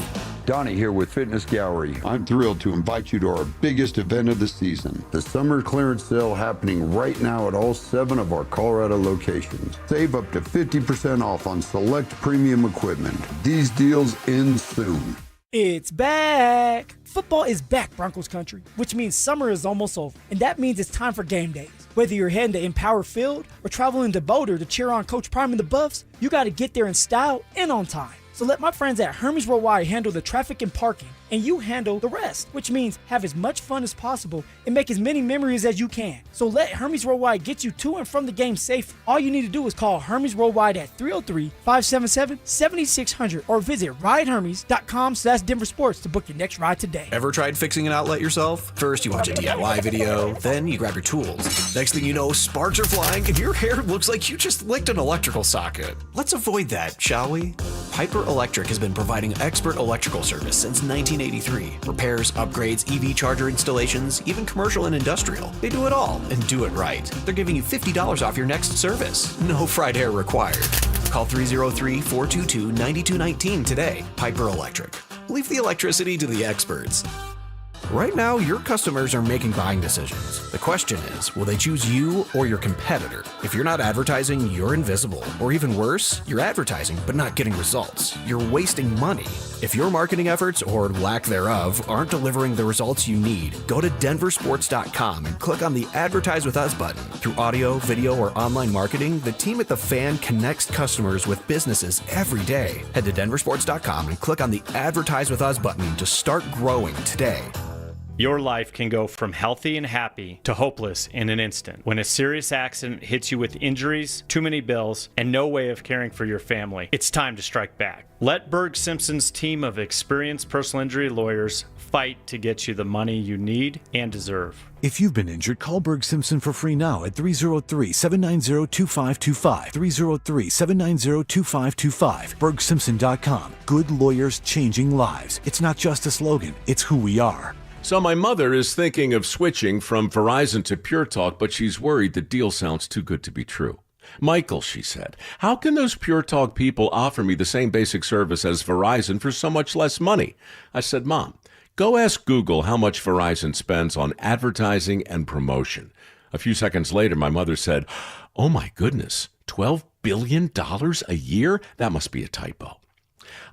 Donnie here with Fitness Gallery. I'm thrilled to invite you to our biggest event of the season, the summer clearance sale happening right now at all 7 of our Colorado locations. Save up to 50% off on select premium equipment. These deals end soon. It's back! Football is back, Broncos country, which means summer is almost over, and that means it's time for game days. Whether you're heading to Empower Field or traveling to Boulder to cheer on Coach Prime and the Buffs, you got to get there in style and on time. So let my friends at Hermes Worldwide handle the traffic and parking, and you handle the rest, which means have as much fun as possible and make as many memories as you can. So let Hermes Worldwide get you to and from the game safe. All you need to do is call Hermes Worldwide at 303-577-7600 or visit ridehermes.com/DenverSports to book your next ride today. Ever tried fixing an outlet yourself? First, you watch a DIY video, then you grab your tools. Next thing you know, sparks are flying and your hair looks like you just licked an electrical socket. Let's avoid that, shall we? Piper Electric has been providing expert electrical service since 1983. Repairs, upgrades, EV charger installations, even commercial and industrial. They do it all and do it right. They're giving you $50 off your next service. No fried hair required. Call 303-422-9219 today. Piper Electric. Leave the electricity to the experts. Right now, your customers are making buying decisions. The question is, will they choose you or your competitor? If you're not advertising, you're invisible. Or even worse, you're advertising but not getting results. You're wasting money. If your marketing efforts, or lack thereof, aren't delivering the results you need, go to DenverSports.com and click on the Advertise With Us button. Through audio, video, or online marketing, the team at The Fan connects customers with businesses every day. Head to DenverSports.com and click on the Advertise With Us button to start growing today. Your life can go from healthy and happy to hopeless in an instant. When a serious accident hits you with injuries, too many bills, and no way of caring for your family, it's time to strike back. Let Berg Simpson's team of experienced personal injury lawyers fight to get you the money you need and deserve. If you've been injured, call Berg Simpson for free now at 303-790-2525. 303-790-2525. BergSimpson.com. Good lawyers changing lives. It's not just a slogan, it's who we are. So my mother is thinking of switching from Verizon to Pure Talk, but she's worried the deal sounds too good to be true. Michael, she said, how can those Pure Talk people offer me the same basic service as Verizon for so much less money? I said, Mom, Go ask Google how much Verizon spends on advertising and promotion. A few seconds later, my mother said, "Oh my goodness, $12 billion a year? That must be a typo."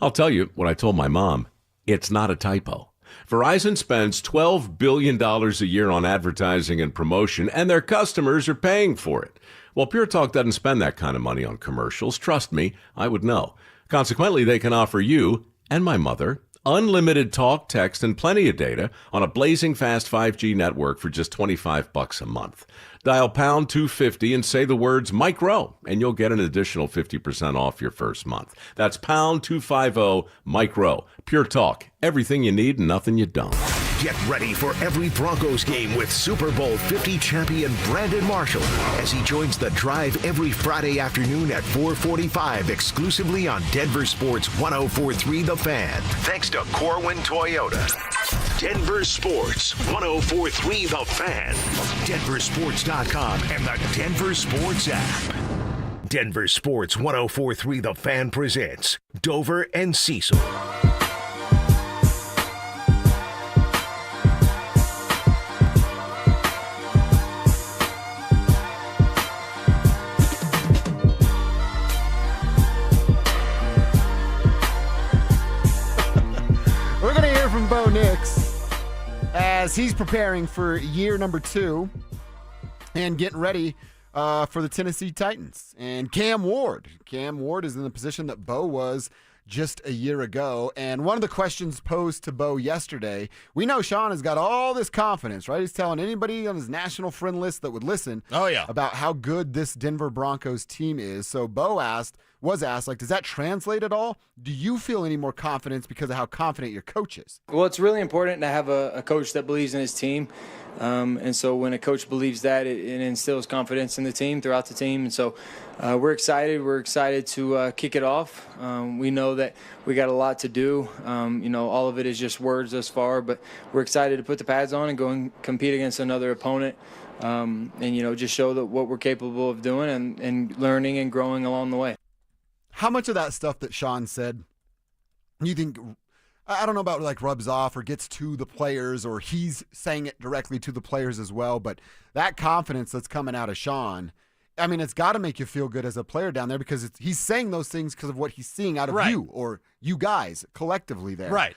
I'll tell you what I told my mom. It's not a typo. Verizon spends $12 billion a year on advertising and promotion, and their customers are paying for it. Well, Pure Talk doesn't spend that kind of money on commercials. Trust me, I would know. Consequently, they can offer you and my mother unlimited talk, text, and plenty of data on a blazing fast 5G network for just $25 a month. Dial pound 250 and say the words Mike Rowe, and you'll get an additional 50% off your first month. That's pound 250 Mike Rowe. Pure Talk. Everything you need and nothing you don't. Get ready for every Broncos game with Super Bowl 50 champion Brandon Marshall as he joins the drive every Friday afternoon at 4:45 exclusively on Denver Sports 104.3 The Fan. Thanks to Corwin Toyota. Denver Sports 104.3 The Fan. DenverSports.com and the Denver Sports app. Denver Sports 104.3 The Fan presents Dover and Cecil. Bo Nix as he's preparing for year number 2 and getting ready for the Tennessee Titans. And Cam Ward is in the position that Bo was just a year ago. And one of the questions posed to Bo yesterday, we know Sean has got all this confidence, right? He's telling anybody on his national friend list that would listen about how good this Denver Broncos team is. So Bo was asked, like, does that translate at all? Do you feel any more confidence because of how confident your coach is? Well, it's really important to have a coach that believes in his team. And so when a coach believes that, it instills confidence in the team, throughout the team. And so we're excited. We're excited to kick it off. We know that we got a lot to do. All of it is just words thus far, but we're excited to put the pads on and go and compete against another opponent. And just show that what we're capable of doing and learning and growing along the way. How much of that stuff that Sean said, you think, I don't know about like rubs off or gets to the players, or he's saying it directly to the players as well, but that confidence that's coming out of Sean, I mean, it's got to make you feel good as a player down there because he's saying those things because of what he's seeing out of you or you guys collectively there. Right.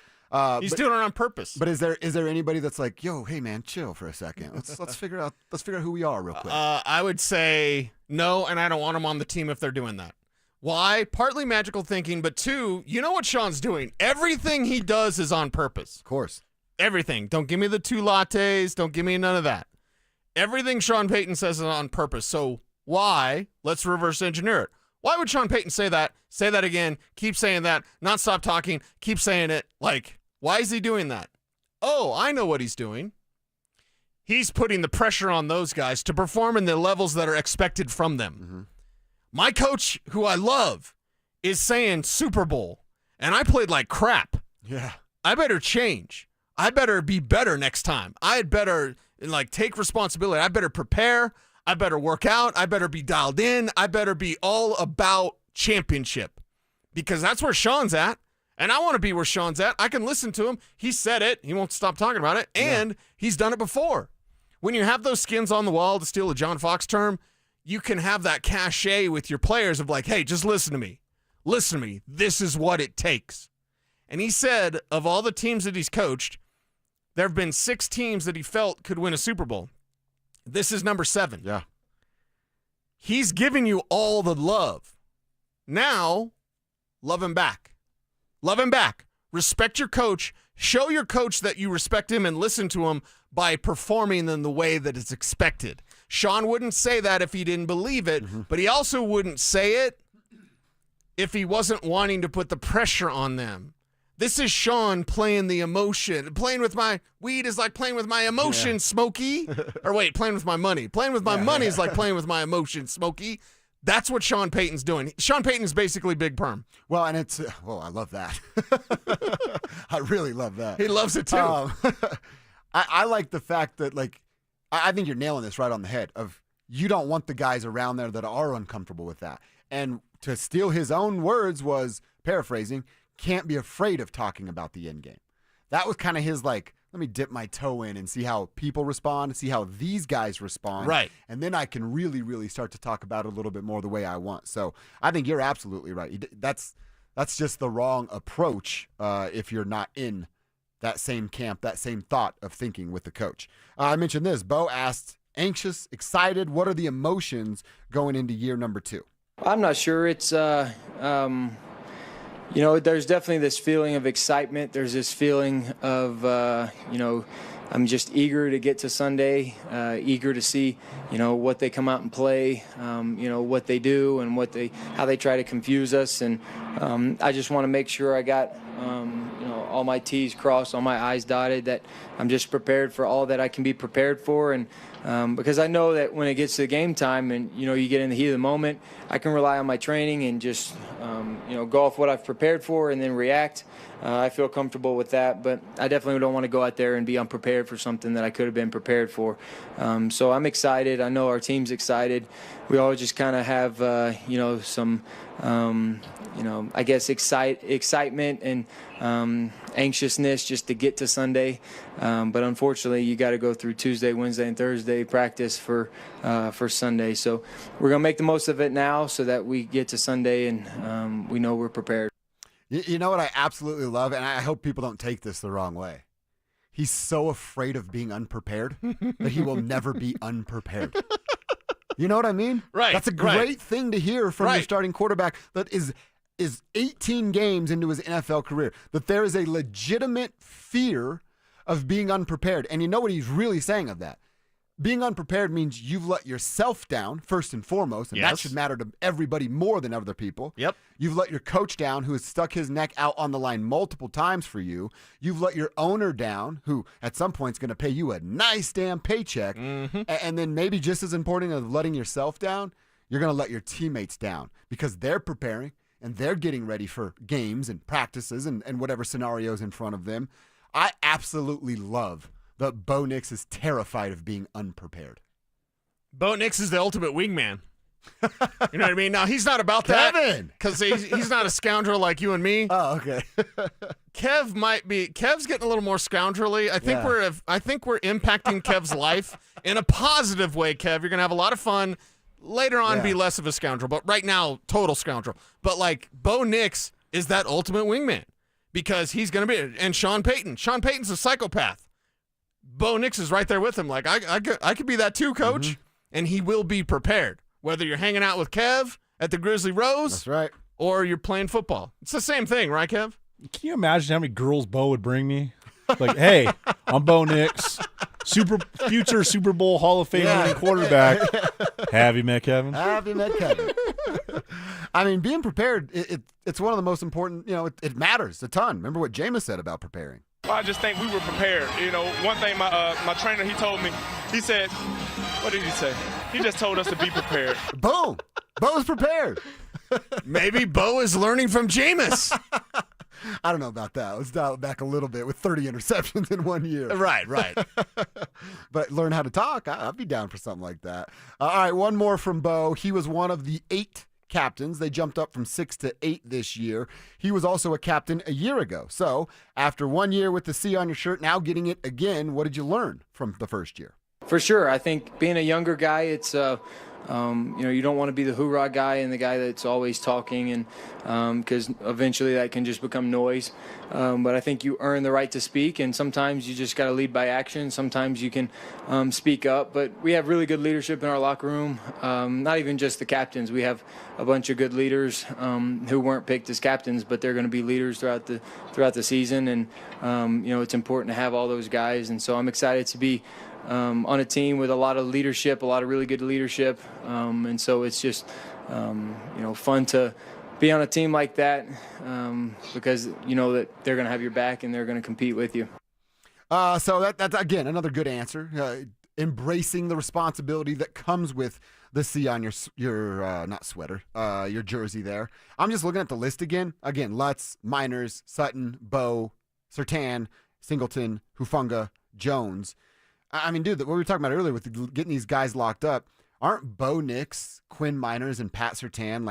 He's doing it on purpose. But is there anybody that's like, yo, hey man, chill for a second. Let's figure out who we are real quick. I would say no, and I don't want him on the team if they're doing that. Why? Partly magical thinking, but 2, you know what Sean's doing. Everything he does is on purpose. Of course. Everything. Don't give me the 2 lattes. Don't give me none of that. Everything Sean Payton says is on purpose. So why? Let's reverse engineer it. Why would Sean Payton say that? Say that again. Keep saying that. Not stop talking. Keep saying it. Like, why is he doing that? Oh, I know what he's doing. He's putting the pressure on those guys to perform in the levels that are expected from them. Mm-hmm. My coach, who I love, is saying Super Bowl, and I played like crap. Yeah. I better change. I better be better next time. I'd better take responsibility. I better prepare. I better work out. I better be dialed in. I better be all about championship because that's where Sean's at, and I want to be where Sean's at. I can listen to him. He said it. He won't stop talking about it, and he's done it before. When you have those skins on the wall, to steal a John Fox term, you can have that cachet with your players of like, hey, just listen to me. Listen to me. This is what it takes. And he said of all the teams that he's coached, there have been 6 teams that he felt could win a Super Bowl. This is number 7. Yeah. He's giving you all the love. Now, love him back. Love him back. Respect your coach. Show your coach that you respect him and listen to him by performing in the way that is expected. Sean wouldn't say that if he didn't believe it, but he also wouldn't say it if he wasn't wanting to put the pressure on them. This is Sean playing the emotion. Playing with my weed is like playing with my emotion, Smokey. Or wait, playing with my money. Playing with my money is like playing with my emotion, Smokey. That's what Sean Payton's doing. Sean Payton is basically Big Perm. Well, and it's, I love that. I really love that. He loves it too. I like the fact that, like, I think you're nailing this right on the head of you don't want the guys around there that are uncomfortable with that. And to steal his own words was, paraphrasing, can't be afraid of talking about the end game. that was kind of his like, let me dip my toe in and see how people respond, see how these guys respond. Right. And then I can really, really start to talk about it a little bit more the way I want. So I think you're absolutely right. That's just the wrong approach if you're not in that same camp, that same thought of thinking with the coach. I mentioned this. Bo asked, anxious, excited, what are the emotions going into year number 2? I'm not sure. It's, there's definitely this feeling of excitement. There's this feeling of, I'm just eager to get to Sunday, eager to see, what they come out and play, what they do and how they try to confuse us. And I just want to make sure I got, all my T's crossed, all my I's dotted, that I'm just prepared for all that I can be prepared for. And because I know that when it gets to game time and, you get in the heat of the moment, I can rely on my training and just, go off what I've prepared for and then react. I feel comfortable with that, but I definitely don't want to go out there and be unprepared for something that I could have been prepared for. So I'm excited. I know our team's excited. We all just kind of have, some, I guess excitement and anxiousness just to get to Sunday. But unfortunately, you got to go through Tuesday, Wednesday, and Thursday practice for Sunday. So we're going to make the most of it now so that we get to Sunday and we know we're prepared. You know what I absolutely love, and I hope people don't take this the wrong way. He's so afraid of being unprepared that he will never be unprepared. You know what I mean? Right. That's a great thing to hear from your starting quarterback that is 18 games into his NFL career, that there is a legitimate fear of being unprepared. And you know what he's really saying of that? Being unprepared means you've let yourself down, first and foremost, and that should matter to everybody more than other people. Yep. You've let your coach down, who has stuck his neck out on the line multiple times for you. You've let your owner down, who at some point is going to pay you a nice damn paycheck. Mm-hmm. And then maybe just as important as letting yourself down, you're going to let your teammates down because they're preparing and they're getting ready for games and practices and whatever scenarios in front of them. I absolutely love that Bo Nix is terrified of being unprepared. Bo Nix is the ultimate wingman. You know what I mean? Now, he's not about Kevin! that because he's not a scoundrel like you and me. Oh, okay. Kev might be. Kev's getting a little more scoundrelly. I think we're impacting Kev's life in a positive way, Kev. You're going to have a lot of fun. Later on, be less of a scoundrel. But right now, total scoundrel. But, Bo Nix is that ultimate wingman because he's going to be. And Sean Payton. Sean Payton's a psychopath. Bo Nix is right there with him. I could be that too, coach. Mm-hmm. And he will be prepared. Whether you're hanging out with Kev at the Grizzly Rose. That's right. Or you're playing football. It's the same thing, right, Kev? Can you imagine how many girls Bo would bring me? Hey, I'm Bo Nix, future Super Bowl Hall of Fame winning quarterback. Have you met Kevin? Have you met Kevin? I mean, being prepared, it's one of the most important, it matters a ton. Remember what Jameis said about preparing. I just think we were prepared. One thing my trainer, he told me, he said, what did he say? He just told us to be prepared. Boom. Bo's prepared. Maybe Bo is learning from Jameis. I don't know about that. Let's dial it back a little bit with 30 interceptions in 1 year. Right. But learn how to talk. I'd be down for something like that. All right, one more from Bo. He was one of the 8 captains. They jumped up from 6 to 8 this year. He was also a captain a year ago. So after 1 year with the C on your shirt, now getting it again, what did you learn from the first year? For sure. I think being a younger guy, it's you don't want to be the hoorah guy and the guy that's always talking, and because eventually that can just become noise. But I think you earn the right to speak, and sometimes you just got to lead by action. Sometimes you can speak up. But we have really good leadership in our locker room. Not even just the captains. We have a bunch of good leaders who weren't picked as captains, but they're going to be leaders throughout the season. And it's important to have all those guys. And so I'm excited to be on a team with a lot of leadership, a lot of really good leadership. And so it's just, fun to be on a team like that because you know that they're going to have your back and they're going to compete with you. So that's, again, another good answer. Embracing the responsibility that comes with the C on your not sweater, your jersey there. I'm just looking at the list again. Again, Lutz, Miners, Sutton, Bo, Surtain, Singleton, Hufanga, Jones. I mean, dude, what we were talking about earlier with getting these guys locked up, aren't Bo Nix, Quinn Miners, and Pat Surtain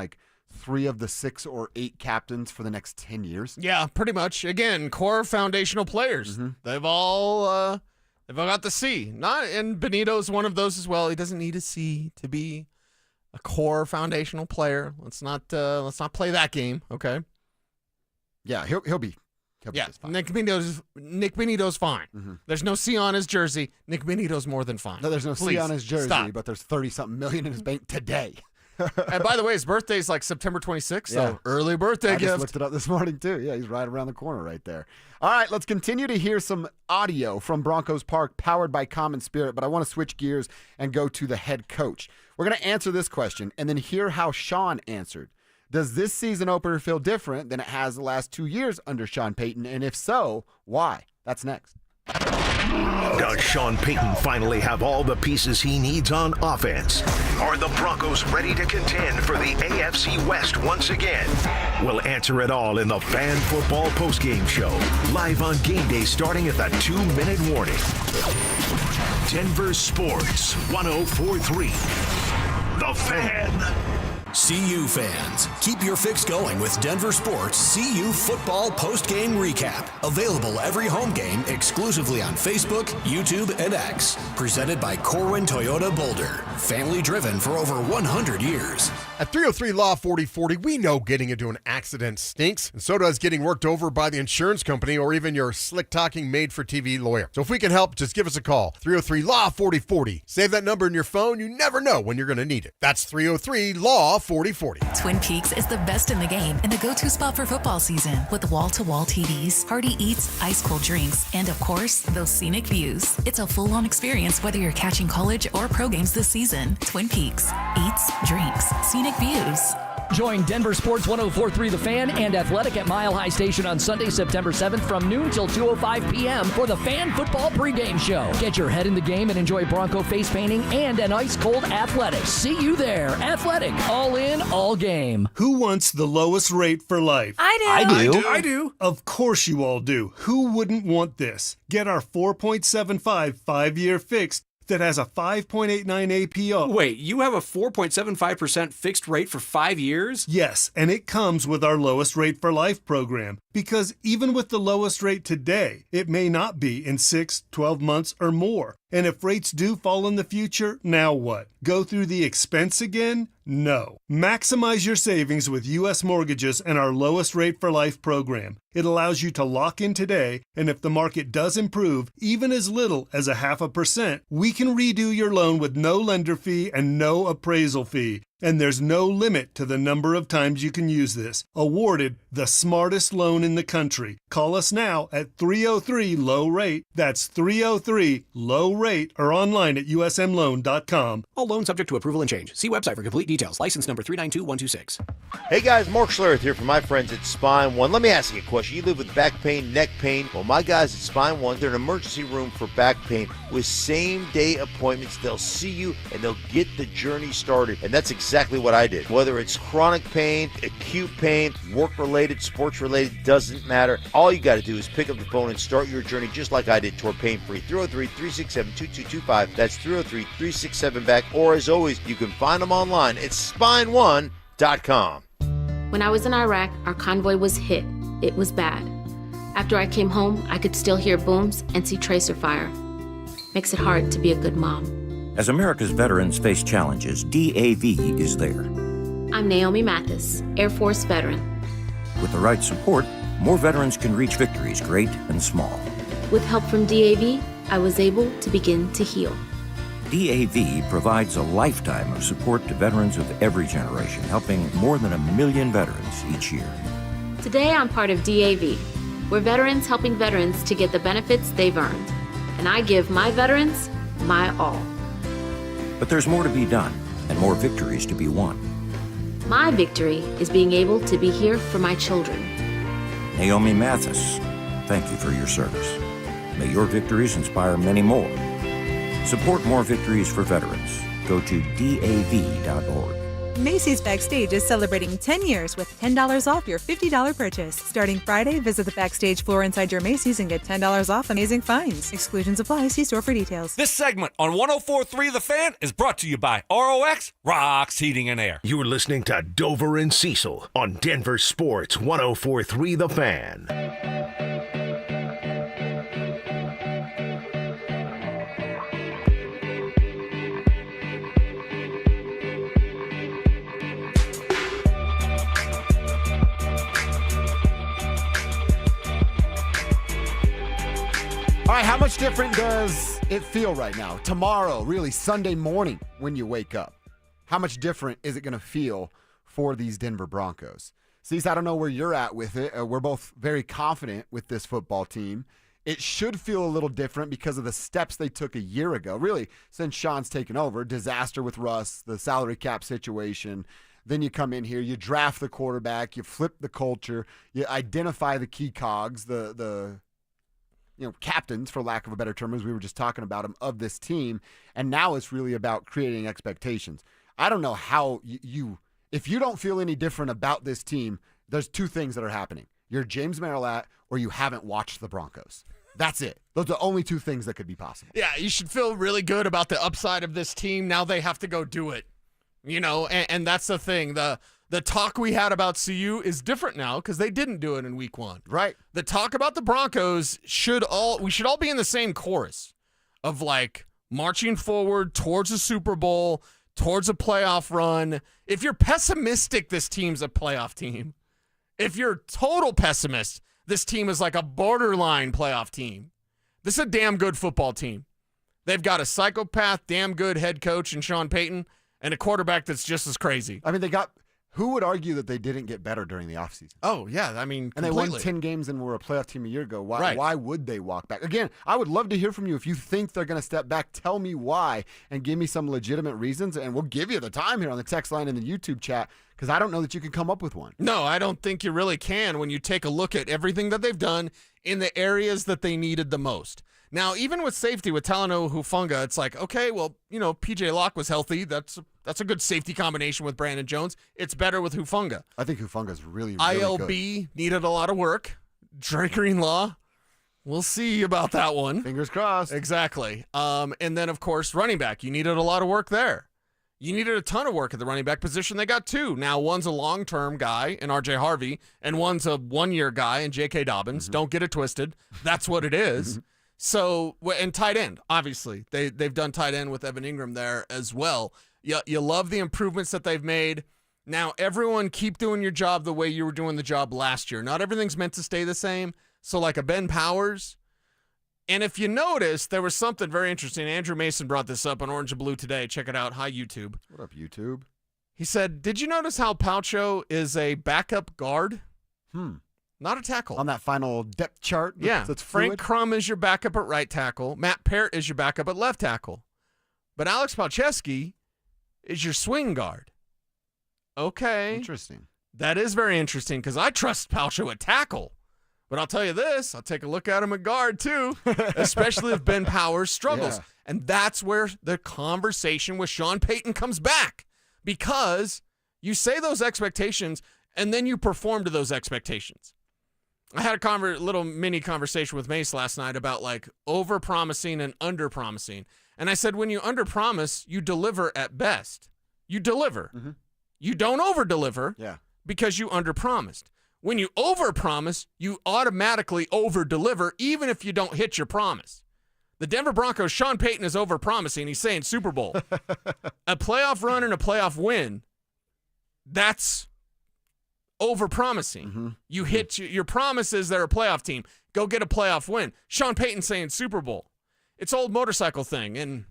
3 of the 6 or 8 captains for the next 10 years. Yeah, pretty much. Again, core foundational players. They've all got the C. And Bonito's one of those as well. He doesn't need a C to be a core foundational player. Let's not play that game, okay? Yeah, he'll be just fine. Nick Bonito's fine. There's no C on his jersey. Nick Bonito's more than fine. No, there's no Please, C on his jersey, stop. but there's 30-something million in his bank today. And by the way, his birthday's like September 26th, so Yeah. early birthday I gift. just looked it up this morning, too. Yeah, he's right around the corner right there. All right, let's continue to hear some audio from Broncos Park, powered by Common Spirit, but I want to switch gears and go to the head coach. We're going to answer this question and then hear how Sean answered. Does this season opener feel different than it has the last 2 years under Sean Payton? And if so, why? That's next. Does Sean Payton finally have all the pieces he needs on offense? Are the Broncos ready to contend for the AFC West once again? We'll answer it all in the Fan Football Postgame Show, live on game day starting at the 2-minute warning. Denver Sports 104.3. The Fan. CU fans, keep your fix going with Denver Sports CU Football Post-Game Recap. Available every home game exclusively on Facebook, YouTube, and X. Presented by Corwin Toyota Boulder. Family driven for over 100 years. At 303 Law 4040, we know getting into an accident stinks, and so does getting worked over by the insurance company or even your slick-talking made-for-TV lawyer. So if we can help, just give us a call. 303 Law 4040. Save that number in your phone. You never know when you're going to need it. That's 303 Law 4040. Twin Peaks is the best in the game and the go-to spot for football season with wall-to-wall TVs, hearty eats, ice-cold drinks, and of course, those scenic views. It's a full-on experience whether you're catching college or pro games this season. Twin Peaks. Eats, drinks, scenic views. Join Denver Sports 104.3 The Fan and Athletic at Mile High Station on Sunday, September 7th from noon till 2:05 p.m. for the Fan Football Pregame Show. Get your head in the game and enjoy Bronco face painting and an ice-cold Athletic. See you there. Athletic. All in, all game. Who wants the lowest rate for life? I do. Of course you all do. Who wouldn't want this? Get our 4.75 5-year fixed that has a 5.89 APR. Wait, you have a 4.75% fixed rate for 5 years? Yes, and it comes with our lowest rate for life program. Because even with the lowest rate today, it may not be in 6, 12 months or more. And if rates do fall in the future, now what? Go through the expense again? No. Maximize your savings with U.S. Mortgages and our lowest rate for life program. It allows you to lock in today, and if the market does improve, even as little as 0.5%, we can redo your loan with no lender fee and no appraisal fee. And there's no limit to the number of times you can use this. Awarded the smartest loan in the country. Call us now at 303-LOW-RATE. That's 303-LOW-RATE or online at usmloan.com. All loans subject to approval and change. See website for complete details. License number 392126. Hey guys, Mark Schlereth here from my friends at Spine One. Let me ask you a question. You live with back pain, neck pain. Well, my guys at Spine One, they're an emergency room for back pain. With same-day appointments, they'll see you and they'll get the journey started. And that's exactly what I did. Whether it's chronic pain, acute pain, work-related, sports-related, doesn't matter. All you got to do is pick up the phone and start your journey just like I did toward pain-free. 303-367-2225. That's 303-367-BACK. Or as always, you can find them online at spine1.com. When I was in Iraq, our convoy was hit. It was bad. After I came home, I could still hear booms and see tracer fire. Makes it hard to be a good mom. As America's veterans face challenges, DAV is there. I'm Naomi Mathis, Air Force veteran. With the right support, more veterans can reach victories, great and small. With help from DAV, I was able to begin to heal. DAV provides a lifetime of support to veterans of every generation, helping more than 1 million veterans each year. Today, I'm part of DAV. We're veterans helping veterans to get the benefits they've earned. And I give my veterans my all. But there's more to be done and more victories to be won. My victory is being able to be here for my children. Naomi Mathis, thank you for your service. May your victories inspire many more. Support more victories for veterans. Go to DAV.org. Macy's Backstage is celebrating 10 years with $10 off your $50 purchase. Starting Friday, visit the Backstage floor inside your Macy's and get $10 off amazing finds. Exclusions apply. See store for details. This segment on 104.3 The Fan is brought to you by ROX Rocks Heating and Air. You're listening to Dover and Cecil on Denver Sports 104.3 The Fan. All right, how much different does it feel right now? Tomorrow, really Sunday morning when you wake up. How much different is it going to feel for these Denver Broncos? Cease, I don't know where you're at with it. We're both very confident with this football team. It should feel a little different because of the steps they took a year ago. Really, since Sean's taken over, disaster with Russ, the salary cap situation. Then you come in here, you draft the quarterback, you flip the culture, you identify the key cogs, the captains, for lack of a better term, as we were just talking about them, of this team. And now it's really about creating expectations. I don't know how if you don't feel any different about this team, there's two things that are happening. You're James Marilat or you haven't watched the Broncos. That's it. Those are the only two things that could be possible. Yeah, you should feel really good about the upside of this team. Now they have to go do it. And that's the thing. The talk we had about CU is different now because they didn't do it in week 1. Right. The talk about the Broncos we should all be in the same chorus of like marching forward towards a Super Bowl, towards a playoff run. If you're pessimistic, this team's a playoff team. If you're total pessimist, this team is like a borderline playoff team. This is a damn good football team. They've got a psychopath, damn good head coach in Sean Payton and a quarterback that's just as crazy. I mean, who would argue that they didn't get better during the offseason? Oh, yeah. I mean, and completely. they won 10 games and were a playoff team a year ago. Why, right. Why would they walk back? Again, I would love to hear from you. If you think they're going to step back, tell me why and give me some legitimate reasons, and we'll give you the time here on the text line and the YouTube chat because I don't know that you can come up with one. No, I don't think you really can when you take a look at everything that they've done in the areas that they needed the most. Now, even with safety, with Talanoa Hufanga, it's like, okay, well, P.J. Locke was healthy. That's a good safety combination with Brandon Jones. It's better with Hufanga. I think Hufanga's really, really ILB good. Needed a lot of work. Drake Greenlaw, we'll see about that one. Fingers crossed. Exactly. And then, of course, running back. You needed a lot of work there. You needed a ton of work at the running back position. They got 2. Now, one's a long-term guy in R.J. Harvey, and one's a one-year guy in J.K. Dobbins. Mm-hmm. Don't get it twisted. That's what it is. So, and tight end, obviously. They've done tight end with Evan Ingram there as well. You love the improvements that they've made. Now, everyone keep doing your job the way you were doing the job last year. Not everything's meant to stay the same. So, like a Ben Powers. And if you notice, there was something very interesting. Andrew Mason brought this up on Orange and Blue today. Check it out. Hi, YouTube. What up, YouTube? He said, did you notice how Paucho is a backup guard? Not a tackle. On that final depth chart? Yeah. That's Frank Crum is your backup at right tackle. Matt Parrott is your backup at left tackle. But Alex Palczewski is your swing guard. Okay. Interesting. That is very interesting because I trust Paucho at tackle. But I'll tell you this, I'll take a look at him at guard too, especially if Ben Powers struggles. Yeah. And that's where the conversation with Sean Payton comes back because you say those expectations and then you perform to those expectations. I had a little mini conversation with Mace last night about like over-promising and under-promising. And I said, when you under-promise, you deliver at best. You deliver. Mm-hmm. You don't over-deliver because you under-promised. When you over-promise, you automatically over-deliver even if you don't hit your promise. The Denver Broncos, Sean Payton is over-promising. He's saying Super Bowl. A playoff run and a playoff win, that's over-promising. Mm-hmm. You hit your promises, they're a playoff team. Go get a playoff win. Sean Payton saying Super Bowl. It's old motorcycle thing. And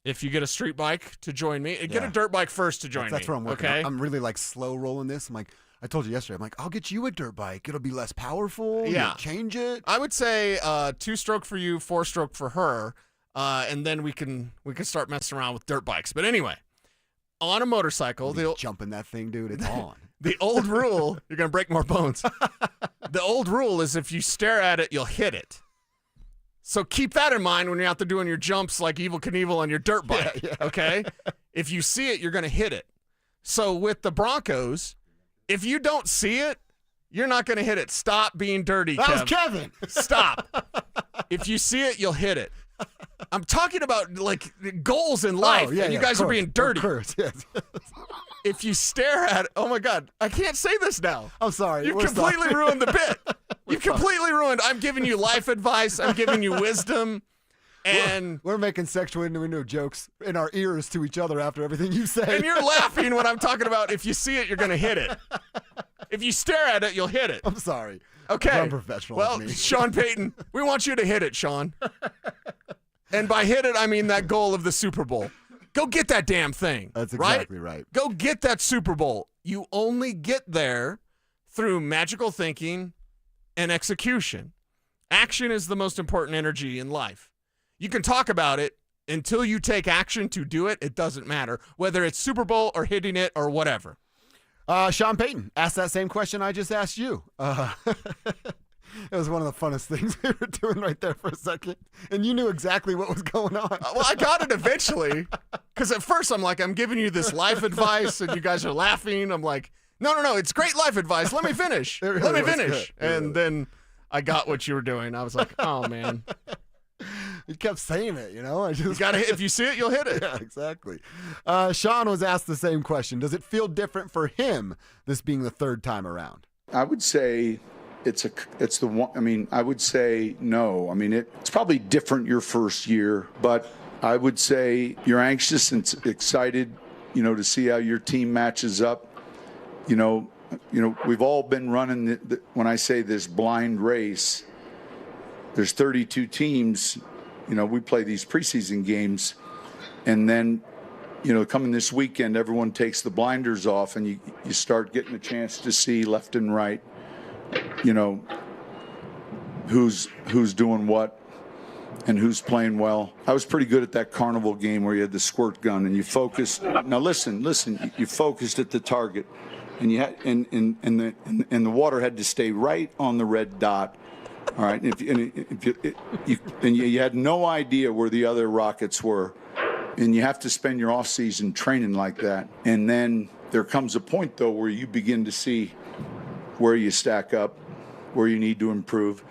if you get a street bike to join me, get a dirt bike first to join me. That's what I'm working okay? on. I'm really like slow rolling this. I'm like, I told you yesterday, I'm like, I'll get you a dirt bike. It'll be less powerful. Yeah. You'll change it. I would say 2-stroke for you, 4-stroke for her. And then we can start messing around with dirt bikes. But anyway, on a motorcycle, jumping that thing, dude, it's on. The old rule, you're going to break more bones. The old rule is if you stare at it, you'll hit it. So keep that in mind when you're out there doing your jumps like Evel Knievel on your dirt bike, okay? If you see it, you're going to hit it. So with the Broncos, if you don't see it, you're not going to hit it. Stop being dirty, That was Kev. Kevin. Stop. If you see it, you'll hit it. I'm talking about like goals in life, and you guys are being dirty. Of course, yes. If you stare at it, oh my God, I can't say this now. I'm sorry. You've We're completely sorry. ruined the bit. You've completely ruined. I'm giving you life advice. I'm giving you wisdom. And we're making sexual innuendo jokes in our ears to each other after everything you say. And you're laughing when I'm talking about if you see it, you're going to hit it. If you stare at it, you'll hit it. I'm sorry. Okay. It's unprofessional Well, of me. Sean Payton, we want you to hit it, Sean. And by hit it, I mean that goal of the Super Bowl. Go get that damn thing. That's exactly right. Go get that Super Bowl. You only get there through magical thinking and execution. Action is the most important energy in life. You can talk about it until you take action to do it. It doesn't matter whether it's Super Bowl or hitting it or whatever. Sean Payton asked that same question I just asked you. It was one of the funnest things we were doing right there for a second. And you knew exactly what was going on. Well, I got it eventually. Because at first I'm like, I'm giving you this life advice and you guys are laughing. I'm like, no, it's great life advice. Let me finish. Let me finish. And then I got what you were doing. I was like, oh, man. You kept saying it, I just You gotta hit, if you see it, you'll hit it. Yeah, exactly. Sean was asked the same question. Does it feel different for him, this being the third time around? I would say it's the one. I mean, I would say no. I mean, it's probably different your first year, but I would say you're anxious and excited, to see how your team matches up. We've all been running when I say this blind race. There's 32 teams. We play these preseason games, and then, coming this weekend, everyone takes the blinders off, and you start getting a chance to see left and right, who's doing what and who's playing well. I was pretty good at that carnival game where you had the squirt gun and you focused. Now listen, you focused at the target, and you had and the water had to stay right on the red dot. All right, you had no idea where the other rockets were, and you have to spend your off season training like that. And then there comes a point though where you begin to see where you stack up, where you need to improve.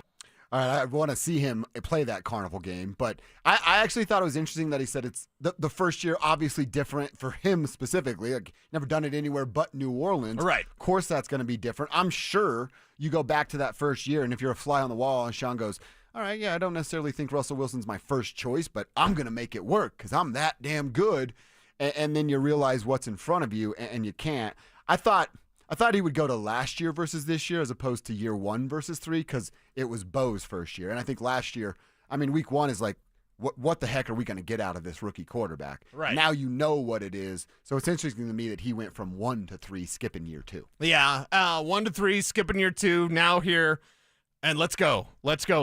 All right, I want to see him play that carnival game, but I actually thought it was interesting that he said it's the first year, obviously different for him specifically. Like, never done it anywhere but New Orleans. Right. Of course that's going to be different. I'm sure you go back to that first year, and if you're a fly on the wall, and Sean goes, all right, yeah, I don't necessarily think Russell Wilson's my first choice, but I'm going to make it work because I'm that damn good. And then you realize what's in front of you, and you can't. I thought he would go to last year versus this year as opposed to year 1 versus 3 because it was Bo's first year. And I think last year, week 1 is like, what the heck are we going to get out of this rookie quarterback? Right. Now you know what it is. So it's interesting to me that he went from 1 to 3, skipping year 2. Yeah, 1 to 3, skipping year 2, now here. And let's go,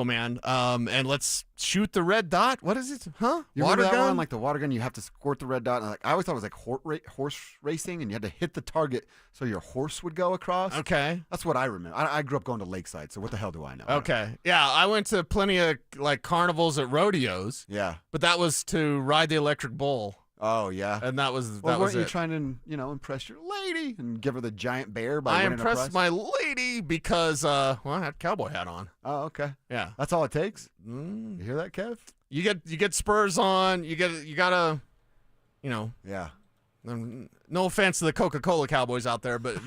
man. And let's shoot the red dot. What is it? Huh? You Water remember that gun? one? Like the water gun, you have to squirt the red dot. And I always thought it was like horse racing, and you had to hit the target so your horse would go across. Okay. That's what I remember. I grew up going to Lakeside, so what the hell do I know? Okay. Yeah, I went to plenty of like carnivals at rodeos. Yeah. But that was to ride the electric bull. Oh, yeah. And that was weren't you it. trying to, impress your lady and give her the giant bear by I winning a prize? impressed my lady because, I had a cowboy hat on. Oh, okay. Yeah. That's all it takes? You hear that, Kev? You get spurs on. You gotta, Yeah. No offense to the Coca-Cola cowboys out there, but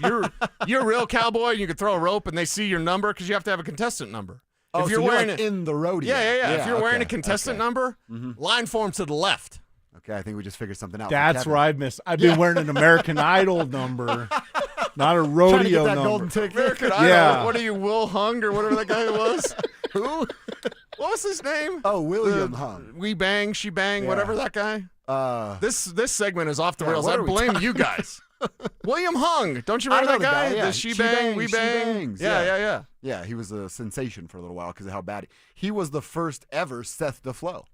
you're a real cowboy. You can throw a rope and they see your number because you have to have a contestant number. Oh, if you're so wearing like in the rodeo. Yeah. If you're wearing a okay, contestant number, line form to the left. Okay, I think we just figured something out. That's where I've missed. I've been wearing an American Idol number, not a rodeo Trying to get that number. golden ticket. American Idol. Yeah. What are you, Will Hung or whatever that guy was? Who? What was his name? Oh, William Hung. We bang, she bang, whatever that guy. This segment is off the rails. I blame you guys. William Hung. Don't you remember that guy? Yeah. The she bang, we bang. Bangs. Yeah. Yeah, he was a sensation for a little while because of how bad he was. The first ever Seth DeFlo,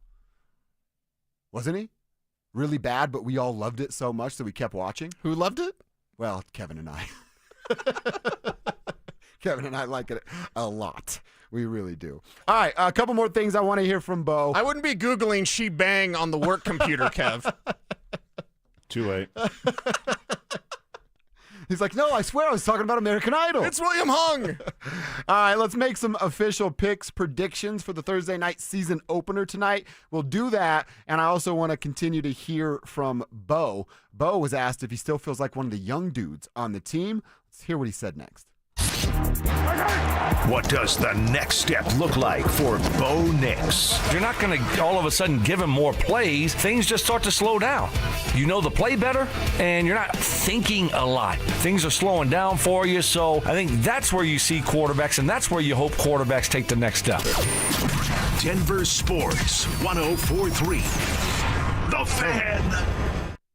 wasn't he? Really bad, but we all loved it so much that we kept watching. Who loved it? Well, Kevin and I. Kevin and I like it a lot. We really do. All right, a couple more things I want to hear from Bo. I wouldn't be Googling she bang on the work computer, Kev. Too late. He's like, no, I swear I was talking about American Idol. It's William Hung. All right, let's make some official picks, predictions for the Thursday night season opener tonight. We'll do that, and I also want to continue to hear from Bo. Bo was asked if he still feels like one of the young dudes on the team. Let's hear what he said next. What does the next step look like for Bo Nix? You're not going to all of a sudden give him more plays. Things just start to slow down. You know the play better, and you're not thinking a lot. Things are slowing down for you, so I think that's where you see quarterbacks, and that's where you hope quarterbacks take the next step. Denver Sports 104.3. The Fan.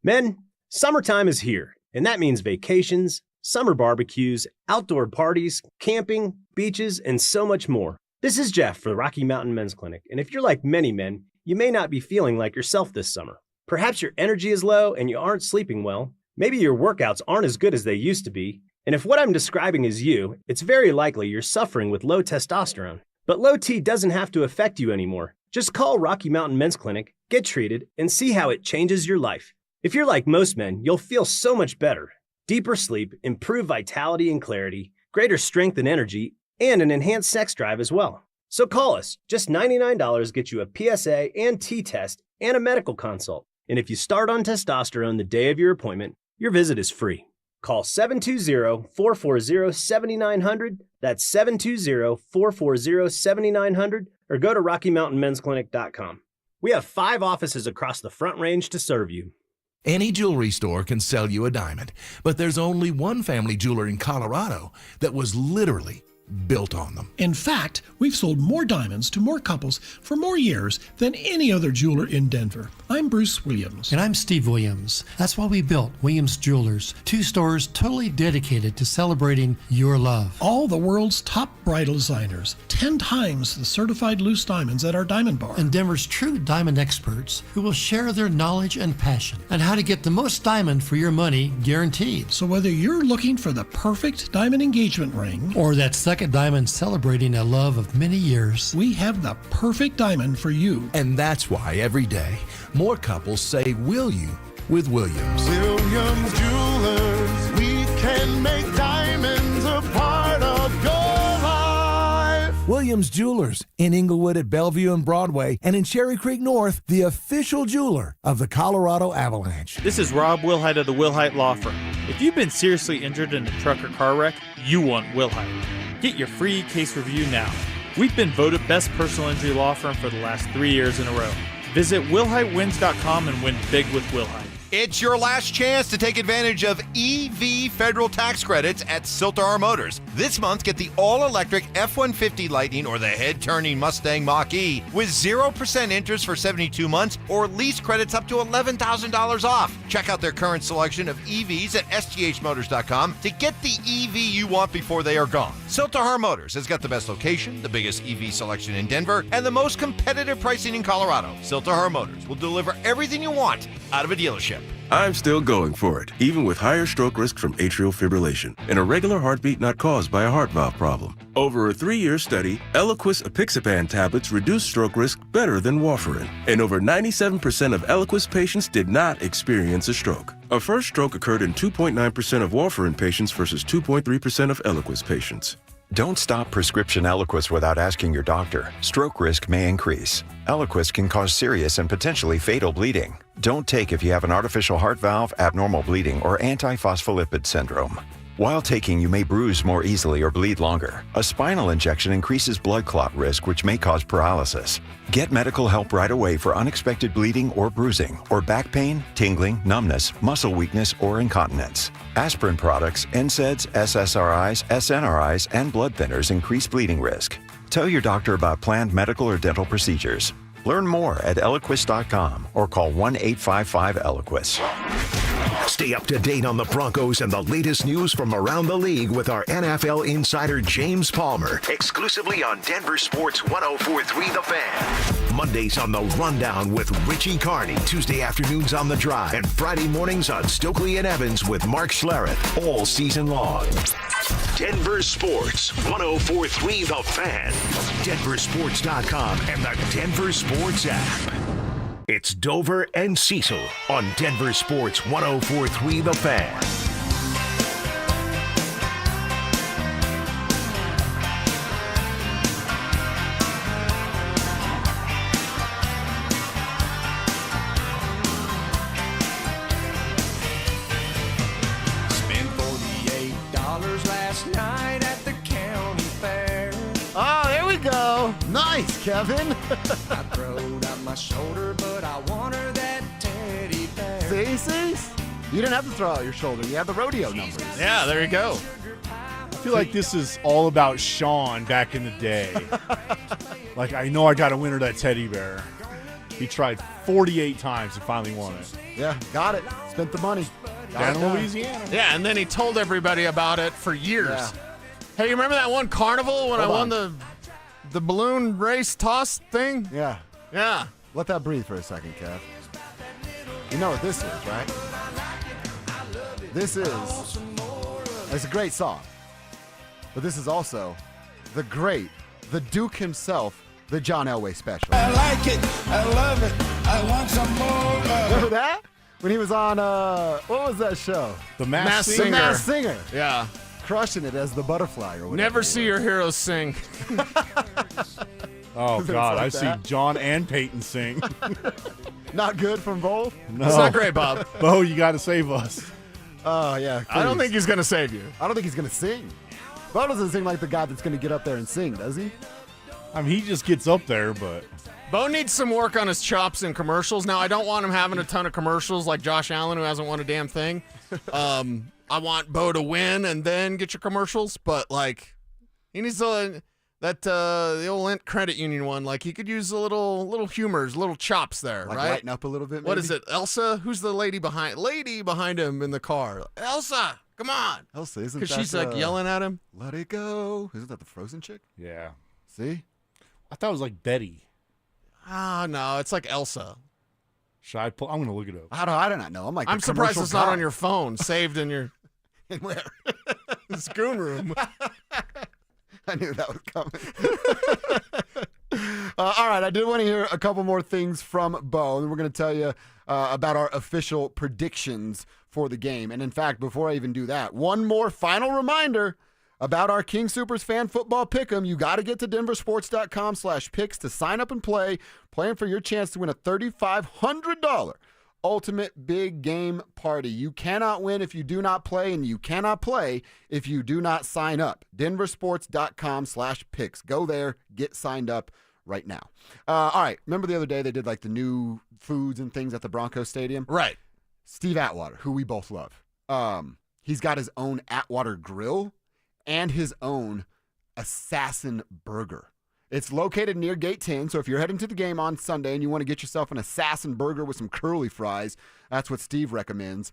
Men, summertime is here, and that means vacations, summer barbecues, outdoor parties, camping, beaches, and so much more. This is Jeff for the Rocky Mountain Men's Clinic, and if you're like many men, you may not be feeling like yourself this summer. Perhaps your energy is low and you aren't sleeping well. Maybe your workouts aren't as good as they used to be. And if what I'm describing is you, it's very likely you're suffering with low testosterone. But low T doesn't have to affect you anymore. Just call Rocky Mountain Men's Clinic, get treated, and see how it changes your life. If you're like most men, you'll feel so much better. Deeper sleep, improved vitality and clarity, greater strength and energy, and an enhanced sex drive as well. So call us. Just $99 gets you a PSA and T-test and a medical consult. And if you start on testosterone the day of your appointment, your visit is free. Call 720-440-7900. That's 720-440-7900. Or go to RockyMountainMen'sClinic.com. We have 5 offices across the Front Range to serve you. Any jewelry store can sell you a diamond, but there's only one family jeweler in Colorado that was literally built on them. In fact, we've sold more diamonds to more couples for more years than any other jeweler in Denver. I'm Bruce Williams. And I'm Steve Williams. That's why we built Williams Jewelers, 2 stores totally dedicated to celebrating your love. All the world's top bridal designers, 10 times the certified loose diamonds at our diamond bar. And Denver's true diamond experts who will share their knowledge and passion on how to get the most diamond for your money guaranteed. So whether you're looking for the perfect diamond engagement ring or that second diamond celebrating a love of many years, we have the perfect diamond for you. And that's why every day more couples say will you with Williams. Williams Jewelers, we can make diamonds a part of your life. Williams Jewelers in Inglewood at Bellevue and Broadway, and in Cherry Creek North, the official jeweler of the Colorado Avalanche. This is Rob Wilhite of the Wilhite Law Firm. If you've been seriously injured in a truck or car wreck, you want Wilhite. Get your free case review now. We've been voted best personal injury law firm for the last 3 years in a row. Visit WilhiteWins.com and win big with Wilhite. It's your last chance to take advantage of EV federal tax credits at Siltar Motors. This month, get the all-electric F-150 Lightning or the head-turning Mustang Mach-E with 0% interest for 72 months or lease credits up to $11,000 off. Check out their current selection of EVs at sthmotors.com to get the EV you want before they are gone. Siltar Motors has got the best location, the biggest EV selection in Denver, and the most competitive pricing in Colorado. Siltar Motors will deliver everything you want out of a dealership. I'm still going for it, even with higher stroke risk from atrial fibrillation, an irregular heartbeat not caused by a heart valve problem. Over a 3-year study, Eliquis apixaban tablets reduce stroke risk better than warfarin, and over 97% of Eliquis patients did not experience a stroke. A first stroke occurred in 2.9% of warfarin patients versus 2.3% of Eliquis patients. Don't stop prescription Eliquis without asking your doctor. Stroke risk may increase. Eliquis can cause serious and potentially fatal bleeding. Don't take if you have an artificial heart valve, abnormal bleeding, or antiphospholipid syndrome. While taking, you may bruise more easily or bleed longer. A spinal injection increases blood clot risk, which may cause paralysis. Get medical help right away for unexpected bleeding or bruising, or back pain, tingling, numbness, muscle weakness, or incontinence. Aspirin products, NSAIDs, SSRIs, SNRIs, and blood thinners increase bleeding risk. Tell your doctor about planned medical or dental procedures. Learn more at Eliquis.com or call 1-855-ELIQUIS. Stay up to date on the Broncos and the latest news from around the league with our NFL insider James Palmer, exclusively on Denver Sports 104.3 The Fan. Mondays on The Rundown with Richie Carney, Tuesday afternoons on The Drive, and Friday mornings on Stokley and Evans with Mark Schlereth, all season long. Denver Sports 104.3 The Fan, DenverSports.com, and the Denver Sports app. It's Dover and Cecil on Denver Sports 104.3 The Fan. go. Nice, Kevin. I throwed out my shoulder, but I want her that teddy bear. See? You didn't have to throw out your shoulder. You had the rodeo numbers. Yeah, there you go. I feel like this is all about Sean back in the day. Like, I know I got to win her that teddy bear. He tried 48 times and finally won it. Yeah, got it. Spent the money. Down in Louisiana. Yeah, and then he told everybody about it for years. Yeah. Hey, you remember that one carnival when I won the balloon race toss thing? Yeah. Yeah. Let that breathe for a second, Kev. You know what this is, right? It's a great song. But this is also the Duke himself, the John Elway special. I like it. I love it. I want some more. Remember that? When he was on, what was that show? The Masked Singer. The Masked Singer. Yeah. Crushing it as the butterfly or whatever. Never see your heroes sing. Oh, God. like I've seen John and Payton sing. Not good from both? No. It's not great, Bob. Bo, you got to save us. Oh, yeah. I don't think he's going to save you. I don't think he's going to sing. Bo doesn't seem like the guy that's going to get up there and sing, does he? I mean, he just gets up there, but... Bo needs some work on his chops in commercials. Now, I don't want him having a ton of commercials like Josh Allen, who hasn't won a damn thing. I want Bo to win and then get your commercials, but, like, he needs the old Lent Credit Union one. Like, he could use a little humors, little chops there, Like right? lighten up a little bit, maybe? What is it, Elsa? Who's the lady behind him in the car? Elsa, come on. Elsa, isn't that Because she's, like, yelling at him. Let it go. Isn't that the Frozen chick? Yeah. See? I thought it was like Betty. Ah, no, it's like Elsa. Should I pull? I'm going to look it up. How do I not know? I'm surprised commercial it's not guy. on your phone, saved in your And where? Scoon room. I knew that was coming. All right, I did want to hear a couple more things from Bo, and we're going to tell you about our official predictions for the game. And in fact, before I even do that, one more final reminder about our King Soopers fan football pick'em. You got to get to DenverSports.com/picks to sign up and play, playing for your chance to win a $3,500 ultimate big game party. You cannot win if you do not play, and you cannot play if you do not sign up. DenverSports.com/picks. Go there, get signed up right now. All right, remember the other day they did like the new foods and things at the Broncos Stadium? Right. Steve Atwater, who we both love. He's got his own Atwater grill and his own Assassin Burger. It's located near Gate 10, so if you're heading to the game on Sunday and you want to get yourself an Assassin Burger with some curly fries, that's what Steve recommends.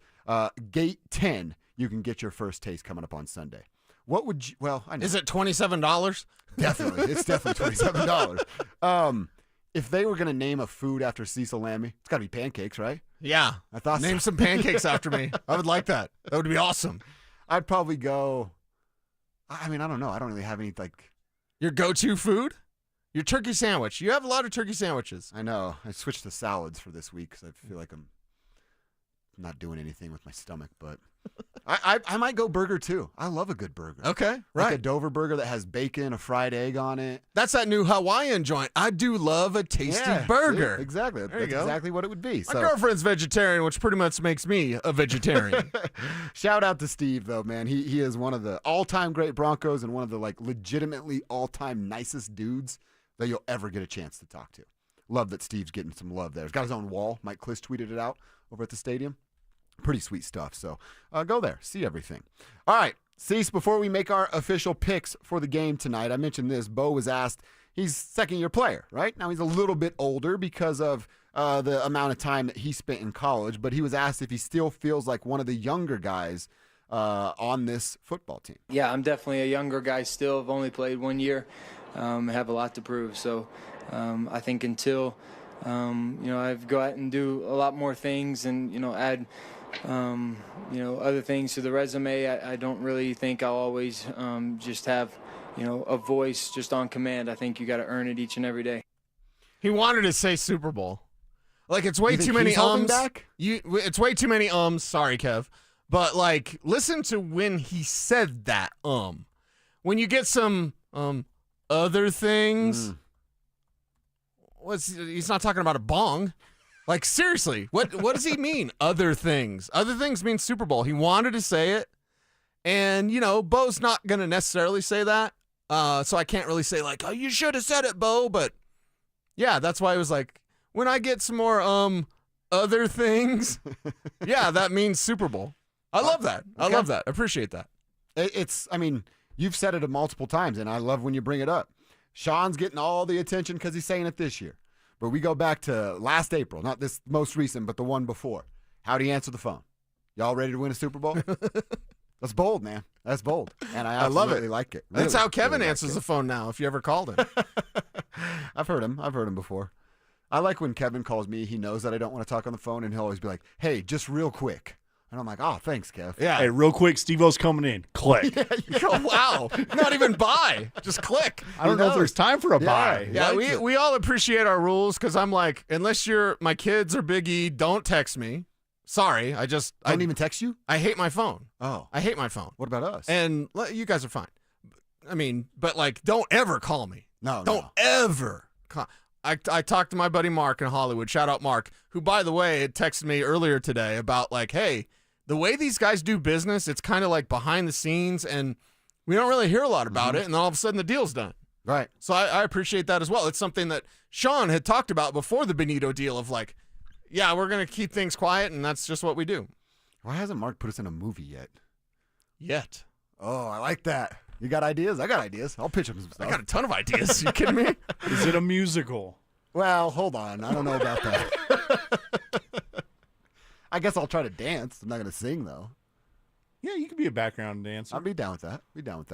Gate 10, you can get your first taste coming up on Sunday. What would you, well, I know. Is it $27? Definitely. It's definitely $27. If they were going to name a food after Cecil Lammy, it's got to be pancakes, right? Yeah. I thought Name so. some pancakes after me. I would like that. That would be awesome. I'd probably go, I mean, I don't know. I don't really have any, like. Your go-to food? Your turkey sandwich. You have a lot of turkey sandwiches. I know. I switched to salads for this week because I feel like I'm not doing anything with my stomach, but I might go burger too. I love a good burger. Okay, right. Like a Dover burger that has bacon, a fried egg on it. That's that new Hawaiian joint. I do love a tasty burger. See? Exactly. There That's you go. exactly what it would be. My So girlfriend's vegetarian, which pretty much makes me a vegetarian. shout out to Steve though, man. He is one of the all-time great Broncos and one of the like legitimately all-time nicest dudes that you'll ever get a chance to talk to. Love that Steve's getting some love there. He's got his own wall. Mike Kliss tweeted it out over at the stadium. Pretty sweet stuff. So go there, see everything. All right, Cease, before we make our official picks for the game tonight, I mentioned this. Bo was asked, he's second-year player, right? Now he's a little bit older because of the amount of time that he spent in college, but he was asked if he still feels like one of the younger guys on this football team. Yeah, I'm definitely a younger guy still. I've only played 1 year. I have a lot to prove. So I think until, I go out and do a lot more things and, add, other things to the resume, I don't really think I'll always just have, a voice just on command. I think you got to earn it each and every day. He wanted to say Super Bowl. Like, it's way too many ums. It's way too many ums. Sorry, Kev. But, like, listen to when he said that When you get some other things, he's not talking about a bong. Like, seriously, what does he mean, other things? Other things mean Super Bowl. He wanted to say it, and, Bo's not going to necessarily say that. So I can't really say like, oh, you should have said it, Bo. But yeah, that's why I was like, when I get some more other things, yeah, that means Super Bowl. I love that. I love that. I appreciate that. I mean, you've said it multiple times, and I love when you bring it up. Sean's getting all the attention because he's saying it this year. But we go back to last April, not this most recent, but the one before. How'd he answer the phone? Y'all ready to win a Super Bowl? That's bold, man. That's bold. And I love it. Really like it. That's how Kevin answers the phone now, if you ever called him. I've heard him before. I like when Kevin calls me. He knows that I don't want to talk on the phone, and he'll always be like, hey, just real quick. And I'm like, oh, thanks, Kev. Yeah. Hey, real quick, Steve-O's coming in. Click. Oh, wow. Not even buy. Just click. I don't know if there's time for a buy. Yeah, we all appreciate our rules because I'm like, unless my kids are Big E, don't text me. Sorry. I don't even text you? I hate my phone. Oh. I hate my phone. What about us? And you guys are fine. I mean, but like, don't ever call me. Don't ever call. I talked to my buddy Mark in Hollywood. Shout out Mark, who, by the way, had texted me earlier today about like, hey, the way these guys do business, it's kind of like behind the scenes, and we don't really hear a lot about it, and then all of a sudden the deal's done. Right. So I appreciate that as well. It's something that Sean had talked about before the Bonito deal of like, yeah, we're going to keep things quiet, and that's just what we do. Why hasn't Mark put us in a movie yet? Oh, I like that. You got ideas? I got ideas. I'll pitch him some stuff. I got a ton of ideas. You kidding me? Is it a musical? Well, hold on. I don't know about that. I guess I'll try to dance. I'm not going to sing, though. Yeah, you could be a background dancer. I'd be down with that.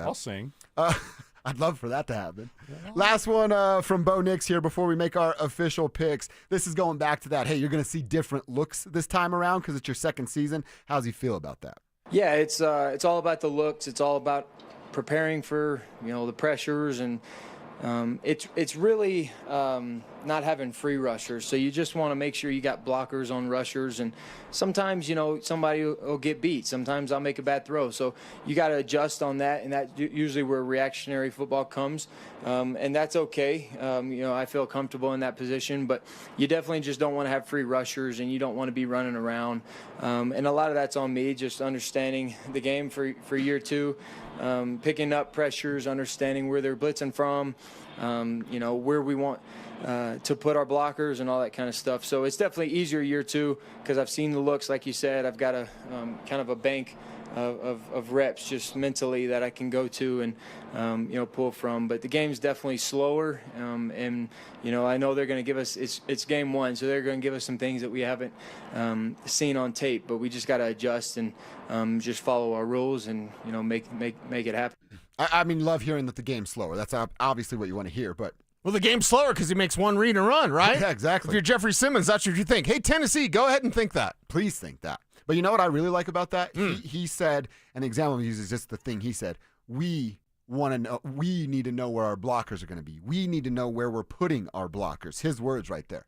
I'll sing. I'd love for that to happen. Yeah. Last one from Bo Nix here before we make our official picks. This is going back to that, hey, you're going to see different looks this time around because it's your second season. How's he feel about that? Yeah, it's all about the looks. It's all about preparing for, the pressures, and it's really not having free rushers. So you just want to make sure you got blockers on rushers, and sometimes somebody will get beat. Sometimes I'll make a bad throw. So you got to adjust on that, and that's usually where reactionary football comes, and that's okay. I feel comfortable in that position, but you definitely just don't want to have free rushers, and you don't want to be running around. And a lot of that's on me, just understanding the game for year two, picking up pressures, understanding where they're blitzing from, where we want to put our blockers and all that kind of stuff. So it's definitely easier year two because I've seen the looks. Like you said, I've got a kind of a bank of reps just mentally that I can go to and pull from. But the game's definitely slower, and I know they're going to give us it's game one, so they're going to give us some things that we haven't seen on tape. But we just got to adjust and just follow our rules and make it happen. I mean, love hearing that the game's slower. That's obviously what you want to hear, but. Well, the game's slower because he makes one read and run, right? Yeah, exactly. If you're Jeffrey Simmons, that's what you think. Hey, Tennessee, go ahead and think that. Please think that. But you know what I really like about that? He said, and the example he uses just the thing he said, we need to know where our blockers are going to be. We need to know where we're putting our blockers. His words right there.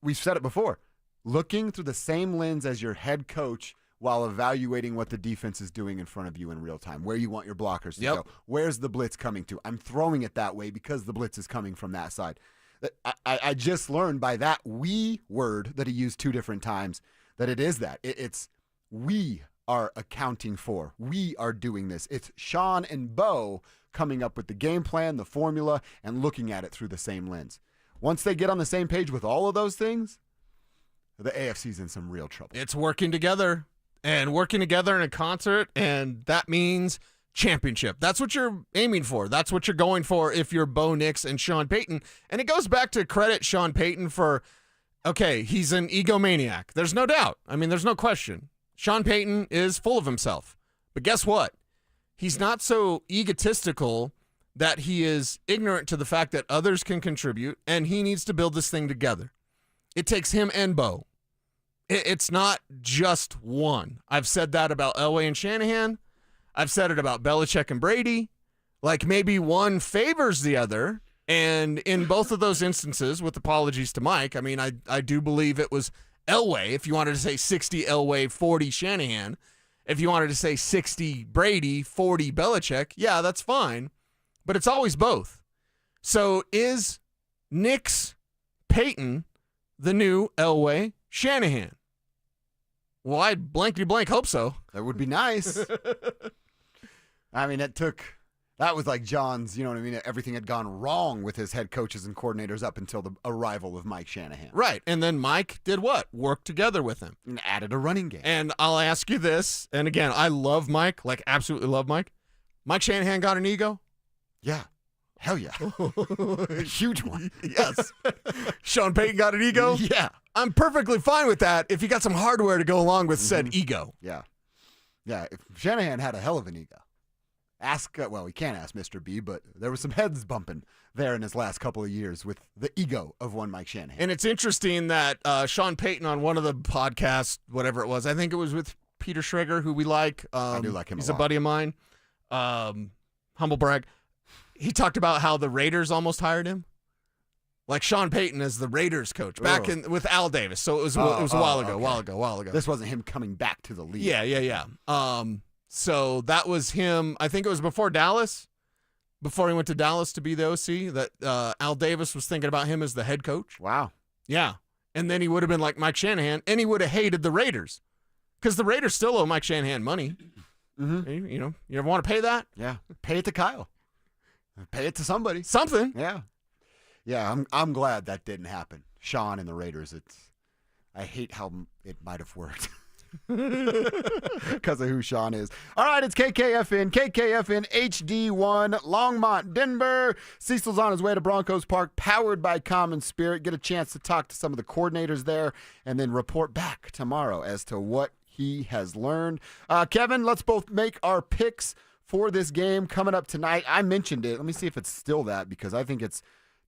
We've said it before. Looking through the same lens as your head coach while evaluating what the defense is doing in front of you in real time, where you want your blockers to go. Where's the blitz coming to? I'm throwing it that way because the blitz is coming from that side. I just learned by that we word that he used two different times that it is that. It's we are accounting for. We are doing this. It's Sean and Bo coming up with the game plan, the formula, and looking at it through the same lens. Once they get on the same page with all of those things, the AFC's in some real trouble. It's working together. And working together in a concert, and that means championship. That's what you're aiming for. That's what you're going for if you're Bo Nix and Sean Payton. And it goes back to credit Sean Payton for, okay, he's an egomaniac. There's no doubt. I mean, there's no question. Sean Payton is full of himself. But guess what? He's not so egotistical that he is ignorant to the fact that others can contribute, and he needs to build this thing together. It takes him and Bo. It's not just one. I've said that about Elway and Shanahan. I've said it about Belichick and Brady. Like maybe one favors the other. And in both of those instances, with apologies to Mike, I mean, I do believe it was Elway. If you wanted to say 60 Elway, 40 Shanahan. If you wanted to say 60 Brady, 40 Belichick, yeah, that's fine. But it's always both. So is Nix Payton the new Elway Shanahan? Well, I blankety blank hope so. That would be nice. I mean, it took That was like John's, you know what I mean? Everything had gone wrong with his head coaches and coordinators up until the arrival of Mike Shanahan. Right. And then Mike did what? Worked together with him. And added a running game. And I'll ask you this, and again, I love Mike, like absolutely love Mike. Mike Shanahan got an ego? Yeah. Hell yeah. A huge one. Yes. Sean Payton got an ego? Yeah. I'm perfectly fine with that if you got some hardware to go along with said ego. Yeah. Yeah. If Shanahan had a hell of an ego. We can't ask Mr. B, but there was some heads bumping there in his last couple of years with the ego of one Mike Shanahan. And it's interesting that Sean Payton on one of the podcasts, whatever it was, I think it was with Peter Schrager, who we like. I do like him He's a a lot. buddy of mine. Humble brag. He talked about how the Raiders almost hired him. Like Sean Payton as the Raiders coach back in with Al Davis. So it was a while ago. This wasn't him coming back to the league. Yeah. So that was him. I think it was before Dallas, before he went to Dallas to be the OC, that Al Davis was thinking about him as the head coach. Wow. Yeah. And then he would have been like Mike Shanahan, and he would have hated the Raiders because the Raiders still owe Mike Shanahan money. Mm-hmm. You ever want to pay that? Yeah. Pay it to Kyle. Pay it to somebody. Something. Yeah. Yeah, I'm glad that didn't happen. Sean and the Raiders, I hate how it might have worked. Because of who Sean is. All right, it's KKFN HD1, Longmont, Denver. Cecil's on his way to Broncos Park, powered by Common Spirit. Get a chance to talk to some of the coordinators there and then report back tomorrow as to what he has learned. Kevin, let's both make our picks for this game coming up tonight. I mentioned it. Let me see if it's still that, because I think it's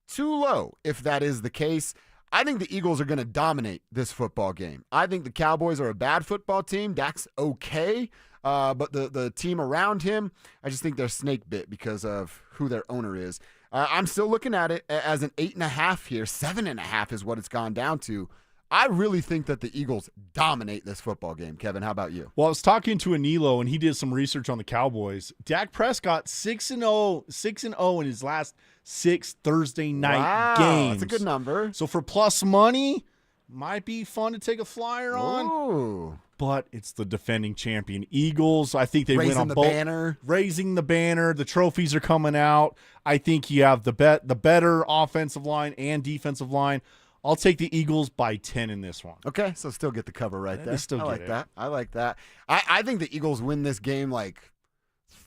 too low if that is the case. I think the Eagles are going to dominate this football game. I think the Cowboys are a bad football team. Dak's okay, but the team around him, I just think they're snake bit because of who their owner is. I'm still looking at it as an 8.5 here. 7.5 is what it's gone down to. I really think that the Eagles dominate this football game. Kevin, how about you? Well, I was talking to Anilo, and he did some research on the Cowboys. Dak Prescott 6-0 in his last 6 Thursday night games. That's a good number. So for plus money, might be fun to take a flyer on. Ooh. But it's the defending champion Eagles. I think they win on both. Raising the banner. The trophies are coming out. I think you have the better offensive line and defensive line. I'll take the Eagles by 10 in this one. Okay, so still get the cover right there. Still I like that. I like that. I think the Eagles win this game like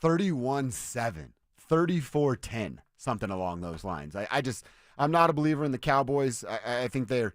31-7, 34-10, something along those lines. I'm not a believer in the Cowboys. I think they're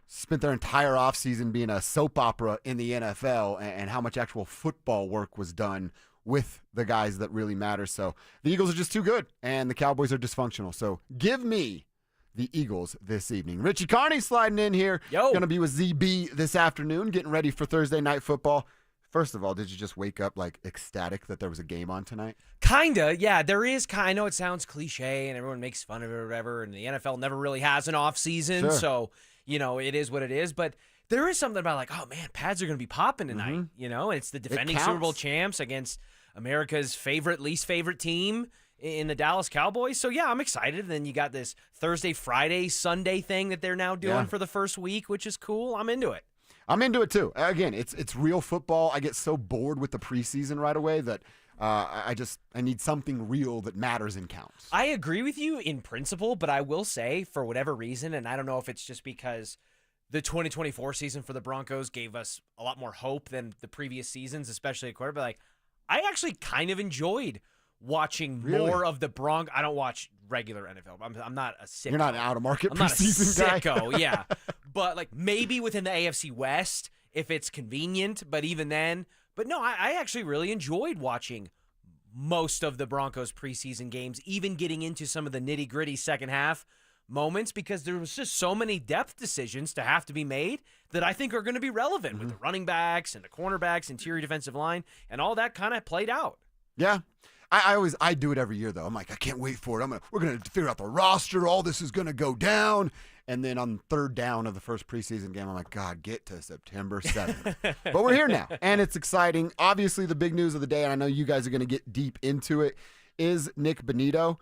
spent their entire offseason being a soap opera in the NFL and how much actual football work was done with the guys that really matter. So the Eagles are just too good, and the Cowboys are dysfunctional. So give me the Eagles this evening. Richie Carney sliding in here. Going to be with ZB this afternoon, getting ready for Thursday Night Football. First of all, did you just wake up like ecstatic that there was a game on tonight? Kinda, yeah. There is I know it sounds cliche and everyone makes fun of it or whatever, and the NFL never really has an off season, so it is what it is. But there is something about like, oh man, pads are going to be popping tonight. And it's the defending Super Bowl champs against America's least favorite team in the Dallas Cowboys. So, yeah, I'm excited. And then you got this Thursday, Friday, Sunday thing that they're now doing for the first week, which is cool. I'm into it. I'm into it, too. Again, it's real football. I get so bored with the preseason right away that I need something real that matters and counts. I agree with you in principle, but I will say, for whatever reason, and I don't know if it's just because the 2024 season for the Broncos gave us a lot more hope than the previous seasons, especially at quarterback. I actually kind of enjoyed watching more of the Broncos. I don't watch regular NFL. I'm not a sicko. You're not an out-of-market I'm not preseason a guy? sicko, yeah. But like maybe within the AFC West if it's convenient, but even then. But no, I actually really enjoyed watching most of the Broncos preseason games, even getting into some of the nitty-gritty second half moments, because there was just so many depth decisions to have to be made that I think are going to be relevant with the running backs and the cornerbacks, interior defensive line, and all that kind of played out. Yeah. I do it every year though. I'm like, I can't wait for it. We're gonna figure out the roster. All this is gonna go down. And then on third down of the first preseason game, I'm like, God, get to September 7th. But we're here now, and it's exciting. Obviously, the big news of the day, and I know you guys are gonna get deep into it, is Nick Bonito.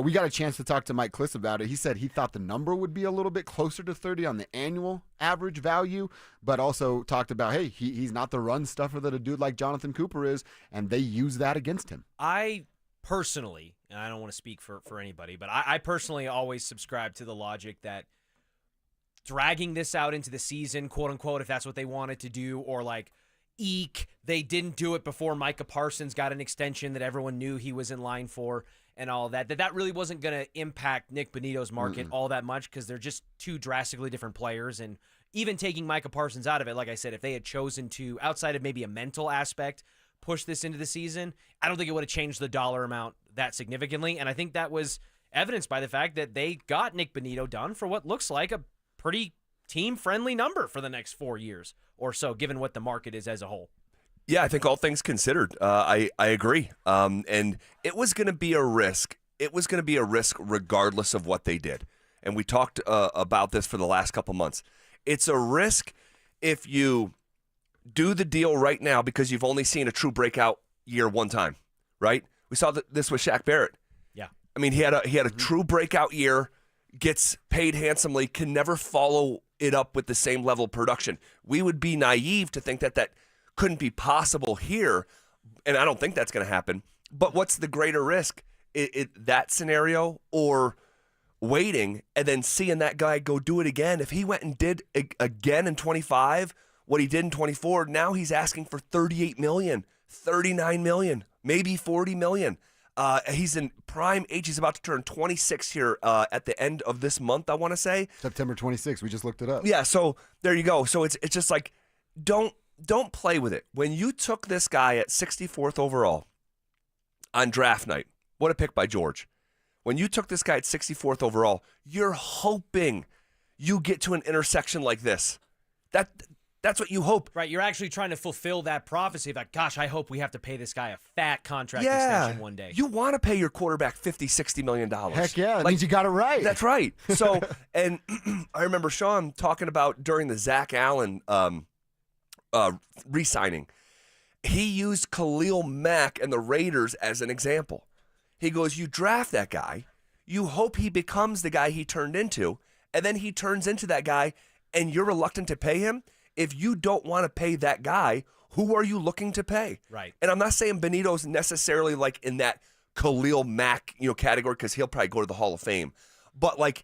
We got a chance to talk to Mike Kliss about it. He said he thought the number would be a little bit closer to 30 on the annual average value, but also talked about, hey, he's not the run stuffer that a dude like Jonathan Cooper is, and they use that against him. I personally, and I don't want to speak for anybody, but I personally always subscribe to the logic that dragging this out into the season, quote unquote, if that's what they wanted to do, or like, they didn't do it before Micah Parsons got an extension that everyone knew he was in line for and all that really wasn't going to impact Nick Bonito's market all that much because they're just two drastically different players. And even taking Micah Parsons out of it, like I said, if they had chosen to, outside of maybe a mental aspect, push this into the season, I don't think it would have changed the dollar amount that significantly. And I think that was evidenced by the fact that they got Nick Bonito done for what looks like a pretty team-friendly number for the next 4 years or so, given what the market is as a whole. Yeah, I think all things considered, I agree. And it was going to be a risk. It was going to be a risk regardless of what they did. And we talked about this for the last couple months. It's a risk if you do the deal right now because you've only seen a true breakout year one time, right? We saw this with Shaq Barrett. Yeah. I mean, he had a true breakout year, gets paid handsomely, can never follow it up with the same level of production. We would be naive to think that couldn't be possible here, and I don't think that's going to happen. But what's the greater risk? That scenario or waiting and then seeing that guy go do it again? If he went and did again in 25 what he did in 24, now he's asking for $38 million, $39 million, maybe $40 million. He's in prime age. He's about to turn 26 here at the end of this month, I want to say. September 26th. We just looked it up. Yeah, so there you go. So it's just like, don't play with it. When you took this guy at 64th overall on draft night, what a pick by George. When you took this guy at 64th overall, you're hoping you get to an intersection like this. That's what you hope. Right, you're actually trying to fulfill that prophecy of like, gosh, I hope we have to pay this guy a fat contract extension one day. You want to pay your quarterback $50, $60 million. Heck yeah, that means you got it right. That's right. So, and I remember Sean talking about during the Zach Allen re-signing, he used Khalil Mack and the Raiders as an example. He goes, you draft that guy, you hope he becomes the guy he turned into, and then he turns into that guy, and you're reluctant to pay him. If you don't want to pay that guy, who are you looking to pay? Right. And I'm not saying Bonito's necessarily like in that Khalil Mack, category because he'll probably go to the Hall of Fame. But like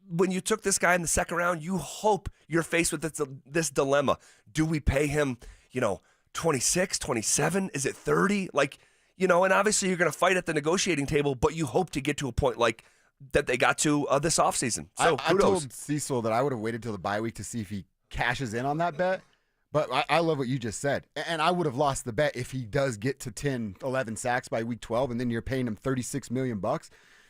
when you took this guy in the second round, you hope you're faced with this dilemma. Do we pay him, 26, 27? Is it 30? And obviously you're going to fight at the negotiating table, but you hope to get to a point like that they got to this offseason. So I told Cecil that I would have waited till the bye week to see if he cashes in on that bet, but I love what you just said, and I would have lost the bet if he does get to 10, 11 sacks by week 12, and then you're paying him $36 million,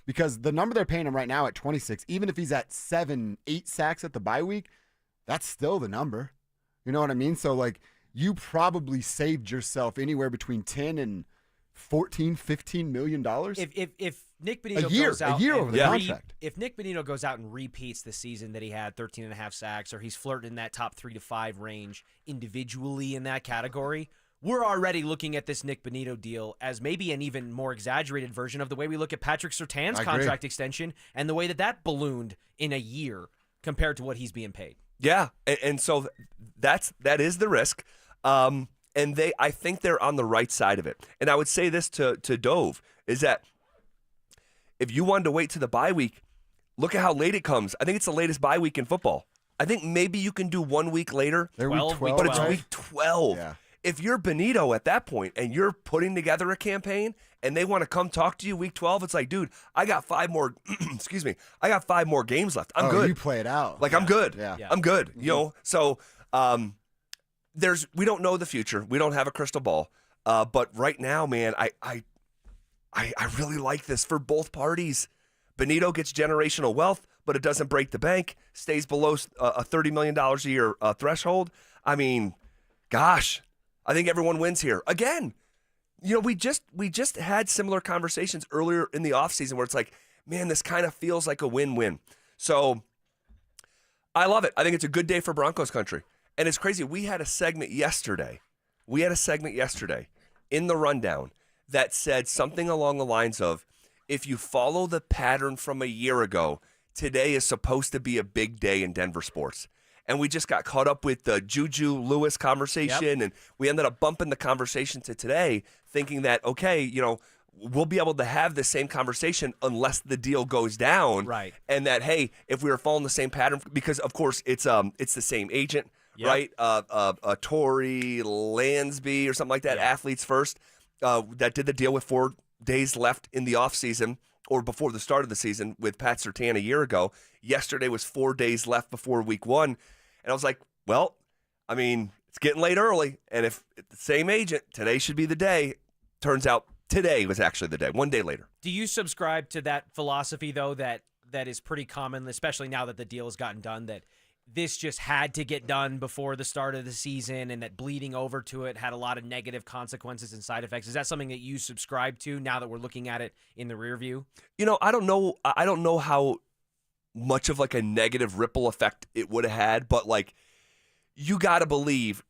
because the number they're paying him right now at 26, even if he's at 7, 8 sacks at the bye week, that's still the number. You know what I mean? So like you probably saved yourself anywhere between 10 and 14, $15 million. If Nick Bonito goes out over the contract. If Nick Bonito goes out and repeats the season that he had 13.5 sacks, or he's flirting in that top 3 to 5 range individually in that category, we're already looking at this Nick Bonito deal as maybe an even more exaggerated version of the way we look at Patrick Surtain's contract extension and the way that ballooned in a year compared to what he's being paid. Yeah, and so that is the risk. And I think they're on the right side of it. And I would say this to Dove, is that if you wanted to wait to the bye week, look at how late it comes. I think it's the latest bye week in football. I think maybe you can do 1 week later, week 12, but it's week 12. Yeah. If you're Bonito at that point and you're putting together a campaign and they want to come talk to you week 12, it's like, dude, I got 5 more, I got 5 more games left. I'm good. You play it out. I'm good. Yeah. I'm good. So we don't know the future. We don't have a crystal ball. But right now, man, I really like this for both parties. Bonito gets generational wealth, but it doesn't break the bank, stays below a $30 million a year threshold. I mean, gosh, I think everyone wins here. Again, we just had similar conversations earlier in the offseason where it's like, man, this kind of feels like a win-win. So I love it. I think it's a good day for Broncos country. And it's crazy. We had a segment yesterday in the rundown that said something along the lines of, if you follow the pattern from a year ago, today is supposed to be a big day in Denver sports. And we just got caught up with the Juju Lewis conversation, and we ended up bumping the conversation to today, thinking that, okay, we'll be able to have the same conversation unless the deal goes down. Right. And that, hey, if we were following the same pattern, because of course it's the same agent, right? Torrey Lansby or something like that, Athletes First, that did the deal with 4 days left in the offseason or before the start of the season with Pat Surtain a year ago. Yesterday was 4 days left before week 1. And I was like, well, I mean, it's getting late early. And if the same agent, today should be the day. Turns out today was actually the day, 1 day later. Do you subscribe to that philosophy, though, that is pretty common, especially now that the deal has gotten done, that this just had to get done before the start of the season and that bleeding over to it had a lot of negative consequences and side effects? Is that something that you subscribe to now that we're looking at it in the rear view? You know, I don't know how much of like a negative ripple effect it would have had, but like you got to believe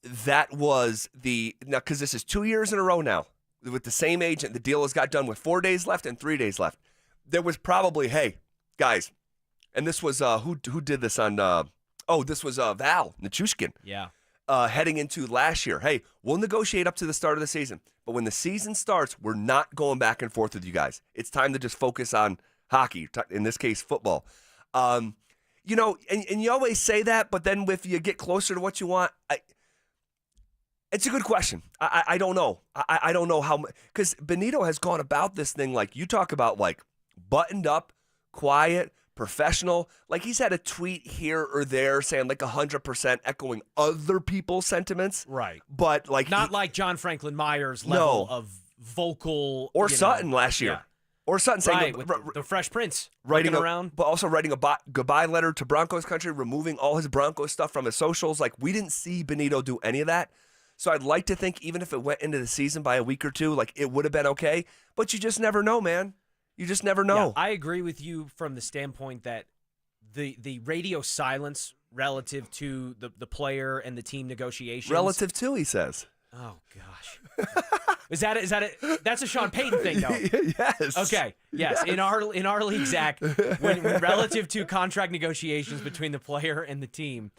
that was now, because this is 2 years in a row now with the same agent. The deal has got done with 4 days left and 3 days left. There was probably, hey, guys, and this was who did this on? This was Val Nichushkin. Yeah. Heading into last year, hey, we'll negotiate up to the start of the season, but when the season starts, we're not going back and forth with you guys. It's time to just focus on hockey, in this case, football. You know, and you always say that, but then if you get closer to what you want, it's a good question. I don't know. I don't know how, because Bonito has gone about this thing like you talk about, like buttoned up, quiet, professional. Like he's had a tweet here or there saying like 100% echoing other people's sentiments. Right. But like not like John Franklin Myers level of vocal. Or Sutton last year. Yeah. Or Sutton saying right, with the Fresh Prince writing around. But also writing a goodbye letter to Broncos country, removing all his Broncos stuff from his socials. Like we didn't see Bonito do any of that. So I'd like to think even if it went into the season by a week or two, like it would have been okay. But you just never know, man. You just never know. Yeah, I agree with you from the standpoint that the radio silence relative to the player and the team negotiations. Relative to, he says. Oh gosh. Is that it? That's a Sean Payton thing, though. Yes. Okay. Yes. In our league, Zach, when relative to contract negotiations between the player and the team,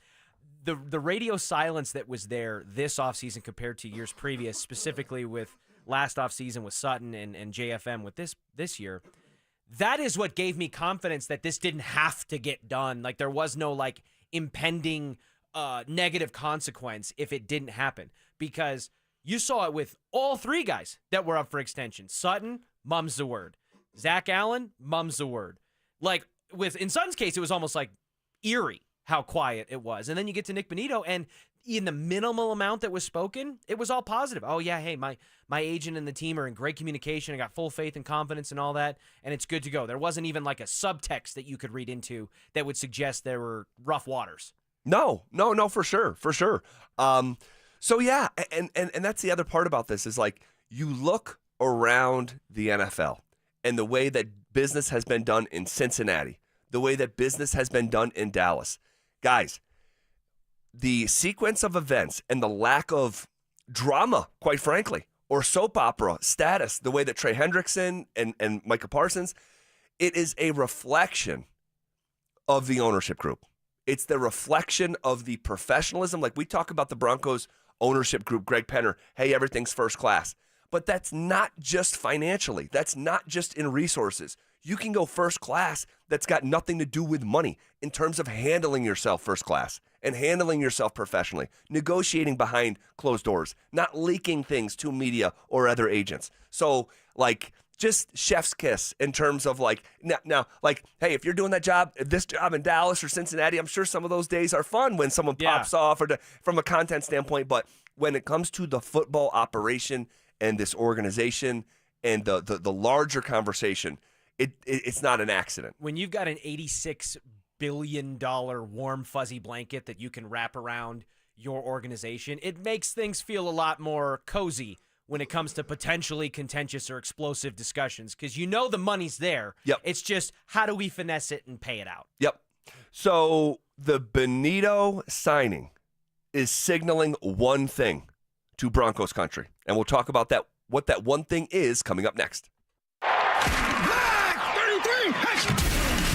the radio silence that was there this offseason compared to years previous, specifically with last offseason with Sutton and JFM with this year, that is what gave me confidence that this didn't have to get done. Like there was no like impending negative consequence if it didn't happen, because you saw it with all three guys that were up for extension. Sutton, mum's the word. Zach Allen, mum's the word. Like in Sutton's case, it was almost like eerie how quiet it was. And then you get to Nick Bonito, and in the minimal amount that was spoken, it was all positive. Oh, yeah, hey, my agent and the team are in great communication. I got full faith and confidence and all that, and it's good to go. There wasn't even like a subtext that you could read into that would suggest there were rough waters. No, for sure. So, yeah, and that's the other part about this is like you look around the NFL and the way that business has been done in Cincinnati, the way that business has been done in Dallas. Guys, the sequence of events and the lack of drama, quite frankly, or soap opera status, the way that Trey Hendrickson and Micah Parsons, it is a reflection of the ownership group. It's the reflection of the professionalism. Like we talk about the Broncos ownership group, Greg Penner, hey, everything's first class. But that's not just financially. That's not just in resources. You can go first class that's got nothing to do with money in terms of handling yourself first class and handling yourself professionally, negotiating behind closed doors, not leaking things to media or other agents. So, like, just chef's kiss in terms of, like, now, like, hey, if you're doing that job, this job in Dallas or Cincinnati, I'm sure some of those days are fun when someone pops off or from a content standpoint. But when it comes to the football operation and this organization and the larger conversation, it's not an accident. When you've got an $86 billion warm fuzzy blanket that you can wrap around your organization, it makes things feel a lot more cozy when it comes to potentially contentious or explosive discussions, because you know the money's there. Yep. It's just how do we finesse it and pay it out? Yep. So the Bonito signing is signaling one thing to Broncos country, and we'll talk about that, what that one thing is, coming up next.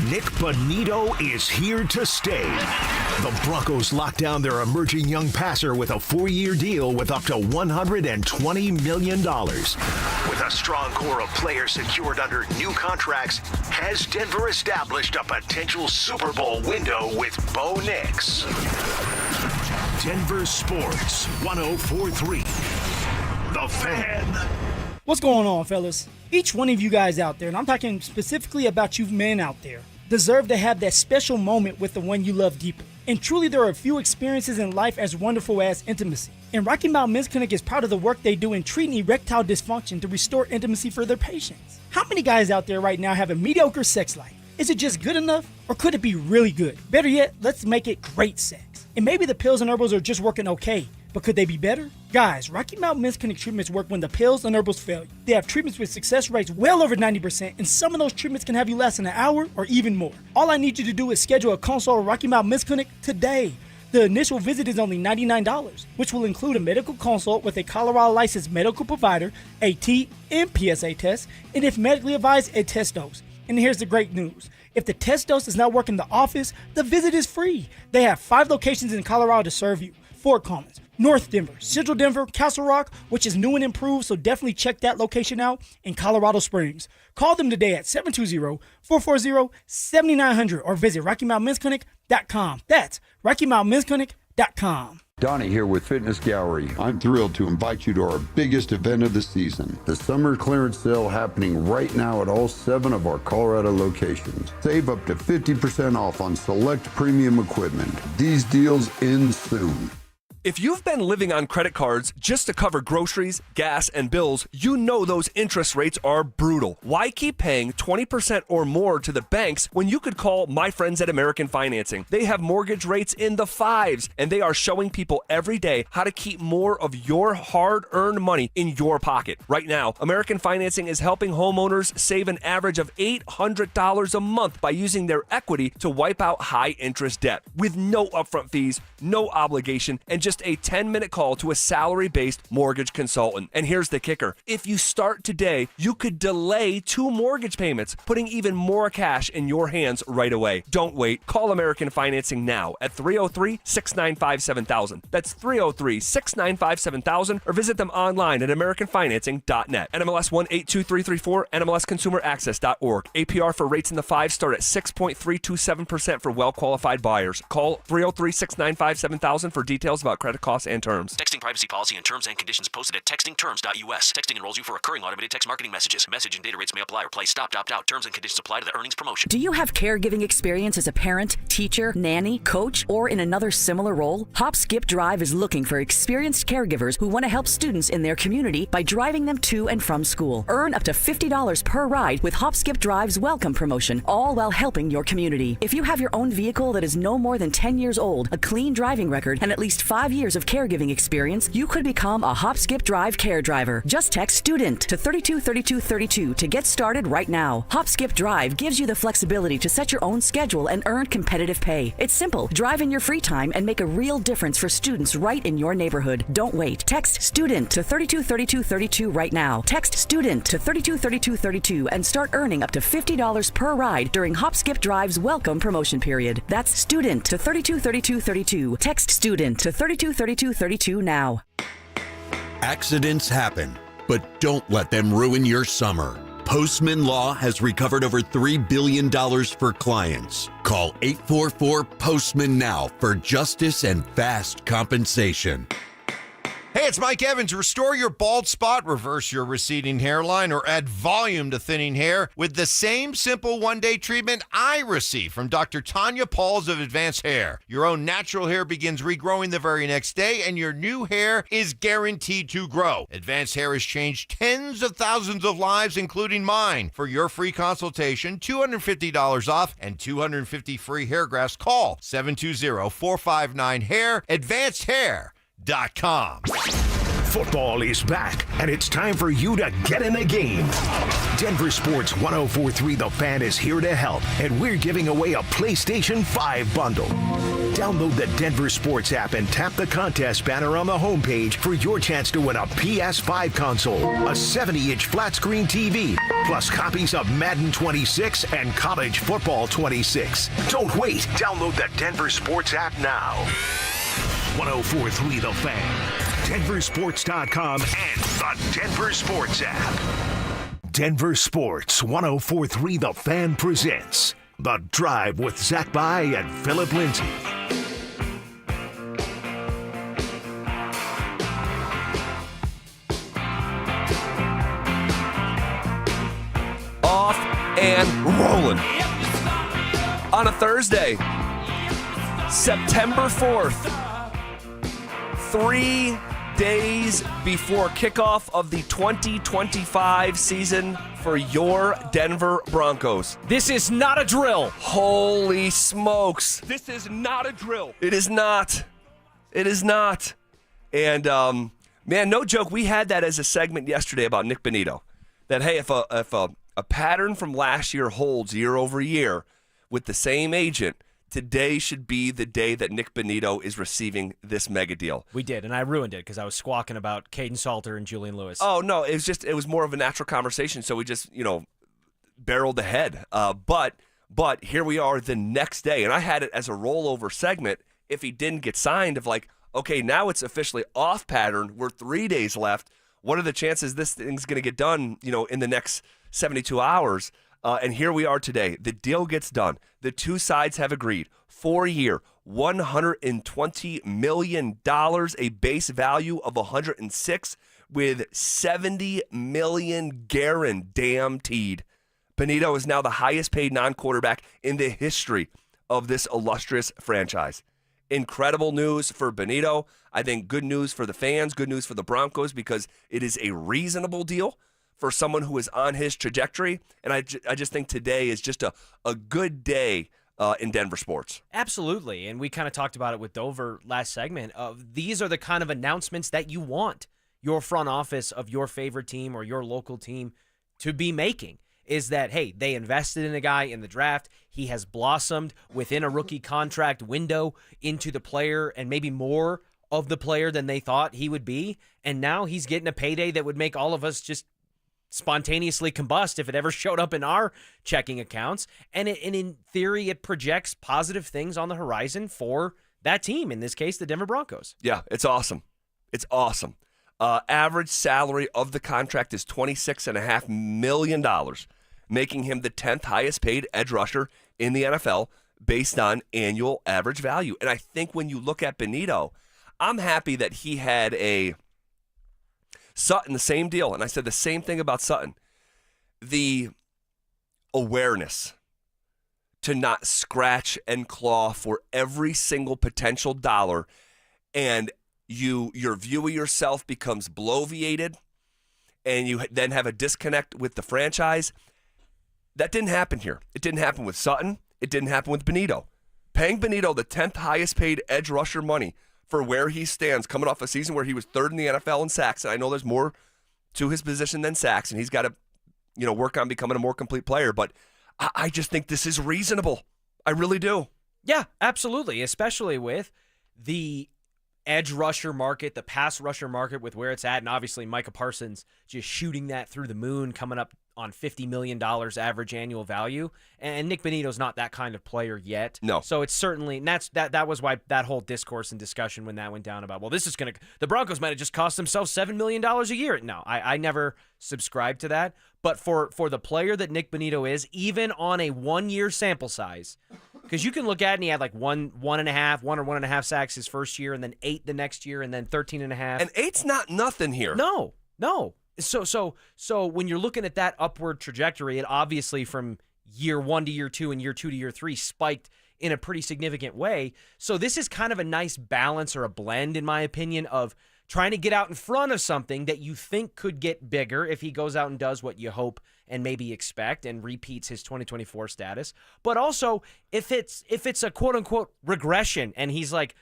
Nick Bonito is here to stay. The Broncos locked down their emerging young passer with a 4-year deal with up to $120 million. With a strong core of players secured under new contracts, has Denver established a potential Super Bowl window with Bo Nix? Denver Sports 104.3. The Fan. What's going on, fellas? Each one of you guys out there, and I'm talking specifically about you men out there, deserve to have that special moment with the one you love deeply. And truly, there are a few experiences in life as wonderful as intimacy. And Rocky Mountain Men's Clinic is proud of the work they do in treating erectile dysfunction to restore intimacy for their patients. How many guys out there right now have a mediocre sex life? Is it just good enough, or could it be really good? Better yet, let's make it great sex. And maybe the pills and herbals are just working okay, but could they be better? Guys, Rocky Mountain Men's Clinic treatments work when the pills and herbals fail you. They have treatments with success rates well over 90%, and some of those treatments can have you last an hour or even more. All I need you to do is schedule a consult at Rocky Mountain Men's Clinic today. The initial visit is only $99, which will include a medical consult with a Colorado licensed medical provider, a T and PSA test, and if medically advised, a test dose. And here's the great news. If the test dose does not work in the office, the visit is free. They have 5 locations in Colorado to serve you. Fort Collins, North Denver, Central Denver, Castle Rock, which is new and improved, so definitely check that location out, in Colorado Springs. Call them today at 720-440-7900 or visit RockyMountainMen'sClinic.com. That's RockyMountainMen'sClinic.com. Donnie here with Fitness Gallery. I'm thrilled to invite you to our biggest event of the season, the summer clearance sale happening right now at all 7 of our Colorado locations. Save up to 50% off on select premium equipment. These deals end soon. If you've been living on credit cards just to cover groceries, gas, and bills, you know those interest rates are brutal. Why keep paying 20% or more to the banks when you could call my friends at American Financing? They have mortgage rates in the 5s, and they are showing people every day how to keep more of your hard-earned money in your pocket. Right now, American Financing is helping homeowners save an average of $800 a month by using their equity to wipe out high-interest debt with no upfront fees, no obligation, and just a 10-minute call to a salary-based mortgage consultant. And here's the kicker. If you start today, you could delay 2 mortgage payments, putting even more cash in your hands right away. Don't wait. Call American Financing now at 303-695-7000. That's 303-695-7000, or visit them online at americanfinancing.net. NMLS 182334, NMLSconsumeraccess.org. APR for rates in the 5s start at 6.327% for well-qualified buyers. Call 303-695-7000 for details about credit costs and terms. Texting privacy policy and terms and conditions posted at textingterms.us. Texting enrolls you for recurring automated text marketing messages. Message and data rates may apply or play stop, opt out. Terms and conditions apply to the earnings promotion. Do you have caregiving experience as a parent, teacher, nanny, coach, or in another similar role? Hop Skip Drive is looking for experienced caregivers who want to help students in their community by driving them to and from school. Earn up to $50 per ride with Hop Skip Drive's welcome promotion, all while helping your community. If you have your own vehicle that is no more than 10 years old, a clean driving record, and at least 5 years of caregiving experience, you could become a Hop Skip Drive care driver. Just text STUDENT to 323232 to get started right now. Hop Skip Drive gives you the flexibility to set your own schedule and earn competitive pay. It's simple. Drive in your free time and make a real difference for students right in your neighborhood. Don't wait. Text STUDENT to 323232 right now. Text STUDENT to 323232 and start earning up to $50 per ride during Hop Skip Drive's welcome promotion period. That's STUDENT to 323232. Text STUDENT to 323232 now. Accidents happen, but don't let them ruin your summer. Postman Law has recovered over $3 billion for clients. Call 844-POSTMAN now for justice and fast compensation. Hey, it's Mike Evans. Restore your bald spot, reverse your receding hairline, or add volume to thinning hair with the same simple one-day treatment I receive from Dr. Tanya Pauls of Advanced Hair. Your own natural hair begins regrowing the very next day, and your new hair is guaranteed to grow. Advanced Hair has changed tens of thousands of lives, including mine. For your free consultation, $250 off, and 250 free hair grafts, call 720-459-HAIR, AdvancedHair.com. Football is back, and it's time for you to get in the game. Denver Sports 104.3 The Fan is here to help, and we're giving away a PlayStation 5 bundle. Download the Denver Sports app and tap the contest banner on the homepage for your chance to win a PS5 console, a 70-inch flat screen TV, plus copies of Madden 26 and College Football 26. Don't wait. Download the Denver Sports app now. 104.3 The Fan, DenverSports.com, and the Denver Sports app. Denver Sports 104.3 The Fan presents The Drive with Zach By and Phillip Lindsay. Off and rolling. On a Thursday, September 4th, 3 days before kickoff of the 2025 season for your Denver Broncos. This is not a drill. Holy smokes. This is not a drill. It is not. It is not. And, man, no joke, we had that as a segment yesterday about Nick Bonito. That, hey, if a pattern from last year holds year over year with the same agent, today should be the day that Nick Bonito is receiving this mega deal. We did, and I ruined it because I was squawking about Caden Salter and Julian Lewis. Oh, no, it was more of a natural conversation, so we just, barreled ahead. But here we are the next day, and I had it as a rollover segment if he didn't get signed of like, okay, now it's officially off pattern. We're 3 days left. What are the chances this thing's going to get done, in the next 72 hours? And here we are today. The deal gets done. The two sides have agreed. 4-year, $120 million, a base value of $106 with $70 million guaranteed. Bonito is now the highest paid non-quarterback in the history of this illustrious franchise. Incredible news for Bonito. I think good news for the fans, good news for the Broncos because it is a reasonable deal for someone who is on his trajectory. And I just think today is just a good day in Denver sports. Absolutely. And we kind of talked about it with Dover last segment. These are the kind of announcements that you want your front office of your favorite team or your local team to be making. Is that, hey, they invested in a guy in the draft. He has blossomed within a rookie contract window into the player and maybe more of the player than they thought he would be. And now he's getting a payday that would make all of us just spontaneously combust if it ever showed up in our checking accounts. And in theory, it projects positive things on the horizon for that team, in this case, the Denver Broncos. Yeah, it's awesome. It's awesome. Average salary of the contract is $26.5 million, making him the 10th highest paid edge rusher in the NFL based on annual average value. And I think when you look at Bonito, I'm happy that he had Sutton, the same deal. And I said the same thing about Sutton. The awareness to not scratch and claw for every single potential dollar, and your view of yourself becomes bloviated, and you then have a disconnect with the franchise. That didn't happen here. It didn't happen with Sutton. It didn't happen with Bonito. Paying Bonito the 10th highest paid edge rusher money for where he stands, coming off a season where he was third in the NFL in sacks, and I know there's more to his position than sacks, and he's got to work on becoming a more complete player, but I just think this is reasonable. I really do. Yeah, absolutely, especially with the edge rusher market, the pass rusher market with where it's at, and obviously Micah Parsons just shooting that through the moon, coming up on $50 million average annual value. And Nick Bonito's not that kind of player yet. No. So it's certainly, and that was why that whole discourse and discussion when that went down about, well, this is going to, the Broncos might have just cost themselves $7 million a year. No, I never subscribed to that. But for the player that Nick Bonito is, even on a 1-year sample size, because you can look at it and he had like one or 1.5 sacks his first year, and then 8 the next year, and then 13.5. And 8's not nothing here. No. So when you're looking at that upward trajectory, it obviously from year 1 to year 2 and year 2 to year 3 spiked in a pretty significant way. So this is kind of a nice balance or a blend, in my opinion, of trying to get out in front of something that you think could get bigger if he goes out and does what you hope and maybe expect and repeats his 2024 status. But also, if it's a quote-unquote regression and he's like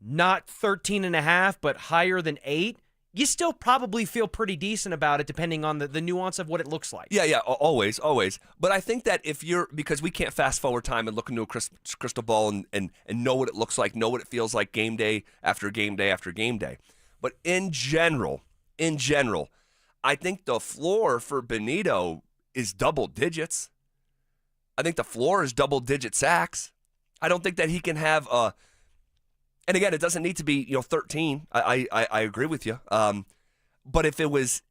not 13.5 but higher than 8, you still probably feel pretty decent about it depending on the nuance of what it looks like. Yeah, always. But I think that because we can't fast forward time and look into a crystal ball and know what it looks like, know what it feels like game day after game day after game day. But in general, I think the floor for Bonito is double digits. I think the floor is double-digit sacks. I don't think that he can have and again, it doesn't need to be 13. I agree with you. But if it was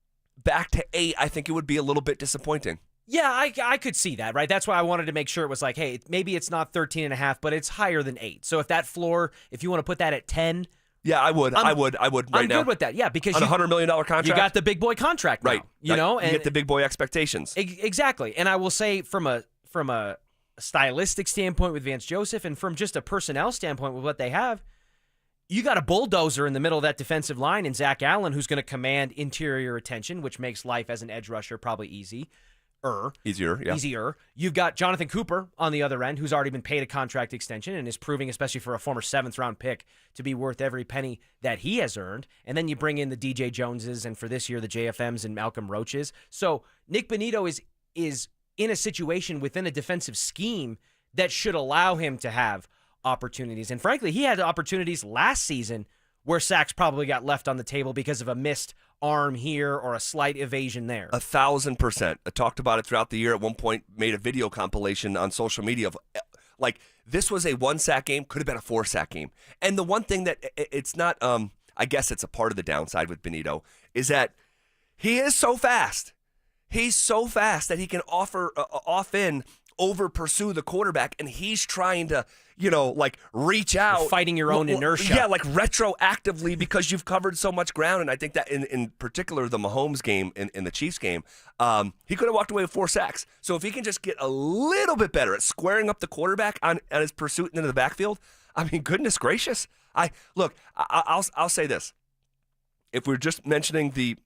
back to 8, I think it would be a little bit disappointing. Yeah, I could see that, right? That's why I wanted to make sure it was like, hey, maybe it's not 13.5, but it's higher than 8. So if that floor, if you want to put that at 10. Yeah, I would right I'm now. good with that, yeah, because on a $100 million contract. You got the big boy contract now, right. You know? You get the big boy expectations. Exactly. And I will say from a stylistic standpoint with Vance Joseph and from just a personnel standpoint with what they have, you got a bulldozer in the middle of that defensive line in Zach Allen who's going to command interior attention, which makes life as an edge rusher probably easier. You've got Jonathan Cooper on the other end who's already been paid a contract extension and is proving, especially for a former 7th-round pick, to be worth every penny that he has earned. And then you bring in the DJ Joneses and for this year the JFMs and Malcolm Roaches. So Nick Bonito is in a situation within a defensive scheme that should allow him to have opportunities. And frankly, he had opportunities last season where sacks probably got left on the table because of a missed arm here or a slight evasion there. 1,000%. I talked about it throughout the year. At one point, made a video compilation on social media of like this was a 1-sack game, could have been a 4-sack game. And the one thing that it's not, I guess it's a part of the downside with Bonito, is that he is so fast. He's so fast that he can over pursue the quarterback, and he's trying to, reach out. You're fighting your own inertia. Yeah, like retroactively because you've covered so much ground. And I think that in particular, the Mahomes game in the Chiefs game, he could have walked away with 4 sacks. So if he can just get a little bit better at squaring up the quarterback on his pursuit into the backfield, I mean, goodness gracious. I'll say this. If we're just mentioning the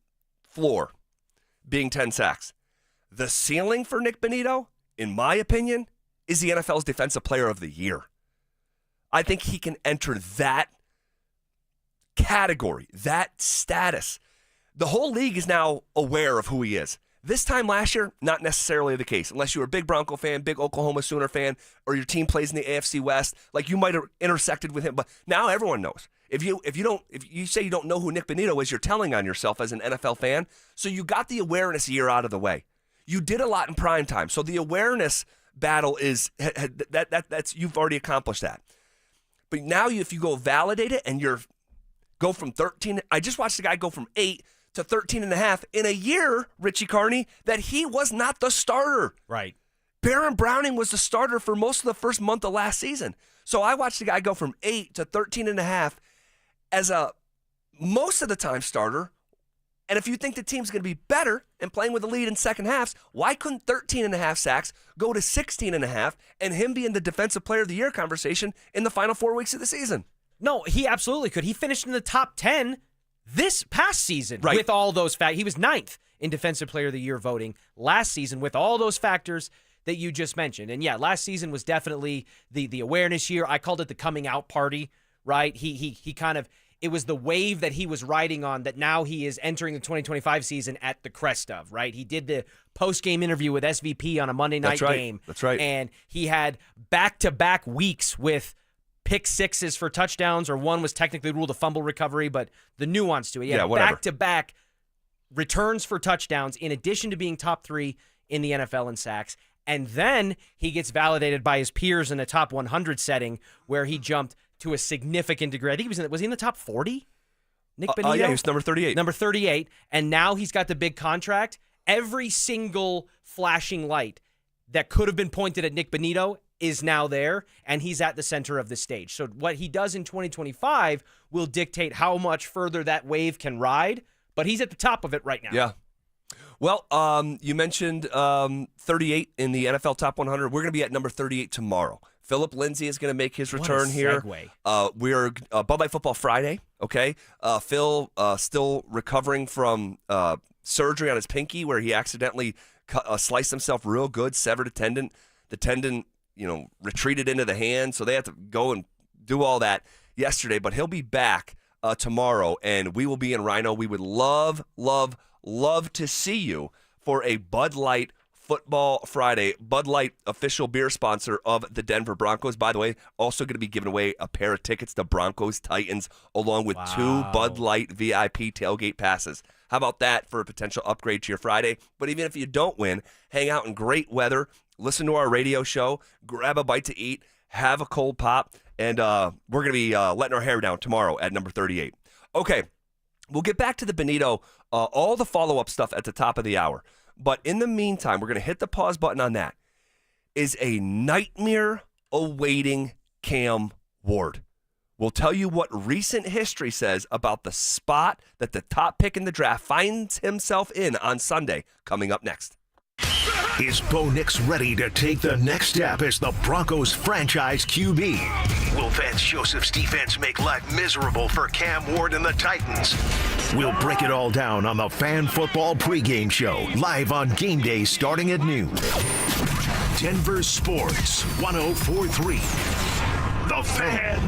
floor being 10 sacks, the ceiling for Nick Bonito, in my opinion, is the NFL's Defensive Player of the Year. I think he can enter that category, that status. The whole league is now aware of who he is. This time last year, not necessarily the case. Unless you were a big Bronco fan, big Oklahoma Sooner fan, or your team plays in the AFC West, like you might have intersected with him. But now everyone knows. If you say you don't know who Nick Bonito is, you're telling on yourself as an NFL fan. So you got the awareness year out of the way. You did a lot in prime time. So the awareness battle is that's you've already accomplished that. But now if you go validate it and go from 13, I just watched the guy go from 8 to 13.5 in a year, Richie Carney, that he was not the starter. Right. Baron Browning was the starter for most of the first month of last season. So I watched the guy go from 8 to 13.5 as a most of the time starter. And if you think the team's going to be better and playing with the lead in second halves, why couldn't 13.5 sacks go to 16.5 and him be in the Defensive Player of the Year conversation in the final 4 weeks of the season? No, he absolutely could. He finished in the top 10 this past season with all those factors. He was 9th in Defensive Player of the Year voting last season with all those factors that you just mentioned. And yeah, last season was definitely the awareness year. I called it the coming out party, right? He kind of, it was the wave that he was riding on that now he is entering the 2025 season at the crest of, right? He did the post-game interview with SVP on a Monday night game. That's right. And he had back-to-back weeks with pick sixes for touchdowns, or one was technically ruled a fumble recovery, but the nuance to it. Yeah, back-to-back returns for touchdowns in addition to being top 3 in the NFL in sacks. And then he gets validated by his peers in a top 100 setting where he jumped to a significant degree. I think was he in the top 40? Nick Bonito? Yeah, he was number 38. Number 38. And now he's got the big contract. Every single flashing light that could have been pointed at Nick Bonito is now there, and he's at the center of the stage. So what he does in 2025 will dictate how much further that wave can ride, but he's at the top of it right now. Yeah. Well, you mentioned 38 in the NFL Top 100. We're going to be at number 38 tomorrow. Phillip Lindsay is going to make his return here. We're Bud Light Football Friday, okay? Phil still recovering from surgery on his pinky where he accidentally sliced himself real good, severed a tendon. The tendon, retreated into the hand, so they had to go and do all that yesterday. But he'll be back tomorrow, and we will be in Rhino. We would love to see you for a Bud Light Football Friday. Bud Light, official beer sponsor of the Denver Broncos. By the way, also going to be giving away a pair of tickets to Broncos Titans, along with 2 Bud Light VIP tailgate passes. How about that for a potential upgrade to your Friday? But even if you don't win, hang out in great weather, listen to our radio show, grab a bite to eat, have a cold pop, and we're going to be letting our hair down tomorrow at number 38. Okay, we'll get back to the Bonito, all the follow-up stuff at the top of the hour. But in the meantime, we're going to hit the pause button on that. Is a nightmare awaiting Cam Ward. We'll tell you what recent history says about the spot that the top pick in the draft finds himself in on Sunday, coming up next. Is Bo Nix ready to take the next step as the Broncos franchise QB? Will Vance Joseph's defense make life miserable for Cam Ward and the Titans? We'll break it all down on the Fan Football pregame show, live on game day starting at noon. Denver Sports 104.3. The Fan.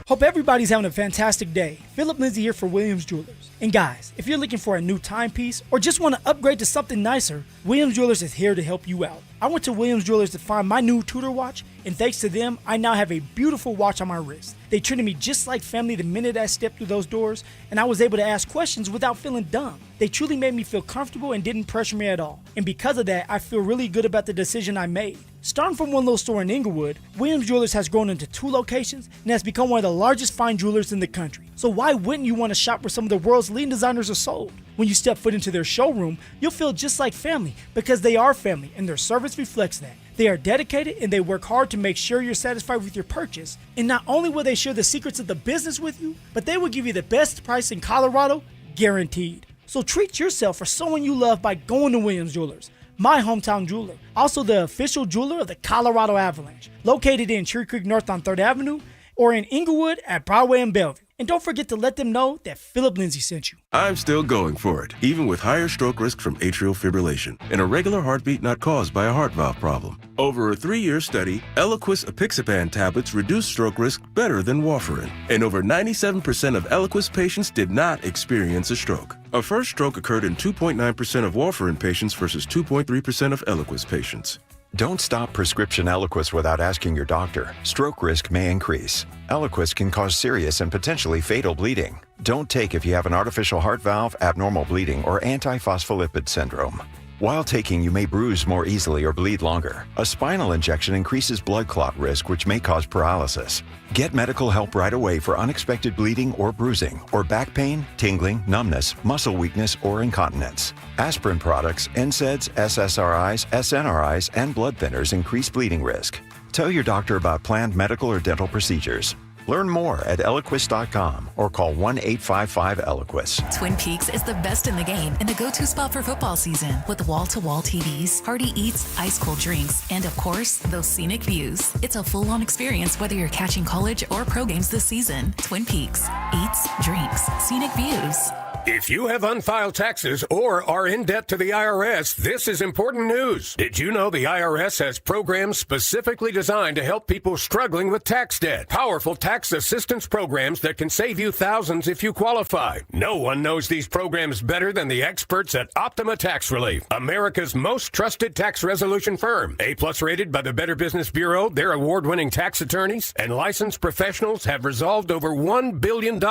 Hope everybody's having a fantastic day. Phillip, Lindsay here for Williams Jewelers. And guys, if you're looking for a new timepiece or just want to upgrade to something nicer, Williams Jewelers is here to help you out. I went to Williams Jewelers to find my new Tudor watch, and thanks to them, I now have a beautiful watch on my wrist. They treated me just like family the minute I stepped through those doors, and I was able to ask questions without feeling dumb. They truly made me feel comfortable and didn't pressure me at all. And because of that, I feel really good about the decision I made. Starting from one little store in Inglewood, Williams Jewelers has grown into 2 locations and has become one of the largest fine jewelers in the country. So why wouldn't you want to shop where some of the world's leading designers are sold? When you step foot into their showroom, you'll feel just like family because they are family and their service reflects that. They are dedicated and they work hard to make sure you're satisfied with your purchase. And not only will they share the secrets of the business with you, but they will give you the best price in Colorado, guaranteed. So treat yourself or someone you love by going to Williams Jewelers, my hometown jeweler. Also the official jeweler of the Colorado Avalanche, located in Cherry Creek North on 3rd Avenue, or in Inglewood at Broadway and Bellevue. And don't forget to let them know that Phillip Lindsay sent you. I'm still going for it, even with higher stroke risk from atrial fibrillation, an irregular heartbeat not caused by a heart valve problem. Over a 3-year study, Eliquis apixaban tablets reduced stroke risk better than warfarin, and over 97% of Eliquis patients did not experience a stroke. A first stroke occurred in 2.9% of warfarin patients versus 2.3% of Eliquis patients. Don't stop prescription Eliquis without asking your doctor. Stroke risk may increase. Eliquis can cause serious and potentially fatal bleeding. Don't take if you have an artificial heart valve, abnormal bleeding, or antiphospholipid syndrome. While taking, you may bruise more easily or bleed longer. A spinal injection increases blood clot risk, which may cause paralysis. Get medical help right away for unexpected bleeding or bruising, or back pain, tingling, numbness, muscle weakness, or incontinence. Aspirin products, NSAIDs, SSRIs, SNRIs, and blood thinners increase bleeding risk. Tell your doctor about planned medical or dental procedures. Learn more at Eliquis.com or call 1-855-ELIQUIS. Twin Peaks is the best in the game and the go-to spot for football season with wall-to-wall TVs, hearty eats, ice-cold drinks, and of course, those scenic views. It's a full-on experience whether you're catching college or pro games this season. Twin Peaks. Eats, drinks, scenic views. If you have unfiled taxes or are in debt to the IRS, this is important news. Did you know the IRS has programs specifically designed to help people struggling with tax debt? Powerful tax assistance programs that can save you thousands if you qualify. No one knows these programs better than the experts at Optima Tax Relief, America's most trusted tax resolution firm. A+ rated by the Better Business Bureau, their award-winning tax attorneys and licensed professionals have resolved over $1 billion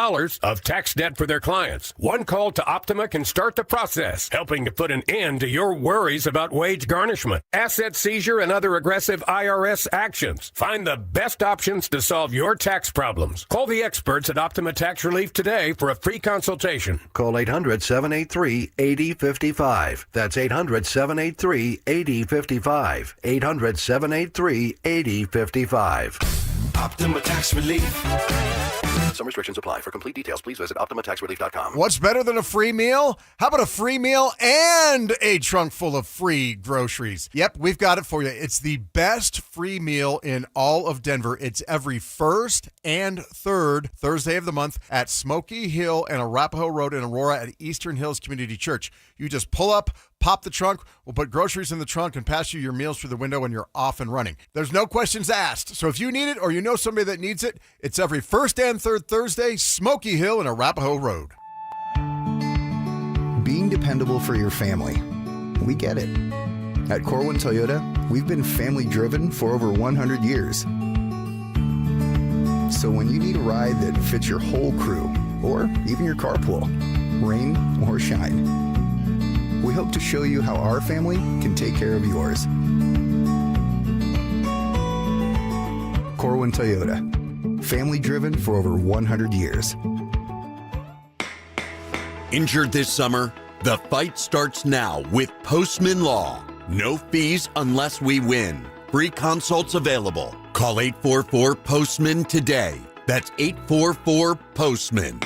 of tax debt for their clients. One call to Optima can start the process, helping to put an end to your worries about wage garnishment, asset seizure, and other aggressive IRS actions. Find the best options to solve your tax problems. Call the experts at Optima Tax Relief today for a free consultation. Call 800-783-8055. That's 800-783-8055. 800-783-8055. Optima Tax Relief. Some restrictions apply. For complete details, please visit OptimaTaxRelief.com. What's better than a free meal? How about a free meal and a trunk full of free groceries? Yep, we've got it for you. It's the best free meal in all of Denver. It's every first and third Thursday of the month at Smoky Hill and Arapahoe Road in Aurora at Eastern Hills Community Church. You just pull up, pop the trunk, we'll put groceries in the trunk and pass you your meals through the window and you're off and running. There's no questions asked. So if you need it or you know know somebody that needs it, it's every first and third Thursday, Smoky Hill and Arapahoe Road. Being dependable for your family. We get it. At Corwin Toyota, we've been family-driven for over 100 years. So when you need a ride that fits your whole crew, or even your carpool, rain or shine, we hope to show you how our family can take care of yours. Corwin Toyota, family-driven for over 100 years. Injured this summer? The fight starts now with Postman Law. No fees unless we win. Free consults available. Call 844-POSTMAN today. That's 844-POSTMAN.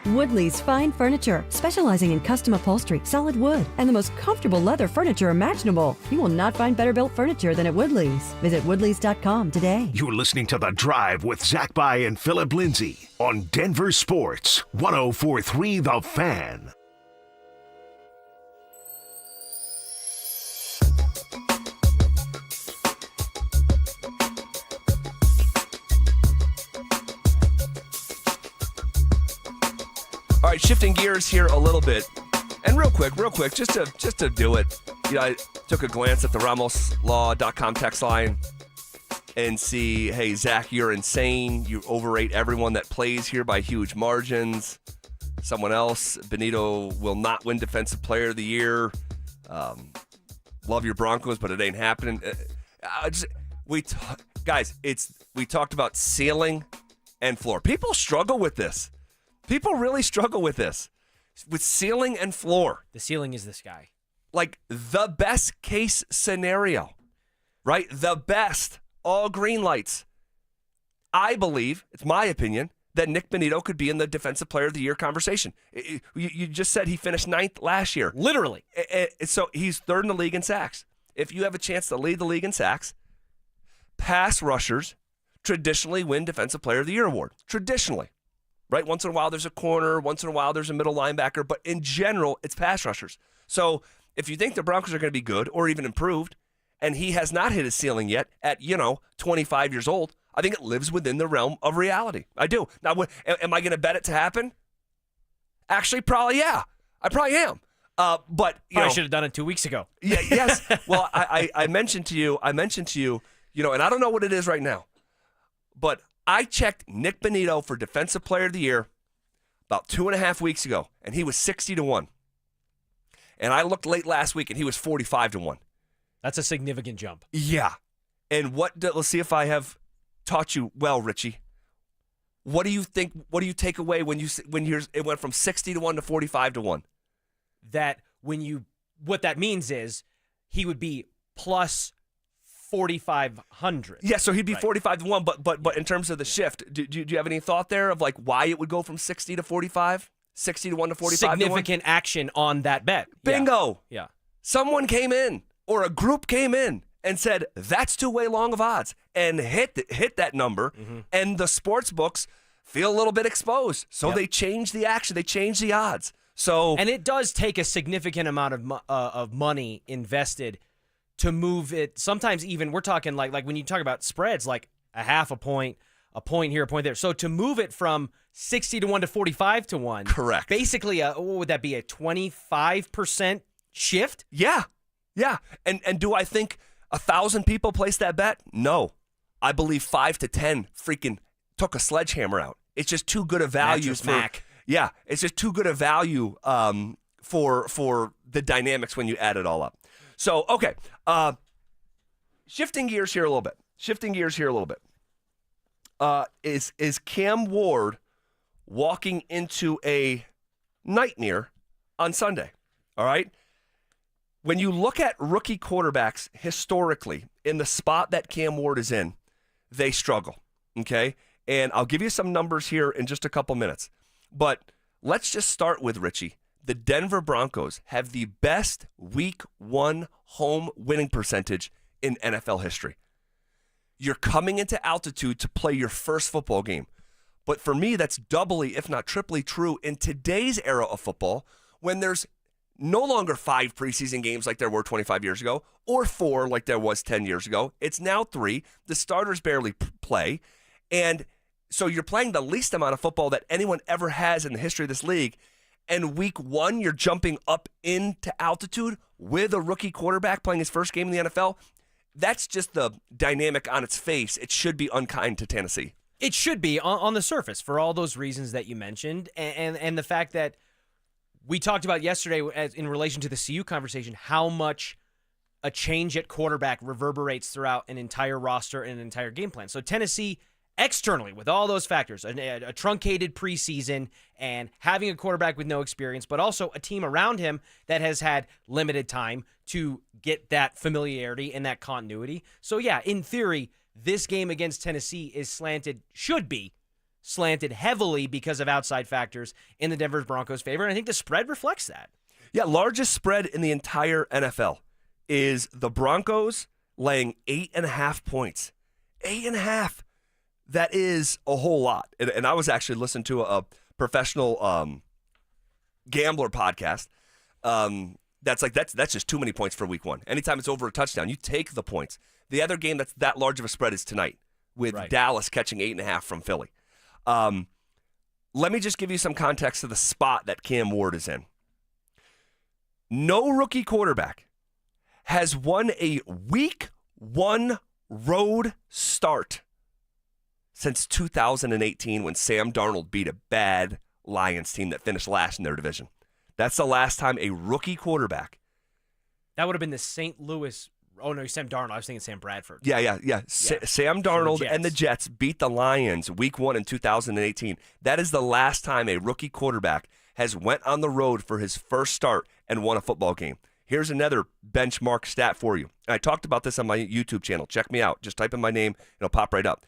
Woodley's Fine Furniture, specializing in custom upholstery, solid wood, and the most comfortable leather furniture imaginable. You will not find better built furniture than at Woodley's. Visit woodleys.com today. You're listening to The Drive with Zach By and Phillip Lindsay on Denver Sports 104.3 The Fan. All right, shifting gears here a little bit, and real quick, just to do it. I took a glance at the RamosLaw.com text line and see, hey, Zach, you're insane. You overrate everyone that plays here by huge margins. Someone else, Bonito will not win Defensive Player of the Year. Love your Broncos, but it ain't happening. We talked about ceiling and floor. People struggle with this. People really struggle with this, with ceiling and floor. The ceiling is this guy. Like the best case scenario, right? The best, all green lights. I believe, it's my opinion, that Nick Bonito could be in the Defensive Player of the Year conversation. You just said he finished 9th last year. Literally. So he's 3rd in the league in sacks. If you have a chance to lead the league in sacks, pass rushers traditionally win Defensive Player of the Year award. Traditionally. Right? Once in a while there's a corner, once in a while there's a middle linebacker, but in general, it's pass rushers. So if you think the Broncos are going to be good or even improved, and he has not hit his ceiling yet at, 25 years old, I think it lives within the realm of reality. I do. Now, am I going to bet it to happen? Actually, probably, yeah. I probably am. But I should have done it 2 weeks ago. Yeah, yes. Well, I mentioned to you, and I don't know what it is right now, but I checked Nick Bonito for Defensive Player of the Year about 2.5 weeks ago, and he was 60-1. And I looked late last week, and he was 45-1. That's a significant jump. Yeah. And let's see if I have taught you well, Richie. What do you think? What do you take away when it went from 60-1 to 45-1? What that means is he would be plus 4,500. Yeah, so he'd be 45-1, but in terms of the shift, do you have any thought there of like why it would go from 60 to 45, 60-1 to 45? Significant action on that bet. Bingo. Yeah. Someone came in or a group came in and said that's too way long of odds and hit that number, and the sports books feel a little bit exposed, so they change the action, they change the odds. So and it does take a significant amount of money invested to move it. Sometimes even we're talking like when you talk about spreads, like a half a point here, a point there. So to move it from 60-1 to 45-1, correct. Basically, what would that be? A 25% shift? Yeah. And do I think 1,000 people placed that bet? No, I believe 5 to 10 freaking took a sledgehammer out. It's just too good a value Yeah, it's just too good a value for the dynamics when you add it all up. So, okay, shifting gears here a little bit. Is Cam Ward walking into a nightmare on Sunday? All right? When you look at rookie quarterbacks historically in the spot that Cam Ward is in, they struggle, okay? And I'll give you some numbers here in just a couple minutes. But let's just start with Richie. The Denver Broncos have the best Week 1 home winning percentage in NFL history. You're coming into altitude to play your first football game. But for me, that's doubly, if not triply true in today's era of football when there's no longer 5 preseason games like there were 25 years ago, or 4 like there was 10 years ago. It's now 3. The starters barely play. And so you're playing the least amount of football that anyone ever has in the history of this league. And week 1, you're jumping up into altitude with a rookie quarterback playing his first game in the NFL. That's just the dynamic on its face. It should be unkind to Tennessee. It should be on the surface for all those reasons that you mentioned. And the fact that we talked about yesterday in relation to the CU conversation, how much a change at quarterback reverberates throughout an entire roster and an entire game plan. So Tennessee, externally, with all those factors, a truncated preseason and having a quarterback with no experience, but also a team around him that has had limited time to get that familiarity and that continuity. So yeah, in theory, this game against Tennessee should be slanted heavily because of outside factors in the Denver Broncos' favor, and I think the spread reflects that. Yeah, largest spread in the entire NFL is the Broncos laying 8.5 points. 8.5. That is a whole lot. And I was actually listening to a professional gambler podcast. That's just too many points for week 1. Anytime it's over a touchdown, you take the points. The other game that's that large of a spread is tonight with Dallas catching 8.5 from Philly. Let me just give you some context to the spot that Cam Ward is in. No rookie quarterback has won a week 1 road start since 2018 when Sam Darnold beat a bad Lions team that finished last in their division. That's the last time a rookie quarterback. That would have been the St. Louis. Oh, no, Sam Darnold. I was thinking Sam Bradford. Yeah. Sam Darnold and the Jets beat the Lions week 1 in 2018. That is the last time a rookie quarterback has went on the road for his first start and won a football game. Here's another benchmark stat for you. And I talked about this on my YouTube channel. Check me out. Just type in my name. It'll pop right up.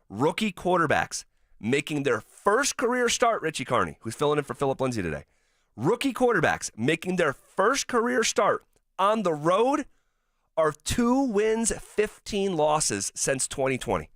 Rookie quarterbacks making their first career start, Richie Carney, who's filling in for Phillip Lindsay today. Rookie quarterbacks making their first career start on the road are 2 wins, 15 losses since 2020.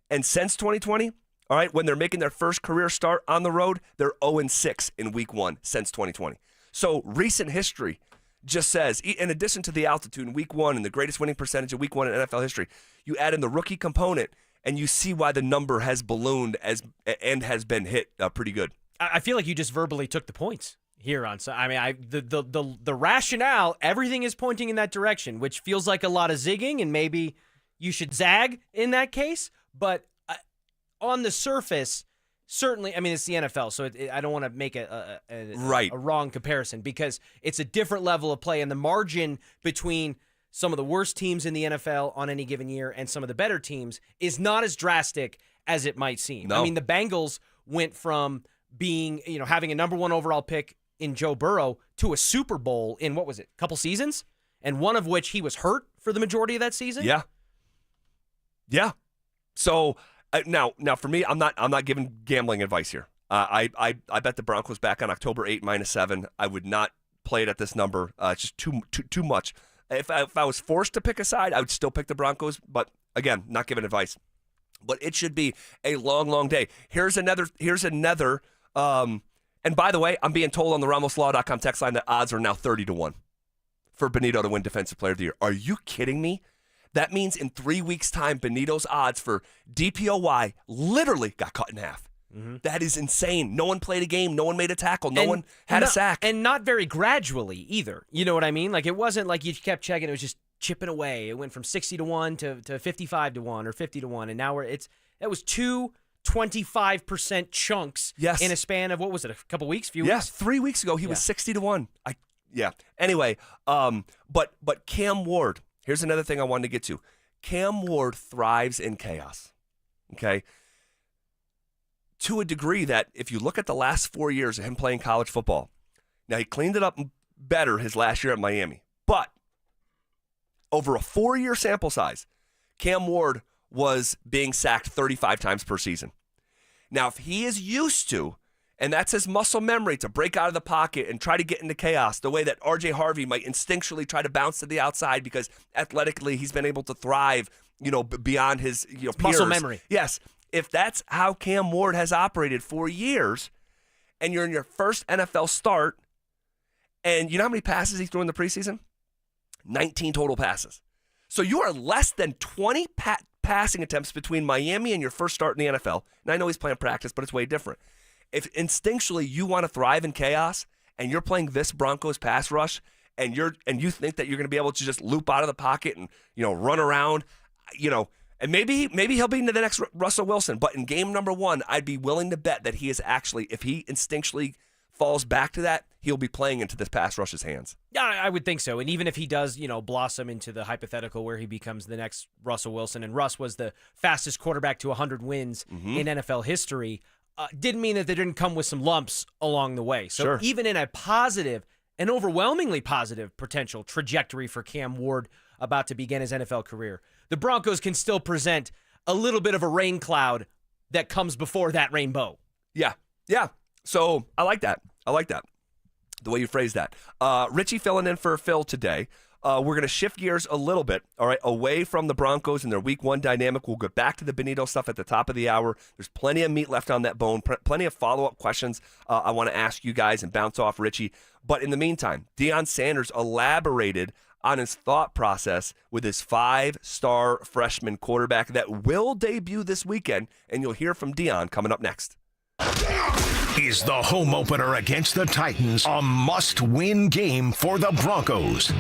And since 2020, all right, when they're making their first career start on the road, they're 0-6 in week 1 since 2020. So recent history just says, in addition to the altitude in week 1 and the greatest winning percentage of week 1 in NFL history, you add in the rookie component, and you see why the number has ballooned and has been hit pretty good. I feel like you just verbally took the points here on. So I mean, the rationale, everything is pointing in that direction, which feels like a lot of zigging, and maybe you should zag in that case. But on the surface, certainly, I mean, it's the NFL, so I don't want to make a wrong comparison because it's a different level of play, and the margin between some of the worst teams in the NFL on any given year and some of the better teams is not as drastic as it might seem. No. I mean, the Bengals went from being, having a number 1 overall pick in Joe Burrow to a Super Bowl in, what was it, a couple seasons? And one of which he was hurt for the majority of that season? Yeah. So now for me, I'm not giving gambling advice here. I bet the Broncos back on October 8 -7. I would not play it at this number. It's just too much. If I was forced to pick a side, I would still pick the Broncos. But again, not giving advice. But it should be a long, long day. Here's another. And by the way, I'm being told on the RamosLaw.com text line that odds are now 30-1 for Bonito to win Defensive Player of the Year. Are you kidding me? That means in 3 weeks' time, Bonito's odds for DPOY literally got cut in half. Mm-hmm. That is insane. No one played a game. No one made a tackle. No one had a sack. And not very gradually either. You know what I mean? Like, it wasn't like you kept checking. It was just chipping away. It went from 60-1 to 55-1 or 50-1. And now that was 2 25% chunks in a span of, what was it, a couple weeks, few weeks? Yes, 3 weeks ago, he was 60-1. Anyway, but Cam Ward, here's another thing I wanted to get to. Cam Ward thrives in chaos, okay? To a degree that if you look at the last 4 years of him playing college football, now he cleaned it up better his last year at Miami, but over a 4-year sample size, Cam Ward was being sacked 35 times per season. Now, if he is used to, and that's his muscle memory to break out of the pocket and try to get into chaos, the way that R.J. Harvey might instinctually try to bounce to the outside because athletically he's been able to thrive, beyond his peers. Muscle memory. Yes. If that's how Cam Ward has operated for years, and you're in your first NFL start, And you know how many passes he threw in the preseason? 19 total passes. So you are less than 20 passing attempts between Miami and your first start in the NFL. And I know he's playing practice, but it's way different. If instinctually you want to thrive in chaos and you're playing this Broncos pass rush and you think that you're going to be able to just loop out of the pocket and, run around, and maybe he'll be the next Russell Wilson. But in game number 1, I'd be willing to bet that he is actually, if he instinctually falls back to that, he'll be playing into this pass rush's hands. Yeah, I would think so. And even if he does, blossom into the hypothetical where he becomes the next Russell Wilson, and Russ was the fastest quarterback to 100 wins in NFL history, didn't mean that they didn't come with some lumps along the way. So even in a positive, an overwhelmingly positive potential trajectory for Cam Ward about to begin his NFL career, the Broncos can still present a little bit of a rain cloud that comes before that rainbow. Yeah. So I like that. The way you phrased that. Richie filling in for Phil today. We're going to shift gears a little bit, all right, away from the Broncos and their Week 1 dynamic. We'll get back to the Bonito stuff at the top of the hour. There's plenty of meat left on that bone, plenty of follow-up questions I want to ask you guys and bounce off Richie. But in the meantime, Deion Sanders elaborated on his thought process with his 5-star freshman quarterback that will debut this weekend, and you'll hear from Dion coming up next. Is the home opener against the Titans a must-win game for the Broncos?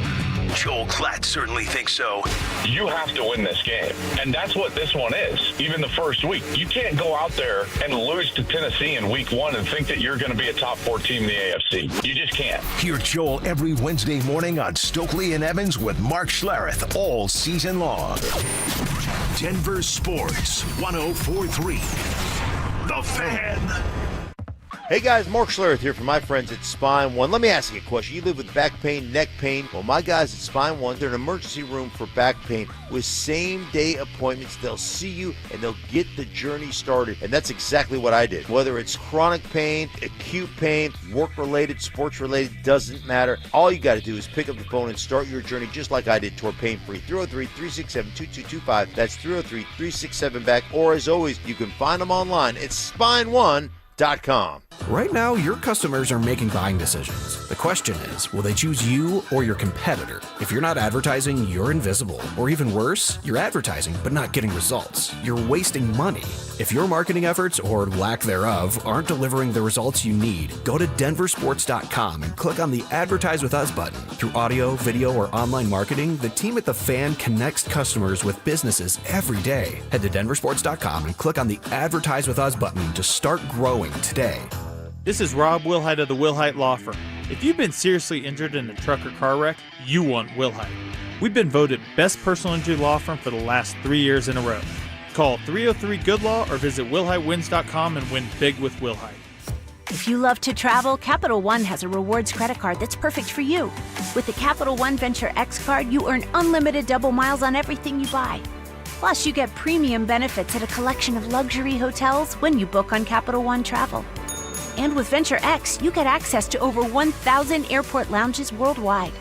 Joel Klatt certainly thinks so. You have to win this game, and that's what this one is. Even the first week, you can't go out there and lose to Tennessee in Week 1 and think that you're going to be a top 4 team in the AFC. You just can't. Hear Joel every Wednesday morning on Stokley and Evans with Mark Schlereth all season long. Denver Sports 104.3. The Fan. Hey guys, Mark Schlereth here from my friends at Spine One. Let me ask you a question. You live with back pain, neck pain? Well, my guys at Spine One, they're an emergency room for back pain with same-day appointments. They'll see you and they'll get the journey started. And that's exactly what I did. Whether it's chronic pain, acute pain, work-related, sports-related, doesn't matter. All you got to do is pick up the phone and start your journey just like I did toward pain-free. 303-367-2225. That's 303-367-BACK. Or as always, you can find them online at SpineOne.com. Right now, your customers are making buying decisions. The question is, will they choose you or your competitor? If you're not advertising, you're invisible. Or even worse, you're advertising but not getting results. You're wasting money. If your marketing efforts, or lack thereof, aren't delivering the results you need, go to DenverSports.com and click on the Advertise With Us button. Through audio, video, or online marketing, the team at The Fan connects customers with businesses every day. Head to DenverSports.com and click on the Advertise With Us button to start growing today. This is Rob Wilhite of the Wilhite Law Firm. If you've been seriously injured in a truck or car wreck, you want Wilhite. We've been voted Best Personal Injury Law Firm for the last 3 years in a row. Call 303-GOOD-LAW or visit WilhiteWins.com and win big with Wilhite. If you love to travel, Capital One has a rewards credit card that's perfect for you. With the Capital One Venture X card, you earn unlimited double miles on everything you buy. Plus, you get premium benefits at a collection of luxury hotels when you book on Capital One Travel. And with Venture X, you get access to over 1,000 airport lounges worldwide.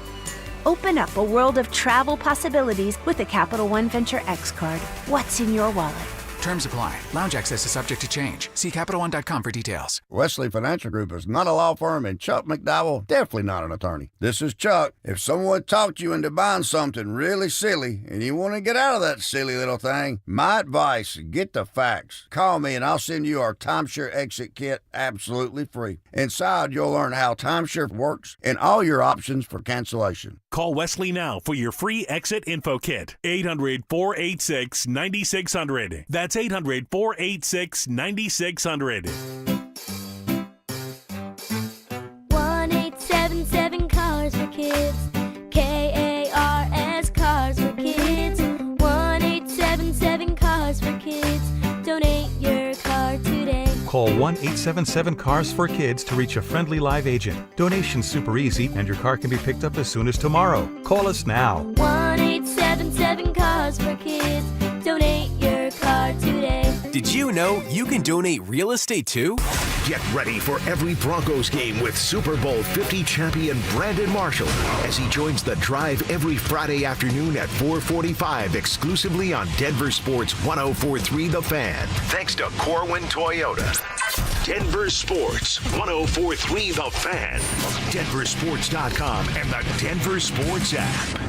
Open up a world of travel possibilities with the Capital One Venture X card. What's in your wallet? Terms apply. Lounge access is subject to change. See CapitalOne.com for details. Wesley Financial Group is not a law firm, and Chuck McDowell definitely not an attorney. This is Chuck. If someone talked you into buying something really silly and you want to get out of that silly little thing, my advice, get the facts. Call me and I'll send you our timeshare exit kit absolutely free. Inside, you'll learn how timeshare works and all your options for cancellation. Call Wesley now for your free exit info kit. 800-486-9600. That's 800-486-9600. 1-877 Cars for Kids. KARS Cars for Kids. 1-877 Cars for Kids. Donate your car today. Call 1-877 Cars for Kids to reach a friendly live agent. Donation's super easy, and your car can be picked up as soon as tomorrow. Call us now. 1-877 Cars for Kids. Donate your car today. Did you know you can donate real estate too? Get ready for every Broncos game with Super Bowl 50 champion Brandon Marshall as he joins the drive every Friday afternoon at 4:45 exclusively on Denver Sports 104.3 The Fan. Thanks to Corwin Toyota. Denver Sports, 104.3 The Fan, DenverSports.com, and the Denver Sports app.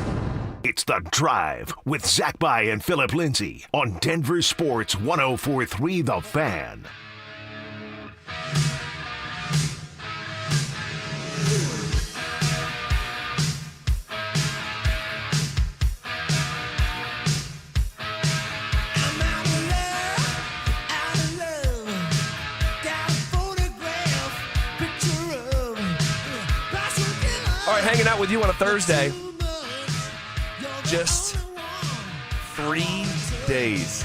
It's The Drive with Zach By and Phillip Lindsay on Denver Sports 104.3 The Fan. All right, hanging out with you on a Thursday. Just 3 days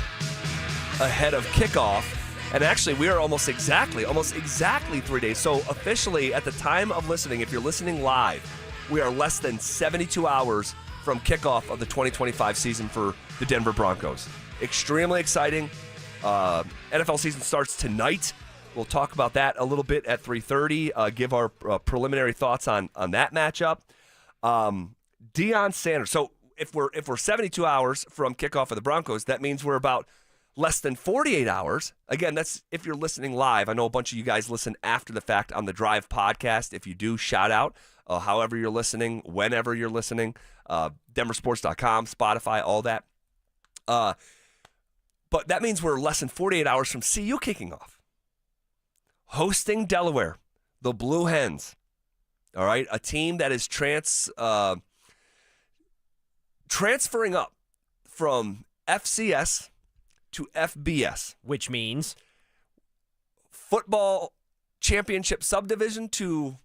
ahead of kickoff. And actually, we are almost exactly 3 days. So officially, at the time of listening, if you're listening live, we are less than 72 hours from kickoff of the 2025 season for the Denver Broncos. Extremely exciting. NFL season starts tonight. We'll talk about that a little bit at 3:30. Give our preliminary thoughts on that matchup. Dion Sanders. So if we're 72 hours from kickoff of the Broncos, that means we're about less than 48 hours. Again, that's if you're listening live. I know a bunch of you guys listen after the fact on the Drive podcast. If you do, shout out. However you're listening, whenever you're listening, DenverSports.com, Spotify, all that. But that means we're less than 48 hours from CU kicking off. Hosting Delaware, the Blue Hens. All right, a team that is transferring up from FCS to FBS. Which means? Football championship subdivision to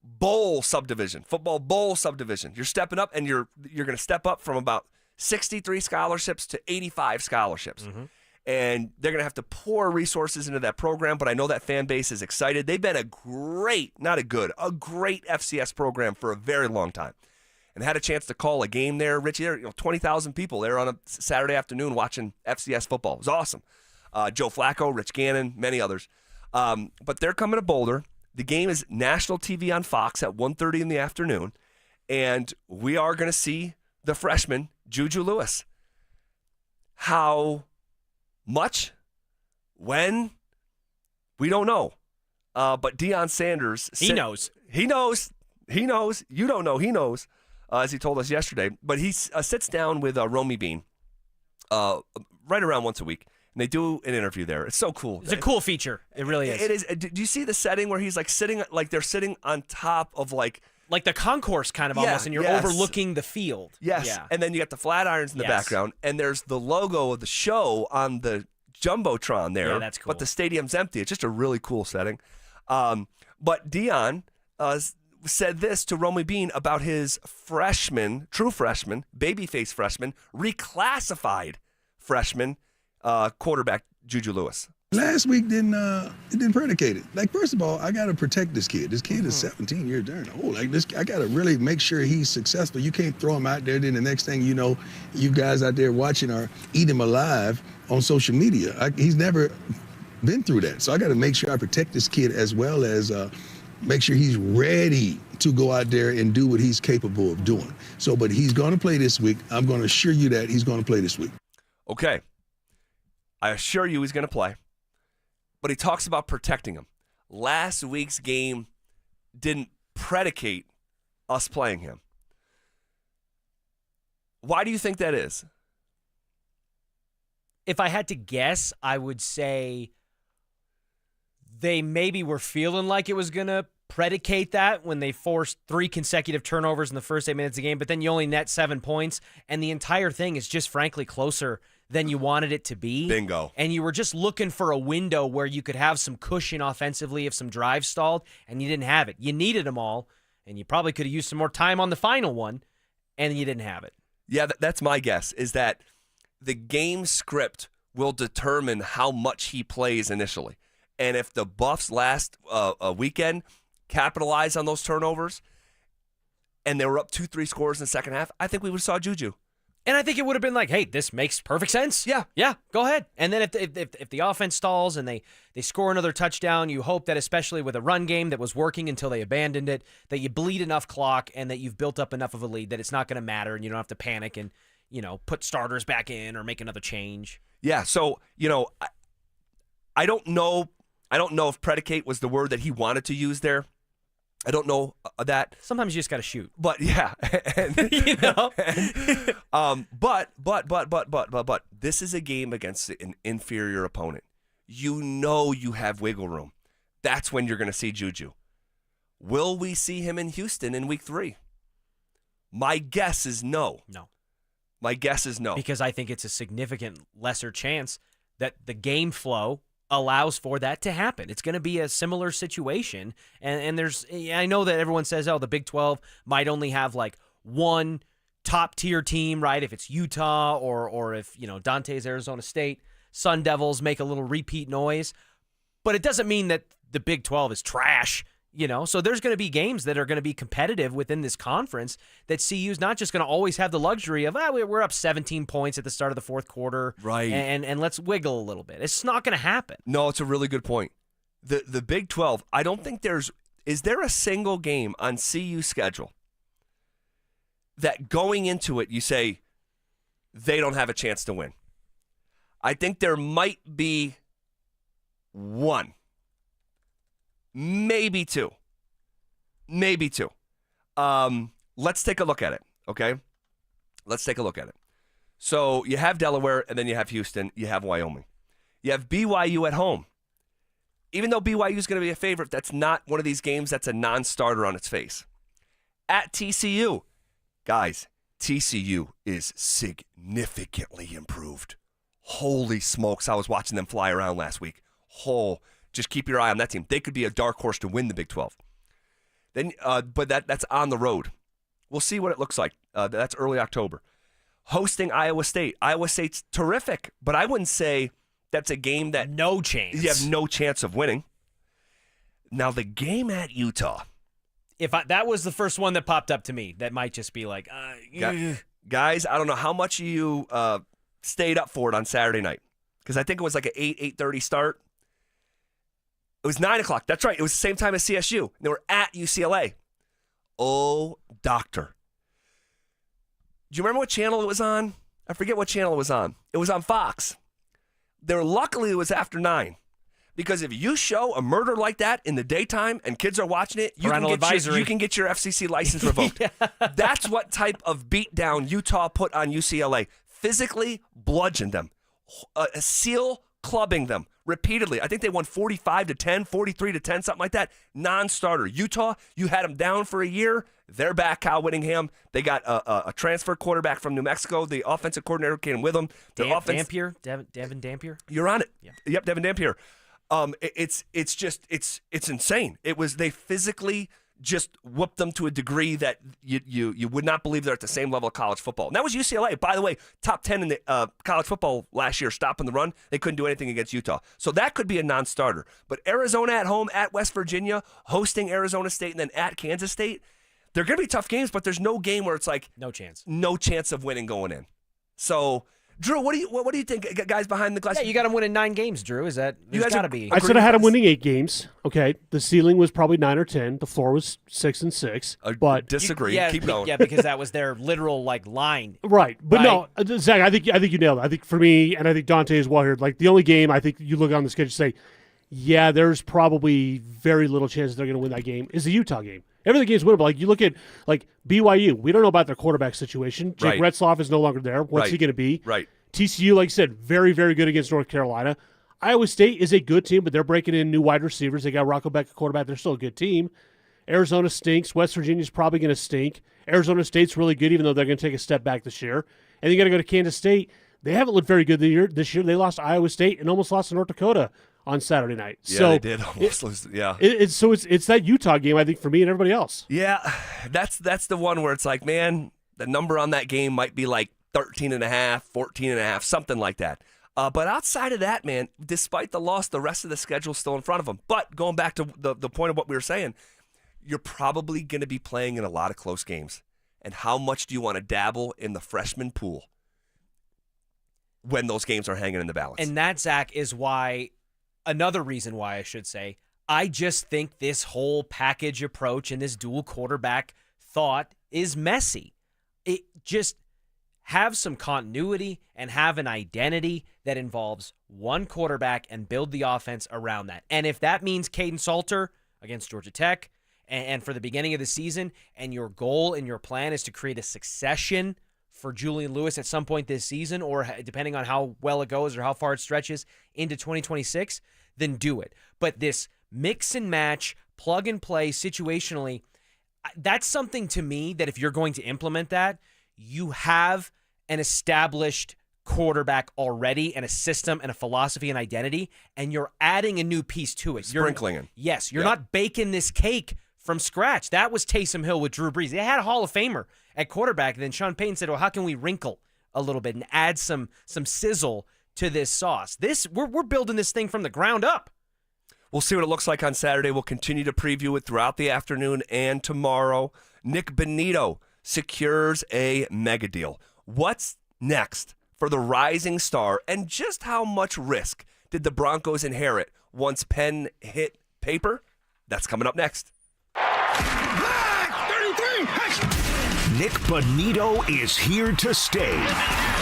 bowl subdivision. Football bowl subdivision. You're stepping up, and you're going to step up from about 63 scholarships to 85 scholarships. Mm-hmm. And they're going to have to pour resources into that program, but I know that fan base is excited. They've been a great FCS program for a very long time. And had a chance to call a game there. Richie, there 20,000 people there on a Saturday afternoon watching FCS football. It was awesome. Joe Flacco, Rich Gannon, many others. But they're coming to Boulder. The game is national TV on Fox at 1:30 in the afternoon. And we are going to see the freshman, Juju Lewis. How much? When? We don't know. But Deion Sanders. He knows. He knows. He knows. You don't know. He knows, as he told us yesterday. But he sits down with Romy Bean right around once a week. And they do an interview there. It's so cool. It's a cool feature. It really is. It is. Do you see the setting where he's like sitting, like they're sitting on top of like the concourse kind of almost, and you're overlooking the field. Yes. Yeah. And then you got the Flatirons in the background, and there's the logo of the show on the Jumbotron there. Yeah, that's cool. But the stadium's empty. It's just a really cool setting. But Dion said this to Romy Bean about his freshman, true freshman, babyface freshman, reclassified freshman quarterback Juju Lewis. Last week didn't predicate it. Like, first of all, I got to protect this kid. This kid is 17 years old. Like, this, I got to really make sure he's successful. You can't throw him out there. Then the next thing you know, you guys out there watching are eat him alive on social media. He's never been through that. So I got to make sure I protect this kid as well as make sure he's ready to go out there and do what he's capable of doing. So, but he's going to play this week. I'm going to assure you that he's going to play this week. Okay. I assure you he's going to play. But he talks about protecting him. Last week's game didn't predicate us playing him. Why do you think that is? If I had to guess, I would say they maybe were feeling like it was going to predicate that when they forced 3 consecutive turnovers in the first 8 minutes of the game, but then you only net 7 points, and the entire thing is just frankly closer than you wanted it to be. Bingo. And you were just looking for a window where you could have some cushion offensively if some drives stalled, and you didn't have it. You needed them all, and you probably could have used some more time on the final one, and you didn't have it. Yeah, that's my guess, is that the game script will determine how much he plays initially. And if the Buffs last weekend capitalize on those turnovers, and they were up 2-3 scores in the second half, I think we would have saw Juju. And I think it would have been like, hey, this makes perfect sense. Yeah. Yeah, go ahead. And then if the offense stalls and they score another touchdown, you hope that especially with a run game that was working until they abandoned it, that you bleed enough clock and that you've built up enough of a lead that it's not going to matter and you don't have to panic and, put starters back in or make another change. Yeah, so, I don't know I don't know if predicate was the word that he wanted to use there. I don't know that. Sometimes you just got to shoot. But yeah, you know. But this is a game against an inferior opponent. You know you have wiggle room. That's when you're going to see Juju. Will we see him in Houston in week 3? My guess is no. No. My guess is no. Because I think it's a significant lesser chance that the game flow allows for that to happen. It's going to be a similar situation. And I know that everyone says, oh, the Big 12 might only have like one top-tier team, right? If it's Utah or if, Dante's Arizona State, Sun Devils make a little repeat noise. But it doesn't mean that the Big 12 is trash. So there's going to be games that are going to be competitive within this conference that CU's not just going to always have the luxury of, we're up 17 points at the start of the fourth quarter. Right. And let's wiggle a little bit. It's not going to happen. No, it's a really good point. The Big 12, I don't think is there a single game on CU's schedule that going into it you say they don't have a chance to win? I think there might be one. Maybe two. Let's take a look at it, okay? Let's take a look at it. So you have Delaware, and then you have Houston. You have Wyoming. You have BYU at home. Even though BYU is going to be a favorite, that's not one of these games that's a non-starter on its face. At TCU. Guys, TCU is significantly improved. Holy smokes, I was watching them fly around last week. Just keep your eye on that team. They could be a dark horse to win the Big 12. Then, but that's on the road. We'll see what it looks like. That's early October. Hosting Iowa State. Iowa State's terrific, but I wouldn't say that's a game that no chance. You have no chance of winning. Now the game at Utah. That was the first one that popped up to me, that might just be like, guys, I don't know how much you stayed up for it on Saturday night, because I think it was like an 8:30 start. It was 9 o'clock. That's right. It was the same time as CSU. They were at UCLA. Oh, doctor. Do you remember what channel it was on? I forget what channel it was on. It was on Fox. Luckily, it was after 9. Because if you show a murder like that in the daytime and kids are watching it, you can get your FCC license revoked. Yeah. That's what type of beatdown Utah put on UCLA. Physically bludgeoned them. Seal clubbing them repeatedly. I think they won 45-10, 43-10, something like that. Non-starter. Utah, you had them down for a year. They're back, Kyle Whittingham. They got a transfer quarterback from New Mexico. The offensive coordinator came with them. Dampier? Devin Dampier? You're on it. Yeah. Yep, Devin Dampier. It's insane. They physically just whooped them to a degree that you would not believe they're at the same level of college football. And that was UCLA. By the way, top 10 in the college football last year, stopping the run. They couldn't do anything against Utah. So that could be a non-starter. But Arizona at home, at West Virginia, hosting Arizona State, and then at Kansas State, they're going to be tough games, but there's no game where it's like no chance of winning going in. So, Drew, what do you think, guys behind the glass? Yeah, you got them winning 9 games, Drew. Is that you guys got to be? I said I had them winning 8 games. Okay, the ceiling was probably 9 or 10. The floor was 6 and 6. But disagree. Keep going. Yeah, because that was their literal line. Right, but no, Zach. I think you nailed it. I think for me, and I think Dante as well here. Like the only game I think you look on the schedule and say, yeah, there's probably very little chance they're going to win that game is the Utah game. Every other game's winnable. Like you look at BYU, we don't know about their quarterback situation. Jake Retzloff is no longer there. What's he going to be? Right. TCU, like I said, very, very good against North Carolina. Iowa State is a good team, but they're breaking in new wide receivers. They got Rocco Beck at quarterback. They're still a good team. Arizona stinks. West Virginia's probably going to stink. Arizona State's really good, even though they're going to take a step back this year. And you got to go to Kansas State. They haven't looked very good this year. They lost to Iowa State and almost lost to North Dakota on Saturday night. Yeah, so they did almost lose. Yeah. It's that Utah game, I think, for me and everybody else. Yeah, that's the one where it's like, man, the number on that game might be like 13.5, 14.5, something like that. But outside of that, man, despite the loss, the rest of the schedule's still in front of them. But going back to the point of what we were saying, you're probably going to be playing in a lot of close games. And how much do you want to dabble in the freshman pool when those games are hanging in the balance? And that, Zach, is another reason why I should say, I just think this whole package approach and this dual quarterback thought is messy. have some continuity and have an identity that involves one quarterback and build the offense around that. And if that means Caden Salter against Georgia Tech and for the beginning of the season, and your goal and your plan is to create a succession for Julian Lewis at some point this season, or depending on how well it goes or how far it stretches into 2026, then do it. But this mix and match, plug and play situationally, that's something to me that if you're going to implement that, you have an established quarterback already and a system and a philosophy and identity, and you're adding a new piece to it. Sprinkling it. Yes, you're not baking this cake from scratch. That was Taysom Hill with Drew Brees. They had a Hall of Famer at quarterback. Then Sean Payton said, well, how can we wrinkle a little bit and add some sizzle to this sauce? We're building this thing from the ground up. We'll see what it looks like on Saturday. We'll continue to preview it throughout the afternoon and tomorrow. Nick Bonito secures a mega deal. What's next for the rising star, and just how much risk did the Broncos inherit once pen hit paper? That's coming up next. Nick Bonito is here to stay.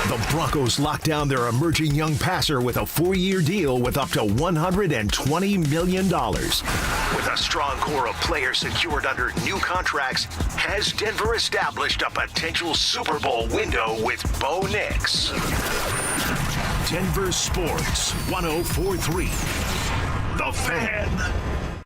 The Broncos lock down their emerging young passer with a 4-year deal with up to $120 million. With a strong core of players secured under new contracts, has Denver established a potential Super Bowl window with Bo Nix? Denver Sports 104.3. The Fan.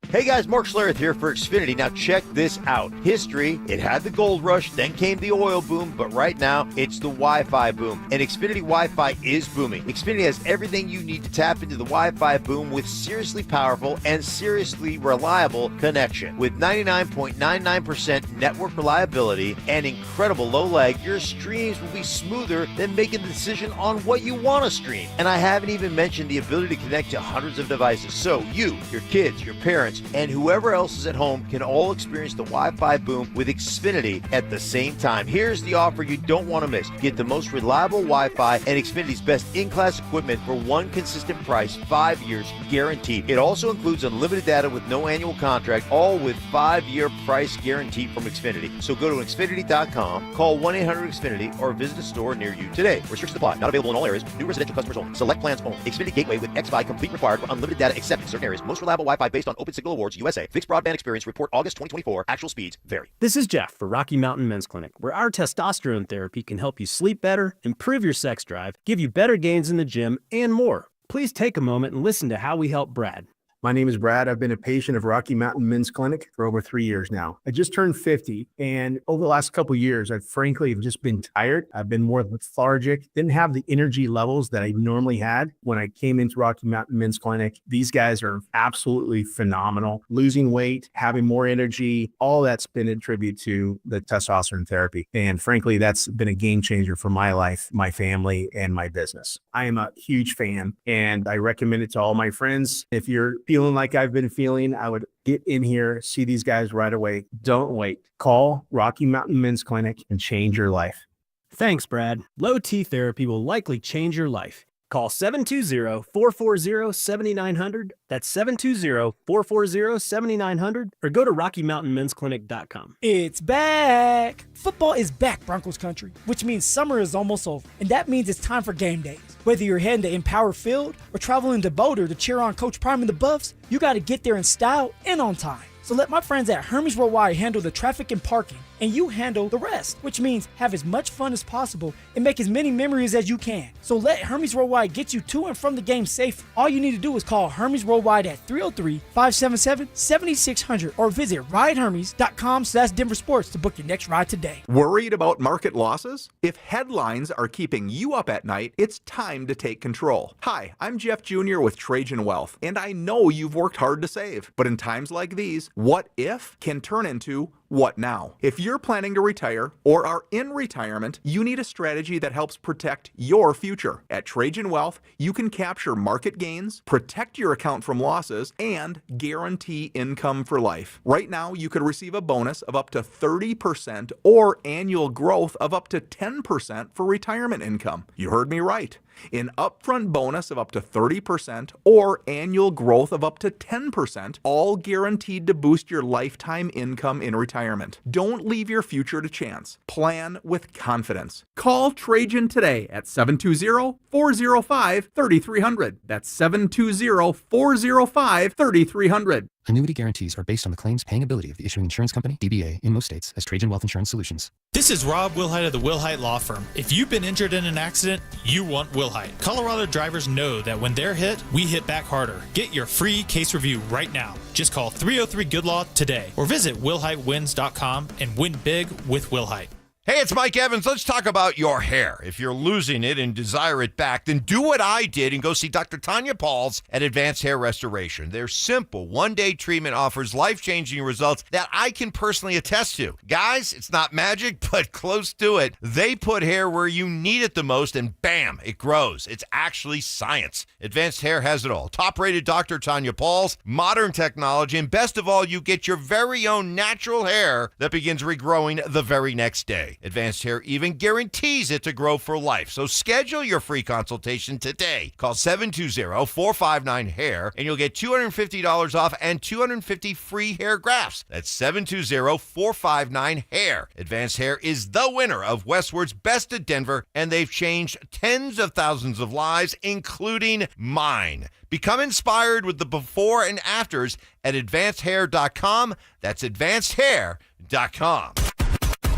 Hey guys, Mark Schlereth here for Exfinity. Now check this out. History, it had the gold rush, then came the oil boom, but right now it's the Wi-Fi boom. And Xfinity Wi-Fi is booming. Xfinity has everything you need to tap into the Wi-Fi boom with seriously powerful and seriously reliable connection. With 99.99% network reliability and incredible low lag, your streams will be smoother than making the decision on what you want to stream. And I haven't even mentioned the ability to connect to hundreds of devices. So you, your kids, your parents, and whoever else is at home can all experience the Wi-Fi boom with Xfinity at the same time. Here's the offer you don't want to miss. Get the most reliable Wi-Fi and Xfinity's best in-class equipment for one consistent price, 5 years guaranteed. It also includes unlimited data with no annual contract, all with 5-year price guarantee from Xfinity. So go to Xfinity.com, call 1-800-XFINITY, or visit a store near you today. Restrictions apply. Not available in all areas. New residential customers only. Select plans only. Xfinity Gateway with XFi complete required for unlimited data except in certain areas. Most reliable Wi-Fi based on Open Signal Awards USA. Fixed broadband experience report August 2024. Actual speeds vary. This is Jeff for Rocky Mountain Men's Clinic, where our testosterone therapy can help you sleep better, improve your sex drive, give you better gains in the gym, and more. Please take a moment and listen to how we help Brad. My name is Brad. I've been a patient of Rocky Mountain Men's Clinic for over 3 years now. I just turned 50, and over the last couple of years, I've frankly just been tired. I've been more lethargic, didn't have the energy levels that I normally had when I came into Rocky Mountain Men's Clinic. These guys are absolutely phenomenal. Losing weight, having more energy, all that's been a tribute to the testosterone therapy. And frankly, that's been a game changer for my life, my family, and my business. I am a huge fan, and I recommend it to all my friends. If you're feeling like I've been feeling, I would get in here, see these guys right away. Don't wait. Call Rocky Mountain Men's Clinic and change your life. Thanks, Brad. Low T therapy will likely change your life. Call 720-440-7900. That's 720-440-7900. Or go to RockyMountainMen'sClinic.com. It's back! Football is back, Broncos country, which means summer is almost over. And that means it's time for game days. Whether you're heading to Empower Field or traveling to Boulder to cheer on Coach Prime and the Buffs, you got to get there in style and on time. So let my friends at Hermes Worldwide handle the traffic and parking, and you handle the rest, which means have as much fun as possible and make as many memories as you can. So let Hermes Worldwide get you to and from the game safe. All you need to do is call Hermes Worldwide at 303-577-7600 or visit ridehermes.com/DenverSports to book your next ride today. Worried about market losses? If headlines are keeping you up at night, it's time to take control. Hi, I'm Jeff Jr. with Trajan Wealth, and I know you've worked hard to save, but in times like these, what if can turn into what now? If you're planning to retire or are in retirement, you need a strategy that helps protect your future. At Trajan Wealth, you can capture market gains, protect your account from losses, and guarantee income for life. Right now, you could receive a bonus of up to 30% or annual growth of up to 10% for retirement income. You heard me right. An upfront bonus of up to 30% or annual growth of up to 10%, all guaranteed to boost your lifetime income in retirement. Don't leave your future to chance. Plan with confidence. Call Trajan today at 720-405-3300. That's 720-405-3300. Annuity guarantees are based on the claims paying ability of the issuing insurance company, DBA, in most states, as Trajan Wealth Insurance Solutions. This is Rob Wilhite of the Wilhite Law Firm. If you've been injured in an accident, you want Wilhite. Colorado drivers know that when they're hit, we hit back harder. Get your free case review right now. Just call 303-GOOD-LAW today or visit wilhitewins.com and win big with Wilhite. Hey, it's Mike Evans. Let's talk about your hair. If you're losing it and desire it back, then do what I did and go see Dr. Tanya Pauls at Advanced Hair Restoration. Their simple one-day treatment offers life-changing results that I can personally attest to. Guys, it's not magic, but close to it. They put hair where you need it the most, and bam, it grows. It's actually science. Advanced Hair has it all. Top-rated Dr. Tanya Pauls, modern technology, and best of all, you get your very own natural hair that begins regrowing the very next day. Advanced Hair even guarantees it to grow for life. So schedule your free consultation today. Call 720-459-HAIR and you'll get $250 off and 250 free hair grafts. That's 720-459-HAIR. Advanced Hair is the winner of Westward's Best of Denver, and they've changed tens of thousands of lives, including mine. Become inspired with the before and afters at advancedhair.com. That's advancedhair.com.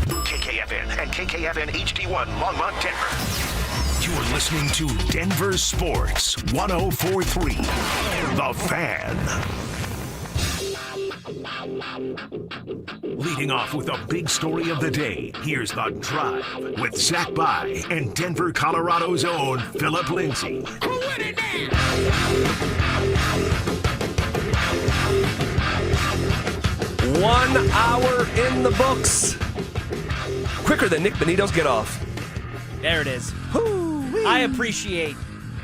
KKFN and KKFN HD1 Longmont, Denver. You're listening to Denver Sports 104.3. The Fan. Leading off with a big story of the day, here's The Drive with Zach By and Denver, Colorado's own Phillip Lindsay. 1 hour in the books. Quicker than Nick Bonito's get off. There it is. I appreciate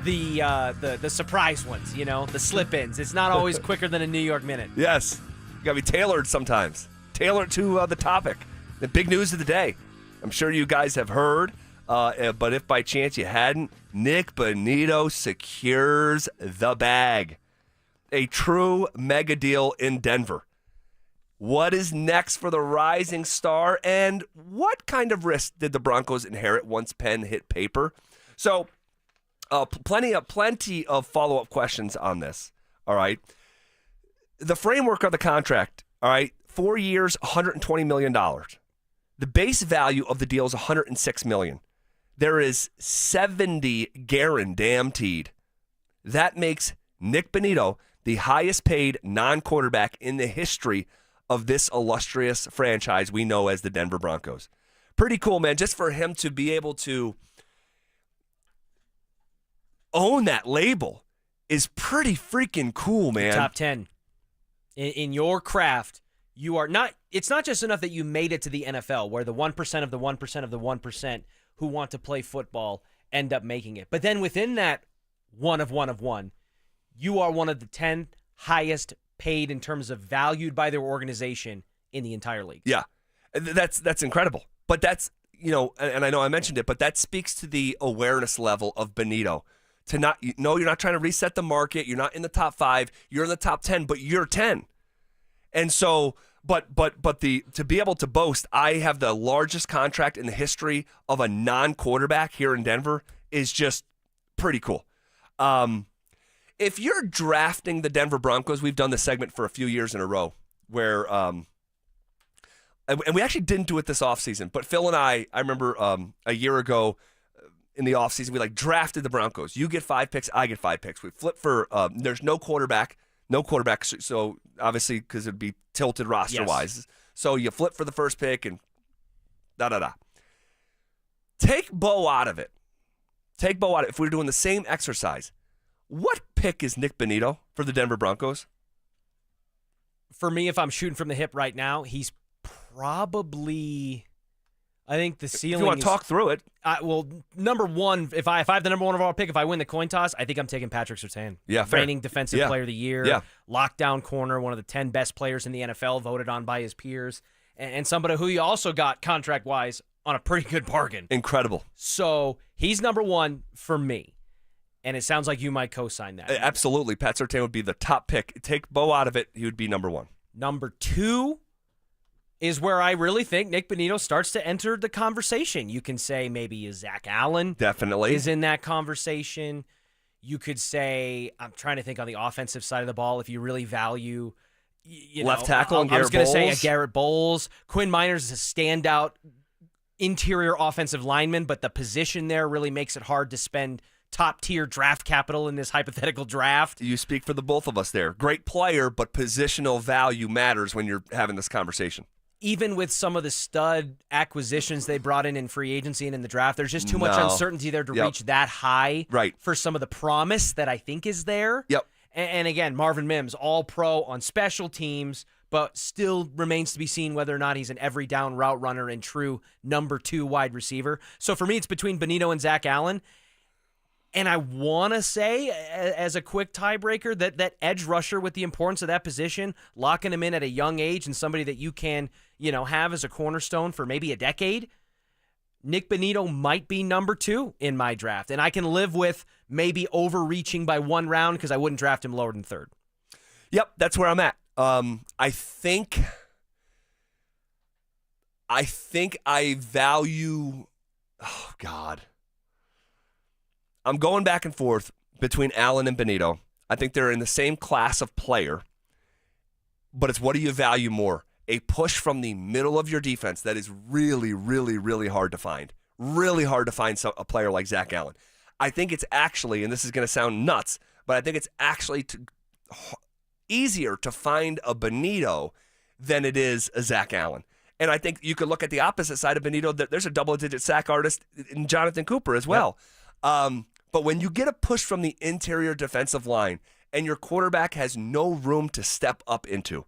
the surprise ones, you know, the slip-ins. It's not always quicker than a New York minute. Yes. You got to be tailored sometimes. Tailored to the topic. The big news of the day. I'm sure you guys have heard, but if by chance you hadn't, Nick Bonito secures the bag. A true mega deal in Denver. What is next for the rising star, and what kind of risk did the Broncos inherit once pen hit paper? So, plenty of follow-up questions on this, all right? The framework of the contract, all right, 4 years, $120 million. The base value of the deal is $106 million. There is 70 guaranteed. That makes Nick Bonito the highest paid non-quarterback in the history of this illustrious franchise we know as the Denver Broncos. Pretty cool, man, just for him to be able to own that label is pretty freaking cool, man. Top 10. In your craft, you are not, it's not just enough that you made it to the NFL, where the 1% of the 1% of the 1% who want to play football end up making it. But then within that one of one, you are one of the 10 highest paid in terms of valued by their organization in the entire league. Yeah, that's incredible. But that's, you know, and I know I mentioned it, but that speaks to the awareness level of Bonito. To not, no, you're not trying to reset the market. You're not in the top 5. You're in the top 10, but you're 10. And so, but to be able to boast, I have the largest contract in the history of a non-quarterback here in Denver is just pretty cool. If you're drafting the Denver Broncos, we've done this segment for a few years in a row where, and we actually didn't do it this offseason, but Phil and I remember a year ago in the offseason, we drafted the Broncos. You get 5 picks, I get 5 picks. We flip for, there's no quarterback, so obviously because it'd be tilted roster-wise. Yes. So you flip for the first pick and da-da-da. Take Bo out of it. If we were doing the same exercise, what pick is Nick Bonito for the Denver Broncos? For me, if I'm shooting from the hip right now, he's probably, I think the ceiling. If you want to talk through it. Well, number one, if I have the number one overall pick, if I win the coin toss, I think I'm taking Patrick Surtain. Yeah, reigning defensive player of the year, lockdown corner, one of the 10 best players in the NFL, voted on by his peers, and somebody who you also got contract-wise on a pretty good bargain. Incredible. So he's number one for me. And it sounds like you might co-sign that. Absolutely. Pat Surtain would be the top pick. Take Bo out of it, he would be number 1. Number 2 is where I really think Nick Bonito starts to enter the conversation. You can say maybe Zach Allen definitely is in that conversation. You could say, I'm trying to think on the offensive side of the ball, if you really value left tackle and I was Garrett going to say Bowles. a Garrett Bowles. Quinn Miners is a standout interior offensive lineman, but the position there really makes it hard to spend top-tier draft capital in this hypothetical draft. You speak for the both of us there. Great player, but positional value matters when you're having this conversation. Even with some of the stud acquisitions they brought in free agency and in the draft, there's just too much uncertainty there to reach that high for some of the promise that I think is there. Yep. And again, Marvin Mims, all-pro on special teams, but still remains to be seen whether or not he's an every down route runner and true number 2 wide receiver. So for me, it's between Bonito and Zach Allen. And I want to say, as a quick tiebreaker, that edge rusher with the importance of that position, locking him in at a young age and somebody that you can, have as a cornerstone for maybe a decade, Nick Bonito might be number 2 in my draft. And I can live with maybe overreaching by 1 round because I wouldn't draft him lower than 3rd. Yep, that's where I'm at. I think I value, oh, God. I'm going back and forth between Allen and Bonito. I think they're in the same class of player, but it's what do you value more? A push from the middle of your defense that is really, really, really hard to find. Really hard to find a player like Zach Allen. I think it's actually, and this is going to sound nuts, but I think it's actually easier to find a Bonito than it is a Zach Allen. And I think you could look at the opposite side of Bonito. There's a double-digit sack artist in Jonathan Cooper as well. Yep. But when you get a push from the interior defensive line and your quarterback has no room to step up into,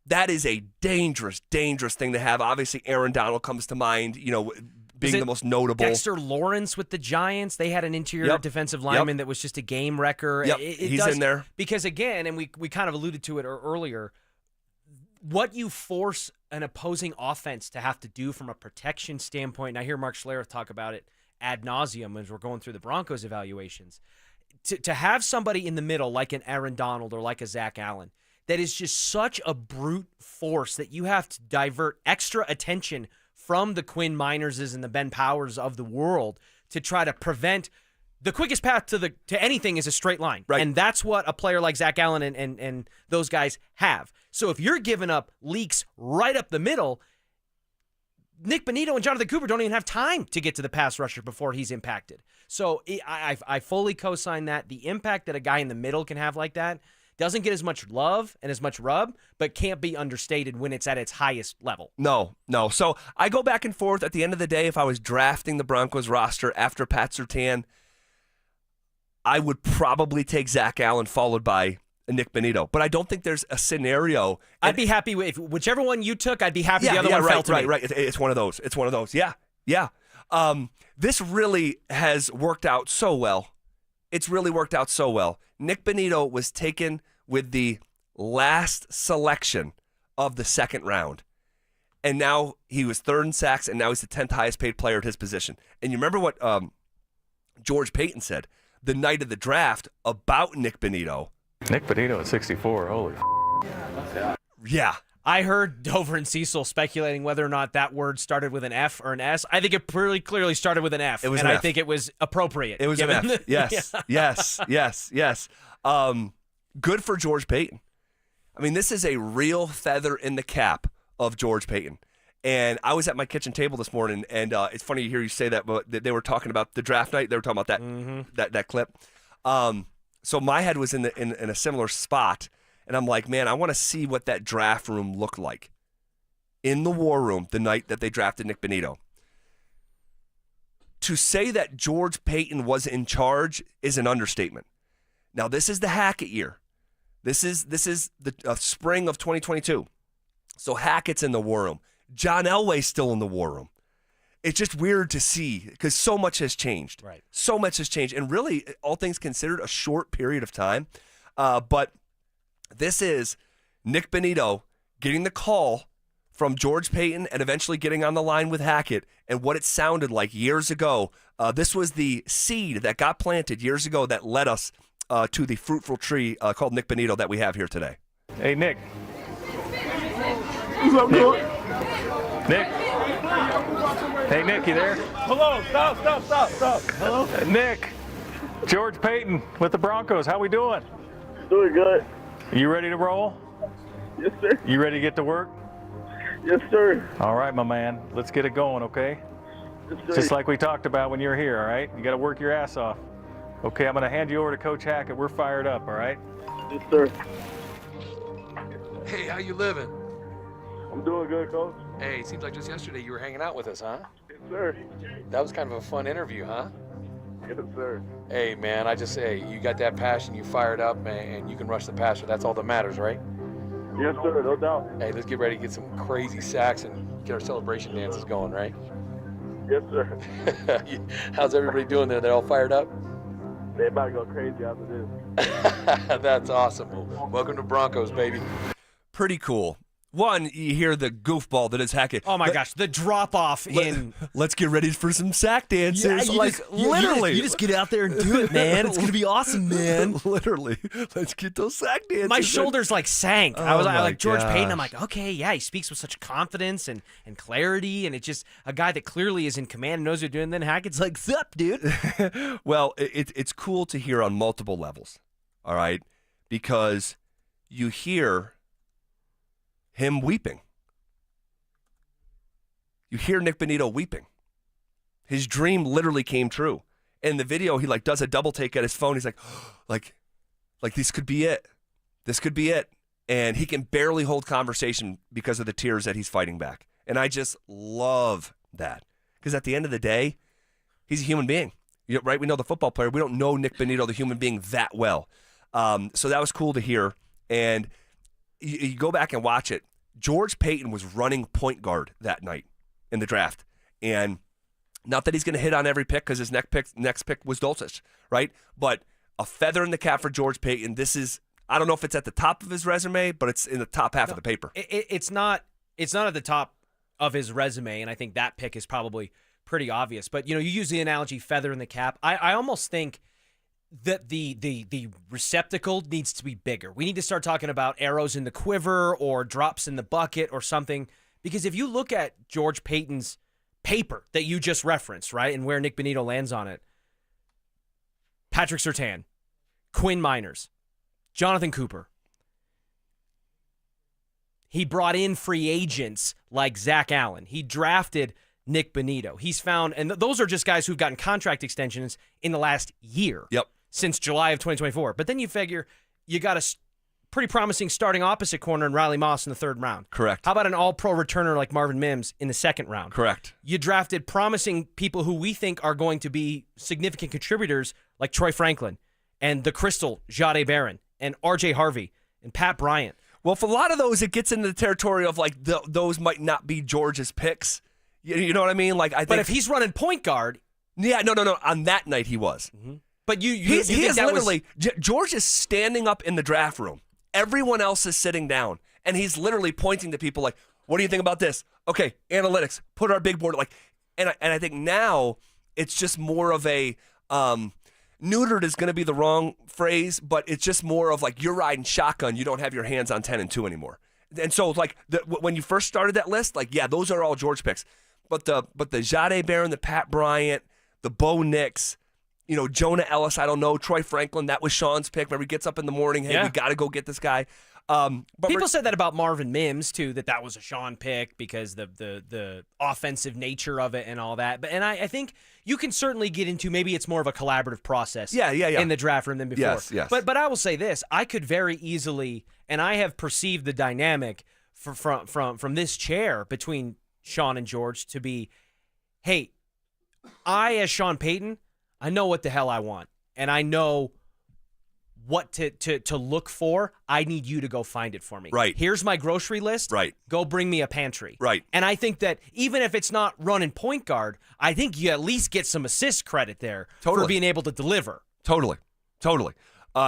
that is a dangerous, dangerous thing to have. Obviously, Aaron Donald comes to mind, being the most notable. Dexter Lawrence with the Giants, they had an interior defensive lineman that was just a game wrecker. Yep. He's in there. Because, again, and we kind of alluded to it earlier, what you force an opposing offense to have to do from a protection standpoint, and I hear Mark Schlereth talk about it ad nauseum as we're going through the Broncos evaluations, to have somebody in the middle like an Aaron Donald or like a Zach Allen that is just such a brute force that you have to divert extra attention from the Quinn Minerses and the Ben Powers of the world to try to prevent. The quickest path to anything is a straight line. Right. And that's what a player like Zach Allen and those guys have. So if you're giving up leaks right up the middle, Nick Bonito and Jonathan Cooper don't even have time to get to the pass rusher before he's impacted. So I fully co-sign that. The impact that a guy in the middle can have like that doesn't get as much love and as much rub, but can't be understated when it's at its highest level. No. So I go back and forth. At the end of the day, if I was drafting the Broncos roster after Pat Surtain, I would probably take Zach Allen followed by Nick Bonito. But I don't think there's a scenario. I'd be happy with whichever one you took. I'd be happy the other one fell to me. Right. It's one of those. Yeah. This really has worked out so well. It's really worked out so well. Nick Bonito was taken with the last selection of the 2nd round. And now he was 3rd in sacks, and now he's the 10th highest paid player at his position. And you remember what George Payton said the night of the draft about Nick Bonito? Nick Bonito at 64, holy Yeah. I heard Dover and Cecil speculating whether or not that word started with an F or an S. I think it pretty clearly started with an F. It was and an I F. think it was appropriate. It was an F. Yes. Yes. Good for George Payton. I mean, this is a real feather in the cap of George Payton. And I was at my kitchen table this morning, and it's funny to hear you say that, but they were talking about the draft night. They were talking about that clip. So my head was in a similar spot. And I'm like, man, I want to see what that draft room looked like in the war room the night that they drafted Nick Bonito. To say that George Payton was in charge is an understatement. Now, this is the Hackett year. This is the spring of 2022. So Hackett's in the war room. John Elway's still in the war room. It's just weird to see because so much has changed. Right. So much has changed. And really, all things considered, a short period of time. But this is Nick Bonito getting the call from George Payton and eventually getting on the line with Hackett and what it sounded like years ago. This was the seed that got planted years ago that led us to the fruitful tree called Nick Bonito that we have here today. Hey, Nick. What's up, George? Nick. Hey, Nick, you there? Hello, stop. Hello? Nick. George Payton with the Broncos. How we doing? Doing good. You ready to roll? Yes, sir. You ready to get to work? Yes, sir. All right, my man. Let's get it going, okay? Yes, sir. Just like we talked about when you were here, all right? You got to work your ass off. Okay, I'm going to hand you over to Coach Hackett. We're fired up, all right? Yes, sir. Hey, how you living? I'm doing good, Coach. Hey, it seems like just yesterday you were hanging out with us, huh? Yes, sir. That was kind of a fun interview, huh? Yes, sir. Hey, man, I just say you got that passion, you fired up, and you can rush the passer. That's all that matters, right? Yes, sir, no doubt. Hey, let's get ready to get some crazy sacks and get our celebration dances going, right? Yes, sir. How's everybody doing there? They're all fired up? They about to go crazy after this. That's awesome. Well, welcome to Broncos, baby. Pretty cool. One, you hear the goofball that is Hackett. Oh my gosh, the drop off in. Let's get ready for some sack dances. Yeah, Literally, you just get out there and do it, man. It's gonna be awesome, man. Literally, let's get those sack dances. My shoulders like sank. Oh I was my like George Payton. I'm gosh. like, okay, yeah, he speaks with such confidence and clarity, and it's just a guy that clearly is in command and knows what he's doing. And then Hackett's like, "Sup, dude?" Well, it's cool to hear on multiple levels. All right, because you hear him weeping. You hear Nick Bonito weeping. His dream literally came true. In the video, he does a double take at his phone. He's like this could be it. This could be it. And he can barely hold conversation because of the tears that he's fighting back. And I just love that. Because at the end of the day, he's a human being. Right? We know the football player. We don't know Nick Bonito, the human being, that well. So that was cool to hear. And you go back and watch it. George Payton was running point guard that night in the draft. And not that he's going to hit on every pick because his next pick was Dulcich, right? But a feather in the cap for George Payton. This is, I don't know if it's at the top of his resume, but it's in the top half of the paper. It's not at the top of his resume, and I think that pick is probably pretty obvious. But, you use the analogy feather in the cap. I almost think that the receptacle needs to be bigger. We need to start talking about arrows in the quiver or drops in the bucket or something. Because if you look at George Payton's paper that you just referenced, right, and where Nick Bonito lands on it, Patrick Surtain, Quinn Miners, Jonathan Cooper. He brought in free agents like Zach Allen. He drafted Nick Bonito. He's found, and those are just guys who've gotten contract extensions in the last year. Yep. Since July of 2024. But then you figure you got a pretty promising starting opposite corner in Riley Moss in the 3rd round. Correct. How about an all-pro returner like Marvin Mims in the 2nd round? Correct. You drafted promising people who we think are going to be significant contributors like Troy Franklin and the Crystal, Jade Barron, and R.J. Harvey, and Pat Bryant. Well, for a lot of those, it gets into the territory of those might not be George's picks. You know what I mean? But if he's running point guard. Yeah, no. On that night, he was. Mm-hmm. But he is literally, George is standing up in the draft room. Everyone else is sitting down. And he's literally pointing to people like, what do you think about this? Okay, analytics, put our big board. And I think now it's just more of a, neutered is going to be the wrong phrase, but it's just more of you're riding shotgun. You don't have your hands on 10 and 2 anymore. And so when you first started that list, those are all George picks. But the Jade Barron, the Pat Bryant, the Bo Nix, Jonah Ellis, I don't know, Troy Franklin, that was Sean's pick. Remember, he gets up in the morning, hey, we got to go get this guy. But people said that about Marvin Mims, too, that was a Sean pick because the offensive nature of it and all that. And I think you can certainly get into maybe it's more of a collaborative process in the draft room than before. Yes. But I will say this. I could very easily, and I have perceived the dynamic from this chair between Sean and George to be, hey, I, as Sean Payton, I know what the hell I want, and I know what to look for. I need you to go find it for me. Right. Here's my grocery list. Right. Go bring me a pantry. Right. And I think that even if it's not running point guard, I think you at least get some assist credit there for being able to deliver. Totally.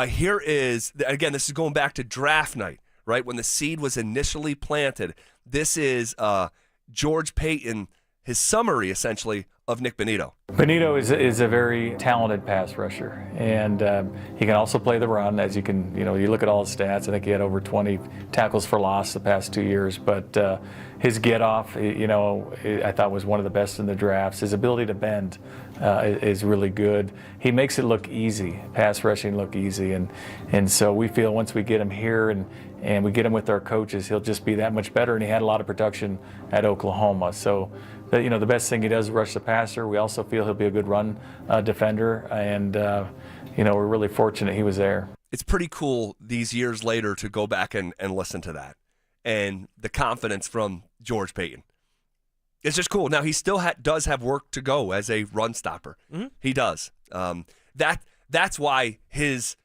Here is, again, this is going back to draft night, right? When the seed was initially planted, This is George Payton, his summary, essentially, of Nick Bonito. Bonito is a very talented pass rusher, and he can also play the run. As you look at all his stats. I think he had over 20 tackles for loss the past 2 years. But his get off, I thought was one of the best in the drafts. His ability to bend is really good. He makes it look easy, pass rushing look easy, and so we feel once we get him here and we get him with our coaches, he'll just be that much better. And he had a lot of production at Oklahoma, so. The best thing he does is rush the passer. We also feel he'll be a good run defender, and we're really fortunate he was there. It's pretty cool these years later to go back and listen to that, and the confidence from George Payton. It's just cool. Now, he still does have work to go as a run stopper. Mm-hmm. He does. That's why his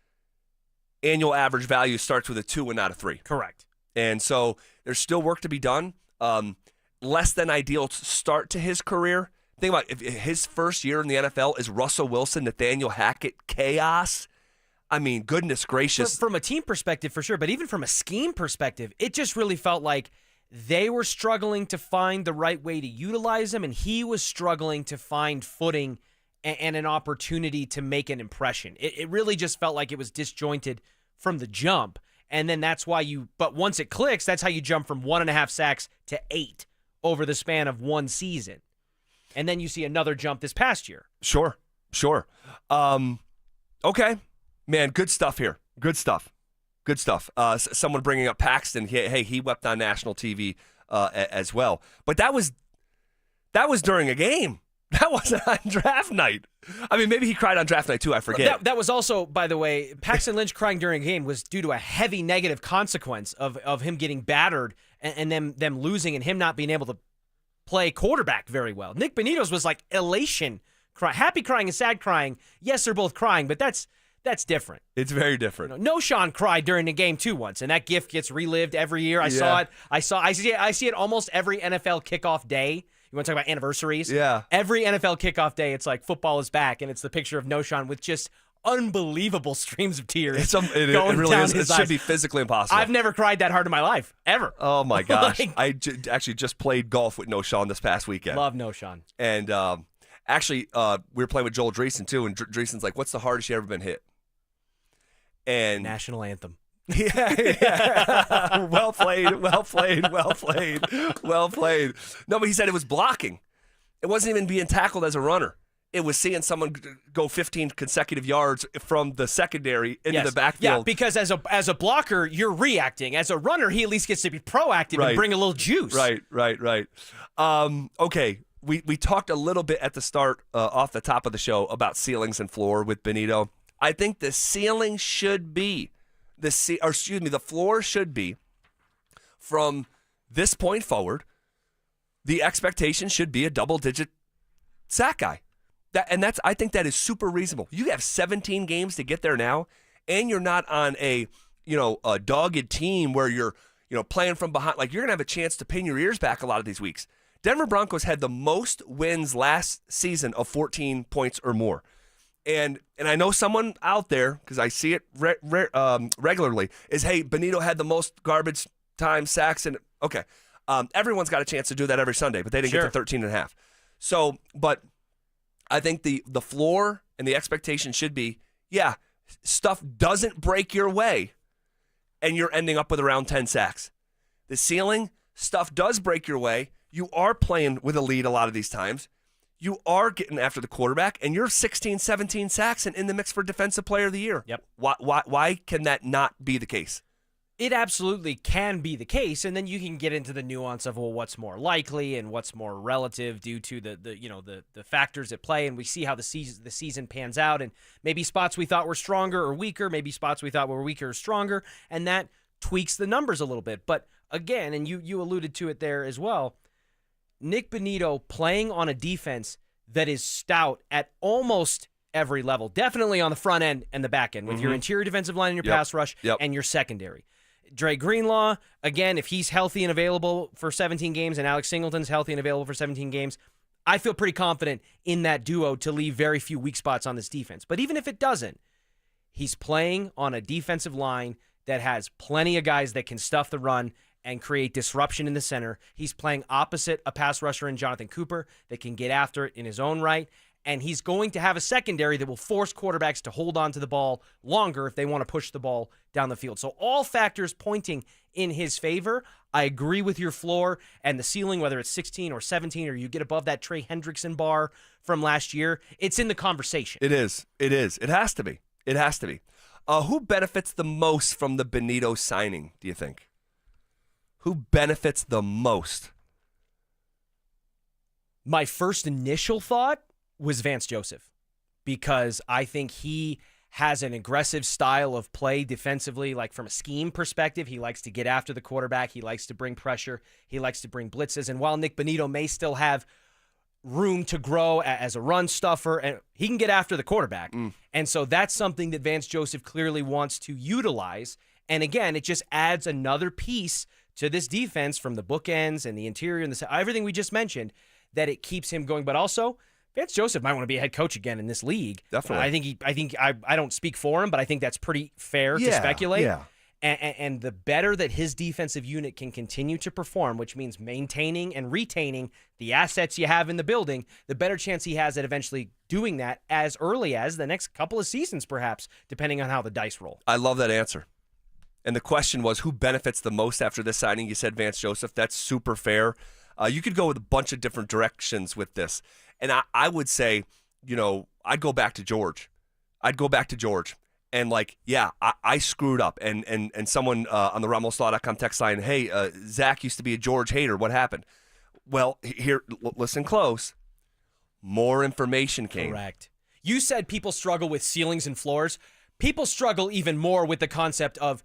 annual average value starts with a 2 and not a 3. Correct. And so there's still work to be done. Less than ideal start to his career. Think about if his first year in the NFL is Russell Wilson, Nathaniel Hackett chaos. I mean, goodness gracious. From a team perspective, for sure, but even from a scheme perspective, it just really felt like they were struggling to find the right way to utilize him, and he was struggling to find footing and an opportunity to make an impression. It really just felt like it was disjointed from the jump, and then that's why but once it clicks, that's how you jump from 1.5 sacks to 8. Over the span of one season. And then you see another jump this past year. Sure. Okay. Man, good stuff here. Good stuff. Someone bringing up Paxton. He wept on national TV as well. But that was during a game. That wasn't on draft night. I mean, maybe he cried on draft night too. I forget. That was also, by the way, Paxton Lynch crying during a game was due to a heavy negative consequence of him getting battered and them losing and him not being able to play quarterback very well. Nick Bonito's was like elation, happy crying and sad crying. Yes, they're both crying, but that's different. It's very different. No Sean cried during the game too once, and that GIF gets relived every year. I saw it. I see it almost every NFL kickoff day. You want to talk about anniversaries? Yeah. Every NFL kickoff day, it's like football is back, and it's the picture of Noshawn with just unbelievable streams of tears. It really is. It should be physically impossible. I've never cried that hard in my life, ever. Oh, my gosh. I actually just played golf with Noshawn this past weekend. Love Noshawn. And actually, we were playing with Joel Dreesen, too, and Dreesen's like, what's the hardest you ever been hit? And National anthem. Yeah. Well played. No, but he said it was blocking. It wasn't even being tackled as a runner. It was seeing someone go 15 consecutive yards from the secondary into the backfield. Yeah, because as a blocker, you're reacting. As a runner, he at least gets to be proactive and bring a little juice. Right. Okay, we talked a little bit at the start, off the top of the show, about ceilings and floor with Bonito. I think the ceiling should be the floor should be, from this point forward, the expectation should be a double-digit sack guy. I think that is super reasonable. You have 17 games to get there now, and you're not on a dogged team where you're playing from behind. Like, you're gonna have a chance to pin your ears back a lot of these weeks. Denver Broncos had the most wins last season of 14 points or more. And I know someone out there, because I see it regularly, is, hey, Bonito had the most garbage time sacks. And okay, everyone's got a chance to do that every Sunday, but they didn't get to 13.5. So, but I think the floor and the expectation should be, stuff doesn't break your way, and you're ending up with around 10 sacks. The ceiling, stuff does break your way. You are playing with a lead a lot of these times. You are getting after the quarterback, and you're 16, 17 sacks and in the mix for Defensive Player of the Year. Yep. Why can that not be the case? It absolutely can be the case, and then you can get into the nuance of, well, what's more likely and what's more relative due to the factors at play, and we see how the season pans out, and maybe spots we thought were stronger or weaker, maybe spots we thought were weaker or stronger, and that tweaks the numbers a little bit. But again, and you alluded to it there as well, Nick Bonito playing on a defense that is stout at almost every level, definitely on the front end and the back end, with your interior defensive line and your pass rush and your secondary. Dre Greenlaw, again, if he's healthy and available for 17 games and Alex Singleton's healthy and available for 17 games, I feel pretty confident in that duo to leave very few weak spots on this defense. But even if it doesn't, he's playing on a defensive line that has plenty of guys that can stuff the run and create disruption in the center. He's playing opposite a pass rusher in Jonathan Cooper that can get after it in his own right. And he's going to have a secondary that will force quarterbacks to hold on to the ball longer if they want to push the ball down the field. So all factors pointing in his favor. I agree with your floor and the ceiling, whether it's 16 or 17 or you get above that Trey Hendrickson bar from last year. It's in the conversation. It is. It is. It has to be. It has to be. Who benefits the most from the Bonito signing, do you think? Who benefits the most? My first initial thought was Vance Joseph, because I think he has an aggressive style of play defensively. Like from a scheme perspective, he likes to get after the quarterback. He likes to bring pressure. He likes to bring blitzes. And while Nick Bonito may still have room to grow as a run stuffer, and he can get after the quarterback. And so that's something that Vance Joseph clearly wants to utilize. And again, it just adds another piece to this defense from the bookends and the interior and everything we just mentioned, that it keeps him going. But also, Vance Joseph might want to be a head coach again in this league. Definitely. I don't speak for him, but I think that's pretty fair to speculate. Yeah. And the better that his defensive unit can continue to perform, which means maintaining and retaining the assets you have in the building, the better chance he has at eventually doing that as early as the next couple of seasons, perhaps, depending on how the dice roll. I love that answer. And the question was, who benefits the most after this signing? You said Vance Joseph. That's super fair. You could go with a bunch of different directions with this. And I would say, I'd go back to George. And I screwed up. And someone on the RamosLaw.com text line, hey, Zach used to be a George hater. What happened? Well, here, listen close. More information came. Correct. You said people struggle with ceilings and floors. People struggle even more with the concept of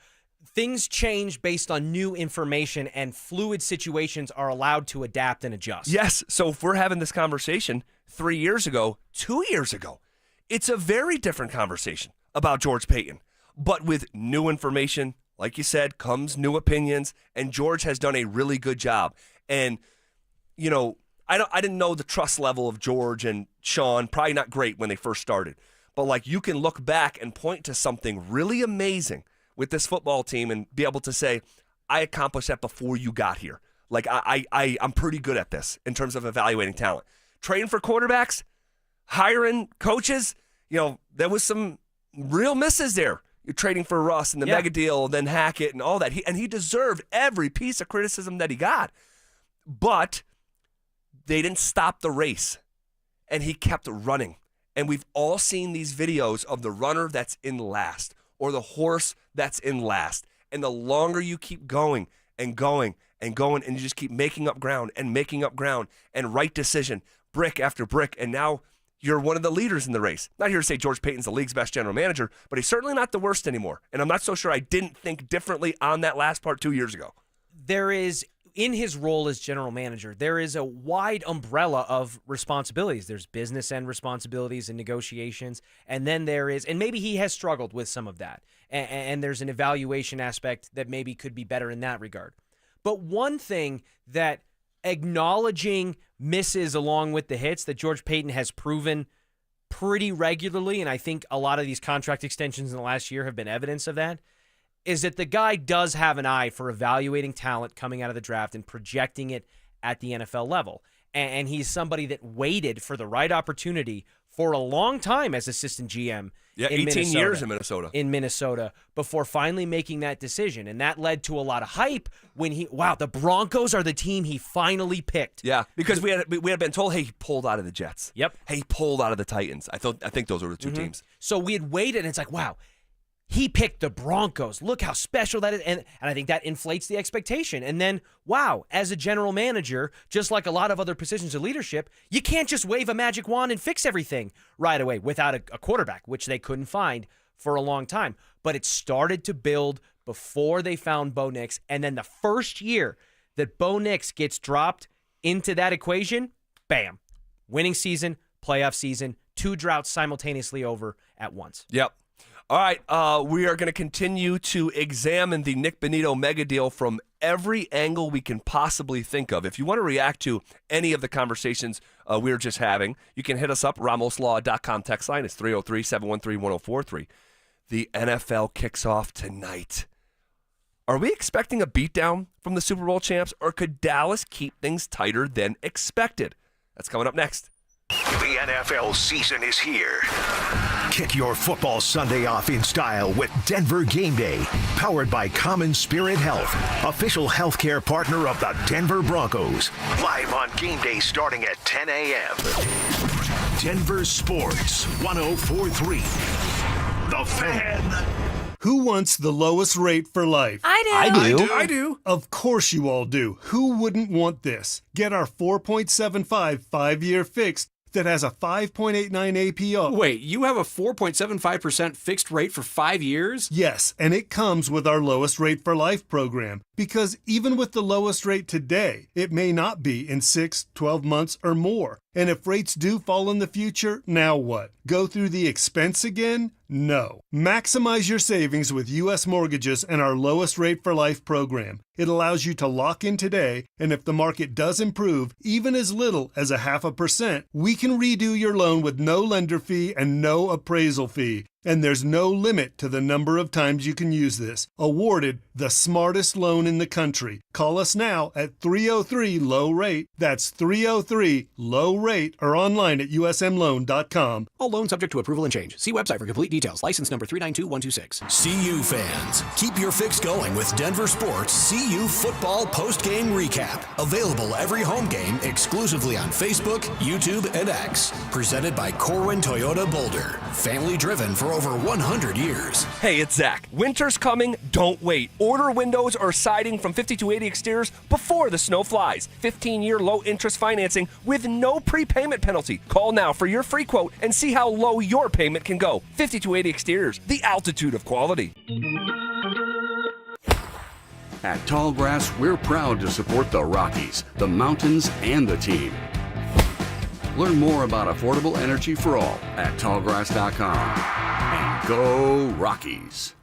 things change based on new information, and fluid situations are allowed to adapt and adjust. Yes. So if we're having this conversation 3 years ago, 2 years ago, it's a very different conversation about George Payton. But with new information, like you said, comes new opinions, and George has done a really good job. And, I didn't know the trust level of George and Sean, probably not great when they first started. But, you can look back and point to something really amazing with this football team and be able to say, I accomplished that before you got here. I'm pretty good at this in terms of evaluating talent. Trading for quarterbacks, hiring coaches, there was some real misses there. You're trading for Russ and the mega deal, then Hackett and all that. He deserved every piece of criticism that he got. But they didn't stop the race, and he kept running. And we've all seen these videos of the runner that's in last or the horse that's in last. And the longer you keep going and going and going, and you just keep making up ground and right decision, brick after brick, and now you're one of the leaders in the race. Not here to say George Payton's the league's best general manager, but he's certainly not the worst anymore. And I'm not so sure I didn't think differently on that last part 2 years ago. There is, in his role as general manager, there is a wide umbrella of responsibilities. There's business end responsibilities and negotiations, and then there is, and maybe he has struggled with some of that, and there's an evaluation aspect that maybe could be better in that regard. But one thing that acknowledging misses along with the hits that George Payton has proven pretty regularly, and I think a lot of these contract extensions in the last year have been evidence of that, is that the guy does have an eye for evaluating talent coming out of the draft and projecting it at the NFL level. And he's somebody that waited for the right opportunity for a long time as assistant GM. Yeah, 18 years in Minnesota. In Minnesota, before finally making that decision. And that led to a lot of hype when the Broncos are the team he finally picked. Yeah, because we had been told, hey, he pulled out of the Jets. Yep. Hey, he pulled out of the Titans. I think those were the two teams. So we had waited, and it's like, wow, he picked the Broncos. Look how special that is. And I think that inflates the expectation. And then, wow, as a general manager, just like a lot of other positions of leadership, you can't just wave a magic wand and fix everything right away without a quarterback, which they couldn't find for a long time. But it started to build before they found Bo Nix. And then the first year that Bo Nix gets dropped into that equation, bam, winning season, playoff season, 2 droughts simultaneously over at once. Yep. All right, we are going to continue to examine the Nick Bonito mega deal from every angle we can possibly think of. If you want to react to any of the conversations we were just having, you can hit us up, RamosLaw.com text line. It's 303-713-1043. The NFL kicks off tonight. Are we expecting a beatdown from the Super Bowl champs, or could Dallas keep things tighter than expected? That's coming up next. The NFL season is here. Kick your football Sunday off in style with Denver Game Day, powered by Common Spirit Health, official healthcare partner of the Denver Broncos. Live on Game Day starting at 10 a.m. Denver Sports 104.3. The Fan. Who wants the lowest rate for life? I do. I do. Of course you all do. Who wouldn't want this? Get our 4.75 5-year fixed that has a 5.89 APR. Wait, you have a 4.75% fixed rate for 5 years? Yes, and it comes with our lowest rate for life program. Because even with the lowest rate today, it may not be in 6, 12 months or more. And if rates do fall in the future, now what? Go through the expense again? No. Maximize your savings with U.S. Mortgages and our lowest rate for life program. It allows you to lock in today, and if the market does improve, even as little as 0.5%, we can redo your loan with no lender fee and no appraisal fee. And there's no limit to the number of times you can use this. Awarded the smartest loan in the country. Call us now at 303-LOW-RATE. That's 303-LOW-RATE or online at usmloan.com. All loans subject to approval and change. See website for complete details. License number 392126. CU fans, keep your fix going with Denver Sports CU Football Post-Game Recap. Available every home game exclusively on Facebook, YouTube, and X. Presented by Corwin Toyota Boulder. Family driven for over 100 years. Hey, it's Zach. Winter's coming. Don't wait. Order windows or siding from 5280 Exteriors before the snow flies. 15-year low-interest financing with no prepayment penalty. Call now for your free quote and see how low your payment can go. 5280 Exteriors, the altitude of quality. At Tallgrass, we're proud to support the Rockies, the mountains, and the team. Learn more about affordable energy for all at tallgrass.com. And go Rockies!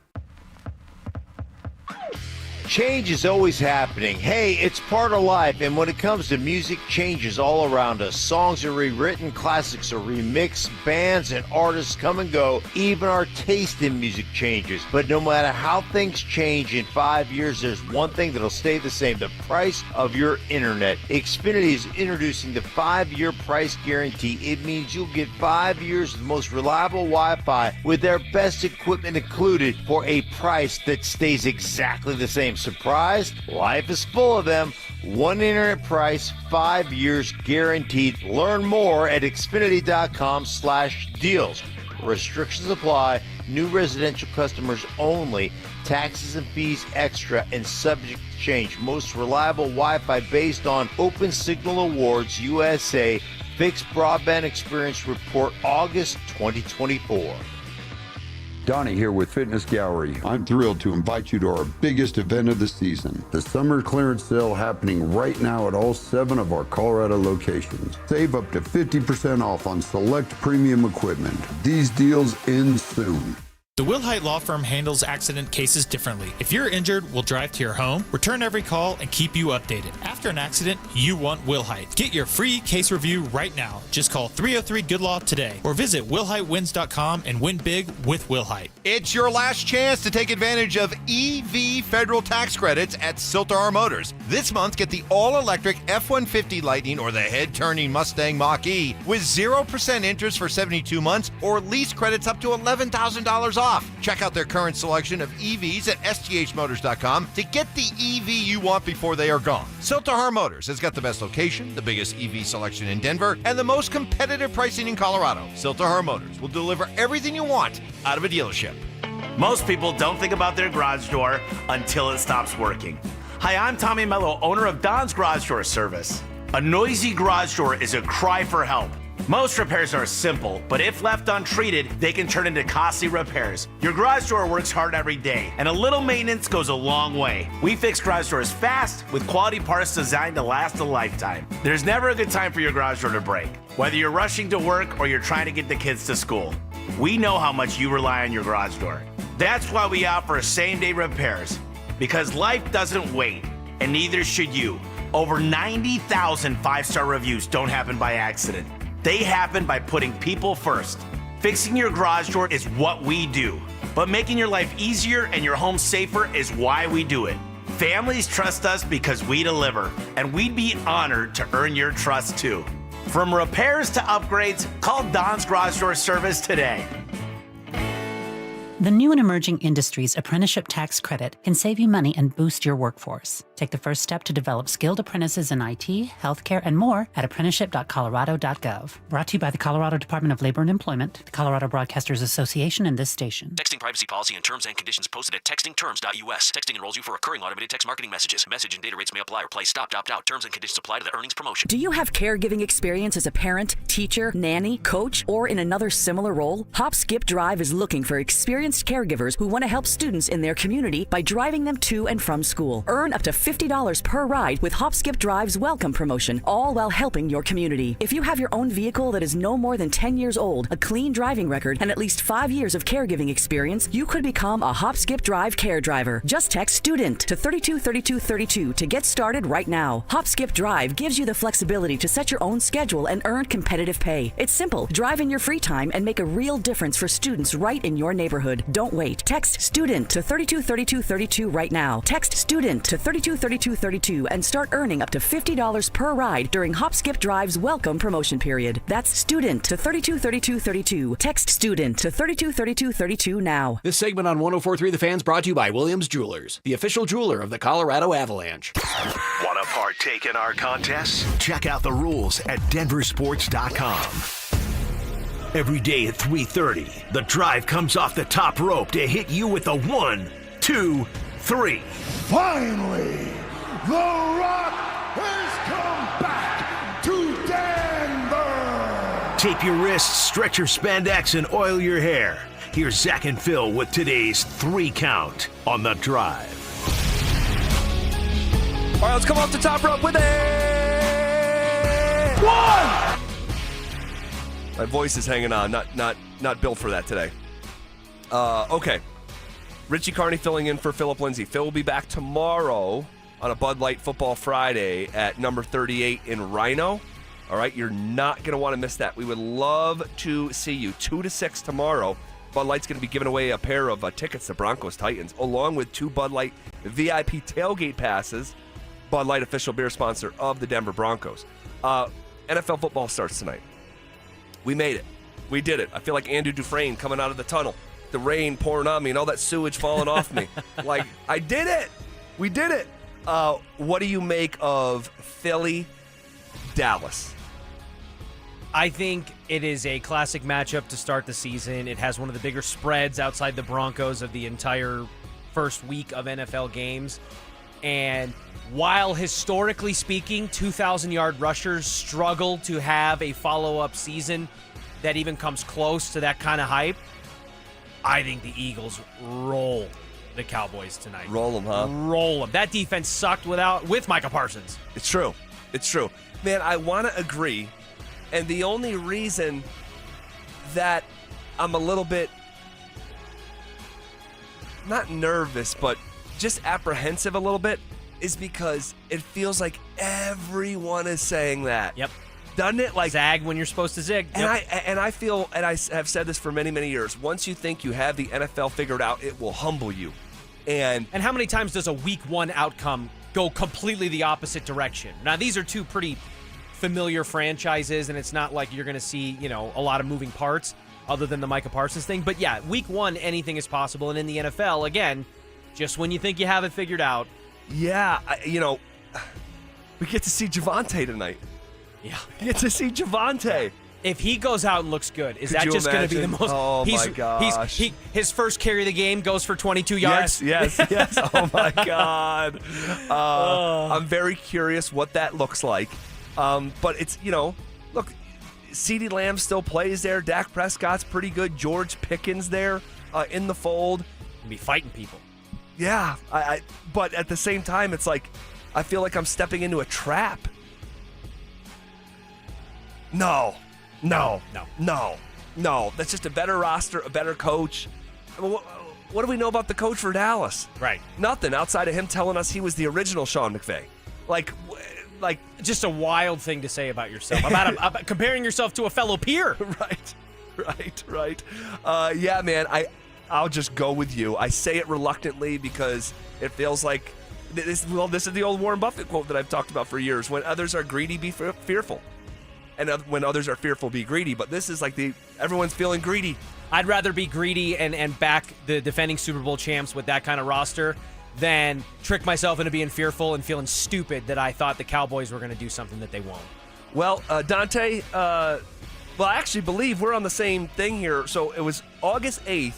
Change is always happening. Hey, it's part of life, and when it comes to music, change is all around us. Songs are rewritten, classics are remixed, bands and artists come and go. Even our taste in music changes. But no matter how things change in 5 years, there's one thing that'll stay the same: the price of your internet. Exfinity is introducing the 5-year price guarantee. It means you'll get 5 years of the most reliable Wi-Fi with their best equipment included for a price that stays exactly the same. Surprised? Life is full of them. One internet price, 5 years guaranteed. Learn more at Xfinity.com/deals. Restrictions apply. New residential customers only. Taxes and fees extra and subject to change. Most reliable Wi-Fi based on Open Signal Awards USA. Fixed Broadband Experience Report August 2024. Donnie here with Fitness Gallery. I'm thrilled to invite you to our biggest event of the season, the summer clearance sale happening right now at all 7 of our Colorado locations. Save up to 50% off on select premium equipment. These deals end soon. The Wilhite Law Firm handles accident cases differently. If you're injured, we'll drive to your home, return every call, and keep you updated. After an accident, you want Wilhite. Get your free case review right now. Just call 303-GOOD-LAW today or visit WilhiteWins.com and win big with Wilhite. It's your last chance to take advantage of EV federal tax credits at Siltar Motors. This month, get the all-electric F-150 Lightning or the head-turning Mustang Mach-E with 0% interest for 72 months or lease credits up to $11,000 off. Check out their current selection of EVs at sthmotors.com to get the EV you want before they are gone. Siltar Motors has got the best location, the biggest EV selection in Denver, and the most competitive pricing in Colorado. Siltar Motors will deliver everything you want out of a dealership. Most people don't think about their garage door until it stops working. Hi, I'm Tommy Mello, owner of Don's Garage Door Service. A noisy garage door is a cry for help. Most repairs are simple, but if left untreated, they can turn into costly repairs. Your garage door works hard every day, and a little maintenance goes a long way. We fix garage doors fast with quality parts designed to last a lifetime. There's never a good time for your garage door to break, whether you're rushing to work or you're trying to get the kids to school. We know how much you rely on your garage door. That's why we offer same-day repairs, because life doesn't wait, and neither should you. Over 90,000 five-star reviews don't happen by accident. They happen by putting people first. Fixing your garage door is what we do. But making your life easier and your home safer is why we do it. Families trust us because we deliver, and we'd be honored to earn your trust too. From repairs to upgrades, call Don's Garage Door Service today. The new and emerging industries apprenticeship tax credit can save you money and boost your workforce. Take the first step to develop skilled apprentices in IT, healthcare, and more at apprenticeship.colorado.gov. Brought to you by the Colorado Department of Labor and Employment, the Colorado Broadcasters Association, and this station. Texting privacy policy and terms and conditions posted at textingterms.us. Texting enrolls you for recurring automated text marketing messages. Message and data rates may apply. Replace stop, opt out. Terms and conditions apply to the earnings promotion. Do you have caregiving experience as a parent, teacher, nanny, coach, or in another similar role? Hop Skip Drive is looking for experienced caregivers who want to help students in their community by driving them to and from school. Earn up to $50 per ride with Hop Skip Drive's welcome promotion, all while helping your community. If you have your own vehicle that is no more than 10 years old, a clean driving record, and at least 5 years of caregiving experience, you could become a Hop Skip Drive care driver. Just text STUDENT to 323232 to get started right now. Hop Skip Drive gives you the flexibility to set your own schedule and earn competitive pay. It's simple. Drive in your free time and make a real difference for students right in your neighborhood. Don't wait. Text STUDENT to 323232 right now. Text STUDENT to 323232 and start earning up to $50 per ride during Hop Skip Drive's welcome promotion period. That's STUDENT to 323232. Text STUDENT to 323232 now. This segment on 104.3 The Fan's brought to you by Williams Jewelers, the official jeweler of the Colorado Avalanche. Want to partake in our contests? Check out the rules at DenverSports.com. Every day at 3:30, the drive comes off the top rope to hit you with a 1, 2, 3. Finally, The Rock has come back to Denver! Tape your wrists, stretch your spandex, and oil your hair. Here's Zach and Phil with today's 3 count on the drive. All right, let's come off the top rope with a 1! My voice is hanging on. Not built for that today. Okay. Richie Carney filling in for Phillip Lindsay. Phil will be back tomorrow on a Bud Light Football Friday at number 38 in Rhino. All right, you're not going to want to miss that. We would love to see you. 2 to 6 tomorrow. Bud Light's going to be giving away a pair of tickets to Broncos Titans, along with 2 Bud Light VIP tailgate passes. Bud Light, official beer sponsor of the Denver Broncos. NFL football starts tonight. We made it. We did it. I feel like Andrew Dufresne coming out of the tunnel. The rain pouring on me and all that sewage falling off me. Like, I did it. We did it. What do you make of Philly, Dallas? I think it is a classic matchup to start the season. It has one of the bigger spreads outside the Broncos of the entire first week of NFL games. And while historically speaking, 2,000-yard rushers struggle to have a follow-up season that even comes close to that kind of hype, I think the Eagles roll the Cowboys tonight. Roll them, huh? Roll them. That defense sucked with Micah Parsons. It's true. It's true. Man, I want to agree. And the only reason that I'm a little bit, not nervous, but just apprehensive a little bit is because it feels like everyone is saying that. Yep. Doesn't it? Like, zag when you're supposed to zig. And yep. I feel, and I have said this for many, many years, once you think you have the NFL figured out, it will humble you. And how many times does a week 1 outcome go completely the opposite direction? Now, these are 2 pretty familiar franchises, and it's not like you're going to see, a lot of moving parts other than the Micah Parsons thing. But yeah, week 1, anything is possible. And in the NFL, again, just when you think you have it figured out. Yeah, we get to see Javonte tonight. Yeah. We get to see Javonte. If he goes out and looks good, is Could that you just going to be the most? Oh, my gosh. His first carry of the game goes for 22 yards. Yes. Oh, my God. I'm very curious what that looks like. But it's, look, CeeDee Lamb still plays there. Dak Prescott's pretty good. George Pickens there in the fold. He'll be fighting people. Yeah. But at the same time, it's like I feel like I'm stepping into a trap. No. That's just a better roster, a better coach. What do we know about the coach for Dallas? Right. Nothing outside of him telling us he was the original Sean McVay. Like just a wild thing to say about yourself, about comparing yourself to a fellow peer. Right. Yeah, man. I'll just go with you. I say it reluctantly because it feels like this is the old Warren Buffett quote that I've talked about for years. When others are greedy, be fearful. And when others are fearful, be greedy. But this is like everyone's feeling greedy. I'd rather be greedy and back the defending Super Bowl champs with that kind of roster than trick myself into being fearful and feeling stupid that I thought the Cowboys were going to do something that they won't. Well, Dante, I actually believe we're on the same thing here. So it was August 8th.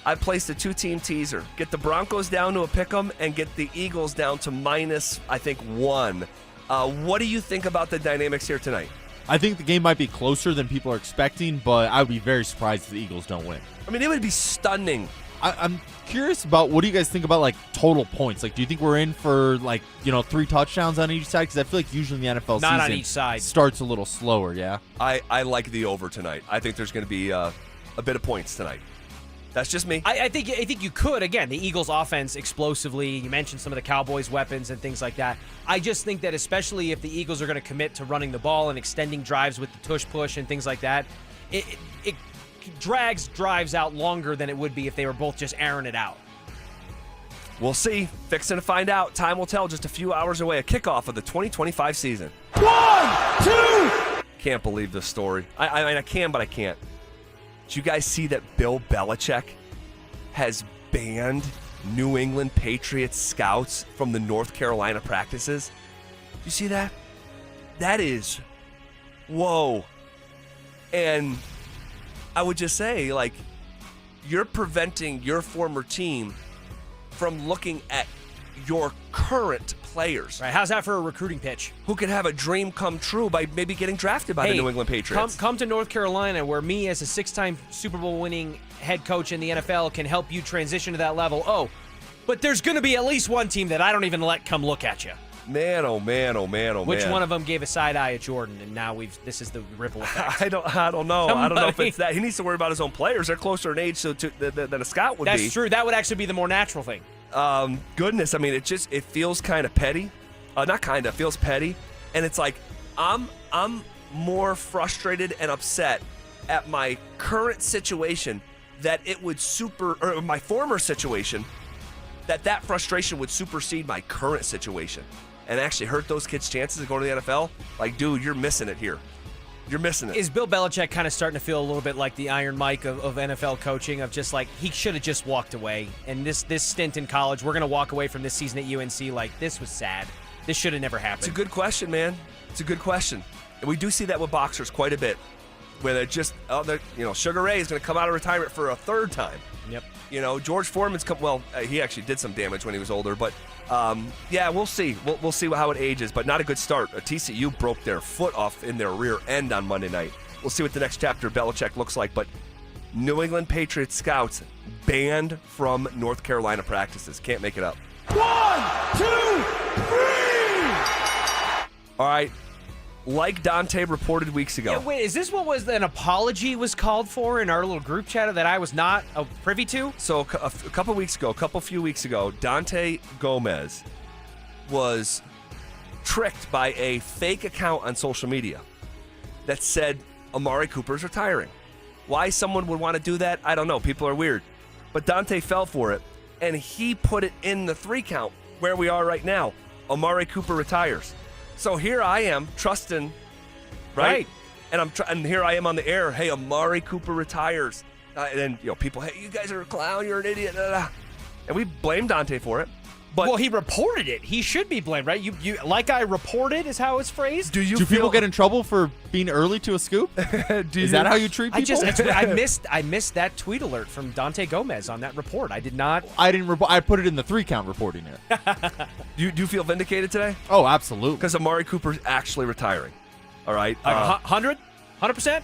I placed a 2-team teaser. Get the Broncos down to a pick'em and get the Eagles down to minus, I think, 1. What do you think about the dynamics here tonight? I think the game might be closer than people are expecting, but I would be very surprised if the Eagles don't win. I mean, it would be stunning. I'm curious about what do you guys think about, like, total points? Like, do you think we're in for, like, 3 touchdowns on each side? Because I feel like usually in the NFL Not season on each side. Starts a little slower, yeah? I like the over tonight. I think there's going to be a bit of points tonight. That's just me. I think you could. Again, the Eagles' offense explosively. You mentioned some of the Cowboys' weapons and things like that. I just think that especially if the Eagles are going to commit to running the ball and extending drives with the tush push and things like that, it drags drives out longer than it would be if they were both just airing it out. We'll see. Fixing to find out. Time will tell. Just a few hours away. A kickoff of the 2025 season. 1, 2. Can't believe this story. I mean, I can, but I can't. Did you guys see that Bill Belichick has banned New England Patriots scouts from the North Carolina practices? Do you see that? That is, whoa. And I would just say, like, you're preventing your former team from looking at your current players. Right? How's that for a recruiting pitch? Who could have a dream come true by maybe getting drafted by the New England Patriots. Come to North Carolina, where me as a 6-time Super Bowl winning head coach in the NFL can help you transition to that level. Oh, but there's going to be at least one team that I don't even let come look at you. Man, oh man, oh man, oh man. Which one of them gave a side eye at Jordan, and now this is the ripple effect. I don't know. I don't know if it's that. He needs to worry about his own players. They're closer in age than a scout would be. That's true. That would actually be the more natural thing. Goodness, I mean, it feels kind of petty. Not kind of, feels petty. And it's like, I'm more frustrated and upset at my current situation that it would or my former situation, that frustration would supersede my current situation and actually hurt those kids' chances of going to the NFL. Like, dude, you're missing it here. You're missing it. Is Bill Belichick kind of starting to feel a little bit like the Iron Mike of NFL coaching, of just like, he should have just walked away. And this stint in college, we're going to walk away from this season at UNC like, this was sad. This should have never happened. It's a good question, man. It's a good question. And we do see that with boxers quite a bit, where they're just, Sugar Ray is going to come out of retirement for a third time. Yep. George Foreman's he actually did some damage when he was older, but we'll see. We'll see how it ages, but not a good start. TCU broke their foot off in their rear end on Monday night. We'll see what the next chapter of Belichick looks like, but New England Patriots scouts banned from North Carolina practices. Can't make it up. 1, 2, 3. All right. Like Dante reported weeks ago. Yeah, wait, is this what an apology was called for in our little group chat that I was not privy to? So a few weeks ago, Dante Gomez was tricked by a fake account on social media that said Amari Cooper's retiring. Why someone would want to do that, I don't know. People are weird. But Dante fell for it, and he put it in the 3 count where we are right now. Amari Cooper retires. So here I am trusting, right? And here I am on the air. Hey, Amari Cooper retires. And then people, hey, you guys are a clown. You're an idiot. And we blame Dante for it. But he reported it. He should be blamed, right? You like I reported is how it's phrased. Do people get in trouble for being early to a scoop? Is that how you treat people? I missed that tweet alert from Dante Gomez on that report. I did not. I didn't report. I put it in the 3 count reporting here. Do you feel vindicated today? Oh, absolutely. Because Amari Cooper's actually retiring. All right. 100%? 100%.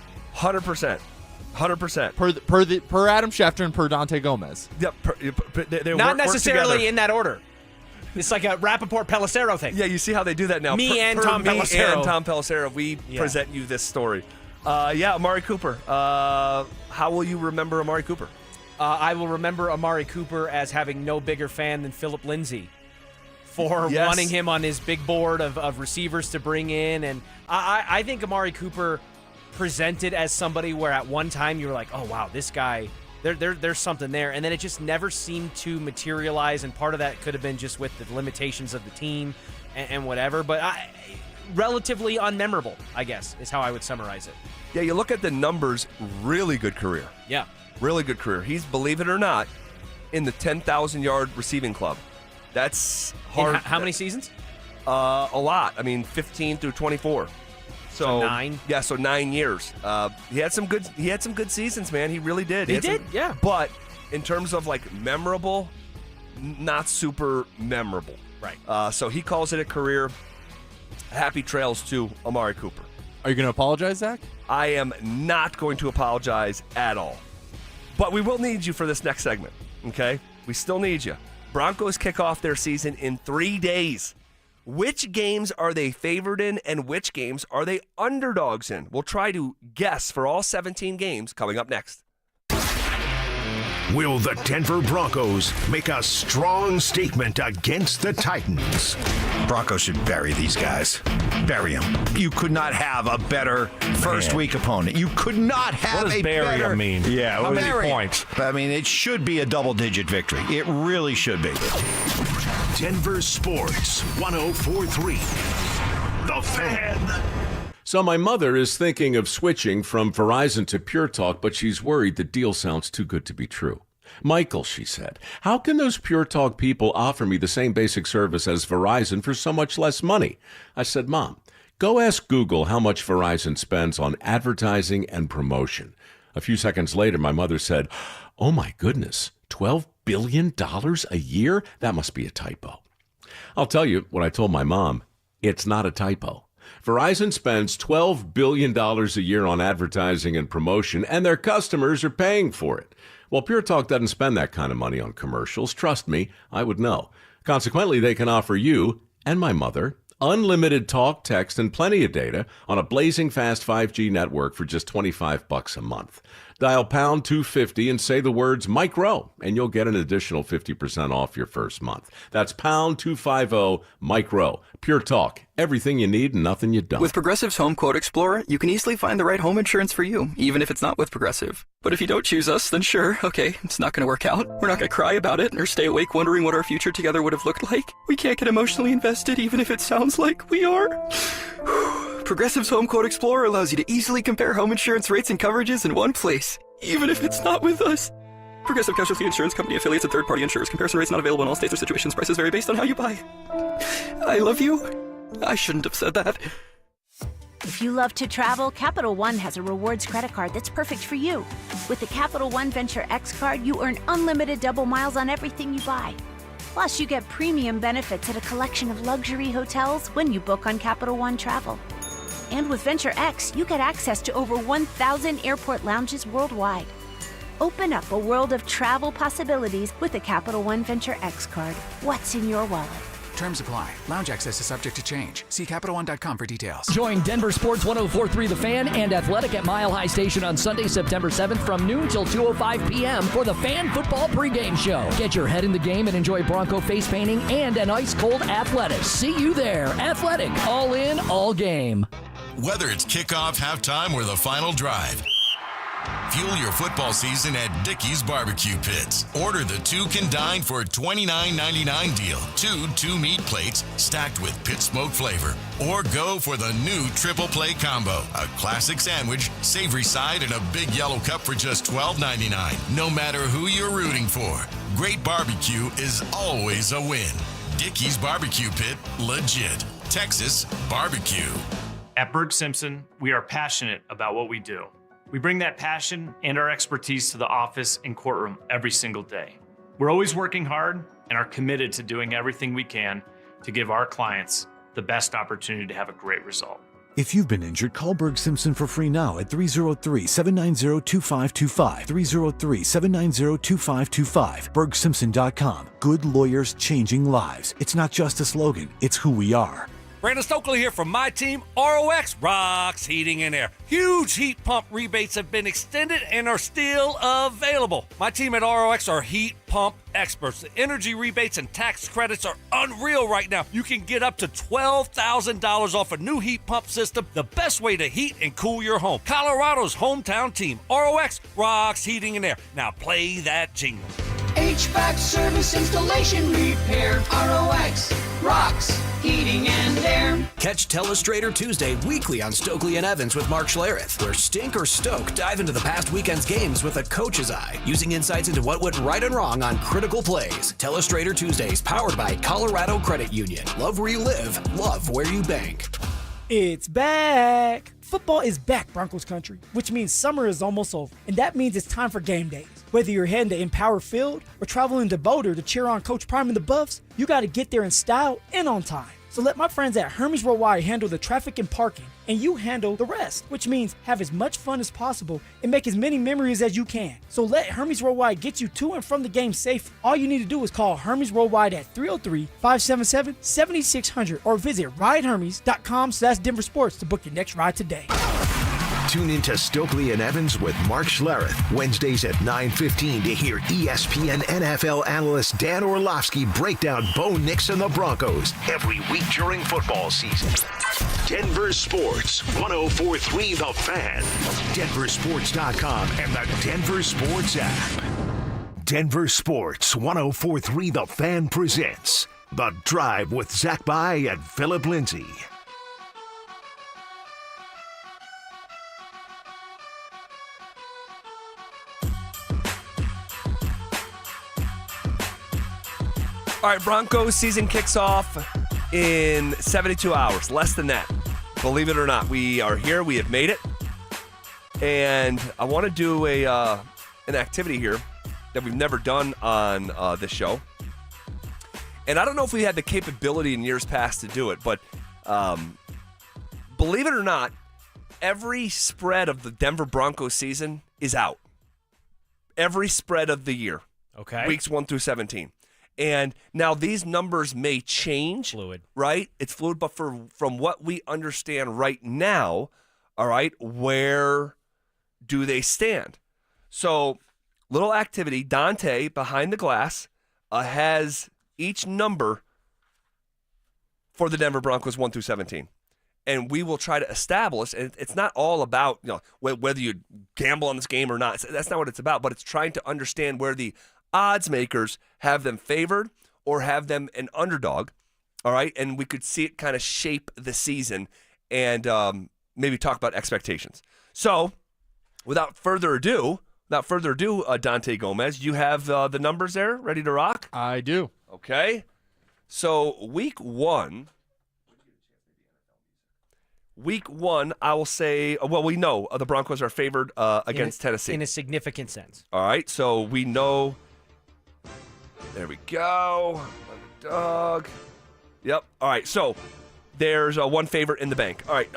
100%. Per Adam Schefter and per Dante Gomez. Yep. Not necessarily in that order. It's like a Rappaport Pelissero thing. Yeah, you see how they do that now. Tom Pelissero, we present you this story. Amari Cooper. How will you remember Amari Cooper? I will remember Amari Cooper as having no bigger fan than Phillip Lindsay for wanting him on his big board of receivers to bring in. And I think Amari Cooper presented as somebody where at one time you were like, oh, wow, this guy there's something there. And then it just never seemed to materialize, and part of that could have been just with the limitations of the team and whatever. But relatively unmemorable, I guess, is how I would summarize it. Yeah, you look at the numbers, really good career. Yeah. Really good career. He's, believe it or not, in the 10,000-yard receiving club. That's hard. How many seasons? A lot. I mean, 15 through 24. So 9. Yeah, so 9 years. He had some good seasons, man. He really did. He did, yeah. But in terms of like memorable, not super memorable. Right. So he calls it a career. Happy trails to Amari Cooper. Are you going to apologize, Zach? I am not going to apologize at all. But we will need you for this next segment, okay? We still need you. Broncos kick off their season in 3 days. Which games are they favored in and which games are they underdogs in? We'll try to guess for all 17 games coming up next. Will the Denver Broncos make a strong statement against the Titans? Broncos should bury these guys. Bury them. You could not have a better first-week opponent. You could not have what does a bury better... mean? Yeah, how many points? I mean, it should be a double-digit victory. It really should be. Denver Sports 104.3. The Fan. So my mother is thinking of switching from Verizon to Pure Talk, but she's worried the deal sounds too good to be true. Michael, she said, how can those Pure Talk people offer me the same basic service as Verizon for so much less money? I said, Mom, go ask Google how much Verizon spends on advertising and promotion. A few seconds later, my mother said, oh my goodness, $12 billion a year? That must be a typo. I'll tell you what I told my mom. It's not a typo. Verizon spends $12 billion a year on advertising and promotion, and their customers are paying for it. Well, Pure Talk doesn't spend that kind of money on commercials. Trust me, I would know. Consequently, they can offer you and my mother unlimited talk, text, and plenty of data on a blazing fast 5G network for just $25 a month. Dial pound 250 and say the words Mike Rowe, and you'll get an additional 50% off your first month. That's pound 250 Mike Rowe. Pure Talk. Everything you need and nothing you don't. With Progressive's Home Quote Explorer, you can easily find the right home insurance for you, even if it's not with Progressive. But if you don't choose us, then sure, okay, it's not going to work out. We're not going to cry about it or stay awake wondering what our future together would have looked like. We can't get emotionally invested even if it sounds like we are. Progressive's Home Quote Explorer allows you to easily compare home insurance rates and coverages in one place, even if it's not with us. Progressive Casualty Insurance Company affiliates and third-party insurers. Comparison rates not available in all states or situations. Prices vary based on how you buy. I love you. I shouldn't have said that. If you love to travel, Capital One has a rewards credit card that's perfect for you. With the Capital One Venture X card, you earn unlimited double miles on everything you buy. Plus, you get premium benefits at a collection of luxury hotels when you book on Capital One Travel. And with Venture X, you get access to over 1,000 airport lounges worldwide. Open up a world of travel possibilities with the Capital One Venture X card. What's in your wallet? Terms apply. Lounge access is subject to change. See CapitalOne.com for details. Join Denver Sports 104.3 The Fan and Athletic at Mile High Station on Sunday, September 7th from noon till 2:05 p.m. for the Fan Football pregame show. Get your head in the game and enjoy Bronco face painting and an ice-cold Athletic. See you there. Athletic. All in, all game. Whether it's kickoff, halftime, or the final drive, fuel your football season at Dickey's Barbecue Pits. Order the Two Can Dine for $29.99 deal. Two meat plates stacked with pit smoke flavor. Or go for the new Triple Play Combo. A classic sandwich, savory side, and a big yellow cup for just $12.99. No matter who you're rooting for, great barbecue is always a win. Dickey's Barbecue Pit, legit. Texas barbecue. At Berg Simpson, we are passionate about what we do. We bring that passion and our expertise to the office and courtroom every single day. We're always working hard and are committed to doing everything we can to give our clients the best opportunity to have a great result. If you've been injured, call Berg Simpson for free now at 303-790-2525. 303-790-2525. BergSimpson.com. Good lawyers changing lives. It's not just a slogan, it's who we are. Brandon Stokley here from my team, ROX Rocks Heating and Air. Huge heat pump rebates have been extended and are still available. My team at ROX are heat pump experts. The energy rebates and tax credits are unreal right now. You can get up to $12,000 off a new heat pump system, the best way to heat and cool your home. Colorado's hometown team, ROX Rocks Heating and Air. Now play that jingle. HVAC service, installation, repair. ROX rocks heating and air. Catch Telestrator Tuesday weekly on Stokley and Evans with Mark Schlereth, where Stink or Stoke dive into the past weekend's games with a coach's eye, using insights into what went right and wrong on critical plays. Telestrator Tuesdays, powered by Colorado Credit Union. Love where you live, love where you bank. It's back. Football is back, Broncos country, which means summer is almost over, and that means it's time for game days. Whether you're heading to Empower Field or traveling to Boulder to cheer on Coach Prime and the Buffs, you got to get there in style and on time. So let my friends at Hermes Worldwide handle the traffic and parking, and you handle the rest, which means have as much fun as possible and make as many memories as you can. So let Hermes Worldwide get you to and from the game safe. All you need to do is call Hermes Worldwide at 303-577-7600 or visit ridehermes.com/DenverSports to book your next ride today. Tune in to Stokley and Evans with Mark Schlereth, Wednesdays at 9:15 to hear ESPN NFL analyst Dan Orlovsky break down Bo Nix and the Broncos every week during football season. Denver Sports, 104.3 The Fan, DenverSports.com, and the Denver Sports app. Denver Sports, 104.3 The Fan presents The Drive with Zach By and Phillip Lindsay. All right, Broncos season kicks off in 72 hours, less than that. Believe it or not, we are here. We have made it. And I want to do an activity here that we've never done on this show. And I don't know if we had the capability in years past to do it, but believe it or not, every spread of the Denver Broncos season is out. Every spread of the year. Okay. Weeks 1 through 17. And now these numbers may change. Fluid. Right? It's fluid, but from what we understand right now, all right, where do they stand? So, little activity. Dante, behind the glass, has each number for the Denver Broncos 1 through 17. And we will try to establish, and it's not all about whether you gamble on this game or not. That's not what it's about, but it's trying to understand where the odds makers have them favored or have them an underdog, all right? And we could see it kind of shape the season and maybe talk about expectations. So, without further ado, Dante Gomez, you have the numbers there ready to rock? I do. Okay. So, week one, I will say, we know the Broncos are favored against Tennessee. In a significant sense. All right, so we know. There we go. Underdog. Yep. All right, so there's one favorite in the bank. All right,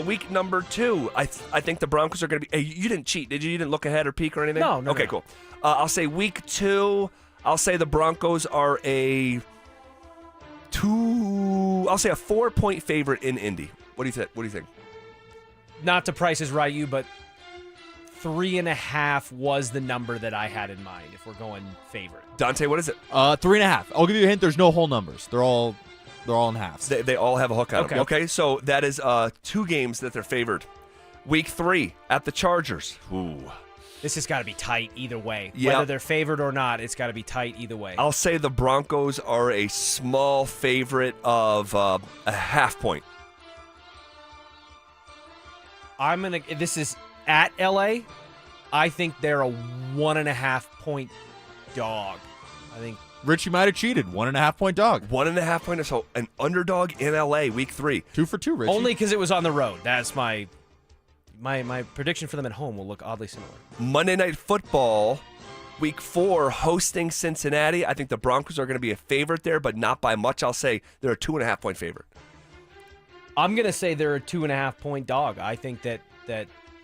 week number 2, I think the Broncos are going to be. Hey, you didn't cheat, did you? You didn't look ahead or peek or anything? No. Okay, cool. I'll say week 2, I'll say the Broncos are a 4-point favorite in Indy. What do you think? Not to Price is Right you, but 3.5 was the number that I had in mind if we're going favorite. Dante, what is it? 3.5. I'll give you a hint. There's no whole numbers. They're all in halves. They all have a hook on them. Okay, so that is 2 games that they're favored. Week 3 at the Chargers. Ooh. This has got to be tight either way. Yep. Whether they're favored or not, it's got to be tight either way. I'll say the Broncos are a small favorite of a half point. This is at LA. I think they're a 1.5 point dog. I think Richie might have cheated. 1.5 point dog. 1.5 point. So an underdog in LA, week 3. 2 for 2, Richie. Only because it was on the road. That's my prediction for them at home will look oddly similar. Monday Night Football, week 4, hosting Cincinnati. I think the Broncos are going to be a favorite there, but not by much. I'll say they're a 2.5 point favorite. I'm going to say they're a 2.5 point dog. I think that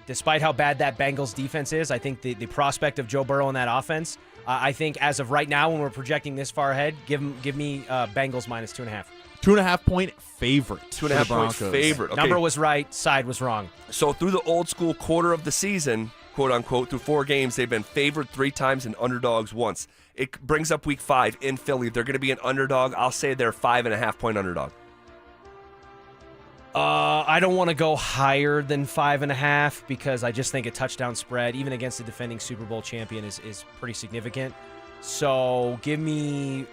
despite how bad that Bengals defense is, I think the prospect of Joe Burrow in that offense, I think as of right now when we're projecting this far ahead, give me Bengals minus 2.5. 2.5 point favorite. 2.5 point favorite. Okay. Number was right, side was wrong. So through the old school quarter of the season, quote unquote, through 4 games, they've been favored 3 times and underdogs once. It brings up week 5 in Philly. They're going to be an underdog. I'll say they're 5.5 point underdog. I don't want to go higher than 5.5 because I just think a touchdown spread, even against the defending Super Bowl champion, is pretty significant. So give me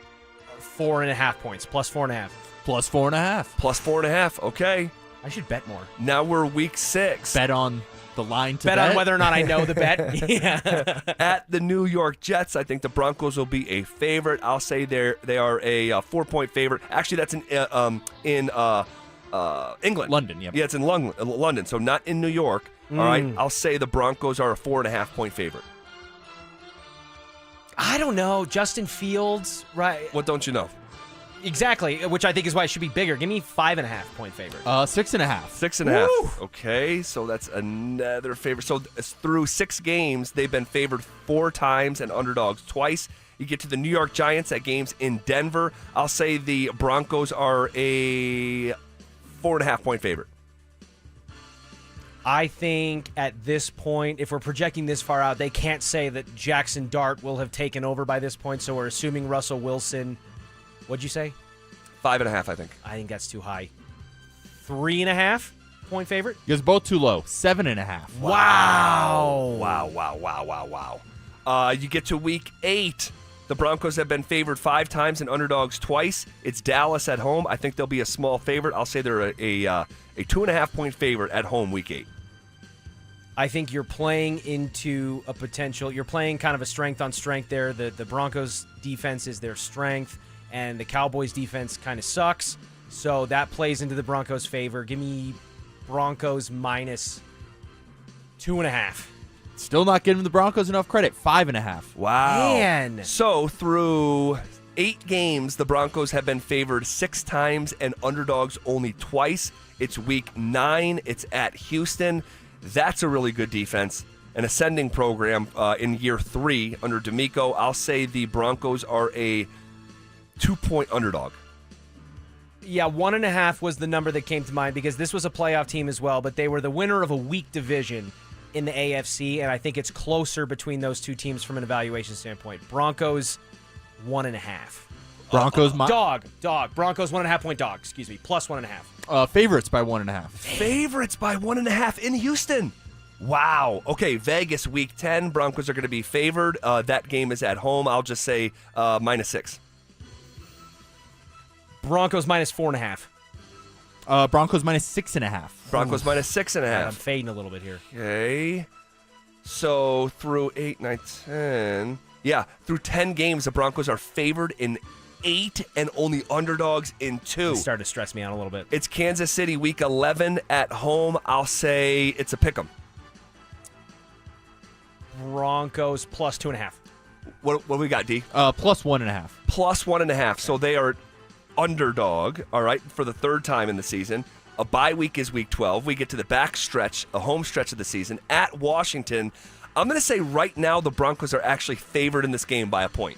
4.5 points, plus 4.5. Plus 4.5. Plus 4.5. Okay. I should bet more. Now we're week 6. Bet on the line to bet on whether or not I know the bet. Yeah. At the New York Jets, I think the Broncos will be a favorite. I'll say they are a 4-point favorite. Actually, that's in England. London, yeah. Yeah, it's in London, so not in New York. All right. I'll say the Broncos are a 4.5 point favorite. I don't know. Justin Fields, right? What don't you know? Exactly, which I think is why it should be bigger. Give me 5.5 point favorite. 6.5. 6.5. Woo! Okay, so that's another favorite. So through 6 games, they've been favored 4 times and underdogs twice. You get to the New York Giants at games in Denver. I'll say the Broncos are a 4.5 point favorite. I think at this point, if we're projecting this far out, they can't say that Jackson Dart will have taken over by this point, so we're assuming Russell Wilson. What'd you say? 5.5, I think. I think that's too high. 3.5 point favorite? You guys both too low. 7.5. Wow. Wow. You get to week 8. The Broncos have been favored 5 times and underdogs twice. It's Dallas at home. I think they'll be a small favorite. I'll say they're a 2.5 point favorite at home week 8. I think you're playing into a potential. You're playing kind of a strength on strength there. The Broncos defense is their strength, and the Cowboys defense kind of sucks. So that plays into the Broncos' favor. Give me Broncos minus 2.5. Still not giving the Broncos enough credit. 5.5. Wow. Man. So through 8 games, the Broncos have been favored 6 times and underdogs only twice. It's week 9. It's at Houston. That's a really good defense. An ascending program in year 3 under D'Amico. I'll say the Broncos are a 2-point underdog. Yeah, 1.5 was the number that came to mind because this was a playoff team as well, but they were the winner of a weak division in the AFC, and I think it's closer between those two teams from an evaluation standpoint. Broncos, 1.5. Broncos, dog. Broncos, 1.5 point dog. Excuse me, plus 1.5. Favorites by 1.5. Favorites by 1.5 in Houston. Wow. Okay, Vegas, week 10. Broncos are going to be favored. That game is at home. I'll just say minus 6. Broncos minus 4.5. Broncos minus 6.5. Broncos minus 6.5. I'm fading a little bit here. Okay. So through 8, 9, 10. Yeah, through 10 games, the Broncos are favored in 8 and only underdogs in 2. It started to stress me out a little bit. It's Kansas City, week 11 at home. I'll say it's a pick 'em. Broncos plus 2.5. What we got, D? Plus 1.5. Plus 1.5. So they are underdog, all right, for the 3rd time in the season. A bye week is week 12. We get to the back stretch, a home stretch of the season at Washington. I'm going to say right now the Broncos are actually favored in this game by a point.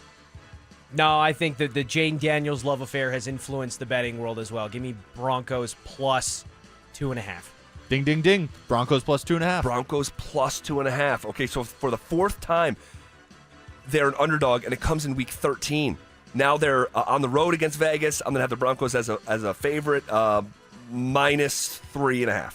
No, I think that the Jane Daniels love affair has influenced the betting world as well. Give me Broncos plus 2.5. Ding, ding, ding. Broncos plus 2.5. Broncos plus 2.5. Okay, so for the 4th time, they're an underdog, and it comes in week 13. Now they're on the road against Vegas. I'm going to have the Broncos as a favorite, minus 3.5.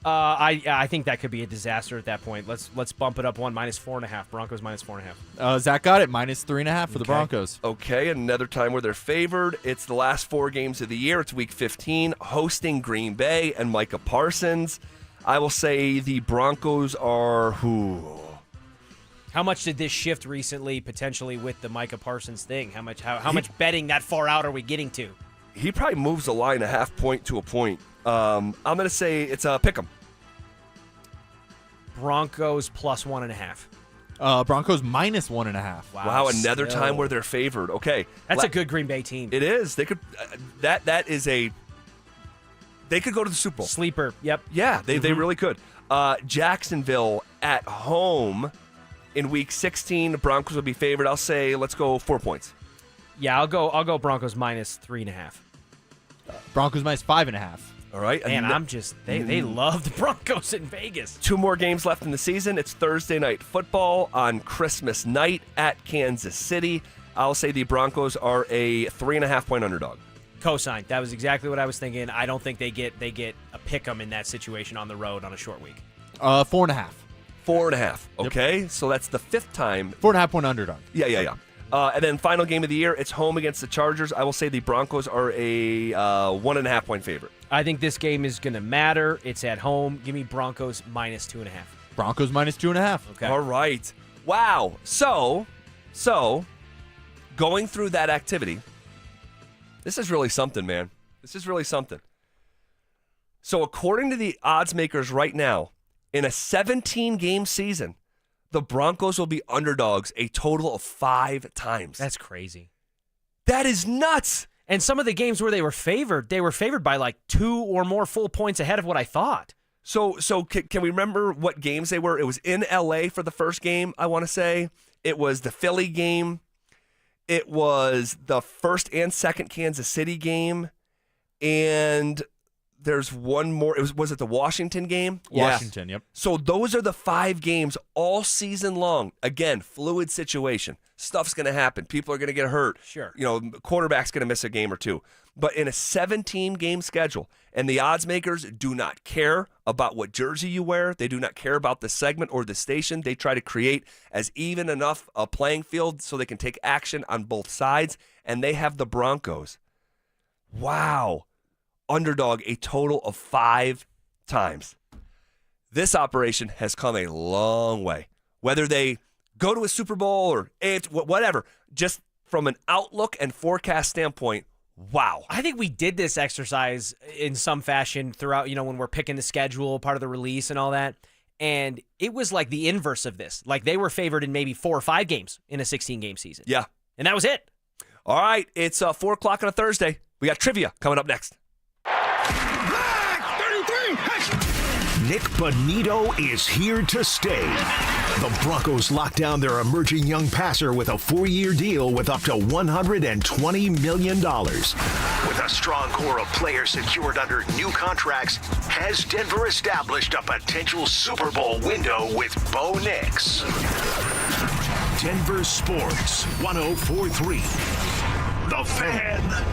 I think that could be a disaster at that point. Let's bump it up one, minus 4.5. Broncos minus 4.5. Zach got it, minus 3.5 for the Broncos. Okay, another time where they're favored. It's the last 4 games of the year. It's week 15, hosting Green Bay and Micah Parsons. I will say the Broncos are How much did this shift recently, potentially with the Micah Parsons thing? How much betting that far out are we getting to? He probably moves the line a half point to a point. I'm going to say it's a pick 'em. Broncos plus 1.5. Broncos minus 1.5. Wow, another time where they're favored. Okay, that's a good Green Bay team. It is. They could. That is a. They could go to the Super Bowl. Sleeper. Yep. Yeah, they really could. Jacksonville at home in week 16. The Broncos will be favored. I'll say let's go 4 points. Yeah, I'll go Broncos minus 3.5. Broncos minus 5.5. All right. And I'm just, they love the Broncos in Vegas. 2 more games left in the season. It's Thursday night football on Christmas night at Kansas City. I'll say the Broncos are a 3.5-point underdog. Cosign. That was exactly what I was thinking. I don't think they get a pick 'em in that situation on the road on a short week. 4.5. 4.5. Okay, so that's the 5th time. 4.5-point underdog. Yeah. And then final game of the year, it's home against the Chargers. I will say the Broncos are a 1.5-point favorite. I think this game is going to matter. It's at home. Give me Broncos minus 2.5. Broncos minus 2.5. Okay. All right. Wow. So going through that activity, this is really something, man. This is really something. So according to the odds makers right now, in a 17-game season, the Broncos will be underdogs a total of 5 times. That's crazy. That is nuts. And some of the games where they were favored by like 2 or more full points ahead of what I thought. So can we remember what games they were? It was in L.A. for the first game, I want to say. It was the Philly game. It was the first and second Kansas City game. And there's one more. Was it the Washington game? Washington, yep. So those are the 5 games all season long. Again, fluid situation. Stuff's going to happen. People are going to get hurt. Sure. Quarterback's going to miss a game or 2. But in a 17-game schedule, and the odds makers do not care about what jersey you wear. They do not care about the segment or the station. They try to create as even enough a playing field so they can take action on both sides. And they have the Broncos. Wow. Underdog a total of 5 times. This operation has come a long way. Whether they go to a Super Bowl or whatever, just from an outlook and forecast standpoint, wow. I think we did this exercise in some fashion throughout, when we're picking the schedule, part of the release and all that. And it was like the inverse of this. Like they were favored in maybe 4 or 5 games in a 16-game season. Yeah. And that was it. All right. It's 4 o'clock on a Thursday. We got trivia coming up next. Nick Bonito is here to stay. The Broncos lock down their emerging young passer with a 4-year deal with up to $120 million. With a strong core of players secured under new contracts, has Denver established a potential Super Bowl window with Bo Nix? Denver Sports 104.3. The Fan.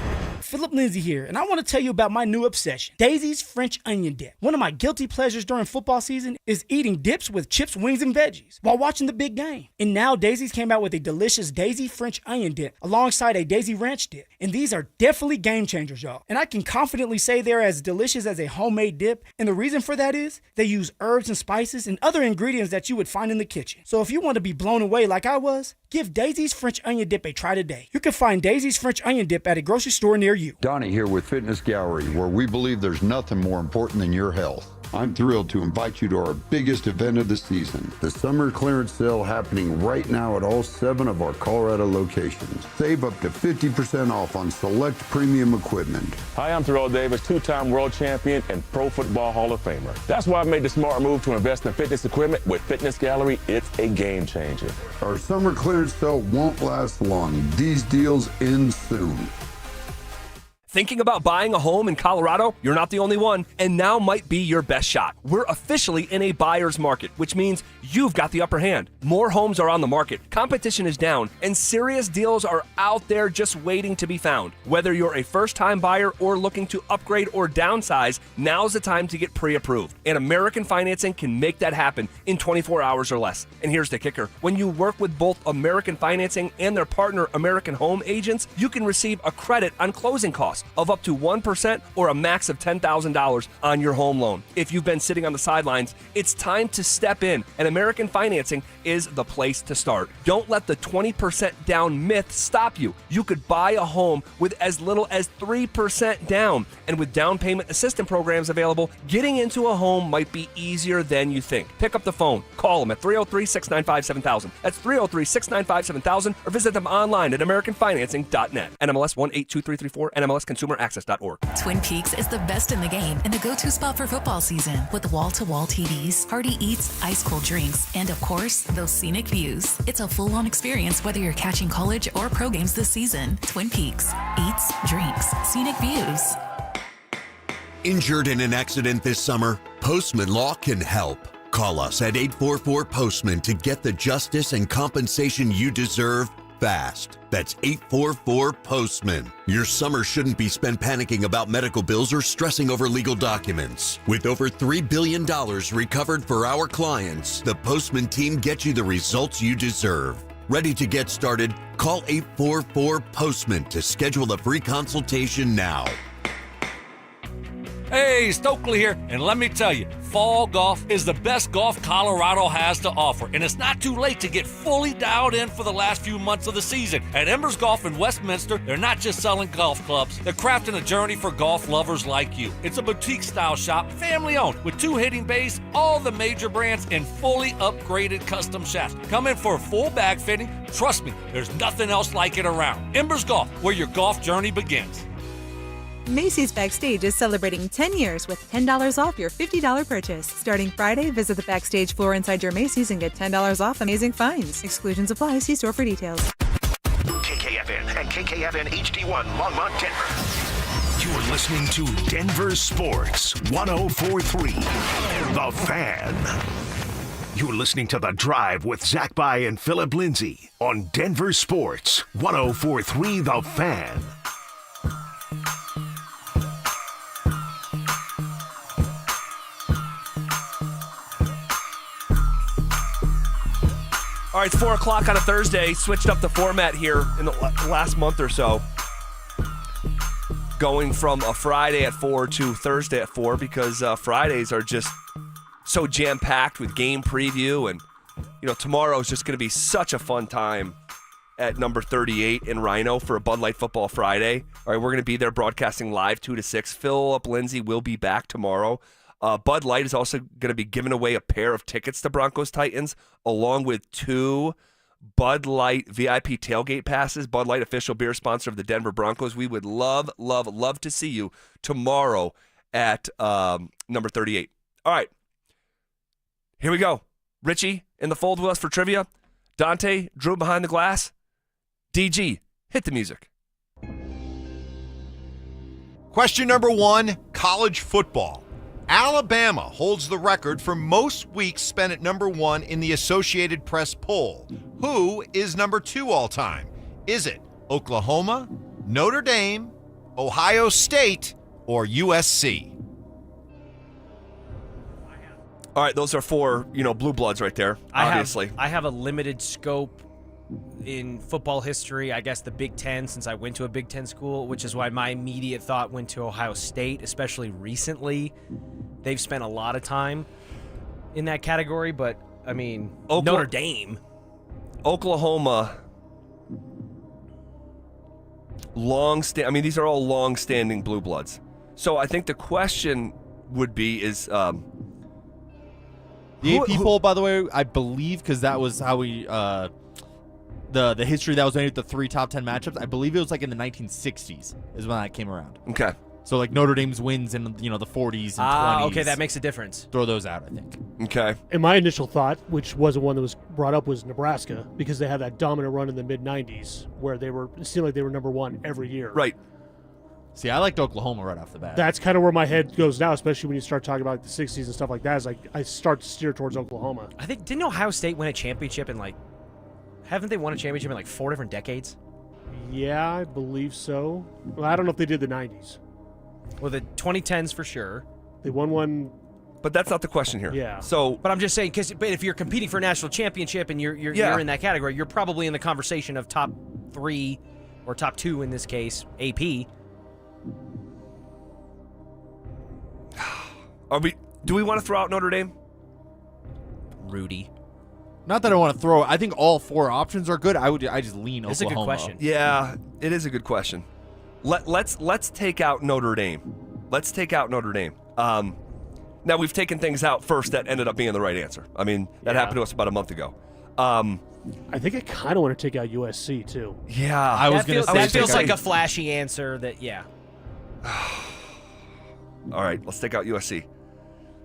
Phillip Lindsay here, and I want to tell you about my new obsession, Daisy's French Onion Dip. One of my guilty pleasures during football season is eating dips with chips, wings, and veggies while watching the big game. And now Daisy's came out with a delicious Daisy French Onion Dip alongside a Daisy Ranch Dip. And these are definitely game changers, y'all. And I can confidently say they're as delicious as a homemade dip. And the reason for that is they use herbs and spices and other ingredients that you would find in the kitchen. So if you want to be blown away like I was, give Daisy's French Onion Dip a try today. You can find Daisy's French Onion Dip at a grocery store near you. Donnie here with Fitness Gallery, where we believe there's nothing more important than your health. I'm thrilled to invite you to our biggest event of the season, the summer clearance sale happening right now at all 7 of our Colorado locations. Save up to 50% off on select premium equipment. Hi, I'm Terrell Davis, 2-time world champion and Pro Football Hall of Famer. That's why I made the smart move to invest in fitness equipment with Fitness Gallery. It's a game changer. Our summer clearance sale won't last long. These deals end soon. Thinking about buying a home in Colorado? You're not the only one, and now might be your best shot. We're officially in a buyer's market, which means you've got the upper hand. More homes are on the market, competition is down, and serious deals are out there just waiting to be found. Whether you're a first-time buyer or looking to upgrade or downsize, now's the time to get pre-approved. And American Financing can make that happen in 24 hours or less. And here's the kicker. When you work with both American Financing and their partner American Home Agents, you can receive a credit on closing costs of up to 1% or a max of $10,000 on your home loan. If you've been sitting on the sidelines, it's time to step in, and American Financing is the place to start. Don't let the 20% down myth stop you. You could buy a home with as little as 3% down, and with down payment assistance programs available, getting into a home might be easier than you think. Pick up the phone, call them at 303-695-7000. That's 303-695-7000, or visit them online at AmericanFinancing.net. NMLS 182334, NMLS TwinPeaksConsumerAccess.org. Twin Peaks is the best in the game and the go-to spot for football season with wall-to-wall TVs, hearty eats, ice-cold drinks, and of course, those scenic views. It's a full-on experience whether you're catching college or pro games this season. Twin Peaks. Eats, drinks, scenic views. Injured in an accident this summer? Postman Law can help. Call us at 844-POSTMAN to get the justice and compensation you deserve fast. That's 844-POSTMAN. Your summer shouldn't be spent panicking about medical bills or stressing over legal documents. With over $3 billion recovered for our clients, the Postman team gets you the results you deserve. Ready to get started? Call 844-POSTMAN to schedule a free consultation now. Hey, Stokley here, and let me tell you, fall golf is the best golf Colorado has to offer, and it's not too late to get fully dialed in for the last few months of the season. At Embers Golf in Westminster, they're not just selling golf clubs, they're crafting a journey for golf lovers like you. It's a boutique-style shop, family-owned, with 2 hitting bays, all the major brands, and fully upgraded custom shafts. Come in for a full bag fitting. Trust me, there's nothing else like it around. Embers Golf, where your golf journey begins. Macy's Backstage is celebrating 10 years with $10 off your $50 purchase. Starting Friday, visit the Backstage floor inside your Macy's and get $10 off amazing finds. Exclusions apply. See store for details. KKFN and KKFN HD1 Longmont, Denver. You're listening to Denver Sports 104.3 The Fan. You're listening to The Drive with Zach By and Phillip Lindsay on Denver Sports 104.3 The Fan. All right, it's 4 o'clock on a Thursday. Switched up the format here in the last month or so. Going from a Friday at 4 to Thursday at 4 because Fridays are just so jam-packed with game preview. And, tomorrow is just going to be such a fun time at number 38 in Rhino for a Bud Light Football Friday. All right, we're going to be there broadcasting live 2 to 6. Phillip, Lindsay will be back tomorrow. Bud Light is also going to be giving away a pair of tickets to Broncos Titans, along with 2 Bud Light VIP tailgate passes. Bud Light, official beer sponsor of the Denver Broncos. We would love, love, love to see you tomorrow at number 38. All right, here we go. Richie in the fold with us for trivia. Dante, Drew behind the glass. DG, hit the music. Question number 1, college football. Alabama holds the record for most weeks spent at number 1 in the Associated Press poll. Who is number 2 all time? Is it Oklahoma, Notre Dame, Ohio State, or USC? All right, those are 4, blue bloods right there, obviously. I have a limited scope in football history, I guess the Big Ten, since I went to a Big Ten school, which is why my immediate thought went to Ohio State, especially recently. They've spent a lot of time in that category, but, Notre Dame. Oklahoma, these are all long-standing blue bloods. So I think the question would be is... the AP poll, by the way, I believe, because that was how we... The history that was made with the 3 top 10 matchups, I believe it was in the 1960s is when that came around. Okay. So Notre Dame's wins in the 40s and 20s. Okay, that makes a difference. Throw those out, I think. Okay. And my initial thought, which wasn't one that was brought up, was Nebraska, because they had that dominant run in the mid-90s where it seemed like they were number 1 every year. Right. See, I liked Oklahoma right off the bat. That's kind of where my head goes now, especially when you start talking about the 60s and stuff like that. I start to steer towards Oklahoma. I think, didn't Ohio State win a championship in haven't they won a championship in 4 different decades? Yeah, I believe so. Well, I don't know if they did the 90s. Well, the 2010s for sure. They won one. But that's not the question here. Yeah. So, but I'm just saying, but if you're competing for a national championship and you're in that category, you're probably in the conversation of top 3 or top 2 in this case, AP. Do we want to throw out Notre Dame? Rudy. Not that I want to throw. I think all 4 options are good. I just lean Oklahoma. It's a good question. Yeah, it is a good question. Let's take out Notre Dame. Let's take out Notre Dame. Now we've taken things out first that ended up being the right answer. That happened to us about a month ago. I think I kind of want to take out USC too. Yeah, I was going to say that feels like a flashy answer. All right, let's take out USC.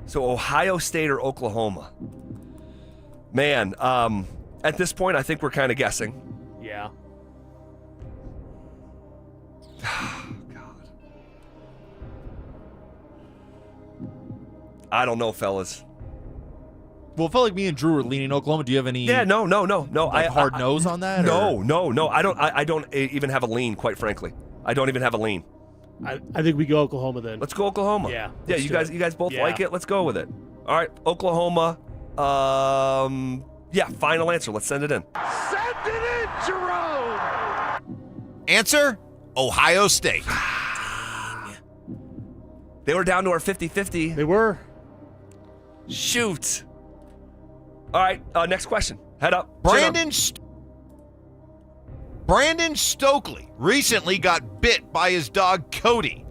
So Ohio State or Oklahoma? Man, at this point, I think we're kind of guessing. Yeah. God. I don't know, fellas. Well, it felt like me and Drew were leaning Oklahoma. Do you have any? Yeah, no. Like hard nose on that? No. I don't even have a lean, quite frankly. I don't even have a lean. I think we go Oklahoma then. Let's go Oklahoma. Yeah. Yeah, you guys both like it? Let's go with it. All right, Oklahoma. Yeah, final answer. Let's send it in. Send it in, Jerome! Answer, Ohio State. They were down to our 50-50. They were. Shoot. All right, next question. Head up. Brandon Stokley recently got bit by his dog Cody.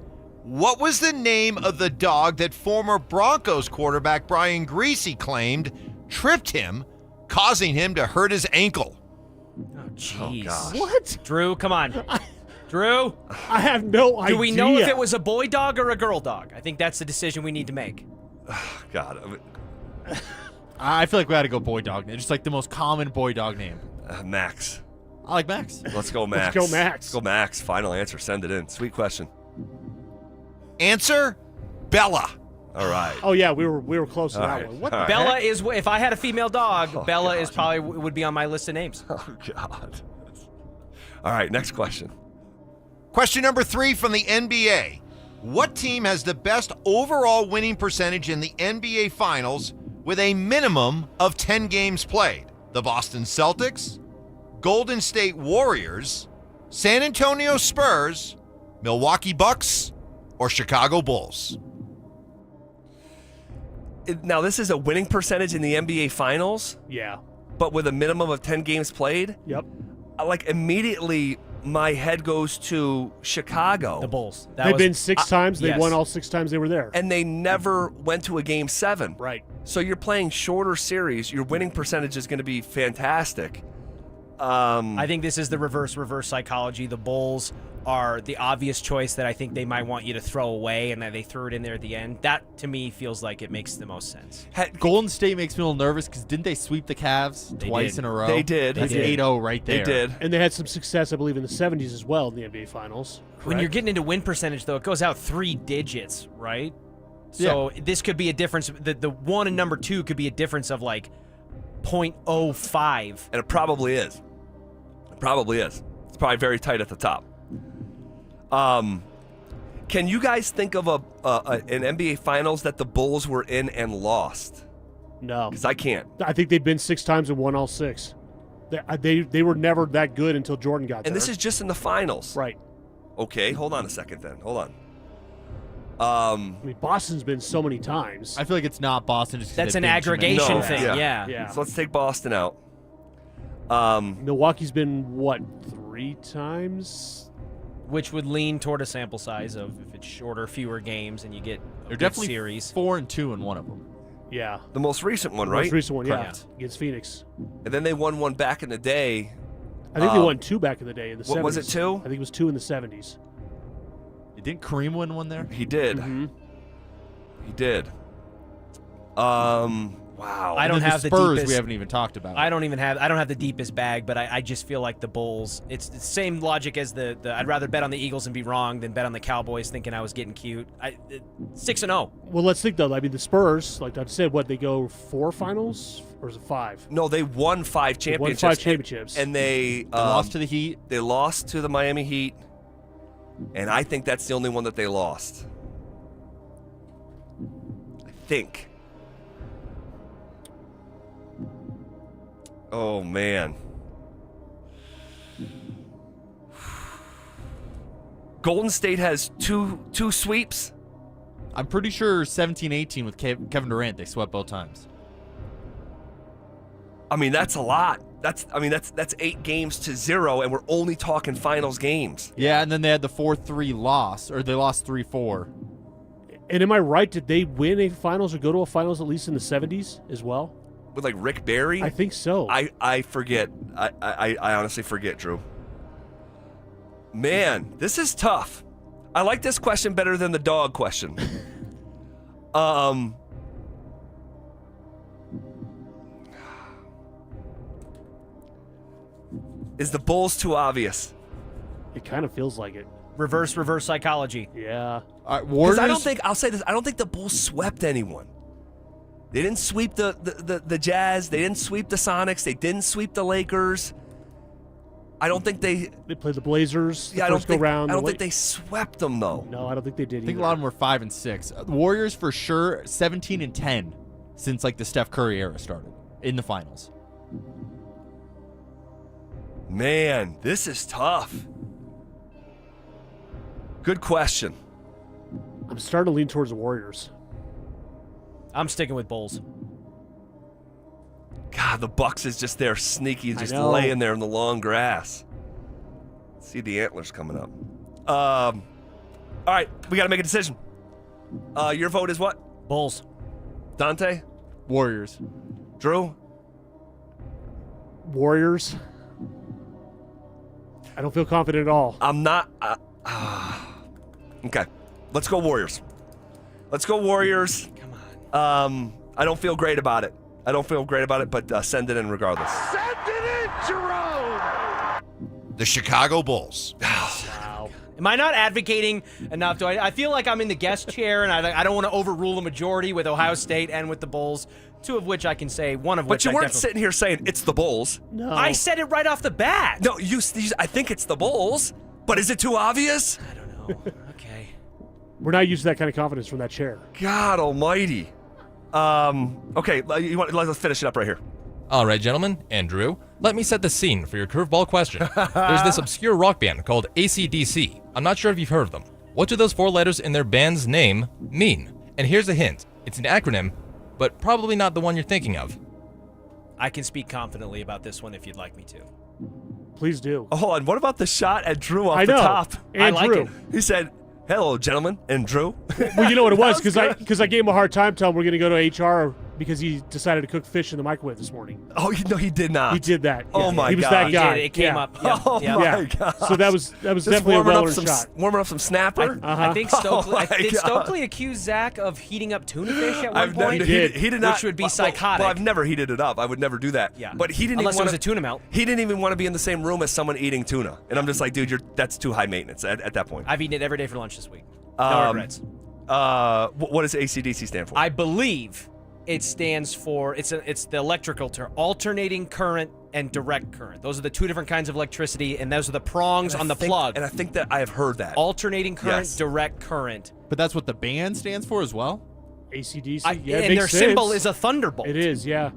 What was the name of the dog that former Broncos quarterback Brian Griese claimed tripped him, causing him to hurt his ankle? Oh, jeez. What? Drew, come on. Drew? I have no idea. Do we know if it was a boy dog or a girl dog? I think that's the decision we need to make. God. I feel like we got to go boy dog name. Just like the most common boy dog name. Max. I like Max. Let's go Max. Let's go Max. Final answer. Send it in. Sweet question. Answer, Bella. All right. Oh yeah, we were close to that one. What the Bella heck? is, if I had a female dog, Bella is probably would be on my list of names. Oh, God. All right, next question. Question number 3 from the NBA. What team has the best overall winning percentage in the NBA Finals with a minimum of 10 games played? The Boston Celtics, Golden State Warriors, San Antonio Spurs, Milwaukee Bucks, or Chicago Bulls? Now, this is a winning percentage in the NBA Finals? Yeah. But with a minimum of 10 games played? Yep. Like, immediately, my head goes to Chicago. The Bulls. They've been 6 times. They yes. won all 6 times they were there. And they never went to a Game 7. Right. So you're playing shorter series. Your winning percentage is going to be fantastic. I think this is the reverse psychology. The Bulls are the obvious choice that I think they might want you to throw away, and that they threw it in there at the end. That, to me, feels like it makes the most sense. Golden State makes me a little nervous because didn't they sweep the Cavs twice in a row? They did. That's 8-0 right there. They did. And they had some success, I believe, in the 70s as well in the NBA Finals. Correct? When you're getting into win percentage, though, it goes out 3 digits, right? So this could be a difference. The 1 and number 2 could be a difference of like 0.05. And it probably is. It probably is. It's probably very tight at the top. Can you guys think of an NBA Finals that the Bulls were in and lost? No. Because I can't. I think they've been 6 times and won all 6. They were never that good until Jordan got there. And this is just in the finals. Right. Okay, hold on a second then. Hold on. I mean, Boston's been so many times. I feel like it's not Boston. Just 'cause That's they've an been too many. aggregation No, thing, yeah. So let's take Boston out. Milwaukee's been, what, 3 times? Which would lean toward a sample size of if it's shorter, fewer games, and you get a They're good definitely series. 4-2 in one of them. Yeah. The most recent one, The right? most recent one, yeah. Correct. Against Phoenix. And then they won one back in the day. I think they won 2 back in the day in the 70s. What was it, 2? I think it was 2 in the 70s. Didn't Kareem win one there? He did. Mm-hmm. He did. Wow. I don't have the Spurs deepest. we haven't even talked about. I don't have the deepest bag, but I just feel like the Bulls. It's the same logic as the I'd rather bet on the Eagles and be wrong than bet on the Cowboys thinking I was getting cute. 6-0. Well, let's think, though. I mean, the Spurs, like I said, they go 4 finals? Or is it 5? No, they won 5 championships. They won 5 championships. And they lost to the Heat. They lost to the Miami Heat. And I think that's the only one that they lost. I think. Oh, man. Golden State has two sweeps. I'm pretty sure 17-18 with Kevin Durant, they swept both times. I mean, that's a lot. That's 8 games to 0, and we're only talking finals games. Yeah, and then they had the 4-3 loss, or they lost 3-4. And am I right? Did they win a finals or go to a finals at least in the 70s as well? With like Rick Barry? I think so. I forget. I honestly forget, Drew. Man, this is tough. I like this question better than the dog question. Is the Bulls too obvious? It kind of feels like it. Reverse psychology. Yeah. Because I don't think, I'll say this, I don't think the Bulls swept anyone. They didn't sweep the Jazz. They didn't sweep the Sonics. They didn't sweep the Lakers. I don't think they played the Blazers. I don't think they swept them though. No, I don't think they did. I think a lot of them were 5 and 6. The Warriors for sure 17 and 10 since like the Steph Curry era started in the finals. Man, this is tough. Good question. I'm starting to lean towards the Warriors. I'm sticking with Bulls. God, the Bucks is just there sneaky, just laying there in the long grass. See the antlers coming up. All right, we got to make a decision. Your vote is what? Bulls. Dante? Warriors. Drew? Warriors. I don't feel confident at all. I'm not. Okay, let's go Warriors. Let's go Warriors. Come on. I don't feel great about it. But send it in regardless. Send it in, Jerome! The Chicago Bulls. Wow. Am I not advocating enough? I feel like I'm in the guest chair, and I don't want to overrule a majority with Ohio State and with the Bulls, two of which I can say, one of which But you weren't sitting here saying it's the Bulls. No. I said it right off the bat. No, I think it's the Bulls, but is it too obvious? I don't know. Okay. We're not used to that kind of confidence from that chair. God almighty. Okay, let's finish it up right here. All right, gentlemen, and Drew, let me set the scene for your curveball question. There's this obscure rock band called AC/DC. I'm not sure if you've heard of them. What do those 4 letters in their band's name mean? And here's a hint. It's an acronym, but probably not the one you're thinking of. I can speak confidently about this one if you'd like me to. Please do. Oh, hold on. What about the shot at Drew off I the know. top? And I like Drew. it. He said, hello, gentlemen, and Drew. Well, you know what it was, That because I gave him a hard time telling him we're going to go to HR because he decided to cook fish in the microwave this morning. Oh, no, he did not. He did that. Oh, yeah. my He was God. that He guy. did. It came up. Yeah. Oh, Yeah. my God. So that was Just definitely a warming well-earned shot. Warming up some snapper? I think Oh, Stokley. my Did God. Stokely accuse Zach of heating up tuna fish at one point? He did not. Which would be Well, psychotic. Well, I've never heated it up. I would never do that. Yeah. But he didn't Unless even it was wanna, a tuna melt. He didn't even want to be in the same room as someone eating tuna. And I'm just like, dude, that's too high maintenance at that point. I've eaten it every day for lunch this week. No regrets. What does AC/DC stand for? I believe it stands for it's the electrical term, alternating current and direct current. Those are the two different kinds of electricity, and those are the prongs on the plug. And I think that I have heard that. Alternating current, Yes. direct current. But that's what the band stands for as well? AC/DC. And yeah, it their makes symbol sense. is a thunderbolt. It is, yeah.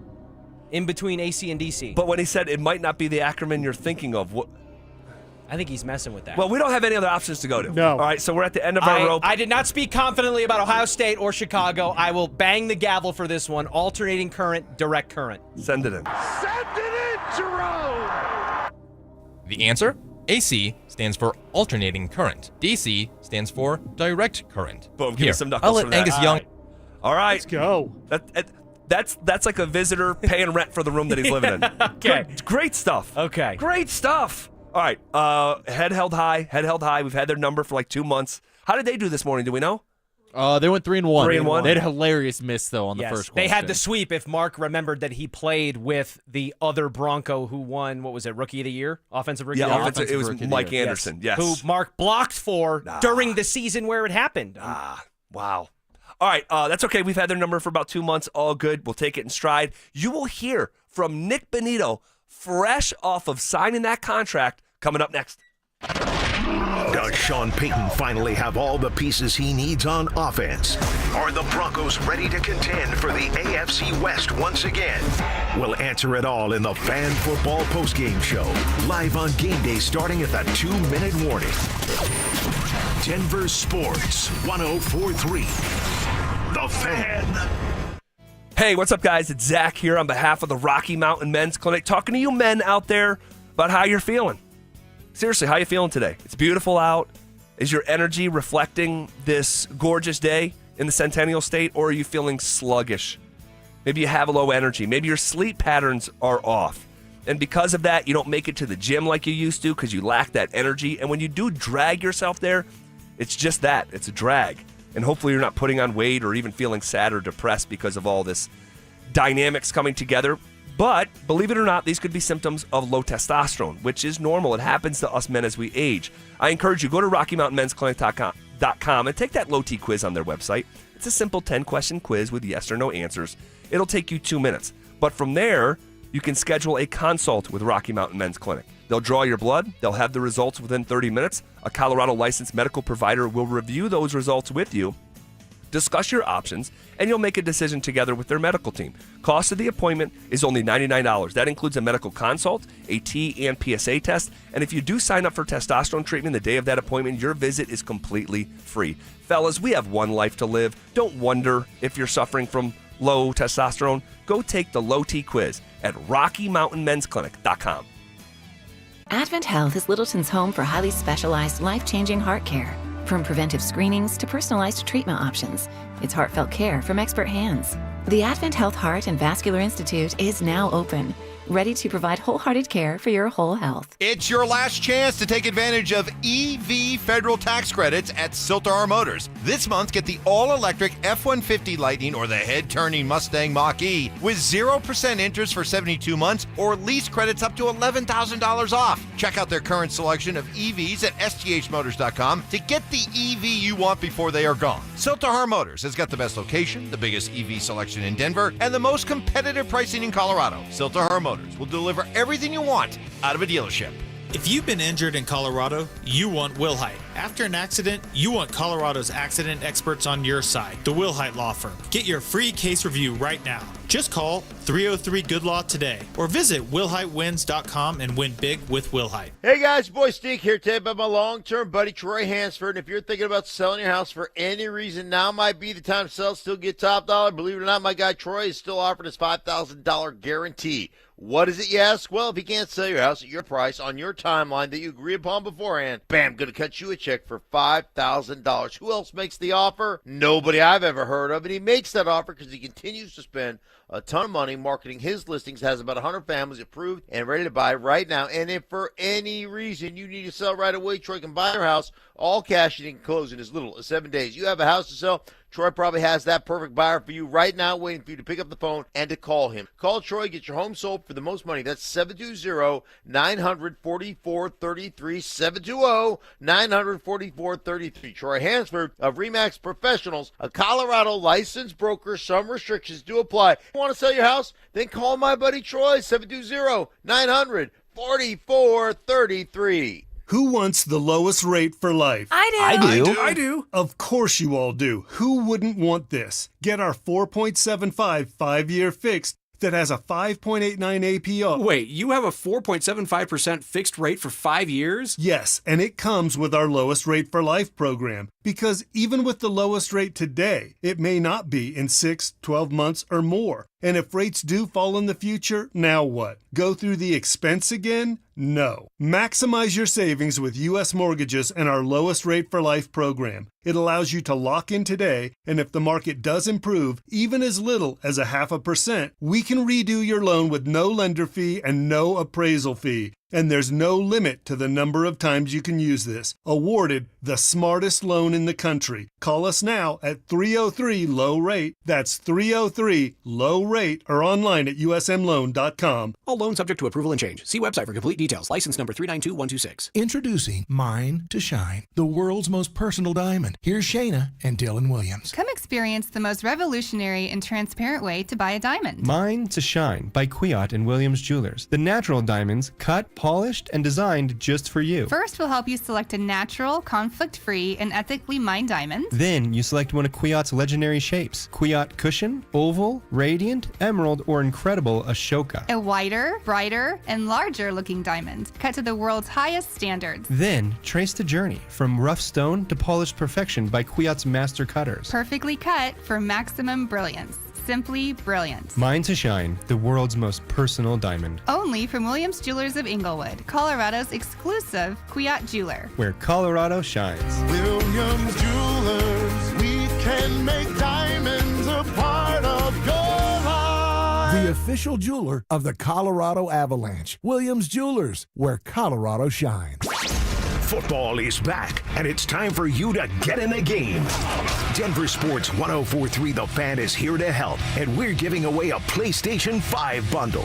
In between AC and DC. But when he said it might not be the acronym you're thinking of, what? I think he's messing with that. Well, we don't have any other options to go to. No. All right, so we're at the end of our rope. I did not speak confidently about Ohio State or Chicago. I will bang the gavel for this one. Alternating current, direct current. Send it in. Send it in, Jerome! The answer? AC stands for alternating current. DC stands for direct current. Boom, give Here, me some knuckles I'll let for that. Angus Young... All right. Let's go. That's like a visitor paying rent for the room that he's living in. Okay. Great stuff. Okay. Great stuff. All right. Head held high. We've had their number for like 2 months. How did they do this morning? Do we know? They went 3-1. 3-1. They had a hilarious miss though on the first question. They had the sweep if Mark remembered that he played with the other Bronco who won, what was it, Rookie of the Year? Offensive Rookie of the Year? It was Mike Anderson. Yes. Who Mark blocked for during the season where it happened. Wow. All right, that's okay. We've had their number for about 2 months. All good. We'll take it in stride. You will hear from Nick Bonito, fresh off of signing that contract, coming up next. Does Sean Payton finally have all the pieces he needs on offense? Are the Broncos ready to contend for the AFC West once again? We'll answer it all in the Fan Football Postgame Show, live on game day starting at the 2-minute warning. Denver Sports 104.3. The Fan. Hey, what's up, guys? It's Zach here on behalf of the Rocky Mountain Men's Clinic, talking to you men out there about how you're feeling. Seriously, how you feeling today? It's beautiful out. Is your energy reflecting this gorgeous day in the Centennial State, or are you feeling sluggish? Maybe you have a low energy. Maybe your sleep patterns are off. And because of that, you don't make it to the gym like you used to because you lack that energy. And when you do drag yourself there, It's just that. It's a drag. And hopefully you're not putting on weight or even feeling sad or depressed because of all this dynamics coming together. But believe it or not, these could be symptoms of low testosterone, which is normal. It happens to us men as we age. I encourage you, go to RockyMountainMen'sClinic.com and take that low T quiz on their website. It's a simple 10-question quiz with yes or no answers. It'll take you 2 minutes. But from there, you can schedule a consult with Rocky Mountain Men's Clinic. They'll draw your blood. They'll have the results within 30 minutes. A Colorado licensed medical provider will review those results with you, discuss your options, and you'll make a decision together with their medical team. Cost of the appointment is only $99. That includes a medical consult, a T and PSA test, and if you do sign up for testosterone treatment the day of that appointment, your visit is completely free. Fellas, we have one life to live. Don't wonder if you're suffering from low testosterone. Go take the low T quiz at RockyMountainMen'sClinic.com. Advent Health is Littleton's home for highly specialized, life-changing heart care. From preventive screenings to personalized treatment options, it's heartfelt care from expert hands. The Advent Health Heart and Vascular Institute is now open, ready to provide wholehearted care for your whole health. It's your last chance to take advantage of EV federal tax credits at Siltar Motors. This month, get the all-electric F-150 Lightning or the head-turning Mustang Mach-E with 0% interest for 72 months or lease credits up to $11,000 off. Check out their current selection of EVs at sthmotors.com to get the EV you want before they are gone. Siltar Motors has got the best location, the biggest EV selection in Denver, and the most competitive pricing in Colorado. Siltar Motors will deliver everything you want out of a dealership. If you've been injured in Colorado, you want Wilhite. After an accident, you want Colorado's accident experts on your side, the Wilhite Law Firm. Get your free case review right now. Just call 303-GOOD-LAW today or visit WilhiteWins.com and win big with Wilhite. Hey guys, boy Steve here today about my long-term buddy Troy Hansford. And if you're thinking about selling your house for any reason, now might be the time to sell, still get top dollar. Believe it or not, my guy Troy is still offering his $5,000 guarantee. What is it, you ask? Well, if you can't sell your house at your price on your timeline that you agree upon beforehand, bam, going to cut you a check for $5,000. Who else makes the offer? Nobody I've ever heard of. And he makes that offer because he continues to spend a ton of money marketing his listings, has about 100 families approved and ready to buy right now. And if for any reason you need to sell right away, Troy can buy your house all cash and he can close in as little as 7 days. You have a house to sell, Troy probably has that perfect buyer for you right now, waiting for you to pick up the phone and to call him. Call Troy, get your home sold for the most money. That's 720-900-4433, 720-900-4433. Troy Hansford of RE/MAX Professionals, a Colorado licensed broker. Some restrictions do apply. Want to sell your house? Then call my buddy Troy, 720-900-4433. Who wants the lowest rate for life? I do. I do. Of course you all do. Who wouldn't want this? Get our 4.75 5-year fixed that has a 5.89 APR. Wait, you have a 4.75% fixed rate for 5 years? Yes, and it comes with our lowest rate for life program. Because even with the lowest rate today, it may not be in 6, 12 months or more. And if rates do fall in the future, now what? Go through the expense again? No. Maximize your savings with U.S. Mortgages and our lowest rate for life program. It allows you to lock in today, and if the market does improve, even as little as 0.5%, we can redo your loan with no lender fee and no appraisal fee. And there's no limit to the number of times you can use this. Awarded the smartest loan in the country. Call us now at 303-LOW-RATE. That's 303-LOW-RATE or online at usmloan.com. All loans subject to approval and change. See website for complete details. License number 392126. Introducing Mine to Shine, the world's most personal diamond. Here's Shayna and Dylan Williams. Come experience the most revolutionary and transparent way to buy a diamond. Mine to Shine by Kwiat and Williams Jewelers. The natural diamonds cut, polished, and designed just for you. First, we'll help you select a natural, conflict-free, and ethically mined diamond. Then you select one of Kwiat's legendary shapes: Kwiat Cushion, Oval, Radiant, Emerald, or Incredible Ashoka. A wider, brighter, and larger-looking diamond, cut to the world's highest standards. Then trace the journey from rough stone to polished perfection by Kwiat's master cutters. Perfectly cut for maximum brilliance. Simply brilliant. Mine to Shine, the world's most personal diamond. Only from Williams Jewelers of Inglewood, Colorado's exclusive Kwiat jeweler. Where Colorado shines. Williams Jewelers, we can make diamonds a part of your life. The official jeweler of the Colorado Avalanche. Williams Jewelers, where Colorado shines. Football is back, and it's time for you to get in the game. Denver Sports 104.3 The Fan is here to help, and we're giving away a PlayStation 5 bundle.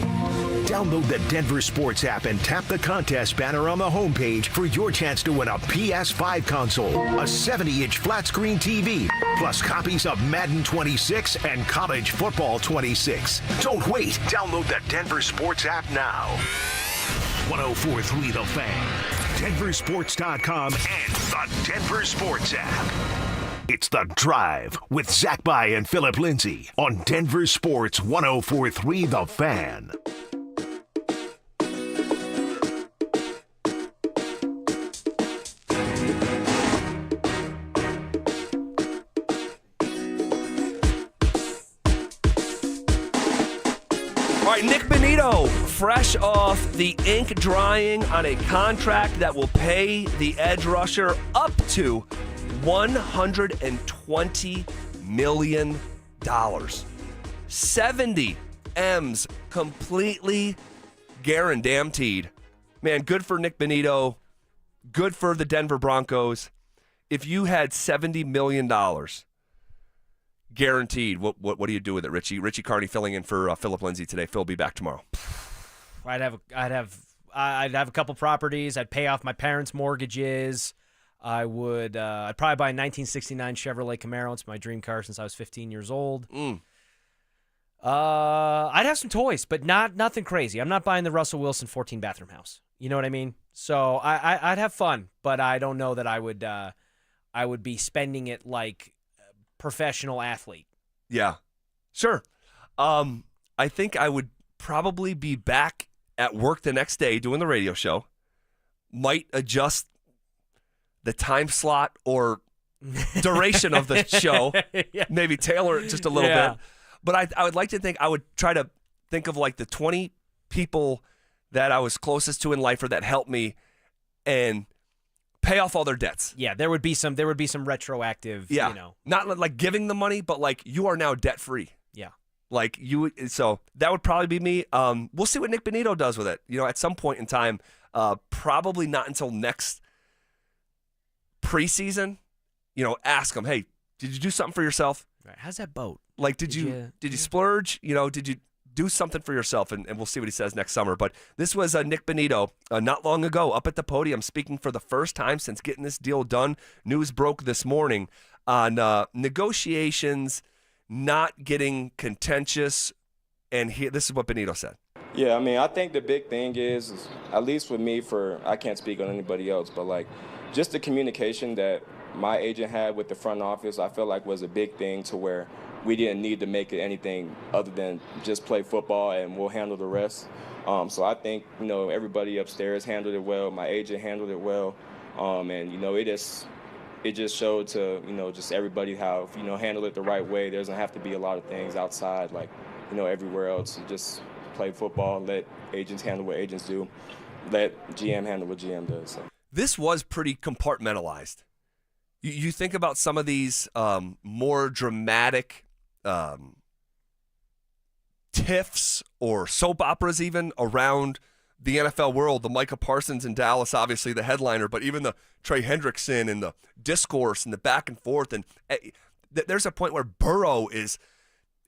Download the Denver Sports app and tap the contest banner on the homepage for your chance to win a PS5 console, a 70-inch flat-screen TV, plus copies of Madden 26 and College Football 26. Don't wait. Download the Denver Sports app now. 104.3 The Fan, DenverSports.com, and the Denver Sports app. It's The Drive with Zach By and Phillip Lindsay on Denver Sports 104.3 The Fan. All right, Nick Bonito, fresh off the ink drying on a contract that will pay the edge rusher up to $120 million. 70 M's completely guaranteed. Man, good for Nick Bonito. Good for the Denver Broncos. If you had $70 million guaranteed, what do you do with it, Richie? Richie Carney filling in for Phillip Lindsay today. Phil will be back tomorrow. I'd have a couple properties. I'd pay off my parents' mortgages. I'd probably buy a 1969 Chevrolet Camaro. It's my dream car since I was 15 years old. I'd have some toys, but nothing crazy. I'm not buying the Russell Wilson 14-bathroom house. You know what I mean? So I'd have fun, but I don't know that I would be spending it like a professional athlete. Yeah, sure. I think I would probably be back at work the next day doing the radio show. Might adjust the time slot or duration of the show. Yeah. Maybe tailor it just a little bit. But I would like to think I would try to think of like the 20 people that I was closest to in life or that helped me and pay off all their debts. Yeah, there would be some retroactive, Not like giving the money, but like you are now debt free. Yeah. Like so that would probably be me. We'll see what Nick Bonito does with it. At some point in time, probably not until next preseason. Ask him, hey, did you do something for yourself? Right. How's that boat? Like, did you splurge? Did you do something for yourself? And we'll see what he says next summer. But this was Nick Bonito not long ago up at the podium speaking for the first time since getting this deal done. News broke this morning on negotiations not getting contentious. And this is what Bonito said. Yeah, I think the big thing is at least with me, I can't speak on anybody else, but like just the communication that my agent had with the front office, I feel like was a big thing to where we didn't need to make it anything other than just play football and we'll handle the rest. So I think, everybody upstairs handled it well. My agent handled it well. And, it just showed to, just everybody how, handle it the right way. There doesn't have to be a lot of things outside, like, everywhere else. You just play football, let agents handle what agents do, let GM handle what GM does. So. This was pretty compartmentalized. You think about some of these more dramatic tiffs or soap operas even around the NFL world. The Micah Parsons in Dallas, obviously the headliner, but even the Trey Hendrickson and the discourse and the back and forth. And there's a point where Burrow is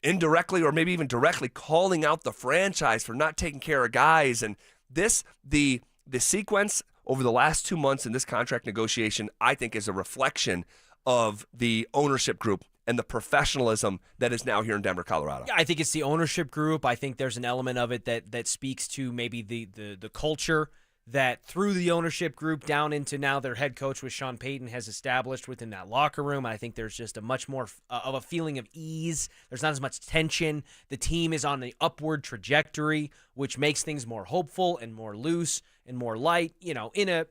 indirectly or maybe even directly calling out the franchise for not taking care of guys. And the sequence over the last 2 months in this contract negotiation, I think is a reflection of the ownership group and the professionalism that is now here in Denver, Colorado. Yeah, I think it's the ownership group. I think there's an element of it that speaks to maybe the culture that through the ownership group down into now their head coach with Sean Payton has established within that locker room. I think there's just a much more of a feeling of ease. There's not as much tension. The team is on an upward trajectory, which makes things more hopeful and more loose and more light. In a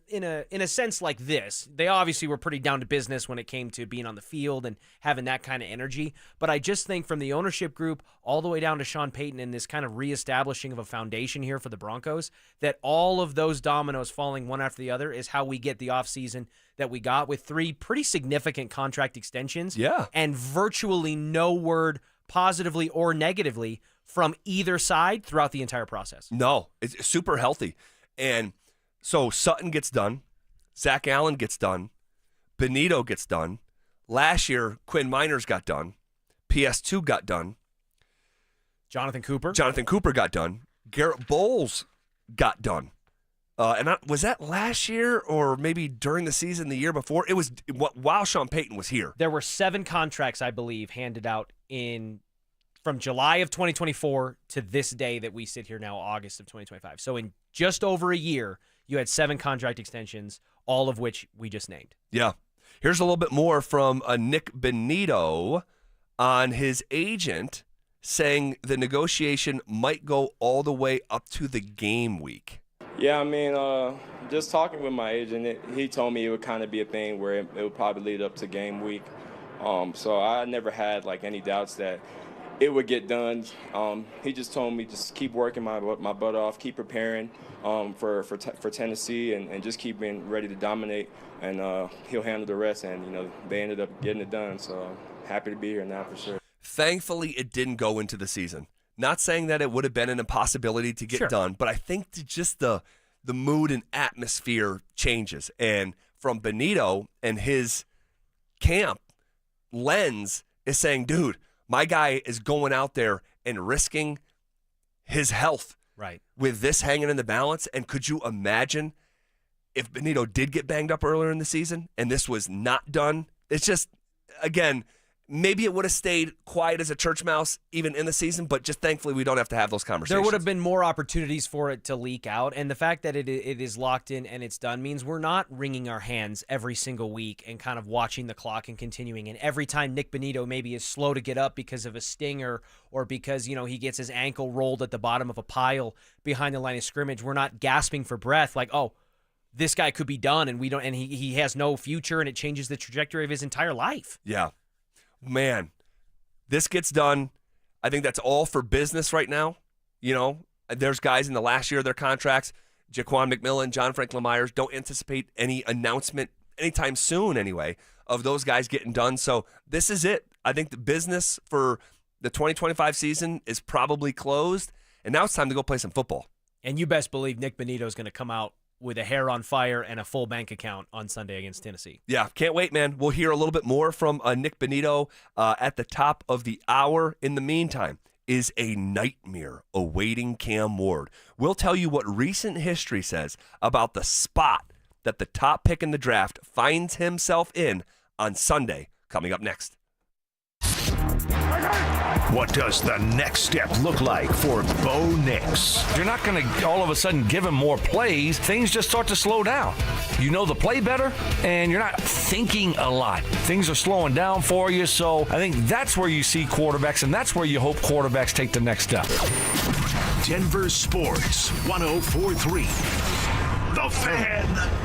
sense like this, they obviously were pretty down to business when it came to being on the field and having that kind of energy. But I just think from the ownership group all the way down to Sean Payton and this kind of reestablishing of a foundation here for the Broncos, that all of those dominoes falling one after the other is how we get the offseason that we got with 3 pretty significant contract extensions. Yeah. And virtually no word positively or negatively from either side throughout the entire process. No, it's super healthy. And so Sutton gets done. Zach Allen gets done. Bonito gets done. Last year, Quinn Miners got done. PS2 got done. Jonathan Cooper got done. Garrett Bowles got done. Was that last year or maybe during the season the year before? It was while Sean Payton was here. There were 7 contracts, I believe, handed out from July of 2024 to this day that we sit here now, August of 2025. So in just over a year, you had 7 contract extensions, all of which we just named. Yeah. Here's a little bit more from Nick Bonito on his agent saying the negotiation might go all the way up to the game week. Yeah, I mean, just talking with my agent, he told me it would kind of be a thing where it would probably lead up to game week. So I never had any doubts that it would get done. He just told me just keep working my butt off, keep preparing for Tennessee, and just keep being ready to dominate, and he'll handle the rest. And they ended up getting it done. So happy to be here now for sure. Thankfully, it didn't go into the season. Not saying that it would have been an impossibility to get done, but I think just the mood and atmosphere changes. And from Bonito and his camp, Lens is saying, dude, my guy is going out there and risking his health with this hanging in the balance. And could you imagine if Bonito did get banged up earlier in the season and this was not done? It's just, again, maybe it would have stayed quiet as a church mouse even in the season, but just thankfully we don't have to have those conversations. There would have been more opportunities for it to leak out, and the fact that it is locked in and it's done means we're not wringing our hands every single week and kind of watching the clock and continuing. And every time Nick Bonito maybe is slow to get up because of a stinger or because he gets his ankle rolled at the bottom of a pile behind the line of scrimmage, we're not gasping for breath like, oh, this guy could be done and we don't, and he has no future, and it changes the trajectory of his entire life. Yeah. Man, this gets done. I think that's all for business right now. There's guys in the last year of their contracts, Jaquan McMillan, John Franklin Myers, don't anticipate any announcement anytime soon anyway of those guys getting done. So this is it. I think the business for the 2025 season is probably closed, and now it's time to go play some football. And you best believe Nick Bonito is going to come out with a hair on fire and a full bank account on Sunday against Tennessee. Yeah, can't wait, man. We'll hear a little bit more from Nick Bonito at the top of the hour. In the meantime, is a nightmare awaiting Cam Ward. We'll tell you what recent history says about the spot that the top pick in the draft finds himself in on Sunday, coming up next. What does the next step look like for Bo Nix? You're not going to all of a sudden give him more plays. Things just start to slow down. You know the play better, and you're not thinking a lot. Things are slowing down for you, so I think that's where you see quarterbacks, and that's where you hope quarterbacks take the next step. Denver Sports 104.3. The Fan.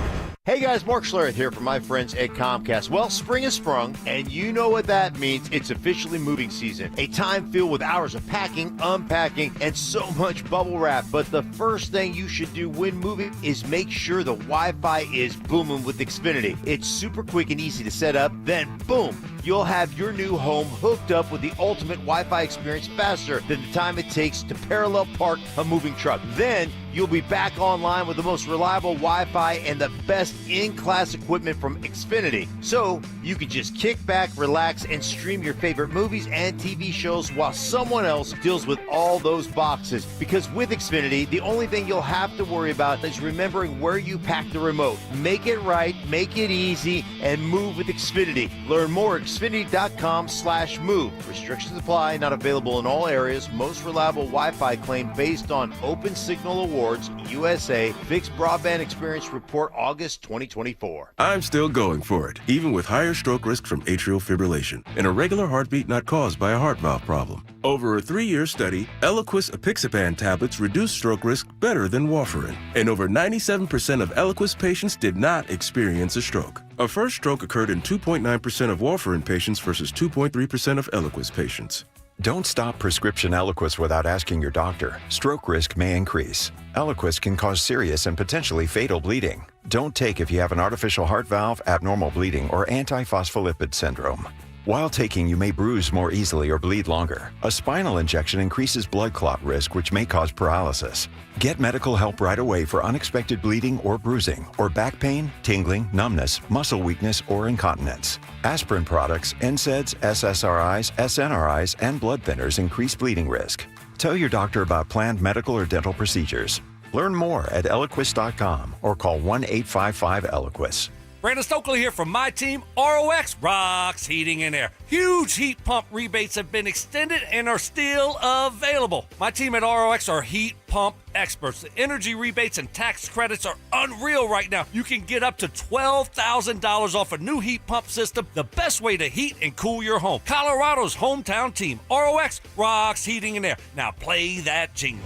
Hey guys, Mark Schlereth here from my friends at Comcast. Well, spring has sprung, and you know what that means. It's officially moving season. A time filled with hours of packing, unpacking, and so much bubble wrap. But the first thing you should do when moving is make sure the Wi-Fi is booming with Exfinity. It's super quick and easy to set up. Then, boom, you'll have your new home hooked up with the ultimate Wi-Fi experience faster than the time it takes to parallel park a moving truck. Then, you'll be back online with the most reliable Wi-Fi and the best in-class equipment from Exfinity. So you can just kick back, relax, and stream your favorite movies and TV shows while someone else deals with all those boxes. Because with Exfinity, the only thing you'll have to worry about is remembering where you pack the remote. Make it right, make it easy, and move with Exfinity. Learn more at Xfinity.com/move. Restrictions apply, not available in all areas. Most reliable Wi-Fi claim based on Open Signal Awards, USA, Fixed Broadband Experience Report, August 2024. I'm still going for it, even with higher stroke risk from atrial fibrillation, and a regular heartbeat not caused by a heart valve problem. Over a 3-year study, Eliquis apixaban tablets reduced stroke risk better than warfarin, and over 97% of Eliquis patients did not experience a stroke. A first stroke occurred in 2.9% of warfarin patients versus 2.3% of Eliquis patients. Don't stop prescription Eliquis without asking your doctor. Stroke risk may increase. Eliquis can cause serious and potentially fatal bleeding. Don't take if you have an artificial heart valve, abnormal bleeding, or antiphospholipid syndrome. While taking, you may bruise more easily or bleed longer. A spinal injection increases blood clot risk, which may cause paralysis. Get medical help right away for unexpected bleeding or bruising, or back pain, tingling, numbness, muscle weakness, or incontinence. Aspirin products, NSAIDs, SSRIs, SNRIs, and blood thinners increase bleeding risk. Tell your doctor about planned medical or dental procedures. Learn more at Eliquis.com or call 1-855-ELIQUIS. Brandon Stokley here from my team, ROX Rocks Heating and Air. Huge heat pump rebates have been extended and are still available. My team at ROX are heat pump experts. The energy rebates and tax credits are unreal right now. You can get up to $12,000 off a new heat pump system, the best way to heat and cool your home. Colorado's hometown team, ROX Rocks Heating and Air. Now play that jingle.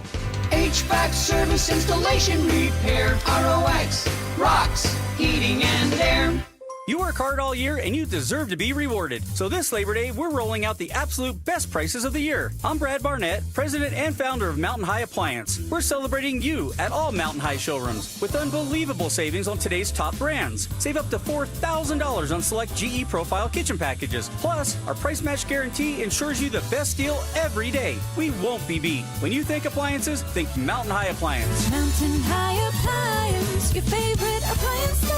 HVAC service, installation, repair. ROX rocks heating and air. You work hard all year and you deserve to be rewarded. So this Labor Day, we're rolling out the absolute best prices of the year. I'm Brad Barnett, president and founder of Mountain High Appliance. We're celebrating you at all Mountain High showrooms with unbelievable savings on today's top brands. Save up to $4,000 on select GE Profile kitchen packages. Plus, our price match guarantee ensures you the best deal every day. We won't be beat. When you think appliances, think Mountain High Appliance. Mountain High Appliance, your favorite appliance store.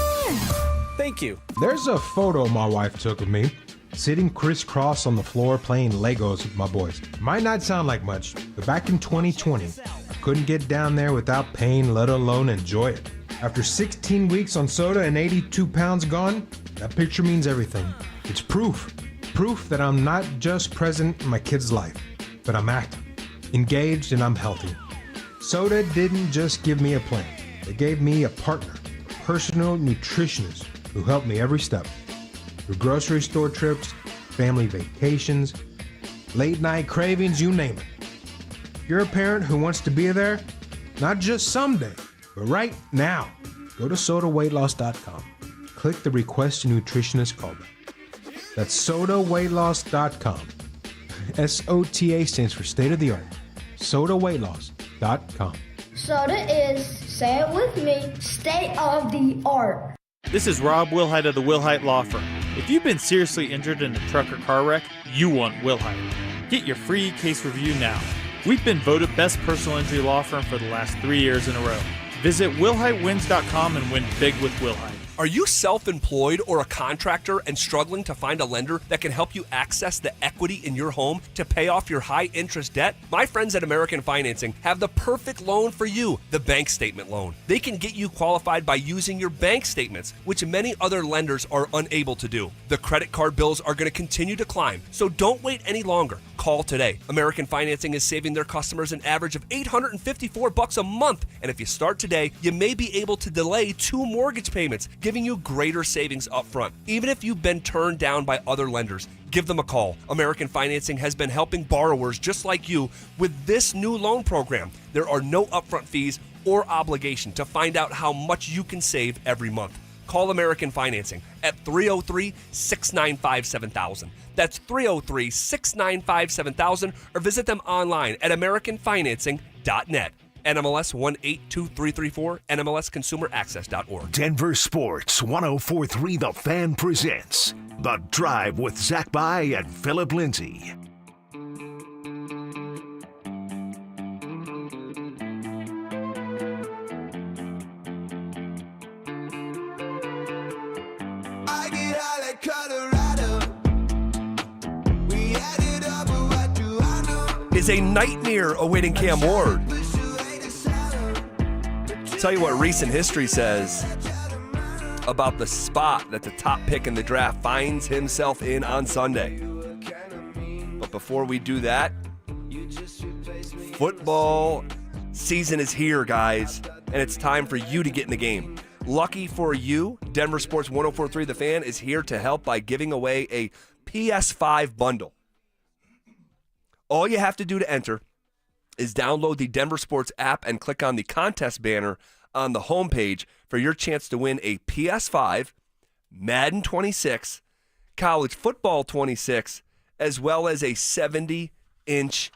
Thank you. There's a photo my wife took of me, sitting crisscross on the floor playing Legos with my boys. Might not sound like much, but back in 2020, I couldn't get down there without pain, let alone enjoy it. After 16 weeks on soda and 82 pounds gone, that picture means everything. It's proof that I'm not just present in my kid's life, but I'm active, engaged, and I'm healthy. Soda didn't just give me a plan. It gave me a partner, a personal nutritionist who helped me every step. Through grocery store trips, family vacations, late night cravings, you name it. If you're a parent who wants to be there, not just someday, but right now, go to sodaweightloss.com. Click the Request a Nutritionist callback. That's sodaweightloss.com. SOTA stands for state of the art. sodaweightloss.com. Soda is, say it with me, state of the art. This is Rob Wilhite of the Wilhite Law Firm. If you've been seriously injured in a truck or car wreck, you want Wilhite. Get your free case review now. We've been voted best personal injury law firm for the last 3 years in a row. Visit WilhiteWins.com and win big with Wilhite. Are you self-employed or a contractor and struggling to find a lender that can help you access the equity in your home to pay off your high-interest debt? My friends at American Financing have the perfect loan for you, the bank statement loan. They can get you qualified by using your bank statements, which many other lenders are unable to do. The credit card bills are going to continue to climb, so don't wait any longer. Call today. American Financing is saving their customers an average of $854 a month, and if you start today, you may be able to delay 2 mortgage payments, giving you greater savings up front. Even if you've been turned down by other lenders, give them a call. American Financing has been helping borrowers just like you with this new loan program. There are no upfront fees or obligation to find out how much you can save every month. Call American Financing at 303-695-7000. That's 303-695-7000, or visit them online at AmericanFinancing.net. NMLS 182334, NMLSConsumerAccess.org. Denver Sports 104.3 The Fan presents The Drive with Zach By and Phillip Lindsay. I get out of Colorado. We added up, but what do I know? Is a nightmare awaiting Cam Ward. Tell you what recent history says about the spot that the top pick in the draft finds himself in on Sunday. But before we do that, football season is here, guys, and it's time for you to get in the game. Lucky for you, Denver Sports 104.3 The Fan is here to help by giving away a PS5 bundle. All you have to do to enter is download the Denver Sports app and click on the contest banner on the homepage for your chance to win a PS5, Madden 26, College Football 26, as well as a 70-inch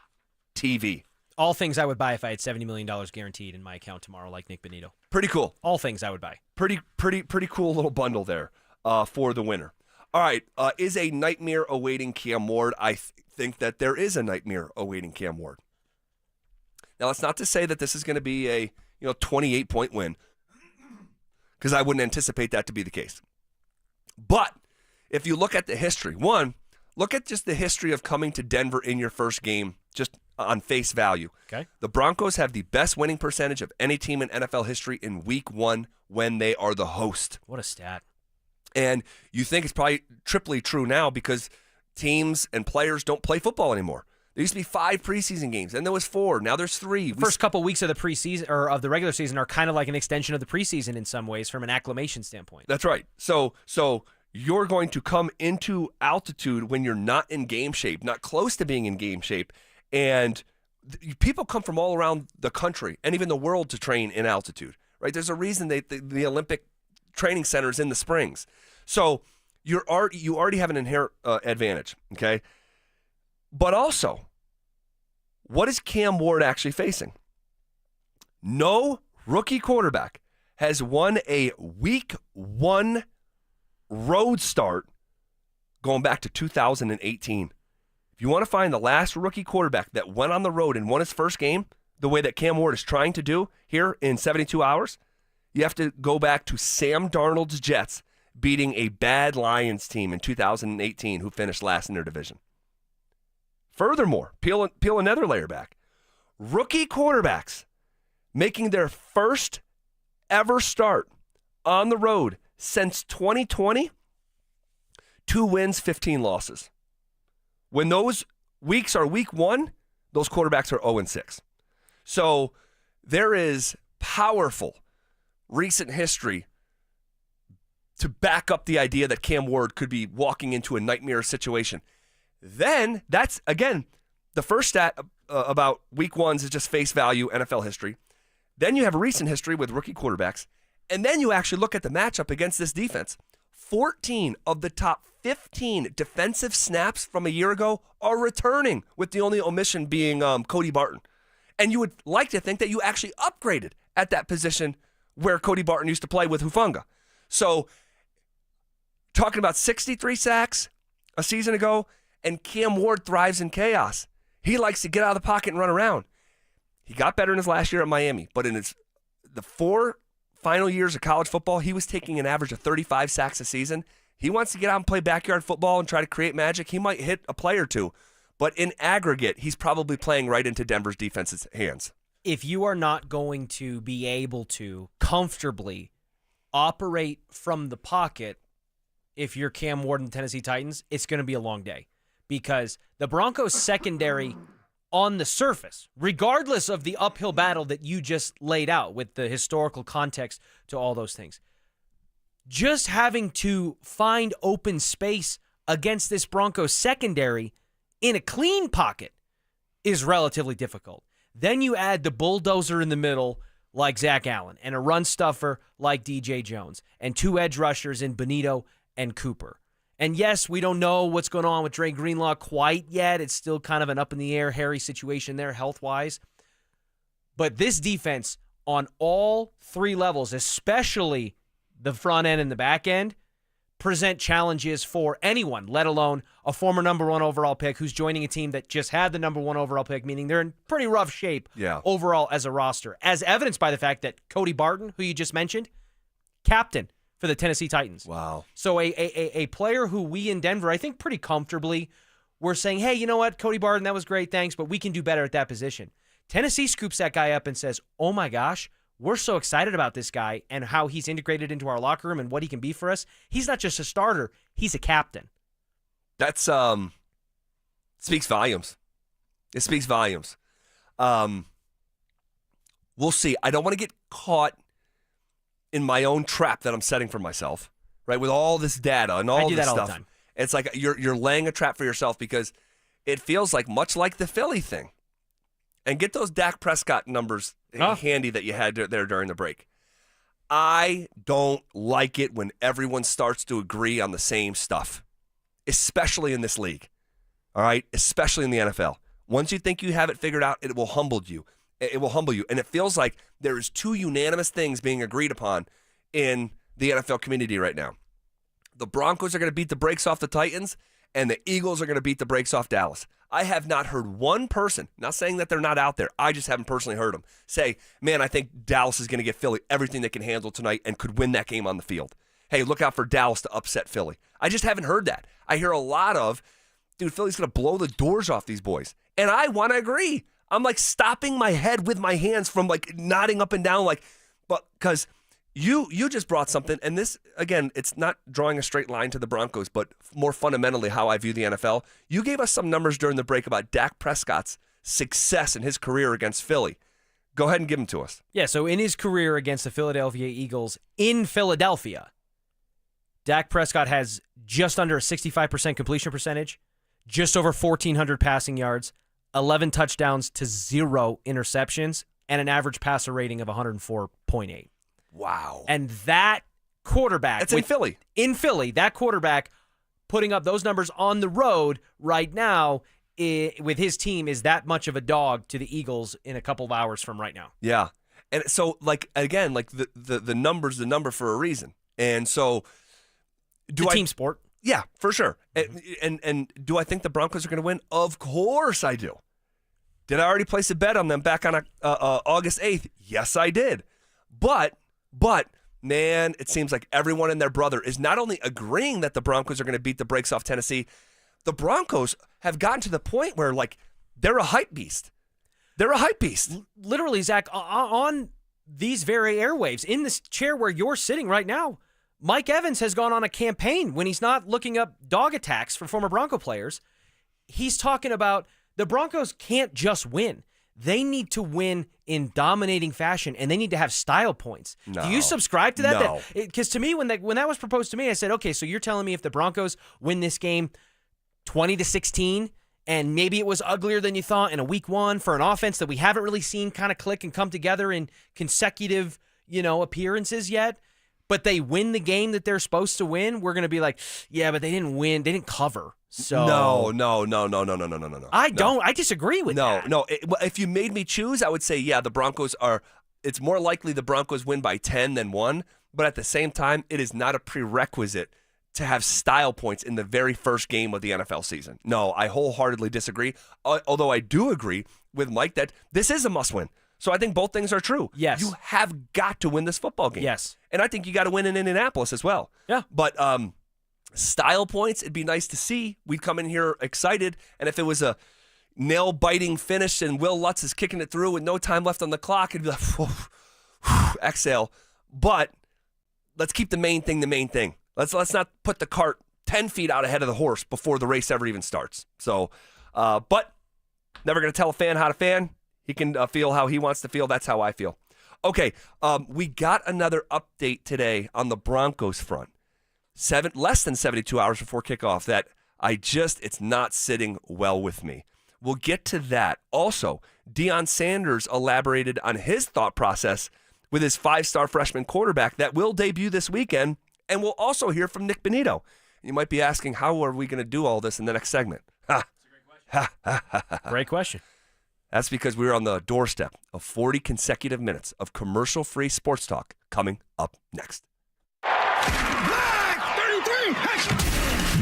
TV. All things I would buy if I had $70 million guaranteed in my account tomorrow, like Nick Bonito. Pretty cool. All things I would buy. Pretty cool little bundle there for the winner. All right. Is a nightmare awaiting Cam Ward? I think that there is a nightmare awaiting Cam Ward. Now, that's not to say that this is going to be a 28-point win, because I wouldn't anticipate that to be the case. But if you look at the history, look at just the history of coming to Denver in your first game, just on face value. Okay. The Broncos have the best winning percentage of any team in NFL history in week 1 when they are the host. What a stat. And you think it's probably triply true now because teams and players don't play football anymore. There used to be 5 preseason games, and there was 4. Now there's 3. First couple weeks of the preseason or of the regular season are kind of like an extension of the preseason in some ways from an acclimation standpoint. That's right. So you're going to come into altitude when you're not in game shape, not close to being in game shape, and people come from all around the country and even the world to train in altitude. Right? There's a reason the Olympic training center is in the Springs. So you already have an inherent advantage. Okay. But also, what is Cam Ward actually facing? No rookie quarterback has won a week 1 road start going back to 2018. If you want to find the last rookie quarterback that went on the road and won his first game the way that Cam Ward is trying to do here in 72 hours, you have to go back to Sam Darnold's Jets beating a bad Lions team in 2018 who finished last in their division. Furthermore, peel another layer back. Rookie quarterbacks making their first ever start on the road since 2020, 2 wins, 15 losses. When those weeks are week 1, those quarterbacks are 0-6. So there is powerful recent history to back up the idea that Cam Ward could be walking into a nightmare situation. Then, that's, again, the first stat about week 1s is just face value, NFL history. Then you have a recent history with rookie quarterbacks. And then you actually look at the matchup against this defense. 14 of the top 15 defensive snaps from a year ago are returning, with the only omission being Cody Barton. And you would like to think that you actually upgraded at that position where Cody Barton used to play with Hufanga. So, talking about 63 sacks a season ago, and Cam Ward thrives in chaos. He likes to get out of the pocket and run around. He got better in his last year at Miami, but in the 4 final years of college football, he was taking an average of 35 sacks a season. He wants to get out and play backyard football and try to create magic. He might hit a play or two, but in aggregate, he's probably playing right into Denver's defense's hands. If you are not going to be able to comfortably operate from the pocket, if you're Cam Ward and the Tennessee Titans, it's going to be a long day. Because the Broncos secondary on the surface, regardless of the uphill battle that you just laid out with the historical context to all those things, just having to find open space against this Broncos secondary in a clean pocket is relatively difficult. Then you add the bulldozer in the middle like Zach Allen and a run stuffer like DJ Jones and 2 edge rushers in Bonito and Cooper. And yes, we don't know what's going on with Dre Greenlaw quite yet. It's still kind of an up-in-the-air, hairy situation there health-wise. But this defense on all 3 levels, especially the front end and the back end, present challenges for anyone, let alone a former number 1 overall pick who's joining a team that just had the number 1 overall pick, meaning they're in pretty rough shape overall as a roster, as evidenced by the fact that Cody Barton, who you just mentioned, captain for the Tennessee Titans. Wow. So a player who we in Denver, I think pretty comfortably, we're saying, hey, you know what, Cody Barton, that was great, thanks, but we can do better at that position. Tennessee scoops that guy up and says, oh my gosh, we're so excited about this guy and how he's integrated into our locker room and what he can be for us. He's not just a starter, he's a captain. That's speaks volumes. It speaks volumes. We'll see. I don't want to get caught in my own trap that I'm setting for myself, right? With all this data and all this stuff. I do that all the time. It's like you're laying a trap for yourself because it feels like much like the Philly thing. And get those Dak Prescott numbers handy that you had there during the break. I don't like it when everyone starts to agree on the same stuff, especially in this league, all right? Especially in the NFL. Once you think you have it figured out, it will humble you. It will humble you. And it feels like there is 2 unanimous things being agreed upon in the NFL community right now. the Broncos are going to beat the brakes off the Titans, and the Eagles are going to beat the brakes off Dallas. I have not heard one person, not saying that they're not out there, I just haven't personally heard them, say, man, I think Dallas is going to get Philly everything they can handle tonight and could win that game on the field. Hey, look out for Dallas to upset Philly. I just haven't heard that. I hear a lot of, dude, Philly's going to blow the doors off these boys. And I want to agree. I'm like stopping my head with my hands from like nodding up and down, like, but because you just brought something, and this, again, it's not drawing a straight line to the Broncos, but more fundamentally how I view the NFL. You gave us some numbers during the break about Dak Prescott's success in his career against Philly. Go ahead and give them to us. Yeah, so in his career against the Philadelphia Eagles in Philadelphia, Dak Prescott has just under a 65% completion percentage, just over 1,400 passing yards, 11 touchdowns to 0 interceptions, and an average passer rating of 104.8. Wow. And that quarterback. That's in Philly. In Philly, that quarterback putting up those numbers on the road right now with his team is that much of a dog to the Eagles in a couple of hours from right now. Yeah. And so, like, again, like the number's the number for a reason. And so, team sport. Yeah, for sure. And do I think the Broncos are going to win? Of course I do. Did I already place a bet on them back on August 8th? Yes, I did. But, man, it seems like everyone and their brother is not only agreeing that the Broncos are going to beat the brakes off Tennessee, the Broncos have gotten to the point where, like, they're a hype beast. They're a hype beast. Literally, Zach, on these very airwaves, in this chair where you're sitting right now, Mike Evans has gone on a campaign when he's not looking up dog attacks from former Bronco players. He's talking about the Broncos can't just win. They need to win in dominating fashion, and they need to have style points. No. Do you subscribe to that? No. Because to me, when that was proposed to me, I said, okay, so you're telling me if the Broncos win this game 20-16, and maybe it was uglier than you thought in a week one for an offense that we haven't really seen kind of click and come together in consecutive, appearances yet, but they win the game that they're supposed to win, we're going to be like, yeah, but they didn't win. They didn't cover. So No. I disagree with that. No. If you made me choose, I would say, yeah, the Broncos are, it's more likely the Broncos win by 10 than 1, but at the same time, it is not a prerequisite to have style points in the very first game of the NFL season. No, I wholeheartedly disagree, although I do agree with Mike that this is a must-win. So I think both things are true. Yes. You have got to win this football game. Yes. And I think you got to win in Indianapolis as well. Yeah. But style points, it'd be nice to see. We'd come in here excited, and if it was a nail-biting finish and Will Lutz is kicking it through with no time left on the clock, it'd be like, whew, exhale. But let's keep the main thing the main thing. Let's not put the cart 10 feet out ahead of the horse before the race ever even starts. So, but never going to tell a fan how to fan. He can feel how he wants to feel. That's how I feel. Okay, we got another update today on the Broncos front. Less than 72 hours before kickoff that it's not sitting well with me. We'll get to that. Also, Dion Sanders elaborated on his thought process with his 5-star freshman quarterback that will debut this weekend, and we'll also hear from Nick Bonito. You might be asking, how are we going to do all this in the next segment? Great question. That's because we're on the doorstep of 40 consecutive minutes of commercial-free sports talk coming up next.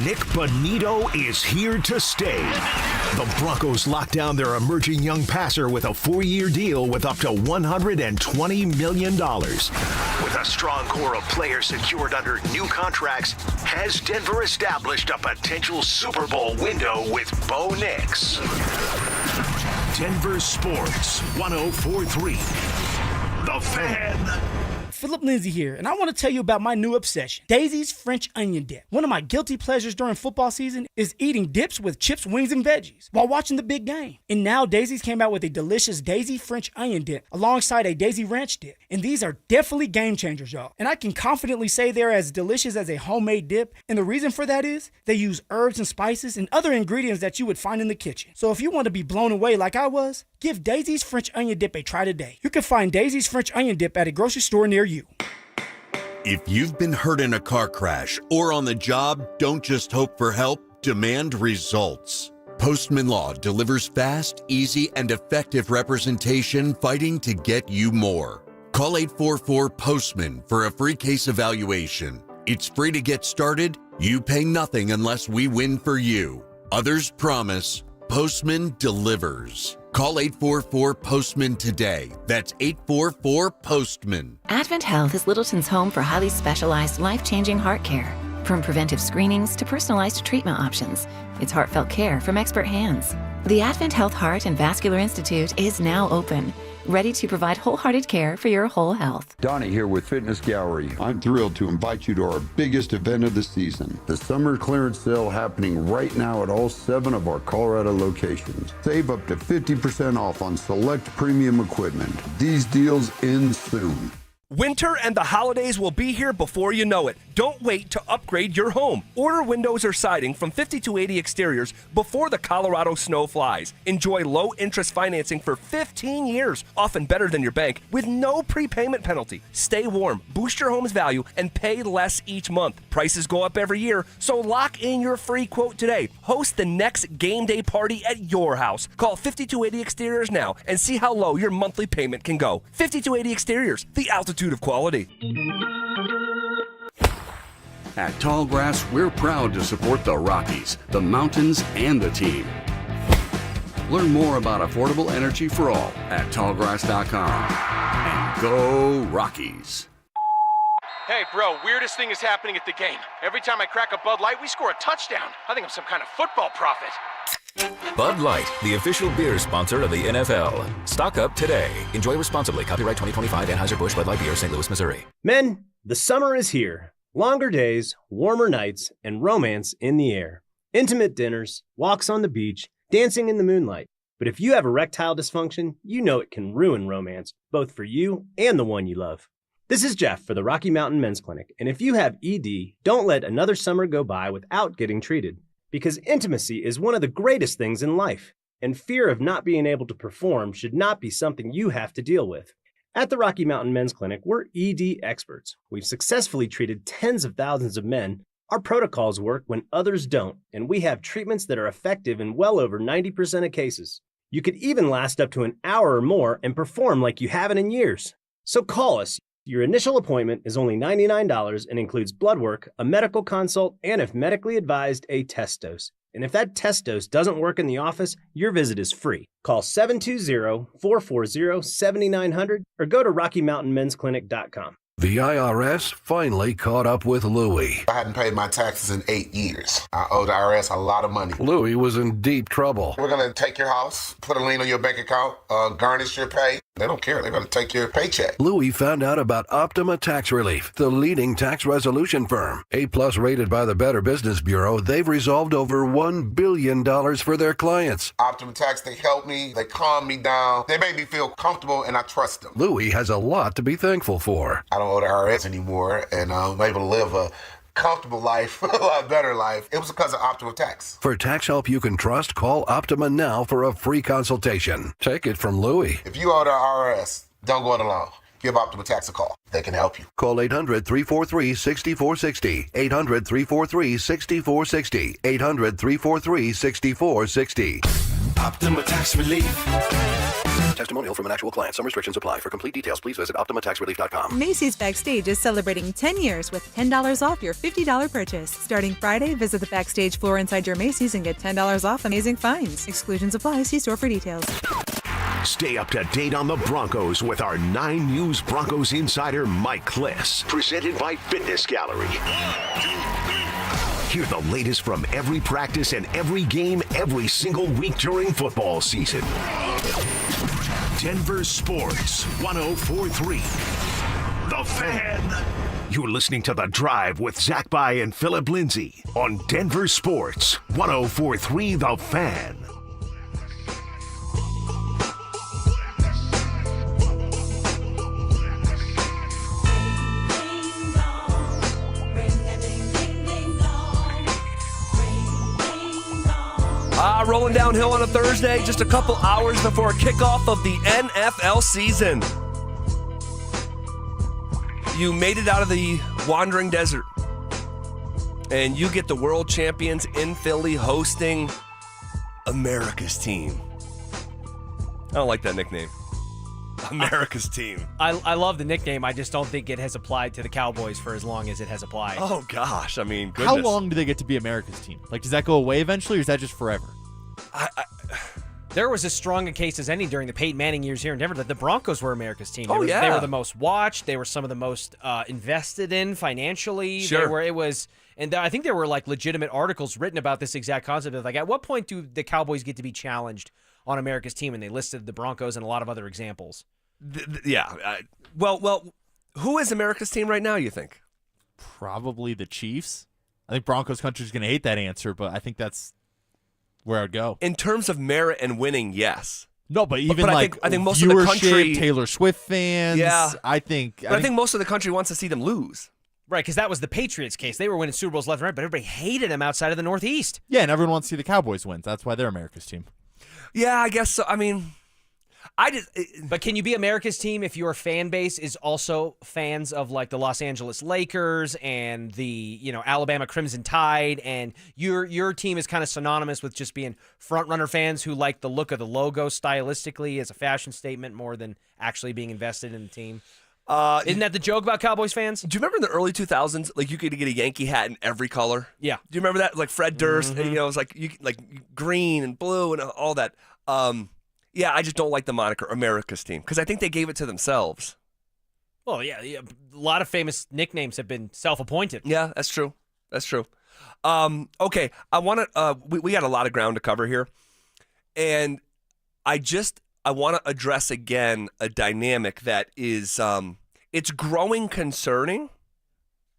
Nick Bonito is here to stay. The Broncos lock down their emerging young passer with a 4-year deal with up to $120 million. With a strong core of players secured under new contracts, has Denver established a potential Super Bowl window with Bo Nix? Denver Sports 104.3. The Fan. Phillip Lindsay here, and I want to tell you about my new obsession, Daisy's French Onion Dip. One of my guilty pleasures during football season is eating dips with chips, wings, and veggies while watching the big game. And now Daisy's came out with a delicious Daisy French Onion Dip alongside a Daisy Ranch Dip. And these are definitely game changers, y'all. And I can confidently say they're as delicious as a homemade dip. And the reason for that is they use herbs and spices and other ingredients that you would find in the kitchen. So if you want to be blown away like I was, give Daisy's French Onion Dip a try today. You can find Daisy's French Onion Dip at a grocery store near you. If you've been hurt in a car crash or on the job, don't just hope for help, demand results. Postman Law delivers fast, easy, and effective representation fighting to get you more. Call 844-POSTMAN for a free case evaluation. It's free to get started, You pay nothing unless we win for you. Others promise. Postman delivers. Call 844-POSTMAN today. That's 844-POSTMAN. Advent Health is Littleton's home for highly specialized, life-changing heart care. From preventive screenings to personalized treatment options, it's heartfelt care from expert hands. The Advent Health Heart and Vascular Institute is now open, ready to provide wholehearted care for your whole health. Donnie here with Fitness Gallery. I'm thrilled to invite you to our biggest event of the season, the summer clearance sale happening right now at all 7 of our Colorado locations. Save up to 50% off on select premium equipment. These deals end soon. Winter and the holidays will be here before you know it. Don't wait to upgrade your home. Order windows or siding from 5280 Exteriors before the Colorado snow flies. Enjoy low-interest financing for 15 years, often better than your bank, with no prepayment penalty. Stay warm, boost your home's value, and pay less each month. Prices go up every year, so lock in your free quote today. Host the next game day party at your house. Call 5280 Exteriors now and see how low your monthly payment can go. 5280 Exteriors, the altitude of quality. At Tallgrass, we're proud to support the Rockies, the mountains, and the team. Learn more about affordable energy for all at tallgrass.com. And go Rockies. Hey, bro, weirdest thing is happening at the game. Every time I crack a Bud Light, we score a touchdown. I think I'm some kind of football prophet. Bud Light, the official beer sponsor of the NFL. Stock up today. Enjoy responsibly. Copyright 2025 Anheuser-Busch Bud Light Beer, St. Louis, Missouri. Men, the summer is here. Longer days, warmer nights, and romance in the air. Intimate dinners, walks on the beach, dancing in the moonlight. But if you have erectile dysfunction, you know it can ruin romance, both for you and the one you love. This is Jeff for the Rocky Mountain Men's Clinic, and if you have ED, don't let another summer go by without getting treated. Because intimacy is one of the greatest things in life, and fear of not being able to perform should not be something you have to deal with. At the Rocky Mountain Men's Clinic, we're ED experts. We've successfully treated tens of thousands of men. Our protocols work when others don't, and we have treatments that are effective in well over 90% of cases. You could even last up to an hour or more and perform like you haven't in years. So call us. Your initial appointment is only $99 and includes blood work, a medical consult, and if medically advised, a test dose. And if that test dose doesn't work in the office, your visit is free. Call 720-440-7900 or go to RockyMountainMen'sClinic.com. The IRS finally caught up with Louie. I hadn't paid my taxes in 8 years. I owe the IRS a lot of money. Louie was in deep trouble. We're going to take your house, put a lien on your bank account, garnish your pay. They don't care. They're going to take your paycheck. Louie found out about Optima Tax Relief, the leading tax resolution firm. A-plus rated by the Better Business Bureau, they've resolved over $1 billion for their clients. Optima Tax, they help me. They calm me down. They make me feel comfortable, and I trust them. Louie has a lot to be thankful for. I don't owe the IRS anymore, and I'm able to live a comfortable life, a lot better life. It was because of Optima Tax. For tax help you can trust, call Optima now for a free consultation. Take it from Louie. If you owe the IRS, don't go it alone. Give Optima Tax a call. They can help you. Call 800-343-6460. 800-343-6460. 800-343-6460. Optima Tax Relief. Testimonial from an actual client. Some restrictions apply. For complete details, please visit OptimaTaxRelief.com. Macy's Backstage is celebrating 10 years with $10 off your $50 purchase. Starting Friday, visit the Backstage floor inside your Macy's and get $10 off amazing finds. Exclusions apply. See store for details. Stay up to date on the Broncos with our 9 News Broncos insider, Mike Kliss. Presented by Fitness Gallery. Hear the latest from every practice and every game every single week during football season. Denver Sports 104.3. The Fan. You're listening to The Drive with Zach By and Phillip Lindsay on Denver Sports 104.3. The Fan. Rolling downhill on a Thursday, just a couple hours before kickoff of the NFL season. You made it out of the wandering desert, and you get the world champions in Philly hosting America's team. I don't like that nickname. America's team. I love the nickname. I just don't think it has applied to the Cowboys for as long as it has applied. Oh, gosh. I mean, goodness. How long do they get to be America's team? Like, does that go away eventually, or is that just forever? There was as strong a case as any during the Peyton Manning years here in Denver that the Broncos were America's team. Oh, yeah. They were the most watched. They were some of the most invested in financially. Sure. And I think there were like legitimate articles written about this exact concept of like, at what point do the Cowboys get to be challenged on America's team? And they listed the Broncos and a lot of other examples. Well, who is America's team right now, you think? Probably the Chiefs. I think Broncos country's going to hate that answer, but I think that's where I'd go. In terms of merit and winning, yes. No, but even I think most of the country, Taylor Swift fans. Yeah, I think most of the country wants to see them lose. Right, because that was the Patriots' case. They were winning Super Bowls left and right, but everybody hated them outside of the Northeast. Yeah, and everyone wants to see the Cowboys win. That's why they're America's team. Yeah, I guess so. I mean, But can you be America's team if your fan base is also fans of like the Los Angeles Lakers and the Alabama Crimson Tide, and your team is kind of synonymous with just being front runner fans who like the look of the logo stylistically as a fashion statement more than actually being invested in the team? Isn't that the joke about Cowboys fans? Do you remember in the early 2000s, like you could get a Yankee hat in every color? Yeah. Do you remember that? Like Fred Durst, and, it was like green and blue and all that. Yeah, I just don't like the moniker America's team because I think they gave it to themselves. Well, yeah, a lot of famous nicknames have been self-appointed. Yeah, that's true. That's true. Okay, I want to. We got a lot of ground to cover here, and I want to address again a dynamic that is it's growing concerning.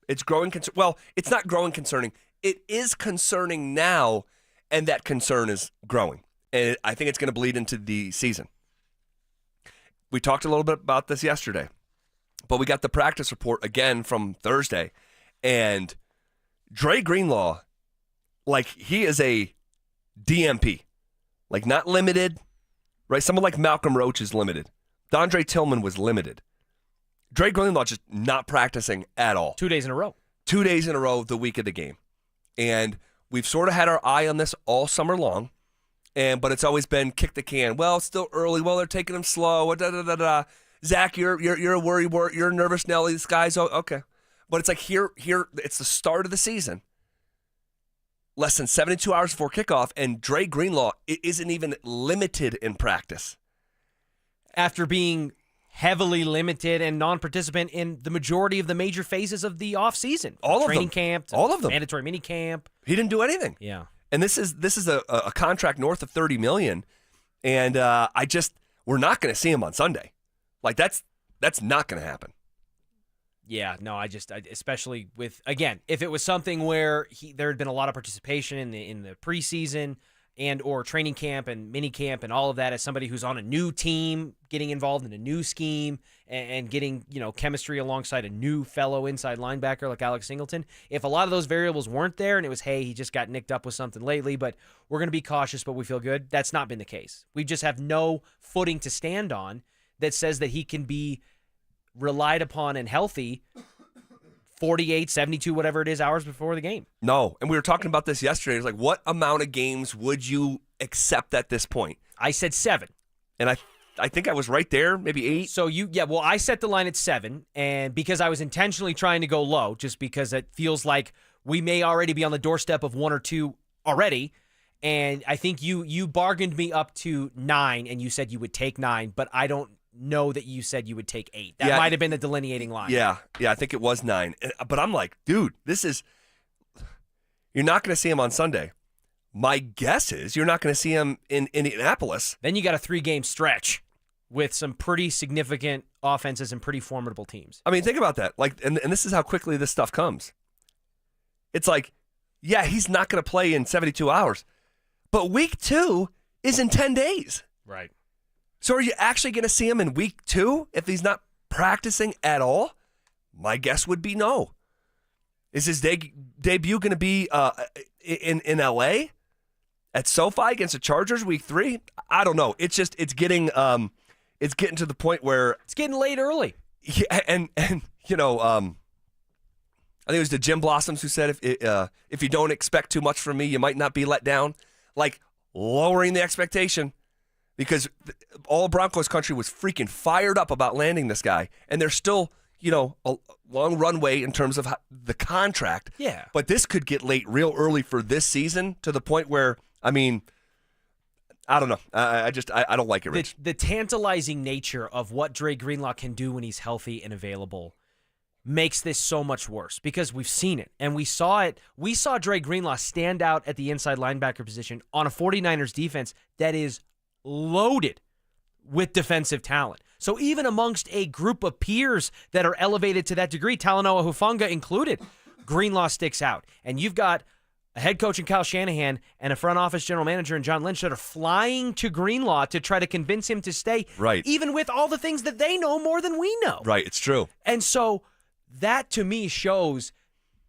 It's growing well, it's not growing concerning. It is concerning now, and that concern is growing. And I think it's going to bleed into the season. We talked a little bit about this yesterday, but we got the practice report again from Thursday, and Dre Greenlaw, like he is a DMP, like not limited, right? Someone like Malcolm Roach is limited. Dondre Tillman was limited. Dre Greenlaw just not practicing at all. 2 days in a row. 2 days in a row the week of the game. And we've sort of had our eye on this all summer long. But it's always been kick the can. Well, it's still early. Well, they're taking him slow. Zach, you're a worry. You're nervous, Nelly. This guy's okay. But it's like here. It's the start of the season. Less than 72 hours before kickoff, and Dre Greenlaw isn't even limited in practice. After being heavily limited and non-participant in the majority of the major phases of the offseason. All of them. Training camp. All of them. Mandatory mini camp. He didn't do anything. Yeah. And this is a contract north of $30 million, and we're not going to see him on Sunday. Like that's not going to happen. Yeah, no, especially with, again, if it was something where there had been a lot of participation in the preseason and or training camp and mini camp and all of that, as somebody who's on a new team, getting involved in a new scheme and getting, chemistry alongside a new fellow inside linebacker like Alex Singleton. If a lot of those variables weren't there and it was, hey, he just got nicked up with something lately, but we're going to be cautious, but we feel good, that's not been the case. We just have no footing to stand on that says that he can be relied upon and healthy 48, 72, whatever it is, hours before the game. No, and we were talking about this yesterday. It's like, what amount of games would you accept at this point? I said 7. And I think I was right there, maybe 8. So I set the line at 7, and because I was intentionally trying to go low, just because it feels like we may already be on the doorstep of 1 or 2 already, and I think you bargained me up to 9, and you said you would take 9, but I don't know that you said you would take 8. That might have been the delineating line. Yeah, I think it was 9. But I'm like, dude, you're not going to see him on Sunday. My guess is you're not going to see him in Indianapolis. Then you got a 3-game stretch with some pretty significant offenses and pretty formidable teams. I mean, think about that. Like, and this is how quickly this stuff comes. It's like, yeah, he's not going to play in 72 hours, but week 2 is in 10 days. Right. So are you actually going to see him in week 2 if he's not practicing at all? My guess would be no. Is his debut going to be in L.A. at SoFi against the Chargers week 3? I don't know. It's getting to the point where it's getting late early. Yeah, and I think it was the Jim Blossoms who said if you don't expect too much from me, you might not be let down. Like lowering the expectation. because all Broncos country was freaking fired up about landing this guy, and there's still, a long runway in terms of the contract. Yeah. But this could get late real early for this season to the point where, I don't know. I don't like it, Rich. The tantalizing nature of what Dre Greenlaw can do when he's healthy and available makes this so much worse because we've seen it, and we saw it. We saw Dre Greenlaw stand out at the inside linebacker position on a 49ers defense that is loaded with defensive talent. So even amongst a group of peers that are elevated to that degree, Talanoa Hufanga included, Greenlaw sticks out. And you've got a head coach in Kyle Shanahan and a front office general manager in John Lynch that are flying to Greenlaw to try to convince him to stay, right? Even with all the things that they know more than we know. Right, it's true. And so that to me shows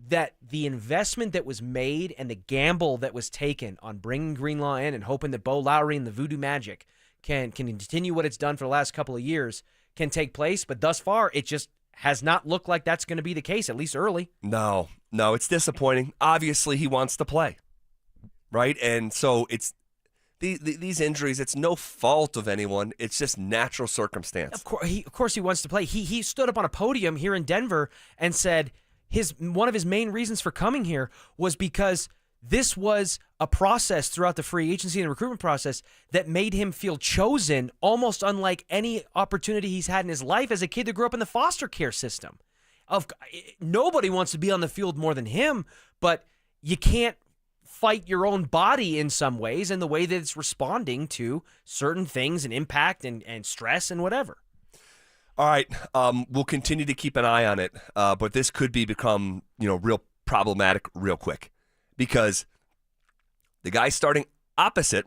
that the investment that was made and the gamble that was taken on bringing Greenlaw in and hoping that Bo Lowry and the Voodoo Magic can continue what it's done for the last couple of years can take place. But thus far, it just has not looked like that's going to be the case, at least early. No, it's disappointing. Obviously, he wants to play, right? And so it's these injuries, it's no fault of anyone. It's just natural circumstance. Of course he wants to play. He stood up on a podium here in Denver and said one of his main reasons for coming here was because this was a process throughout the free agency and recruitment process that made him feel chosen, almost unlike any opportunity he's had in his life as a kid that grew up in the foster care system. Nobody wants to be on the field more than him, but you can't fight your own body in some ways in the way that it's responding to certain things and impact and stress and whatever. All right, we'll continue to keep an eye on it, but this could become real problematic real quick. Because the guy starting opposite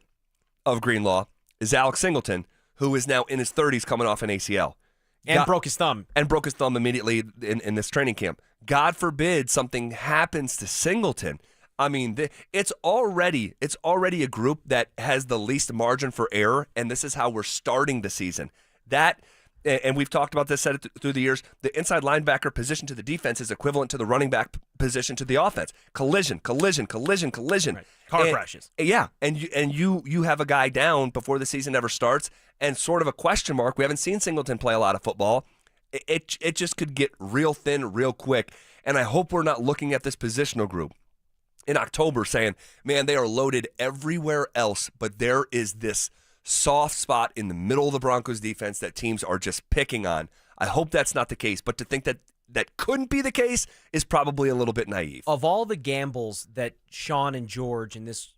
of Greenlaw is Alex Singleton, who is now in his 30s coming off an ACL. And broke his thumb. And broke his thumb immediately in this training camp. God forbid something happens to Singleton. I mean, it's already a group that has the least margin for error, and this is how we're starting the season. And we've talked about this, said it through the years, the inside linebacker position to the defense is equivalent to the running back position to the offense. Collision. Right. Car crashes. Yeah, and you have a guy down before the season ever starts and sort of a question mark. We haven't seen Singleton play a lot of football. It just could get real thin real quick, and I hope we're not looking at this positional group in October saying, man, they are loaded everywhere else, but there is this soft spot in the middle of the Broncos defense that teams are just picking on. I hope that's not the case, but to think that couldn't be the case is probably a little bit naive. Of all the gambles that Sean and George in this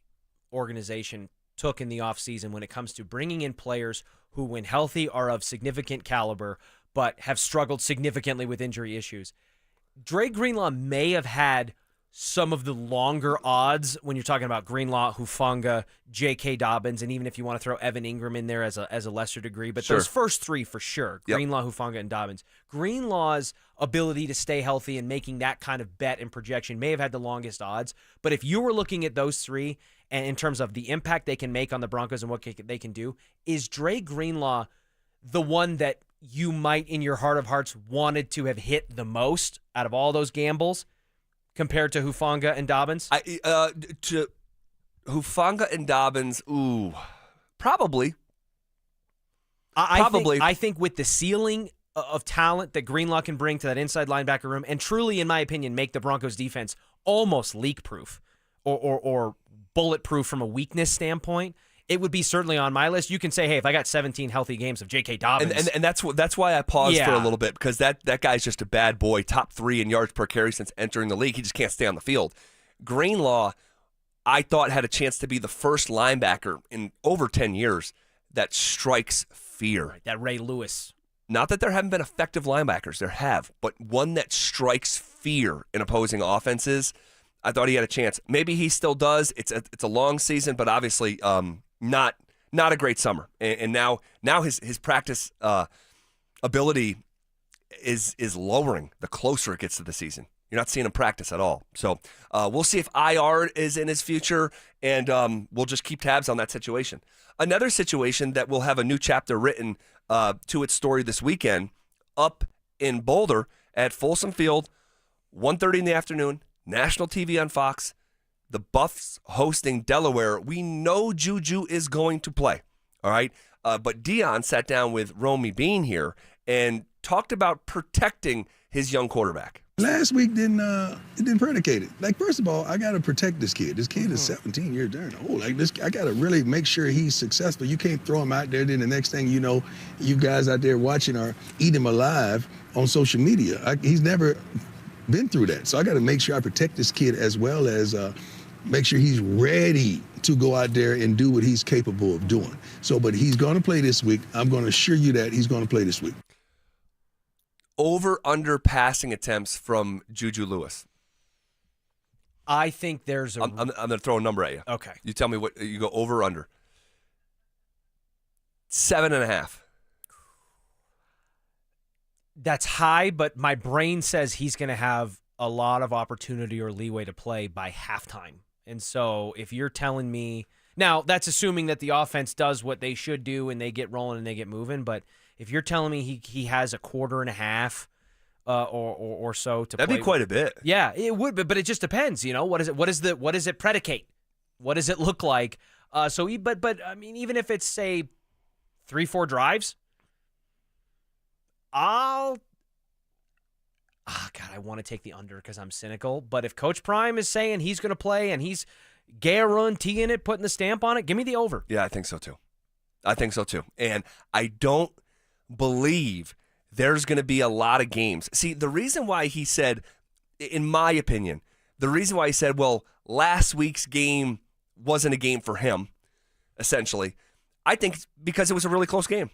organization took in the offseason when it comes to bringing in players who, when healthy, are of significant caliber but have struggled significantly with injury issues, Dre Greenlaw may have had some of the longer odds when you're talking about Greenlaw, Hufanga, J.K. Dobbins, and even if you want to throw Evan Ingram in there as a lesser degree. But Sure. Those first three for sure, Yep. Greenlaw, Hufanga, and Dobbins. Greenlaw's ability to stay healthy and making that kind of bet and projection may have had the longest odds. But if you were looking at those three, and in terms of the impact they can make on the Broncos and what they can do, is Dre Greenlaw the one that you might, in your heart of hearts, wanted to have hit the most out of all those gambles? Compared to Hufanga and Dobbins? To Hufanga and Dobbins, probably. I think with the ceiling of talent that Greenlaw can bring to that inside linebacker room, and truly, in my opinion, make the Broncos defense almost leak-proof or bulletproof from a weakness standpoint, it would be certainly on my list. You can say, hey, if I got 17 healthy games of J.K. Dobbins. And that's why I paused for a little bit, because that guy's just a bad boy, top 3 in yards per carry since entering the league. He just can't stay on the field. Greenlaw, I thought, had a chance to be the first linebacker in over 10 years that strikes fear. Right, that Ray Lewis. Not that there haven't been effective linebackers. There have. But one that strikes fear in opposing offenses, I thought he had a chance. Maybe he still does. It's a long season, but obviously not a great summer, and now his practice ability is lowering the closer it gets to the season. You're not seeing him practice at all. So we'll see if IR is in his future, and we'll just keep tabs on that situation. Another situation that will have a new chapter written to its story this weekend, up in Boulder at Folsom Field, 1:30 in the afternoon, national TV on Fox. The Buffs hosting Delaware. We know Juju is going to play. All right. But Dion sat down with Romy Bean here and talked about protecting his young quarterback. Last week didn't predicate it. Like, first of all, I got to protect this kid. This kid is 17 years old. Like, this, I got to really make sure he's successful. You can't throw him out there, then the next thing you know, you guys out there watching are eat him alive on social media. He's never been through that. So I got to make sure I protect this kid as well as make sure he's ready to go out there and do what he's capable of doing. So, but he's going to play this week. I'm going to assure you that he's going to play this week. Over under passing attempts from Juju Lewis. I think there's a. I'm going to throw a number at you. Okay. You tell me what you go over or under. 7.5. That's high, but my brain says he's going to have a lot of opportunity or leeway to play by halftime. And so if you're telling me, now that's assuming that the offense does what they should do and they get rolling and they get moving, but if you're telling me he has a quarter and a half or so to That'd play, be quite a bit. Yeah, it would, but it just depends. You know, what is it? What does it predicate? What does it look like? But I mean, even if it's say 3-4 drives, God, I want to take the under because I'm cynical. But if Coach Prime is saying he's going to play and he's guaranteeing it, putting the stamp on it, give me the over. Yeah, I think so too. And I don't believe there's going to be a lot of games. See, the reason why he said, in my opinion, the reason why he said, well, last week's game wasn't a game for him, essentially, I think because it was a really close game.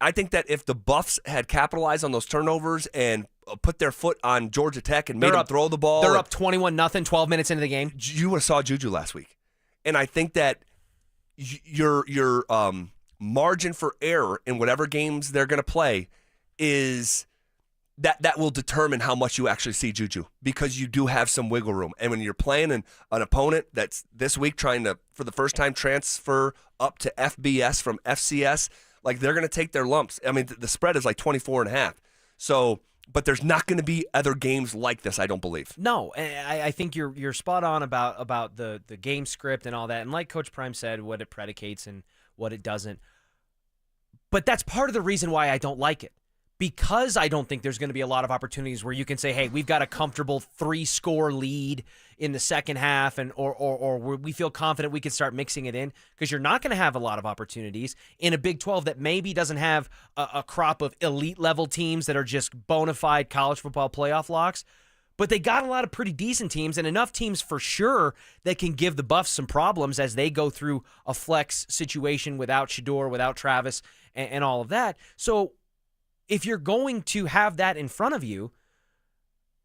I think that if the Buffs had capitalized on those turnovers and put their foot on Georgia Tech and made them throw the ball. They're up 21-0, 12 minutes into the game. You would have saw Juju last week. And I think that your margin for error in whatever games they're going to play is that will determine how much you actually see Juju, because you do have some wiggle room. And when you're playing an opponent that's this week trying to, for the first time, transfer up to FBS from FCS, like they're going to take their lumps. I mean, the spread is like 24.5. So, but there's not going to be other games like this, I don't believe. No, I think you're spot on about the game script and all that. And like Coach Prime said, what it predicates and what it doesn't. But that's part of the reason why I don't like it. Because I don't think there's going to be a lot of opportunities where you can say, hey, we've got a comfortable 3-score lead in the second half, and or we feel confident we can start mixing it in, because you're not going to have a lot of opportunities in a Big 12 that maybe doesn't have a crop of elite-level teams that are just bona fide college football playoff locks. But they got a lot of pretty decent teams and enough teams for sure that can give the Buffs some problems as they go through a flex situation without Shedeur, without Travis, and all of that. So if you're going to have that in front of you,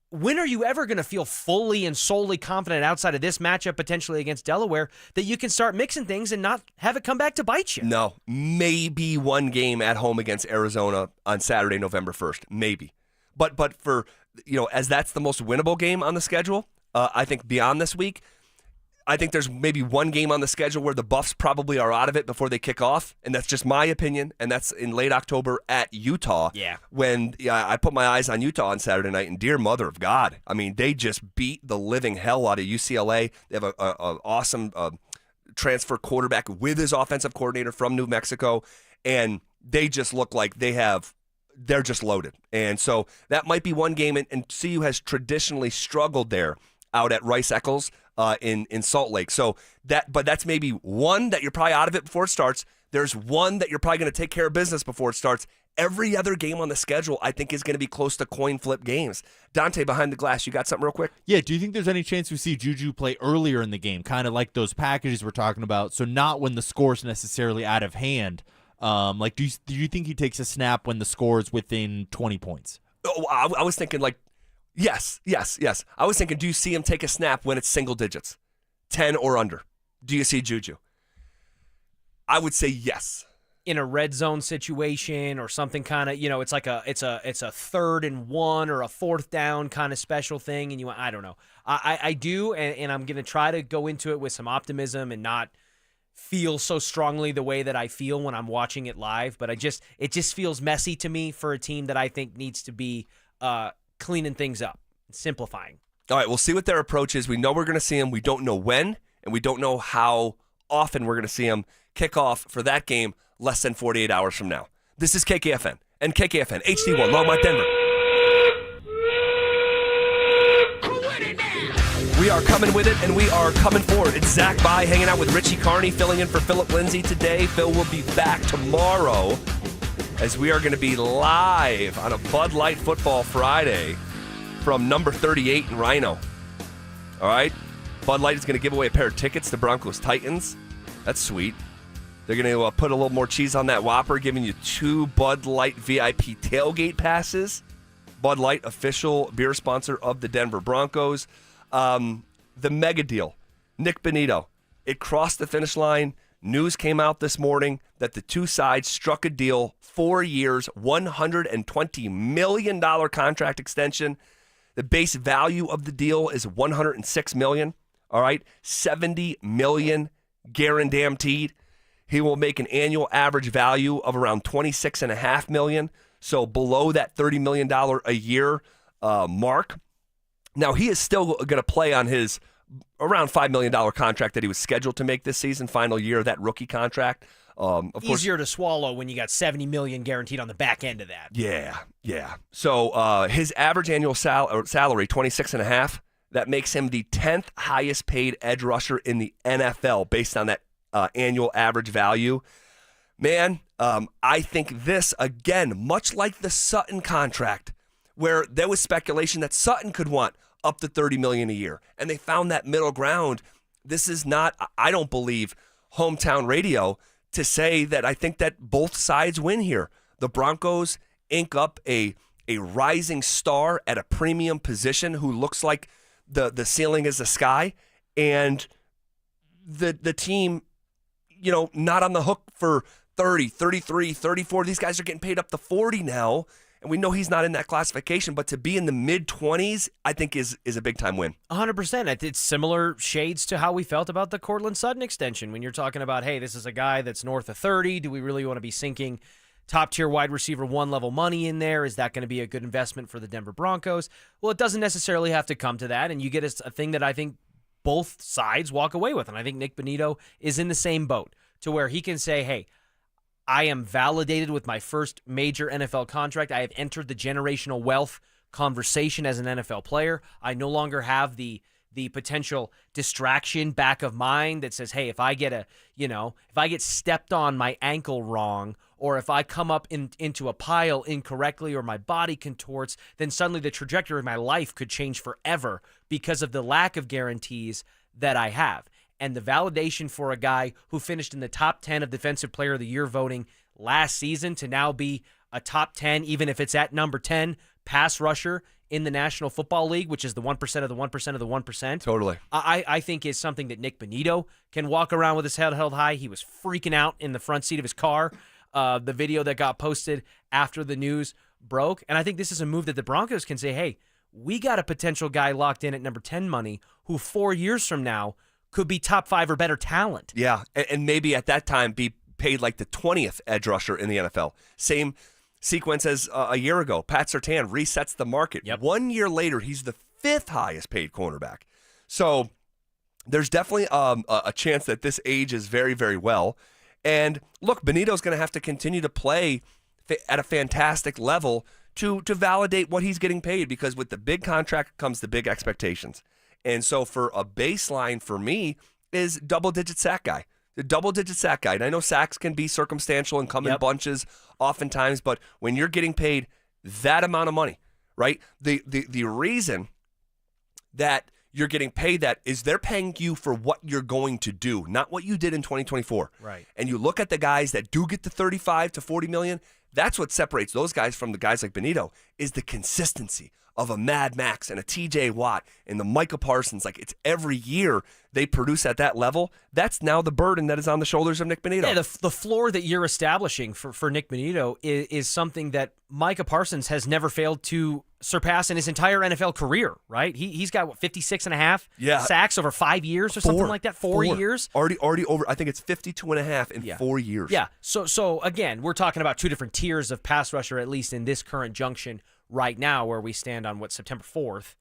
when are you ever going to feel fully and solely confident outside of this matchup potentially against Delaware that you can start mixing things and not have it come back to bite you? No, maybe one game at home against Arizona on Saturday, November 1st, maybe. But for, as that's the most winnable game on the schedule, I think beyond this week, I think there's maybe one game on the schedule where the Buffs probably are out of it before they kick off, and that's just my opinion, and that's in late October at Utah. Yeah. When I put my eyes on Utah on Saturday night, and dear mother of God, I mean, they just beat the living hell out of UCLA. They have an awesome transfer quarterback with his offensive coordinator from New Mexico, and they just look like they're just loaded. And so that might be one game, and CU has traditionally struggled there out at Rice-Eccles in Salt Lake. So that's maybe one that you're probably out of it before it starts. There's one that you're probably going to take care of business before it starts. Every other game on the schedule, I think, is going to be close to coin flip games. Dante, behind the glass, you got something real quick? Yeah, do you think there's any chance we see Juju play earlier in the game, kind of like those packages we're talking about, so not when the score's necessarily out of hand? Do you think he takes a snap when the score is within 20 points? Oh, I was thinking Yes. I was thinking, do you see him take a snap when it's single digits, 10 or under? Do you see Juju? I would say yes. In a red zone situation or something kind of, it's like it's a 3rd and 1 or a 4th down kind of special thing, and I don't know. I do, and I'm going to try to go into it with some optimism and not feel so strongly the way that I feel when I'm watching it live. But it just feels messy to me for a team that I think needs to be cleaning things up, simplifying. All right, we'll see what their approach is. We know we're going to see them. We don't know when, and we don't know how often we're going to see them. Kick off for that game less than 48 hours from now. This is KKFN and KKFN HD1 Longmont, Denver. We are coming with it, and we are coming forward. It's Zach By hanging out with Richie Carney, filling in for Phillip Lindsay today. Phil will be back tomorrow as we are going to be live on a Bud Light Football Friday from number 38 in Rhino. All right? Bud Light is going to give away a pair of tickets to Broncos Titans. That's sweet. They're going to put a little more cheese on that Whopper, giving you 2 Bud Light VIP tailgate passes. Bud Light, official beer sponsor of the Denver Broncos. The mega deal, Nick Bonito. It crossed the finish line. News came out this morning that the two sides struck a deal, 4 years, $120 million contract extension. The base value of the deal is $106 million. All right, $70 million guaranteed. He will make an annual average value of around $26.5 million, so below that $30 million a year mark. Now, he is still going to play on his around $5 million contract that he was scheduled to make this season, final year of that rookie contract. Of course, easier to swallow when you got $70 million guaranteed on the back end of that. Yeah. So his average annual salary, $26.5, that makes him the 10th highest paid edge rusher in the NFL based on that annual average value. Man, I think this, again, much like the Sutton contract, where there was speculation that Sutton could want up to $30 million a year, and they found that middle ground. This is not, I don't believe, hometown radio to say that I think that both sides win here. The Broncos ink up a rising star at a premium position who looks like the ceiling is the sky, and the team, not on the hook for 30, 33, 34. These guys are getting paid up to 40 now. And we know he's not in that classification, but to be in the mid-20s, I think is a big-time win. 100%. It's similar shades to how we felt about the Courtland Sutton extension when you're talking about, hey, this is a guy that's north of 30. Do we really want to be sinking top-tier wide receiver 1 level money in there? Is that going to be a good investment for the Denver Broncos? Well, it doesn't necessarily have to come to that, and you get a thing that I think both sides walk away with. And I think Nick Bonito is in the same boat to where he can say, hey, I am validated with my first major NFL contract. I have entered the generational wealth conversation as an NFL player. I no longer have the potential distraction back of mind that says, hey, if I get if I get stepped on my ankle wrong, or if I come up into a pile incorrectly, or my body contorts, then suddenly the trajectory of my life could change forever because of the lack of guarantees that I have. And the validation for a guy who finished in the top 10 of Defensive Player of the Year voting last season to now be a top 10, even if it's at number 10, pass rusher in the National Football League, which is the 1% of the 1% of the 1%. Totally. I think is something that Nick Bonito can walk around with his head held high. He was freaking out in the front seat of his car, the video that got posted after the news broke. And I think this is a move that the Broncos can say, hey, we got a potential guy locked in at number 10 money who 4 years from now could be top 5 or better talent. Yeah, and maybe at that time be paid like the 20th edge rusher in the NFL. Same sequence as a year ago. Pat Surtain resets the market. Yep. 1 year later, he's the 5th highest paid cornerback. So there's definitely a chance that this ages very, very well. And look, Bonito's going to have to continue to play at a fantastic level to validate what he's getting paid, because with the big contract comes the big expectations. And so for a baseline for me is double-digit sack guy. The double-digit sack guy. And I know sacks can be circumstantial and come in bunches oftentimes, but when you're getting paid that amount of money, right? The reason that you're getting paid that is they're paying you for what you're going to do, not what you did in 2024. Right. And you look at the guys that do get to 35 to 40 million, that's what separates those guys from the guys like Bonito, is the consistency of a Mad Max and a TJ Watt and the Micah Parsons. Like, it's every year they produce at that level. That's now the burden that is on the shoulders of Nick Bonito. Yeah, the floor that you're establishing for Nick Bonito is something that Micah Parsons has never failed to surpass in his entire NFL career, right? He's got, what, 56.5 sacks over 5 years or something like that? Four years? Already over, I think it's 52.5 in 4 years. Yeah, so again, we're talking about two different tiers of pass rusher, at least in this current junction right now, where we stand on, September 4th.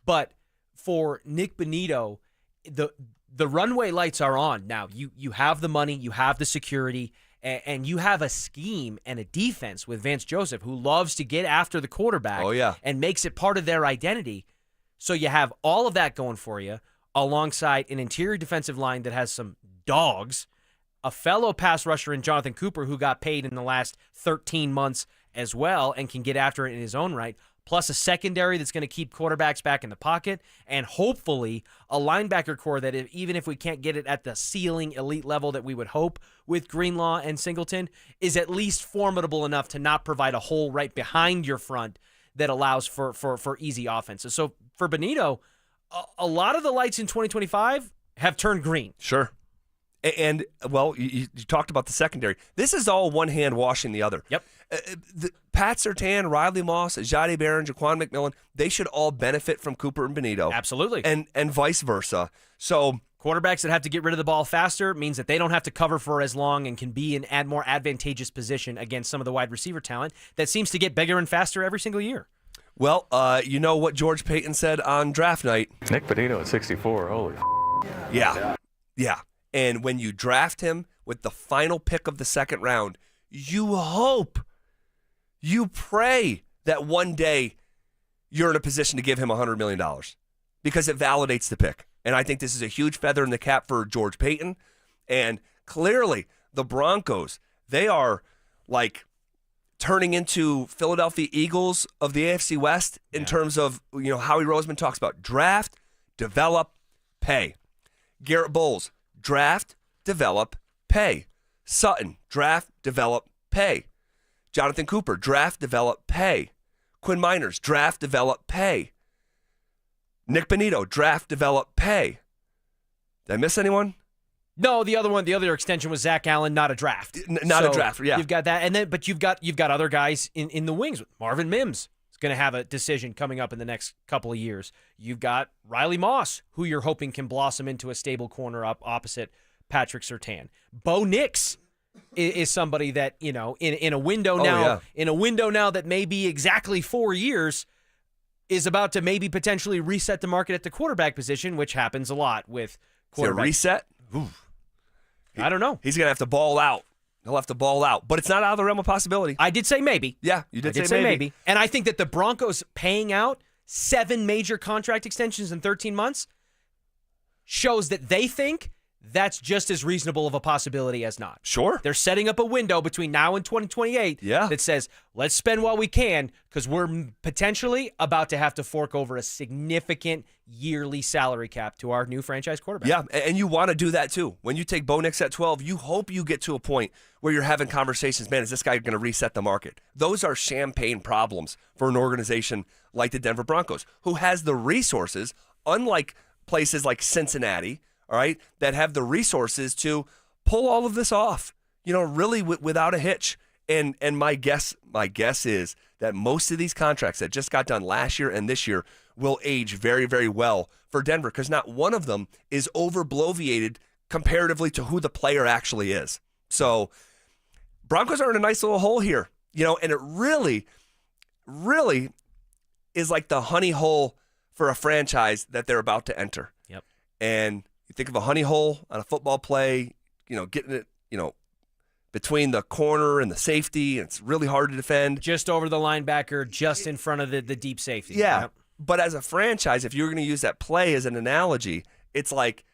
But for Nick Bonito, the runway lights are on. Now, you have the money, you have the security, and you have a scheme and a defense with Vance Joseph who loves to get after the quarterback and makes it part of their identity. So you have all of that going for you alongside an interior defensive line that has some dogs, a fellow pass rusher in Jonathan Cooper who got paid in the last 13 months as well and can get after it in his own right, plus a secondary that's going to keep quarterbacks back in the pocket, and hopefully a linebacker core that even if we can't get it at the ceiling elite level that we would hope with Greenlaw and Singleton, is at least formidable enough to not provide a hole right behind your front that allows for easy offenses. So for Bonito, a lot of the lights in 2025 have turned green. Sure. And, well, you talked about the secondary. This is all one hand washing the other. Yep. Pat Surtain, Riley Moss, Jahdae Barron, Jaquan McMillan, they should all benefit from Cooper and Bonito. Absolutely. And vice versa. So quarterbacks that have to get rid of the ball faster means that they don't have to cover for as long and can be in a more advantageous position against some of the wide receiver talent that seems to get bigger and faster every single year. Well, you know what George Payton said on draft night? Nick Bonito at 64, holy Yeah. And when you draft him with the final pick of the second round, you hope, you pray that one day you're in a position to give him $100 million because it validates the pick. And I think this is a huge feather in the cap for George Payton. And clearly, the Broncos, they are like turning into Philadelphia Eagles of the AFC West in terms of, Howie Roseman talks about draft, develop, pay. Garrett Bowles, draft, develop, pay. Sutton, draft, develop, pay. Jonathan Cooper, draft, develop, pay. Quinn Miners, draft, develop, pay. Nick Bonito, draft, develop, pay. Did I miss anyone? No, the other extension was Zach Allen, not a draft. Not a draft, yeah. You've got that, but you've got other guys in the wings. Marvin Mims is going to have a decision coming up in the next couple of years. You've got Riley Moss, who you're hoping can blossom into a stable corner up opposite Patrick Surtain. Bo Nix is somebody that, in a window now, in a window now that may be exactly 4 years, is about to maybe potentially reset the market at the quarterback position, which happens a lot with quarterbacks. Reset? Ooh. I don't know. He's going to have to ball out. He'll have to ball out. But it's not out of the realm of possibility. I did say maybe. Yeah, you did say maybe. And I think that the Broncos paying out 7 major contract extensions in 13 months shows that they think that's just as reasonable of a possibility as not. Sure. They're setting up a window between now and 2028 that says, let's spend while we can because we're potentially about to have to fork over a significant yearly salary cap to our new franchise quarterback. Yeah, and you want to do that too. When you take Bo Nix at 12, you hope you get to a point where you're having conversations, man, is this guy going to reset the market? Those are champagne problems for an organization like the Denver Broncos, who has the resources, unlike places like Cincinnati, all right, that have the resources to pull all of this off, really without a hitch. And my guess is that most of these contracts that just got done last year and this year will age very, very well for Denver because not one of them is over-bloviated comparatively to who the player actually is. So Broncos are in a nice little hole here, and it really, really is like the honey hole for a franchise that they're about to enter. Yep. And you think of a honey hole on a football play, getting it, between the corner and the safety, and it's really hard to defend. Just over the linebacker, just in front of the deep safety. Yeah. Yep. But as a franchise, if you're going to use that play as an analogy, it's like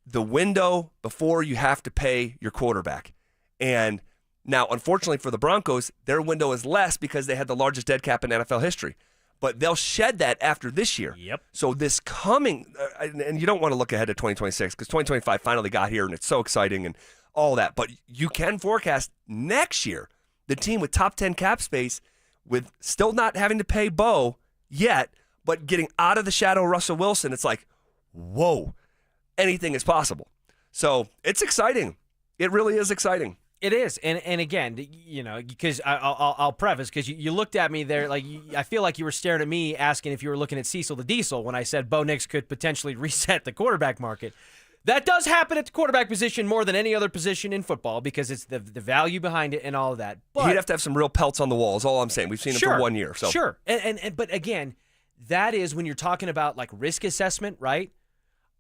the window before you have to pay your quarterback. And now, unfortunately for the Broncos, their window is less because they had the largest dead cap in NFL history. But they'll shed that after this year. Yep. So this coming, and you don't want to look ahead to 2026 because 2025 finally got here and it's so exciting and all that. But you can forecast next year the team with top 10 cap space with still not having to pay Bo yet, but getting out of the shadow of Russell Wilson. It's like, whoa, anything is possible. So it's exciting. It really is exciting. It is, and again, because I'll preface, because you looked at me there, like I feel like you were staring at me asking if you were looking at Cecil the Diesel when I said Bo Nix could potentially reset the quarterback market. That does happen at the quarterback position more than any other position in football because it's the value behind it and all of that. But he'd have to have some real pelts on the wall is all I'm saying. We've seen him for 1 year. So. Sure, and but again, that is when you're talking about like risk assessment, right?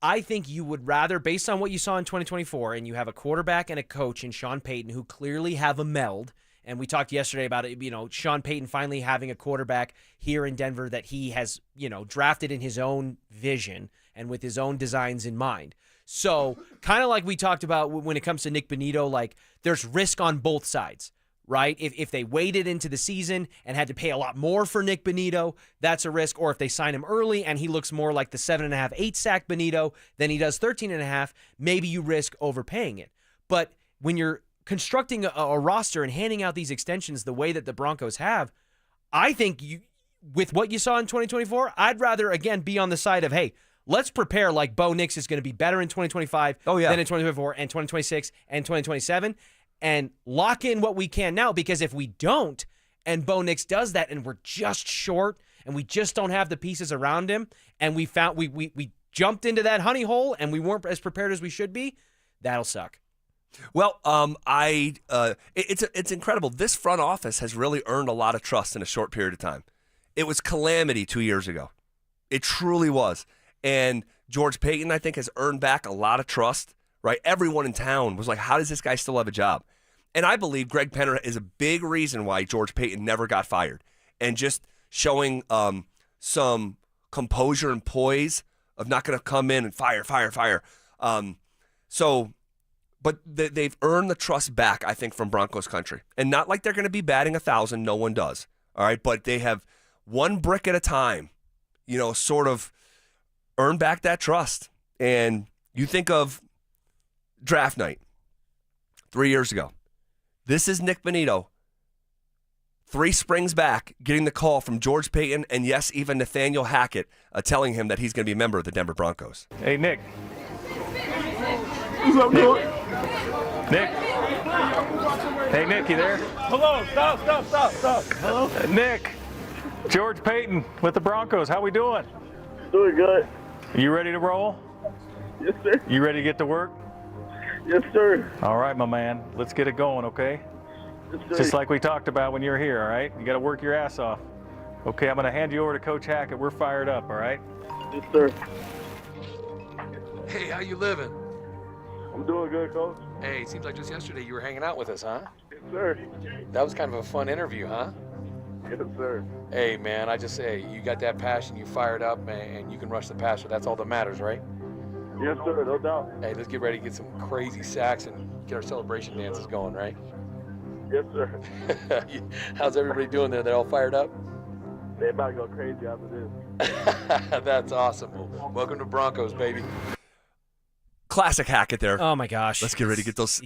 I think you would rather, based on what you saw in 2024, and you have a quarterback and a coach in Sean Payton who clearly have a meld. And we talked yesterday about it, Sean Payton finally having a quarterback here in Denver that he has, drafted in his own vision and with his own designs in mind. So kind of like we talked about when it comes to Nick Bonito, like there's risk on both sides, right? If they waited into the season and had to pay a lot more for Nick Bonito, that's a risk. Or if they sign him early and he looks more like the 7.5, 8 sack Bonito than he does 13.5, maybe you risk overpaying it. But when you're constructing a roster and handing out these extensions the way that the Broncos have, I think with what you saw in 2024, I'd rather, again, be on the side of, hey, let's prepare like Bo Nix is going to be better in 2025 than in 2024 and 2026 and 2027, and lock in what we can now, because if we don't and Bo Nix does that and we're just short and we just don't have the pieces around him and we jumped into that honey hole and we weren't as prepared as we should be, that'll suck. Well, it's incredible. This front office has really earned a lot of trust in a short period of time. It was calamity 2 years ago. It truly was. And George Payton, I think, has earned back a lot of trust, right? Everyone in town was like, how does this guy still have a job? And I believe Greg Penner is a big reason why George Payton never got fired. And just showing some composure and poise of not going to come in and fire. But they've earned the trust back, I think, from Broncos country. And not like they're going to be batting 1,000. No one does. All right. But they have one brick at a time, sort of earn back that trust. And you think of draft night 3 years ago. This is Nick Bonito, 3 springs back, getting the call from George Payton and, yes, even Nathaniel Hackett telling him that he's going to be a member of the Denver Broncos. Hey, Nick. What's up, Nick? Nick. Hey, Nick, you there? Hello, stop. Hello? Nick. George Payton with the Broncos. How we doing? Doing good. You ready to roll? Yes, sir. You ready to get to work? Yes, sir. All right, my man. Let's get it going, okay? Yes, sir. Just like we talked about when you were here, all right? You got to work your ass off. Okay, I'm going to hand you over to Coach Hackett. We're fired up, all right? Yes, sir. Hey, how you living? I'm doing good, Coach. Hey, seems like just yesterday you were hanging out with us, huh? Yes, sir. That was kind of a fun interview, huh? Yes, sir. Hey, man, I just say you got that passion, you fired up, and you can rush the passer. That's all that matters, right? Yes, sir, no doubt. Hey, let's get ready to get some crazy sacks and get our celebration dances going, right? Yes, sir. How's everybody doing there? They're all fired up? They about to go crazy after this. That's awesome. Well, welcome to Broncos, baby. Classic Hackett there. Oh my gosh. Let's get ready to get those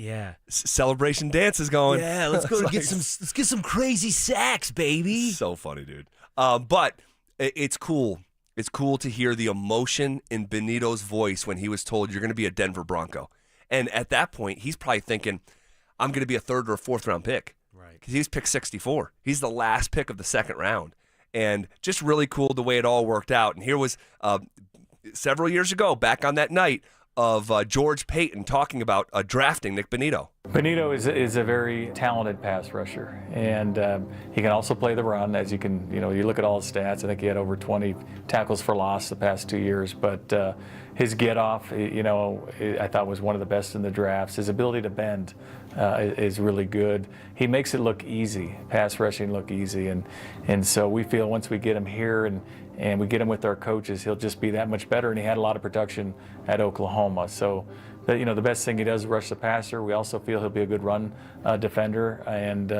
celebration dances going. Yeah, let's go get some crazy sacks, baby. So funny, dude. But it's cool. It's cool to hear the emotion in Bonito's voice when he was told you're going to be a Denver Bronco. And at that point, he's probably thinking, I'm going to be a 3rd or a 4th round pick. Right. Because he was pick 64. He's the last pick of the 2nd round. And just really cool the way it all worked out. And here was several years ago, back on that night, of George Payton talking about drafting Nick Bonito. Bonito is a very talented pass rusher, and he can also play the run. As you can, you look at all his stats. I think he had over 20 tackles for loss the past 2 years. But his get off, I thought was one of the best in the drafts. His ability to bend is really good. He makes it look easy, pass rushing look easy, and so we feel once we get him here and we get him with our coaches, he'll just be that much better. And he had a lot of production at Oklahoma. So, the best thing he does is rush the passer. We also feel he'll be a good run defender. And,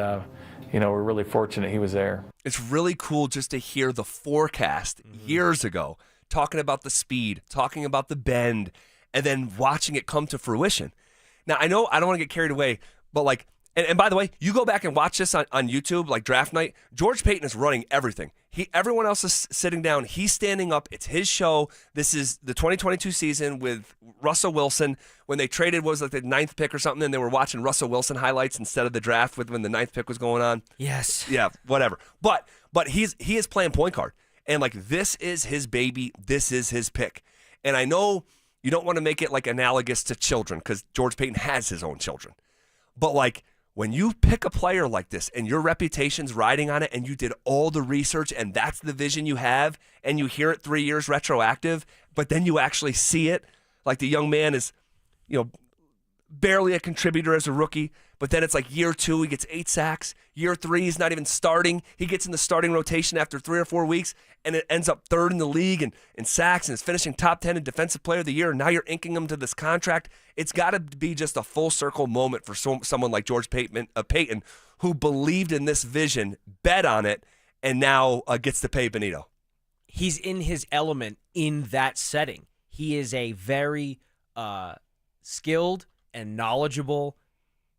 we're really fortunate he was there. It's really cool just to hear the forecast years ago, talking about the speed, talking about the bend, and then watching it come to fruition. Now, I know I don't want to get carried away, but and by the way, you go back and watch this on YouTube, like draft night. George Payton is running everything. Everyone else is sitting down. He's standing up. It's his show. This is the 2022 season with Russell Wilson. When they traded, what was it, the 9th pick or something, and they were watching Russell Wilson highlights instead of the draft when the 9th pick was going on. Yes. Yeah, whatever. But he is playing point guard. And this is his baby. This is his pick. And I know you don't want to make it analogous to children because George Payton has his own children. But when you pick a player like this and your reputation's riding on it and you did all the research and that's the vision you have and you hear it 3 years retroactive, but then you actually see it, like the young man is, barely a contributor as a rookie, but then it's like year 2, he gets 8 sacks. Year 3, he's not even starting. He gets in the starting rotation after 3 or 4 weeks, and it ends up 3rd in the league in sacks, and is finishing top 10 in Defensive Player of the Year, and now you're inking him to this contract. It's got to be just a full circle moment for someone like George Payton, who believed in this vision, bet on it, and now gets to pay Bonito. He's in his element in that setting. He is a very skilled and knowledgeable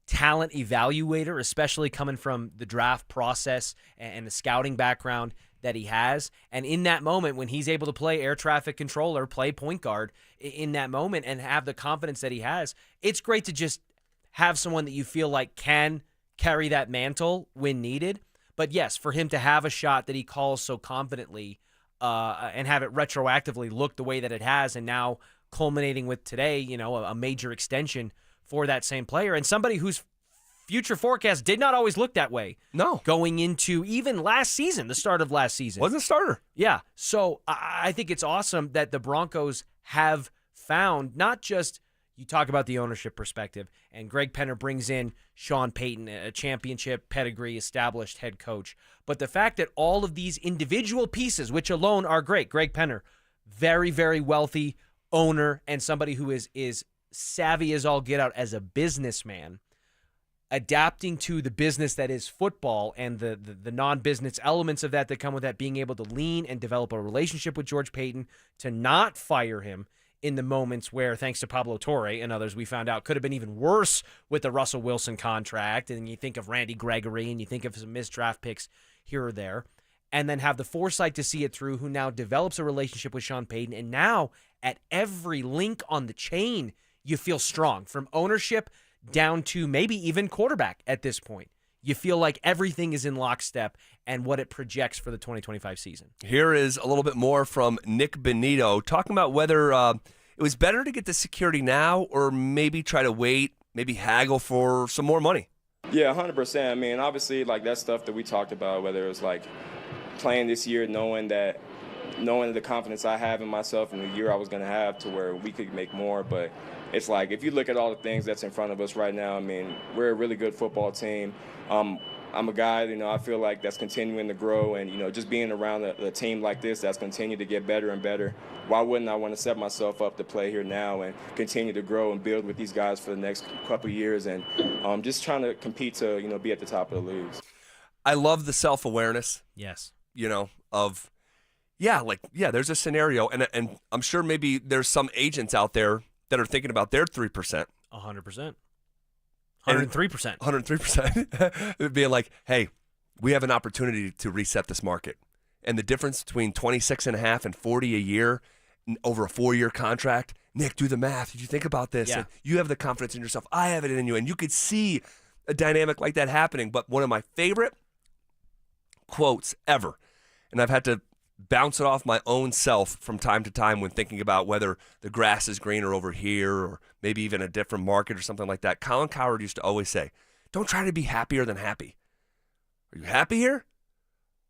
talent evaluator, especially coming from the draft process and the scouting background that he has. And in that moment, when he's able to play air traffic controller, play point guard in that moment and have the confidence that he has, it's great to just have someone that you feel like can carry that mantle when needed. But yes, for him to have a shot that he calls so confidently and have it retroactively look the way that it has, and now culminating with today, a major extension for that same player, and somebody whose future forecast did not always look that way. No. Going into even last season, the start of last season. Wasn't a starter. Yeah. So I think it's awesome that the Broncos have found, not just, you talk about the ownership perspective, and Greg Penner brings in Sean Payton, a championship pedigree established head coach, but the fact that all of these individual pieces, which alone are great, Greg Penner, very, very wealthy owner and somebody who is savvy as all get out as a businessman, adapting to the business that is football and the non-business elements of that come with that, being able to lean and develop a relationship with George Payton, to not fire him in the moments where, thanks to Pablo Torre and others, we found out could have been even worse with the Russell Wilson contract, and you think of Randy Gregory and you think of some missed draft picks here or there, and then have the foresight to see it through, who now develops a relationship with Sean Payton, and now at every link on the chain, you feel strong, from ownership down to maybe even quarterback at this point. You feel like everything is in lockstep and what it projects for the 2025 season. Here is a little bit more from Nick Bonito talking about whether it was better to get the security now or maybe try to wait, maybe haggle for some more money. Yeah, 100%. I mean, obviously, like that stuff that we talked about, whether it was like playing this year, knowing the confidence I have in myself and the year I was going to have to where we could make more. But it's like, if you look at all the things that's in front of us right now, I mean, we're a really good football team. I'm a guy, I feel like that's continuing to grow, and, just being around a team like this that's continued to get better and better. Why wouldn't I want to set myself up to play here now and continue to grow and build with these guys for the next couple of years, and just trying to compete to, be at the top of the leagues. I love the self-awareness. Yes. There's a scenario, and I'm sure maybe there's some agents out there that are thinking about their 3%. 100%. 103%. 103%. Being like, hey, we have an opportunity to reset this market. And the difference between 26.5 and 40 a year over a 4-year contract, Nick, do the math. Did you think about this? Yeah. And you have the confidence in yourself. I have it in you. And you could see a dynamic like that happening. But one of my favorite quotes ever, and I've had to bounce it off my own self from time to time when thinking about whether the grass is greener over here or maybe even a different market or something like that. Colin Cowherd used to always say, don't try to be happier than happy. Are you happy here?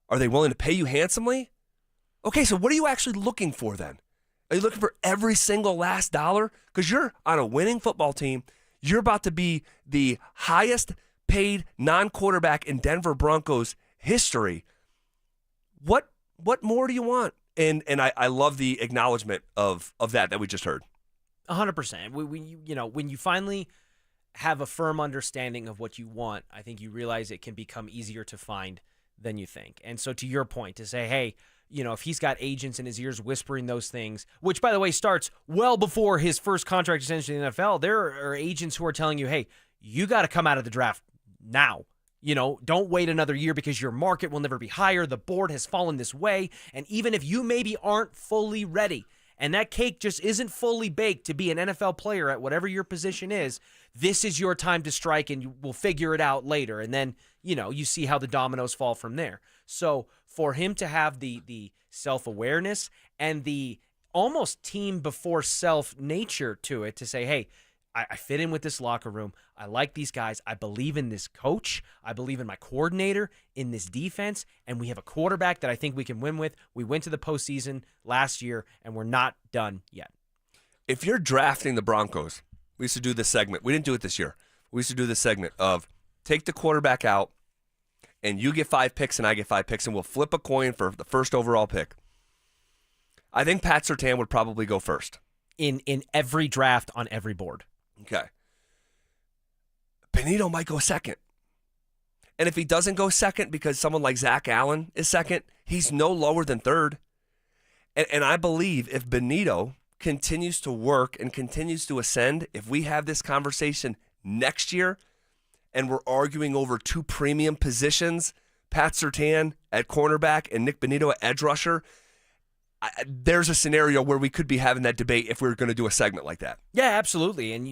Are they willing to pay you handsomely? Okay, so what are you actually looking for then? Are you looking for every single last dollar? Because you're on a winning football team. You're about to be the highest paid non-quarterback in Denver Broncos history. What more do you want? And I love the acknowledgement of that we just heard. 100%. When you finally have a firm understanding of what you want, I think you realize it can become easier to find than you think. And so to your point, to say, hey, if he's got agents in his ears whispering those things, which, by the way, starts well before his first contract extension in the NFL, there are agents who are telling you, hey, you got to come out of the draft now. Don't wait another year because your market will never be higher. The board has fallen this way. And even if you maybe aren't fully ready and that cake just isn't fully baked to be an NFL player at whatever your position is, this is your time to strike and we'll figure it out later. And then, you see how the dominoes fall from there. So for him to have the self-awareness and the almost team before self nature to it, to say, hey, I fit in with this locker room. I like these guys. I believe in this coach. I believe in my coordinator, in this defense, and we have a quarterback that I think we can win with. We went to the postseason last year, and we're not done yet. if you're drafting the Broncos, we used to do this segment. We didn't do it this year. We used to do this segment of take the quarterback out, and you get 5 picks and I get 5 picks, and we'll flip a coin for the first overall pick. I think Pat Surtain would probably go first. In every draft on every board. Okay. Bonito might go second. And if he doesn't go second because someone like Zach Allen is second, he's no lower than third. And I believe if Bonito continues to work and continues to ascend, if we have this conversation next year and we're arguing over 2 premium positions, Pat Surtain at cornerback and Nick Bonito at edge rusher, there's a scenario where we could be having that debate if we were going to do a segment like that. Yeah, absolutely. And,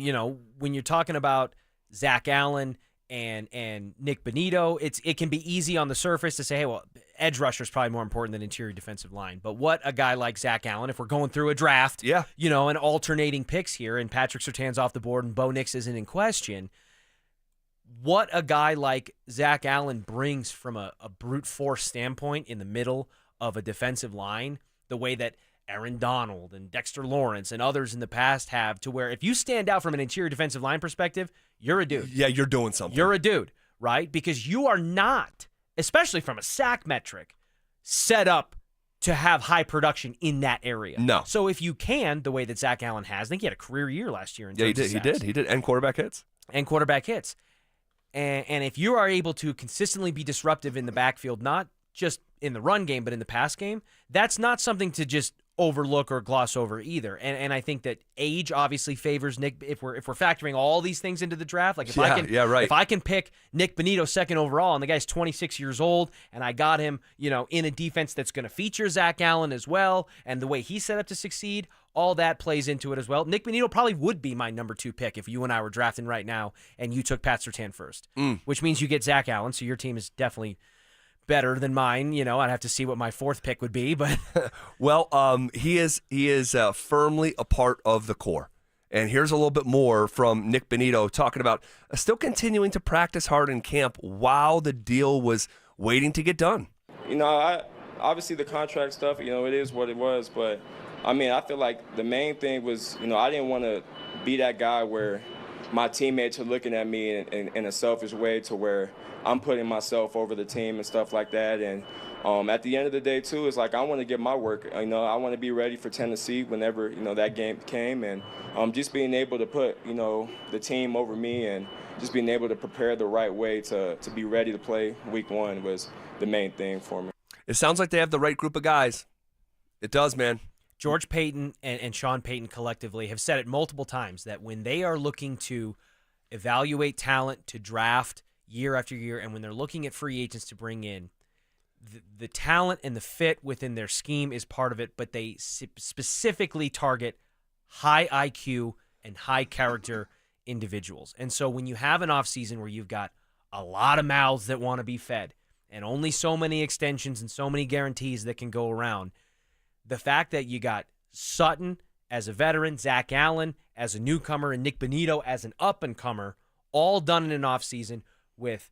when you're talking about Zach Allen and Nick Bonito, it can be easy on the surface to say, hey, well, edge rusher is probably more important than interior defensive line. But what a guy like Zach Allen, if we're going through a draft, and alternating picks here, and Patrick Surtain's off the board and Bo Nix isn't in question, what a guy like Zach Allen brings from a brute force standpoint in the middle of a defensive line, the way that Aaron Donald and Dexter Lawrence and others in the past have, to where if you stand out from an interior defensive line perspective, you're a dude. Yeah, you're doing something. You're a dude, right? Because you are not, especially from a sack metric, set up to have high production in that area. No. So if you can, the way that Zach Allen has, I think he had a career year last year in terms of sacks. He did. And quarterback hits. And if you are able to consistently be disruptive in the backfield, not just in the run game, but in the pass game, that's not something to just overlook or gloss over either. And I think that age obviously favors Nick. If we're factoring all these things into the draft, like if I can pick Nick Bonito second overall, and the guy's 26 years old, and I got him, in a defense that's going to feature Zach Allen as well, and the way he's set up to succeed, all that plays into it as well. Nick Bonito probably would be my number 2 pick if you and I were drafting right now, and you took Pat Surtain first, which means you get Zach Allen. So your team is definitely better than mine. I'd have to see what my 4th pick would be, but well, he is firmly a part of the core. And here's a little bit more from Nick Bonito talking about still continuing to practice hard in camp while the deal was waiting to get done. Obviously the contract stuff, it is what it was, but I feel like the main thing was, I didn't want to be that guy where my teammates are looking at me in a selfish way to where I'm putting myself over the team and stuff like that. And at the end of the day, too, it's like I want to get my work. I want to be ready for Tennessee whenever, that game came. And just being able to put, the team over me and just being able to prepare the right way to be ready to play week 1 was the main thing for me. It sounds like they have the right group of guys. It does, man. George Payton and Sean Payton collectively have said it multiple times that when they are looking to evaluate talent to draft year after year, and when they're looking at free agents to bring in, the talent and the fit within their scheme is part of it, but they specifically target high IQ and high character individuals. And so when you have an offseason where you've got a lot of mouths that want to be fed and only so many extensions and so many guarantees that can go around, the fact that you got Sutton as a veteran, Zach Allen as a newcomer, and Nick Bonito as an up-and-comer, all done in an offseason with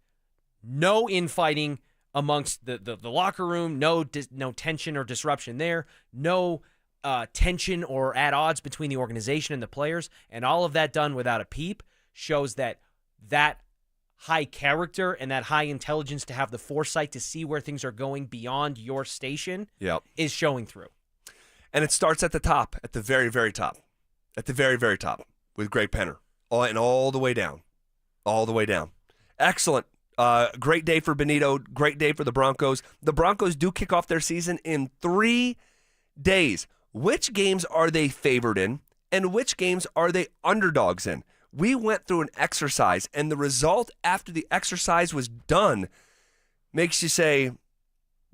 no infighting amongst the locker room, no tension or disruption there, no tension or at odds between the organization and the players, and all of that done without a peep, shows that high character and that high intelligence to have the foresight to see where things are going beyond your station is showing through. And it starts at the top, at the very, very top. At the very, very top with Greg Penner. All the way down. All the way down. Excellent. Great day for Bonito. Great day for the Broncos. The Broncos do kick off their season in 3 days. Which games are they favored in, and which games are they underdogs in? We went through an exercise, and the result after the exercise was done makes you say,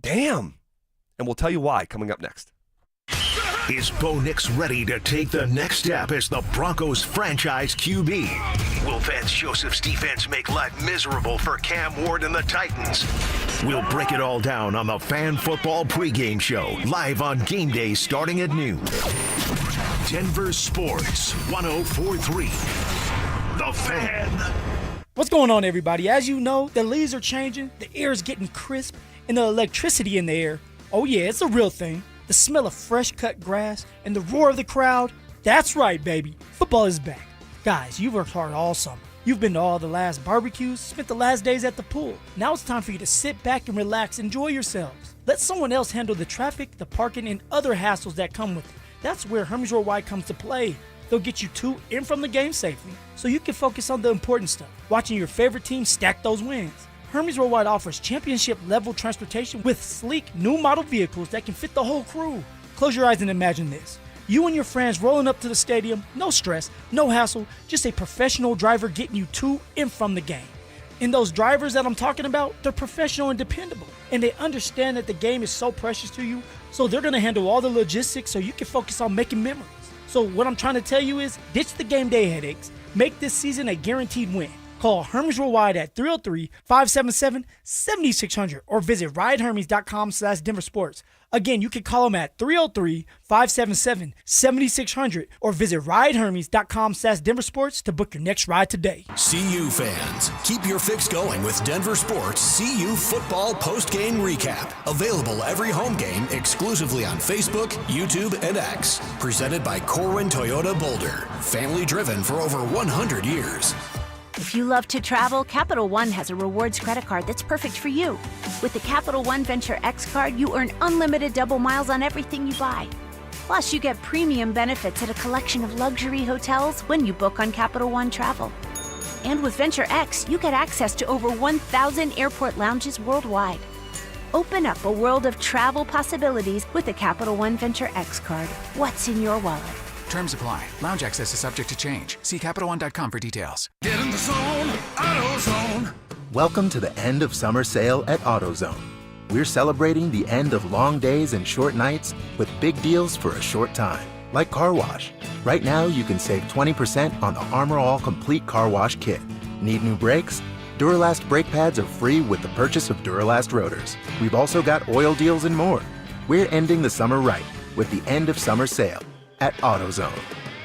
damn. And we'll tell you why coming up next. Is Bo Nix ready to take the next step as the Broncos franchise QB? Will Vance Joseph's defense make life miserable for Cam Ward and the Titans? We'll break it all down on the Fan Football pregame show, live on game day starting at noon. Denver Sports 104.3. The Fan. What's going on, everybody? As you know, the leaves are changing, the air is getting crisp, and the electricity in the air, oh yeah, it's a real thing. The smell of fresh cut grass and the roar of the crowd, That's right, baby. Football is back. Guys, you worked hard all summer. You've been to all the last barbecues, spent the last days at the pool. Now it's time for you to sit back and relax, enjoy yourselves. Let someone else handle the traffic, the parking, and other hassles that come with it. That's where Hermes Worldwide comes to play. They'll get you to and from the game safely, so you can focus on the important stuff, watching your favorite team stack those wins. Hermes Worldwide offers championship-level transportation with sleek, new model vehicles that can fit the whole crew. Close your eyes and imagine this. You and your friends rolling up to the stadium, no stress, no hassle, just a professional driver getting you to and from the game. And those drivers that I'm talking about, they're professional and dependable. And they understand that the game is so precious to you, so they're going to handle all the logistics so you can focus on making memories. So what I'm trying to tell you is, ditch the game day headaches. Make this season a guaranteed win. Call Hermes Worldwide at 303-577-7600 or visit ridehermes.com/DenverSports. Again, you can call them at 303-577-7600 or visit ridehermes.com/DenverSports to book your next ride today. CU fans, keep your fix going with Denver Sports CU Football Post-Game Recap. Available every home game exclusively on Facebook, YouTube, and X. Presented by Corwin Toyota Boulder. Family driven for over 100 years. If you love to travel, Capital One has a rewards credit card that's perfect for you. With the Capital One Venture X card, you earn unlimited double miles on everything you buy. Plus, you get premium benefits at a collection of luxury hotels when you book on Capital One Travel. And with Venture X, you get access to over 1,000 airport lounges worldwide. Open up a world of travel possibilities with the Capital One Venture X card. What's in your wallet? Terms apply. Lounge access is subject to change. See CapitalOne.com for details. Get in the zone, AutoZone. Welcome to the end of summer sale at AutoZone. We're celebrating the end of long days and short nights with big deals for a short time, like car wash. Right now, you can save 20% on the Armor All Complete Car Wash Kit. Need new brakes? Duralast brake pads are free with the purchase of Duralast rotors. We've also got oil deals and more. We're ending the summer right with the end of summer sale at AutoZone.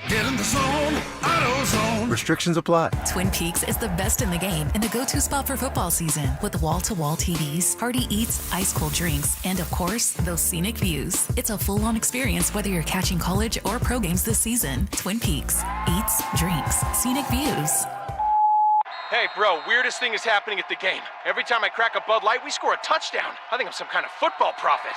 Get in the zone, AutoZone. Restrictions apply. Twin Peaks is the best in the game and the go-to spot for football season with wall-to-wall TVs, hearty eats, ice-cold drinks, and of course, those scenic views. It's a full-on experience whether you're catching college or pro games this season. Twin Peaks. Eats, drinks, scenic views. Hey, bro, weirdest thing is happening at the game. Every time I crack a Bud Light, we score a touchdown. I think I'm some kind of football prophet.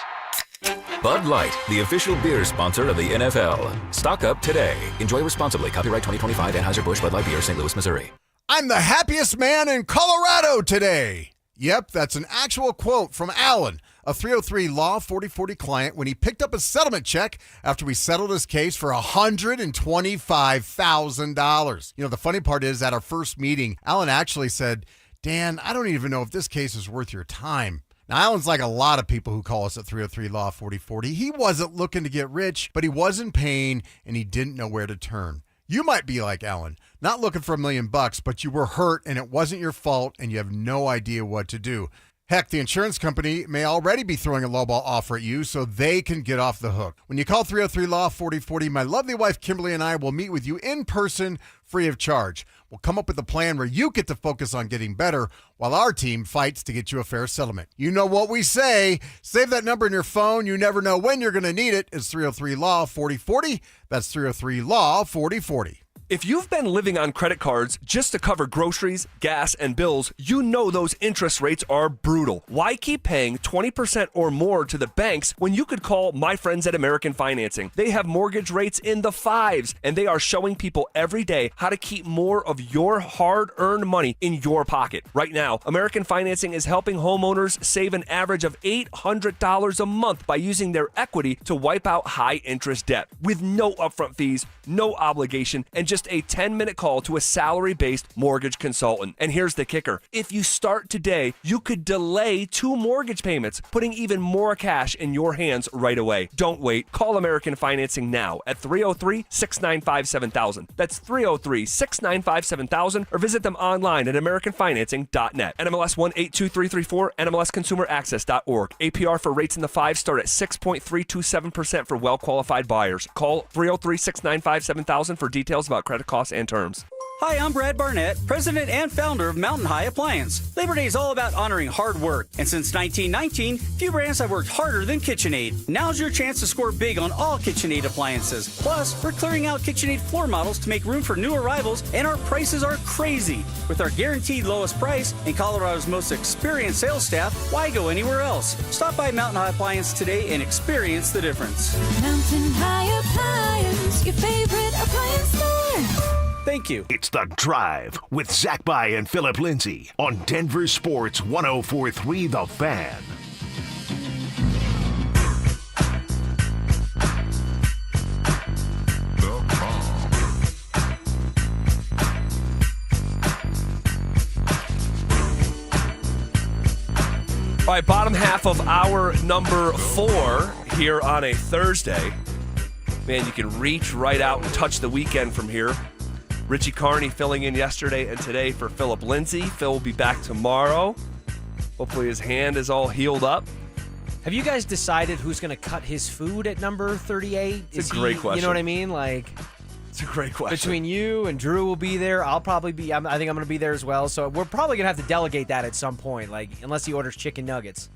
Bud Light, the official beer sponsor of the NFL. Stock up today. Enjoy responsibly. Copyright 2025 Anheuser-Busch Bud Light Beer, St. Louis, Missouri. I'm the happiest man in Colorado today. Yep, that's an actual quote from Alan, a 303 Law 4040 client, when he picked up a settlement check after we settled his case for $125,000. You know, the funny part is, at our first meeting, Alan actually said, Dan, I don't even know if this case is worth your time. Now, Alan's like a lot of people who call us at 303 Law 4040. He wasn't looking to get rich, but he was in pain, and he didn't know where to turn. You might be like Alan, not looking for $1 million, but you were hurt, and it wasn't your fault, and you have no idea what to do. Heck, the insurance company may already be throwing a lowball offer at you so they can get off the hook. When you call 303 Law 4040, my lovely wife Kimberly and I will meet with you in person, free of charge. We'll come up with a plan where you get to focus on getting better while our team fights to get you a fair settlement. You know what we say. Save that number in your phone. You never know when you're going to need it. It's 303 Law 4040. That's 303 Law 4040. If you've been living on credit cards just to cover groceries, gas, and bills, you know those interest rates are brutal. Why keep paying 20% or more to the banks when you could call my friends at American Financing? They have mortgage rates in the 5s, and they are showing people every day how to keep more of your hard-earned money in your pocket. Right now, American Financing is helping homeowners save an average of $800 a month by using their equity to wipe out high-interest debt with no upfront fees, no obligation, and just a 10-minute call to a salary-based mortgage consultant. And here's the kicker. If you start today, you could delay 2 mortgage payments, putting even more cash in your hands right away. Don't wait. Call American Financing now at 303-695-7000. That's 303-695-7000, or visit them online at americanfinancing.net. NMLS 182334, NMLSconsumeraccess.org. APR for rates in the 5s start at 6.327% for well-qualified buyers. Call 303-695-7000 for details about credit costs and terms. Hi, I'm Brad Barnett, president and founder of Mountain High Appliance. Labor Day is all about honoring hard work, and since 1919, few brands have worked harder than KitchenAid. Now's your chance to score big on all KitchenAid appliances. Plus, we're clearing out KitchenAid floor models to make room for new arrivals, and our prices are crazy. With our guaranteed lowest price and Colorado's most experienced sales staff, why go anywhere else? Stop by Mountain High Appliance today and experience the difference. Mountain High Appliance, your favorite appliance store. Thank you. It's The Drive with Zach By and Phillip Lindsay on Denver Sports 104.3 The Fan. All right, bottom half of hour number 4 here on a Thursday. Man, you can reach right out and touch the weekend from here. Richie Carney filling in yesterday and today for Phillip Lindsay. Phil will be back tomorrow. Hopefully his hand is all healed up. Have you guys decided who's going to cut his food at number 38? It's a great question. You know what I mean? Like, it's a great question. Between you and Drew will be there. I'll probably be. I think I'm going to be there as well. So we're probably going to have to delegate that at some point. Like, unless he orders chicken nuggets.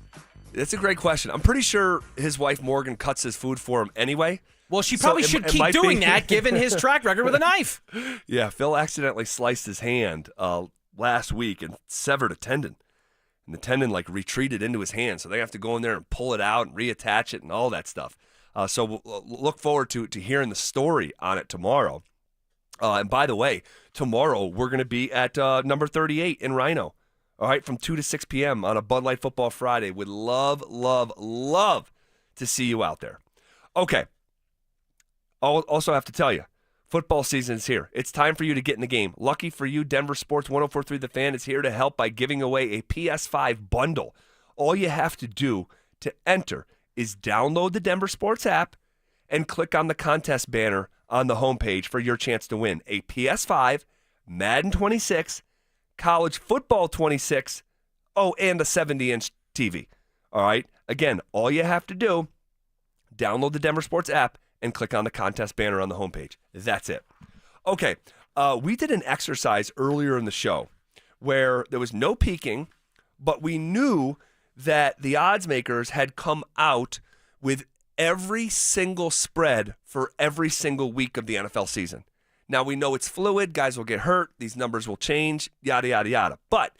That's a great question. I'm pretty sure his wife Morgan cuts his food for him anyway. Well, she probably should keep doing that, given his track record with a knife. Yeah, Phil accidentally sliced his hand last week and severed a tendon. And the tendon, retreated into his hand. So they have to go in there and pull it out and reattach it and all that stuff. So we'll look forward to hearing the story on it tomorrow. And by the way, tomorrow we're going to be at number 38 in Rhino. All right, from 2 to 6 p.m. on a Bud Light Football Friday. Would love, love, love to see you out there. Okay. I'll also have to tell you, football season is here. It's time for you to get in the game. Lucky for you, Denver Sports 104.3 The Fan is here to help by giving away a PS5 bundle. All you have to do to enter is download the Denver Sports app and click on the contest banner on the homepage for your chance to win a PS5, Madden 26, College Football 26, and a 70-inch TV. All right? Again, all you have to do, download the Denver Sports app and click on the contest banner on the homepage. That's it. Okay, we did an exercise earlier in the show where there was no peeking, but we knew that the odds makers had come out with every single spread for every single week of the NFL season. Now, we know it's fluid. Guys will get hurt. These numbers will change, yada, yada, yada. But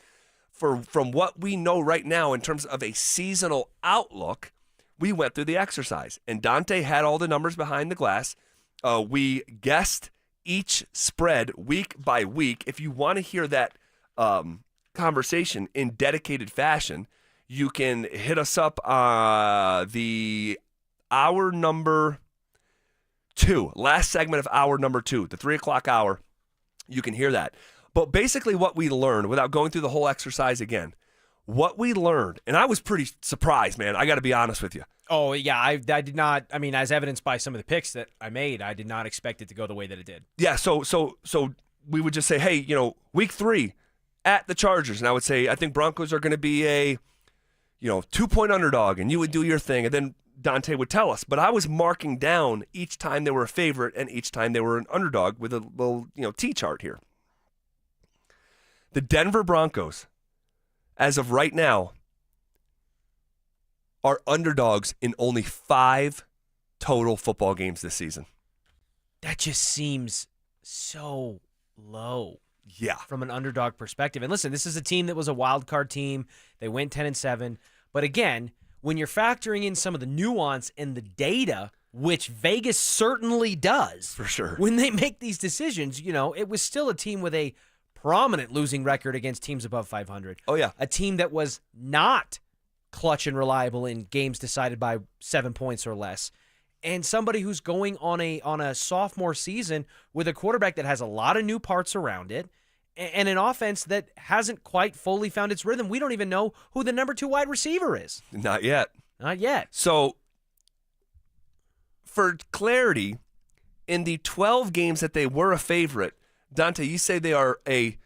from what we know right now in terms of a seasonal outlook, we went through the exercise, and Dante had all the numbers behind the glass. We guessed each spread week by week. If you want to hear that conversation in dedicated fashion, you can hit us up the hour number 2, last segment of hour number 2, the 3 o'clock hour. You can hear that. But basically what we learned, without going through the whole exercise again, what we learned, and I was pretty surprised, man. I got to be honest with you. Oh, yeah, I did not. I mean, as evidenced by some of the picks that I made, I did not expect it to go the way that it did. Yeah, so we would just say, hey, week 3 at the Chargers, and I would say, I think Broncos are going to be a, 2-point underdog, and you would do your thing, and then Dante would tell us. But I was marking down each time they were a favorite and each time they were an underdog with a little, T-chart here. The Denver Broncos, as of right now, are underdogs in only 5 total football games this season. That just seems so low. Yeah. From an underdog perspective. And listen, this is a team that was a wild card team. They went 10-7. But again, when you're factoring in some of the nuance and the data, which Vegas certainly does. For sure. When they make these decisions, it was still a team with a prominent losing record against teams above 500. Oh, yeah. A team that was not clutch and reliable in games decided by 7 points or less. And somebody who's going on a sophomore season with a quarterback that has a lot of new parts around it and an offense that hasn't quite fully found its rhythm. We don't even know who the number 2 wide receiver is. Not yet. Not yet. So, for clarity, in the 12 games that they were a favorite, Dante, you say they are a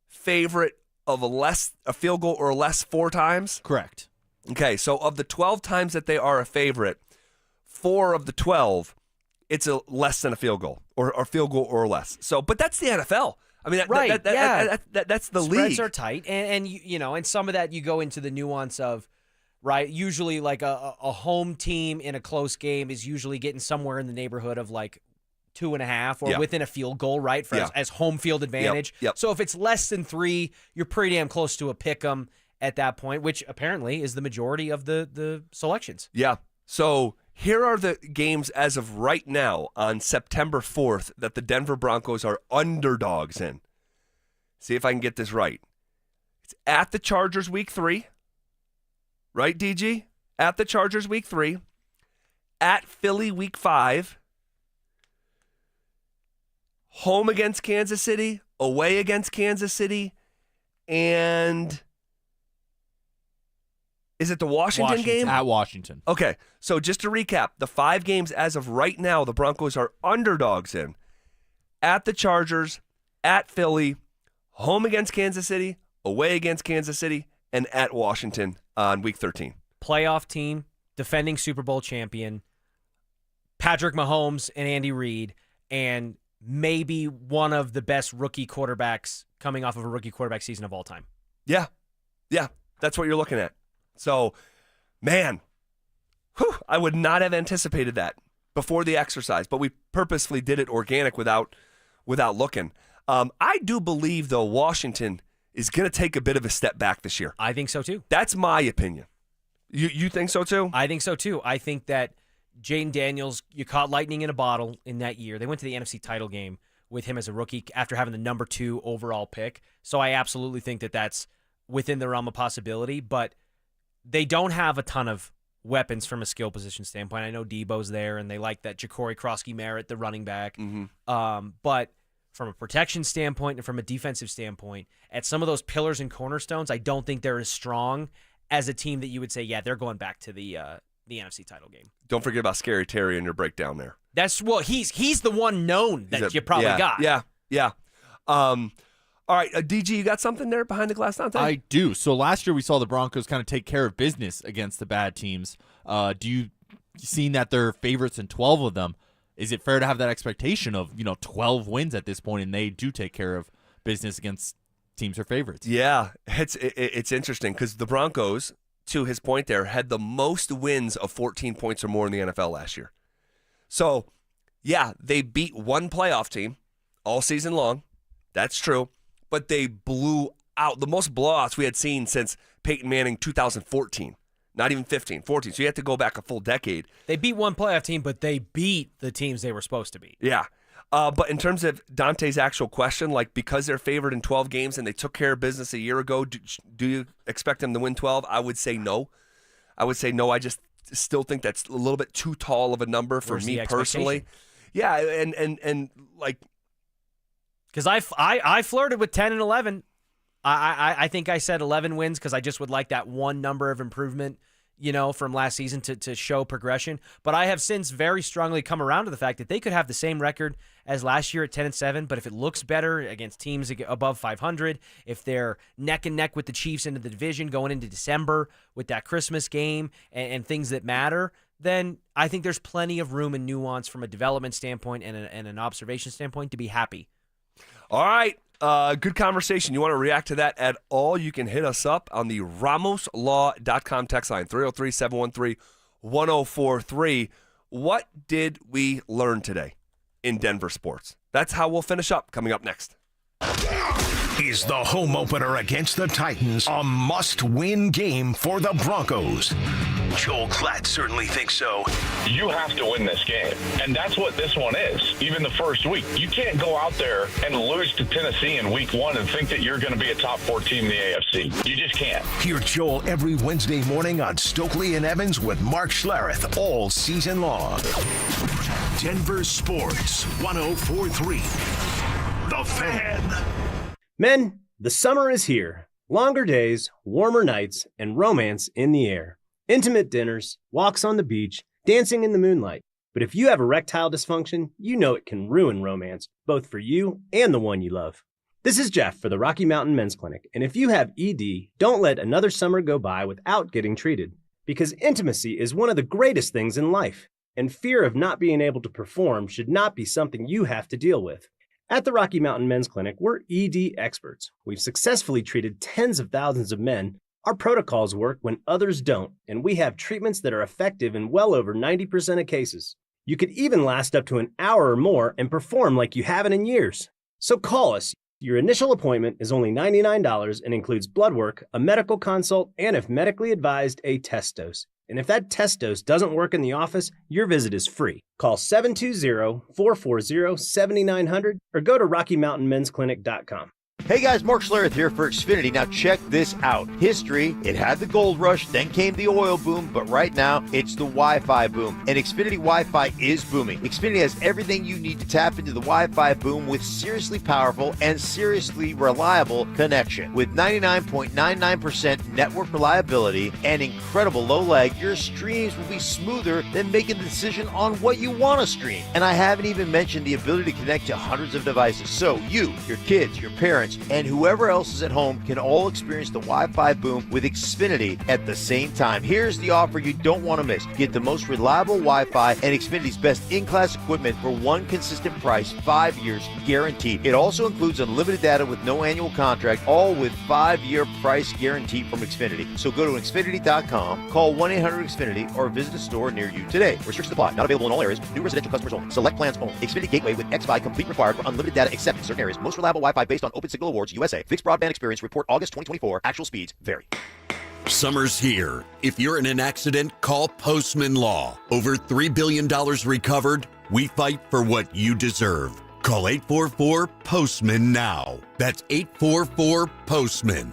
favorite of a field goal or less 4 times? Correct. Okay, so of the 12 times that they are a favorite, 4 of the 12, it's a less than a field goal or field goal or less. So, but that's the NFL. I mean, Right, that's the league. Spreads are tight, and you know, and some of that you go into the nuance of, right? Usually, like a home team in a close game is usually getting somewhere in the neighborhood of like 2.5 or within a field goal, right? For as home field advantage. Yep. So if it's less than 3, you're pretty damn close to a pick 'em at that point, which apparently is the majority of the selections. Yeah. So here are the games as of right now on September 4th that the Denver Broncos are underdogs in. See if I can get this right. It's at the Chargers week 3. Right, DG? At the Chargers week 3. At Philly week 5. Home against Kansas City. Away against Kansas City. And is it the Washington game? At Washington. Okay, so just to recap, the 5 games as of right now, the Broncos are underdogs in. At the Chargers, at Philly, home against Kansas City, away against Kansas City, and at Washington on week 13. Playoff team, defending Super Bowl champion, Patrick Mahomes and Andy Reid, and maybe one of the best rookie quarterbacks coming off of a rookie quarterback season of all time. Yeah, that's what you're looking at. So, man, I would not have anticipated that before the exercise, but we purposefully did it organic without looking. I do believe, though, Washington is going to take a bit of a step back this year. I think so, too. That's my opinion. You think so, too? I think so, too. I think that Jaden Daniels, you caught lightning in a bottle in that year. They went to the NFC title game with him as a rookie after having the number 2 overall pick. So I absolutely think that that's within the realm of possibility, but they don't have a ton of weapons from a skill position standpoint. I know Debo's there, and they like that Ja'Cory Krosky-Merritt, the running back. But from a protection standpoint and from a defensive standpoint, at some of those pillars and cornerstones, I don't think they're as strong as a team that you would say, yeah, they're going back to the NFC title game. Don't forget about Scary Terry in your breakdown there. That's he's the one known that you probably got. Yeah. All right, DG, you got something there behind the glass, Dante? I do. So last year we saw the Broncos kind of take care of business against the bad teams. Do you seeing that they're favorites in 12 of them? Is it fair to have that expectation of 12 wins at this point, and they do take care of business against teams or favorites? Yeah, it's interesting because the Broncos, to his point there, had the most wins of 14 points or more in the NFL last year. So, yeah, they beat one playoff team all season long. That's true. But they blew out the most blowouts we had seen since Peyton Manning 2014. Not even 15, 14. So you have to go back a full decade. They beat one playoff team, but they beat the teams they were supposed to beat. Yeah. But in terms of Dante's actual question, like because they're favored in 12 games and they took care of business a year ago, do you expect them to win 12? I would say no. I just still think that's a little bit too tall of a number for me personally. Yeah, and like, because I flirted with 10 and 11. I think I said 11 wins because I just would like that one number of improvement, from last season to show progression. But I have since very strongly come around to the fact that they could have the same record as last year at 10 and 7. But if it looks better against teams above 500, if they're neck and neck with the Chiefs into the division going into December with that Christmas game and things that matter, then I think there's plenty of room and nuance from a development standpoint and an observation standpoint to be happy. All right. Good conversation. You want to react to that at all? You can hit us up on the RamosLaw.com text line, 303-713-1043. What did we learn today in Denver sports? That's how we'll finish up coming up next. Is the home opener against the Titans a must-win game for the Broncos? Joel Klatt certainly thinks so. You have to win this game, and that's what this one is. Even the first week, you can't go out there and lose to Tennessee in week 1 and think that you're going to be a top 4 team in the AFC. You just can't. Hear Joel every Wednesday morning on Stokley and Evans with Mark Schlereth all season long. Denver Sports 104.3. The Fan. Men, the summer is here. Longer days, warmer nights, and romance in the air. Intimate dinners, walks on the beach, dancing in the moonlight. But if you have erectile dysfunction, you know it can ruin romance, both for you and the one you love. This is Jeff for the Rocky Mountain Men's Clinic, and if you have ED, don't let another summer go by without getting treated. Because intimacy is one of the greatest things in life, and fear of not being able to perform should not be something you have to deal with. At the Rocky Mountain Men's Clinic, we're ED experts. We've successfully treated tens of thousands of men. Our protocols work when others don't, and we have treatments that are effective in well over 90% of cases. You could even last up to an hour or more and perform like you haven't in years. So call us. Your initial appointment is only $99 and includes blood work, a medical consult, and if medically advised, a test dose. And if that test dose doesn't work in the office, your visit is free. Call 720-440-7900 or go to RockyMountainMen'sClinic.com. Hey guys, Mark Schlereth here for Exfinity. Now check this out. History, it had the gold rush, then came the oil boom, but right now it's the Wi-Fi boom. And Exfinity Wi-Fi is booming. Xfinity has everything you need to tap into the Wi-Fi boom with seriously powerful and seriously reliable connection. With 99.99% network reliability and incredible low lag, your streams will be smoother than making the decision on what you want to stream. And I haven't even mentioned the ability to connect to hundreds of devices. So you, your kids, your parents, and whoever else is at home can all experience the Wi-Fi boom with Xfinity at the same time. Here's the offer you don't want to miss. Get the most reliable Wi-Fi and Xfinity's best in-class equipment for one consistent price, 5 years guaranteed. It also includes unlimited data with no annual contract, all with 5-year price guarantee from Xfinity. So go to Xfinity.com, call 1-800-XFINITY, or visit a store near you today. Restrictions apply. Not available in all areas. New residential customers only. Select plans only. Xfinity Gateway with XFi complete required for unlimited data except in certain areas. Most reliable Wi-Fi based on Open Signal Awards USA. Fixed broadband experience report August 2024. Actual speeds vary. Summer's here. If you're in an accident, call Postman Law. Over $3 billion recovered. We fight for what you deserve. Call 844-POSTMAN now. That's 844-POSTMAN.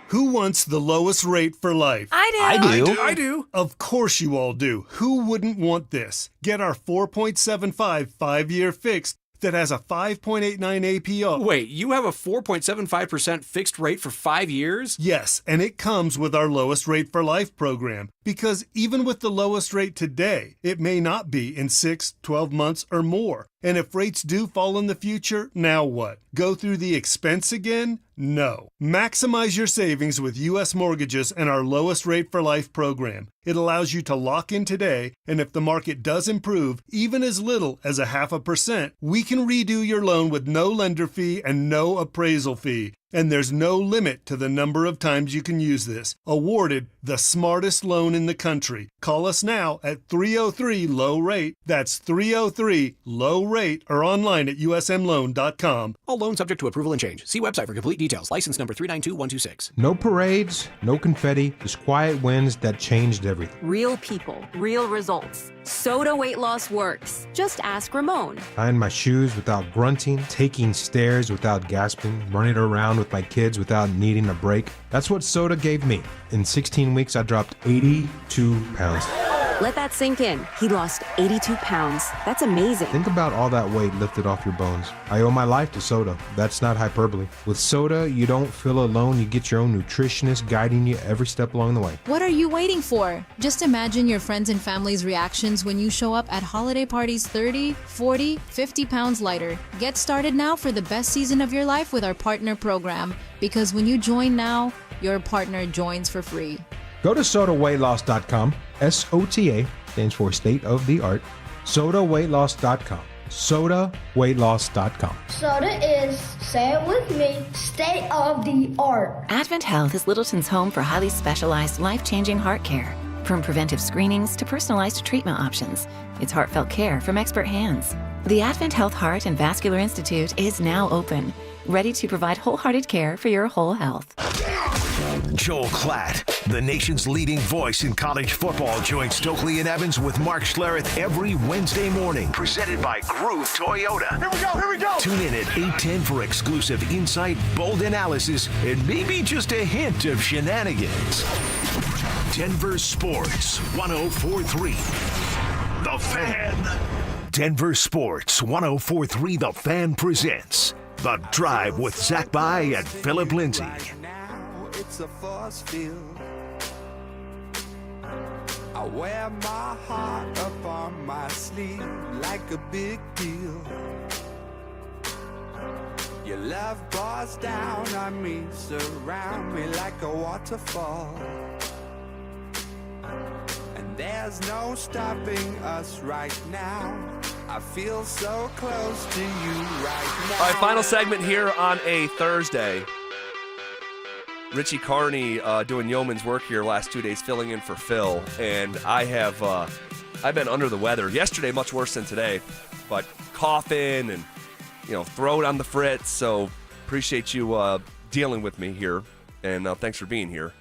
Who wants the lowest rate for life? I do. Of course you all do. Who wouldn't want this? Get our 4.75 5-year fixed that has a 5.89 APR. Wait, you have a 4.75% fixed rate for 5 years? Yes, and it comes with our lowest rate for life program. Because even with the lowest rate today, it may not be in 6, 12 months or more. And if rates do fall in the future, now what? Go through the expense again? No. Maximize your savings with U.S. mortgages and our lowest rate for life program. It allows you to lock in today, and if the market does improve, even as little as 0.5%, we can redo your loan with no lender fee and no appraisal fee. And there's no limit to the number of times you can use this. Awarded the smartest loan in the country. Call us now at 303-LOW-RATE. That's 303-LOW-RATE or online at usmloan.com. All loans subject to approval and change. See website for complete details. License number 392126. No parades, no confetti, just quiet wins that changed everything. Real people, real results. Soda weight loss works. Just ask Ramon. Tying my shoes without grunting, taking stairs without gasping, running around with my kids without needing a break. That's what Soda gave me. In 16 weeks, I dropped 82 pounds. Let that sink in. He lost 82 pounds. That's amazing. Think about all that weight lifted off your bones. I owe my life to Soda. That's not hyperbole. With Soda, you don't feel alone. You get your own nutritionist guiding you every step along the way. What are you waiting for? Just imagine your friends and family's reactions when you show up at holiday parties 30, 40, 50 pounds lighter. Get started now for the best season of your life with our partner program. Because when you join now, your partner joins for free. Go to sodaweightloss.com. SOTA stands for state of the art. sodaweightloss.com. sodaweightloss.com. Soda is, say it with me, state of the art. Advent Health is Littleton's home for highly specialized, life-changing heart care. From preventive screenings to personalized treatment options, it's heartfelt care from expert hands. The Advent Health Heart and Vascular Institute is now open, ready to provide wholehearted care for your whole health. Joel Klatt, the nation's leading voice in college football, joins Stokley and Evans with Mark Schlereth every Wednesday morning. Presented by Groove Toyota. Here we go. Tune in at 8:10 for exclusive insight, bold analysis, and maybe just a hint of shenanigans. Denver Sports 104.3. The Fan. Denver Sports 104.3 The Fan presents The Drive with Zach By and Phillip Lindsay. It's a force field. I wear my heart up on my sleeve like a big deal. Your love pours down on me, surround me like a waterfall. And there's no stopping us right now. I feel so close to you right now. All right, final segment here on a Thursday. Richie Carney doing yeoman's work here last 2 days, filling in for Phil, and I've been under the weather. Yesterday, much worse than today, but coughing and throat on the fritz. So appreciate you dealing with me here, and thanks for being here.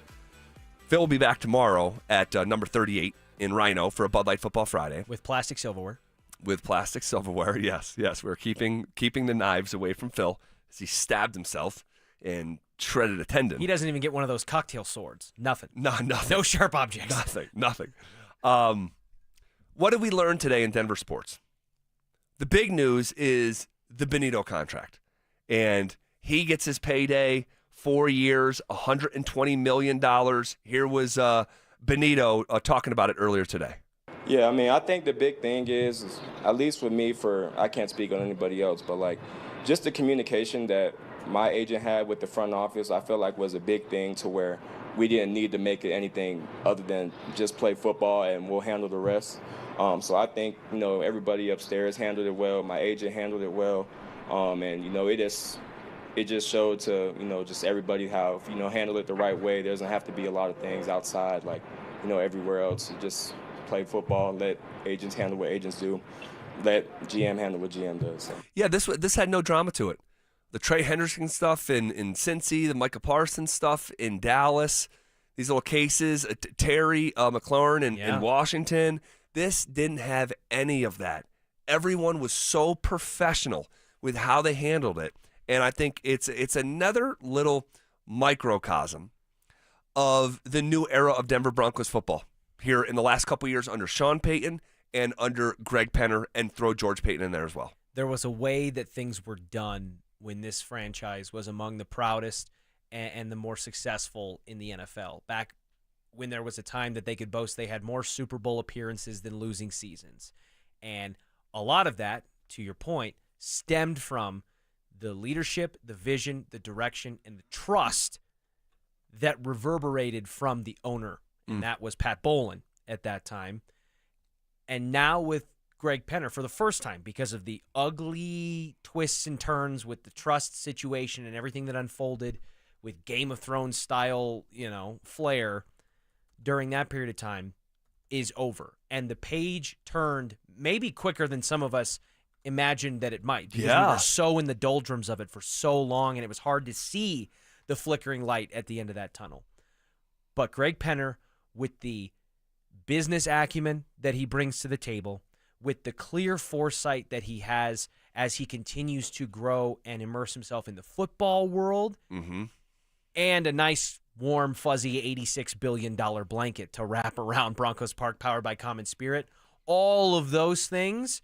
Phil will be back tomorrow at number 38 in Rhino for a Bud Light Football Friday with plastic silverware. With plastic silverware, yes. We're keeping the knives away from Phil as he stabbed himself and shredded a tendon. He doesn't even get one of those cocktail swords. Nothing. Nothing. No sharp objects. Nothing. What did we learn today in Denver sports? The big news is the Bonito contract. And he gets his payday, 4 years, $120 million. Here was Bonito talking about it earlier today. Yeah, I mean, I think the big thing is at least with me, I can't speak on anybody else, but just the communication that my agent had with the front office, I feel like was a big thing to where we didn't need to make it anything other than just play football and we'll handle the rest. So I think, everybody upstairs handled it well. My agent handled it well. And, it just showed to, just everybody how, handle it the right way. There doesn't have to be a lot of things outside, everywhere else. You just play football, let agents handle what agents do, let GM handle what GM does. Yeah, this had no drama to it. The Trey Henderson stuff in Cincy, the Micah Parsons stuff in Dallas, these little cases, Terry McLaurin in Washington. This didn't have any of that. Everyone was so professional with how they handled it. And I think it's another little microcosm of the new era of Denver Broncos football here in the last couple of years under Sean Payton and under Greg Penner, and throw George Payton in there as well. There was a way that things were done when this franchise was among the proudest and the more successful in the NFL. Back when there was a time that they could boast they had more Super Bowl appearances than losing seasons. And a lot of that, to your point, stemmed from the leadership, the vision, the direction, and the trust that reverberated from the owner. And that was Pat Bowlen at that time. And now with Greg Penner, for the first time, because of the ugly twists and turns with the trust situation and everything that unfolded with Game of Thrones style, flair during that period of time, is over. And the page turned maybe quicker than some of us imagined that it might. Because we were so in the doldrums of it for so long, and it was hard to see the flickering light at the end of that tunnel. But Greg Penner, with the business acumen that he brings to the table, with the clear foresight that he has as he continues to grow and immerse himself in the football world, and a nice, warm, fuzzy $86 billion blanket to wrap around Broncos Park powered by Common Spirit, all of those things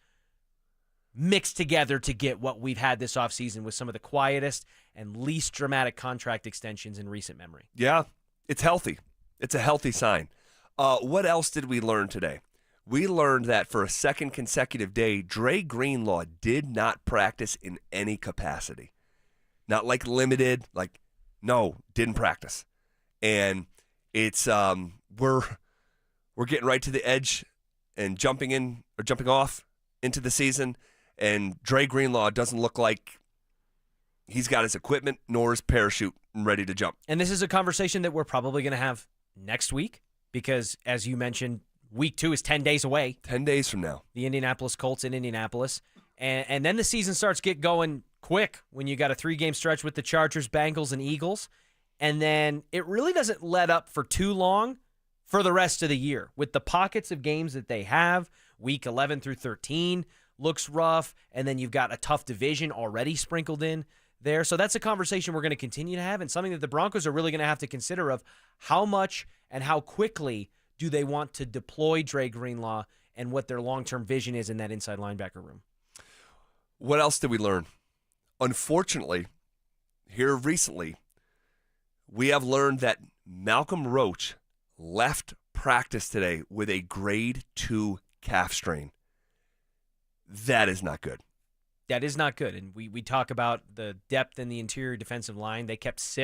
mixed together to get what we've had this offseason with some of the quietest and least dramatic contract extensions in recent memory. Yeah, it's healthy. It's a healthy sign. What else did we learn today? We learned that for a second consecutive day, Dre Greenlaw did not practice in any capacity. Not limited, no, didn't practice. And it's we're getting right to the edge and jumping off into the season, and Dre Greenlaw doesn't look like he's got his equipment nor his parachute ready to jump. And this is a conversation that we're probably going to have next week because, as you mentioned, week 2 is 10 days away. 10 days from now. The Indianapolis Colts in Indianapolis. And then the season starts to get going quick when you got a 3-game stretch with the Chargers, Bengals, and Eagles. And then it really doesn't let up for too long for the rest of the year. With the pockets of games that they have, week 11 through 13 looks rough, and then you've got a tough division already sprinkled in there. So that's a conversation we're going to continue to have, and something that the Broncos are really going to have to consider of how much and how quickly do they want to deploy Dre Greenlaw and what their long-term vision is in that inside linebacker room. What else did we learn? Unfortunately, here recently, we have learned that Malcolm Roach left practice today with a grade 2 calf strain. That is not good. That is not good. And we talk about the depth in the interior defensive line. They kept 6